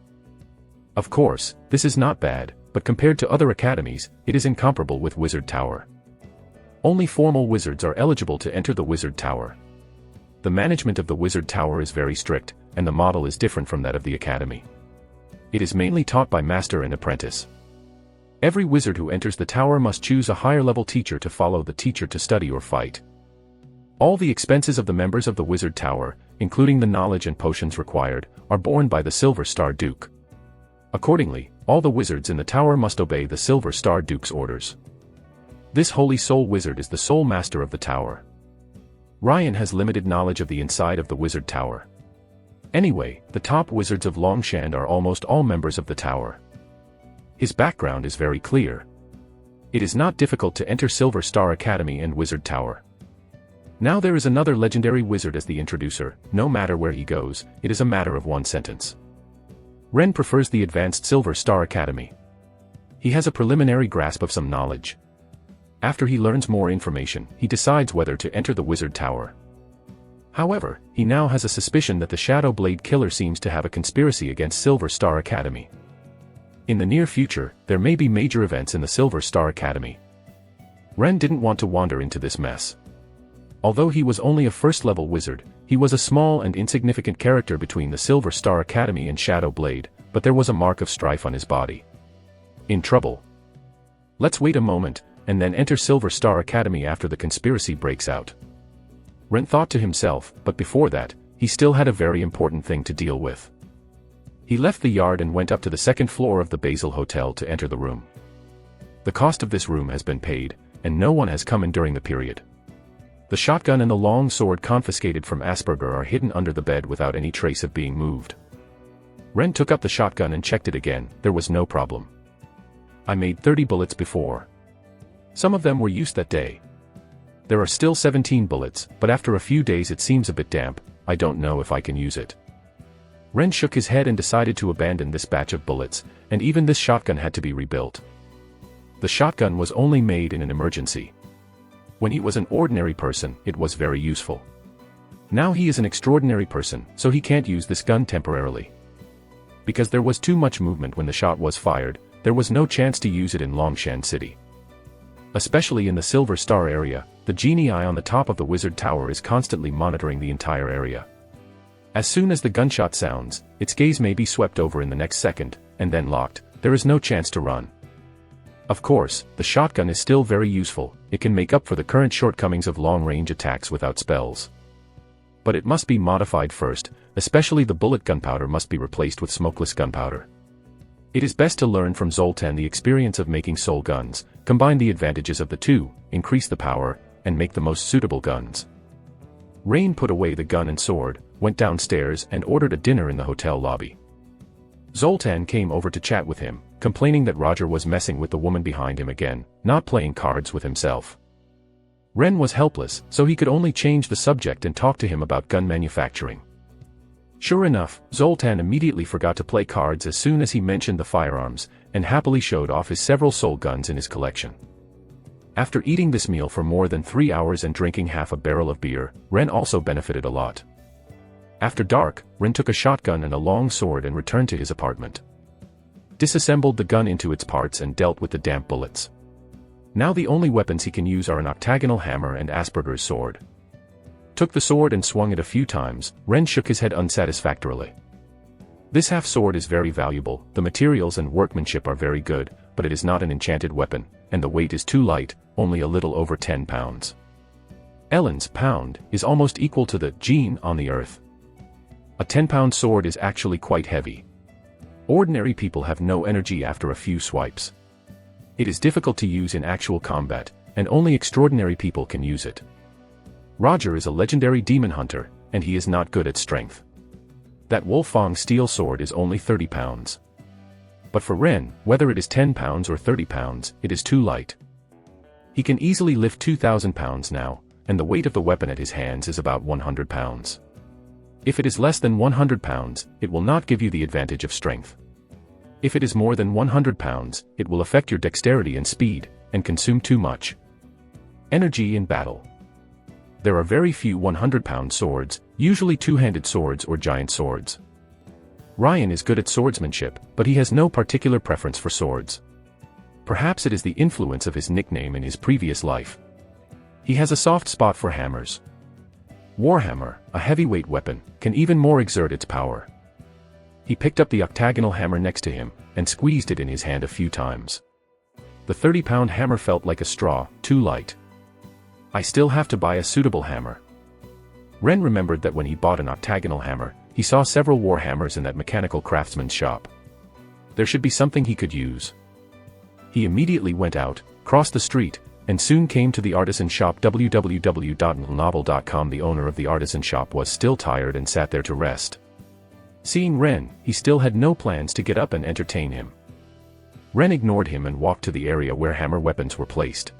Of course, this is not bad, but compared to other academies, it is incomparable with Wizard Tower. Only formal wizards are eligible to enter the Wizard Tower. The management of the Wizard Tower is very strict, and the model is different from that of the academy. It is mainly taught by master and apprentice. Every wizard who enters the tower must choose a higher-level teacher to follow the teacher to study or fight. All the expenses of the members of the Wizard Tower, including the knowledge and potions required, are borne by the Silver Star Duke. Accordingly, all the wizards in the tower must obey the Silver Star Duke's orders. This Holy Soul Wizard is the sole master of the tower. Ryan has limited knowledge of the inside of the Wizard Tower. Anyway, the top wizards of Longshan are almost all members of the tower. His background is very clear. It is not difficult to enter Silver Star Academy and Wizard Tower. Now there is another legendary wizard as the introducer. No matter where he goes, it is a matter of one sentence. Ren prefers the advanced Silver Star Academy. He has a preliminary grasp of some knowledge. After he learns more information, he decides whether to enter the Wizard Tower. However, he now has a suspicion that the Shadow Blade Killer seems to have a conspiracy against Silver Star Academy. In the near future, there may be major events in the Silver Star Academy. Ren didn't want to wander into this mess. Although he was only a first-level wizard, he was a small and insignificant character between the Silver Star Academy and Shadow Blade, but there was a mark of strife on his body. In trouble. Let's wait a moment, and then enter Silver Star Academy after the conspiracy breaks out. Ren thought to himself, but before that, he still had a very important thing to deal with. He left the yard and went up to the second floor of the Basil Hotel to enter the room. The cost of this room has been paid, and no one has come in during the period. The shotgun and the long sword confiscated from Asperger are hidden under the bed without any trace of being moved. Ren took up the shotgun and checked it again. There was no problem. I made 30 bullets before. Some of them were used that day. There are still 17 bullets, but after a few days it seems a bit damp. I don't know if I can use it. Ren shook his head and decided to abandon this batch of bullets, and even this shotgun had to be rebuilt. The shotgun was only made in an emergency. When he was an ordinary person, it was very useful. Now he is an extraordinary person, so he can't use this gun temporarily. Because there was too much movement when the shot was fired, there was no chance to use it in Longshan City. Especially in the Silver Star area, the genie eye on the top of the Wizard Tower is constantly monitoring the entire area. As soon as the gunshot sounds, its gaze may be swept over in the next second, and then locked. There is no chance to run. Of course, the shotgun is still very useful. It can make up for the current shortcomings of long-range attacks without spells. But it must be modified first, especially the bullet gunpowder must be replaced with smokeless gunpowder. It is best to learn from Zoltan the experience of making soul guns, combine the advantages of the two, increase the power, and make the most suitable guns. Rain put away the gun and sword, went downstairs and ordered a dinner in the hotel lobby. Zoltan came over to chat with him, complaining that Roger was messing with the woman behind him again, not playing cards with himself. Ren was helpless, so he could only change the subject and talk to him about gun manufacturing. Sure enough, Zoltan immediately forgot to play cards as soon as he mentioned the firearms, and happily showed off his several soul guns in his collection. After eating this meal for more than 3 hours and drinking half a barrel of beer, Ren also benefited a lot. After dark, Ren took a shotgun and a long sword and returned to his apartment. Disassembled the gun into its parts and dealt with the damp bullets. Now the only weapons he can use are an octagonal hammer and Asperger's sword. Took the sword and swung it a few times. Ren shook his head unsatisfactorily. This half-sword is very valuable, the materials and workmanship are very good, but it is not an enchanted weapon, and the weight is too light, only a little over 10 pounds. Ellen's pound is almost equal to the gene on the earth. A 10-pound sword is actually quite heavy. Ordinary people have no energy after a few swipes. It is difficult to use in actual combat, and only extraordinary people can use it. Roger is a legendary demon hunter, and he is not good at strength. That Wolfang steel sword is only 30 pounds. But for Ren, whether it is 10 pounds or 30 pounds, it is too light. He can easily lift 2,000 pounds now, and the weight of the weapon at his hands is about 100 pounds. If it is less than 100 pounds, it will not give you the advantage of strength. If it is more than 100 pounds, it will affect your dexterity and speed, and consume too much energy in battle. There are very few 100-pound swords, usually two-handed swords or giant swords. Ryan is good at swordsmanship, but he has no particular preference for swords. Perhaps it is the influence of his nickname in his previous life. He has a soft spot for hammers. Warhammer, a heavyweight weapon, can even more exert its power. He picked up the octagonal hammer next to him, and squeezed it in his hand a few times. The 30-pound hammer felt like a straw, too light. I still have to buy a suitable hammer. Ren remembered that when he bought an octagonal hammer, he saw several war hammers in that mechanical craftsman's shop. There should be something he could use. He immediately went out, crossed the street, and soon came to the artisan shop www.novel.com. The owner of the artisan shop was still tired and sat there to rest. Seeing Ren, he still had no plans to get up and entertain him. Ren ignored him and walked to the area where hammer weapons were placed.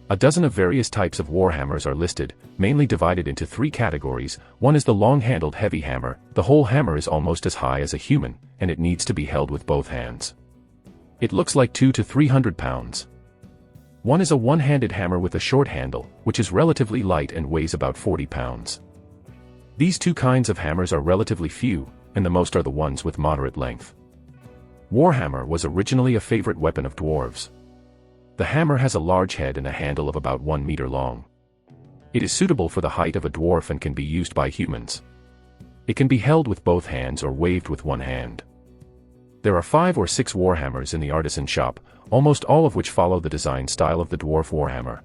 A dozen of various types of warhammers are listed, mainly divided into 3 categories. One is the long-handled heavy hammer. The whole hammer is almost as high as a human, and it needs to be held with both hands. It looks like 200 to 300 pounds. One is a one-handed hammer with a short handle, which is relatively light and weighs about 40 pounds. These 2 kinds of hammers are relatively few, and the most are the ones with moderate length. Warhammer was originally a favorite weapon of dwarves. The hammer has a large head and a handle of about 1 meter long. It is suitable for the height of a dwarf and can be used by humans. It can be held with both hands or waved with one hand. There are 5 or 6 warhammers in the artisan shop, almost all of which follow the design style of the dwarf warhammer.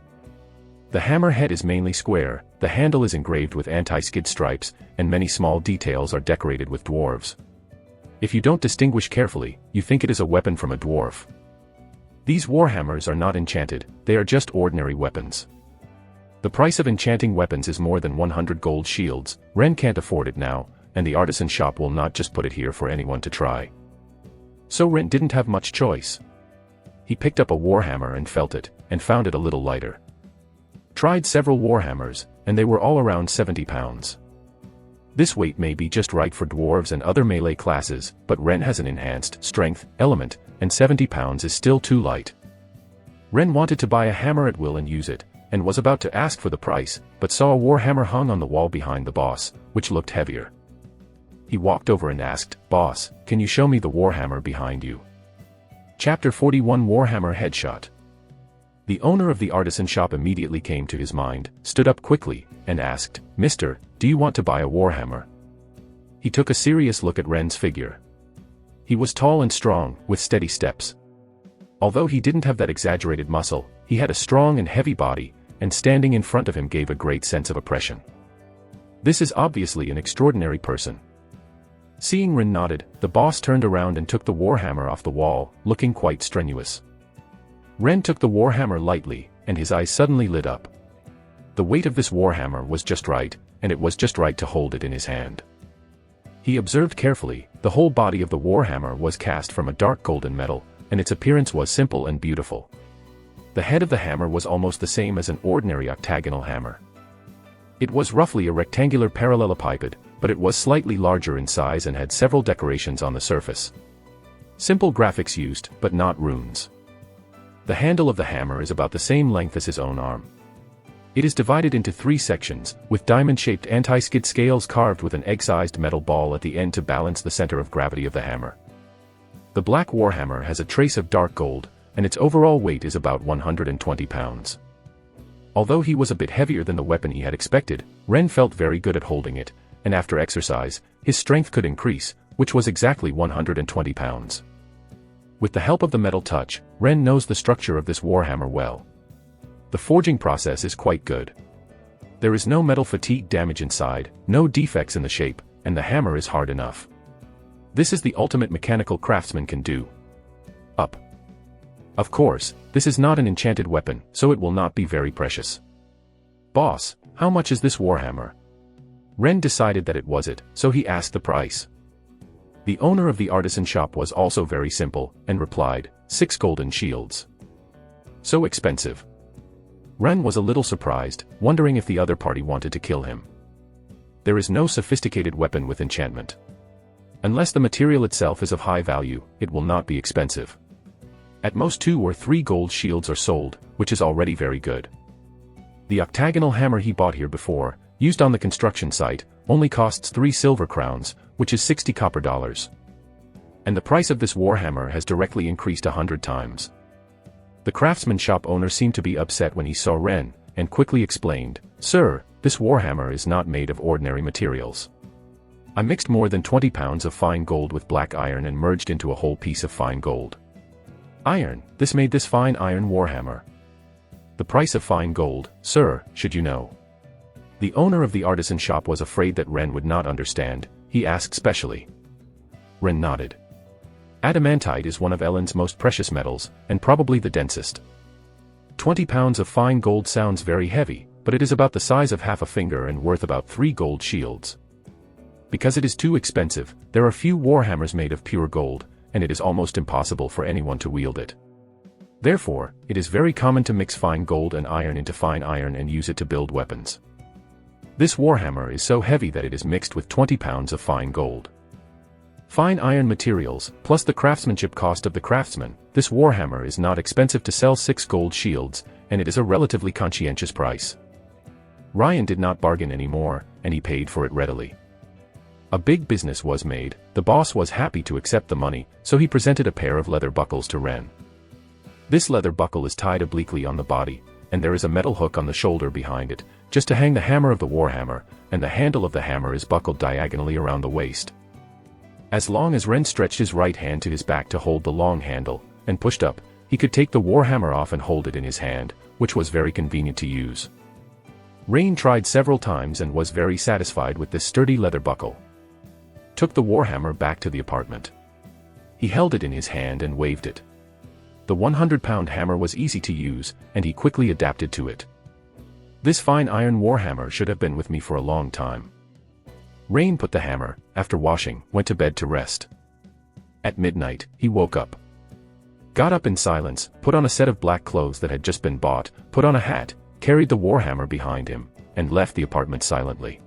The hammer head is mainly square, the handle is engraved with anti-skid stripes, and many small details are decorated with dwarves. If you don't distinguish carefully, you think it is a weapon from a dwarf. These warhammers are not enchanted, they are just ordinary weapons. The price of enchanting weapons is more than 100 gold shields. Ren can't afford it now, and the artisan shop will not just put it here for anyone to try. So Ren didn't have much choice. He picked up a warhammer and felt it, and found it a little lighter. Tried several warhammers, and they were all around 70 pounds. This weight may be just right for dwarves and other melee classes, but Ren has an enhanced strength element, and 70 pounds is still too light. Ren wanted to buy a hammer at will and use it, and was about to ask for the price, but saw a warhammer hung on the wall behind the boss, which looked heavier. He walked over and asked, "Boss, can you show me the warhammer behind you?" Chapter 41 Warhammer Headshot. The owner of the artisan shop immediately came to his mind, stood up quickly, and asked, "Mister, do you want to buy a warhammer?" He took a serious look at Ren's figure. He was tall and strong, with steady steps. Although he didn't have that exaggerated muscle, he had a strong and heavy body, and standing in front of him gave a great sense of oppression. This is obviously an extraordinary person. Seeing Ren nodded, the boss turned around and took the warhammer off the wall, looking quite strenuous. Ren took the warhammer lightly, and his eyes suddenly lit up. The weight of this warhammer was just right, and it was just right to hold it in his hand. He observed carefully, the whole body of the warhammer was cast from a dark golden metal, and its appearance was simple and beautiful. The head of the hammer was almost the same as an ordinary octagonal hammer. It was roughly a rectangular parallelepiped, but it was slightly larger in size and had several decorations on the surface. Simple graphics used, but not runes. The handle of the hammer is about the same length as his own arm. It is divided into 3 sections, with diamond-shaped anti-skid scales carved with an egg-sized metal ball at the end to balance the center of gravity of the hammer. The black warhammer has a trace of dark gold, and its overall weight is about 120 pounds. Although he was a bit heavier than the weapon he had expected, Ren felt very good at holding it, and after exercise, his strength could increase, which was exactly 120 pounds. With the help of the metal touch, Ren knows the structure of this warhammer well. The forging process is quite good. There is no metal fatigue damage inside, no defects in the shape, and the hammer is hard enough. This is the ultimate mechanical craftsman can do. Up. Of course, this is not an enchanted weapon, so it will not be very precious. Boss, how much is this warhammer? Ren decided that it was it, so he asked the price. The owner of the artisan shop was also very simple, and replied, 6 golden shields. So expensive. Ren was a little surprised, wondering if the other party wanted to kill him. There is no sophisticated weapon with enchantment. Unless the material itself is of high value, it will not be expensive. At most 2 or 3 gold shields are sold, which is already very good. The octagonal hammer he bought here before, used on the construction site, only costs 3 silver crowns, which is 60 copper dollars. And the price of this warhammer has directly increased 100 times. The craftsman shop owner seemed to be upset when he saw Ren, and quickly explained, "Sir, this warhammer is not made of ordinary materials. I mixed more than 20 pounds of fine gold with black iron and merged into a whole piece of fine gold. Iron, this made this fine iron warhammer. The price of fine gold, sir, should you know." The owner of the artisan shop was afraid that Ren would not understand, he asked specially. Ren nodded. Adamantite is one of Ellen's most precious metals, and probably the densest. 20 pounds of fine gold sounds very heavy, but it is about the size of half a finger and worth about 3 gold shields. Because it is too expensive, there are few warhammers made of pure gold, and it is almost impossible for anyone to wield it. Therefore, it is very common to mix fine gold and iron into fine iron and use it to build weapons. This warhammer is so heavy that it is mixed with 20 pounds of fine gold. Fine iron materials, plus the craftsmanship cost of the craftsman, this warhammer is not expensive to sell 6 gold shields, and it is a relatively conscientious price. Ryan did not bargain anymore, and he paid for it readily. A big business was made, the boss was happy to accept the money, so he presented a pair of leather buckles to Ren. This leather buckle is tied obliquely on the body, and there is a metal hook on the shoulder behind it, just to hang the hammer of the warhammer, and the handle of the hammer is buckled diagonally around the waist. As long as Ren stretched his right hand to his back to hold the long handle, and pushed up, he could take the warhammer off and hold it in his hand, which was very convenient to use. Rain tried several times and was very satisfied with this sturdy leather buckle. Took the warhammer back to the apartment. He held it in his hand and waved it. The 100-pound hammer was easy to use, and he quickly adapted to it. This fine iron warhammer should have been with me for a long time. Rain put the hammer, after washing, went to bed to rest. At midnight, he woke up. Got up in silence, put on a set of black clothes that had just been bought, put on a hat, carried the warhammer behind him, and left the apartment silently.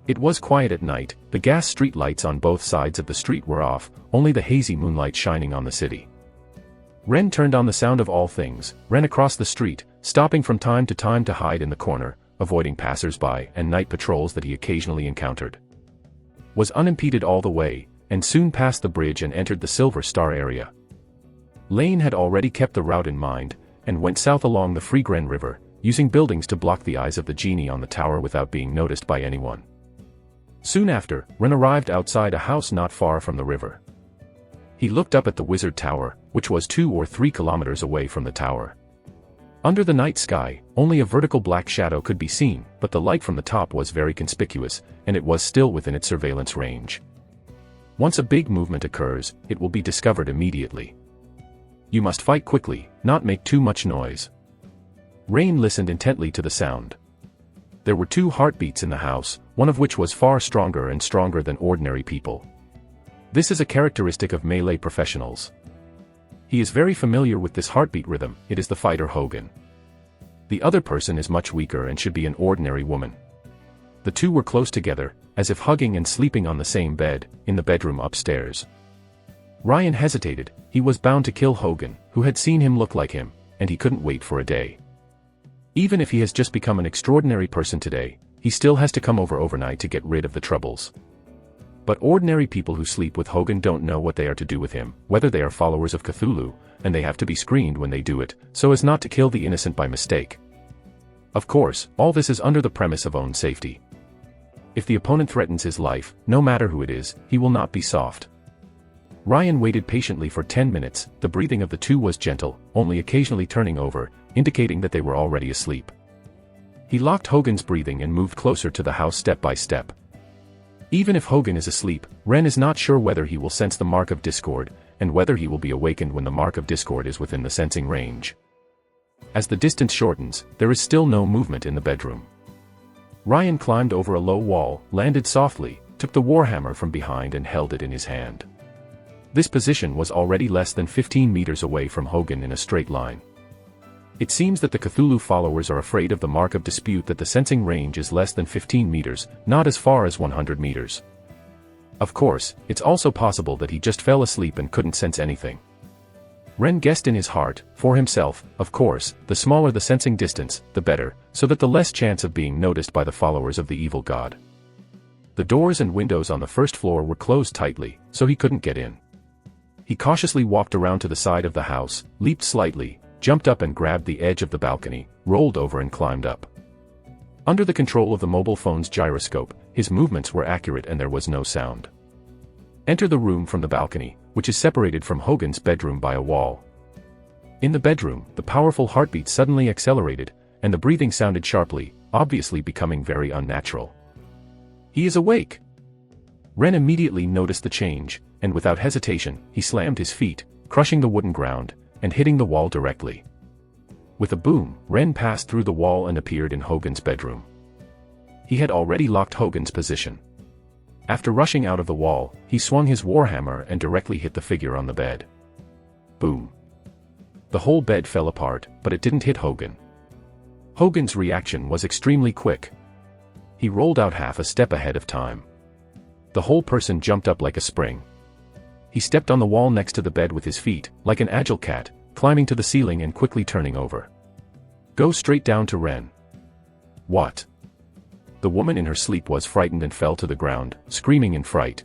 It was quiet at night, the gas street lights on both sides of the street were off, only the hazy moonlight shining on the city. Ren turned on the sound of all things, ran across the street, stopping from time to time to hide in the corner, avoiding passers-by and night patrols that he occasionally encountered. Was unimpeded all the way, and soon passed the bridge and entered the Silver Star area. Lane had already kept the route in mind, and went south along the Freegren River, using buildings to block the eyes of the genie on the tower without being noticed by anyone. Soon after, Ren arrived outside a house not far from the river. He looked up at the wizard tower, which was 2 or 3 kilometers away from the tower. Under the night sky, only a vertical black shadow could be seen, but the light from the top was very conspicuous, and it was still within its surveillance range. Once a big movement occurs, it will be discovered immediately. You must fight quickly, not make too much noise. Rain listened intently to the sound. There were 2 heartbeats in the house, one of which was far stronger and stronger than ordinary people. This is a characteristic of melee professionals. He is very familiar with this heartbeat rhythm, it is the fighter Hogan. The other person is much weaker and should be an ordinary woman. The 2 were close together, as if hugging and sleeping on the same bed, in the bedroom upstairs. Ryan hesitated. He was bound to kill Hogan, who had seen him look like him, and he couldn't wait for a day. Even if he has just become an extraordinary person today, he still has to come over overnight to get rid of the troubles. But ordinary people who sleep with Hogan don't know what they are to do with him, whether they are followers of Cthulhu, and they have to be screened when they do it, so as not to kill the innocent by mistake. Of course, all this is under the premise of own safety. If the opponent threatens his life, no matter who it is, he will not be soft. Ryan waited patiently for 10 minutes. The breathing of the two was gentle, only occasionally turning over, indicating that they were already asleep. He locked Hogan's breathing and moved closer to the house step by step. Even if Hogan is asleep, Ren is not sure whether he will sense the mark of discord, and whether he will be awakened when the mark of discord is within the sensing range. As the distance shortens, there is still no movement in the bedroom. Ryan climbed over a low wall, landed softly, took the warhammer from behind and held it in his hand. This position was already less than 15 meters away from Hogan in a straight line. It seems that the Cthulhu followers are afraid of the mark of dispute, that the sensing range is less than 15 meters, not as far as 100 meters. Of course, it's also possible that he just fell asleep and couldn't sense anything. Ren guessed in his heart, for himself, of course, the smaller the sensing distance, the better, so that the less chance of being noticed by the followers of the evil god. The doors and windows on the first floor were closed tightly, so he couldn't get in. He cautiously walked around to the side of the house, leaped slightly, jumped up and grabbed the edge of the balcony, rolled over and climbed up. Under the control of the mobile phone's gyroscope, his movements were accurate and there was no sound. Enter the room from the balcony, which is separated from Hogan's bedroom by a wall. In the bedroom, the powerful heartbeat suddenly accelerated, and the breathing sounded sharply, obviously becoming very unnatural. He is awake! Ren immediately noticed the change, and without hesitation, he slammed his feet, crushing the wooden ground, and hitting the wall directly. With a boom, Ren passed through the wall and appeared in Hogan's bedroom. He had already locked Hogan's position. After rushing out of the wall, he swung his warhammer and directly hit the figure on the bed. Boom. The whole bed fell apart, but it didn't hit Hogan. Hogan's reaction was extremely quick. He rolled out half a step ahead of time. The whole person jumped up like a spring. He stepped on the wall next to the bed with his feet, like an agile cat, climbing to the ceiling and quickly turning over. Go straight down to Ren. What? The woman in her sleep was frightened and fell to the ground, screaming in fright.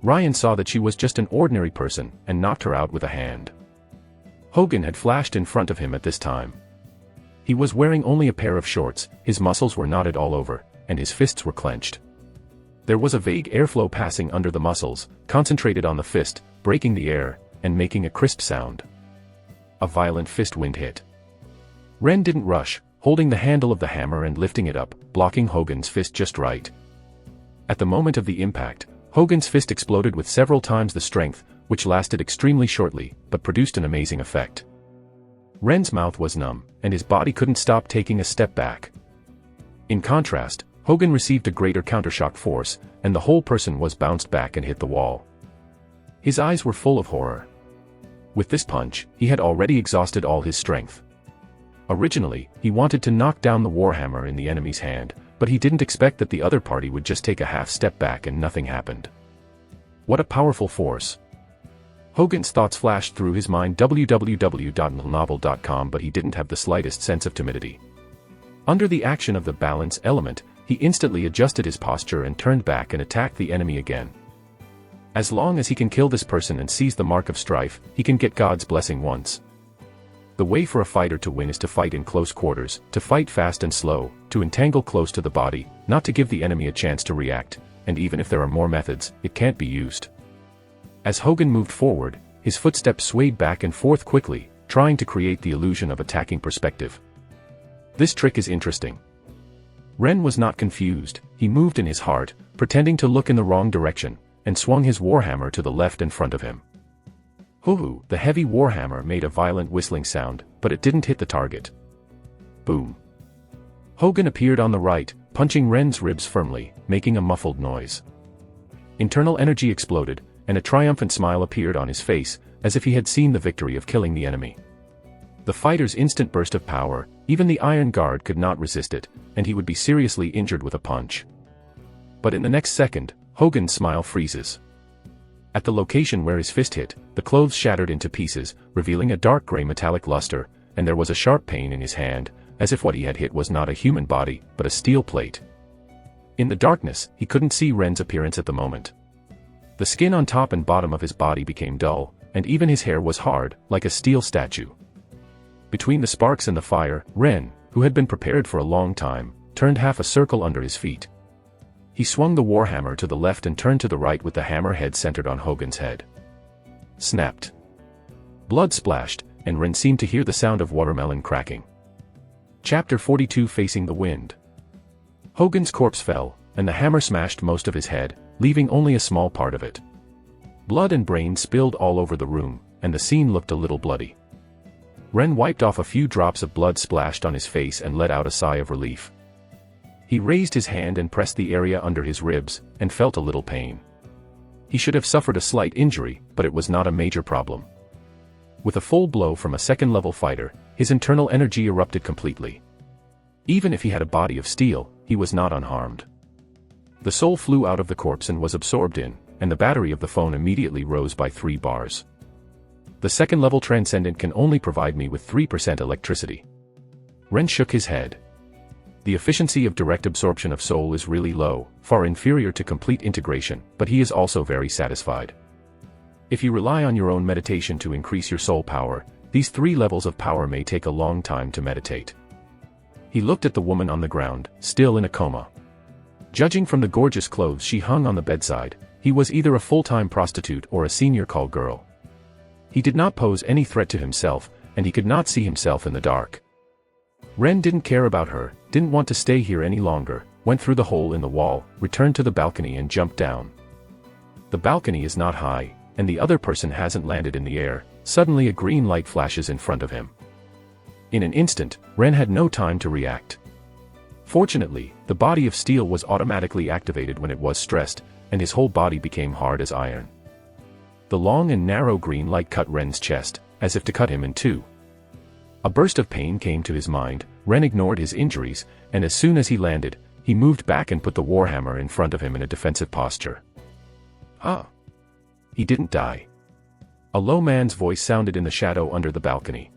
Ryan saw that she was just an ordinary person, and knocked her out with a hand. Hogan had flashed in front of him at this time. He was wearing only a pair of shorts, his muscles were knotted all over, and his fists were clenched. There was a vague airflow passing under the muscles, concentrated on the fist, breaking the air, and making a crisp sound. A violent fist wind hit. Ren didn't rush, holding the handle of the hammer and lifting it up, blocking Hogan's fist just right. At the moment of the impact, Hogan's fist exploded with several times the strength, which lasted extremely shortly, but produced an amazing effect. Ren's mouth was numb, and his body couldn't stop taking a step back. In contrast, Hogan received a greater countershock force, and the whole person was bounced back and hit the wall. His eyes were full of horror. With this punch, he had already exhausted all his strength. Originally, he wanted to knock down the warhammer in the enemy's hand, but he didn't expect that the other party would just take a half step back and nothing happened. What a powerful force! Hogan's thoughts flashed through his mind www.novel.com, but he didn't have the slightest sense of timidity. Under the action of the balance element, he instantly adjusted his posture and turned back and attacked the enemy again. As long as he can kill this person and seize the mark of strife, he can get God's blessing once. The way for a fighter to win is to fight in close quarters, to fight fast and slow, to entangle close to the body, not to give the enemy a chance to react, and even if there are more methods, it can't be used. As Hogan moved forward, his footsteps swayed back and forth quickly, trying to create the illusion of attacking perspective. This trick is interesting. Ren was not confused, he moved in his heart, pretending to look in the wrong direction, and swung his warhammer to the left in front of him. Hoo-hoo, the heavy warhammer made a violent whistling sound, but it didn't hit the target. Boom. Hogan appeared on the right, punching Ren's ribs firmly, making a muffled noise. Internal energy exploded, and a triumphant smile appeared on his face, as if he had seen the victory of killing the enemy. The fighter's instant burst of power, even the Iron Guard could not resist it, and he would be seriously injured with a punch. But in the next second, Hogan's smile freezes. At the location where his fist hit, the clothes shattered into pieces, revealing a dark gray metallic luster, and there was a sharp pain in his hand, as if what he had hit was not a human body, but a steel plate. In the darkness, he couldn't see Ren's appearance at the moment. The skin on top and bottom of his body became dull, and even his hair was hard, like a steel statue. Between the sparks and the fire, Ren, who had been prepared for a long time, turned half a circle under his feet. He swung the warhammer to the left and turned to the right with the hammer head centered on Hogun's head. Snapped. Blood splashed, and Ren seemed to hear the sound of watermelon cracking. Chapter 42 Facing the Wind. Hogun's corpse fell, and the hammer smashed most of his head, leaving only a small part of it. Blood and brains spilled all over the room, and the scene looked a little bloody. Ren wiped off a few drops of blood splashed on his face and let out a sigh of relief. He raised his hand and pressed the area under his ribs, and felt a little pain. He should have suffered a slight injury, but it was not a major problem. With a full blow from a second-level fighter, his internal energy erupted completely. Even if he had a body of steel, he was not unharmed. The soul flew out of the corpse and was absorbed in, and the battery of the phone immediately rose by 3 bars. The second-level Transcendent can only provide me with 3% electricity. Ren shook his head. The efficiency of direct absorption of soul is really low, far inferior to complete integration, but he is also very satisfied. If you rely on your own meditation to increase your soul power, these 3 levels of power may take a long time to meditate. He looked at the woman on the ground, still in a coma. Judging from the gorgeous clothes she hung on the bedside, he was either a full-time prostitute or a senior call girl. He did not pose any threat to himself, and he could not see himself in the dark. Ren didn't care about her, didn't want to stay here any longer, went through the hole in the wall, returned to the balcony and jumped down. The balcony is not high, and the other person hasn't landed in the air. Suddenly a green light flashes in front of him. In an instant, Ren had no time to react. Fortunately, the body of steel was automatically activated when it was stressed, and his whole body became hard as iron. The long and narrow green light cut Ren's chest, as if to cut him in two. A burst of pain came to his mind. Ren ignored his injuries, and as soon as he landed, he moved back and put the warhammer in front of him in a defensive posture. Ah! He didn't die. A low man's voice sounded in the shadow under the balcony.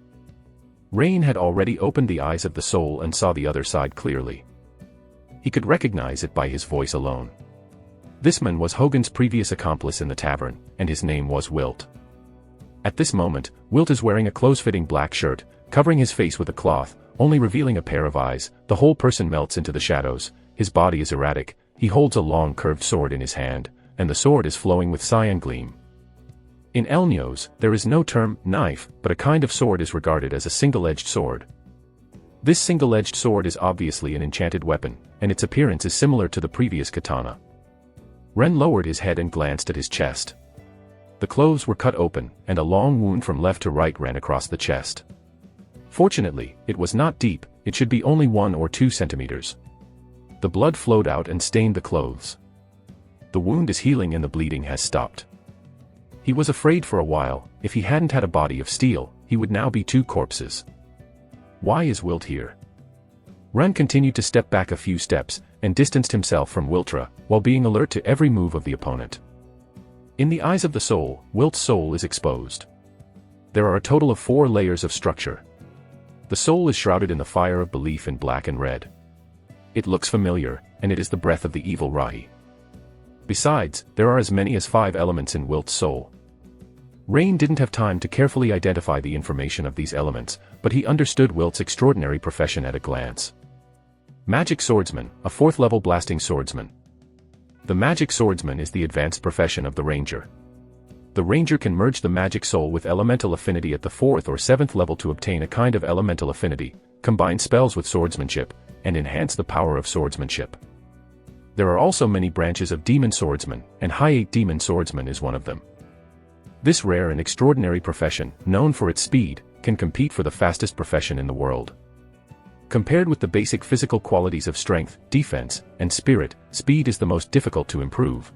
Rain had already opened the eyes of the soul and saw the other side clearly. He could recognize it by his voice alone. This man was Hogun's previous accomplice in the tavern, and his name was Wilt. At this moment, Wilt is wearing a close-fitting black shirt, covering his face with a cloth, only revealing a pair of eyes. The whole person melts into the shadows. His body is erratic. He holds a long curved sword in his hand, and the sword is flowing with cyan gleam. In Elnios, there is no term, knife, but a kind of sword is regarded as a single-edged sword. This single-edged sword is obviously an enchanted weapon, and its appearance is similar to the previous katana. Ren lowered his head and glanced at his chest. The clothes were cut open, and a long wound from left to right ran across the chest. Fortunately, it was not deep. It should be only 1 or 2 centimeters. The blood flowed out and stained the clothes. The wound is healing and the bleeding has stopped. He was afraid for a while. If he hadn't had a body of steel, he would now be 2 corpses. Why is Wilt here? Ren continued to step back a few steps, and distanced himself from Wiltra, while being alert to every move of the opponent. In the eyes of the soul, Wilt's soul is exposed. There are a total of 4 layers of structure. The soul is shrouded in the fire of belief in black and red. It looks familiar, and it is the breath of the evil Rahi. Besides, there are as many as 5 elements in Wilt's soul. Rain didn't have time to carefully identify the information of these elements, but he understood Wilt's extraordinary profession at a glance. Magic Swordsman, a 4th-level blasting swordsman. The Magic Swordsman is the advanced profession of the Ranger. The Ranger can merge the magic soul with elemental affinity at the 4th or 7th level to obtain a kind of elemental affinity, combine spells with swordsmanship, and enhance the power of swordsmanship. There are also many branches of Demon Swordsman, and High 8 Demon Swordsman is one of them. This rare and extraordinary profession, known for its speed, can compete for the fastest profession in the world. Compared with the basic physical qualities of strength, defense, and spirit, speed is the most difficult to improve.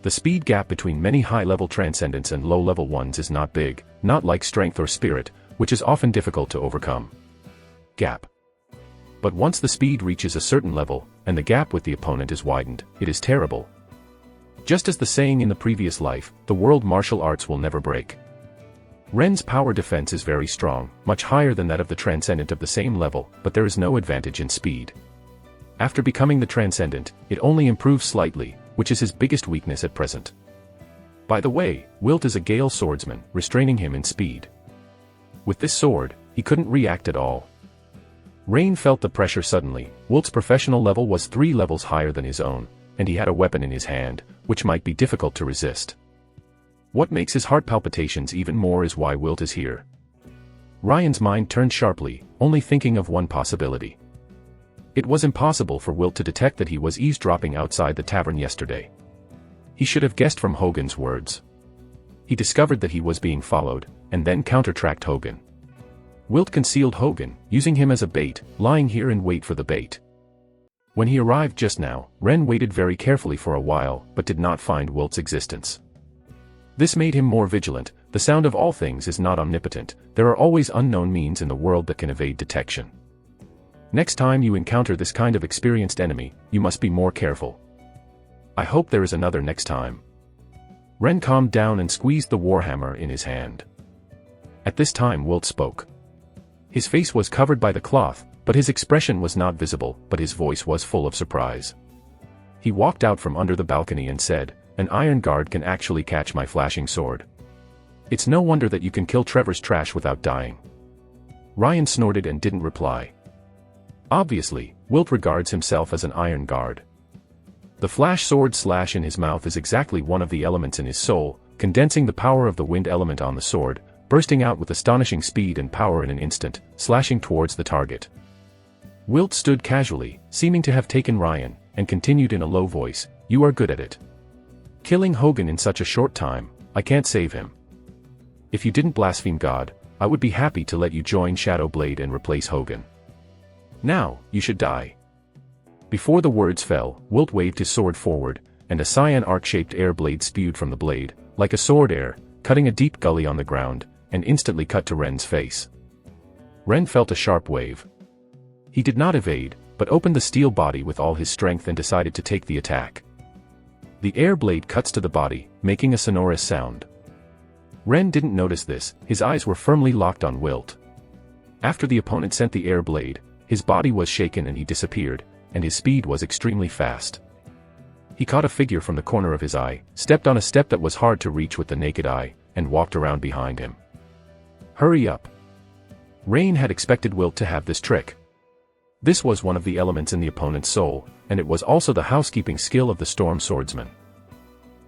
The speed gap between many high-level transcendents and low-level ones is not big, not like strength or spirit, which is often difficult to overcome. Gap. But once the speed reaches a certain level, and the gap with the opponent is widened, it is terrible. Just as the saying in the previous life, the world martial arts will never break. Ren's power defense is very strong, much higher than that of the Transcendent of the same level, but there is no advantage in speed. After becoming the Transcendent, it only improves slightly, which is his biggest weakness at present. By the way, Wilt is a Gale swordsman, restraining him in speed. With this sword, he couldn't react at all. Rain felt the pressure suddenly. Wilt's professional level was 3 levels higher than his own, and he had a weapon in his hand, which might be difficult to resist. What makes his heart palpitations even more is why Wilt is here. Ryan's mind turned sharply, only thinking of one possibility. It was impossible for Wilt to detect that he was eavesdropping outside the tavern yesterday. He should have guessed from Hogan's words. He discovered that he was being followed, and then counter-tracked Hogan. Wilt concealed Hogan, using him as a bait, lying here in wait for the bait. When he arrived just now, Ren waited very carefully for a while, but did not find Wilt's existence. This made him more vigilant. The sound of all things is not omnipotent. There are always unknown means in the world that can evade detection. Next time you encounter this kind of experienced enemy, you must be more careful. I hope there is another next time. Ren calmed down and squeezed the warhammer in his hand. At this time Wilt spoke. His face was covered by the cloth, but his expression was not visible, but his voice was full of surprise. He walked out from under the balcony and said, "An iron guard can actually catch my flashing sword. It's no wonder that you can kill Trevor's trash without dying." Ryan snorted and didn't reply. Obviously, Wilt regards himself as an iron guard. The flash sword slash in his mouth is exactly one of the elements in his soul, condensing the power of the wind element on the sword, bursting out with astonishing speed and power in an instant, slashing towards the target. Wilt stood casually, seeming to have taken Ryan, and continued in a low voice, "You are good at it. Killing Hogan in such a short time, I can't save him. If you didn't blaspheme God, I would be happy to let you join Shadowblade and replace Hogan. Now, you should die." Before the words fell, Wilt waved his sword forward, and a cyan arc-shaped air blade spewed from the blade, like a sword air, cutting a deep gully on the ground, and instantly cut to Ren's face. Ren felt a sharp wave. He did not evade, but opened the steel body with all his strength and decided to take the attack. The air blade cuts to the body, making a sonorous sound. Ren didn't notice this, his eyes were firmly locked on Wilt. After the opponent sent the air blade, his body was shaken and he disappeared, and his speed was extremely fast. He caught a figure from the corner of his eye, stepped on a step that was hard to reach with the naked eye, and walked around behind him. "Hurry up." Rain had expected Wilt to have this trick. This was one of the elements in the opponent's soul, and it was also the housekeeping skill of the storm swordsman.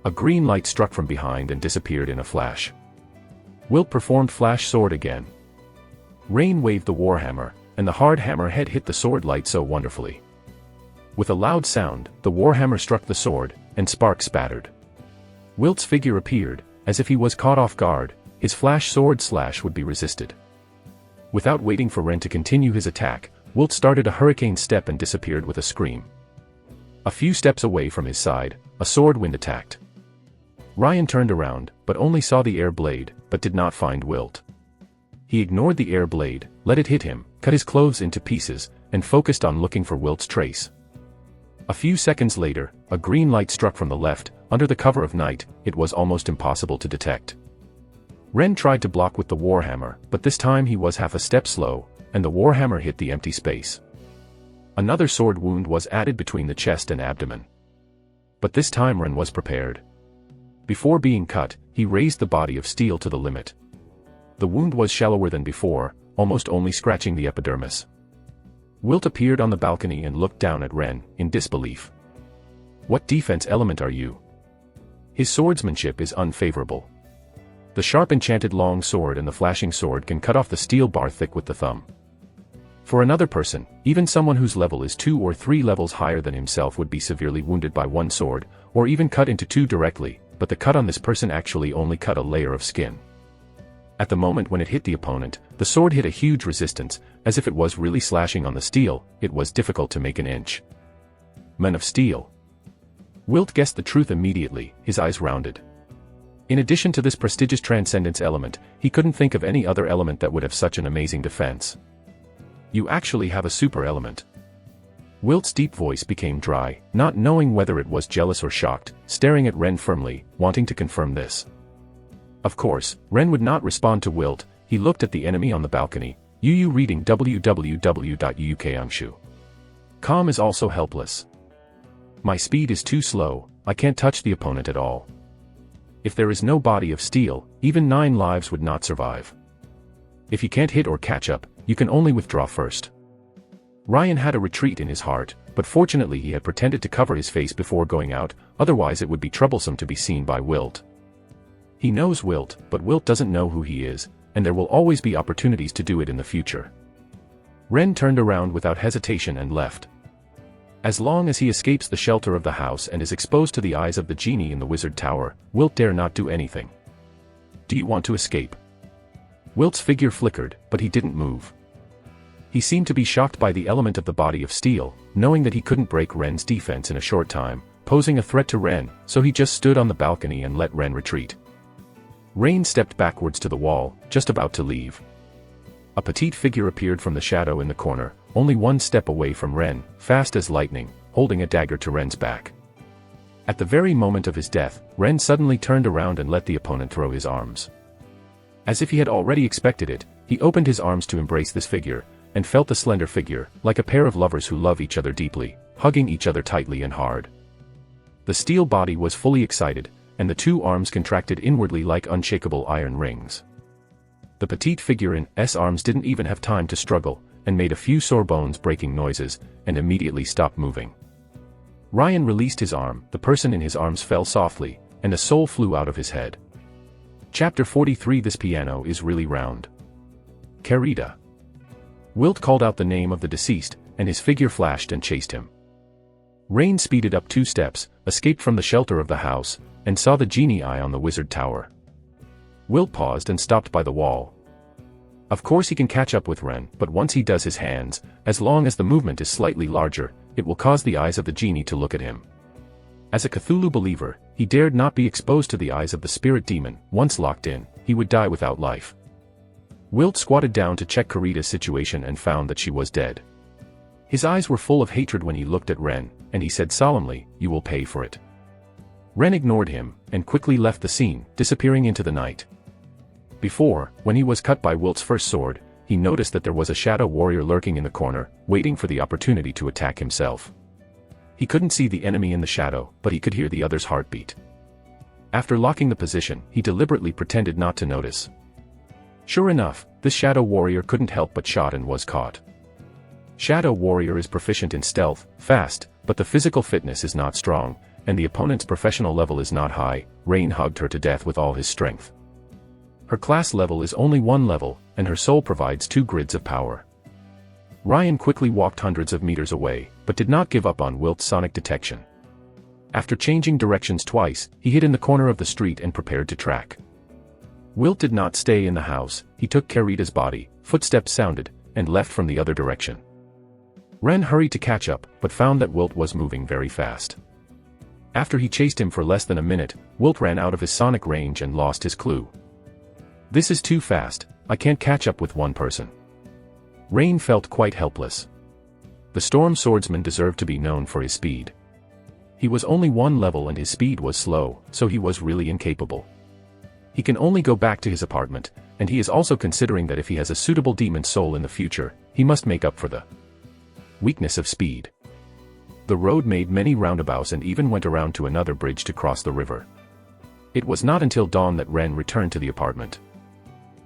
A green light struck from behind and disappeared in a flash. Wilt performed flash sword again. Rain waved the warhammer, and the hard hammer head hit the sword light so wonderfully. With a loud sound, the warhammer struck the sword, and sparks spattered. Wilt's figure appeared, as if he was caught off guard. His flash sword slash would be resisted. Without waiting for Ren to continue his attack, Wilt started a hurricane step and disappeared with a scream. A few steps away from his side, a sword wind attacked. Ryan turned around, but only saw the air blade, but did not find Wilt. He ignored the air blade, let it hit him, cut his clothes into pieces, and focused on looking for Wilt's trace. A few seconds later, a green light struck from the left. Under the cover of night, it was almost impossible to detect. Ren tried to block with the warhammer, but this time he was half a step slow, and the warhammer hit the empty space. Another sword wound was added between the chest and abdomen. But this time Ren was prepared. Before being cut, he raised the body of steel to the limit. The wound was shallower than before, almost only scratching the epidermis. Wilt appeared on the balcony and looked down at Ren, in disbelief. "What defense element are you?" His swordsmanship is unfavorable. The sharp enchanted long sword and the flashing sword can cut off the steel bar thick with the thumb. For another person, even someone whose level is 2 or 3 levels higher than himself would be severely wounded by one sword, or even cut into two directly, but the cut on this person actually only cut a layer of skin. At the moment when it hit the opponent, the sword hit a huge resistance, as if it was really slashing on the steel. It was difficult to make an inch. Men of steel. Wilt guessed the truth immediately, his eyes rounded. In addition to this prestigious transcendence element, he couldn't think of any other element that would have such an amazing defense. "You actually have a super element." Wilt's deep voice became dry, not knowing whether it was jealous or shocked, staring at Ren firmly, wanting to confirm this. Of course, Ren would not respond to Wilt. He looked at the enemy on the balcony. Yu reading www.uukangshu.com is also helpless. My speed is too slow, I can't touch the opponent at all. If there is no body of steel, even 9 lives would not survive. If you can't hit or catch up, you can only withdraw first. Ryan had a retreat in his heart, but fortunately he had pretended to cover his face before going out, otherwise it would be troublesome to be seen by Wilt. He knows Wilt, but Wilt doesn't know who he is, and there will always be opportunities to do it in the future. Ren turned around without hesitation and left. As long as he escapes the shelter of the house and is exposed to the eyes of the genie in the wizard tower, Wilt dare not do anything. Do you want to escape? Wilt's figure flickered, but he didn't move. He seemed to be shocked by the element of the body of steel, knowing that he couldn't break Ren's defense in a short time, posing a threat to Ren, so he just stood on the balcony and let Ren retreat. Rain stepped backwards to the wall, just about to leave. A petite figure appeared from the shadow in the corner, only 1 step away from Ren, fast as lightning, holding a dagger to Ren's back. At the very moment of his death, Ren suddenly turned around and let the opponent throw his arms. As if he had already expected it, he opened his arms to embrace this figure, and felt the slender figure, like a pair of lovers who love each other deeply, hugging each other tightly and hard. The steel body was fully excited, and the 2 arms contracted inwardly like unshakable iron rings. The petite figure in S arms didn't even have time to struggle, and made a few sore bones breaking noises, and immediately stopped moving. Ryan released his arm, the person in his arms fell softly, and a soul flew out of his head. Chapter 43. This piano is really round. Carita. Wilt called out the name of the deceased, and his figure flashed and chased him. Rain speeded up 2 steps, escaped from the shelter of the house, and saw the genie eye on the wizard tower. Wilt paused and stopped by the wall. Of course he can catch up with Ren, but once he does his hands, as long as the movement is slightly larger, it will cause the eyes of the genie to look at him. As a Cthulhu believer, he dared not be exposed to the eyes of the spirit demon. Once locked in, he would die without life. Wilt squatted down to check Carita's situation and found that she was dead. His eyes were full of hatred when he looked at Ren, and he said solemnly, "You will pay for it." Ren ignored him, and quickly left the scene, disappearing into the night. Before, when he was cut by Wilt's first sword, he noticed that there was a shadow warrior lurking in the corner, waiting for the opportunity to attack himself. He couldn't see the enemy in the shadow, but he could hear the other's heartbeat. After locking the position, he deliberately pretended not to notice. Sure enough, this shadow warrior couldn't help but shot and was caught. Shadow warrior is proficient in stealth, fast, but the physical fitness is not strong, and the opponent's professional level is not high. Rain hugged her to death with all his strength. Her class level is only 1 level, and her soul provides 2 grids of power. Ryan quickly walked hundreds of meters away, but did not give up on Wilt's sonic detection. After changing directions twice, he hid in the corner of the street and prepared to track. Wilt did not stay in the house. He took Carita's body, footsteps sounded, and left from the other direction. Ren hurried to catch up, but found that Wilt was moving very fast. After he chased him for less than a minute, Wilt ran out of his sonic range and lost his clue. This is too fast, I can't catch up with one person. Rain felt quite helpless. The storm swordsman deserved to be known for his speed. He was only 1 level and his speed was slow, so he was really incapable. He can only go back to his apartment, and he is also considering that if he has a suitable demon soul in the future, he must make up for the weakness of speed. The road made many roundabouts and even went around to another bridge to cross the river. It was not until dawn that Ren returned to the apartment.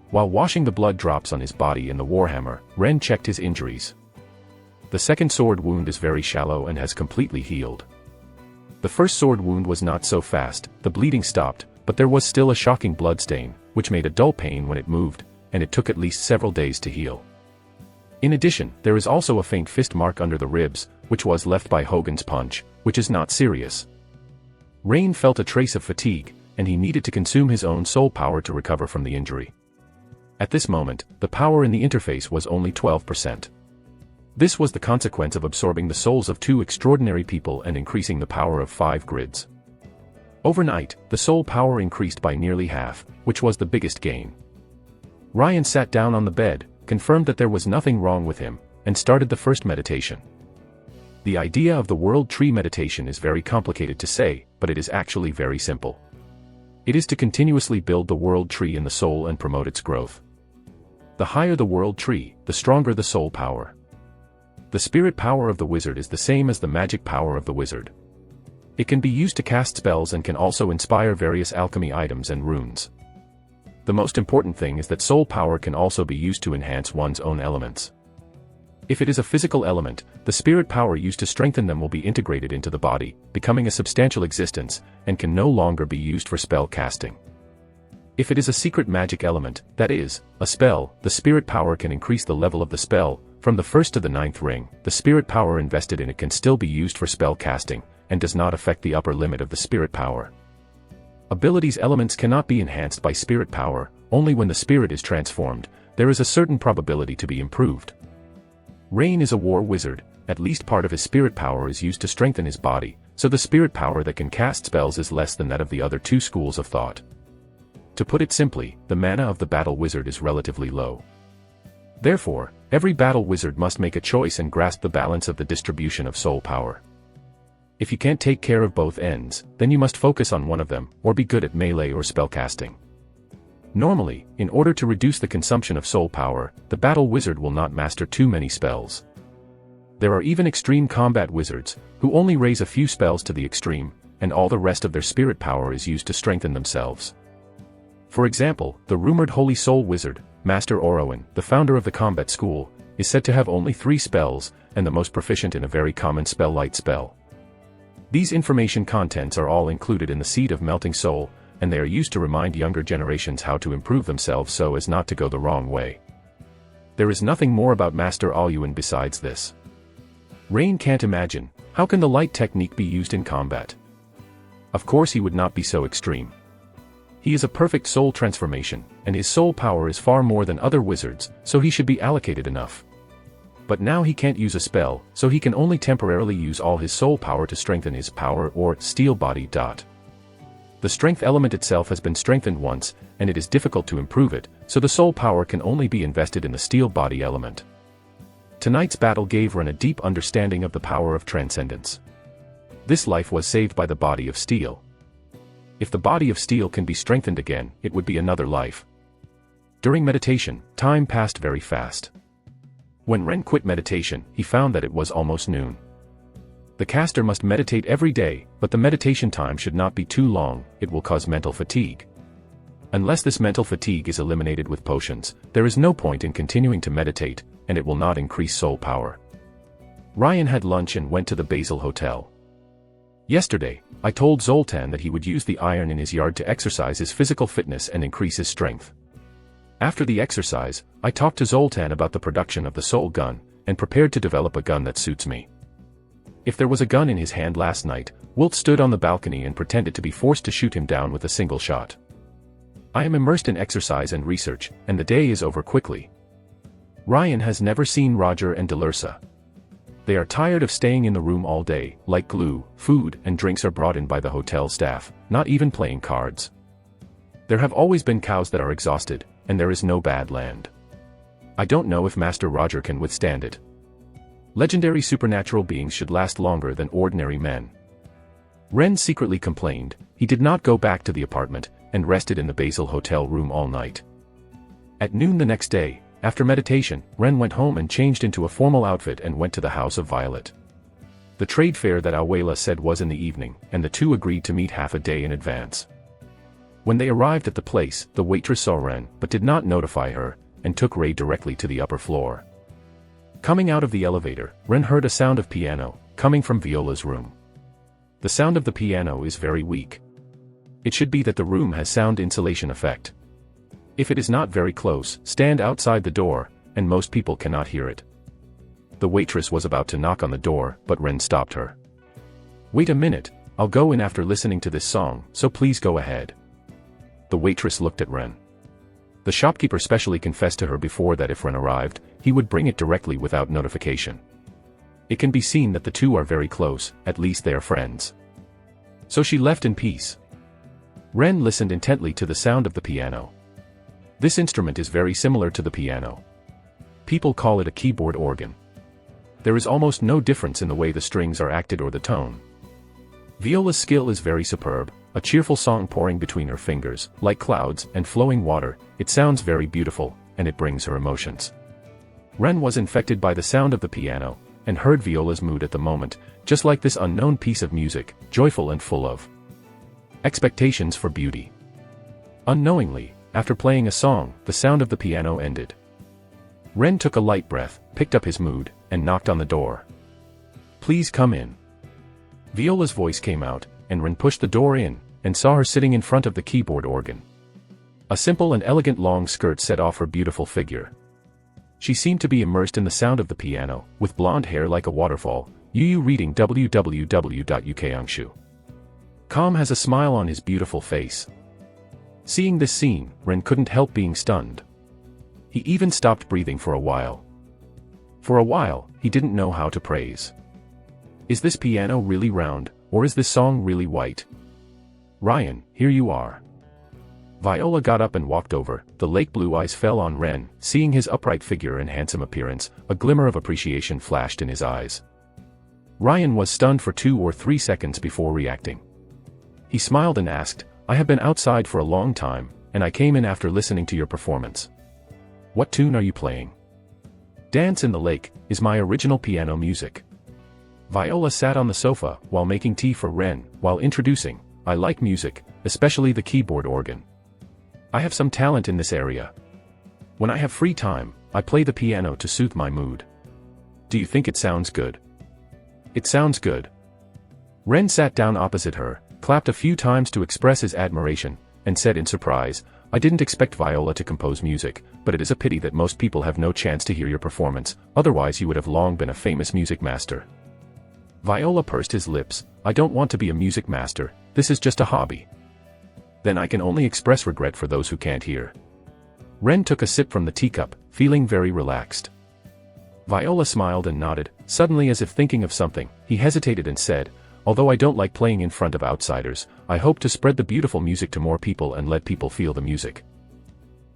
While washing the blood drops on his body in the warhammer, Ren checked his injuries. The second sword wound is very shallow and has completely healed. The first sword wound was not so fast, the bleeding stopped, but there was still a shocking blood stain, which made a dull pain when it moved, and it took at least several days to heal. In addition, there is also a faint fist mark under the ribs, which was left by Hogan's punch, which is not serious. Rain felt a trace of fatigue, and he needed to consume his own soul power to recover from the injury. At this moment, the power in the interface was only 12%. This was the consequence of absorbing the souls of 2 extraordinary people and increasing the power of 5 grids. Overnight, the soul power increased by nearly half, which was the biggest gain. Ryan sat down on the bed, confirmed that there was nothing wrong with him, and started the first meditation. The idea of the world tree meditation is very complicated to say, but it is actually very simple. It is to continuously build the world tree in the soul and promote its growth. The higher the world tree, the stronger the soul power. The spirit power of the wizard is the same as the magic power of the wizard. It can be used to cast spells and can also inspire various alchemy items and runes. The most important thing is that soul power can also be used to enhance one's own elements. If it is a physical element, the spirit power used to strengthen them will be integrated into the body, becoming a substantial existence, and can no longer be used for spell casting. If it is a secret magic element, that is, a spell, the spirit power can increase the level of the spell. From the 1st to the 9th ring, the spirit power invested in it can still be used for spell casting, and does not affect the upper limit of the spirit power. Abilities elements cannot be enhanced by spirit power, only when the spirit is transformed, there is a certain probability to be improved. Rain is a war wizard, at least part of his spirit power is used to strengthen his body, so the spirit power that can cast spells is less than that of the other two schools of thought. To put it simply, the mana of the battle wizard is relatively low. Therefore, every battle wizard must make a choice and grasp the balance of the distribution of soul power. If you can't take care of both ends, then you must focus on one of them, or be good at melee or spellcasting. Normally, in order to reduce the consumption of soul power, the battle wizard will not master too many spells. There are even extreme combat wizards, who only raise a few spells to the extreme, and all the rest of their spirit power is used to strengthen themselves. For example, the rumored Holy Soul Wizard, Master Orowan, the founder of the combat school, is said to have only 3 spells, and the most proficient in a very common spell light spell. These information contents are all included in the Seed of Melting Soul, and they are used to remind younger generations how to improve themselves so as not to go the wrong way. There is nothing more about Master Oluwan besides this. Rain can't imagine, how can the light technique be used in combat? Of course he would not be so extreme. He is a perfect soul transformation, and his soul power is far more than other wizards, so he should be allocated enough. But now he can't use a spell, so he can only temporarily use all his soul power to strengthen his power or steel body. The strength element itself has been strengthened once, and it is difficult to improve it, so the soul power can only be invested in the steel body element. Tonight's battle gave Ren a deep understanding of the power of transcendence. This life was saved by the body of steel. If the body of steel can be strengthened again, it would be another life. During meditation, time passed very fast. When Ren quit meditation, he found that it was almost noon. The caster must meditate every day, but the meditation time should not be too long, it will cause mental fatigue. Unless this mental fatigue is eliminated with potions, there is no point in continuing to meditate, and it will not increase soul power. Ryan had lunch and went to the Basil Hotel. Yesterday, I told Zoltan that he would use the iron in his yard to exercise his physical fitness and increase his strength. After the exercise, I talked to Zoltan about the production of the soul gun, and prepared to develop a gun that suits me. If there was a gun in his hand last night, Wilt stood on the balcony and pretended to be forced to shoot him down with a single shot. I am immersed in exercise and research, and the day is over quickly. Ryan has never seen Roger and Delursa. They are tired of staying in the room all day, like glue, food and drinks are brought in by the hotel staff, not even playing cards. There have always been cows that are exhausted, and there is no bad land. I don't know if Master Roger can withstand it. Legendary supernatural beings should last longer than ordinary men. Ren secretly complained, he did not go back to the apartment, and rested in the Basil Hotel room all night. At noon the next day, after meditation, Ren went home and changed into a formal outfit and went to the house of Violet. The trade fair that Abuela said was in the evening, and the two agreed to meet half a day in advance. When they arrived at the place, the waitress saw Ren, but did not notify her, and took Ray directly to the upper floor. Coming out of the elevator, Ren heard a sound of piano, coming from Viola's room. The sound of the piano is very weak. It should be that the room has sound insulation effect. If it is not very close, stand outside the door, and most people cannot hear it. The waitress was about to knock on the door, but Ren stopped her. Wait a minute, I'll go in after listening to this song, so please go ahead. The waitress looked at Ren. The shopkeeper specially confessed to her before that if Ren arrived, he would bring it directly without notification. It can be seen that the two are very close, at least they are friends. So she left in peace. Ren listened intently to the sound of the piano. This instrument is very similar to the piano. People call it a keyboard organ. There is almost no difference in the way the strings are acted or the tone. Viola's skill is very superb, a cheerful song pouring between her fingers, like clouds and flowing water. It sounds very beautiful, and it brings her emotions. Ren was infected by the sound of the piano, and heard Viola's mood at the moment, just like this unknown piece of music, joyful and full of expectations for beauty. Unknowingly, after playing a song, the sound of the piano ended. Ren took a light breath, picked up his mood, and knocked on the door. "Please come in." Viola's voice came out, and Ren pushed the door in, and saw her sitting in front of the keyboard organ. A simple and elegant long skirt set off her beautiful figure. She seemed to be immersed in the sound of the piano, with blonde hair like a waterfall. Yu reading www.ukangshu.com has a smile on his beautiful face. Seeing this scene, Ren couldn't help being stunned. He even stopped breathing for a while. For a while, he didn't know how to praise. Is this piano really round, or is this song really white? "Ryan, here you are." Viola got up and walked over. The lake blue eyes fell on Ren. Seeing his upright figure and handsome appearance, a glimmer of appreciation flashed in his eyes. Ryan was stunned for 2 or 3 seconds before reacting. He smiled and asked, "I have been outside for a long time, and I came in after listening to your performance. What tune are you playing?" "Dance in the Lake" is my original piano music. Viola sat on the sofa while making tea for Ren, while introducing, "I like music, especially the keyboard organ. I have some talent in this area. When I have free time, I play the piano to soothe my mood. Do you think it sounds good?" "It sounds good." Ren sat down opposite her, clapped a few times to express his admiration, and said in surprise, "I didn't expect Viola to compose music, but it is a pity that most people have no chance to hear your performance, otherwise you would have long been a famous music master." Viola pursed his lips, "I don't want to be a music master, this is just a hobby." "Then I can only express regret for those who can't hear." Ren took a sip from the teacup, feeling very relaxed. Viola smiled and nodded. Suddenly, as if thinking of something, he hesitated and said, "Although I don't like playing in front of outsiders, I hope to spread the beautiful music to more people and let people feel the music.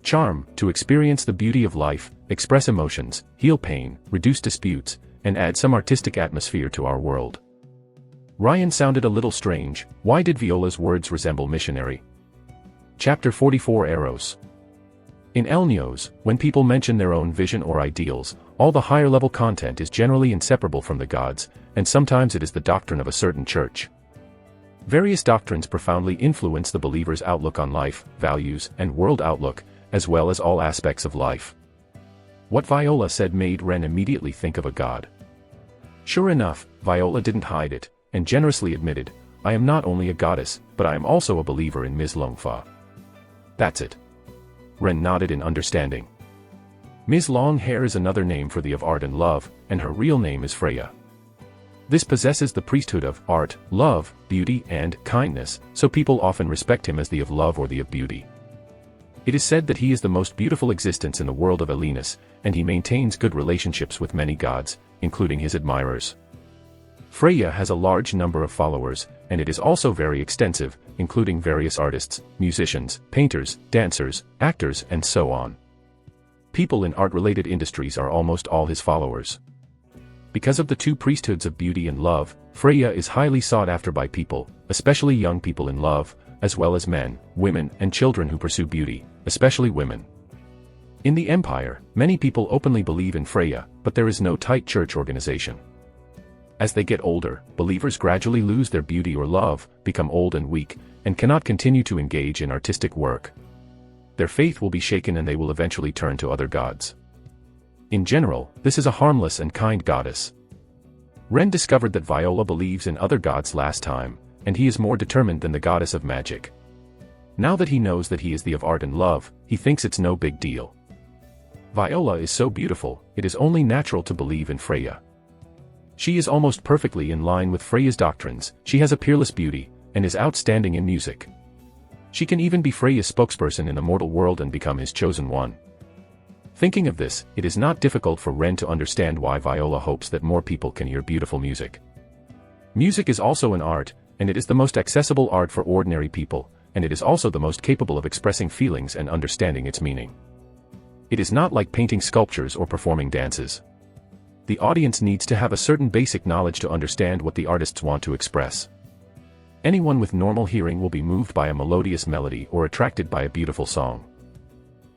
Charm, to experience the beauty of life, express emotions, heal pain, reduce disputes, and add some artistic atmosphere to our world." Ryan sounded a little strange. Why did Viola's words resemble missionary? Chapter 44 Eros. In Elnios, when people mention their own vision or ideals, all the higher-level content is generally inseparable from the gods, and sometimes it is the doctrine of a certain church. Various doctrines profoundly influence the believer's outlook on life, values, and world outlook, as well as all aspects of life. What Viola said made Ren immediately think of a god. Sure enough, Viola didn't hide it, and generously admitted, "I am not only a goddess, but I am also a believer in Ms. Longfa." "That's it." Ren nodded in understanding. Ms. Long Hair is another name for the of art and love, and her real name is Freya. This possesses the priesthood of art, love, beauty, and kindness, so people often respect him as the of love or the of beauty. It is said that he is the most beautiful existence in the world of Elenus, and he maintains good relationships with many gods, including his admirers. Freya has a large number of followers, and it is also very extensive, including various artists, musicians, painters, dancers, actors, and so on. People in art-related industries are almost all his followers. Because of the two priesthoods of beauty and love, Freya is highly sought after by people, especially young people in love, as well as men, women, and children who pursue beauty, especially women. In the Empire, many people openly believe in Freya, but there is no tight church organization. As they get older, believers gradually lose their beauty or love, become old and weak, and cannot continue to engage in artistic work. Their faith will be shaken and they will eventually turn to other gods. In general, this is a harmless and kind goddess. Ren discovered that Viola believes in other gods last time, and he is more determined than the goddess of magic. Now that he knows that he is the of art and love, he thinks it's no big deal. Viola is so beautiful, it is only natural to believe in Freya. She is almost perfectly in line with Freya's doctrines, she has a peerless beauty, and is outstanding in music. She can even be Freya's spokesperson in the mortal world and become his chosen one. Thinking of this, it is not difficult for Ren to understand why Viola hopes that more people can hear beautiful music. Music is also an art, and it is the most accessible art for ordinary people, and it is also the most capable of expressing feelings and understanding its meaning. It is not like painting sculptures or performing dances. the audience needs to have a certain basic knowledge to understand what the artists want to express. Anyone with normal hearing will be moved by a melodious melody or attracted by a beautiful song.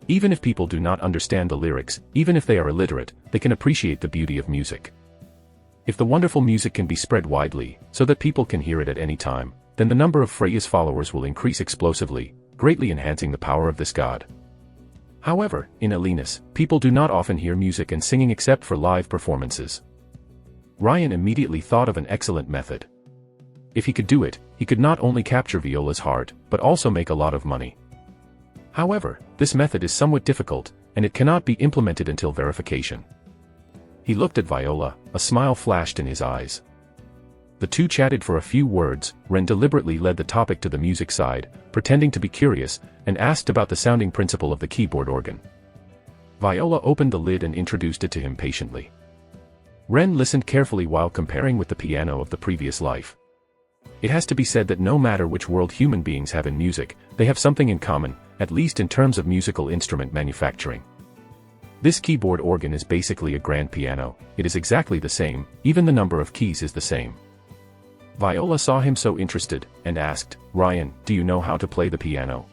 Even if people do not understand the lyrics, even if they are illiterate, they can appreciate the beauty of music. If the wonderful music can be spread widely, so that people can hear it at any time, then the number of Freya's followers will increase explosively, greatly enhancing the power of this god. However, in Alenus, people do not often hear music and singing except for live performances. Ryan immediately thought of an excellent method. If he could do it, he could not only capture Viola's heart, but also make a lot of money. However, this method is somewhat difficult, and it cannot be implemented until verification. He looked at Viola, a smile flashed in his eyes. The two chatted for a few words. Ren deliberately led the topic to the music side, pretending to be curious, and asked about the sounding principle of the keyboard organ. Viola opened the lid and introduced it to him patiently. Ren listened carefully while comparing with the piano of the previous life. It has to be said that no matter which world human beings have in music, they have something in common, at least in terms of musical instrument manufacturing. This keyboard organ is basically a grand piano. It is exactly the same, even the number of keys is the same. Viola saw him so interested, and asked, "Ryan, do you know how to play the piano?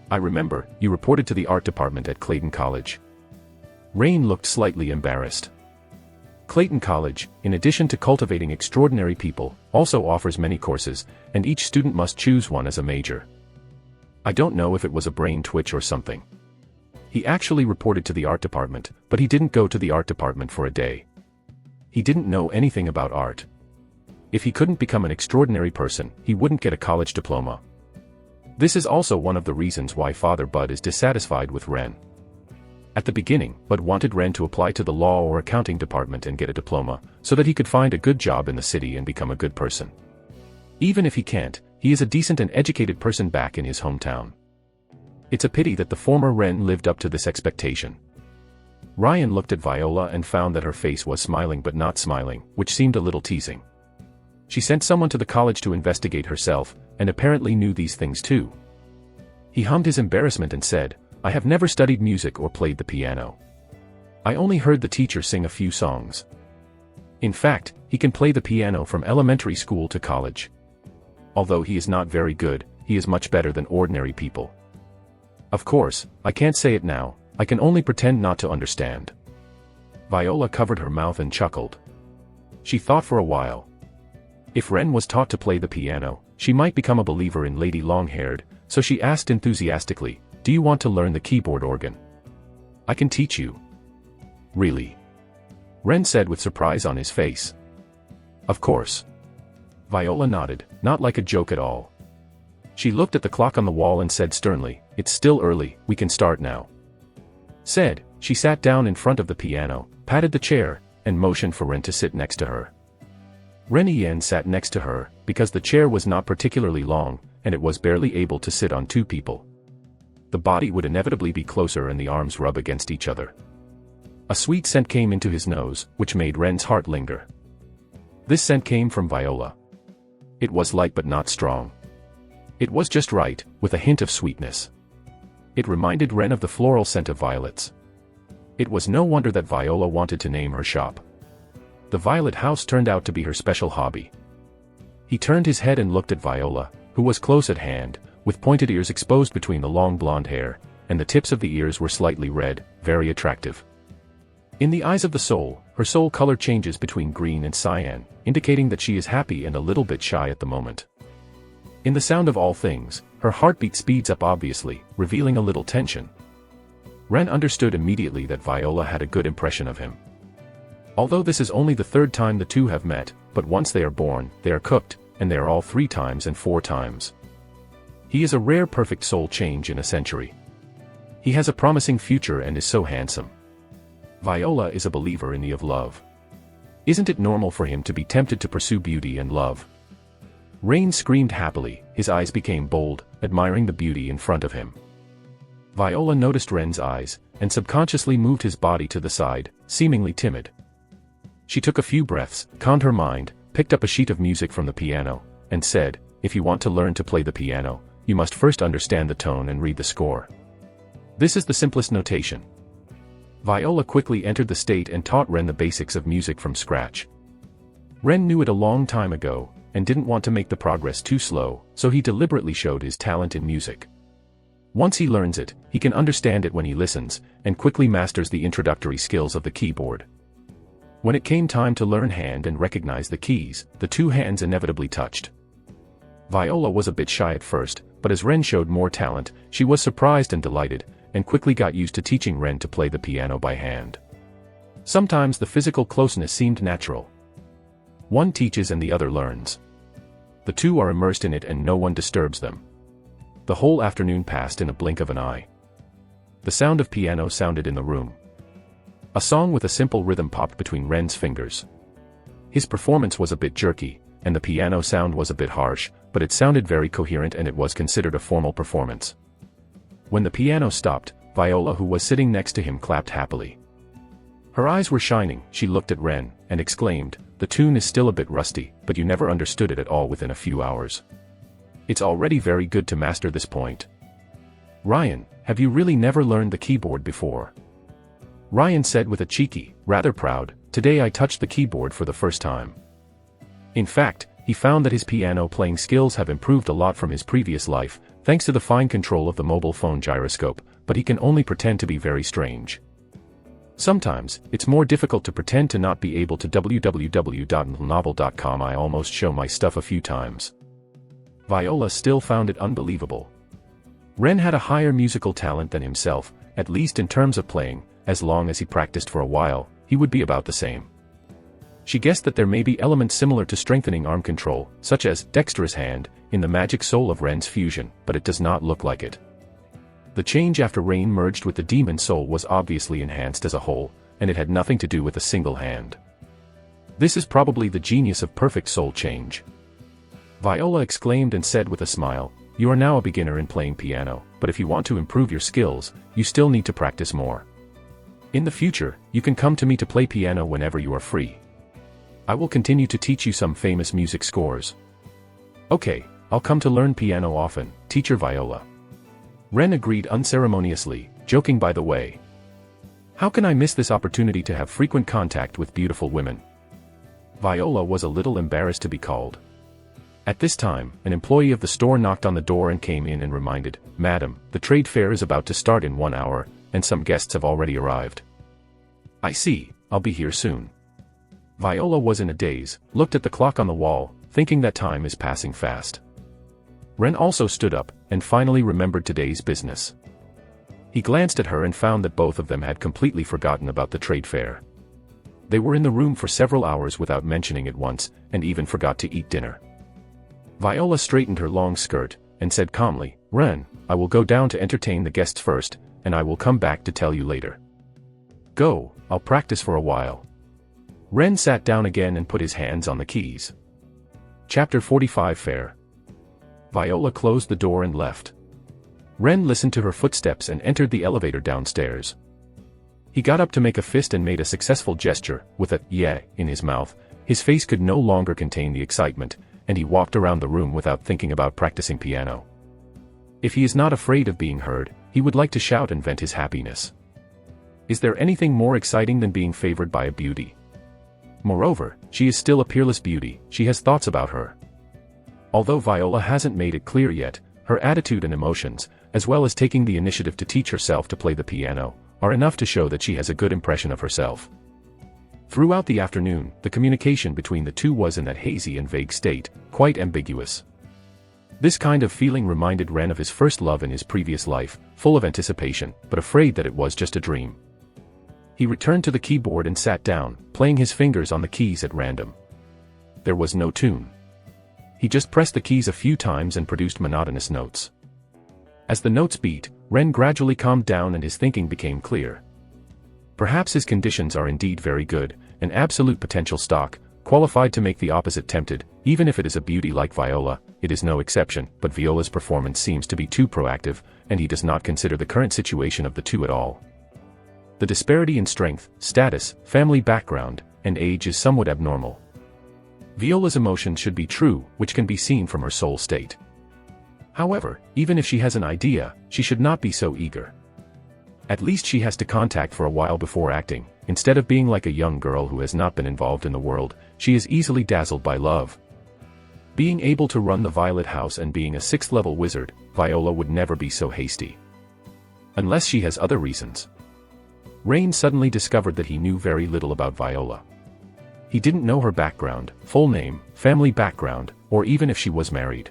I remember, you reported to the art department at Clayton College." Rain looked slightly embarrassed. Clayton College, in addition to cultivating extraordinary people, also offers many courses, and each student must choose one as a major. I don't know if it was a brain twitch or something. He actually reported to the art department, but he didn't go to the art department for a day. He didn't know anything about art. If he couldn't become an extraordinary person, he wouldn't get a college diploma. This is also one of the reasons why Father Bud is dissatisfied with Ren. At the beginning, Bud wanted Ren to apply to the law or accounting department and get a diploma, so that he could find a good job in the city and become a good person. Even if he can't, he is a decent and educated person back in his hometown. It's a pity that the former Ren lived up to this expectation. Ryan looked at Viola and found that her face was smiling but not smiling, which seemed a little teasing. She sent someone to the college to investigate herself, and apparently knew these things too. He hummed his embarrassment and said, "I have never studied music or played the piano. I only heard the teacher sing a few songs. In fact, he can play the piano from elementary school to college. Although he is not very good, he is much better than ordinary people. Of course, I can't say it now, I can only pretend not to understand." Viola covered her mouth and chuckled. She thought for a while. If Ren was taught to play the piano, she might become a believer in Lady Longhaired, so she asked enthusiastically, "Do you want to learn the keyboard organ? I can teach you." "Really?" Ren said with surprise on his face. "Of course." Viola nodded, not like a joke at all. She looked at the clock on the wall and said sternly, "It's still early, we can start now." Said, she sat down in front of the piano, patted the chair, and motioned for Ren to sit next to her. Ren Yen sat next to her, because the chair was not particularly long, and it was barely able to sit on two people. The body would inevitably be closer and the arms rub against each other. A sweet scent came into his nose, which made Ren's heart linger. This scent came from Viola. It was light but not strong. It was just right, with a hint of sweetness. It reminded Ren of the floral scent of violets. It was no wonder that Viola wanted to name her shop. The Violet House turned out to be her special hobby. He turned his head and looked at Viola, who was close at hand, with pointed ears exposed between the long blonde hair, and the tips of the ears were slightly red, very attractive. In the eyes of the soul, her soul color changes between green and cyan, indicating that she is happy and a little bit shy at the moment. In the sound of all things, her heartbeat speeds up obviously, revealing a little tension. Ren understood immediately that Viola had a good impression of him. Although this is only the third time the two have met, but once they are born, they are cooked, and they are all 3 times and 4 times. He is a rare perfect soul change in a century. He has a promising future and is so handsome. Viola is a believer in the of love. Isn't it normal for him to be tempted to pursue beauty and love? Rain screamed happily, his eyes became bold, admiring the beauty in front of him. Viola noticed Ren's eyes, and subconsciously moved his body to the side, seemingly timid. She took a few breaths, calmed her mind, picked up a sheet of music from the piano, and said, "If you want to learn to play the piano, you must first understand the tone and read the score. This is the simplest notation. Viola quickly entered the state and taught Ren the basics of music from scratch. Ren knew it a long time ago, and didn't want to make the progress too slow, so he deliberately showed his talent in music. Once he learns it, he can understand it when he listens, and quickly masters the introductory skills of the keyboard. When it came time to learn hand and recognize the keys, the two hands inevitably touched. Viola was a bit shy at first, but as Ren showed more talent, she was surprised and delighted, and quickly got used to teaching Ren to play the piano by hand. Sometimes the physical closeness seemed natural. One teaches and the other learns. The two are immersed in it and no one disturbs them. The whole afternoon passed in a blink of an eye. The sound of piano sounded in the room. A song with a simple rhythm popped between Ren's fingers. His performance was a bit jerky, and the piano sound was a bit harsh, but it sounded very coherent and it was considered a formal performance. When the piano stopped, Viola, who was sitting next to him, clapped happily. Her eyes were shining. She looked at Ren, and exclaimed, "The tune is still a bit rusty, but you never understood it at all within a few hours. It's already very good to master this point. Ryan, have you really never learned the keyboard before?" Ryan said with a cheeky, rather proud, "Today I touched the keyboard for the first time." In fact, he found that his piano playing skills have improved a lot from his previous life, thanks to the fine control of the mobile phone gyroscope, but he can only pretend to be very strange. Sometimes, it's more difficult to pretend to not be able to www.novel.com. I almost show my stuff a few times. Viola still found it unbelievable. Ren had a higher musical talent than himself, at least in terms of playing. As long as he practiced for a while, he would be about the same. She guessed that there may be elements similar to strengthening arm control, such as dexterous hand, in the magic soul of Ren's fusion, but it does not look like it. The change after Rain merged with the demon soul was obviously enhanced as a whole, and it had nothing to do with a single hand. This is probably the genius of perfect soul change. Viola exclaimed and said with a smile, "You are now a beginner in playing piano, but if you want to improve your skills, you still need to practice more. In the future, you can come to me to play piano whenever you are free. I will continue to teach you some famous music scores." "Okay, I'll come to learn piano often, teacher Viola." Ren agreed unceremoniously, joking by the way. "How can I miss this opportunity to have frequent contact with beautiful women?" Viola was a little embarrassed to be called. At this time, an employee of the store knocked on the door and came in and reminded, "Madam, the trade fair is about to start in 1 hour, and some guests have already arrived." "I see, I'll be here soon." Viola was in a daze, looked at the clock on the wall, thinking that time is passing fast. Ren also stood up, and finally remembered today's business. He glanced at her and found that both of them had completely forgotten about the trade fair. They were in the room for several hours without mentioning it once, and even forgot to eat dinner. Viola straightened her long skirt, and said calmly, "Ren, I will go down to entertain the guests first, and I will come back to tell you later." "Go, I'll practice for a while." Ren sat down again and put his hands on the keys. Chapter 45 Fair. Viola closed the door and left. Ren listened to her footsteps and entered the elevator downstairs. He got up to make a fist and made a successful gesture, with a "yeah" in his mouth. His face could no longer contain the excitement, and he walked around the room without thinking about practicing piano. If he is not afraid of being heard, he would like to shout and vent his happiness. Is there anything more exciting than being favored by a beauty? Moreover, she is still a peerless beauty. She has thoughts about her. Although Viola hasn't made it clear yet, her attitude and emotions, as well as taking the initiative to teach herself to play the piano, are enough to show that she has a good impression of herself. Throughout the afternoon, the communication between the two was in that hazy and vague state, quite ambiguous. This kind of feeling reminded Ren of his first love in his previous life, full of anticipation, but afraid that it was just a dream. He returned to the keyboard and sat down, playing his fingers on the keys at random. There was no tune. He just pressed the keys a few times and produced monotonous notes. As the notes beat, Ren gradually calmed down and his thinking became clear. Perhaps his conditions are indeed very good, an absolute potential stock, qualified to make the opposite tempted. Even if it is a beauty like Viola, it is no exception, but Viola's performance seems to be too proactive, and he does not consider the current situation of the two at all. The disparity in strength, status, family background, and age is somewhat abnormal. Viola's emotions should be true, which can be seen from her soul state. However, even if she has an idea, she should not be so eager. At least she has to contact for a while before acting. Instead of being like a young girl who has not been involved in the world, she is easily dazzled by love. Being able to run the Violet House and being a 6th level wizard, Viola would never be so hasty. Unless she has other reasons. Rain suddenly discovered that he knew very little about Viola. He didn't know her background, full name, family background, or even if she was married.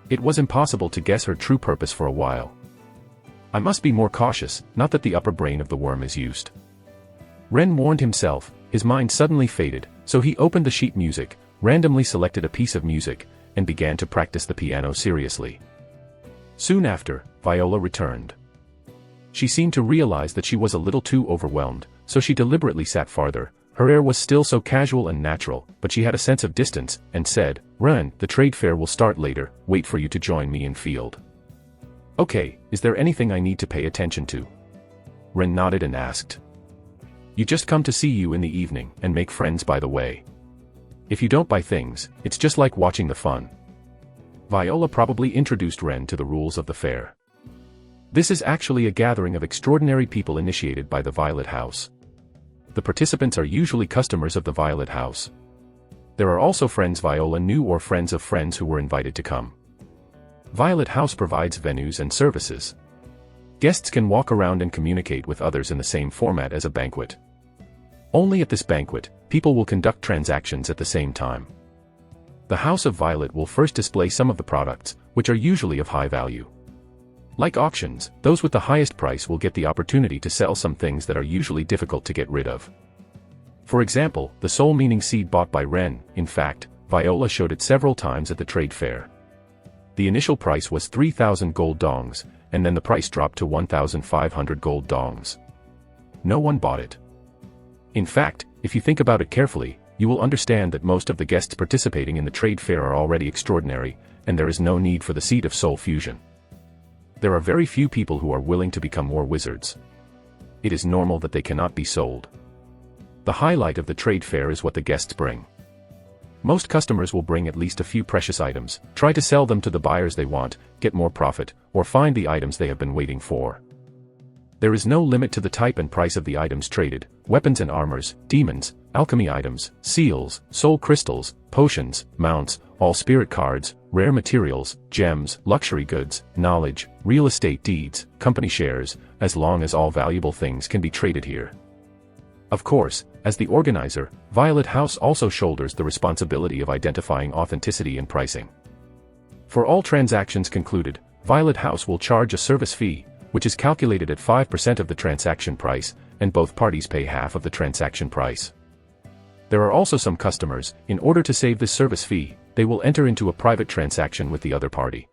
It was impossible to guess her true purpose for a while. I must be more cautious, not that the upper brain of the worm is used. Ren warned himself. His mind suddenly faded, so he opened the sheet music, randomly selected a piece of music, and began to practice the piano seriously. Soon after, Viola returned. She seemed to realize that she was a little too overwhelmed, so she deliberately sat farther. Her air was still so casual and natural, but she had a sense of distance, and said, "Ren, the trade fair will start later, wait for you to join me in field." "Okay, is there anything I need to pay attention to?" Ren nodded and asked. "You just come to see you in the evening, and make friends by the way. If you don't buy things, it's just like watching the fun." Viola probably introduced Ren to the rules of the fair. This is actually a gathering of extraordinary people initiated by the Violet House. The participants are usually customers of the Violet House. There are also friends Viola knew or friends of friends who were invited to come. Violet House provides venues and services. Guests can walk around and communicate with others in the same format as a banquet. Only at this banquet, people will conduct transactions at the same time. The House of Violet will first display some of the products, which are usually of high value. Like auctions, those with the highest price will get the opportunity to sell some things that are usually difficult to get rid of. For example, the soul meaning seed bought by Ren. In fact, Viola showed it several times at the trade fair. The initial price was 3,000 gold dongs, and then the price dropped to 1,500 gold dongs. No one bought it. In fact, if you think about it carefully, you will understand that most of the guests participating in the trade fair are already extraordinary, and there is no need for the seed of soul fusion. There are very few people who are willing to become more wizards. It is normal that they cannot be sold. The highlight of the trade fair is what the guests bring. Most customers will bring at least a few precious items, try to sell them to the buyers they want, get more profit, or find the items they have been waiting for. There is no limit to the type and price of the items traded: weapons and armors, demons, alchemy items, seals, soul crystals, potions, mounts, all spirit cards, rare materials, gems, luxury goods, knowledge, real estate deeds, company shares, as long as all valuable things can be traded here. Of course, as the organizer, Violet House also shoulders the responsibility of identifying authenticity and pricing. For all transactions concluded, Violet House will charge a service fee, which is calculated at 5% of the transaction price, and both parties pay half of the transaction price. There are also some customers, in order to save this service fee, they will enter into a private transaction with the other party.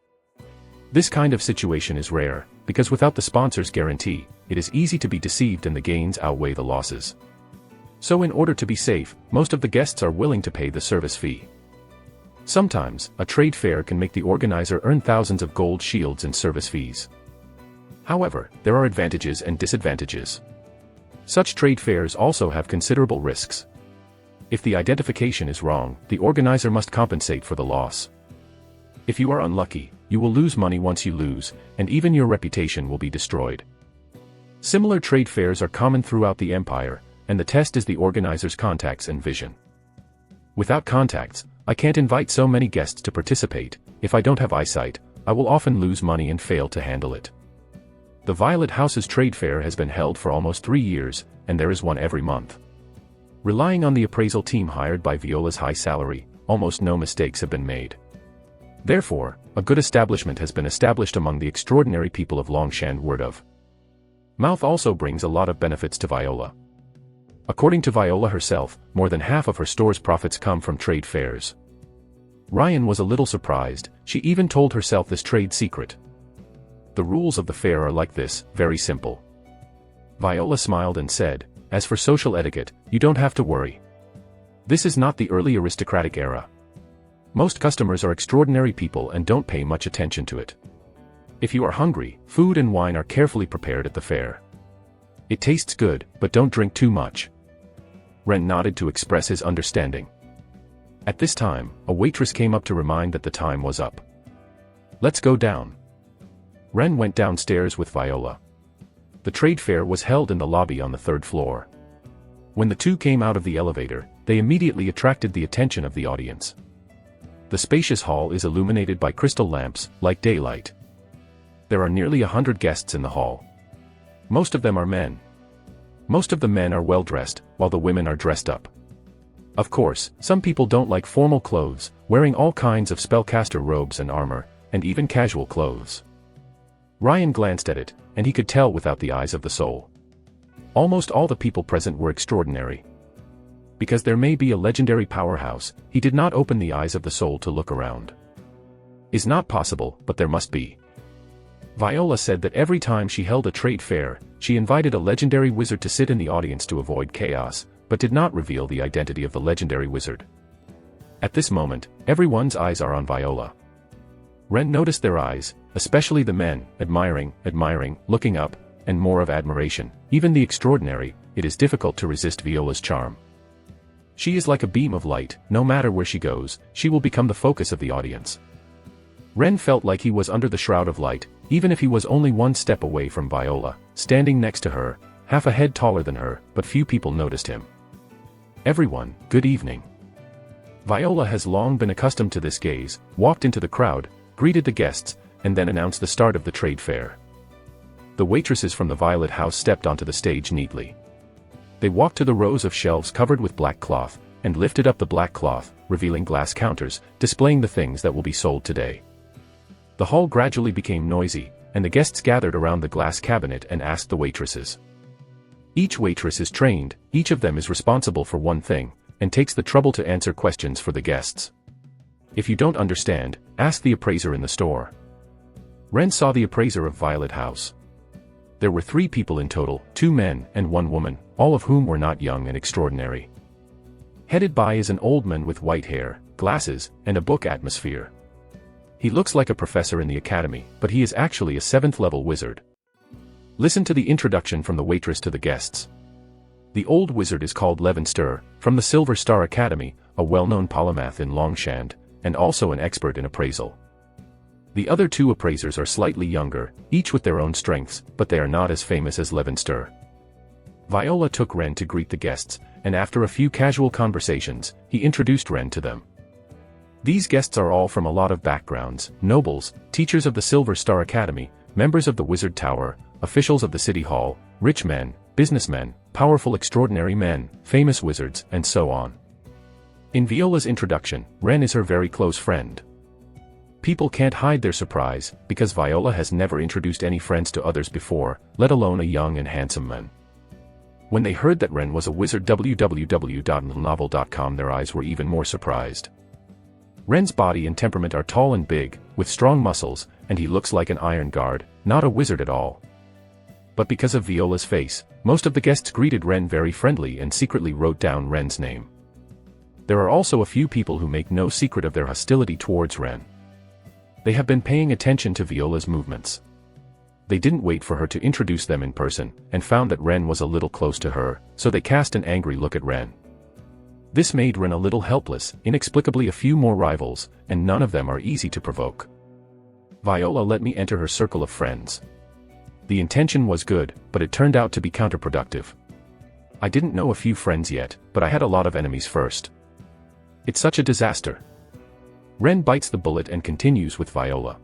This kind of situation is rare, because without the sponsor's guarantee, it is easy to be deceived and the gains outweigh the losses. So in order to be safe, most of the guests are willing to pay the service fee. Sometimes, a trade fair can make the organizer earn thousands of gold shields in service fees. However, there are advantages and disadvantages. Such trade fairs also have considerable risks. If the identification is wrong, the organizer must compensate for the loss. If you are unlucky, you will lose money once you lose, and even your reputation will be destroyed. Similar trade fairs are common throughout the empire, and the test is the organizer's contacts and vision. Without contacts, I can't invite so many guests to participate. If I don't have eyesight, I will often lose money and fail to handle it. The Violet House's trade fair has been held for almost 3 years, and there is one every month. Relying on the appraisal team hired by Viola's high salary, almost no mistakes have been made. Therefore, a good establishment has been established among the extraordinary people of Longshan word of mouth also brings a lot of benefits to Viola. According to Viola herself, more than half of her store's profits come from trade fairs. Ryan was a little surprised. She even told herself this trade secret. The rules of the fair are like this, very simple. Viola smiled and said, "As for social etiquette, you don't have to worry. This is not the early aristocratic era. Most customers are extraordinary people and don't pay much attention to it. If you are hungry, food and wine are carefully prepared at the fair. It tastes good, but don't drink too much." Ren nodded to express his understanding. At this time, a waitress came up to remind that the time was up. "Let's go down." Ren went downstairs with Viola. The trade fair was held in the lobby on the third floor. When the two came out of the elevator, they immediately attracted the attention of the audience. The spacious hall is illuminated by crystal lamps, like daylight. There are nearly 100 guests in the hall. Most of them are men. Most of the men are well dressed, while the women are dressed up. Of course, some people don't like formal clothes, wearing all kinds of spellcaster robes and armor, and even casual clothes. Ryan glanced at it, and he could tell without the eyes of the soul. Almost all the people present were extraordinary. Because there may be a legendary powerhouse, he did not open the eyes of the soul to look around. Is not possible, but there must be. Viola said that every time she held a trade fair, she invited a legendary wizard to sit in the audience to avoid chaos, but did not reveal the identity of the legendary wizard. At this moment, everyone's eyes are on Viola. Ren noticed their eyes, especially the men, admiring, looking up, and more of admiration. Even the extraordinary, it is difficult to resist Viola's charm. She is like a beam of light, no matter where she goes, she will become the focus of the audience. Ren felt like he was under the shroud of light, even if he was only one step away from Viola, standing next to her, half a head taller than her, but few people noticed him. Everyone, good evening. Viola has long been accustomed to this gaze, walked into the crowd, greeted the guests, and then announced the start of the trade fair. The waitresses from the Violet House stepped onto the stage neatly. They walked to the rows of shelves covered with black cloth, and lifted up the black cloth, revealing glass counters, displaying the things that will be sold today. The hall gradually became noisy, and the guests gathered around the glass cabinet and asked the waitresses. Each waitress is trained, each of them is responsible for one thing, and takes the trouble to answer questions for the guests. If you don't understand, ask the appraiser in the store. Ren saw the appraiser of Violet House. There were 3 people in total, 2 men and 1 woman, all of whom were not young and extraordinary. Headed by is an old man with white hair, glasses, and a book atmosphere. He looks like a professor in the academy, but he is actually a 7th-level wizard. Listen to the introduction from the waitress to the guests. The old wizard is called Levenster, from the Silver Star Academy, a well-known polymath in Longshand, and also an expert in appraisal. The other 2 appraisers are slightly younger, each with their own strengths, but they are not as famous as Levenster. Viola took Ren to greet the guests, and after a few casual conversations, he introduced Ren to them. These guests are all from a lot of backgrounds: nobles, teachers of the Silver Star Academy, members of the Wizard Tower, officials of the City Hall, rich men, businessmen, powerful extraordinary men, famous wizards, and so on. In Viola's introduction, Ren is her very close friend. People can't hide their surprise, because Viola has never introduced any friends to others before, let alone a young and handsome man. When they heard that Ren was a wizard www.novel.com, their eyes were even more surprised. Ren's body and temperament are tall and big, with strong muscles, and he looks like an iron guard, not a wizard at all. But because of Viola's face, most of the guests greeted Ren very friendly and secretly wrote down Ren's name. There are also a few people who make no secret of their hostility towards Ren. They have been paying attention to Viola's movements. They didn't wait for her to introduce them in person, and found that Ren was a little close to her, so they cast an angry look at Ren. This made Ren a little helpless, inexplicably a few more rivals, and none of them are easy to provoke. Viola let me enter her circle of friends. The intention was good, but it turned out to be counterproductive. I didn't know a few friends yet, but I had a lot of enemies first. It's such a disaster. Ren bites the bullet and continues with Viola.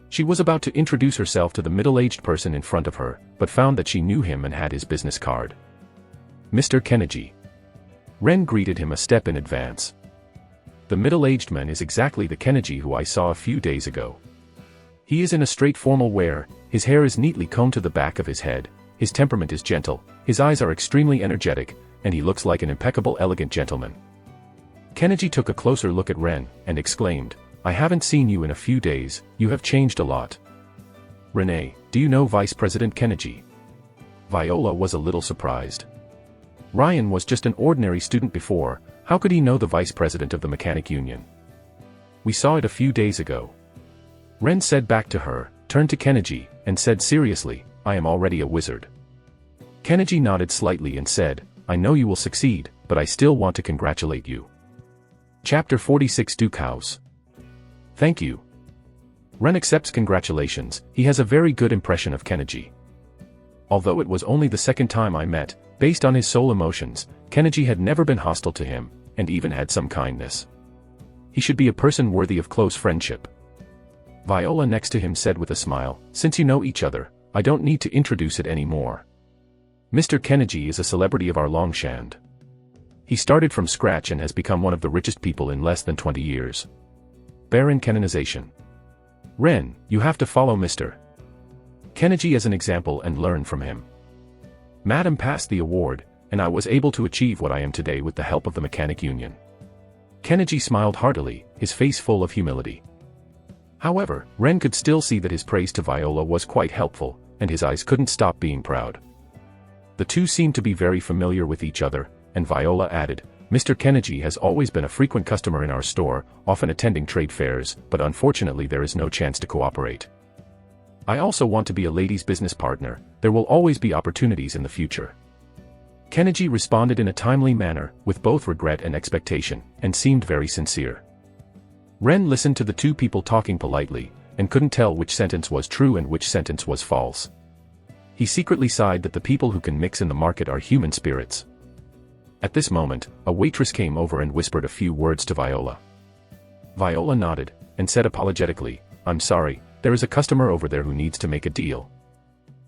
She was about to introduce herself to the middle-aged person in front of her, but found that she knew him and had his business card. Mr. Kennedy. Ren greeted him a step in advance. The middle-aged man is exactly the Kennedy who I saw a few days ago. He is in a straight formal wear, his hair is neatly combed to the back of his head, his temperament is gentle, his eyes are extremely energetic, and he looks like an impeccable elegant gentleman. Kennedy took a closer look at Ren, and exclaimed, "I haven't seen you in a few days, you have changed a lot." "Renee, do you know Vice President Kennedy?" Viola was a little surprised. Ryan was just an ordinary student before, how could he know the Vice President of the Mechanic Union? "We saw it a few days ago." Ren said back to her, turned to Kennedy, and said seriously, "I am already a wizard." Kennedy nodded slightly and said, "I know you will succeed, but I still want to congratulate you." Chapter 46 Duke House. Thank you. Ren accepts congratulations, he has a very good impression of Kennedy. Although it was only the second time I met, based on his sole emotions, Kenichi had never been hostile to him, and even had some kindness. He should be a person worthy of close friendship. Viola next to him said with a smile, "Since you know each other, I don't need to introduce it anymore. Mr. Kenichi is a celebrity of our Longshand. He started from scratch and has become one of the richest people in less than 20 years. Baron canonization. Ren, you have to follow Mr. Kenichi as an example and learn from him. Madam passed the award, and I was able to achieve what I am today with the help of the Mechanic Union." Kenichi smiled heartily, his face full of humility. However, Ren could still see that his praise to Viola was quite helpful, and his eyes couldn't stop being proud. The two seemed to be very familiar with each other, and Viola added, "Mr. Kenichi has always been a frequent customer in our store, often attending trade fairs, but unfortunately there is no chance to cooperate. I also want to be a lady's business partner, there will always be opportunities in the future." Kenichi responded in a timely manner, with both regret and expectation, and seemed very sincere. Ren listened to the two people talking politely, and couldn't tell which sentence was true and which sentence was false. He secretly sighed that the people who can mix in the market are human spirits. At this moment, a waitress came over and whispered a few words to Viola. Viola nodded, and said apologetically, "I'm sorry, there is a customer over there who needs to make a deal.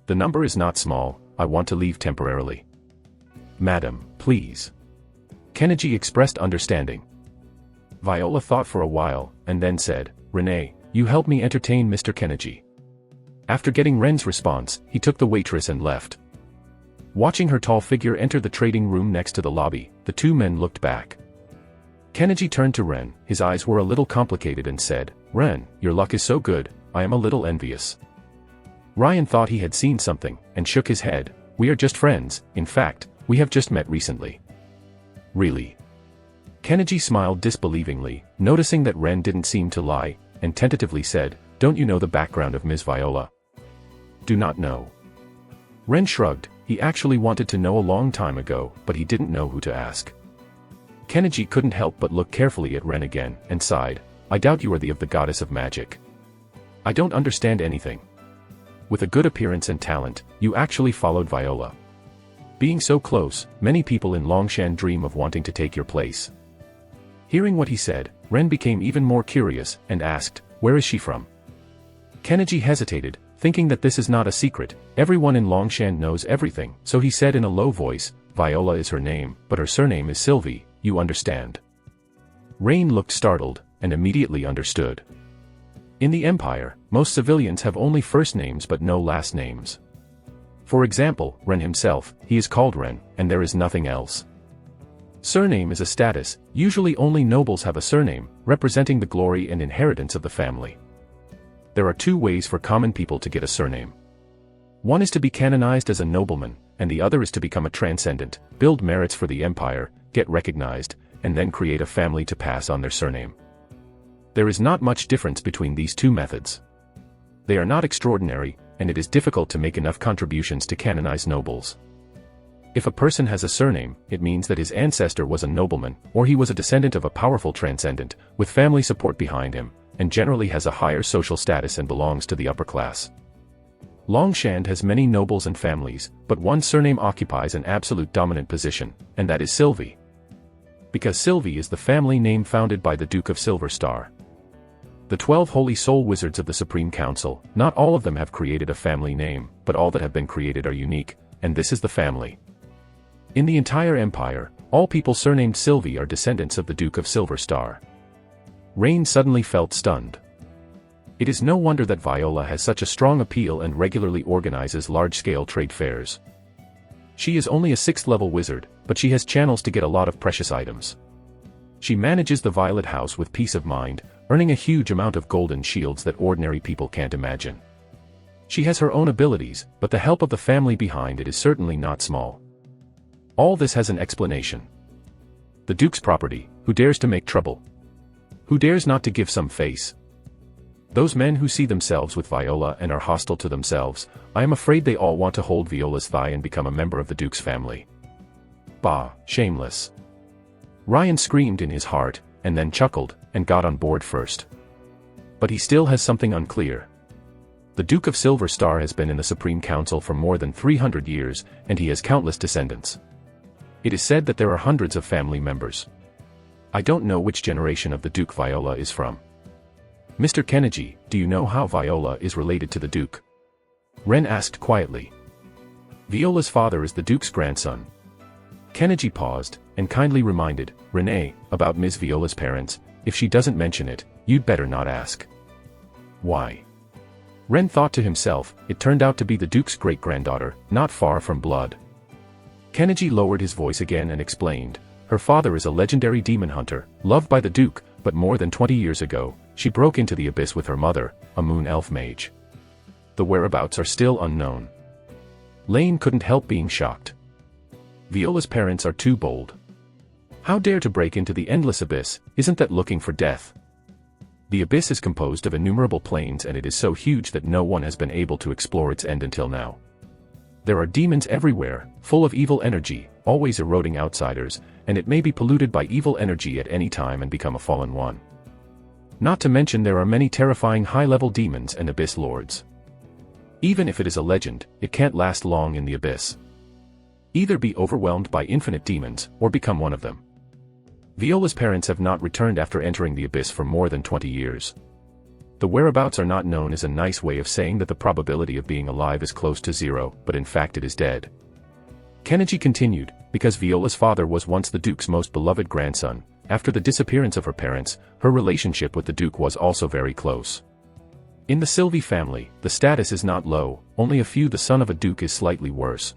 The number is not small, I want to leave temporarily." "Madam, please." Kenichi expressed understanding. Viola thought for a while, and then said, "Renee, you help me entertain Mr. Kenichi." After getting Ren's response, he took the waitress and left. Watching her tall figure enter the trading room next to the lobby, the two men looked back. Kenichi turned to Ren, his eyes were a little complicated and said, "Ren, your luck is so good, I am a little envious." Ryan thought he had seen something, and shook his head. "We are just friends, in fact, we have just met recently." "Really?" Kenichi smiled disbelievingly, noticing that Ren didn't seem to lie, and tentatively said, "Don't you know the background of Ms. Viola?" "Do not know." Ren shrugged, he actually wanted to know a long time ago, but he didn't know who to ask. Kenichi couldn't help but look carefully at Ren again, and sighed, "I doubt you are the of the goddess of magic. I don't understand anything. With a good appearance and talent, you actually followed Viola. Being so close, many people in Longshan dream of wanting to take your place." Hearing what he said, Ren became even more curious, and asked, "Where is she from?" Kenichi hesitated, thinking that this is not a secret, everyone in Longshan knows everything, so he said in a low voice, "Viola is her name, but her surname is Sylvie, you understand." Rain looked startled, and immediately understood. In the Empire, most civilians have only first names but no last names. For example, Ren himself, he is called Ren, and there is nothing else. Surname is a status, usually only nobles have a surname, representing the glory and inheritance of the family. There are two ways for common people to get a surname. One is to be canonized as a nobleman, and the other is to become a transcendent, build merits for the empire, get recognized, and then create a family to pass on their surname. There is not much difference between these two methods. They are not extraordinary, and it is difficult to make enough contributions to canonize nobles. If a person has a surname, it means that his ancestor was a nobleman, or he was a descendant of a powerful transcendent, with family support behind him, and generally has a higher social status and belongs to the upper class. Longshand has many nobles and families, but one surname occupies an absolute dominant position, and that is Sylvie. Because Sylvie is the family name founded by the Duke of Silver Star. The 12 Holy Soul Wizards of the Supreme Council, not all of them have created a family name, but all that have been created are unique, and this is the family. In the entire empire, all people surnamed Sylvie are descendants of the Duke of Silver Star. Rain suddenly felt stunned. It is no wonder that Viola has such a strong appeal and regularly organizes large-scale trade fairs. She is only a 6th-level wizard, but she has channels to get a lot of precious items. She manages the Violet House with peace of mind, earning a huge amount of golden shields that ordinary people can't imagine. She has her own abilities, but the help of the family behind it is certainly not small. All this has an explanation. The Duke's property, who dares to make trouble? Who dares not to give some face? Those men who see themselves with Viola and are hostile to themselves, I am afraid they all want to hold Viola's thigh and become a member of the Duke's family. Bah, shameless. Ryan screamed in his heart, and then chuckled, and got on board first. But he still has something unclear. The Duke of Silver Star has been in the Supreme Council for more than 300 years, and he has countless descendants. It is said that there are hundreds of family members. I don't know which generation of the Duke Viola is from. Mr. Kennedy, do you know how Viola is related to the Duke? Ren asked quietly. Viola's father is the Duke's grandson. Kennedy paused, and kindly reminded, Renee, about Ms. Viola's parents. If she doesn't mention it, you'd better not ask. Why? Ren thought to himself, it turned out to be the Duke's great-granddaughter, not far from blood. Kennedy lowered his voice again and explained, her father is a legendary demon hunter, loved by the Duke, but more than 20 years ago, she broke into the abyss with her mother, a moon elf mage. The whereabouts are still unknown. Lane couldn't help being shocked. Viola's parents are too bold. How dare to break into the endless abyss, isn't that looking for death? The abyss is composed of innumerable planes and it is so huge that no one has been able to explore its end until now. There are demons everywhere, full of evil energy, always eroding outsiders, and it may be polluted by evil energy at any time and become a fallen one. Not to mention there are many terrifying high-level demons and abyss lords. Even if it is a legend, it can't last long in the abyss. Either be overwhelmed by infinite demons, or become one of them. Viola's parents have not returned after entering the abyss for more than 20 years. The whereabouts are not known is a nice way of saying that the probability of being alive is close to zero, but in fact it is dead. Kennedy continued, because Viola's father was once the Duke's most beloved grandson, after the disappearance of her parents, her relationship with the Duke was also very close. In the Sylvie family, the status is not low, only a few the son of a Duke is slightly worse.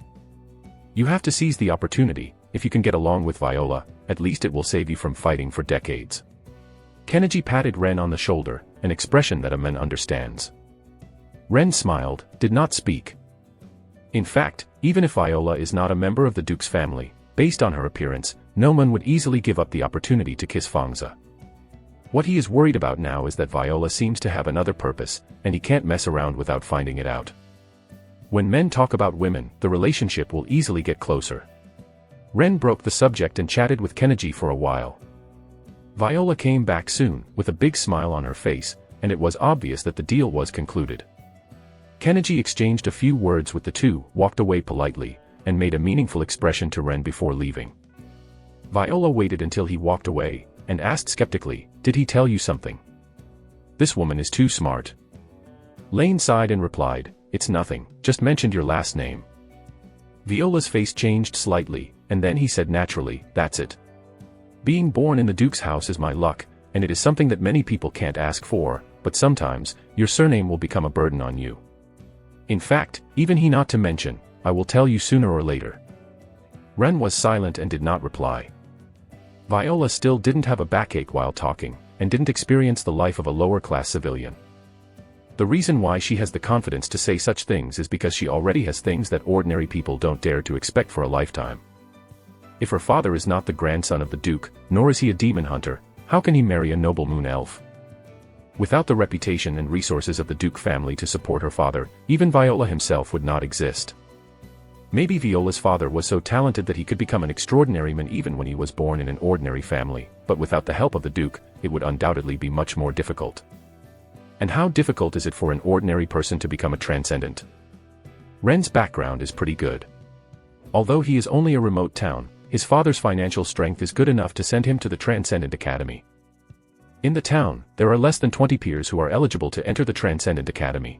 You have to seize the opportunity. If you can get along with Viola, at least it will save you from fighting for decades. Kennedy patted Ren on the shoulder, an expression that a man understands. Ren smiled, did not speak. In fact, even if Viola is not a member of the Duke's family, based on her appearance, no one would easily give up the opportunity to kiss Fangza. What he is worried about now is that Viola seems to have another purpose, and he can't mess around without finding it out. When men talk about women, the relationship will easily get closer. Ren broke the subject and chatted with Kennedy for a while. Viola came back soon, with a big smile on her face, and it was obvious that the deal was concluded. Kennedy exchanged a few words with the two, walked away politely, and made a meaningful expression to Ren before leaving. Viola waited until he walked away, and asked skeptically, did he tell you something? This woman is too smart. Lane sighed and replied, it's nothing, just mentioned your last name. Viola's face changed slightly, and then he said naturally, that's it. Being born in the Duke's house is my luck, and it is something that many people can't ask for, but sometimes, your surname will become a burden on you. In fact, even he not to mention, I will tell you sooner or later. Ren was silent and did not reply. Viola still didn't have a backache while talking, and didn't experience the life of a lower-class civilian. The reason why she has the confidence to say such things is because she already has things that ordinary people don't dare to expect for a lifetime. If her father is not the grandson of the Duke, nor is he a demon hunter, how can he marry a noble moon elf? Without the reputation and resources of the Duke family to support her father, even Viola himself would not exist. Maybe Viola's father was so talented that he could become an extraordinary man even when he was born in an ordinary family, but without the help of the Duke, it would undoubtedly be much more difficult. And how difficult is it for an ordinary person to become a transcendent? Ren's background is pretty good. Although he is only a remote town, his father's financial strength is good enough to send him to the Transcendent Academy. In the town, there are less than 20 peers who are eligible to enter the Transcendent Academy.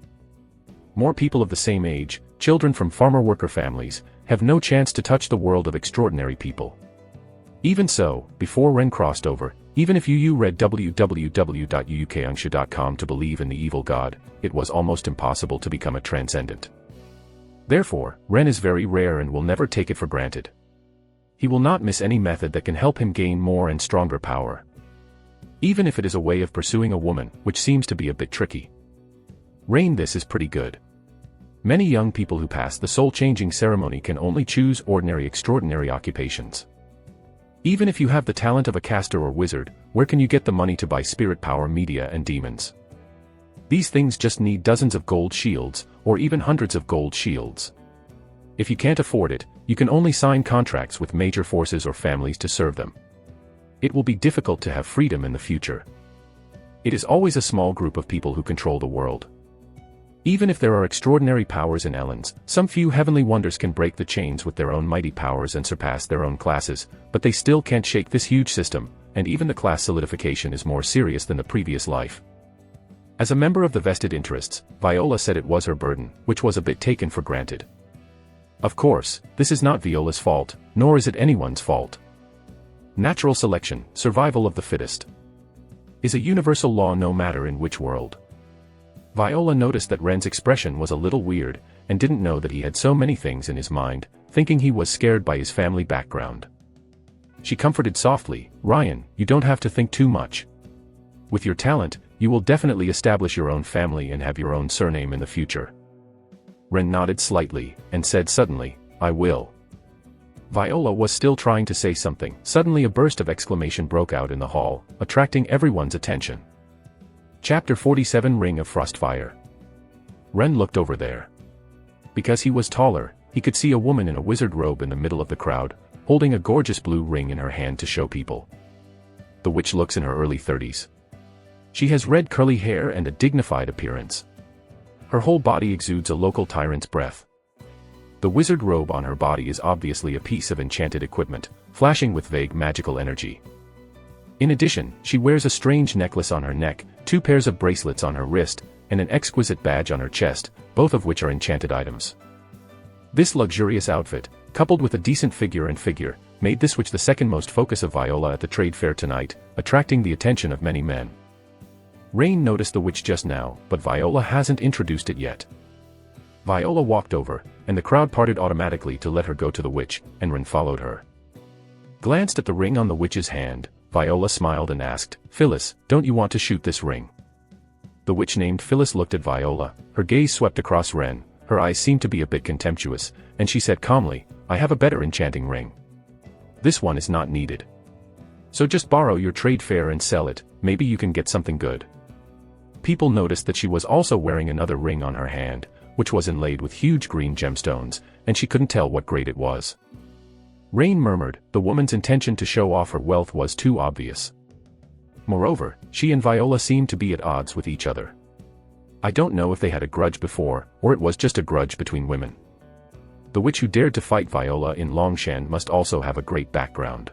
More people of the same age, children from farmer-worker families, have no chance to touch the world of extraordinary people. Even so, before Ren crossed over, even if you read www.uukangsha.com to believe in the evil god, it was almost impossible to become a transcendent. Therefore, Ren is very rare and will never take it for granted. He will not miss any method that can help him gain more and stronger power. Even if it is a way of pursuing a woman, which seems to be a bit tricky. Rain, this is pretty good. Many young people who pass the soul-changing ceremony can only choose ordinary extraordinary occupations. Even if you have the talent of a caster or wizard, where can you get the money to buy spirit power, media and demons? These things just need dozens of gold shields, or even hundreds of gold shields. If you can't afford it, you can only sign contracts with major forces or families to serve them. It will be difficult to have freedom in the future. It is always a small group of people who control the world. Even if there are extraordinary powers in Elens, some few heavenly wonders can break the chains with their own mighty powers and surpass their own classes, but they still can't shake this huge system, and even the class solidification is more serious than the previous life. As a member of the vested interests, Viola said it was her burden, which was a bit taken for granted. Of course, this is not Viola's fault, nor is it anyone's fault. Natural selection, survival of the fittest, is a universal law no matter in which world. Viola noticed that Ren's expression was a little weird, and didn't know that he had so many things in his mind, thinking he was scared by his family background. She comforted softly, "Ryan, you don't have to think too much. With your talent, you will definitely establish your own family and have your own surname in the future." Ren nodded slightly, and said suddenly, "I will." Viola was still trying to say something. Suddenly a burst of exclamation broke out in the hall, attracting everyone's attention. Chapter 47 Ring of Frostfire. Ren looked over there. Because he was taller, he could see a woman in a wizard robe in the middle of the crowd, holding a gorgeous blue ring in her hand to show people. The witch looks in her early 30s. She has red curly hair and a dignified appearance. Her whole body exudes a local tyrant's breath. The wizard robe on her body is obviously a piece of enchanted equipment, flashing with vague magical energy. In addition, she wears a strange necklace on her neck, 2 pairs of bracelets on her wrist, and an exquisite badge on her chest, both of which are enchanted items. This luxurious outfit, coupled with a decent figure, made this witch the second most focus of Viola at the trade fair tonight, attracting the attention of many men. Rain noticed the witch just now, but Viola hasn't introduced it yet. Viola walked over, and the crowd parted automatically to let her go to the witch, and Ren followed her. Glanced at the ring on the witch's hand, Viola smiled and asked, "Phyllis, don't you want to shoot this ring?" The witch named Phyllis looked at Viola, her gaze swept across Ren, her eyes seemed to be a bit contemptuous, and she said calmly, "I have a better enchanting ring. This one is not needed. So just borrow your trade fair and sell it, maybe you can get something good." People noticed that she was also wearing another ring on her hand, which was inlaid with huge green gemstones, and she couldn't tell what grade it was. Rain murmured, the woman's intention to show off her wealth was too obvious. Moreover, she and Viola seemed to be at odds with each other. I don't know if they had a grudge before, or it was just a grudge between women. The witch who dared to fight Viola in Longshan must also have a great background.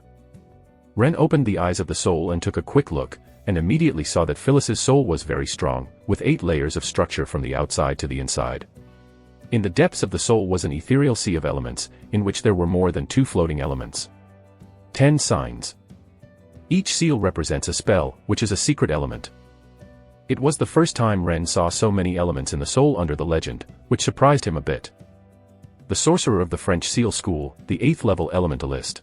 Ren opened the eyes of the soul and took a quick look, and immediately saw that Phyllis's soul was very strong, with 8 layers of structure from the outside to the inside. In the depths of the soul was an ethereal sea of elements, in which there were more than 2 floating elements. 10 signs. Each seal represents a spell, which is a secret element. It was the first time Ren saw so many elements in the soul under the legend, which surprised him a bit. The sorcerer of the French seal school, the 8th level elementalist.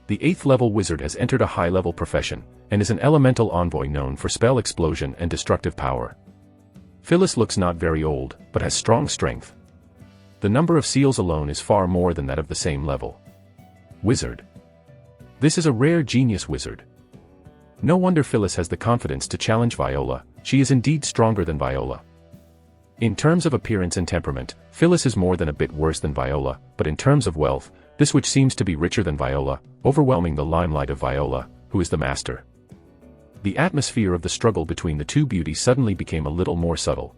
The 8th level wizard has entered a high-level profession, and is an elemental envoy known for spell explosion and destructive power. Phyllis looks not very old, but has strong strength. The number of seals alone is far more than that of the same level. Wizard. This is a rare genius wizard. No wonder Phyllis has the confidence to challenge Viola, she is indeed stronger than Viola. In terms of appearance and temperament, Phyllis is more than a bit worse than Viola, but in terms of wealth, this witch seems to be richer than Viola, overwhelming the limelight of Viola, who is the master. The atmosphere of the struggle between the two beauties suddenly became a little more subtle.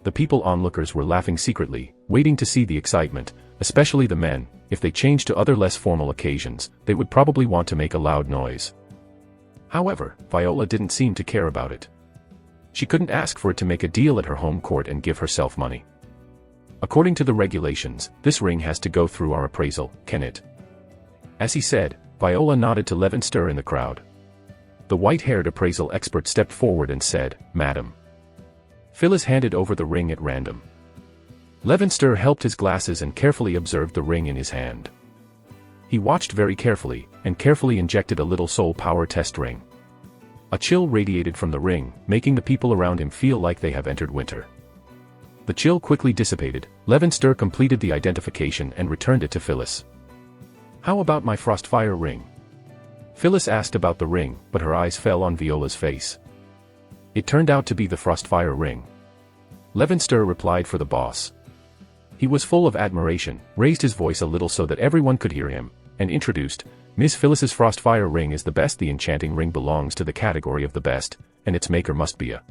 The people onlookers were laughing secretly, waiting to see the excitement, especially the men. If they changed to other less formal occasions, they would probably want to make a loud noise. However, Viola didn't seem to care about it. She couldn't ask for it to make a deal at her home court and give herself money. According to the regulations, this ring has to go through our appraisal, can it? As he said, Viola nodded to Levinster in the crowd. The white-haired appraisal expert stepped forward and said, "Madam." Phyllis handed over the ring at random. Levinster helped his glasses and carefully observed the ring in his hand. He watched very carefully, and carefully injected a little soul power test ring. A chill radiated from the ring, making the people around him feel like they have entered winter. The chill quickly dissipated. Levinster completed the identification and returned it to Phyllis. "How about my Frostfire ring?" Phyllis asked about the ring, but her eyes fell on Viola's face. It turned out to be the Frostfire ring. Levinster replied for the boss. He was full of admiration, raised his voice a little so that everyone could hear him, and introduced, "Miss Phyllis's Frostfire ring is the best. The enchanting ring belongs to the category of the best, and its maker must be a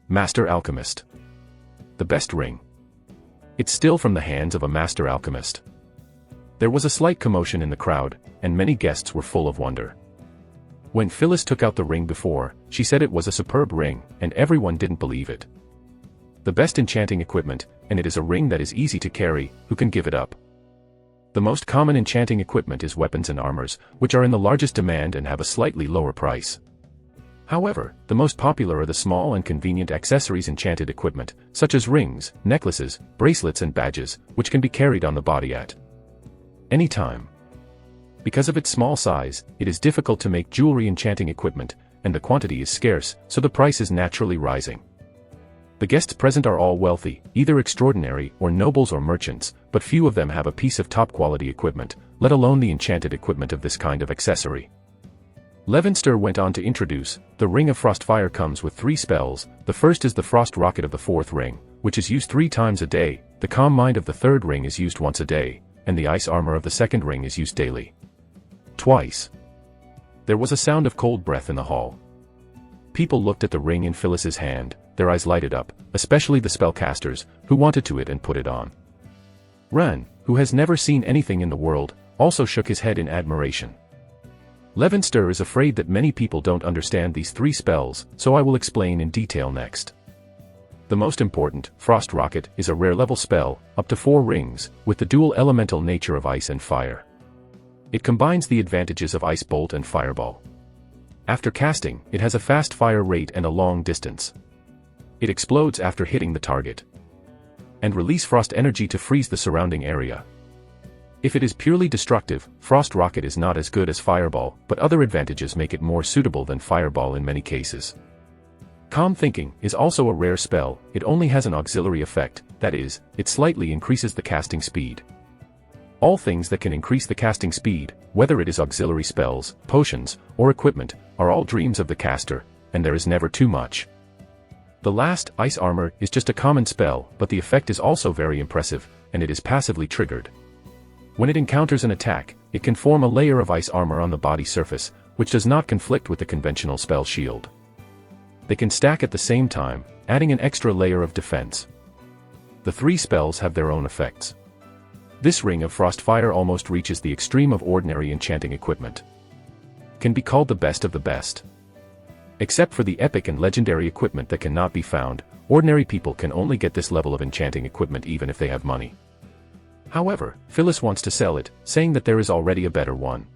master alchemist. the best ring. It's still from the hands of a master alchemist. There was a slight commotion in the crowd, and many guests were full of wonder. When Phyllis took out the ring before, she said it was a superb ring, and everyone didn't believe it. The best enchanting equipment, and it is a ring that is easy to carry, who can give it up? The most common enchanting equipment is weapons and armors, which are in the largest demand and have a slightly lower price. However, the most popular are the small and convenient accessories enchanted equipment, such as rings, necklaces, bracelets and badges, which can be carried on the body at any time. Because of its small size, it is difficult to make jewelry enchanting equipment, and the quantity is scarce, so the price is naturally rising. The guests present are all wealthy, either extraordinary or nobles or merchants, but few of them have a piece of top-quality equipment, let alone the enchanted equipment of this kind of accessory. Levinster went on to introduce, the Ring of Frostfire comes with 3 spells. The first is the Frost Rocket of the 4th ring, which is used 3 times a day, the Calm Mind of the 3rd ring is used once a day, and the Ice Armor of the 2nd ring is used daily. Twice. There was a sound of cold breath in the hall. People looked at the ring in Phyllis's hand, their eyes lighted up, especially the spellcasters, who wanted to it and put it on. Ren, who has never seen anything in the world, also shook his head in admiration. Levinster is afraid that many people don't understand these 3 spells, so I will explain in detail next. The most important, Frost Rocket, is a rare level spell, up to 4 rings, with the dual elemental nature of ice and fire. It combines the advantages of Ice Bolt and Fireball. After casting, it has a fast fire rate and a long distance. It explodes after hitting the target, and release frost energy to freeze the surrounding area. If it is purely destructive, Frost Rocket is not as good as Fireball, but other advantages make it more suitable than Fireball in many cases. Calm Thinking is also a rare spell. It only has an auxiliary effect, that is, it slightly increases the casting speed. All things that can increase the casting speed, whether it is auxiliary spells, potions, or equipment, are all dreams of the caster, and there is never too much. The last, Ice Armor, is just a common spell, but the effect is also very impressive, and it is passively triggered. When it encounters an attack, it can form a layer of ice armor on the body surface, which does not conflict with the conventional spell shield. They can stack at the same time, adding an extra layer of defense. The 3 spells have their own effects. This Ring of Frostfire almost reaches the extreme of ordinary enchanting equipment. Can be called the best of the best. Except for the epic and legendary equipment that cannot be found, ordinary people can only get this level of enchanting equipment even if they have money. However, Phyllis wants to sell it, saying that there is already a better one.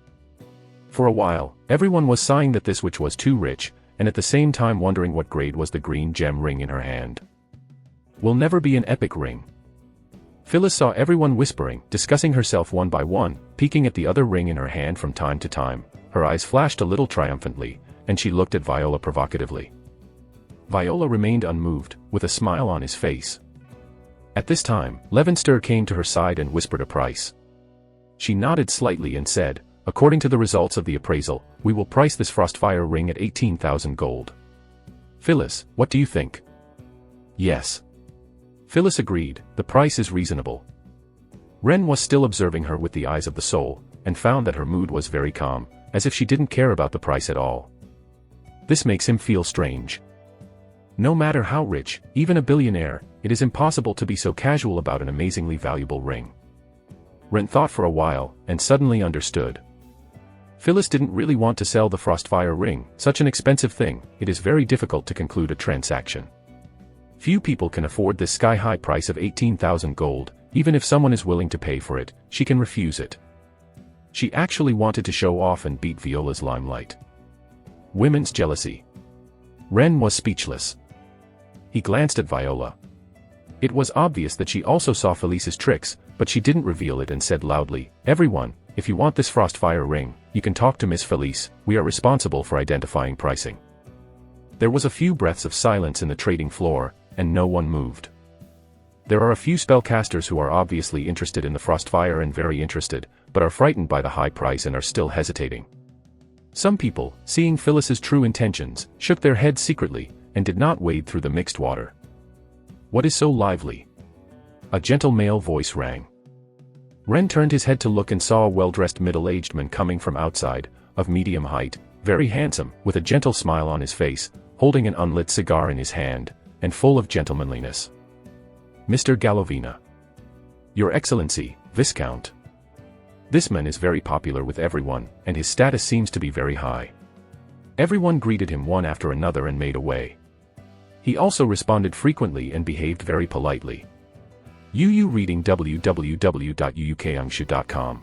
For a while, everyone was sighing that this which was too rich, and at the same time wondering what grade was the green gem ring in her hand. Will never be an epic ring. Phyllis saw everyone whispering, discussing herself one by one, peeking at the other ring in her hand from time to time. Her eyes flashed a little triumphantly, and she looked at Viola provocatively. Viola remained unmoved, with a smile on his face. At this time, Levinster came to her side and whispered a price. She nodded slightly and said, "According to the results of the appraisal, we will price this Frostfire ring at 18,000 gold. Phyllis, what do you think?" "Yes." Phyllis agreed, the price is reasonable. Ren was still observing her with the eyes of the soul, and found that her mood was very calm, as if she didn't care about the price at all. This makes him feel strange. No matter how rich, even a billionaire, it is impossible to be so casual about an amazingly valuable ring. Ren thought for a while, and suddenly understood. Phyllis didn't really want to sell the Frostfire ring, such an expensive thing. It is very difficult to conclude a transaction. Few people can afford this sky-high price of 18,000 gold, even if someone is willing to pay for it, she can refuse it. She actually wanted to show off and beat Viola's limelight. Women's jealousy. Ren was speechless. He glanced at Viola. It was obvious that she also saw Felice's tricks, but she didn't reveal it and said loudly, "Everyone, if you want this Frostfire ring, you can talk to Miss Felice. We are responsible for identifying pricing." There was a few breaths of silence in the trading floor, and no one moved. There are a few spellcasters who are obviously interested in the Frostfire and very interested, but are frightened by the high price and are still hesitating. Some people, seeing Phyllis's true intentions, shook their heads secretly, and did not wade through the mixed water. "What is so lively?" A gentle male voice rang. Ren turned his head to look and saw a well-dressed middle-aged man coming from outside, of medium height, very handsome, with a gentle smile on his face, holding an unlit cigar in his hand, and full of gentlemanliness. Mr. Galovina. Your Excellency, Viscount. This man is very popular with everyone, and his status seems to be very high. Everyone greeted him one after another and made away. He also responded frequently and behaved very politely. Yu reading www.uukangshu.com.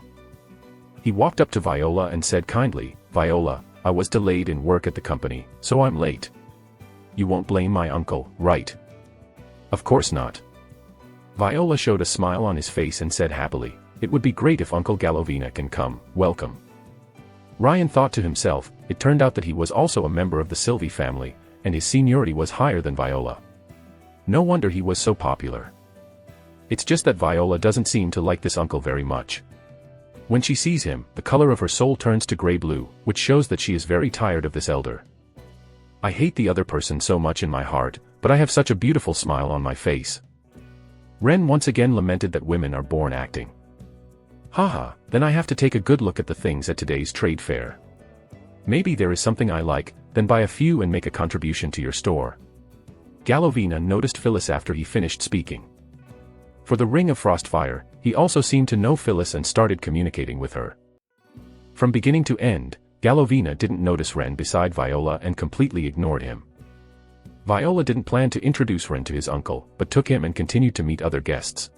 He walked up to Viola and said kindly, "Viola, I was delayed in work at the company, so I'm late. You won't blame my uncle, right?" "Of course not." Viola showed a smile on his face and said happily, "It would be great if Uncle Galovina can come, welcome." Ryan thought to himself, it turned out that he was also a member of the Sylvie family, and his seniority was higher than Viola. No wonder he was so popular. It's just that Viola doesn't seem to like this uncle very much. When she sees him, the color of her soul turns to gray-blue, which shows that she is very tired of this elder. "I hate the other person so much in my heart, but I have such a beautiful smile on my face." Ren once again lamented that women are born acting. "Haha, then I have to take a good look at the things at today's trade fair. Maybe there is something I like, then buy a few and make a contribution to your store." Galovina noticed Phyllis after he finished speaking. For the Ring of Frostfire, he also seemed to know Phyllis and started communicating with her. From beginning to end, Galovina didn't notice Ren beside Viola and completely ignored him. Viola didn't plan to introduce Ren to his uncle, but took him and continued to meet other guests.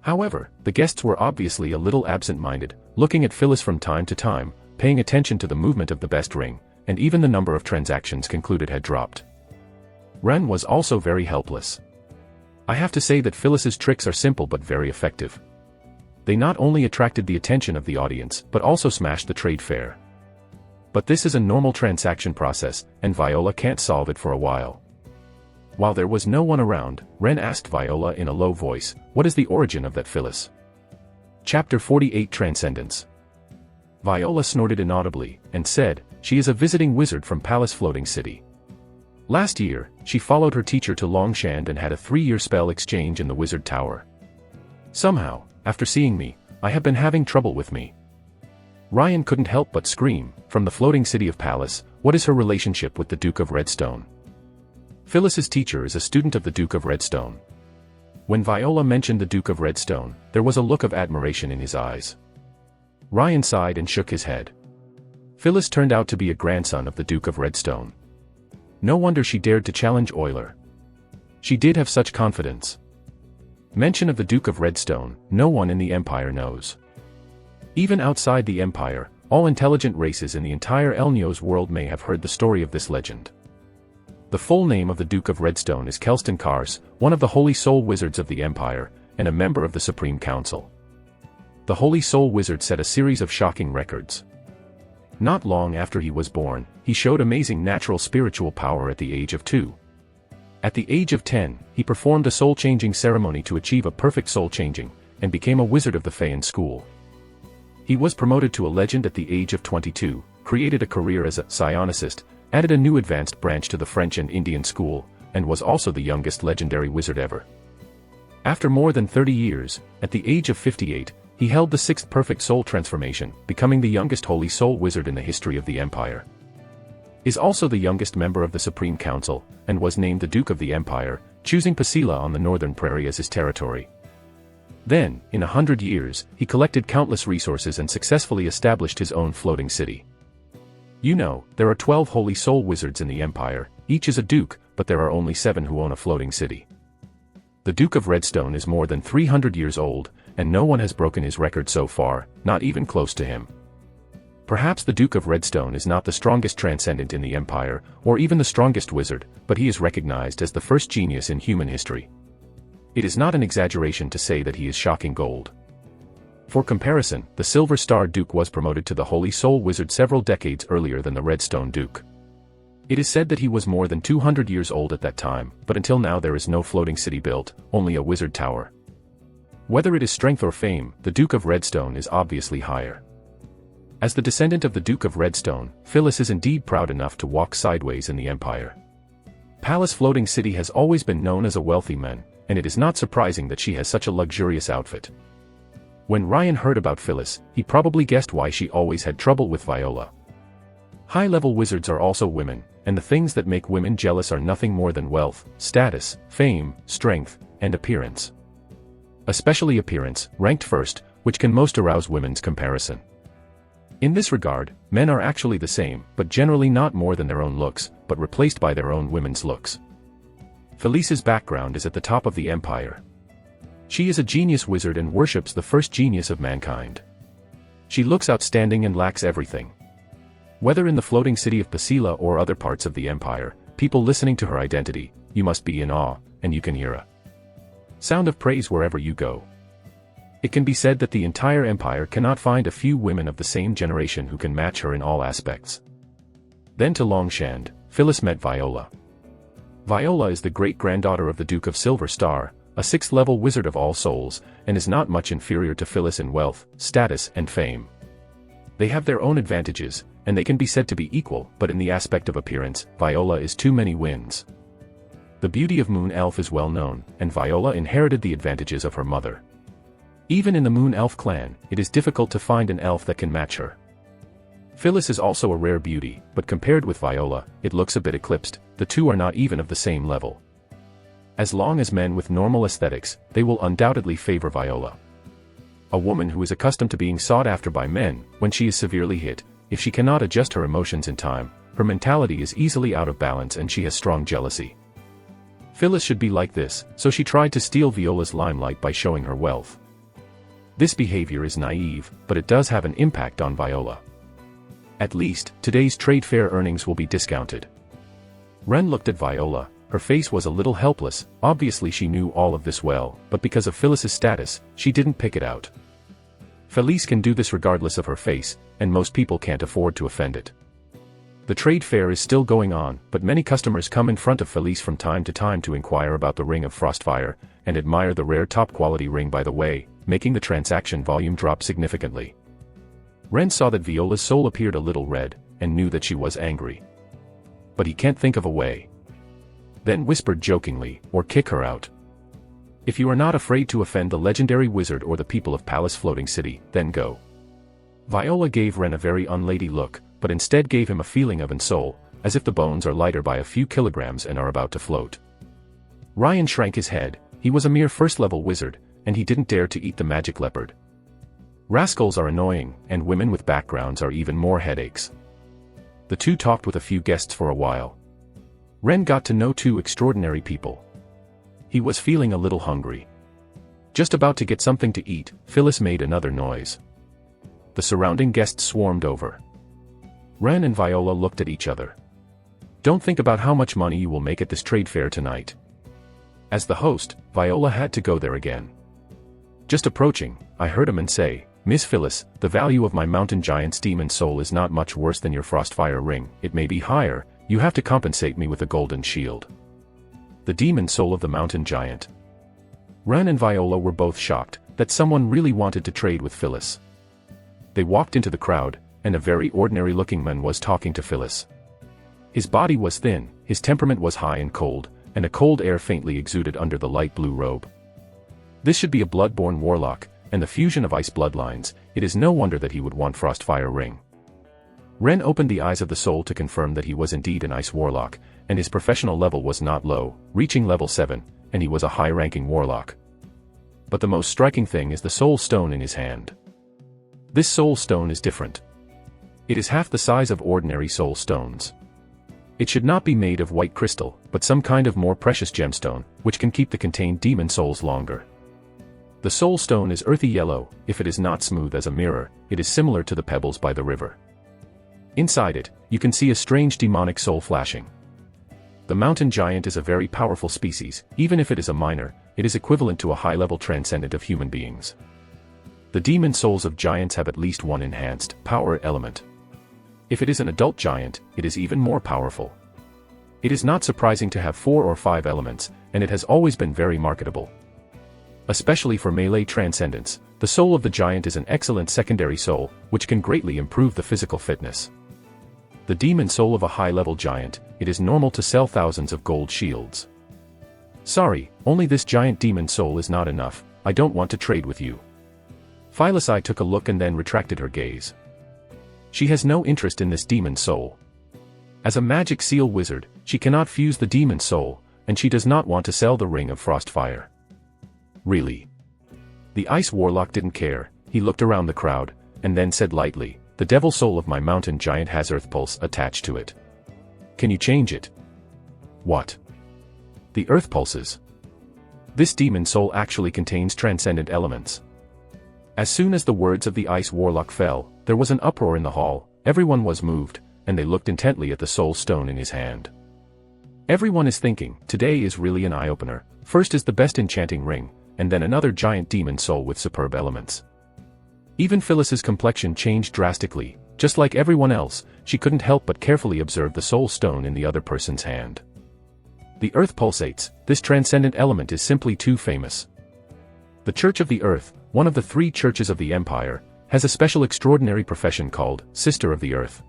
However, the guests were obviously a little absent-minded, looking at Phyllis from time to time, paying attention to the movement of the best ring, and even the number of transactions concluded had dropped. Ren was also very helpless. I have to say that Phyllis's tricks are simple but very effective. They not only attracted the attention of the audience, but also smashed the trade fair. But this is a normal transaction process, and Viola can't solve it for a while. While there was no one around, Ren asked Viola in a low voice, "What is the origin of that Phyllis?" Chapter 48 Transcendence. Viola snorted inaudibly, and said, "She is a visiting wizard from Palace Floating City. Last year, she followed her teacher to Longshand and had a 3-year spell exchange in the Wizard Tower. Somehow, after seeing me, I have been having trouble with me." Ryan couldn't help but scream, "From the floating city of Palace, what is her relationship with the Duke of Redstone?" Phyllis's teacher is a student of the Duke of Redstone. When Viola mentioned the Duke of Redstone, there was a look of admiration in his eyes. Ryan sighed and shook his head. Phyllis turned out to be a grandson of the Duke of Redstone. No wonder she dared to challenge Euler. She did have such confidence. Mention of the Duke of Redstone, no one in the Empire knows. Even outside the Empire, all intelligent races in the entire Elnios world may have heard the story of this legend. The full name of the Duke of Redstone is Kelston Kars, one of the Holy Soul Wizards of the Empire, and a member of the Supreme Council. The Holy Soul Wizard set a series of shocking records. Not long after he was born, he showed amazing natural spiritual power at the age of 2. At the age of 10, he performed a soul-changing ceremony to achieve a perfect soul-changing, and became a wizard of the Faian school. He was promoted to a legend at the age of 22, created a career as a psionicist, added a new advanced branch to the French and Indian school, and was also the youngest legendary wizard ever. After more than 30 years, at the age of 58, he held the 6th perfect soul transformation, becoming the youngest Holy Soul Wizard in the history of the Empire. Is also the youngest member of the Supreme Council, and was named the Duke of the Empire, choosing Pasila on the Northern Prairie as his territory. Then, in 100 years, he collected countless resources and successfully established his own floating city. You know, there are 12 Holy Soul Wizards in the Empire, each is a duke, but there are only 7 who own a floating city. The Duke of Redstone is more than 300 years old, and no one has broken his record so far, not even close to him. Perhaps the Duke of Redstone is not the strongest Transcendent in the Empire, or even the strongest wizard, but he is recognized as the first genius in human history. It is not an exaggeration to say that he is shocking gold. For comparison, the Silver Star Duke was promoted to the Holy Soul Wizard several decades earlier than the Redstone Duke. It is said that he was more than 200 years old at that time, but until now there is no floating city built, only a wizard tower. Whether it is strength or fame, the Duke of Redstone is obviously higher. As the descendant of the Duke of Redstone, Phyllis is indeed proud enough to walk sideways in the Empire. Palace Floating City has always been known as a wealthy man, and it is not surprising that she has such a luxurious outfit. When Ryan heard about Phyllis, he probably guessed why she always had trouble with Viola. High-level wizards are also women, and the things that make women jealous are nothing more than wealth, status, fame, strength, and appearance. Especially appearance, ranked first, which can most arouse women's comparison. In this regard, men are actually the same, but generally not more than their own looks, but replaced by their own women's looks. Felice's background is at the top of the empire. She is a genius wizard and worships the first genius of mankind. She looks outstanding and lacks everything. Whether in the floating city of Pasila or other parts of the empire, people listening to her identity, you must be in awe, and you can hear a sound of praise wherever you go. It can be said that the entire empire cannot find a few women of the same generation who can match her in all aspects. Then to Longshand, Phyllis met Viola. Viola is the great-granddaughter of the Duke of Silver Star, a 6th-level wizard of all souls, and is not much inferior to Phyllis in wealth, status, and fame. They have their own advantages, and they can be said to be equal, but in the aspect of appearance, Viola is too many wins. The beauty of Moon Elf is well known, and Viola inherited the advantages of her mother. Even in the Moon Elf clan, it is difficult to find an elf that can match her. Phyllis is also a rare beauty, but compared with Viola, it looks a bit eclipsed. The two are not even of the same level. As long as men with normal aesthetics, they will undoubtedly favor Viola. A woman who is accustomed to being sought after by men, when she is severely hit, if she cannot adjust her emotions in time, her mentality is easily out of balance and she has strong jealousy. Phyllis should be like this, so she tried to steal Viola's limelight by showing her wealth. This behavior is naive, but it does have an impact on Viola. At least, today's trade fair earnings will be discounted. Ren looked at Viola. Her face was a little helpless. Obviously she knew all of this well, but because of Phyllis's status, she didn't pick it out. Felice can do this regardless of her face, and most people can't afford to offend it. The trade fair is still going on, but many customers come in front of Felice from time to time to inquire about the Ring of Frostfire, and admire the rare top-quality ring by the way, making the transaction volume drop significantly. Ren saw that Viola's soul appeared a little red, and knew that she was angry. But he can't think of a way. Then whispered jokingly, or kick her out. If you are not afraid to offend the legendary wizard or the people of Palace Floating City, then go. Viola gave Ren a very unlady look, but instead gave him a feeling of soul, as if the bones are lighter by a few kilograms and are about to float. Ryan shrank his head. He was a mere first-level wizard, and he didn't dare to eat the magic leopard. Rascals are annoying, and women with backgrounds are even more headaches. The two talked with a few guests for a while. Ren got to know two extraordinary people. He was feeling a little hungry. Just about to get something to eat, Phyllis made another noise. The surrounding guests swarmed over. Ren and Viola looked at each other. Don't think about how much money you will make at this trade fair tonight. As the host, Viola had to go there again. Just approaching, I heard a man say, Miss Phyllis, the value of my mountain giant's demon soul is not much worse than your Frostfire ring. It may be higher, you have to compensate me with a golden shield. The demon soul of the mountain giant. Ren and Viola were both shocked that someone really wanted to trade with Phyllis. They walked into the crowd, and a very ordinary-looking man was talking to Phyllis. His body was thin, his temperament was high and cold, and a cold air faintly exuded under the light blue robe. This should be a blood-born warlock, and the fusion of ice bloodlines. It is no wonder that he would want Frostfire ring. Ren opened the eyes of the soul to confirm that he was indeed an ice warlock, and his professional level was not low, reaching level 7, and he was a high-ranking warlock. But the most striking thing is the soul stone in his hand. This soul stone is different. It is half the size of ordinary soul stones. It should not be made of white crystal, but some kind of more precious gemstone, which can keep the contained demon souls longer. The soul stone is earthy yellow. If it is not smooth as a mirror, it is similar to the pebbles by the river. Inside it, you can see a strange demonic soul flashing. The mountain giant is a very powerful species. Even if it is a minor, it is equivalent to a high-level transcendent of human beings. The demon souls of giants have at least one enhanced power element. If it is an adult giant, it is even more powerful. It is not surprising to have 4 or 5 elements, and it has always been very marketable. Especially for melee transcendence, the soul of the giant is an excellent secondary soul, which can greatly improve the physical fitness. The demon soul of a high-level giant, it is normal to sell thousands of gold shields. Sorry, only this giant demon soul is not enough. I don't want to trade with you. Phyllis took a look and then retracted her gaze. She has no interest in this demon soul. As a magic seal wizard, she cannot fuse the demon soul, and she does not want to sell the Ring of Frostfire. Really? The Ice Warlock didn't care. He looked around the crowd, and then said lightly, "The devil soul of my mountain giant has Earth Pulse attached to it. Can you change it?" What? The Earth Pulses? This demon soul actually contains transcendent elements. As soon as the words of the Ice Warlock fell, there was an uproar in the hall. Everyone was moved, and they looked intently at the soul stone in his hand. Everyone is thinking, today is really an eye-opener. First is the best enchanting ring, and then another giant demon soul with superb elements. Even Phyllis's complexion changed drastically. Just like everyone else, she couldn't help but carefully observe the soul stone in the other person's hand. The earth pulsates. This transcendent element is simply too famous. The Church of the Earth, one of the 3 churches of the Empire, has a special extraordinary profession called Sister of the Earth.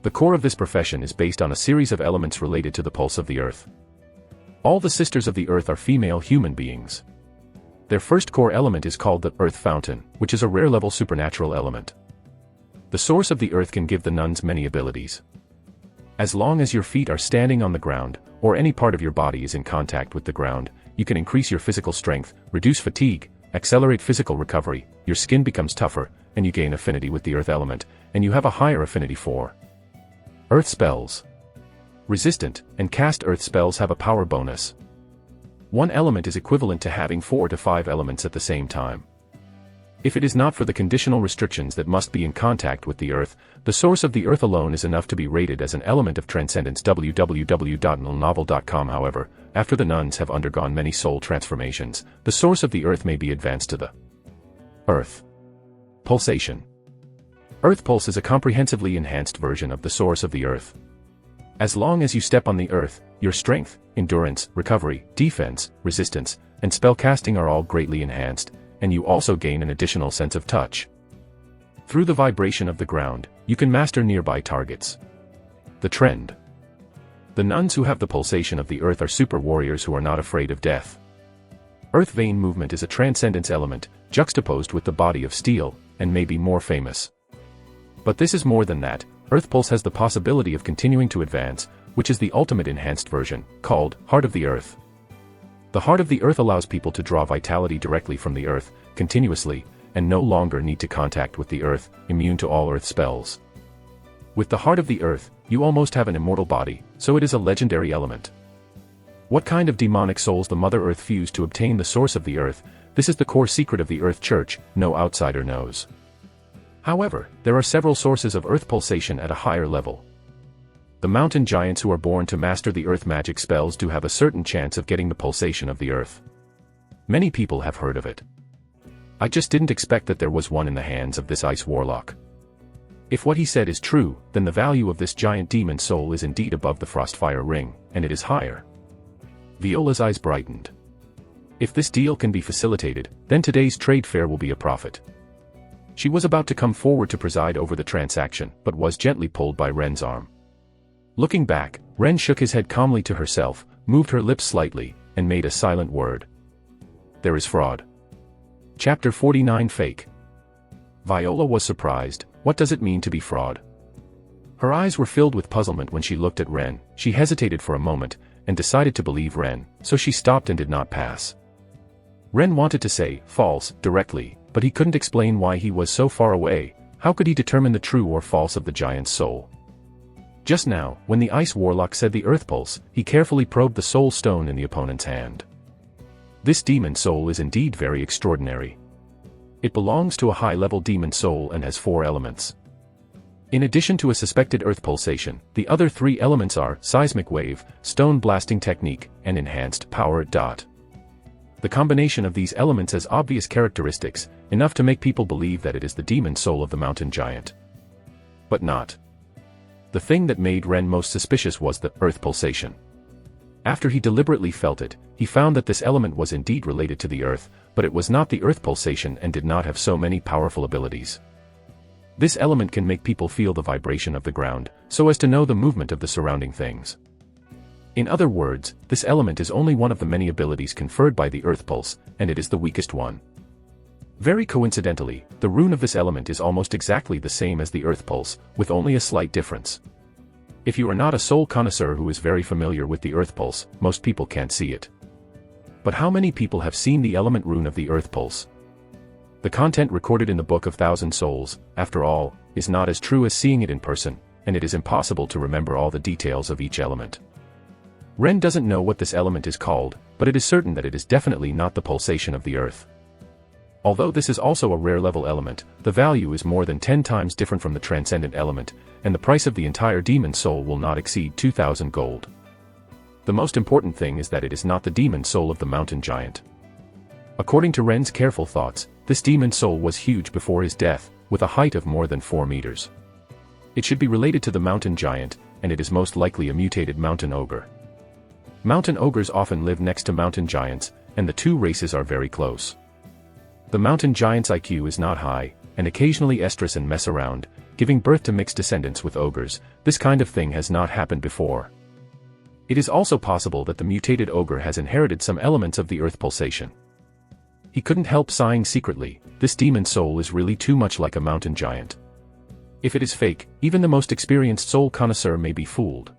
The core of this profession is based on a series of elements related to the pulse of the Earth. All the Sisters of the Earth are female human beings. Their first core element is called the Earth Fountain, which is a rare-level supernatural element. The source of the Earth can give the nuns many abilities. As long as your feet are standing on the ground, or any part of your body is in contact with the ground, you can increase your physical strength, reduce fatigue, accelerate physical recovery, your skin becomes tougher, and you gain affinity with the Earth element, and you have a higher affinity for Earth spells. Resistant and cast Earth spells have a power bonus. One element is equivalent to having 4 to 5 elements at the same time. If it is not for the conditional restrictions that must be in contact with the Earth, the source of the Earth alone is enough to be rated as an element of transcendence. www.novel.com. However, after the nuns have undergone many soul transformations, the source of the Earth may be advanced to the Earth Pulsation. Earth Pulse is a comprehensively enhanced version of the source of the Earth. As long as you step on the Earth, your strength, endurance, recovery, defense, resistance, and spell casting are all greatly enhanced, and you also gain an additional sense of touch. Through the vibration of the ground, you can master nearby targets. The trend. The nuns who have the pulsation of the Earth are super warriors who are not afraid of death. Earth vein movement is a transcendence element, juxtaposed with the body of steel, and may be more famous. But this is more than that. Earth Pulse has the possibility of continuing to advance, which is the ultimate enhanced version, called Heart of the Earth. The Heart of the Earth allows people to draw vitality directly from the Earth, continuously, and no longer need to contact with the Earth, immune to all Earth spells. With the Heart of the Earth, you almost have an immortal body, so it is a legendary element. What kind of demonic souls the Mother Earth fused to obtain the source of the Earth? This is the core secret of the Earth Church, no outsider knows. However, there are several sources of Earth pulsation at a higher level. The mountain giants who are born to master the Earth magic spells do have a certain chance of getting the pulsation of the Earth. Many people have heard of it. I just didn't expect that there was one in the hands of this Ice Warlock. If what he said is true, then the value of this giant demon soul is indeed above the Frostfire ring, and it is higher. Viola's eyes brightened. If this deal can be facilitated, then today's trade fair will be a profit. She was about to come forward to preside over the transaction, but was gently pulled by Ren's arm. Looking back, Ren shook his head calmly to herself, moved her lips slightly, and made a silent word. There is fraud. Chapter 49 Fake. Viola was surprised. What does it mean to be fraud? Her eyes were filled with puzzlement when she looked at Ren. She hesitated for a moment, and decided to believe Ren, so she stopped and did not pass. Ren wanted to say, false, directly, but he couldn't explain why he was so far away. How could he determine the true or false of the giant's soul? Just now, when the Ice Warlock said the Earth Pulse, he carefully probed the soul stone in the opponent's hand. This demon soul is indeed very extraordinary. It belongs to a high-level demon soul and has 4 elements. In addition to a suspected Earth pulsation, the other 3 elements are seismic wave, stone blasting technique, and enhanced power. The combination of these elements has obvious characteristics, enough to make people believe that it is the demon soul of the mountain giant. But not. The thing that made Ren most suspicious was the Earth pulsation. After he deliberately felt it, he found that this element was indeed related to the Earth, but it was not the Earth pulsation and did not have so many powerful abilities. This element can make people feel the vibration of the ground, so as to know the movement of the surrounding things. In other words, this element is only one of the many abilities conferred by the Earth Pulse, and it is the weakest one. Very coincidentally, the rune of this element is almost exactly the same as the Earth Pulse, with only a slight difference. If you are not a soul connoisseur who is very familiar with the Earth Pulse, most people can't see it. But how many people have seen the element rune of the Earth Pulse? The content recorded in the Book of Thousand Souls, after all, is not as true as seeing it in person, and it is impossible to remember all the details of each element. Ren doesn't know what this element is called, but it is certain that it is definitely not the pulsation of the Earth. Although this is also a rare level element, the value is more than 10 times different from the Transcendent element, and the price of the entire demon soul will not exceed 2,000 gold. The most important thing is that it is not the demon soul of the mountain giant. According to Ren's careful thoughts, this demon soul was huge before his death, with a height of more than 4 meters. It should be related to the mountain giant, and it is most likely a mutated mountain ogre. Mountain ogres often live next to mountain giants, and the two races are very close. The mountain giant's IQ is not high, and occasionally estrus and mess around, giving birth to mixed descendants with ogres. This kind of thing has not happened before. It is also possible that the mutated ogre has inherited some elements of the earth pulsation. He couldn't help sighing secretly. This demon soul is really too much like a mountain giant. If it is fake, even the most experienced soul connoisseur may be fooled.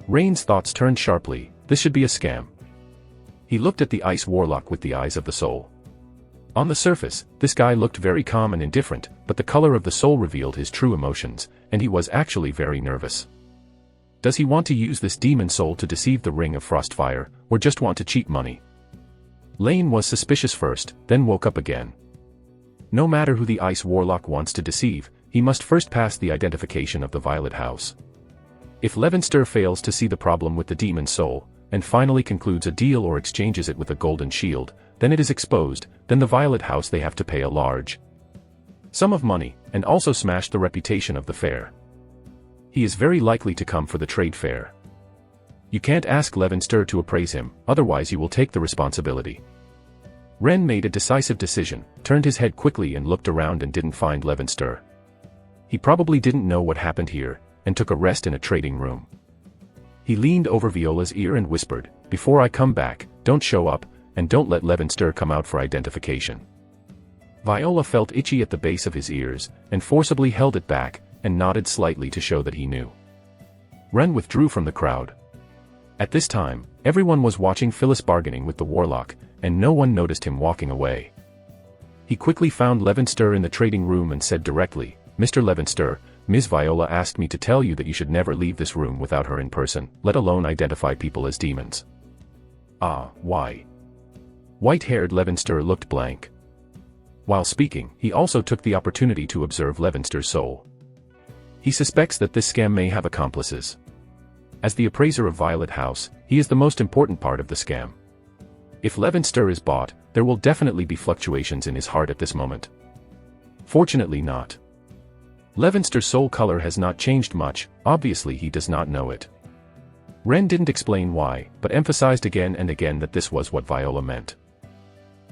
Rain's thoughts turned sharply. This should be a scam. He looked at the ice warlock with the eyes of the soul. On the surface, this guy looked very calm and indifferent, but the color of the soul revealed his true emotions, and he was actually very nervous. Does he want to use this demon soul to deceive the Ring of Frostfire, or just want to cheat money? Lane was suspicious first, then woke up again. No matter who the ice warlock wants to deceive, he must first pass the identification of the Violet House. If Levinster fails to see the problem with the demon soul, and finally concludes a deal or exchanges it with a golden shield, then it is exposed, then the Violet House they have to pay a large sum of money, and also smash the reputation of the fair. He is very likely to come for the trade fair. You can't ask Levinster to appraise him, otherwise you will take the responsibility. Ren made a decisive decision, turned his head quickly and looked around and didn't find Levinster. He probably didn't know what happened here, and took a rest in a trading room. He leaned over Viola's ear and whispered, "Before I come back, don't show up, and don't let Levinster come out for identification." Viola felt itchy at the base of his ears, and forcibly held it back, and nodded slightly to show that he knew. Ren withdrew from the crowd. At this time, everyone was watching Phyllis bargaining with the warlock, and no one noticed him walking away. He quickly found Levinster in the trading room and said directly, "Mr. Levinster, Ms. Viola asked me to tell you that you should never leave this room without her in person, let alone identify people as demons." "Ah, why?" White-haired Levinster looked blank. While speaking, he also took the opportunity to observe Levinster's soul. He suspects that this scam may have accomplices. As the appraiser of Violet House, he is the most important part of the scam. If Levinster is bought, there will definitely be fluctuations in his heart at this moment. Fortunately not. Levinster's soul color has not changed much, obviously he does not know it. Ren didn't explain why, but emphasized again and again that this was what Viola meant.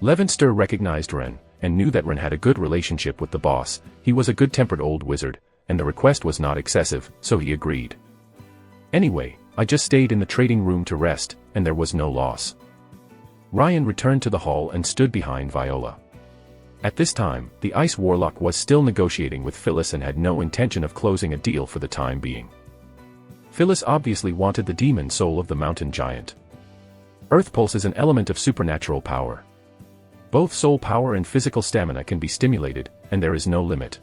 Levinster recognized Ren, and knew that Ren had a good relationship with the boss. He was a good-tempered old wizard, and the request was not excessive, so he agreed. "Anyway, I just stayed in the trading room to rest, and there was no loss." Ryan returned to the hall and stood behind Viola. At this time, the Ice Warlock was still negotiating with Phyllis and had no intention of closing a deal for the time being. Phyllis obviously wanted the demon soul of the mountain giant. Earth Pulse is an element of supernatural power. Both soul power and physical stamina can be stimulated, and there is no limit.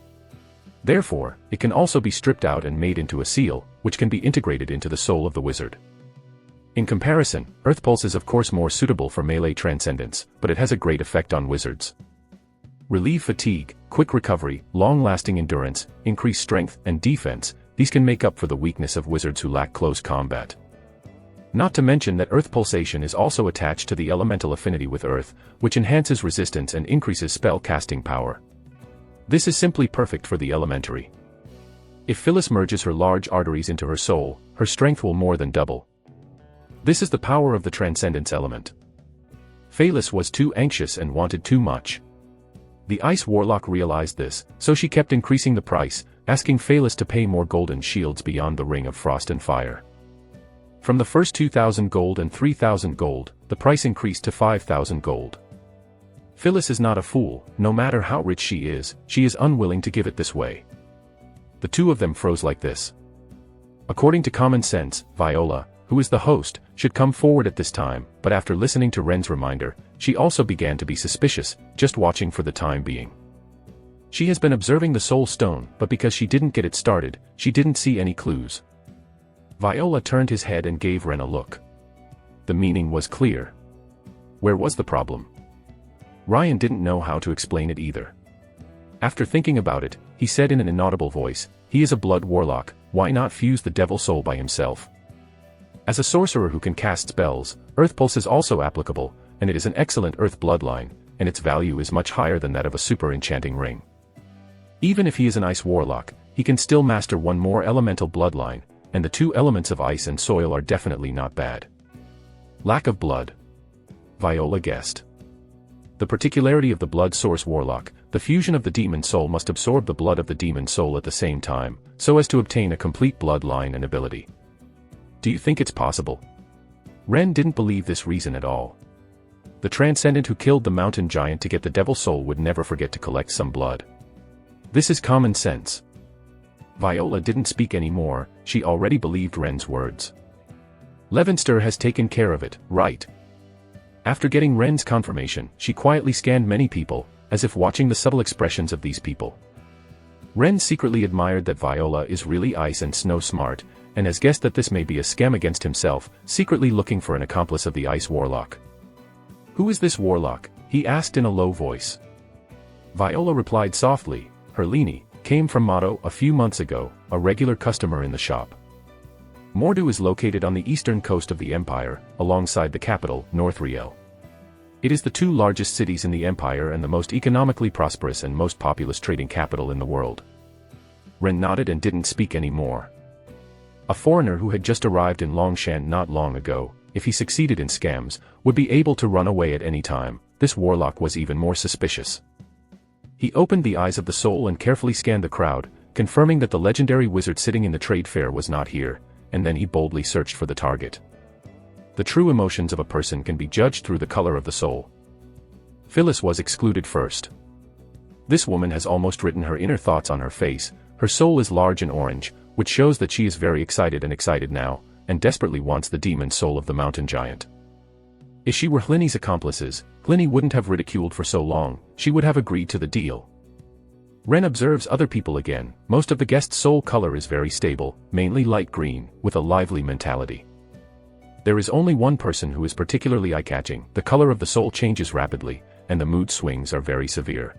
Therefore, it can also be stripped out and made into a seal, which can be integrated into the soul of the wizard. In comparison, Earth Pulse is of course more suitable for melee transcendence, but it has a great effect on wizards. Relieve fatigue, quick recovery, long-lasting endurance, increase strength and defense. These can make up for the weakness of wizards who lack close combat. Not to mention that Earth Pulsation is also attached to the elemental affinity with Earth, which enhances resistance and increases spell casting power. This is simply perfect for the elementary. If Phyllis merges her large arteries into her soul, her strength will more than double. This is the power of the Transcendence element. Phyllis was too anxious and wanted too much. The Ice Warlock realized this, so she kept increasing the price, asking Phyllis to pay more golden shields beyond the Ring of Frost and Fire. From the first 2,000 gold and 3,000 gold, the price increased to 5,000 gold. Phyllis is not a fool. No matter how rich she is unwilling to give it this way. The two of them froze like this. According to common sense, Viola, who is the host, should come forward at this time, but after listening to Ren's reminder, she also began to be suspicious, just watching for the time being. She has been observing the soul stone, but because she didn't get it started, she didn't see any clues. Viola turned his head and gave Ren a look. The meaning was clear. Where was the problem? Ryan didn't know how to explain it either. After thinking about it, he said in an inaudible voice, "He is a blood warlock, why not fuse the devil soul by himself?" As a sorcerer who can cast spells, Earth Pulse is also applicable, and it is an excellent Earth bloodline, and its value is much higher than that of a super enchanting ring. Even if he is an ice warlock, he can still master one more elemental bloodline, and the two elements of ice and soil are definitely not bad. Lack of blood. Viola guessed. The particularity of the blood source warlock, the fusion of the demon soul must absorb the blood of the demon soul at the same time, so as to obtain a complete bloodline and ability. Do you think it's possible? Ren didn't believe this reason at all. The Transcendent who killed the mountain giant to get the devil soul would never forget to collect some blood. This is common sense. Viola didn't speak anymore, she already believed Ren's words. Levinster has taken care of it, right? After getting Ren's confirmation, she quietly scanned many people, as if watching the subtle expressions of these people. Ren secretly admired that Viola is really ice and snow smart, and has guessed that this may be a scam against himself, secretly looking for an accomplice of the ice warlock. "Who is this warlock?" he asked in a low voice. Viola replied softly, "Herlini, came from Motto a few months ago, a regular customer in the shop." Mordu is located on the eastern coast of the empire, alongside the capital, North Riel. It is the two largest cities in the empire and the most economically prosperous and most populous trading capital in the world. Ren nodded and didn't speak anymore. A foreigner who had just arrived in Longshan not long ago, if he succeeded in scams, would be able to run away at any time. This warlock was even more suspicious. He opened the eyes of the soul and carefully scanned the crowd, confirming that the legendary wizard sitting in the trade fair was not here, and then he boldly searched for the target. The true emotions of a person can be judged through the color of the soul. Phyllis was excluded first. This woman has almost written her inner thoughts on her face. Her soul is large and orange, which shows that she is very excited now, and desperately wants the demon soul of the mountain giant. If she were Hlinny's accomplices, Hlinny wouldn't have ridiculed for so long, she would have agreed to the deal. Ren observes other people again. Most of the guests' soul color is very stable, mainly light green, with a lively mentality. There is only one person who is particularly eye-catching. The color of the soul changes rapidly, and the mood swings are very severe.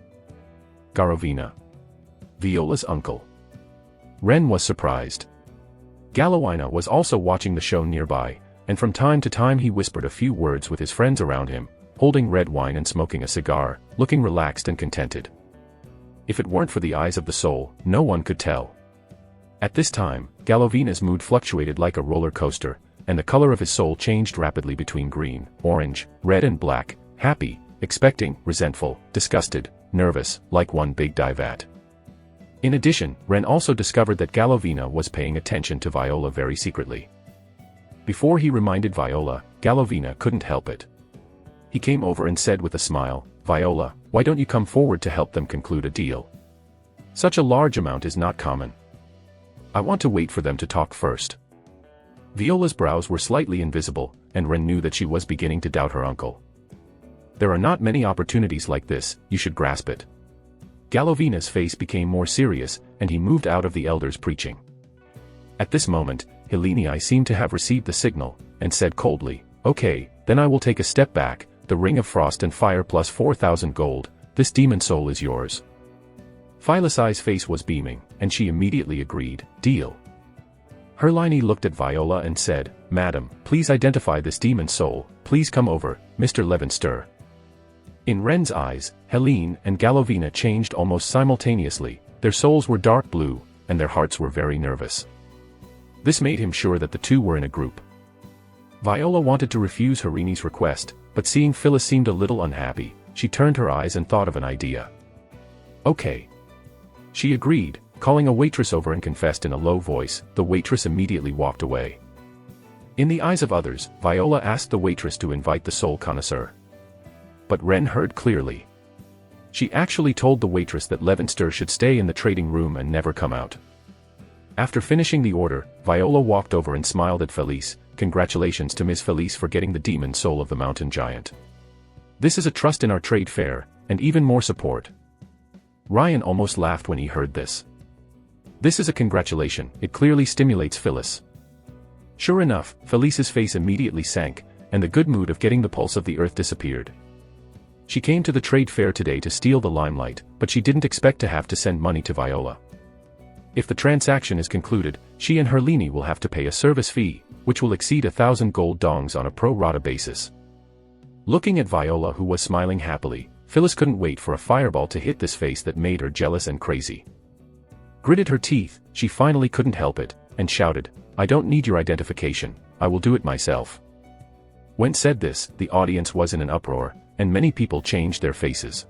Garovina. Viola's uncle. Ren was surprised. Galowina was also watching the show nearby, and from time to time he whispered a few words with his friends around him, holding red wine and smoking a cigar, looking relaxed and contented. If it weren't for the eyes of the soul, no one could tell. At this time, Galovina's mood fluctuated like a roller coaster, and the color of his soul changed rapidly between green, orange, red and black, happy, expecting, resentful, disgusted, nervous, like one big divat. In addition, Ren also discovered that Galovina was paying attention to Viola very secretly. Before he reminded Viola, Galovina couldn't help it. He came over and said with a smile, "Viola, why don't you come forward to help them conclude a deal? Such a large amount is not common. I want to wait for them to talk first." Viola's brows were slightly invisible, and Ren knew that she was beginning to doubt her uncle. There are not many opportunities like this, you should grasp it. Galovina's face became more serious, and he moved out of the elders' preaching. At this moment, Hlinny seemed to have received the signal, and said coldly, "Okay, then I will take a step back, the Ring of Frost and Fire plus 4,000 gold, this demon soul is yours." Phyllis's face was beaming, and she immediately agreed, "Deal." Herline looked at Viola and said, "Madam, please identify this demon soul, please come over, Mr. Levinster." In Ren's eyes, Helene and Galovina changed almost simultaneously. Their souls were dark blue, and their hearts were very nervous. This made him sure that the two were in a group. Viola wanted to refuse Herline's request, but seeing Phyllis seemed a little unhappy, she turned her eyes and thought of an idea. "Okay." She agreed, calling a waitress over and confessed in a low voice. The waitress immediately walked away. In the eyes of others, Viola asked the waitress to invite the soul connoisseur. But Ren heard clearly. She actually told the waitress that Levinster should stay in the trading room and never come out. After finishing the order, Viola walked over and smiled at Felice. Congratulations to Ms. Felice for getting the demon soul of the mountain giant. This is a trust in our trade fair, and even more support. Ryan almost laughed when he heard this. This is a congratulation, it clearly stimulates Phyllis. Sure enough, Felice's face immediately sank, and the good mood of getting the pulse of the earth disappeared. She came to the trade fair today to steal the limelight, but she didn't expect to have to send money to Viola. If the transaction is concluded, she and Herlini will have to pay a service fee, which will exceed 1,000 gold dongs on a pro rata basis. Looking at Viola, who was smiling happily, Phyllis couldn't wait for a fireball to hit this face that made her jealous and crazy. Gritted her teeth, she finally couldn't help it, and shouted, "I don't need your identification, I will do it myself." When said this, the audience was in an uproar, and many people changed their faces.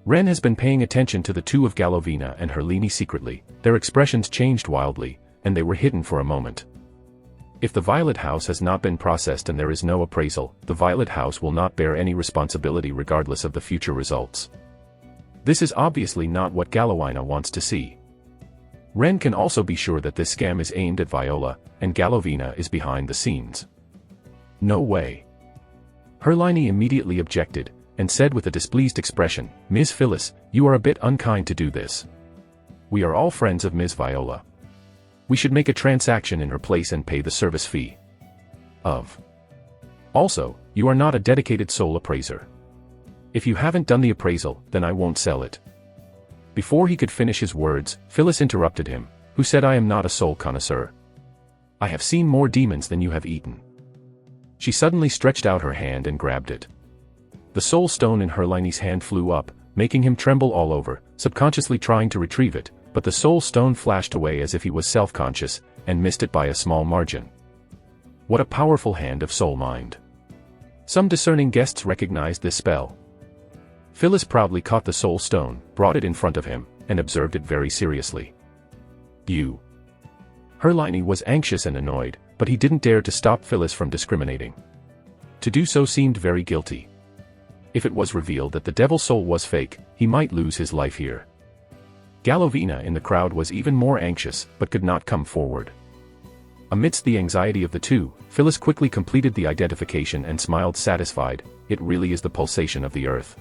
Ren has been paying attention to the two of Galovina and Herlini secretly. Their expressions changed wildly, and they were hidden for a moment. If the Violet House has not been processed and there is no appraisal, the Violet House will not bear any responsibility regardless of the future results. This is obviously not what Galovina wants to see. Ren can also be sure that this scam is aimed at Viola, and Galovina is behind the scenes. No way. Herlini immediately objected, and said with a displeased expression, "Ms. Phyllis, you are a bit unkind to do this. We are all friends of Ms. Viola. We should make a transaction in her place and pay the service fee. Also, you are not a dedicated soul appraiser. If you haven't done the appraisal, then I won't sell it." Before he could finish his words, Phyllis interrupted him, who said, "I am not a soul connoisseur. I have seen more demons than you have eaten." She suddenly stretched out her hand and grabbed it. The soul stone in Herlini's hand flew up, making him tremble all over, subconsciously trying to retrieve it, but the soul stone flashed away as if he was self-conscious, and missed it by a small margin. What a powerful hand of soul mind. Some discerning guests recognized this spell. Phyllis proudly caught the soul stone, brought it in front of him, and observed it very seriously. "You." Herlini was anxious and annoyed, but he didn't dare to stop Phyllis from discriminating. To do so seemed very guilty. If it was revealed that the devil soul was fake, he might lose his life here. Galovina in the crowd was even more anxious, but could not come forward. Amidst the anxiety of the two, Phyllis quickly completed the identification and smiled satisfied. It really is the pulsation of the earth.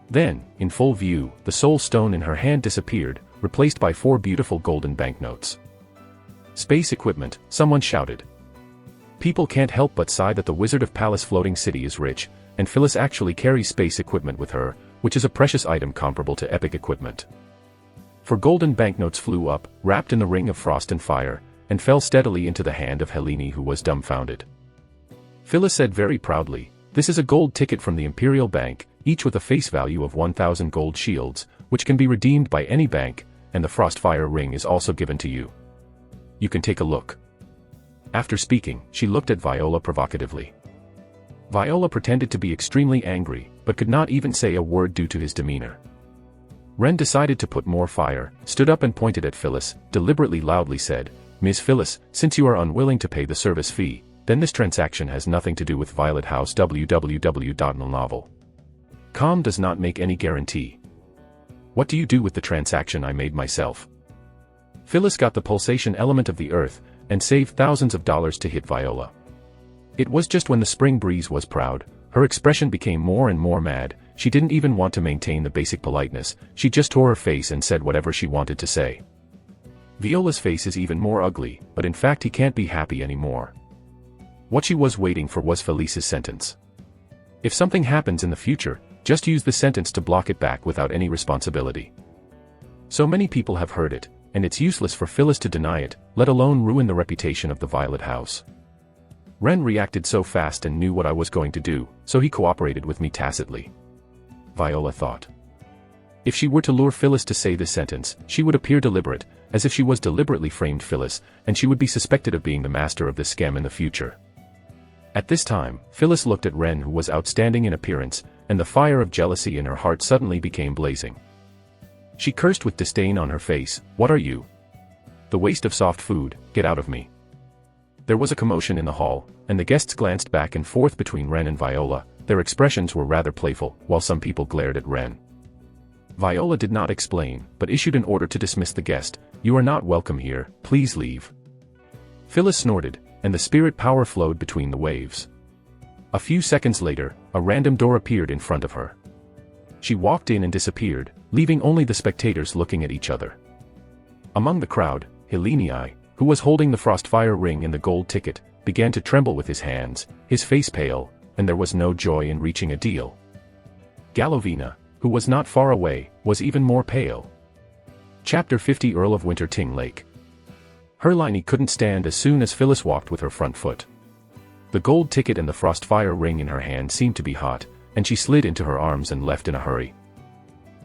Then, in full view, the soul stone in her hand disappeared, replaced by 4 beautiful golden banknotes. "Space equipment," someone shouted. People can't help but sigh that the Wizard of Palace Floating City is rich, and Phyllis actually carries space equipment with her, which is a precious item comparable to epic equipment. 4 golden banknotes flew up, wrapped in the ring of frost and fire, and fell steadily into the hand of Herlini, who was dumbfounded. Phyllis said very proudly, "This is a gold ticket from the Imperial Bank, each with a face value of 1,000 gold shields, which can be redeemed by any bank, and the Frostfire ring is also given to you. You can take a look." After speaking, she looked at Viola provocatively. Viola pretended to be extremely angry, but could not even say a word due to his demeanor. Ren decided to put more fire, stood up and pointed at Phyllis, deliberately loudly said, "Ms. Phyllis, since you are unwilling to pay the service fee, then this transaction has nothing to do with Violet House www.novel. Com does not make any guarantee. What do you do with the transaction I made myself?" Phyllis got the pulsation element of the earth, and saved thousands of dollars to hit Viola. It was just when the spring breeze was proud, her expression became more and more mad. She didn't even want to maintain the basic politeness, she just tore her face and said whatever she wanted to say. Viola's face is even more ugly, but in fact he can't be happy anymore. What she was waiting for was Felice's sentence. If something happens in the future, just use the sentence to block it back without any responsibility. So many people have heard it, and it's useless for Phyllis to deny it, let alone ruin the reputation of the Violet House. Ren reacted so fast and knew what I was going to do, so he cooperated with me tacitly. Viola thought. If she were to lure Phyllis to say this sentence, she would appear deliberate, as if she was deliberately framed Phyllis, and she would be suspected of being the master of this scam in the future. At this time, Phyllis looked at Ren, who was outstanding in appearance, and the fire of jealousy in her heart suddenly became blazing. She cursed with disdain on her face, "What are you? The waste of soft food, get out of me." There was a commotion in the hall, and the guests glanced back and forth between Ren and Viola. Their expressions were rather playful, while some people glared at Ren. Viola did not explain, but issued an order to dismiss the guest. "You are not welcome here, please leave." Phyllis snorted, and the spirit power flowed between the waves. A few seconds later, a random door appeared in front of her. She walked in and disappeared, leaving only the spectators looking at each other. Among the crowd, Helenii, who was holding the Frostfire ring and the gold ticket, began to tremble with his hands, his face pale, and there was no joy in reaching a deal. Galovina, who was not far away, was even more pale. Chapter 50 Earl of Winter Ting Lake. Hermione couldn't stand as soon as Phyllis walked with her front foot. The gold ticket and the Frostfire ring in her hand seemed to be hot, and she slid into her arms and left in a hurry.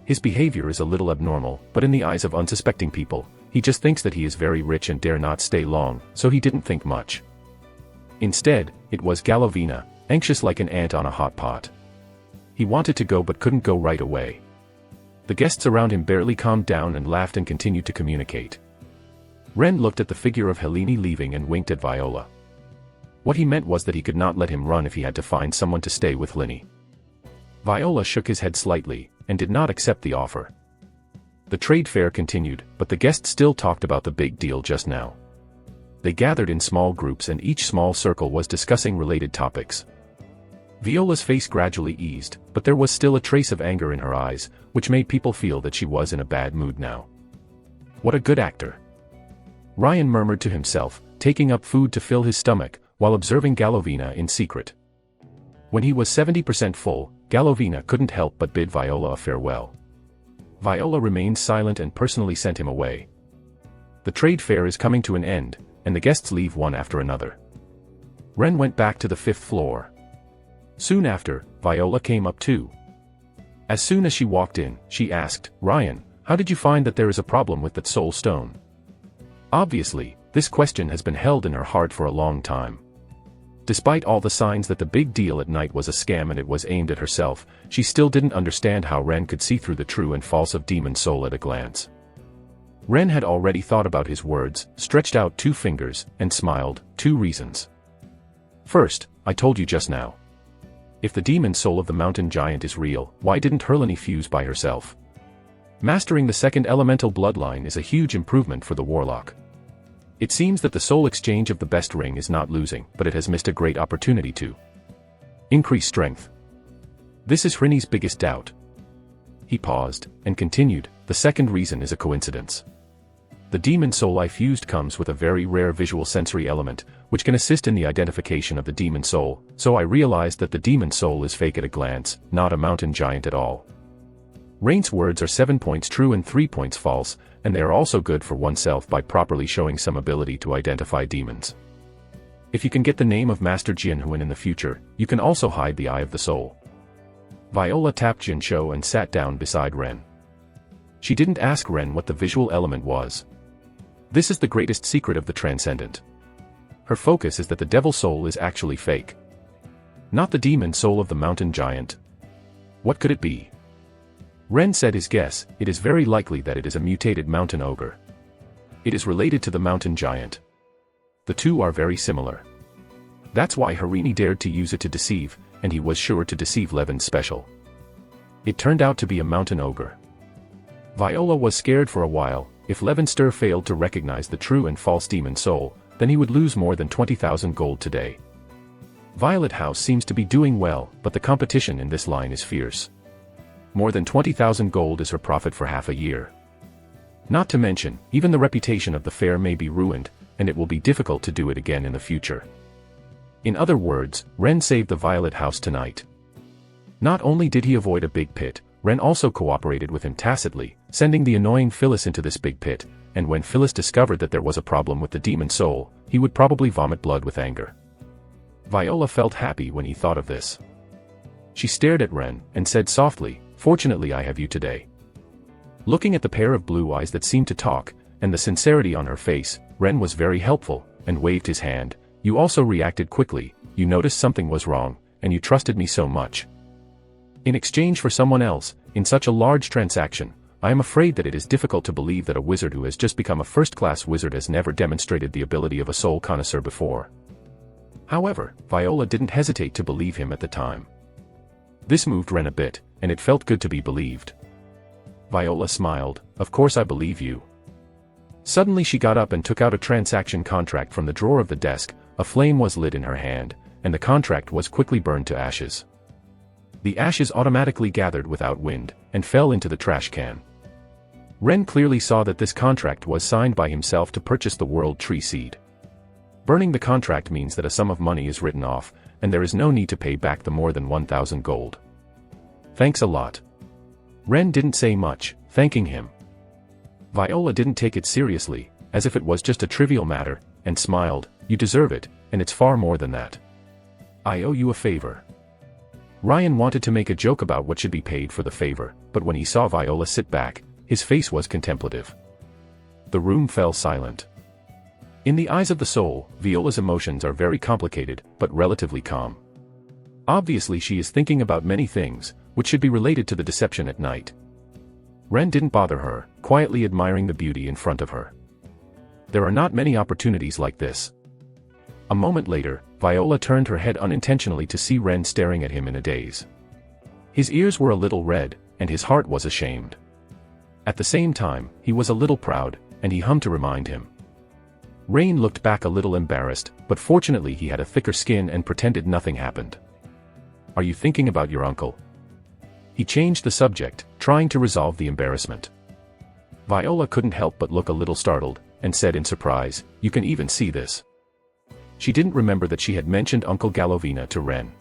His behavior is a little abnormal, but in the eyes of unsuspecting people, he just thinks that he is very rich and dare not stay long, so he didn't think much. Instead, it was Galovina, anxious like an ant on a hot pot. He wanted to go but couldn't go right away. The guests around him barely calmed down and laughed and continued to communicate. Ren looked at the figure of Helene leaving and winked at Viola. What he meant was that he could not let him run if he had to find someone to stay with Linny. Viola shook his head slightly, and did not accept the offer. The trade fair continued, but the guests still talked about the big deal just now. They gathered in small groups and each small circle was discussing related topics. Viola's face gradually eased, but there was still a trace of anger in her eyes, which made people feel that she was in a bad mood now. What a good actor. Ryan murmured to himself, taking up food to fill his stomach, while observing Galovina in secret. When he was 70% full, Galovina couldn't help but bid Viola a farewell. Viola remained silent and personally sent him away. The trade fair is coming to an end, and the guests leave one after another. Ren went back to the 5th floor. Soon after, Viola came up too. As soon as she walked in, she asked, "Ryan, how did you find that there is a problem with that soul stone?" Obviously, this question has been held in her heart for a long time. Despite all the signs that the big deal at night was a scam and it was aimed at herself, she still didn't understand how Ren could see through the true and false of Demon Soul at a glance. Ren had already thought about his words, stretched out 2 fingers, and smiled. 2 reasons. First, I told you just now. If the demon soul of the mountain giant is real, why didn't Hermione fuse by herself? Mastering the 2nd elemental bloodline is a huge improvement for the warlock. It seems that the soul exchange of the best ring is not losing, but it has missed a great opportunity to increase strength. This is Hermione's biggest doubt. He paused, and continued, the 2nd reason is a coincidence. The demon soul I fused comes with a very rare visual sensory element, which can assist in the identification of the demon soul, so I realized that the demon soul is fake at a glance, not a mountain giant at all. Rain's words are 7 points true and 3 points false, and they are also good for oneself by properly showing some ability to identify demons. If you can get the name of Master Jianhuan in the future, you can also hide the Eye of the Soul. Viola tapped Jinsho and sat down beside Ren. She didn't ask Ren what the visual element was. This is the greatest secret of the Transcendent. Her focus is that the devil soul is actually fake. Not the demon soul of the mountain giant. What could it be? Ren said his guess, it is very likely that it is a mutated mountain ogre. It is related to the mountain giant. The two are very similar. That's why Hermione dared to use it to deceive, and he was sure to deceive Levin Special. It turned out to be a mountain ogre. Viola was scared for a while. If Levinster failed to recognize the true and false demon soul, then he would lose more than 20,000 gold today. Violet House seems to be doing well, but the competition in this line is fierce. More than 20,000 gold is her profit for half a year. Not to mention, even the reputation of the fair may be ruined, and it will be difficult to do it again in the future. In other words, Ren saved the Violet House tonight. Not only did he avoid a big pit, Ren also cooperated with him tacitly, sending the annoying Phyllis into this big pit, and when Phyllis discovered that there was a problem with the demon soul, he would probably vomit blood with anger. Viola felt happy when he thought of this. She stared at Ren, and said softly, "Fortunately I have you today." Looking at the pair of blue eyes that seemed to talk, and the sincerity on her face, Ren was very helpful, and waved his hand. "You also reacted quickly, you noticed something was wrong, and you trusted me so much. In exchange for someone else, in such a large transaction, I am afraid that it is difficult to believe that a wizard who has just become a first-class wizard has never demonstrated the ability of a soul connoisseur before." However, Viola didn't hesitate to believe him at the time. This moved Ren a bit, and it felt good to be believed. Viola smiled. Of course I believe you. Suddenly she got up and took out a transaction contract from the drawer of the desk. A flame was lit in her hand, and the contract was quickly burned to ashes. The ashes automatically gathered without wind, and fell into the trash can. Ren clearly saw that this contract was signed by himself to purchase the World Tree Seed. Burning the contract means that a sum of money is written off, and there is no need to pay back the more than 1,000 gold. Thanks a lot. Ren didn't say much, thanking him. Viola didn't take it seriously, as if it was just a trivial matter, and smiled. You deserve it, and it's far more than that. I owe you a favor. Ryan wanted to make a joke about what should be paid for the favor, but when he saw Viola sit back, his face was contemplative. The room fell silent. In the eyes of the soul, Viola's emotions are very complicated, but relatively calm. Obviously she is thinking about many things, which should be related to the deception at night. Ren didn't bother her, quietly admiring the beauty in front of her. There are not many opportunities like this. A moment later, Viola turned her head unintentionally to see Ren staring at him in a daze. His ears were a little red, and his heart was ashamed. At the same time, he was a little proud, and he hummed to remind him. Rain looked back a little embarrassed, but fortunately he had a thicker skin and pretended nothing happened. Are you thinking about your uncle? He changed the subject, trying to resolve the embarrassment. Viola couldn't help but look a little startled, and said in surprise, you can even see this. She didn't remember that she had mentioned Uncle Galovina to Ren.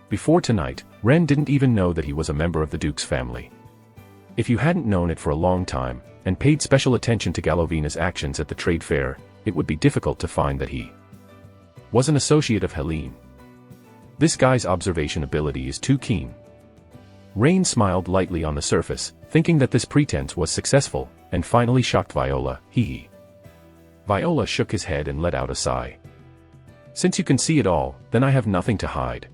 Before tonight, Ren didn't even know that he was a member of the Duke's family. If you hadn't known it for a long time, and paid special attention to Galovina's actions at the trade fair, it would be difficult to find that he was an associate of Helene. This guy's observation ability is too keen. Rain smiled lightly on the surface, thinking that this pretense was successful, and finally shocked Viola. Hee. Viola shook his head and let out a sigh. Since you can see it all, then I have nothing to hide.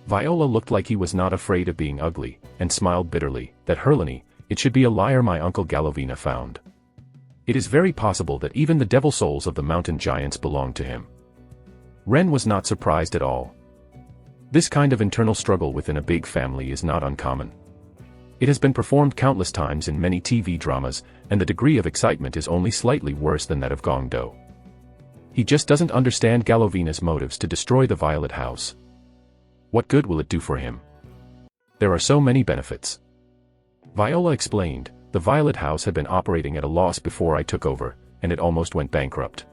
Viola looked like he was not afraid of being ugly, and smiled bitterly. That Herlione, it should be a liar my uncle Galovina found. It is very possible that even the devil souls of the mountain giants belong to him. Ren was not surprised at all. This kind of internal struggle within a big family is not uncommon. It has been performed countless times in many TV dramas, and the degree of excitement is only slightly worse than that of Gongdo. He just doesn't understand Galovina's motives to destroy the Violet House. What good will it do for him? There are so many benefits. Viola explained, the Violet House had been operating at a loss before I took over, and it almost went bankrupt.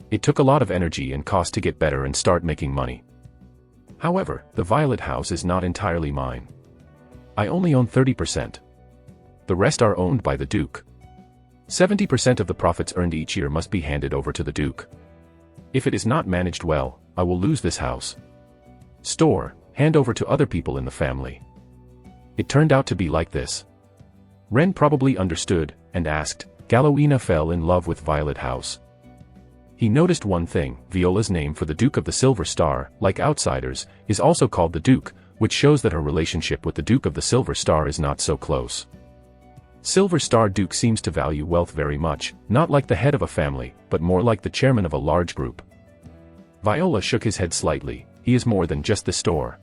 It took a lot of energy and cost to get better and start making money. However, the Violet House is not entirely mine. I only own 30%. The rest are owned by the Duke. 70% of the profits earned each year must be handed over to the Duke. If it is not managed well, I will lose this house. Hand over to other people in the family. It turned out to be like this. Ren probably understood, and asked, Galovina fell in love with Violet House. He noticed one thing, Viola's name for the Duke of the Silver Star, like outsiders, is also called the Duke, which shows that her relationship with the Duke of the Silver Star is not so close. Silver Star Duke seems to value wealth very much, not like the head of a family, but more like the chairman of a large group. Viola shook his head slightly. He is more than just the store.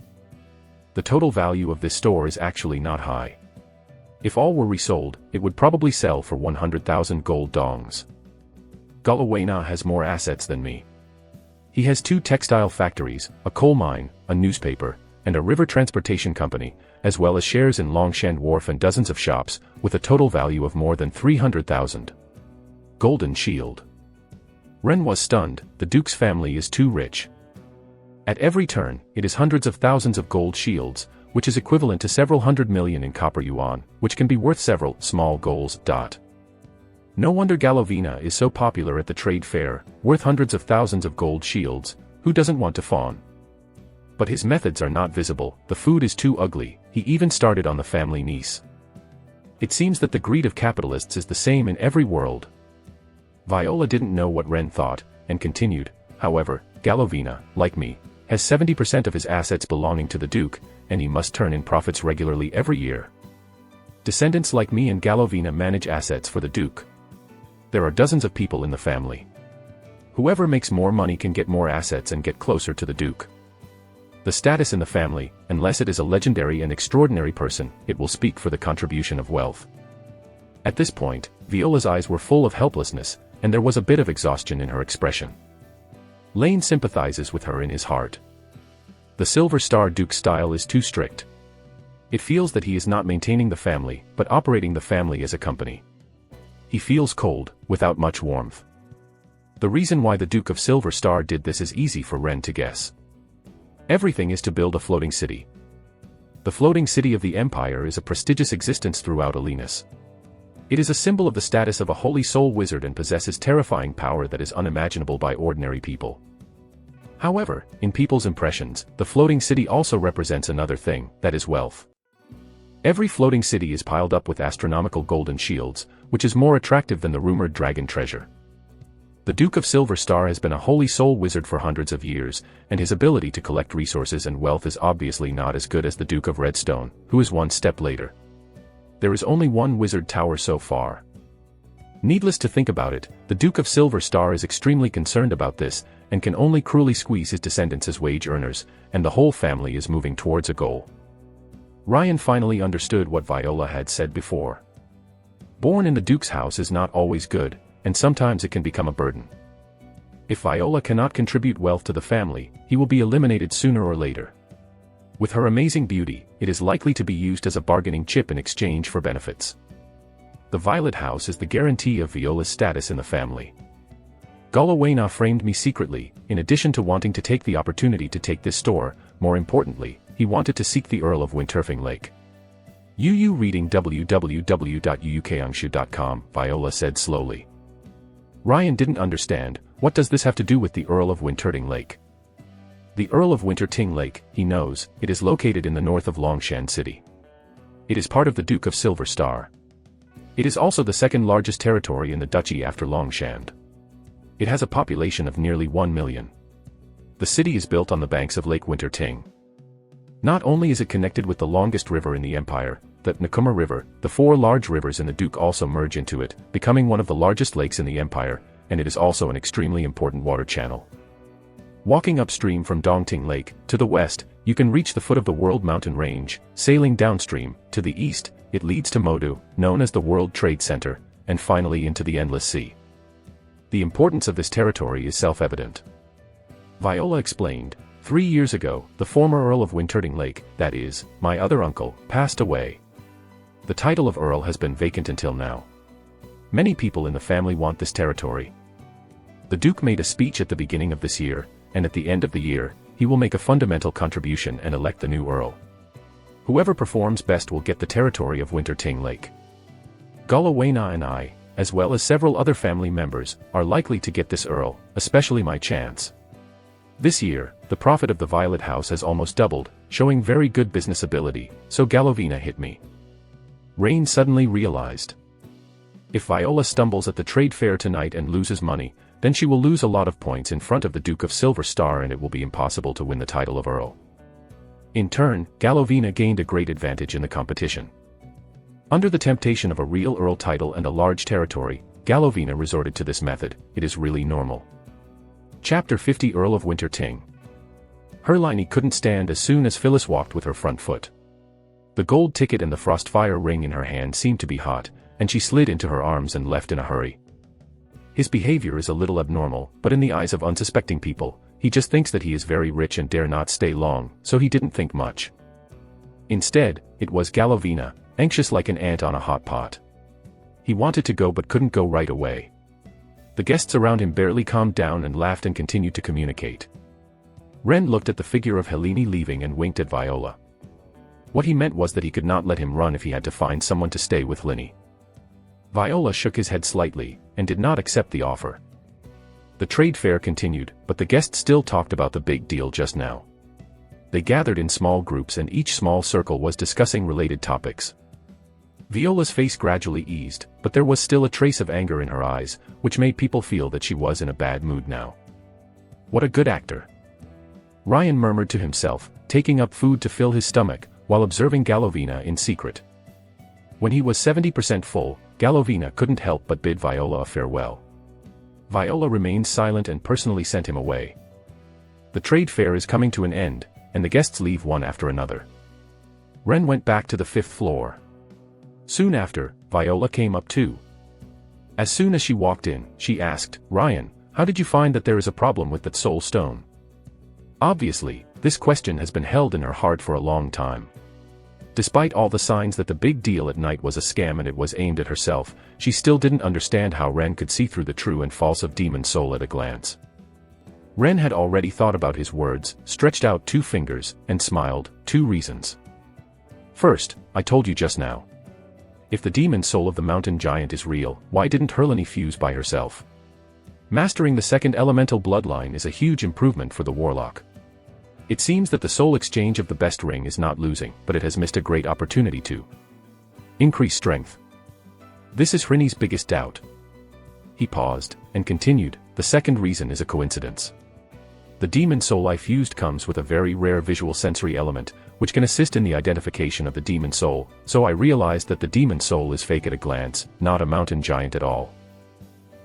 The total value of this store is actually not high. If all were resold, it would probably sell for 100,000 gold dongs. Galovina has more assets than me. He has 2 textile factories, a coal mine, a newspaper, and a river transportation company, as well as shares in Longshan Wharf and dozens of shops, with a total value of more than 300,000. Golden Shield. Ren was stunned. The Duke's family is too rich. At every turn, it is hundreds of thousands of gold shields, which is equivalent to several hundred million in copper yuan, which can be worth several small goals. No wonder Galovina is so popular at the trade fair, worth hundreds of thousands of gold shields. Who doesn't want to fawn? But his methods are not visible, the food is too ugly, he even started on the family niece. It seems that the greed of capitalists is the same in every world. Viola didn't know what Ren thought, and continued, however, Galovina, like me, has 70% of his assets belonging to the Duke, and he must turn in profits regularly every year. Descendants like me and Galovina manage assets for the Duke. There are dozens of people in the family. Whoever makes more money can get more assets and get closer to the Duke. The status in the family, unless it is a legendary and extraordinary person, it will speak for the contribution of wealth. At this point, Viola's eyes were full of helplessness, and there was a bit of exhaustion in her expression. Lane sympathizes with her in his heart. The Silver Star Duke's style is too strict. It feels that he is not maintaining the family, but operating the family as a company. He feels cold, without much warmth. The reason why the Duke of Silver Star did this is easy for Ren to guess. Everything is to build a floating city. The floating city of the Empire is a prestigious existence throughout Alenus. It is a symbol of the status of a holy soul wizard and possesses terrifying power that is unimaginable by ordinary people. However, in people's impressions, the floating city also represents another thing, that is wealth. Every floating city is piled up with astronomical golden shields, which is more attractive than the rumored dragon treasure. The Duke of Silver Star has been a holy soul wizard for hundreds of years, and his ability to collect resources and wealth is obviously not as good as the Duke of Redstone, who is one step later. There is only one wizard tower so far. Needless to think about it, the Duke of Silver Star is extremely concerned about this, and can only cruelly squeeze his descendants as wage earners, and the whole family is moving towards a goal. Ryan finally understood what Viola had said before. Born in the Duke's house is not always good, and sometimes it can become a burden. If Viola cannot contribute wealth to the family, he will be eliminated sooner or later. With her amazing beauty, it is likely to be used as a bargaining chip in exchange for benefits. The Violet House is the guarantee of Viola's status in the family. Galawena framed me secretly, in addition to wanting to take the opportunity to take this store, more importantly, he wanted to seek the Earl of Winterfing Lake. Yu reading www.uukangshu.com, Viola said slowly. Ryan didn't understand, what does this have to do with the Earl of Winterting Lake? The Earl of Winterting Lake, he knows, it is located in the north of Longshan City. It is part of the Duke of Silver Star. It is also the second largest territory in the duchy after Longshan. It has a population of nearly 1 million. The city is built on the banks of Lake Winterting. Not only is it connected with the longest river in the Empire, the Nakuma River, the 4 large rivers in the Duke also merge into it, becoming one of the largest lakes in the Empire, and it is also an extremely important water channel. Walking upstream from Dongting Lake, to the west, you can reach the foot of the World Mountain Range. Sailing downstream, to the east, it leads to Modu, known as the World Trade Center, and finally into the Endless Sea. The importance of this territory is self-evident. Viola explained, 3 years ago, the former Earl of Winterting Lake, that is, my other uncle, passed away. The title of Earl has been vacant until now. Many people in the family want this territory. The Duke made a speech at the beginning of this year, and at the end of the year, he will make a fundamental contribution and elect the new Earl. Whoever performs best will get the territory of Winterting Lake. Galawena and I, as well as several other family members, are likely to get this Earl, especially my chance. This year, the profit of the Violet House has almost doubled, showing very good business ability, so Galawena hit me. Rain suddenly realized. If Viola stumbles at the trade fair tonight and loses money, then she will lose a lot of points in front of the Duke of Silver Star and it will be impossible to win the title of Earl. In turn, Galawena gained a great advantage in the competition. Under the temptation of a real Earl title and a large territory, Galawena resorted to this method. It is really normal. Chapter 50 Earl of Winterting. Hermione couldn't stand as soon as Phyllis walked with her front foot. The gold ticket and the frostfire ring in her hand seemed to be hot, and she slid into her arms and left in a hurry. His behavior is a little abnormal, but in the eyes of unsuspecting people, he just thinks that he is very rich and dare not stay long, so he didn't think much. Instead, it was Galawena, anxious like an ant on a hot pot. He wanted to go but couldn't go right away. The guests around him barely calmed down and laughed and continued to communicate. Ren looked at the figure of Helene leaving and winked at Viola. What he meant was that he could not let him run if he had to find someone to stay with Linny. Viola shook his head slightly, and did not accept the offer. The trade fair continued, but the guests still talked about the big deal just now. They gathered in small groups and each small circle was discussing related topics. Viola's face gradually eased, but there was still a trace of anger in her eyes, which made people feel that she was in a bad mood now. What a good actor. Ryan murmured to himself, taking up food to fill his stomach, while observing Galawena in secret. When he was 70% full, Galawena couldn't help but bid Viola a farewell. Viola remained silent and personally sent him away. The trade fair is coming to an end, and the guests leave one after another. Ren went back to the 5th floor. Soon after, Viola came up too. As soon as she walked in, she asked, "Ryan, how did you find that there is a problem with that soul stone?" Obviously, this question has been held in her heart for a long time. Despite all the signs that the big deal at night was a scam and it was aimed at herself, she still didn't understand how Ren could see through the true and false of Demon Soul at a glance. Ren had already thought about his words, stretched out 2 fingers, and smiled. 2 reasons. First, I told you just now. If the demon soul of the mountain giant is real, why didn't Herlione fuse by herself? Mastering the 2nd elemental bloodline is a huge improvement for the warlock. It seems that the soul exchange of the best ring is not losing, but it has missed a great opportunity to increase strength. This is Herlione's biggest doubt. He paused, and continued, the 2nd reason is a coincidence. The demon soul I fused comes with a very rare visual sensory element, which can assist in the identification of the demon soul, so I realized that the demon soul is fake at a glance, not a mountain giant at all.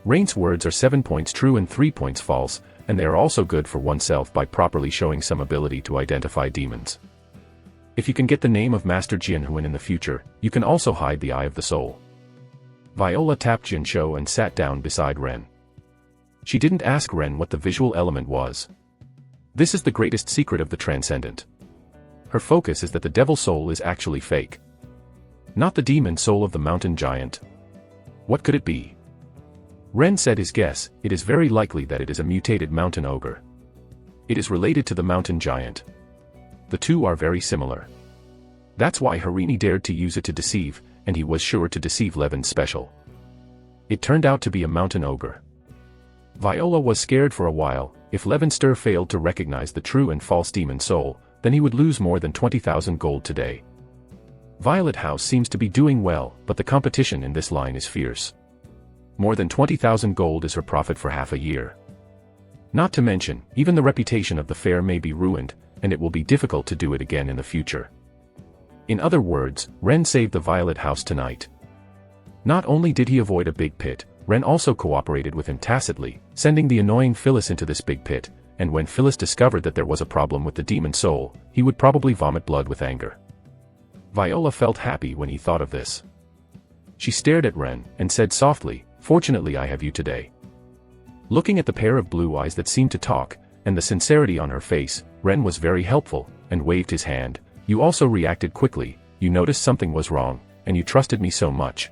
Rain's words are 7 points true and 3 points false, and they are also good for oneself by properly showing some ability to identify demons. If you can get the name of Master Jianhuan in the future, you can also hide the Eye of the Soul. Viola tapped Jinsho and sat down beside Ren. She didn't ask Ren what the visual element was. This is the greatest secret of the Transcendent. Her focus is that the devil soul is actually fake. Not the demon soul of the mountain giant. What could it be? Ren said his guess, it is very likely that it is a mutated mountain ogre. It is related to the mountain giant. The two are very similar. That's why Herlione dared to use it to deceive, and he was sure to deceive Levin special. It turned out to be a mountain ogre. Viola was scared for a while. If Levinster failed to recognize the true and false demon soul, then he would lose more than 20,000 gold today. Violet House seems to be doing well, but the competition in this line is fierce. More than 20,000 gold is her profit for half a year. Not to mention, even the reputation of the fair may be ruined, and it will be difficult to do it again in the future. In other words, Ren saved the Violet House tonight. Not only did he avoid a big pit, Ren also cooperated with him tacitly, sending the annoying Phyllis into this big pit, and when Phyllis discovered that there was a problem with the demon soul, he would probably vomit blood with anger. Viola felt happy when he thought of this. She stared at Ren, and said softly, "Fortunately I have you today." Looking at the pair of blue eyes that seemed to talk, and the sincerity on her face, Ren was very helpful, and waved his hand. "You also reacted quickly, you noticed something was wrong, and you trusted me so much.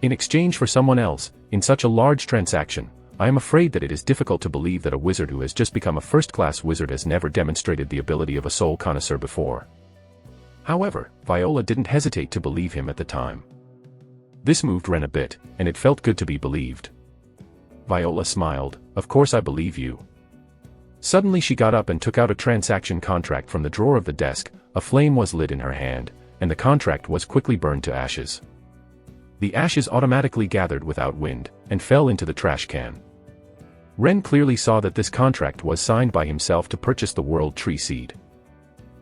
In exchange for someone else, in such a large transaction, I am afraid that it is difficult to believe that a wizard who has just become a first-class wizard has never demonstrated the ability of a soul connoisseur before." However, Viola didn't hesitate to believe him at the time. This moved Ren a bit, and it felt good to be believed. Viola smiled, "Of course I believe you." Suddenly she got up and took out a transaction contract from the drawer of the desk. A flame was lit in her hand, and the contract was quickly burned to ashes. The ashes automatically gathered without wind, and fell into the trash can. Ren clearly saw that this contract was signed by himself to purchase the World Tree Seed.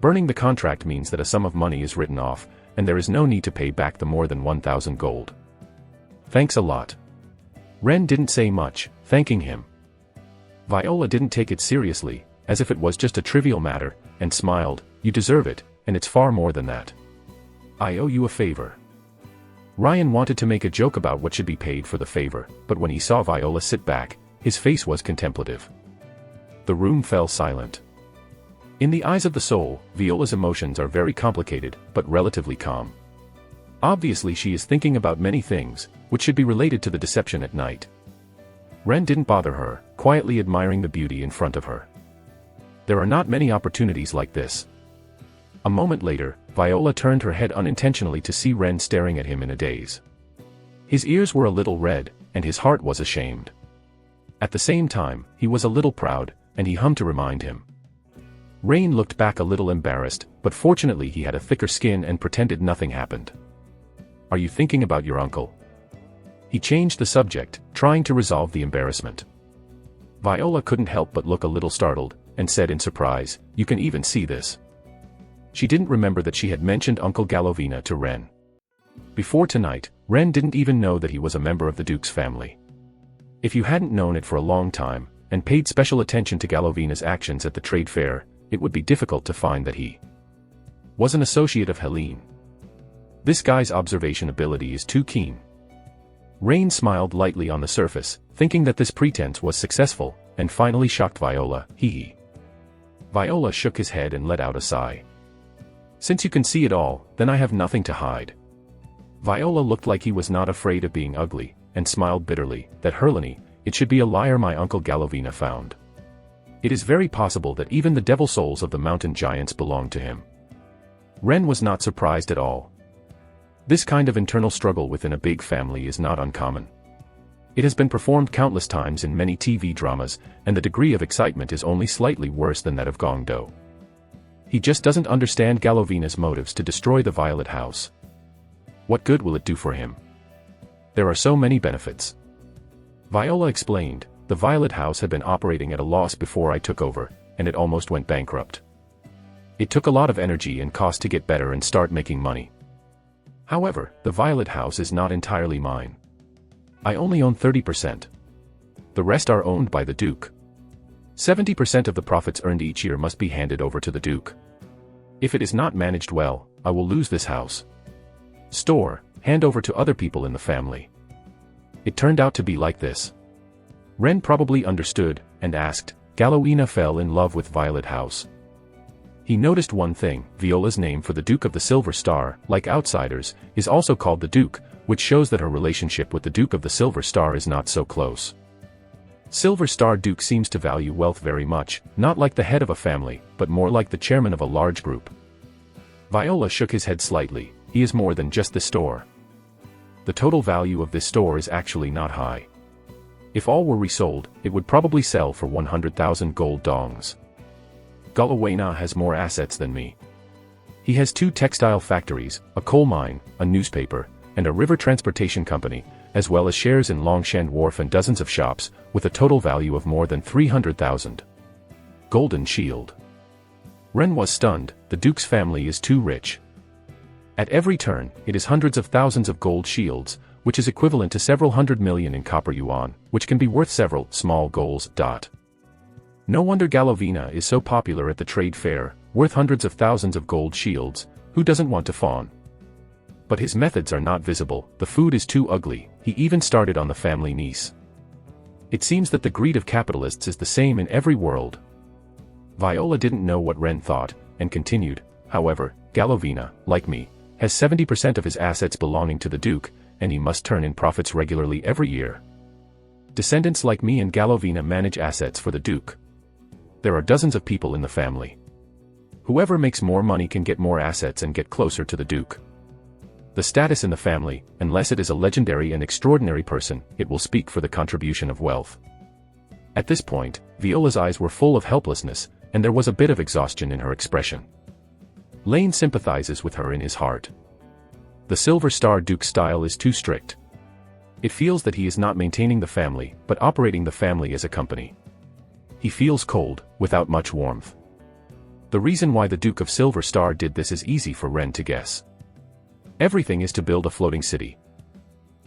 Burning the contract means that a sum of money is written off, and there is no need to pay back the more than 1,000 gold. "Thanks a lot." Ren didn't say much, thanking him. Viola didn't take it seriously, as if it was just a trivial matter, and smiled, "You deserve it, and it's far more than that. I owe you a favor." Ryan wanted to make a joke about what should be paid for the favor, but when he saw Viola sit back, his face was contemplative. The room fell silent. In the eyes of the soul, Viola's emotions are very complicated, but relatively calm. Obviously she is thinking about many things, which should be related to the deception at night. Ren didn't bother her, quietly admiring the beauty in front of her. There are not many opportunities like this. A moment later, Viola turned her head unintentionally to see Ren staring at him in a daze. His ears were a little red, and his heart was ashamed. At the same time, he was a little proud, and he hummed to remind him. Rain looked back a little embarrassed, but fortunately he had a thicker skin and pretended nothing happened. "Are you thinking about your uncle?" He changed the subject, trying to resolve the embarrassment. Viola couldn't help but look a little startled, and said in surprise, "You can even see this." She didn't remember that she had mentioned Uncle Galovina to Ren. Before tonight, Ren didn't even know that he was a member of the Duke's family. If you hadn't known it for a long time, and paid special attention to Galovina's actions at the trade fair, it would be difficult to find that he was an associate of Helene. This guy's observation ability is too keen. Rain smiled lightly on the surface, thinking that this pretense was successful, and finally shocked Viola. Hee. Viola shook his head and let out a sigh. Since you can see it all, then I have nothing to hide. Viola looked like he was not afraid of being ugly, and smiled bitterly. That Hurlany, it should be a liar my uncle Galovina found. It is very possible that even the devil souls of the mountain giants belong to him. Ren was not surprised at all. This kind of internal struggle within a big family is not uncommon. It has been performed countless times in many TV dramas, and the degree of excitement is only slightly worse than that of Gongdo. He just doesn't understand Galovina's motives to destroy the Violet House. What good will it do for him? There are so many benefits. Viola explained, the Violet House had been operating at a loss before I took over, and it almost went bankrupt. It took a lot of energy and cost to get better and start making money. However, the Violet House is not entirely mine. I only own 30%. The rest are owned by the Duke. 70% of the profits earned each year must be handed over to the Duke. If it is not managed well, I will lose this house. Hand over to other people in the family. It turned out to be like this. Ren probably understood, and asked, Galovina fell in love with Violet House. He noticed one thing, Viola's name for the Duke of the Silver Star, like outsiders, is also called the Duke, which shows that her relationship with the Duke of the Silver Star is not so close. Silver Star Duke seems to value wealth very much, not like the head of a family, but more like the chairman of a large group. Viola shook his head slightly. He is more than just the store. The total value of this store is actually not high. If all were resold, it would probably sell for 100,000 gold dongs. Galovina has more assets than me. He has 2 textile factories, a coal mine, a newspaper, and a river transportation company, as well as shares in Longshan Wharf and dozens of shops, with a total value of more than 300,000. Golden Shield. Ren was stunned. The Duke's family is too rich. At every turn, it is hundreds of thousands of gold shields, which is equivalent to several hundred million in copper yuan, which can be worth several small goals. No wonder Galovina is so popular at the trade fair, worth hundreds of thousands of gold shields. Who doesn't want to fawn? But his methods are not visible. The food is too ugly. He even started on the family niece. It seems that the greed of capitalists is the same in every world. Viola didn't know what Ren thought, and continued, however, Galovina, like me, has 70% of his assets belonging to the Duke, and he must turn in profits regularly every year. Descendants like me and Galovina manage assets for the Duke. There are dozens of people in the family. Whoever makes more money can get more assets and get closer to the Duke. The status in the family, unless it is a legendary and extraordinary person, it will speak for the contribution of wealth. At this point, Viola's eyes were full of helplessness, and there was a bit of exhaustion in her expression. Lane sympathizes with her in his heart. The Silver Star Duke's style is too strict. It feels that he is not maintaining the family, but operating the family as a company. He feels cold, without much warmth. The reason why the Duke of Silver Star did this is easy for Ren to guess. Everything is to build a floating city.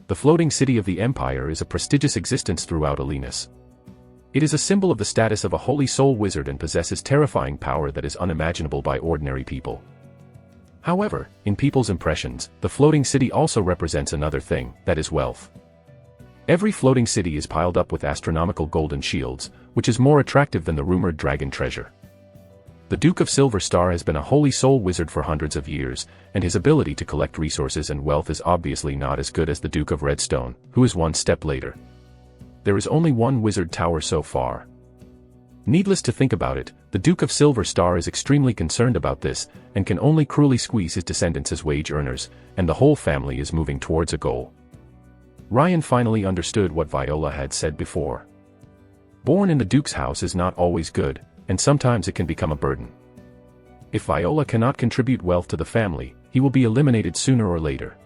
The floating city of the Empire is a prestigious existence throughout Alenus. It is a symbol of the status of a holy soul wizard and possesses terrifying power that is unimaginable by ordinary people. However, in people's impressions, the floating city also represents another thing, that is wealth. Every floating city is piled up with astronomical golden shields, which is more attractive than the rumored dragon treasure. The Duke of Silver Star has been a holy soul wizard for hundreds of years, and his ability to collect resources and wealth is obviously not as good as the Duke of Redstone, who is one step later. There is only one wizard tower so far. Needless to think about it, the Duke of Silver Star is extremely concerned about this, and can only cruelly squeeze his descendants as wage earners, and the whole family is moving towards a goal. Ryan finally understood what Viola had said before. Born in the Duke's house is not always good, and sometimes it can become a burden. If Viola cannot contribute wealth to the family, he will be eliminated sooner or later.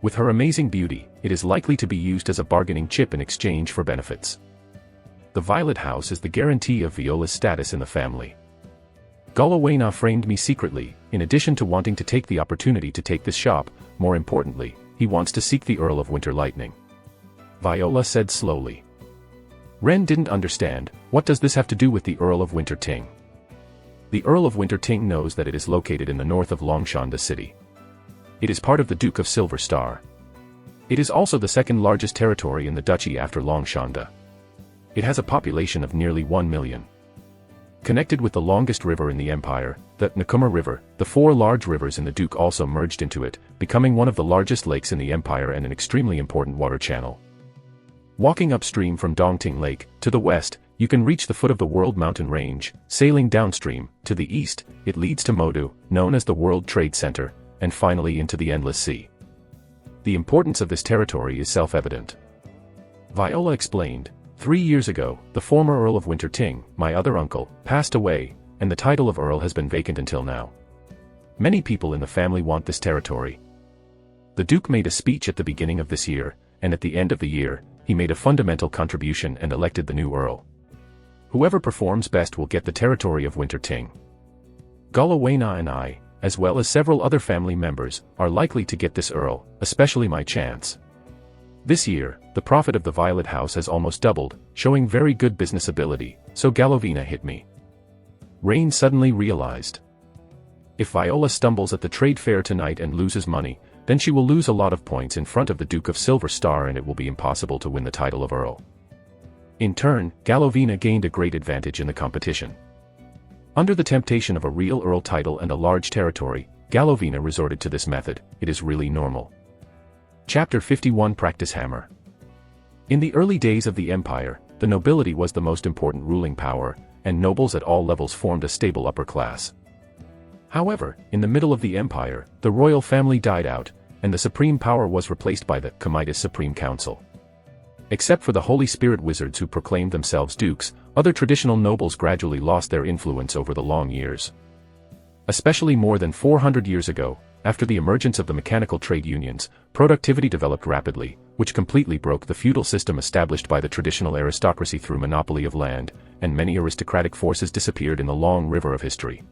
With her amazing beauty, it is likely to be used as a bargaining chip in exchange for benefits. The Violet House is the guarantee of Viola's status in the family. Galovina framed me secretly, in addition to wanting to take the opportunity to take this shop, more importantly, he wants to seek the Earl of Winter Lightning. Viola said slowly. Ren didn't understand. What does this have to do with the Earl of Winter Ting? The Earl of Winter Ting knows that it is located in the north of Longshonda City. It is part of the Duke of Silver Star. It is also the second largest territory in the duchy after Longshonda. It has a population of nearly 1 million. Connected with the longest river in the empire, the Nakuma River, the 4 large rivers in the Duke also merged into it, becoming one of the largest lakes in the empire and an extremely important water channel. Walking upstream from Dongting Lake, to the west, you can reach the foot of the World Mountain Range. Sailing downstream, to the east, it leads to Modu, known as the World Trade Center, and finally into the Endless Sea. The importance of this territory is self-evident. Viola explained, 3 years ago, the former Earl of Winter Ting, my other uncle, passed away, and the title of Earl has been vacant until now. Many people in the family want this territory. The Duke made a speech at the beginning of this year, and at the end of the year, he made a fundamental contribution and elected the new Earl. Whoever performs best will get the territory of Winter Ting. Gulawena and I, as well as several other family members, are likely to get this Earl, especially my chance. This year, the profit of the Violet House has almost doubled, showing very good business ability, so Galovina hit me. Rain suddenly realized. If Viola stumbles at the trade fair tonight and loses money, then she will lose a lot of points in front of the Duke of Silver Star and it will be impossible to win the title of Earl. In turn, Galovina gained a great advantage in the competition. Under the temptation of a real Earl title and a large territory, Galovina resorted to this method. It is really normal. Chapter 51 Practice Hammer. In the early days of the empire, the nobility was the most important ruling power, and nobles at all levels formed a stable upper class. However, in the middle of the empire, the royal family died out, and the supreme power was replaced by the Comitas Supreme Council. Except for the Holy Spirit wizards who proclaimed themselves dukes, other traditional nobles gradually lost their influence over the long years. Especially more than 400 years ago, after the emergence of the mechanical trade unions, productivity developed rapidly, which completely broke the feudal system established by the traditional aristocracy through monopoly of land, and many aristocratic forces disappeared in the long river of history.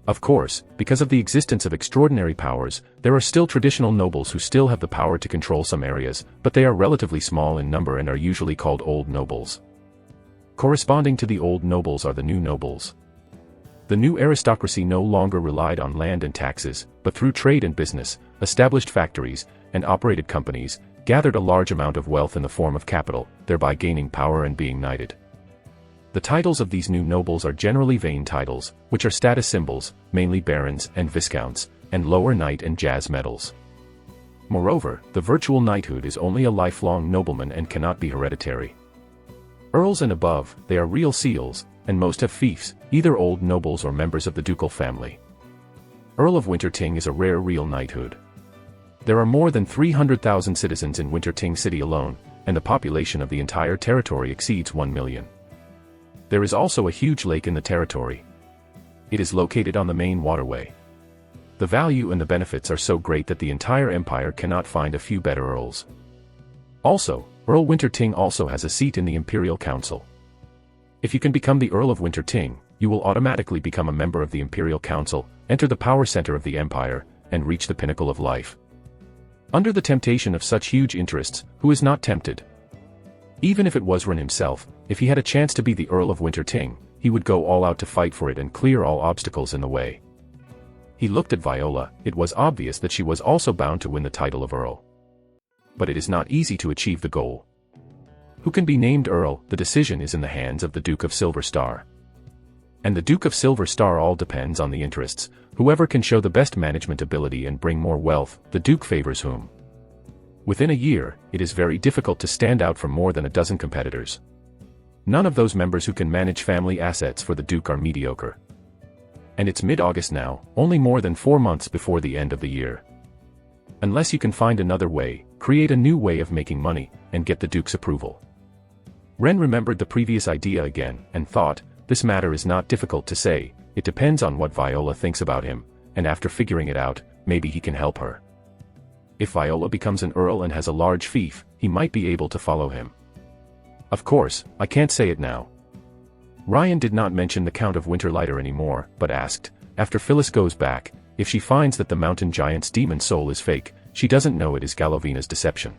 Of course, because of the existence of extraordinary powers, there are still traditional nobles who still have the power to control some areas, but they are relatively small in number and are usually called old nobles. Corresponding to the old nobles are the new nobles. The new aristocracy no longer relied on land and taxes, but through trade and business, established factories, and operated companies, gathered a large amount of wealth in the form of capital, thereby gaining power and being knighted. The titles of these new nobles are generally vain titles, which are status symbols, mainly barons and viscounts, and lower knight and jazz medals. Moreover, the virtual knighthood is only a lifelong nobleman and cannot be hereditary. Earls and above, they are real seals, and most have fiefs, either old nobles or members of the ducal family. Earl of Winter Ting is a rare real knighthood. There are more than 300,000 citizens in Winter Ting City alone, and the population of the entire territory exceeds 1 million. There is also a huge lake in the territory. It is located on the main waterway. The value and the benefits are so great that the entire empire cannot find a few better earls. Also, Earl Winter Ting also has a seat in the Imperial Council. If you can become the Earl of Winter Ting, you will automatically become a member of the Imperial Council, enter the power center of the empire, and reach the pinnacle of life. Under the temptation of such huge interests, who is not tempted? Even if it was Ren himself, if he had a chance to be the Earl of Winter Ting, he would go all out to fight for it and clear all obstacles in the way. He looked at Viola. It was obvious that she was also bound to win the title of Earl. But it is not easy to achieve the goal. Who can be named Earl? The decision is in the hands of the Duke of Silver Star. And the Duke of Silver Star all depends on the interests. Whoever can show the best management ability and bring more wealth, the Duke favors whom. Within a year, it is very difficult to stand out from more than a dozen competitors. None of those members who can manage family assets for the Duke are mediocre. And it's mid-August now, only more than 4 months before the end of the year. Unless you can find another way, create a new way of making money, and get the Duke's approval. Ren remembered the previous idea again, and thought, this matter is not difficult to say, it depends on what Viola thinks about him, and after figuring it out, maybe he can help her. If Viola becomes an Earl and has a large fief, he might be able to follow him. Of course, I can't say it now. Ryan did not mention the Count of Winterlighter anymore, but asked, after Phyllis goes back, if she finds that the mountain giant's demon soul is fake, she doesn't know it is Galovina's deception.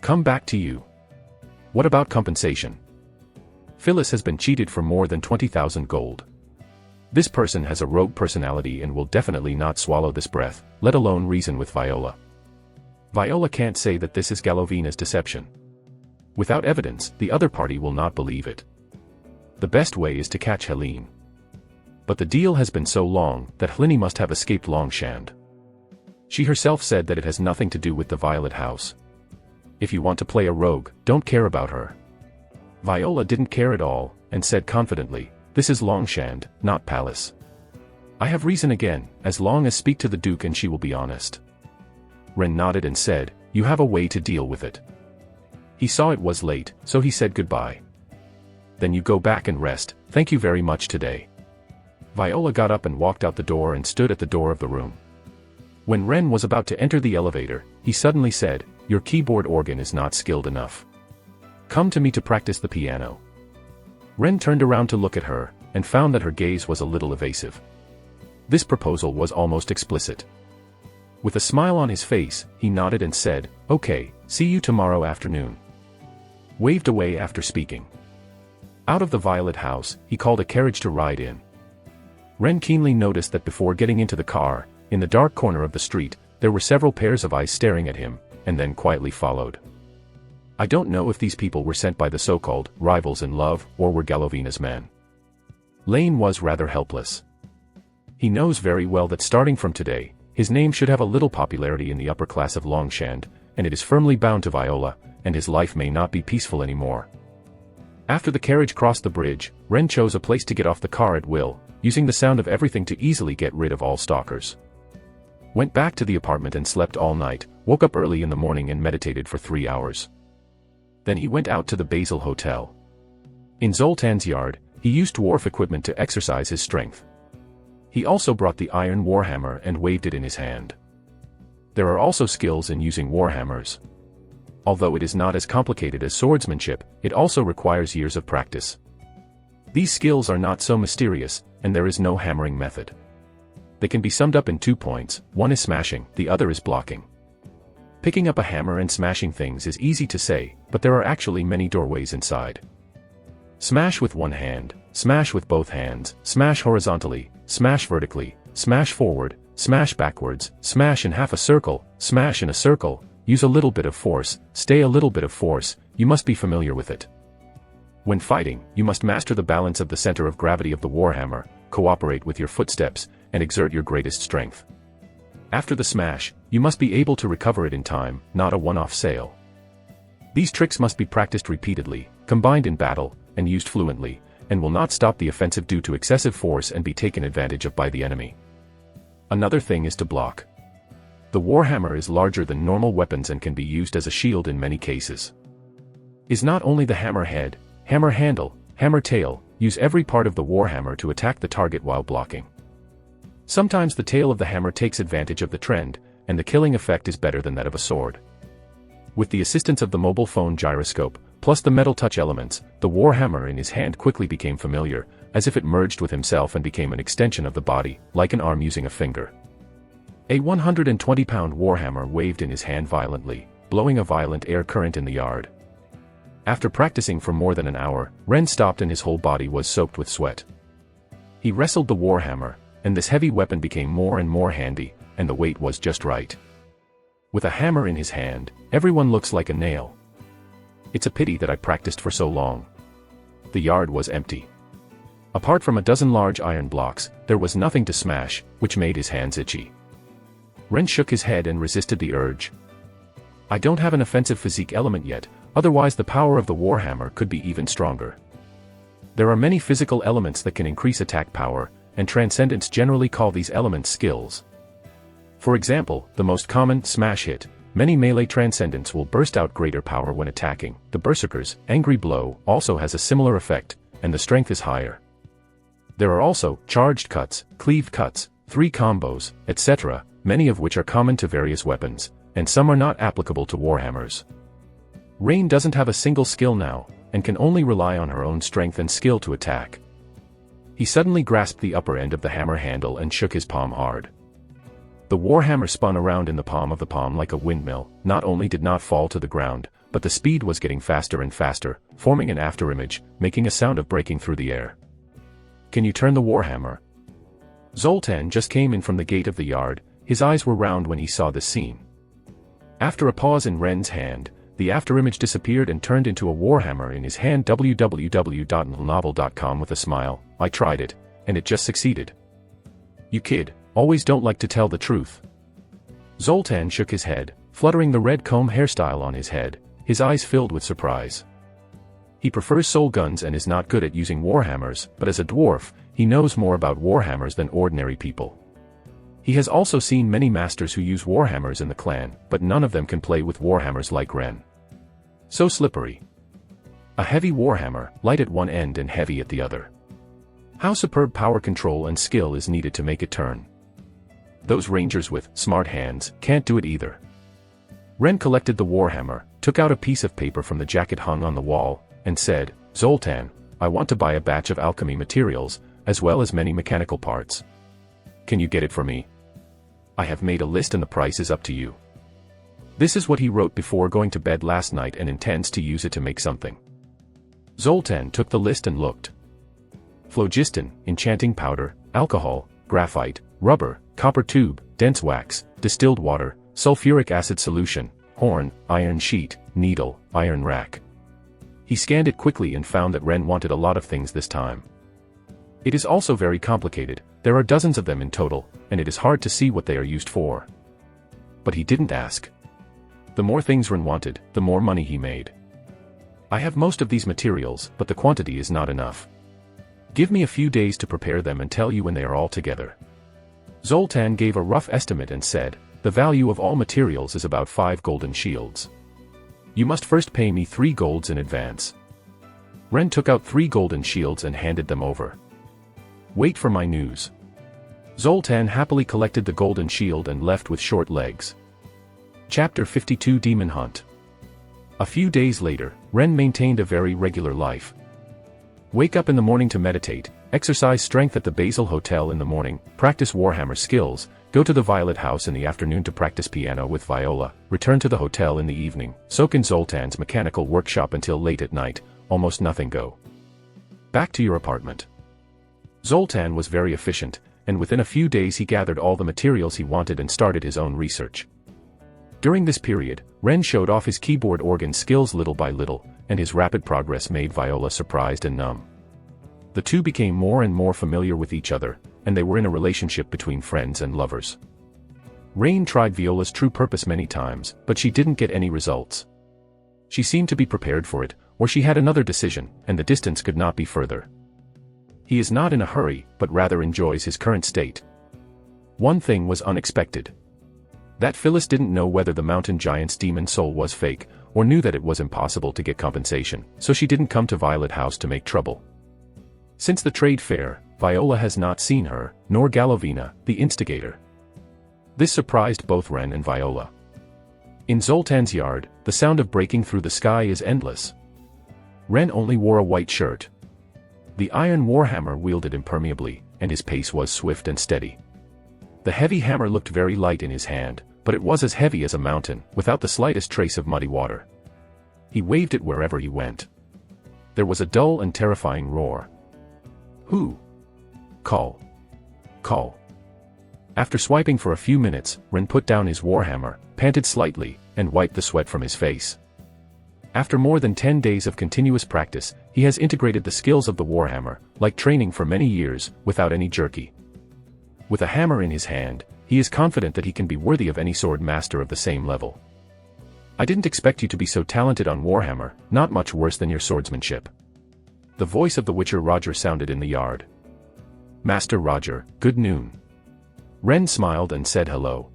Come back to you. What about compensation? Phyllis has been cheated for more than 20,000 gold. This person has a rogue personality and will definitely not swallow this breath, let alone reason with Viola. Viola can't say that this is Galovina's deception. Without evidence, the other party will not believe it. The best way is to catch Helene. But the deal has been so long that Helene must have escaped Longshand. She herself said that it has nothing to do with the Violet House. If you want to play a rogue, don't care about her. Viola didn't care at all, and said confidently, "This is Longshand, not Palace. I have reason again, as long as speak to the Duke and she will be honest." Ren nodded and said, "You have a way to deal with it." He saw it was late, so he said goodbye. "Then you go back and rest, thank you very much today." Viola got up and walked out the door and stood at the door of the room. When Ren was about to enter the elevator, he suddenly said, "Your keyboard organ is not skilled enough. Come to me to practice the piano." Ren turned around to look at her, and found that her gaze was a little evasive. This proposal was almost explicit. With a smile on his face, he nodded and said, "Okay, see you tomorrow afternoon." Waved away after speaking. Out of the Violet House, he called a carriage to ride in. Ren keenly noticed that before getting into the car, in the dark corner of the street, there were several pairs of eyes staring at him, and then quietly followed. I don't know if these people were sent by the so-called rivals in love or were Galovina's men. Lane was rather helpless. He knows very well that starting from today, his name should have a little popularity in the upper class of Longshand, and it is firmly bound to Viola, and his life may not be peaceful anymore. After the carriage crossed the bridge, Ren chose a place to get off the car at will, using the sound of everything to easily get rid of all stalkers. Went back to the apartment and slept all night, woke up early in the morning and meditated for 3 hours. Then he went out to the Basil Hotel. In Zoltan's yard, he used dwarf equipment to exercise his strength. He also brought the iron warhammer and waved it in his hand. There are also skills in using warhammers. Although it is not as complicated as swordsmanship, it also requires years of practice. These skills are not so mysterious, and there is no hammering method. They can be summed up in 2 points, one is smashing, the other is blocking. Picking up a hammer and smashing things is easy to say, but there are actually many doorways inside. Smash with one hand, smash with both hands, smash horizontally, smash vertically, smash forward, smash backwards, smash in half a circle, smash in a circle, use a little bit of force, stay a little bit of force, you must be familiar with it. When fighting, you must master the balance of the center of gravity of the warhammer, cooperate with your footsteps, and exert your greatest strength. After the smash, you must be able to recover it in time, not a one-off sale. These tricks must be practiced repeatedly, combined in battle, and used fluently, and will not stop the offensive due to excessive force and be taken advantage of by the enemy. Another thing is to block. The warhammer is larger than normal weapons and can be used as a shield in many cases. Is not only the hammer head, hammer handle, hammer tail, use every part of the warhammer to attack the target while blocking. Sometimes the tail of the hammer takes advantage of the trend, and the killing effect is better than that of a sword. With the assistance of the mobile phone gyroscope, plus the metal touch elements, the warhammer in his hand quickly became familiar, as if it merged with himself and became an extension of the body, like an arm using a finger. A 120-pound warhammer waved in his hand violently, blowing a violent air current in the yard. After practicing for more than an hour, Ren stopped and his whole body was soaked with sweat. He wrestled the warhammer, and this heavy weapon became more and more handy, and the weight was just right. With a hammer in his hand, everyone looks like a nail. It's a pity that I practiced for so long. The yard was empty. Apart from a dozen large iron blocks, there was nothing to smash, which made his hands itchy. Ren shook his head and resisted the urge. I don't have an offensive physique element yet, otherwise the power of the warhammer could be even stronger. There are many physical elements that can increase attack power, and Transcendents generally call these elements skills. For example, the most common, smash hit, many melee Transcendents will burst out greater power when attacking. The Berserker's angry blow also has a similar effect, and the strength is higher. There are also charged cuts, cleaved cuts, 3 combos, etc., many of which are common to various weapons, and some are not applicable to warhammers. Rain doesn't have a single skill now, and can only rely on her own strength and skill to attack. He suddenly grasped the upper end of the hammer handle and shook his palm hard. The warhammer spun around in the palm of the palm like a windmill, not only did not fall to the ground, but the speed was getting faster and faster, forming an afterimage, making a sound of breaking through the air. Can you turn the warhammer? Zoltan just came in from the gate of the yard, his eyes were round when he saw this scene. After a pause in Ren's hand, the afterimage disappeared and turned into a warhammer in his hand. www.novel.com with a smile, I tried it, and it just succeeded. You kid, always don't like to tell the truth. Zoltan shook his head, fluttering the red comb hairstyle on his head, his eyes filled with surprise. He prefers soul guns and is not good at using warhammers, but as a dwarf, he knows more about warhammers than ordinary people. He has also seen many masters who use warhammers in the clan, but none of them can play with warhammers like Ren. So slippery. A heavy warhammer, light at one end and heavy at the other. How superb power control and skill is needed to make it turn. Those rangers with smart hands can't do it either. Ren collected the warhammer, took out a piece of paper from the jacket hung on the wall, and said, Zoltan, I want to buy a batch of alchemy materials, as well as many mechanical parts. Can you get it for me? I have made a list and the price is up to you. This is what he wrote before going to bed last night and intends to use it to make something. Zoltan took the list and looked. Phlogiston, enchanting powder, alcohol, graphite, rubber, copper tube, dense wax, distilled water, sulfuric acid solution, horn, iron sheet, needle, iron rack. He scanned it quickly and found that Ren wanted a lot of things this time. It is also very complicated, there are dozens of them in total, and it is hard to see what they are used for. But he didn't ask. The more things Ren wanted, the more money he made. I have most of these materials, but the quantity is not enough. Give me a few days to prepare them and tell you when they are all together. Zoltan gave a rough estimate and said, the value of all materials is about 5 golden shields. You must first pay me 3 golds in advance. Ren took out 3 golden shields and handed them over. Wait for my news. Zoltan happily collected the golden shield and left with short legs. Chapter 52 Demon Hunt. A few days later, Ren maintained a very regular life. Wake up in the morning to meditate, exercise strength at the Basil Hotel in the morning, practice warhammer skills, go to the Violet House in the afternoon to practice piano with Viola, return to the hotel in the evening, soak in Zoltan's mechanical workshop until late at night, almost nothing go. Back to your apartment. Zoltan was very efficient, and within a few days he gathered all the materials he wanted and started his own research. During this period, Ren showed off his keyboard organ skills little by little, and his rapid progress made Viola surprised and numb. The two became more and more familiar with each other, and they were in a relationship between friends and lovers. Rain tried Viola's true purpose many times, but she didn't get any results. She seemed to be prepared for it, or she had another decision, and the distance could not be further. He is not in a hurry, but rather enjoys his current state. One thing was unexpected. That Phyllis didn't know whether the mountain giant's demon soul was fake, or knew that it was impossible to get compensation, so she didn't come to Violet House to make trouble. Since the trade fair, Viola has not seen her, nor Galovina, the instigator. This surprised both Ren and Viola. In Zoltan's yard, the sound of breaking through the sky is endless. Ren only wore a white shirt. The iron warhammer wielded impermeably, and his pace was swift and steady. The heavy hammer looked very light in his hand, but it was as heavy as a mountain, without the slightest trace of muddy water. He waved it wherever he went. There was a dull and terrifying roar. Who? Call. Call. After swiping for a few minutes, Ren put down his warhammer, panted slightly, and wiped the sweat from his face. After more than 10 days of continuous practice, he has integrated the skills of the warhammer, like training for many years, without any jerky. With a hammer in his hand, he is confident that he can be worthy of any sword master of the same level. I didn't expect you to be so talented on warhammer, not much worse than your swordsmanship. The voice of the Witcher Roger sounded in the yard. Master Roger, good noon. Ren smiled and said hello.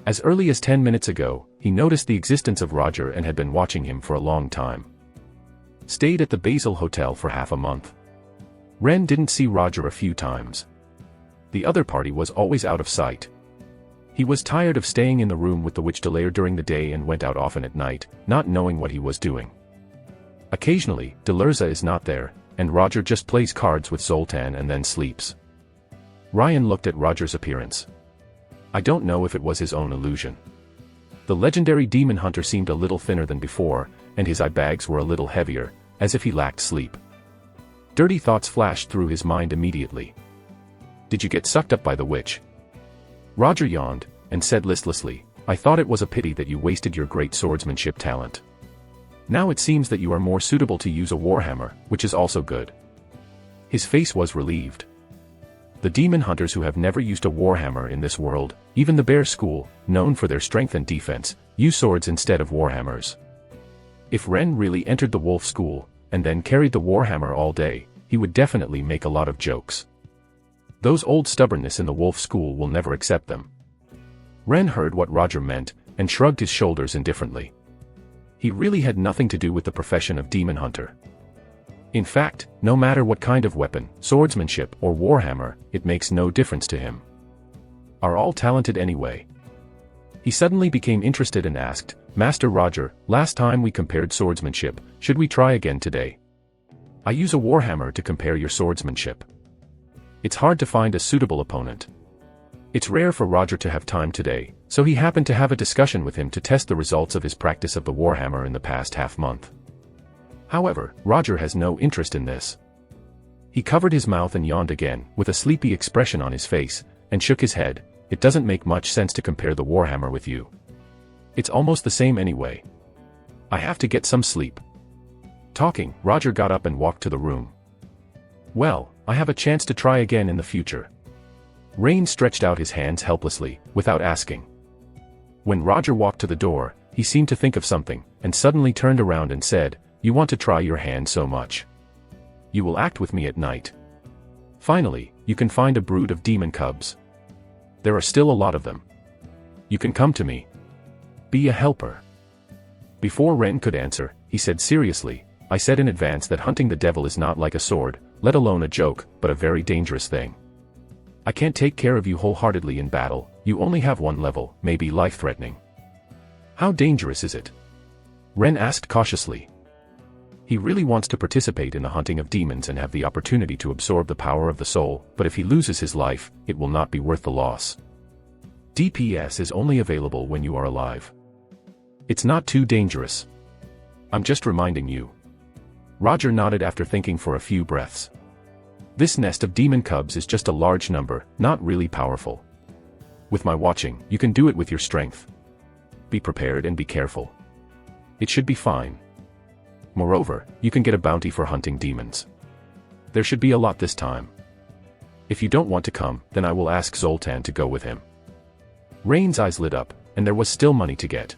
As early as 10 minutes ago, he noticed the existence of Roger and had been watching him for a long time. Stayed at the Basil Hotel for half a month. Ren didn't see Roger a few times. The other party was always out of sight. He was tired of staying in the room with the Witch Delaire during the day and went out often at night, not knowing what he was doing. Occasionally, Delurza is not there, and Roger just plays cards with Zoltan and then sleeps. Ryan looked at Roger's appearance. I don't know if it was his own illusion. The legendary demon hunter seemed a little thinner than before, and his eye bags were a little heavier, as if he lacked sleep. Dirty thoughts flashed through his mind immediately. Did you get sucked up by the witch? Roger yawned, and said listlessly, I thought it was a pity that you wasted your great swordsmanship talent. Now it seems that you are more suitable to use a warhammer, which is also good. His face was relieved. The demon hunters who have never used a warhammer in this world, even the bear school, known for their strength and defense, use swords instead of warhammers. If Ren really entered the wolf school, and then carried the warhammer all day, he would definitely make a lot of jokes. Those old stubbornness in the wolf school will never accept them. Ren heard what Roger meant, and shrugged his shoulders indifferently. He really had nothing to do with the profession of demon hunter. In fact, no matter what kind of weapon, swordsmanship or warhammer, it makes no difference to him. Are all talented anyway? He suddenly became interested and asked, Master Roger, last time we compared swordsmanship, should we try again today? I use a warhammer to compare your swordsmanship. It's hard to find a suitable opponent. It's rare for Roger to have time today, so he happened to have a discussion with him to test the results of his practice of the warhammer in the past half-month. However, Roger has no interest in this. He covered his mouth and yawned again, with a sleepy expression on his face, and shook his head. It doesn't make much sense to compare the warhammer with you. It's almost the same anyway. I have to get some sleep. Talking, Roger got up and walked to the room. Well, I have a chance to try again in the future. Rain stretched out his hands helplessly, without asking. When Roger walked to the door, he seemed to think of something, and suddenly turned around and said, You want to try your hand so much? You will act with me at night. Finally, you can find a brood of demon cubs. There are still a lot of them. You can come to me. Be a helper. Before Ren could answer, he said seriously, I said in advance that hunting the devil is not like a sword, let alone a joke, but a very dangerous thing. I can't take care of you wholeheartedly in battle, you only have one level, maybe life-threatening. How dangerous is it? Ren asked cautiously. He really wants to participate in the hunting of demons and have the opportunity to absorb the power of the soul, but if he loses his life, it will not be worth the loss. DPS is only available when you are alive. It's not too dangerous. I'm just reminding you. Roger nodded after thinking for a few breaths. This nest of demon cubs is just a large number, not really powerful. With my watching, you can do it with your strength. Be prepared and be careful. It should be fine. Moreover, you can get a bounty for hunting demons. There should be a lot this time. If you don't want to come, then I will ask Zoltan to go with him. Rain's eyes lit up, and there was still money to get.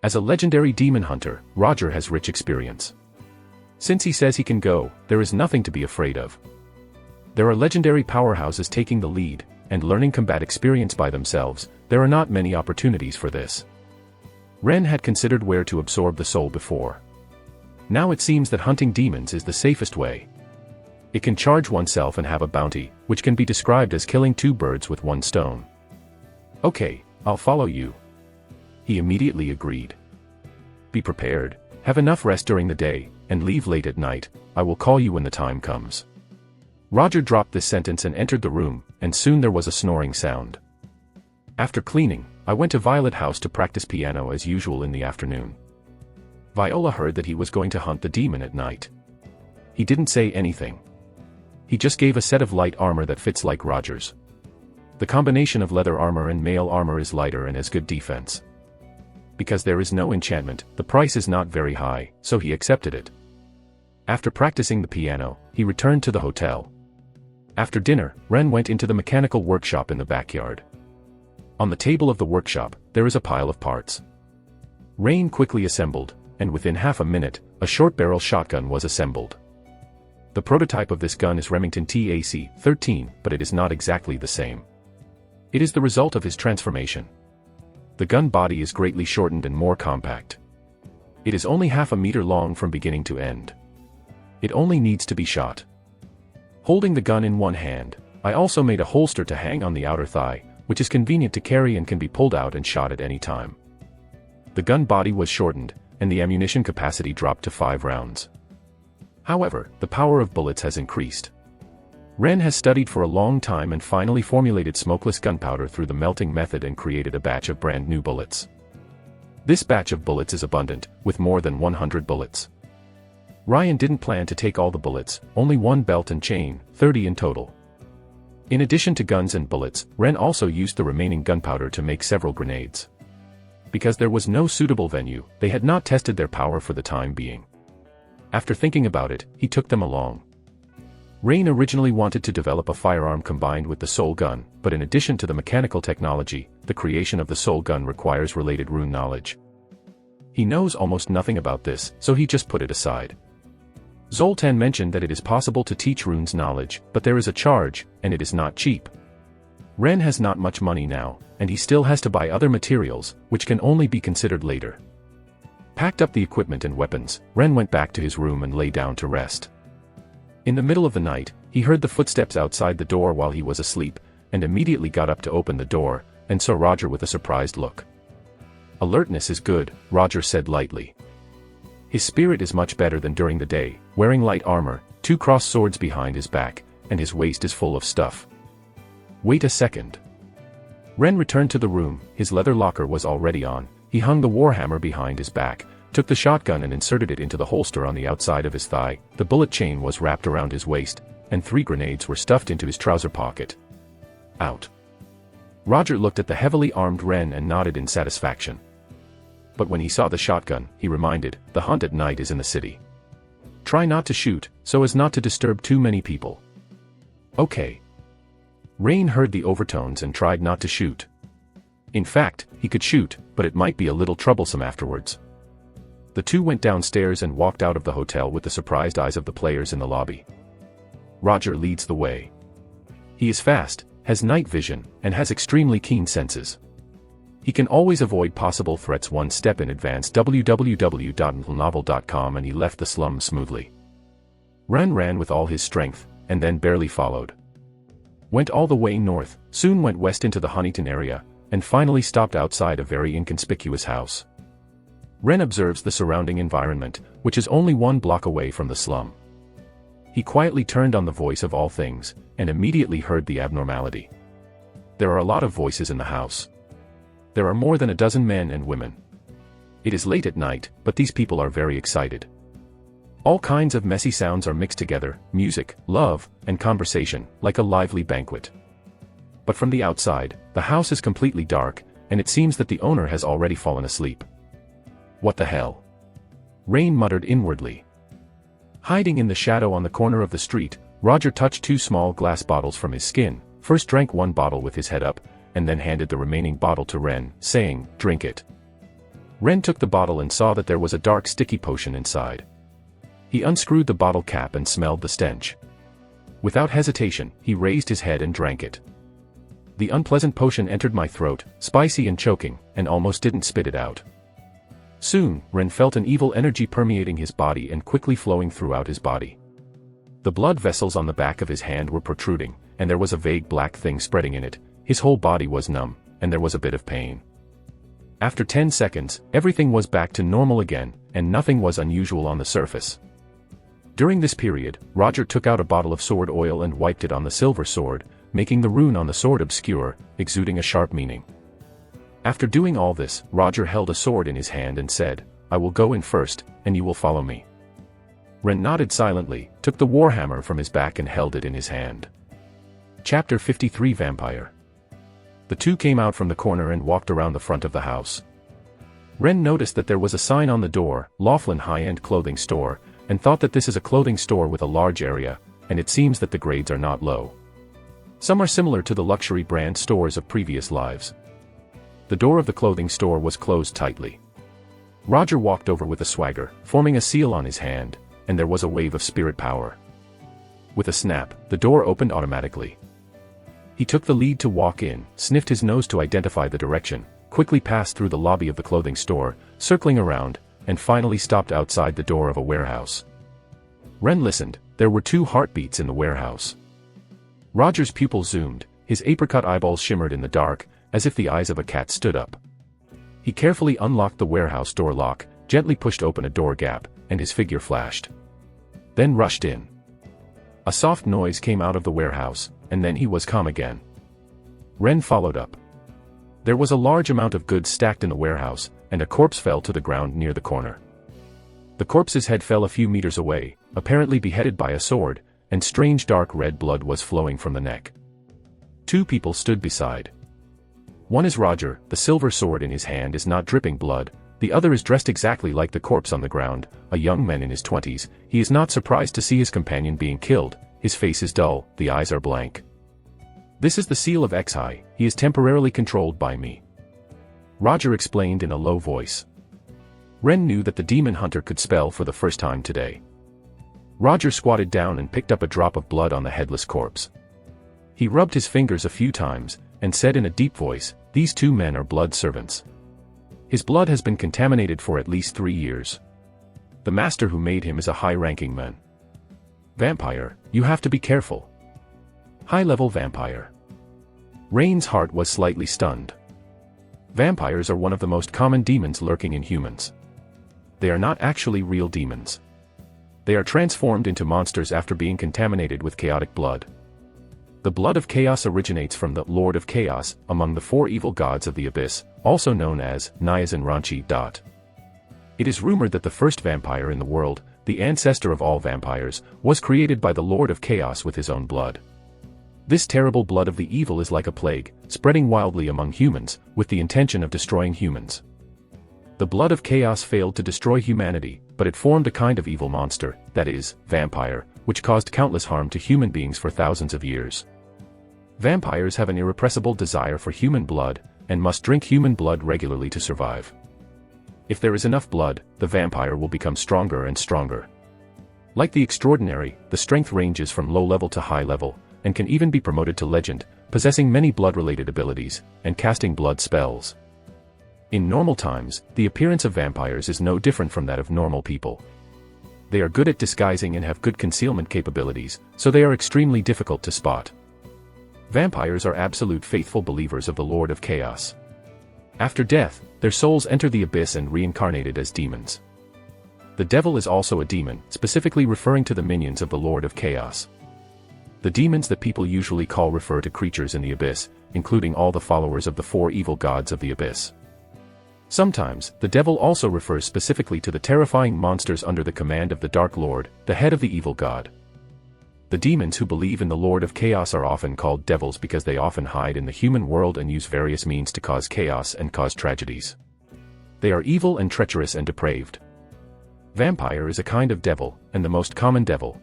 As a legendary demon hunter, Roger has rich experience. Since he says he can go, there is nothing to be afraid of. There are legendary powerhouses taking the lead, and learning combat experience by themselves, there are not many opportunities for this. Ren had considered where to absorb the soul before. Now it seems that hunting demons is the safest way. It can charge oneself and have a bounty, which can be described as killing two birds with one stone. Okay, I'll follow you. He immediately agreed. Be prepared, have enough rest during the day, and leave late at night. I will call you when the time comes. Roger dropped this sentence and entered the room, and soon there was a snoring sound. After cleaning, I went to Violet House to practice piano as usual in the afternoon. Viola heard that he was going to hunt the demon at night. He didn't say anything. He just gave a set of light armor that fits like Roger's. The combination of leather armor and mail armor is lighter and has good defense. Because there is no enchantment, the price is not very high, so he accepted it. After practicing the piano, he returned to the hotel. After dinner, Ren went into the mechanical workshop in the backyard. On the table of the workshop, there is a pile of parts. Rain quickly assembled, and within half a minute, a short-barrel shotgun was assembled. The prototype of this gun is Remington TAC-13, but it is not exactly the same. It is the result of his transformation. The gun body is greatly shortened and more compact. It is only half a meter long from beginning to end. It only needs to be shot. Holding the gun in one hand, I also made a holster to hang on the outer thigh, which is convenient to carry and can be pulled out and shot at any time. The gun body was shortened, and the ammunition capacity dropped to 5 rounds. However, the power of bullets has increased. Ren has studied for a long time and finally formulated smokeless gunpowder through the melting method and created a batch of brand new bullets. This batch of bullets is abundant, with more than 100 bullets. Ryan didn't plan to take all the bullets, only one belt and chain, 30 in total. In addition to guns and bullets, Ren also used the remaining gunpowder to make several grenades. Because there was no suitable venue, they had not tested their power for the time being. After thinking about it, he took them along. Rain originally wanted to develop a firearm combined with the soul gun, but in addition to the mechanical technology, the creation of the soul gun requires related rune knowledge. He knows almost nothing about this, so he just put it aside. Zoltan mentioned that it is possible to teach runes knowledge, but there is a charge, and it is not cheap. Ren has not much money now, and he still has to buy other materials, which can only be considered later. Packed up the equipment and weapons, Ren went back to his room and lay down to rest. In the middle of the night, he heard the footsteps outside the door while he was asleep, and immediately got up to open the door, and saw Roger with a surprised look. "Alertness is good," Roger said lightly. His spirit is much better than during the day, wearing light armor, 2 crossed swords behind his back, and his waist is full of stuff. "Wait a second." Ren returned to the room, his leather locker was already on, he hung the warhammer behind his back, took the shotgun and inserted it into the holster on the outside of his thigh, the bullet chain was wrapped around his waist, and 3 grenades were stuffed into his trouser pocket. Out. Roger looked at the heavily armed Ren and nodded in satisfaction. But when he saw the shotgun, he reminded, the hunt at night is in the city. Try not to shoot, so as not to disturb too many people. Okay. Rain heard the overtones and tried not to shoot. In fact, he could shoot, but it might be a little troublesome afterwards. The two went downstairs and walked out of the hotel with the surprised eyes of the players in the lobby. Roger leads the way. He is fast, has night vision, and has extremely keen senses. He can always avoid possible threats one step in advance. www.novel.com, and he left the slum smoothly. Ren ran with all his strength, and then barely followed. Went all the way north, soon went west into the Huntington area, and finally stopped outside a very inconspicuous house. Ren observes the surrounding environment, which is only 1 block away from the slum. He quietly turned on the voice of all things, and immediately heard the abnormality. There are a lot of voices in the house. There are more than a dozen men and women. It is late at night, but these people are very excited. All kinds of messy sounds are mixed together, music, love, and conversation, like a lively banquet. But from the outside, the house is completely dark, and it seems that the owner has already fallen asleep. What the hell? Rain muttered inwardly. Hiding in the shadow on the corner of the street, Roger touched 2 small glass bottles from his skin, first drank 1 bottle with his head up, and then handed the remaining bottle to Ren, saying, "Drink it." Ren took the bottle and saw that there was a dark sticky potion inside. He unscrewed the bottle cap and smelled the stench. Without hesitation, he raised his head and drank it. The unpleasant potion entered my throat, spicy and choking, and almost didn't spit it out. Soon, Ren felt an evil energy permeating his body and quickly flowing throughout his body. The blood vessels on the back of his hand were protruding, and there was a vague black thing spreading in it. His whole body was numb, and there was a bit of pain. After 10 seconds, everything was back to normal again, and nothing was unusual on the surface. During this period, Roger took out a bottle of sword oil and wiped it on the silver sword, making the rune on the sword obscure, exuding a sharp meaning. After doing all this, Roger held a sword in his hand and said, "I will go in first, and you will follow me." Ren nodded silently, took the warhammer from his back and held it in his hand. Chapter 53 Vampire. The two came out from the corner and walked around the front of the house. Ren noticed that there was a sign on the door, Laughlin High-End Clothing Store, and thought that this is a clothing store with a large area, and it seems that the grades are not low. Some are similar to the luxury brand stores of previous lives. The door of the clothing store was closed tightly. Roger walked over with a swagger, forming a seal on his hand, and there was a wave of spirit power. With a snap, the door opened automatically. He took the lead to walk in, sniffed his nose to identify the direction, quickly passed through the lobby of the clothing store, circling around, and finally stopped outside the door of a warehouse. Ren listened. There were 2 heartbeats in the warehouse. Roger's pupils zoomed, his apricot eyeballs shimmered in the dark, as if the eyes of a cat stood up. He carefully unlocked the warehouse door lock, gently pushed open a door gap, and his figure flashed. Then rushed in. A soft noise came out of the warehouse, and then he was calm again. Ren followed up. There was a large amount of goods stacked in the warehouse, and a corpse fell to the ground near the corner. The corpse's head fell a few meters away, apparently beheaded by a sword, and strange dark red blood was flowing from the neck. Two people stood beside. One is Roger, the silver sword in his hand is not dripping blood. The other is dressed exactly like the corpse on the ground, a young man in his 20s. He is not surprised to see his companion being killed. His face is dull, the eyes are blank. This is the seal of Exai, he is temporarily controlled by me. Roger explained in a low voice. Ren knew that the demon hunter could spell for the first time today. Roger squatted down and picked up a drop of blood on the headless corpse. He rubbed his fingers a few times, and said in a deep voice, "These two men are blood servants. His blood has been contaminated for at least 3 years. The master who made him is a high-ranking man. Vampire, you have to be careful. High-level vampire." Rain's heart was slightly stunned. Vampires are one of the most common demons lurking in humans. They are not actually real demons. They are transformed into monsters after being contaminated with chaotic blood. The blood of chaos originates from the Lord of Chaos, among the 4 evil gods of the Abyss, also known as Nyazan Ranchi. It is rumored that the first vampire in the world, the ancestor of all vampires, was created by the Lord of Chaos with his own blood. This terrible blood of the evil is like a plague, spreading wildly among humans, with the intention of destroying humans. The blood of chaos failed to destroy humanity, but it formed a kind of evil monster, that is, vampire, which caused countless harm to human beings for thousands of years. Vampires have an irrepressible desire for human blood, and must drink human blood regularly to survive. If there is enough blood, the vampire will become stronger and stronger. Like the extraordinary, the strength ranges from low level to high level, and can even be promoted to legend, possessing many blood-related abilities, and casting blood spells. In normal times, the appearance of vampires is no different from that of normal people. They are good at disguising and have good concealment capabilities, so they are extremely difficult to spot. Vampires are absolute faithful believers of the Lord of Chaos. After death, their souls enter the abyss and reincarnated as demons. The devil is also a demon, specifically referring to the minions of the Lord of Chaos. The demons that people usually call refer to creatures in the abyss, including all the followers of the 4 evil gods of the abyss. Sometimes, the devil also refers specifically to the terrifying monsters under the command of the Dark Lord, the head of the evil god. The demons who believe in the Lord of Chaos are often called devils because they often hide in the human world and use various means to cause chaos and cause tragedies. They are evil and treacherous and depraved. Vampire is a kind of devil, and the most common devil.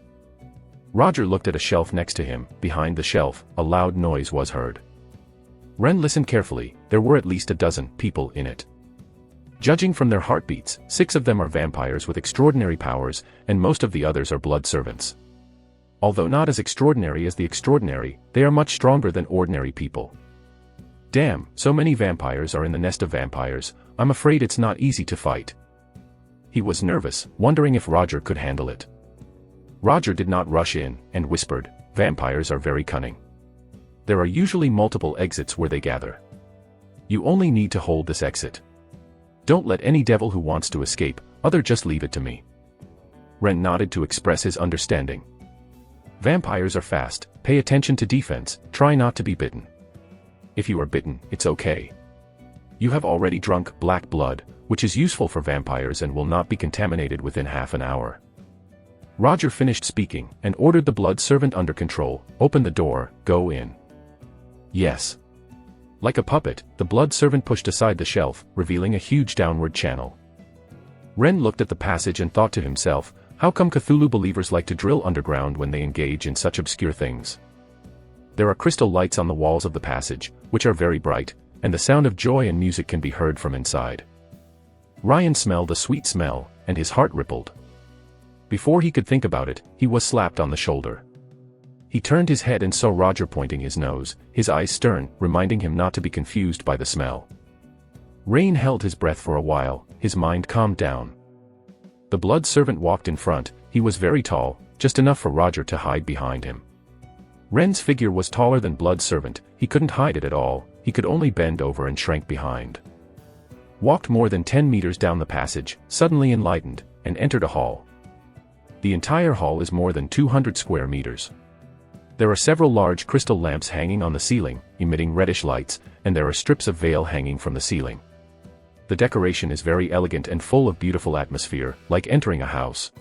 Roger looked at a shelf next to him. Behind the shelf, a loud noise was heard. Ren listened carefully. There were at least a dozen people in it. Judging from their heartbeats, 6 of them are vampires with extraordinary powers, and most of the others are blood servants. Although not as extraordinary as the extraordinary, they are much stronger than ordinary people. Damn, so many vampires are in the nest of vampires. I'm afraid it's not easy to fight. He was nervous, wondering if Roger could handle it. Roger did not rush in, and whispered, "Vampires are very cunning. There are usually multiple exits where they gather. You only need to hold this exit. Don't let any devil who wants to escape, just leave it to me." Ren nodded to express his understanding. Vampires are fast, pay attention to defense, try not to be bitten. If you are bitten, it's okay. You have already drunk black blood, which is useful for vampires and will not be contaminated within half an hour. Roger finished speaking, and ordered the blood servant under control, "Open the door, go in." Yes. Like a puppet, the blood servant pushed aside the shelf, revealing a huge downward channel. Ren looked at the passage and thought to himself, how come Cthulhu believers like to drill underground when they engage in such obscure things? There are crystal lights on the walls of the passage, which are very bright, and the sound of joy and music can be heard from inside. Ryan smelled a sweet smell, and his heart rippled. Before he could think about it, he was slapped on the shoulder. He turned his head and saw Roger pointing his nose, his eyes stern, reminding him not to be confused by the smell. Rain held his breath for a while, his mind calmed down. The blood servant walked in front. He was very tall, just enough for Roger to hide behind him. Ren's figure was taller than blood servant. He couldn't hide it at all, he could only bend over and shrank behind. Walked more than 10 meters down the passage, suddenly enlightened, and entered a hall. The entire hall is more than 200 square meters. There are several large crystal lamps hanging on the ceiling, emitting reddish lights, and there are strips of veil hanging from the ceiling. The decoration is very elegant and full of beautiful atmosphere, like entering a house.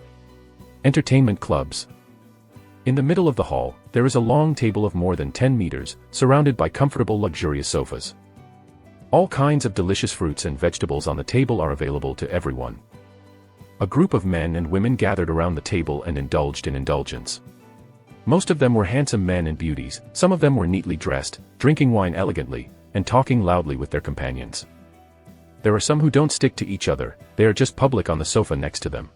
Entertainment clubs. In the middle of the hall, there is a long table of more than 10 meters, surrounded by comfortable luxurious sofas. All kinds of delicious fruits and vegetables on the table are available to everyone. A group of men and women gathered around the table and indulged in indulgence. Most of them were handsome men and beauties, some of them were neatly dressed, drinking wine elegantly, and talking loudly with their companions. There are some who don't stick to each other, they are just public on the sofa next to them.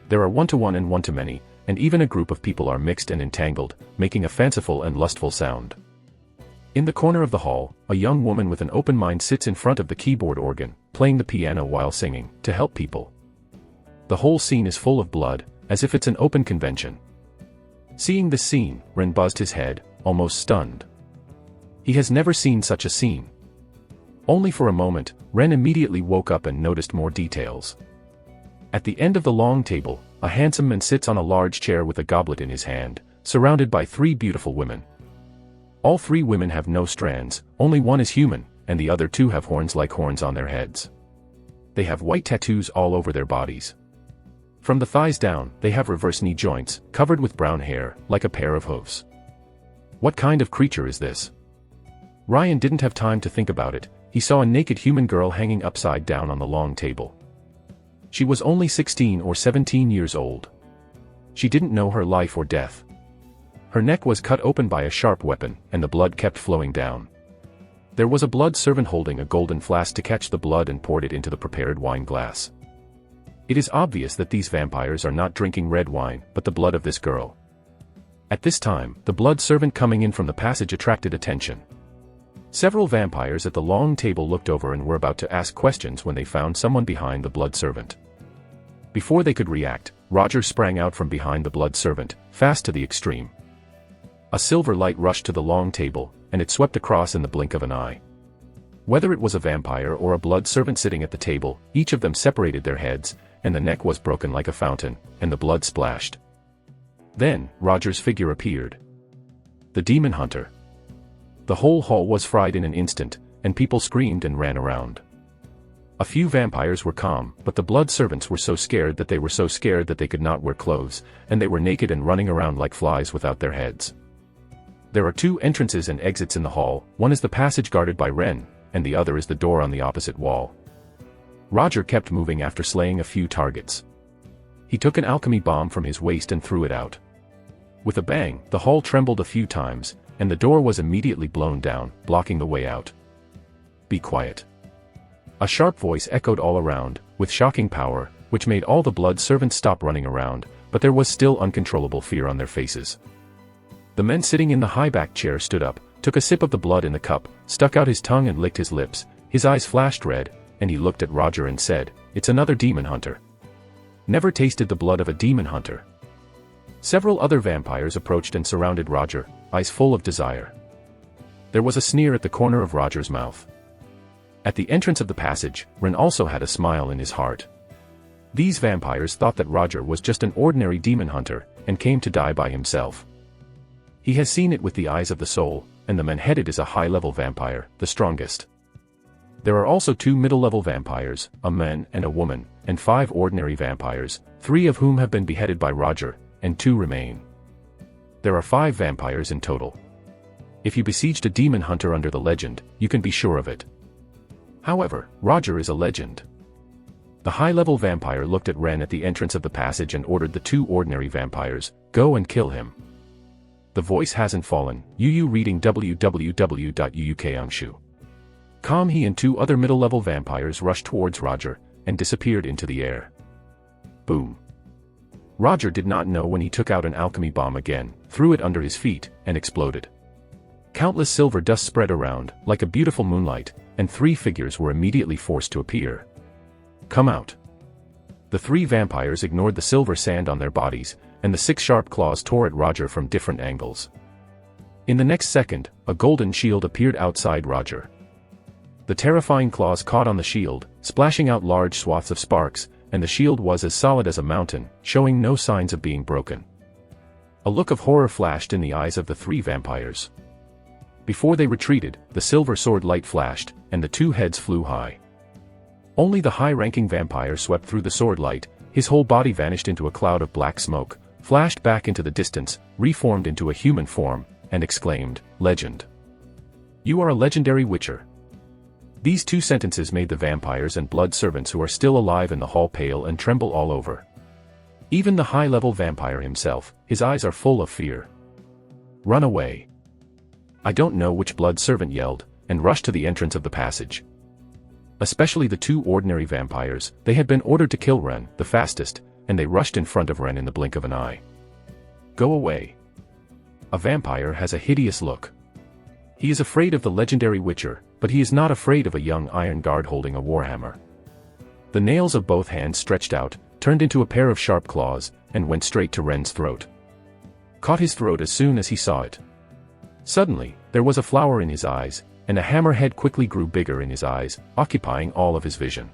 There are one-to-one and one-to-many, and even a group of people are mixed and entangled, making a fanciful and lustful sound. In the corner of the hall, a young woman with an open mind sits in front of the keyboard organ, playing the piano while singing, to help people. The whole scene is full of blood, as if it's an open convention. Seeing this scene, Ren buzzed his head, almost stunned. He has never seen such a scene. Only for a moment, Ren immediately woke up and noticed more details. At the end of the long table, a handsome man sits on a large chair with a goblet in his hand, surrounded by 3 beautiful women. All 3 women have no strands, only one is human, and the other 2 have horns like horns on their heads. They have white tattoos all over their bodies. From the thighs down, they have reverse knee joints, covered with brown hair, like a pair of hooves. What kind of creature is this? Ryan didn't have time to think about it, he saw a naked human girl hanging upside down on the long table. She was only 16 or 17 years old. She didn't know her life or death. Her neck was cut open by a sharp weapon, and the blood kept flowing down. There was a blood servant holding a golden flask to catch the blood and poured it into the prepared wine glass. It is obvious that these vampires are not drinking red wine, but the blood of this girl. At this time, the blood servant coming in from the passage attracted attention. Several vampires at the long table looked over and were about to ask questions when they found someone behind the blood servant. Before they could react, Roger sprang out from behind the blood servant, fast to the extreme. A silver light rushed to the long table, and it swept across in the blink of an eye. Whether it was a vampire or a blood servant sitting at the table, each of them separated their heads, and the neck was broken like a fountain, and the blood splashed. Then, Roger's figure appeared. The demon hunter. The whole hall was fried in an instant, and people screamed and ran around. A few vampires were calm, but the blood servants were so scared that they could not wear clothes, and they were naked and running around like flies without their heads. There are 2 entrances and exits in the hall, one is the passage guarded by Ren, and the other is the door on the opposite wall. Roger kept moving after slaying a few targets. He took an alchemy bomb from his waist and threw it out. With a bang, the hall trembled a few times, and the door was immediately blown down, blocking the way out. Be quiet. A sharp voice echoed all around, with shocking power, which made all the blood servants stop running around, but there was still uncontrollable fear on their faces. The man sitting in the high-backed chair stood up, took a sip of the blood in the cup, stuck out his tongue and licked his lips, his eyes flashed red, and he looked at Roger and said, "It's another demon hunter. Never tasted the blood of a demon hunter." Several other vampires approached and surrounded Roger, eyes full of desire. There was a sneer at the corner of Roger's mouth. At the entrance of the passage, Ren also had a smile in his heart. These vampires thought that Roger was just an ordinary demon hunter, and came to die by himself. He has seen it with the eyes of the soul, and the man headed is a high-level vampire, the strongest. There are also 2 middle-level vampires, a man and a woman, and 5 ordinary vampires, 3 of whom have been beheaded by Roger, and 2 remain. There are 5 vampires in total. If you besieged a demon hunter under the legend, you can be sure of it. However, Roger is a legend. The high-level vampire looked at Ren at the entrance of the passage and ordered the 2 ordinary vampires, "Go and kill him." The voice hasn't fallen, Yu reading www.uukangshu.com. He and 2 other middle-level vampires rushed towards Roger, and disappeared into the air. Boom. Roger did not know when he took out an alchemy bomb again, threw it under his feet, and exploded. Countless silver dust spread around, like a beautiful moonlight, and 3 figures were immediately forced to appear. "Come out." The 3 vampires ignored the silver sand on their bodies, and the 6 sharp claws tore at Roger from different angles. In the next second, a golden shield appeared outside Roger. The terrifying claws caught on the shield, splashing out large swaths of sparks, and the shield was as solid as a mountain, showing no signs of being broken. A look of horror flashed in the eyes of the 3 vampires. Before they retreated, the silver sword light flashed, and the 2 heads flew high. Only the high-ranking vampire swept through the sword light, his whole body vanished into a cloud of black smoke, flashed back into the distance, reformed into a human form, and exclaimed, "Legend! You are a legendary witcher." These two sentences made the vampires and blood servants who are still alive in the hall pale and tremble all over. Even the high-level vampire himself, his eyes are full of fear. "Run away!" I don't know which blood servant yelled, and rushed to the entrance of the passage. Especially the two ordinary vampires, they had been ordered to kill Ren, the fastest, and they rushed in front of Ren in the blink of an eye. "Go away." A vampire has a hideous look. He is afraid of the legendary witcher, but he is not afraid of a young iron guard holding a warhammer. The nails of both hands stretched out, turned into a pair of sharp claws, and went straight to Ren's throat. Caught his throat as soon as he saw it. Suddenly, there was a flower in his eyes, and a hammerhead quickly grew bigger in his eyes, occupying all of his vision.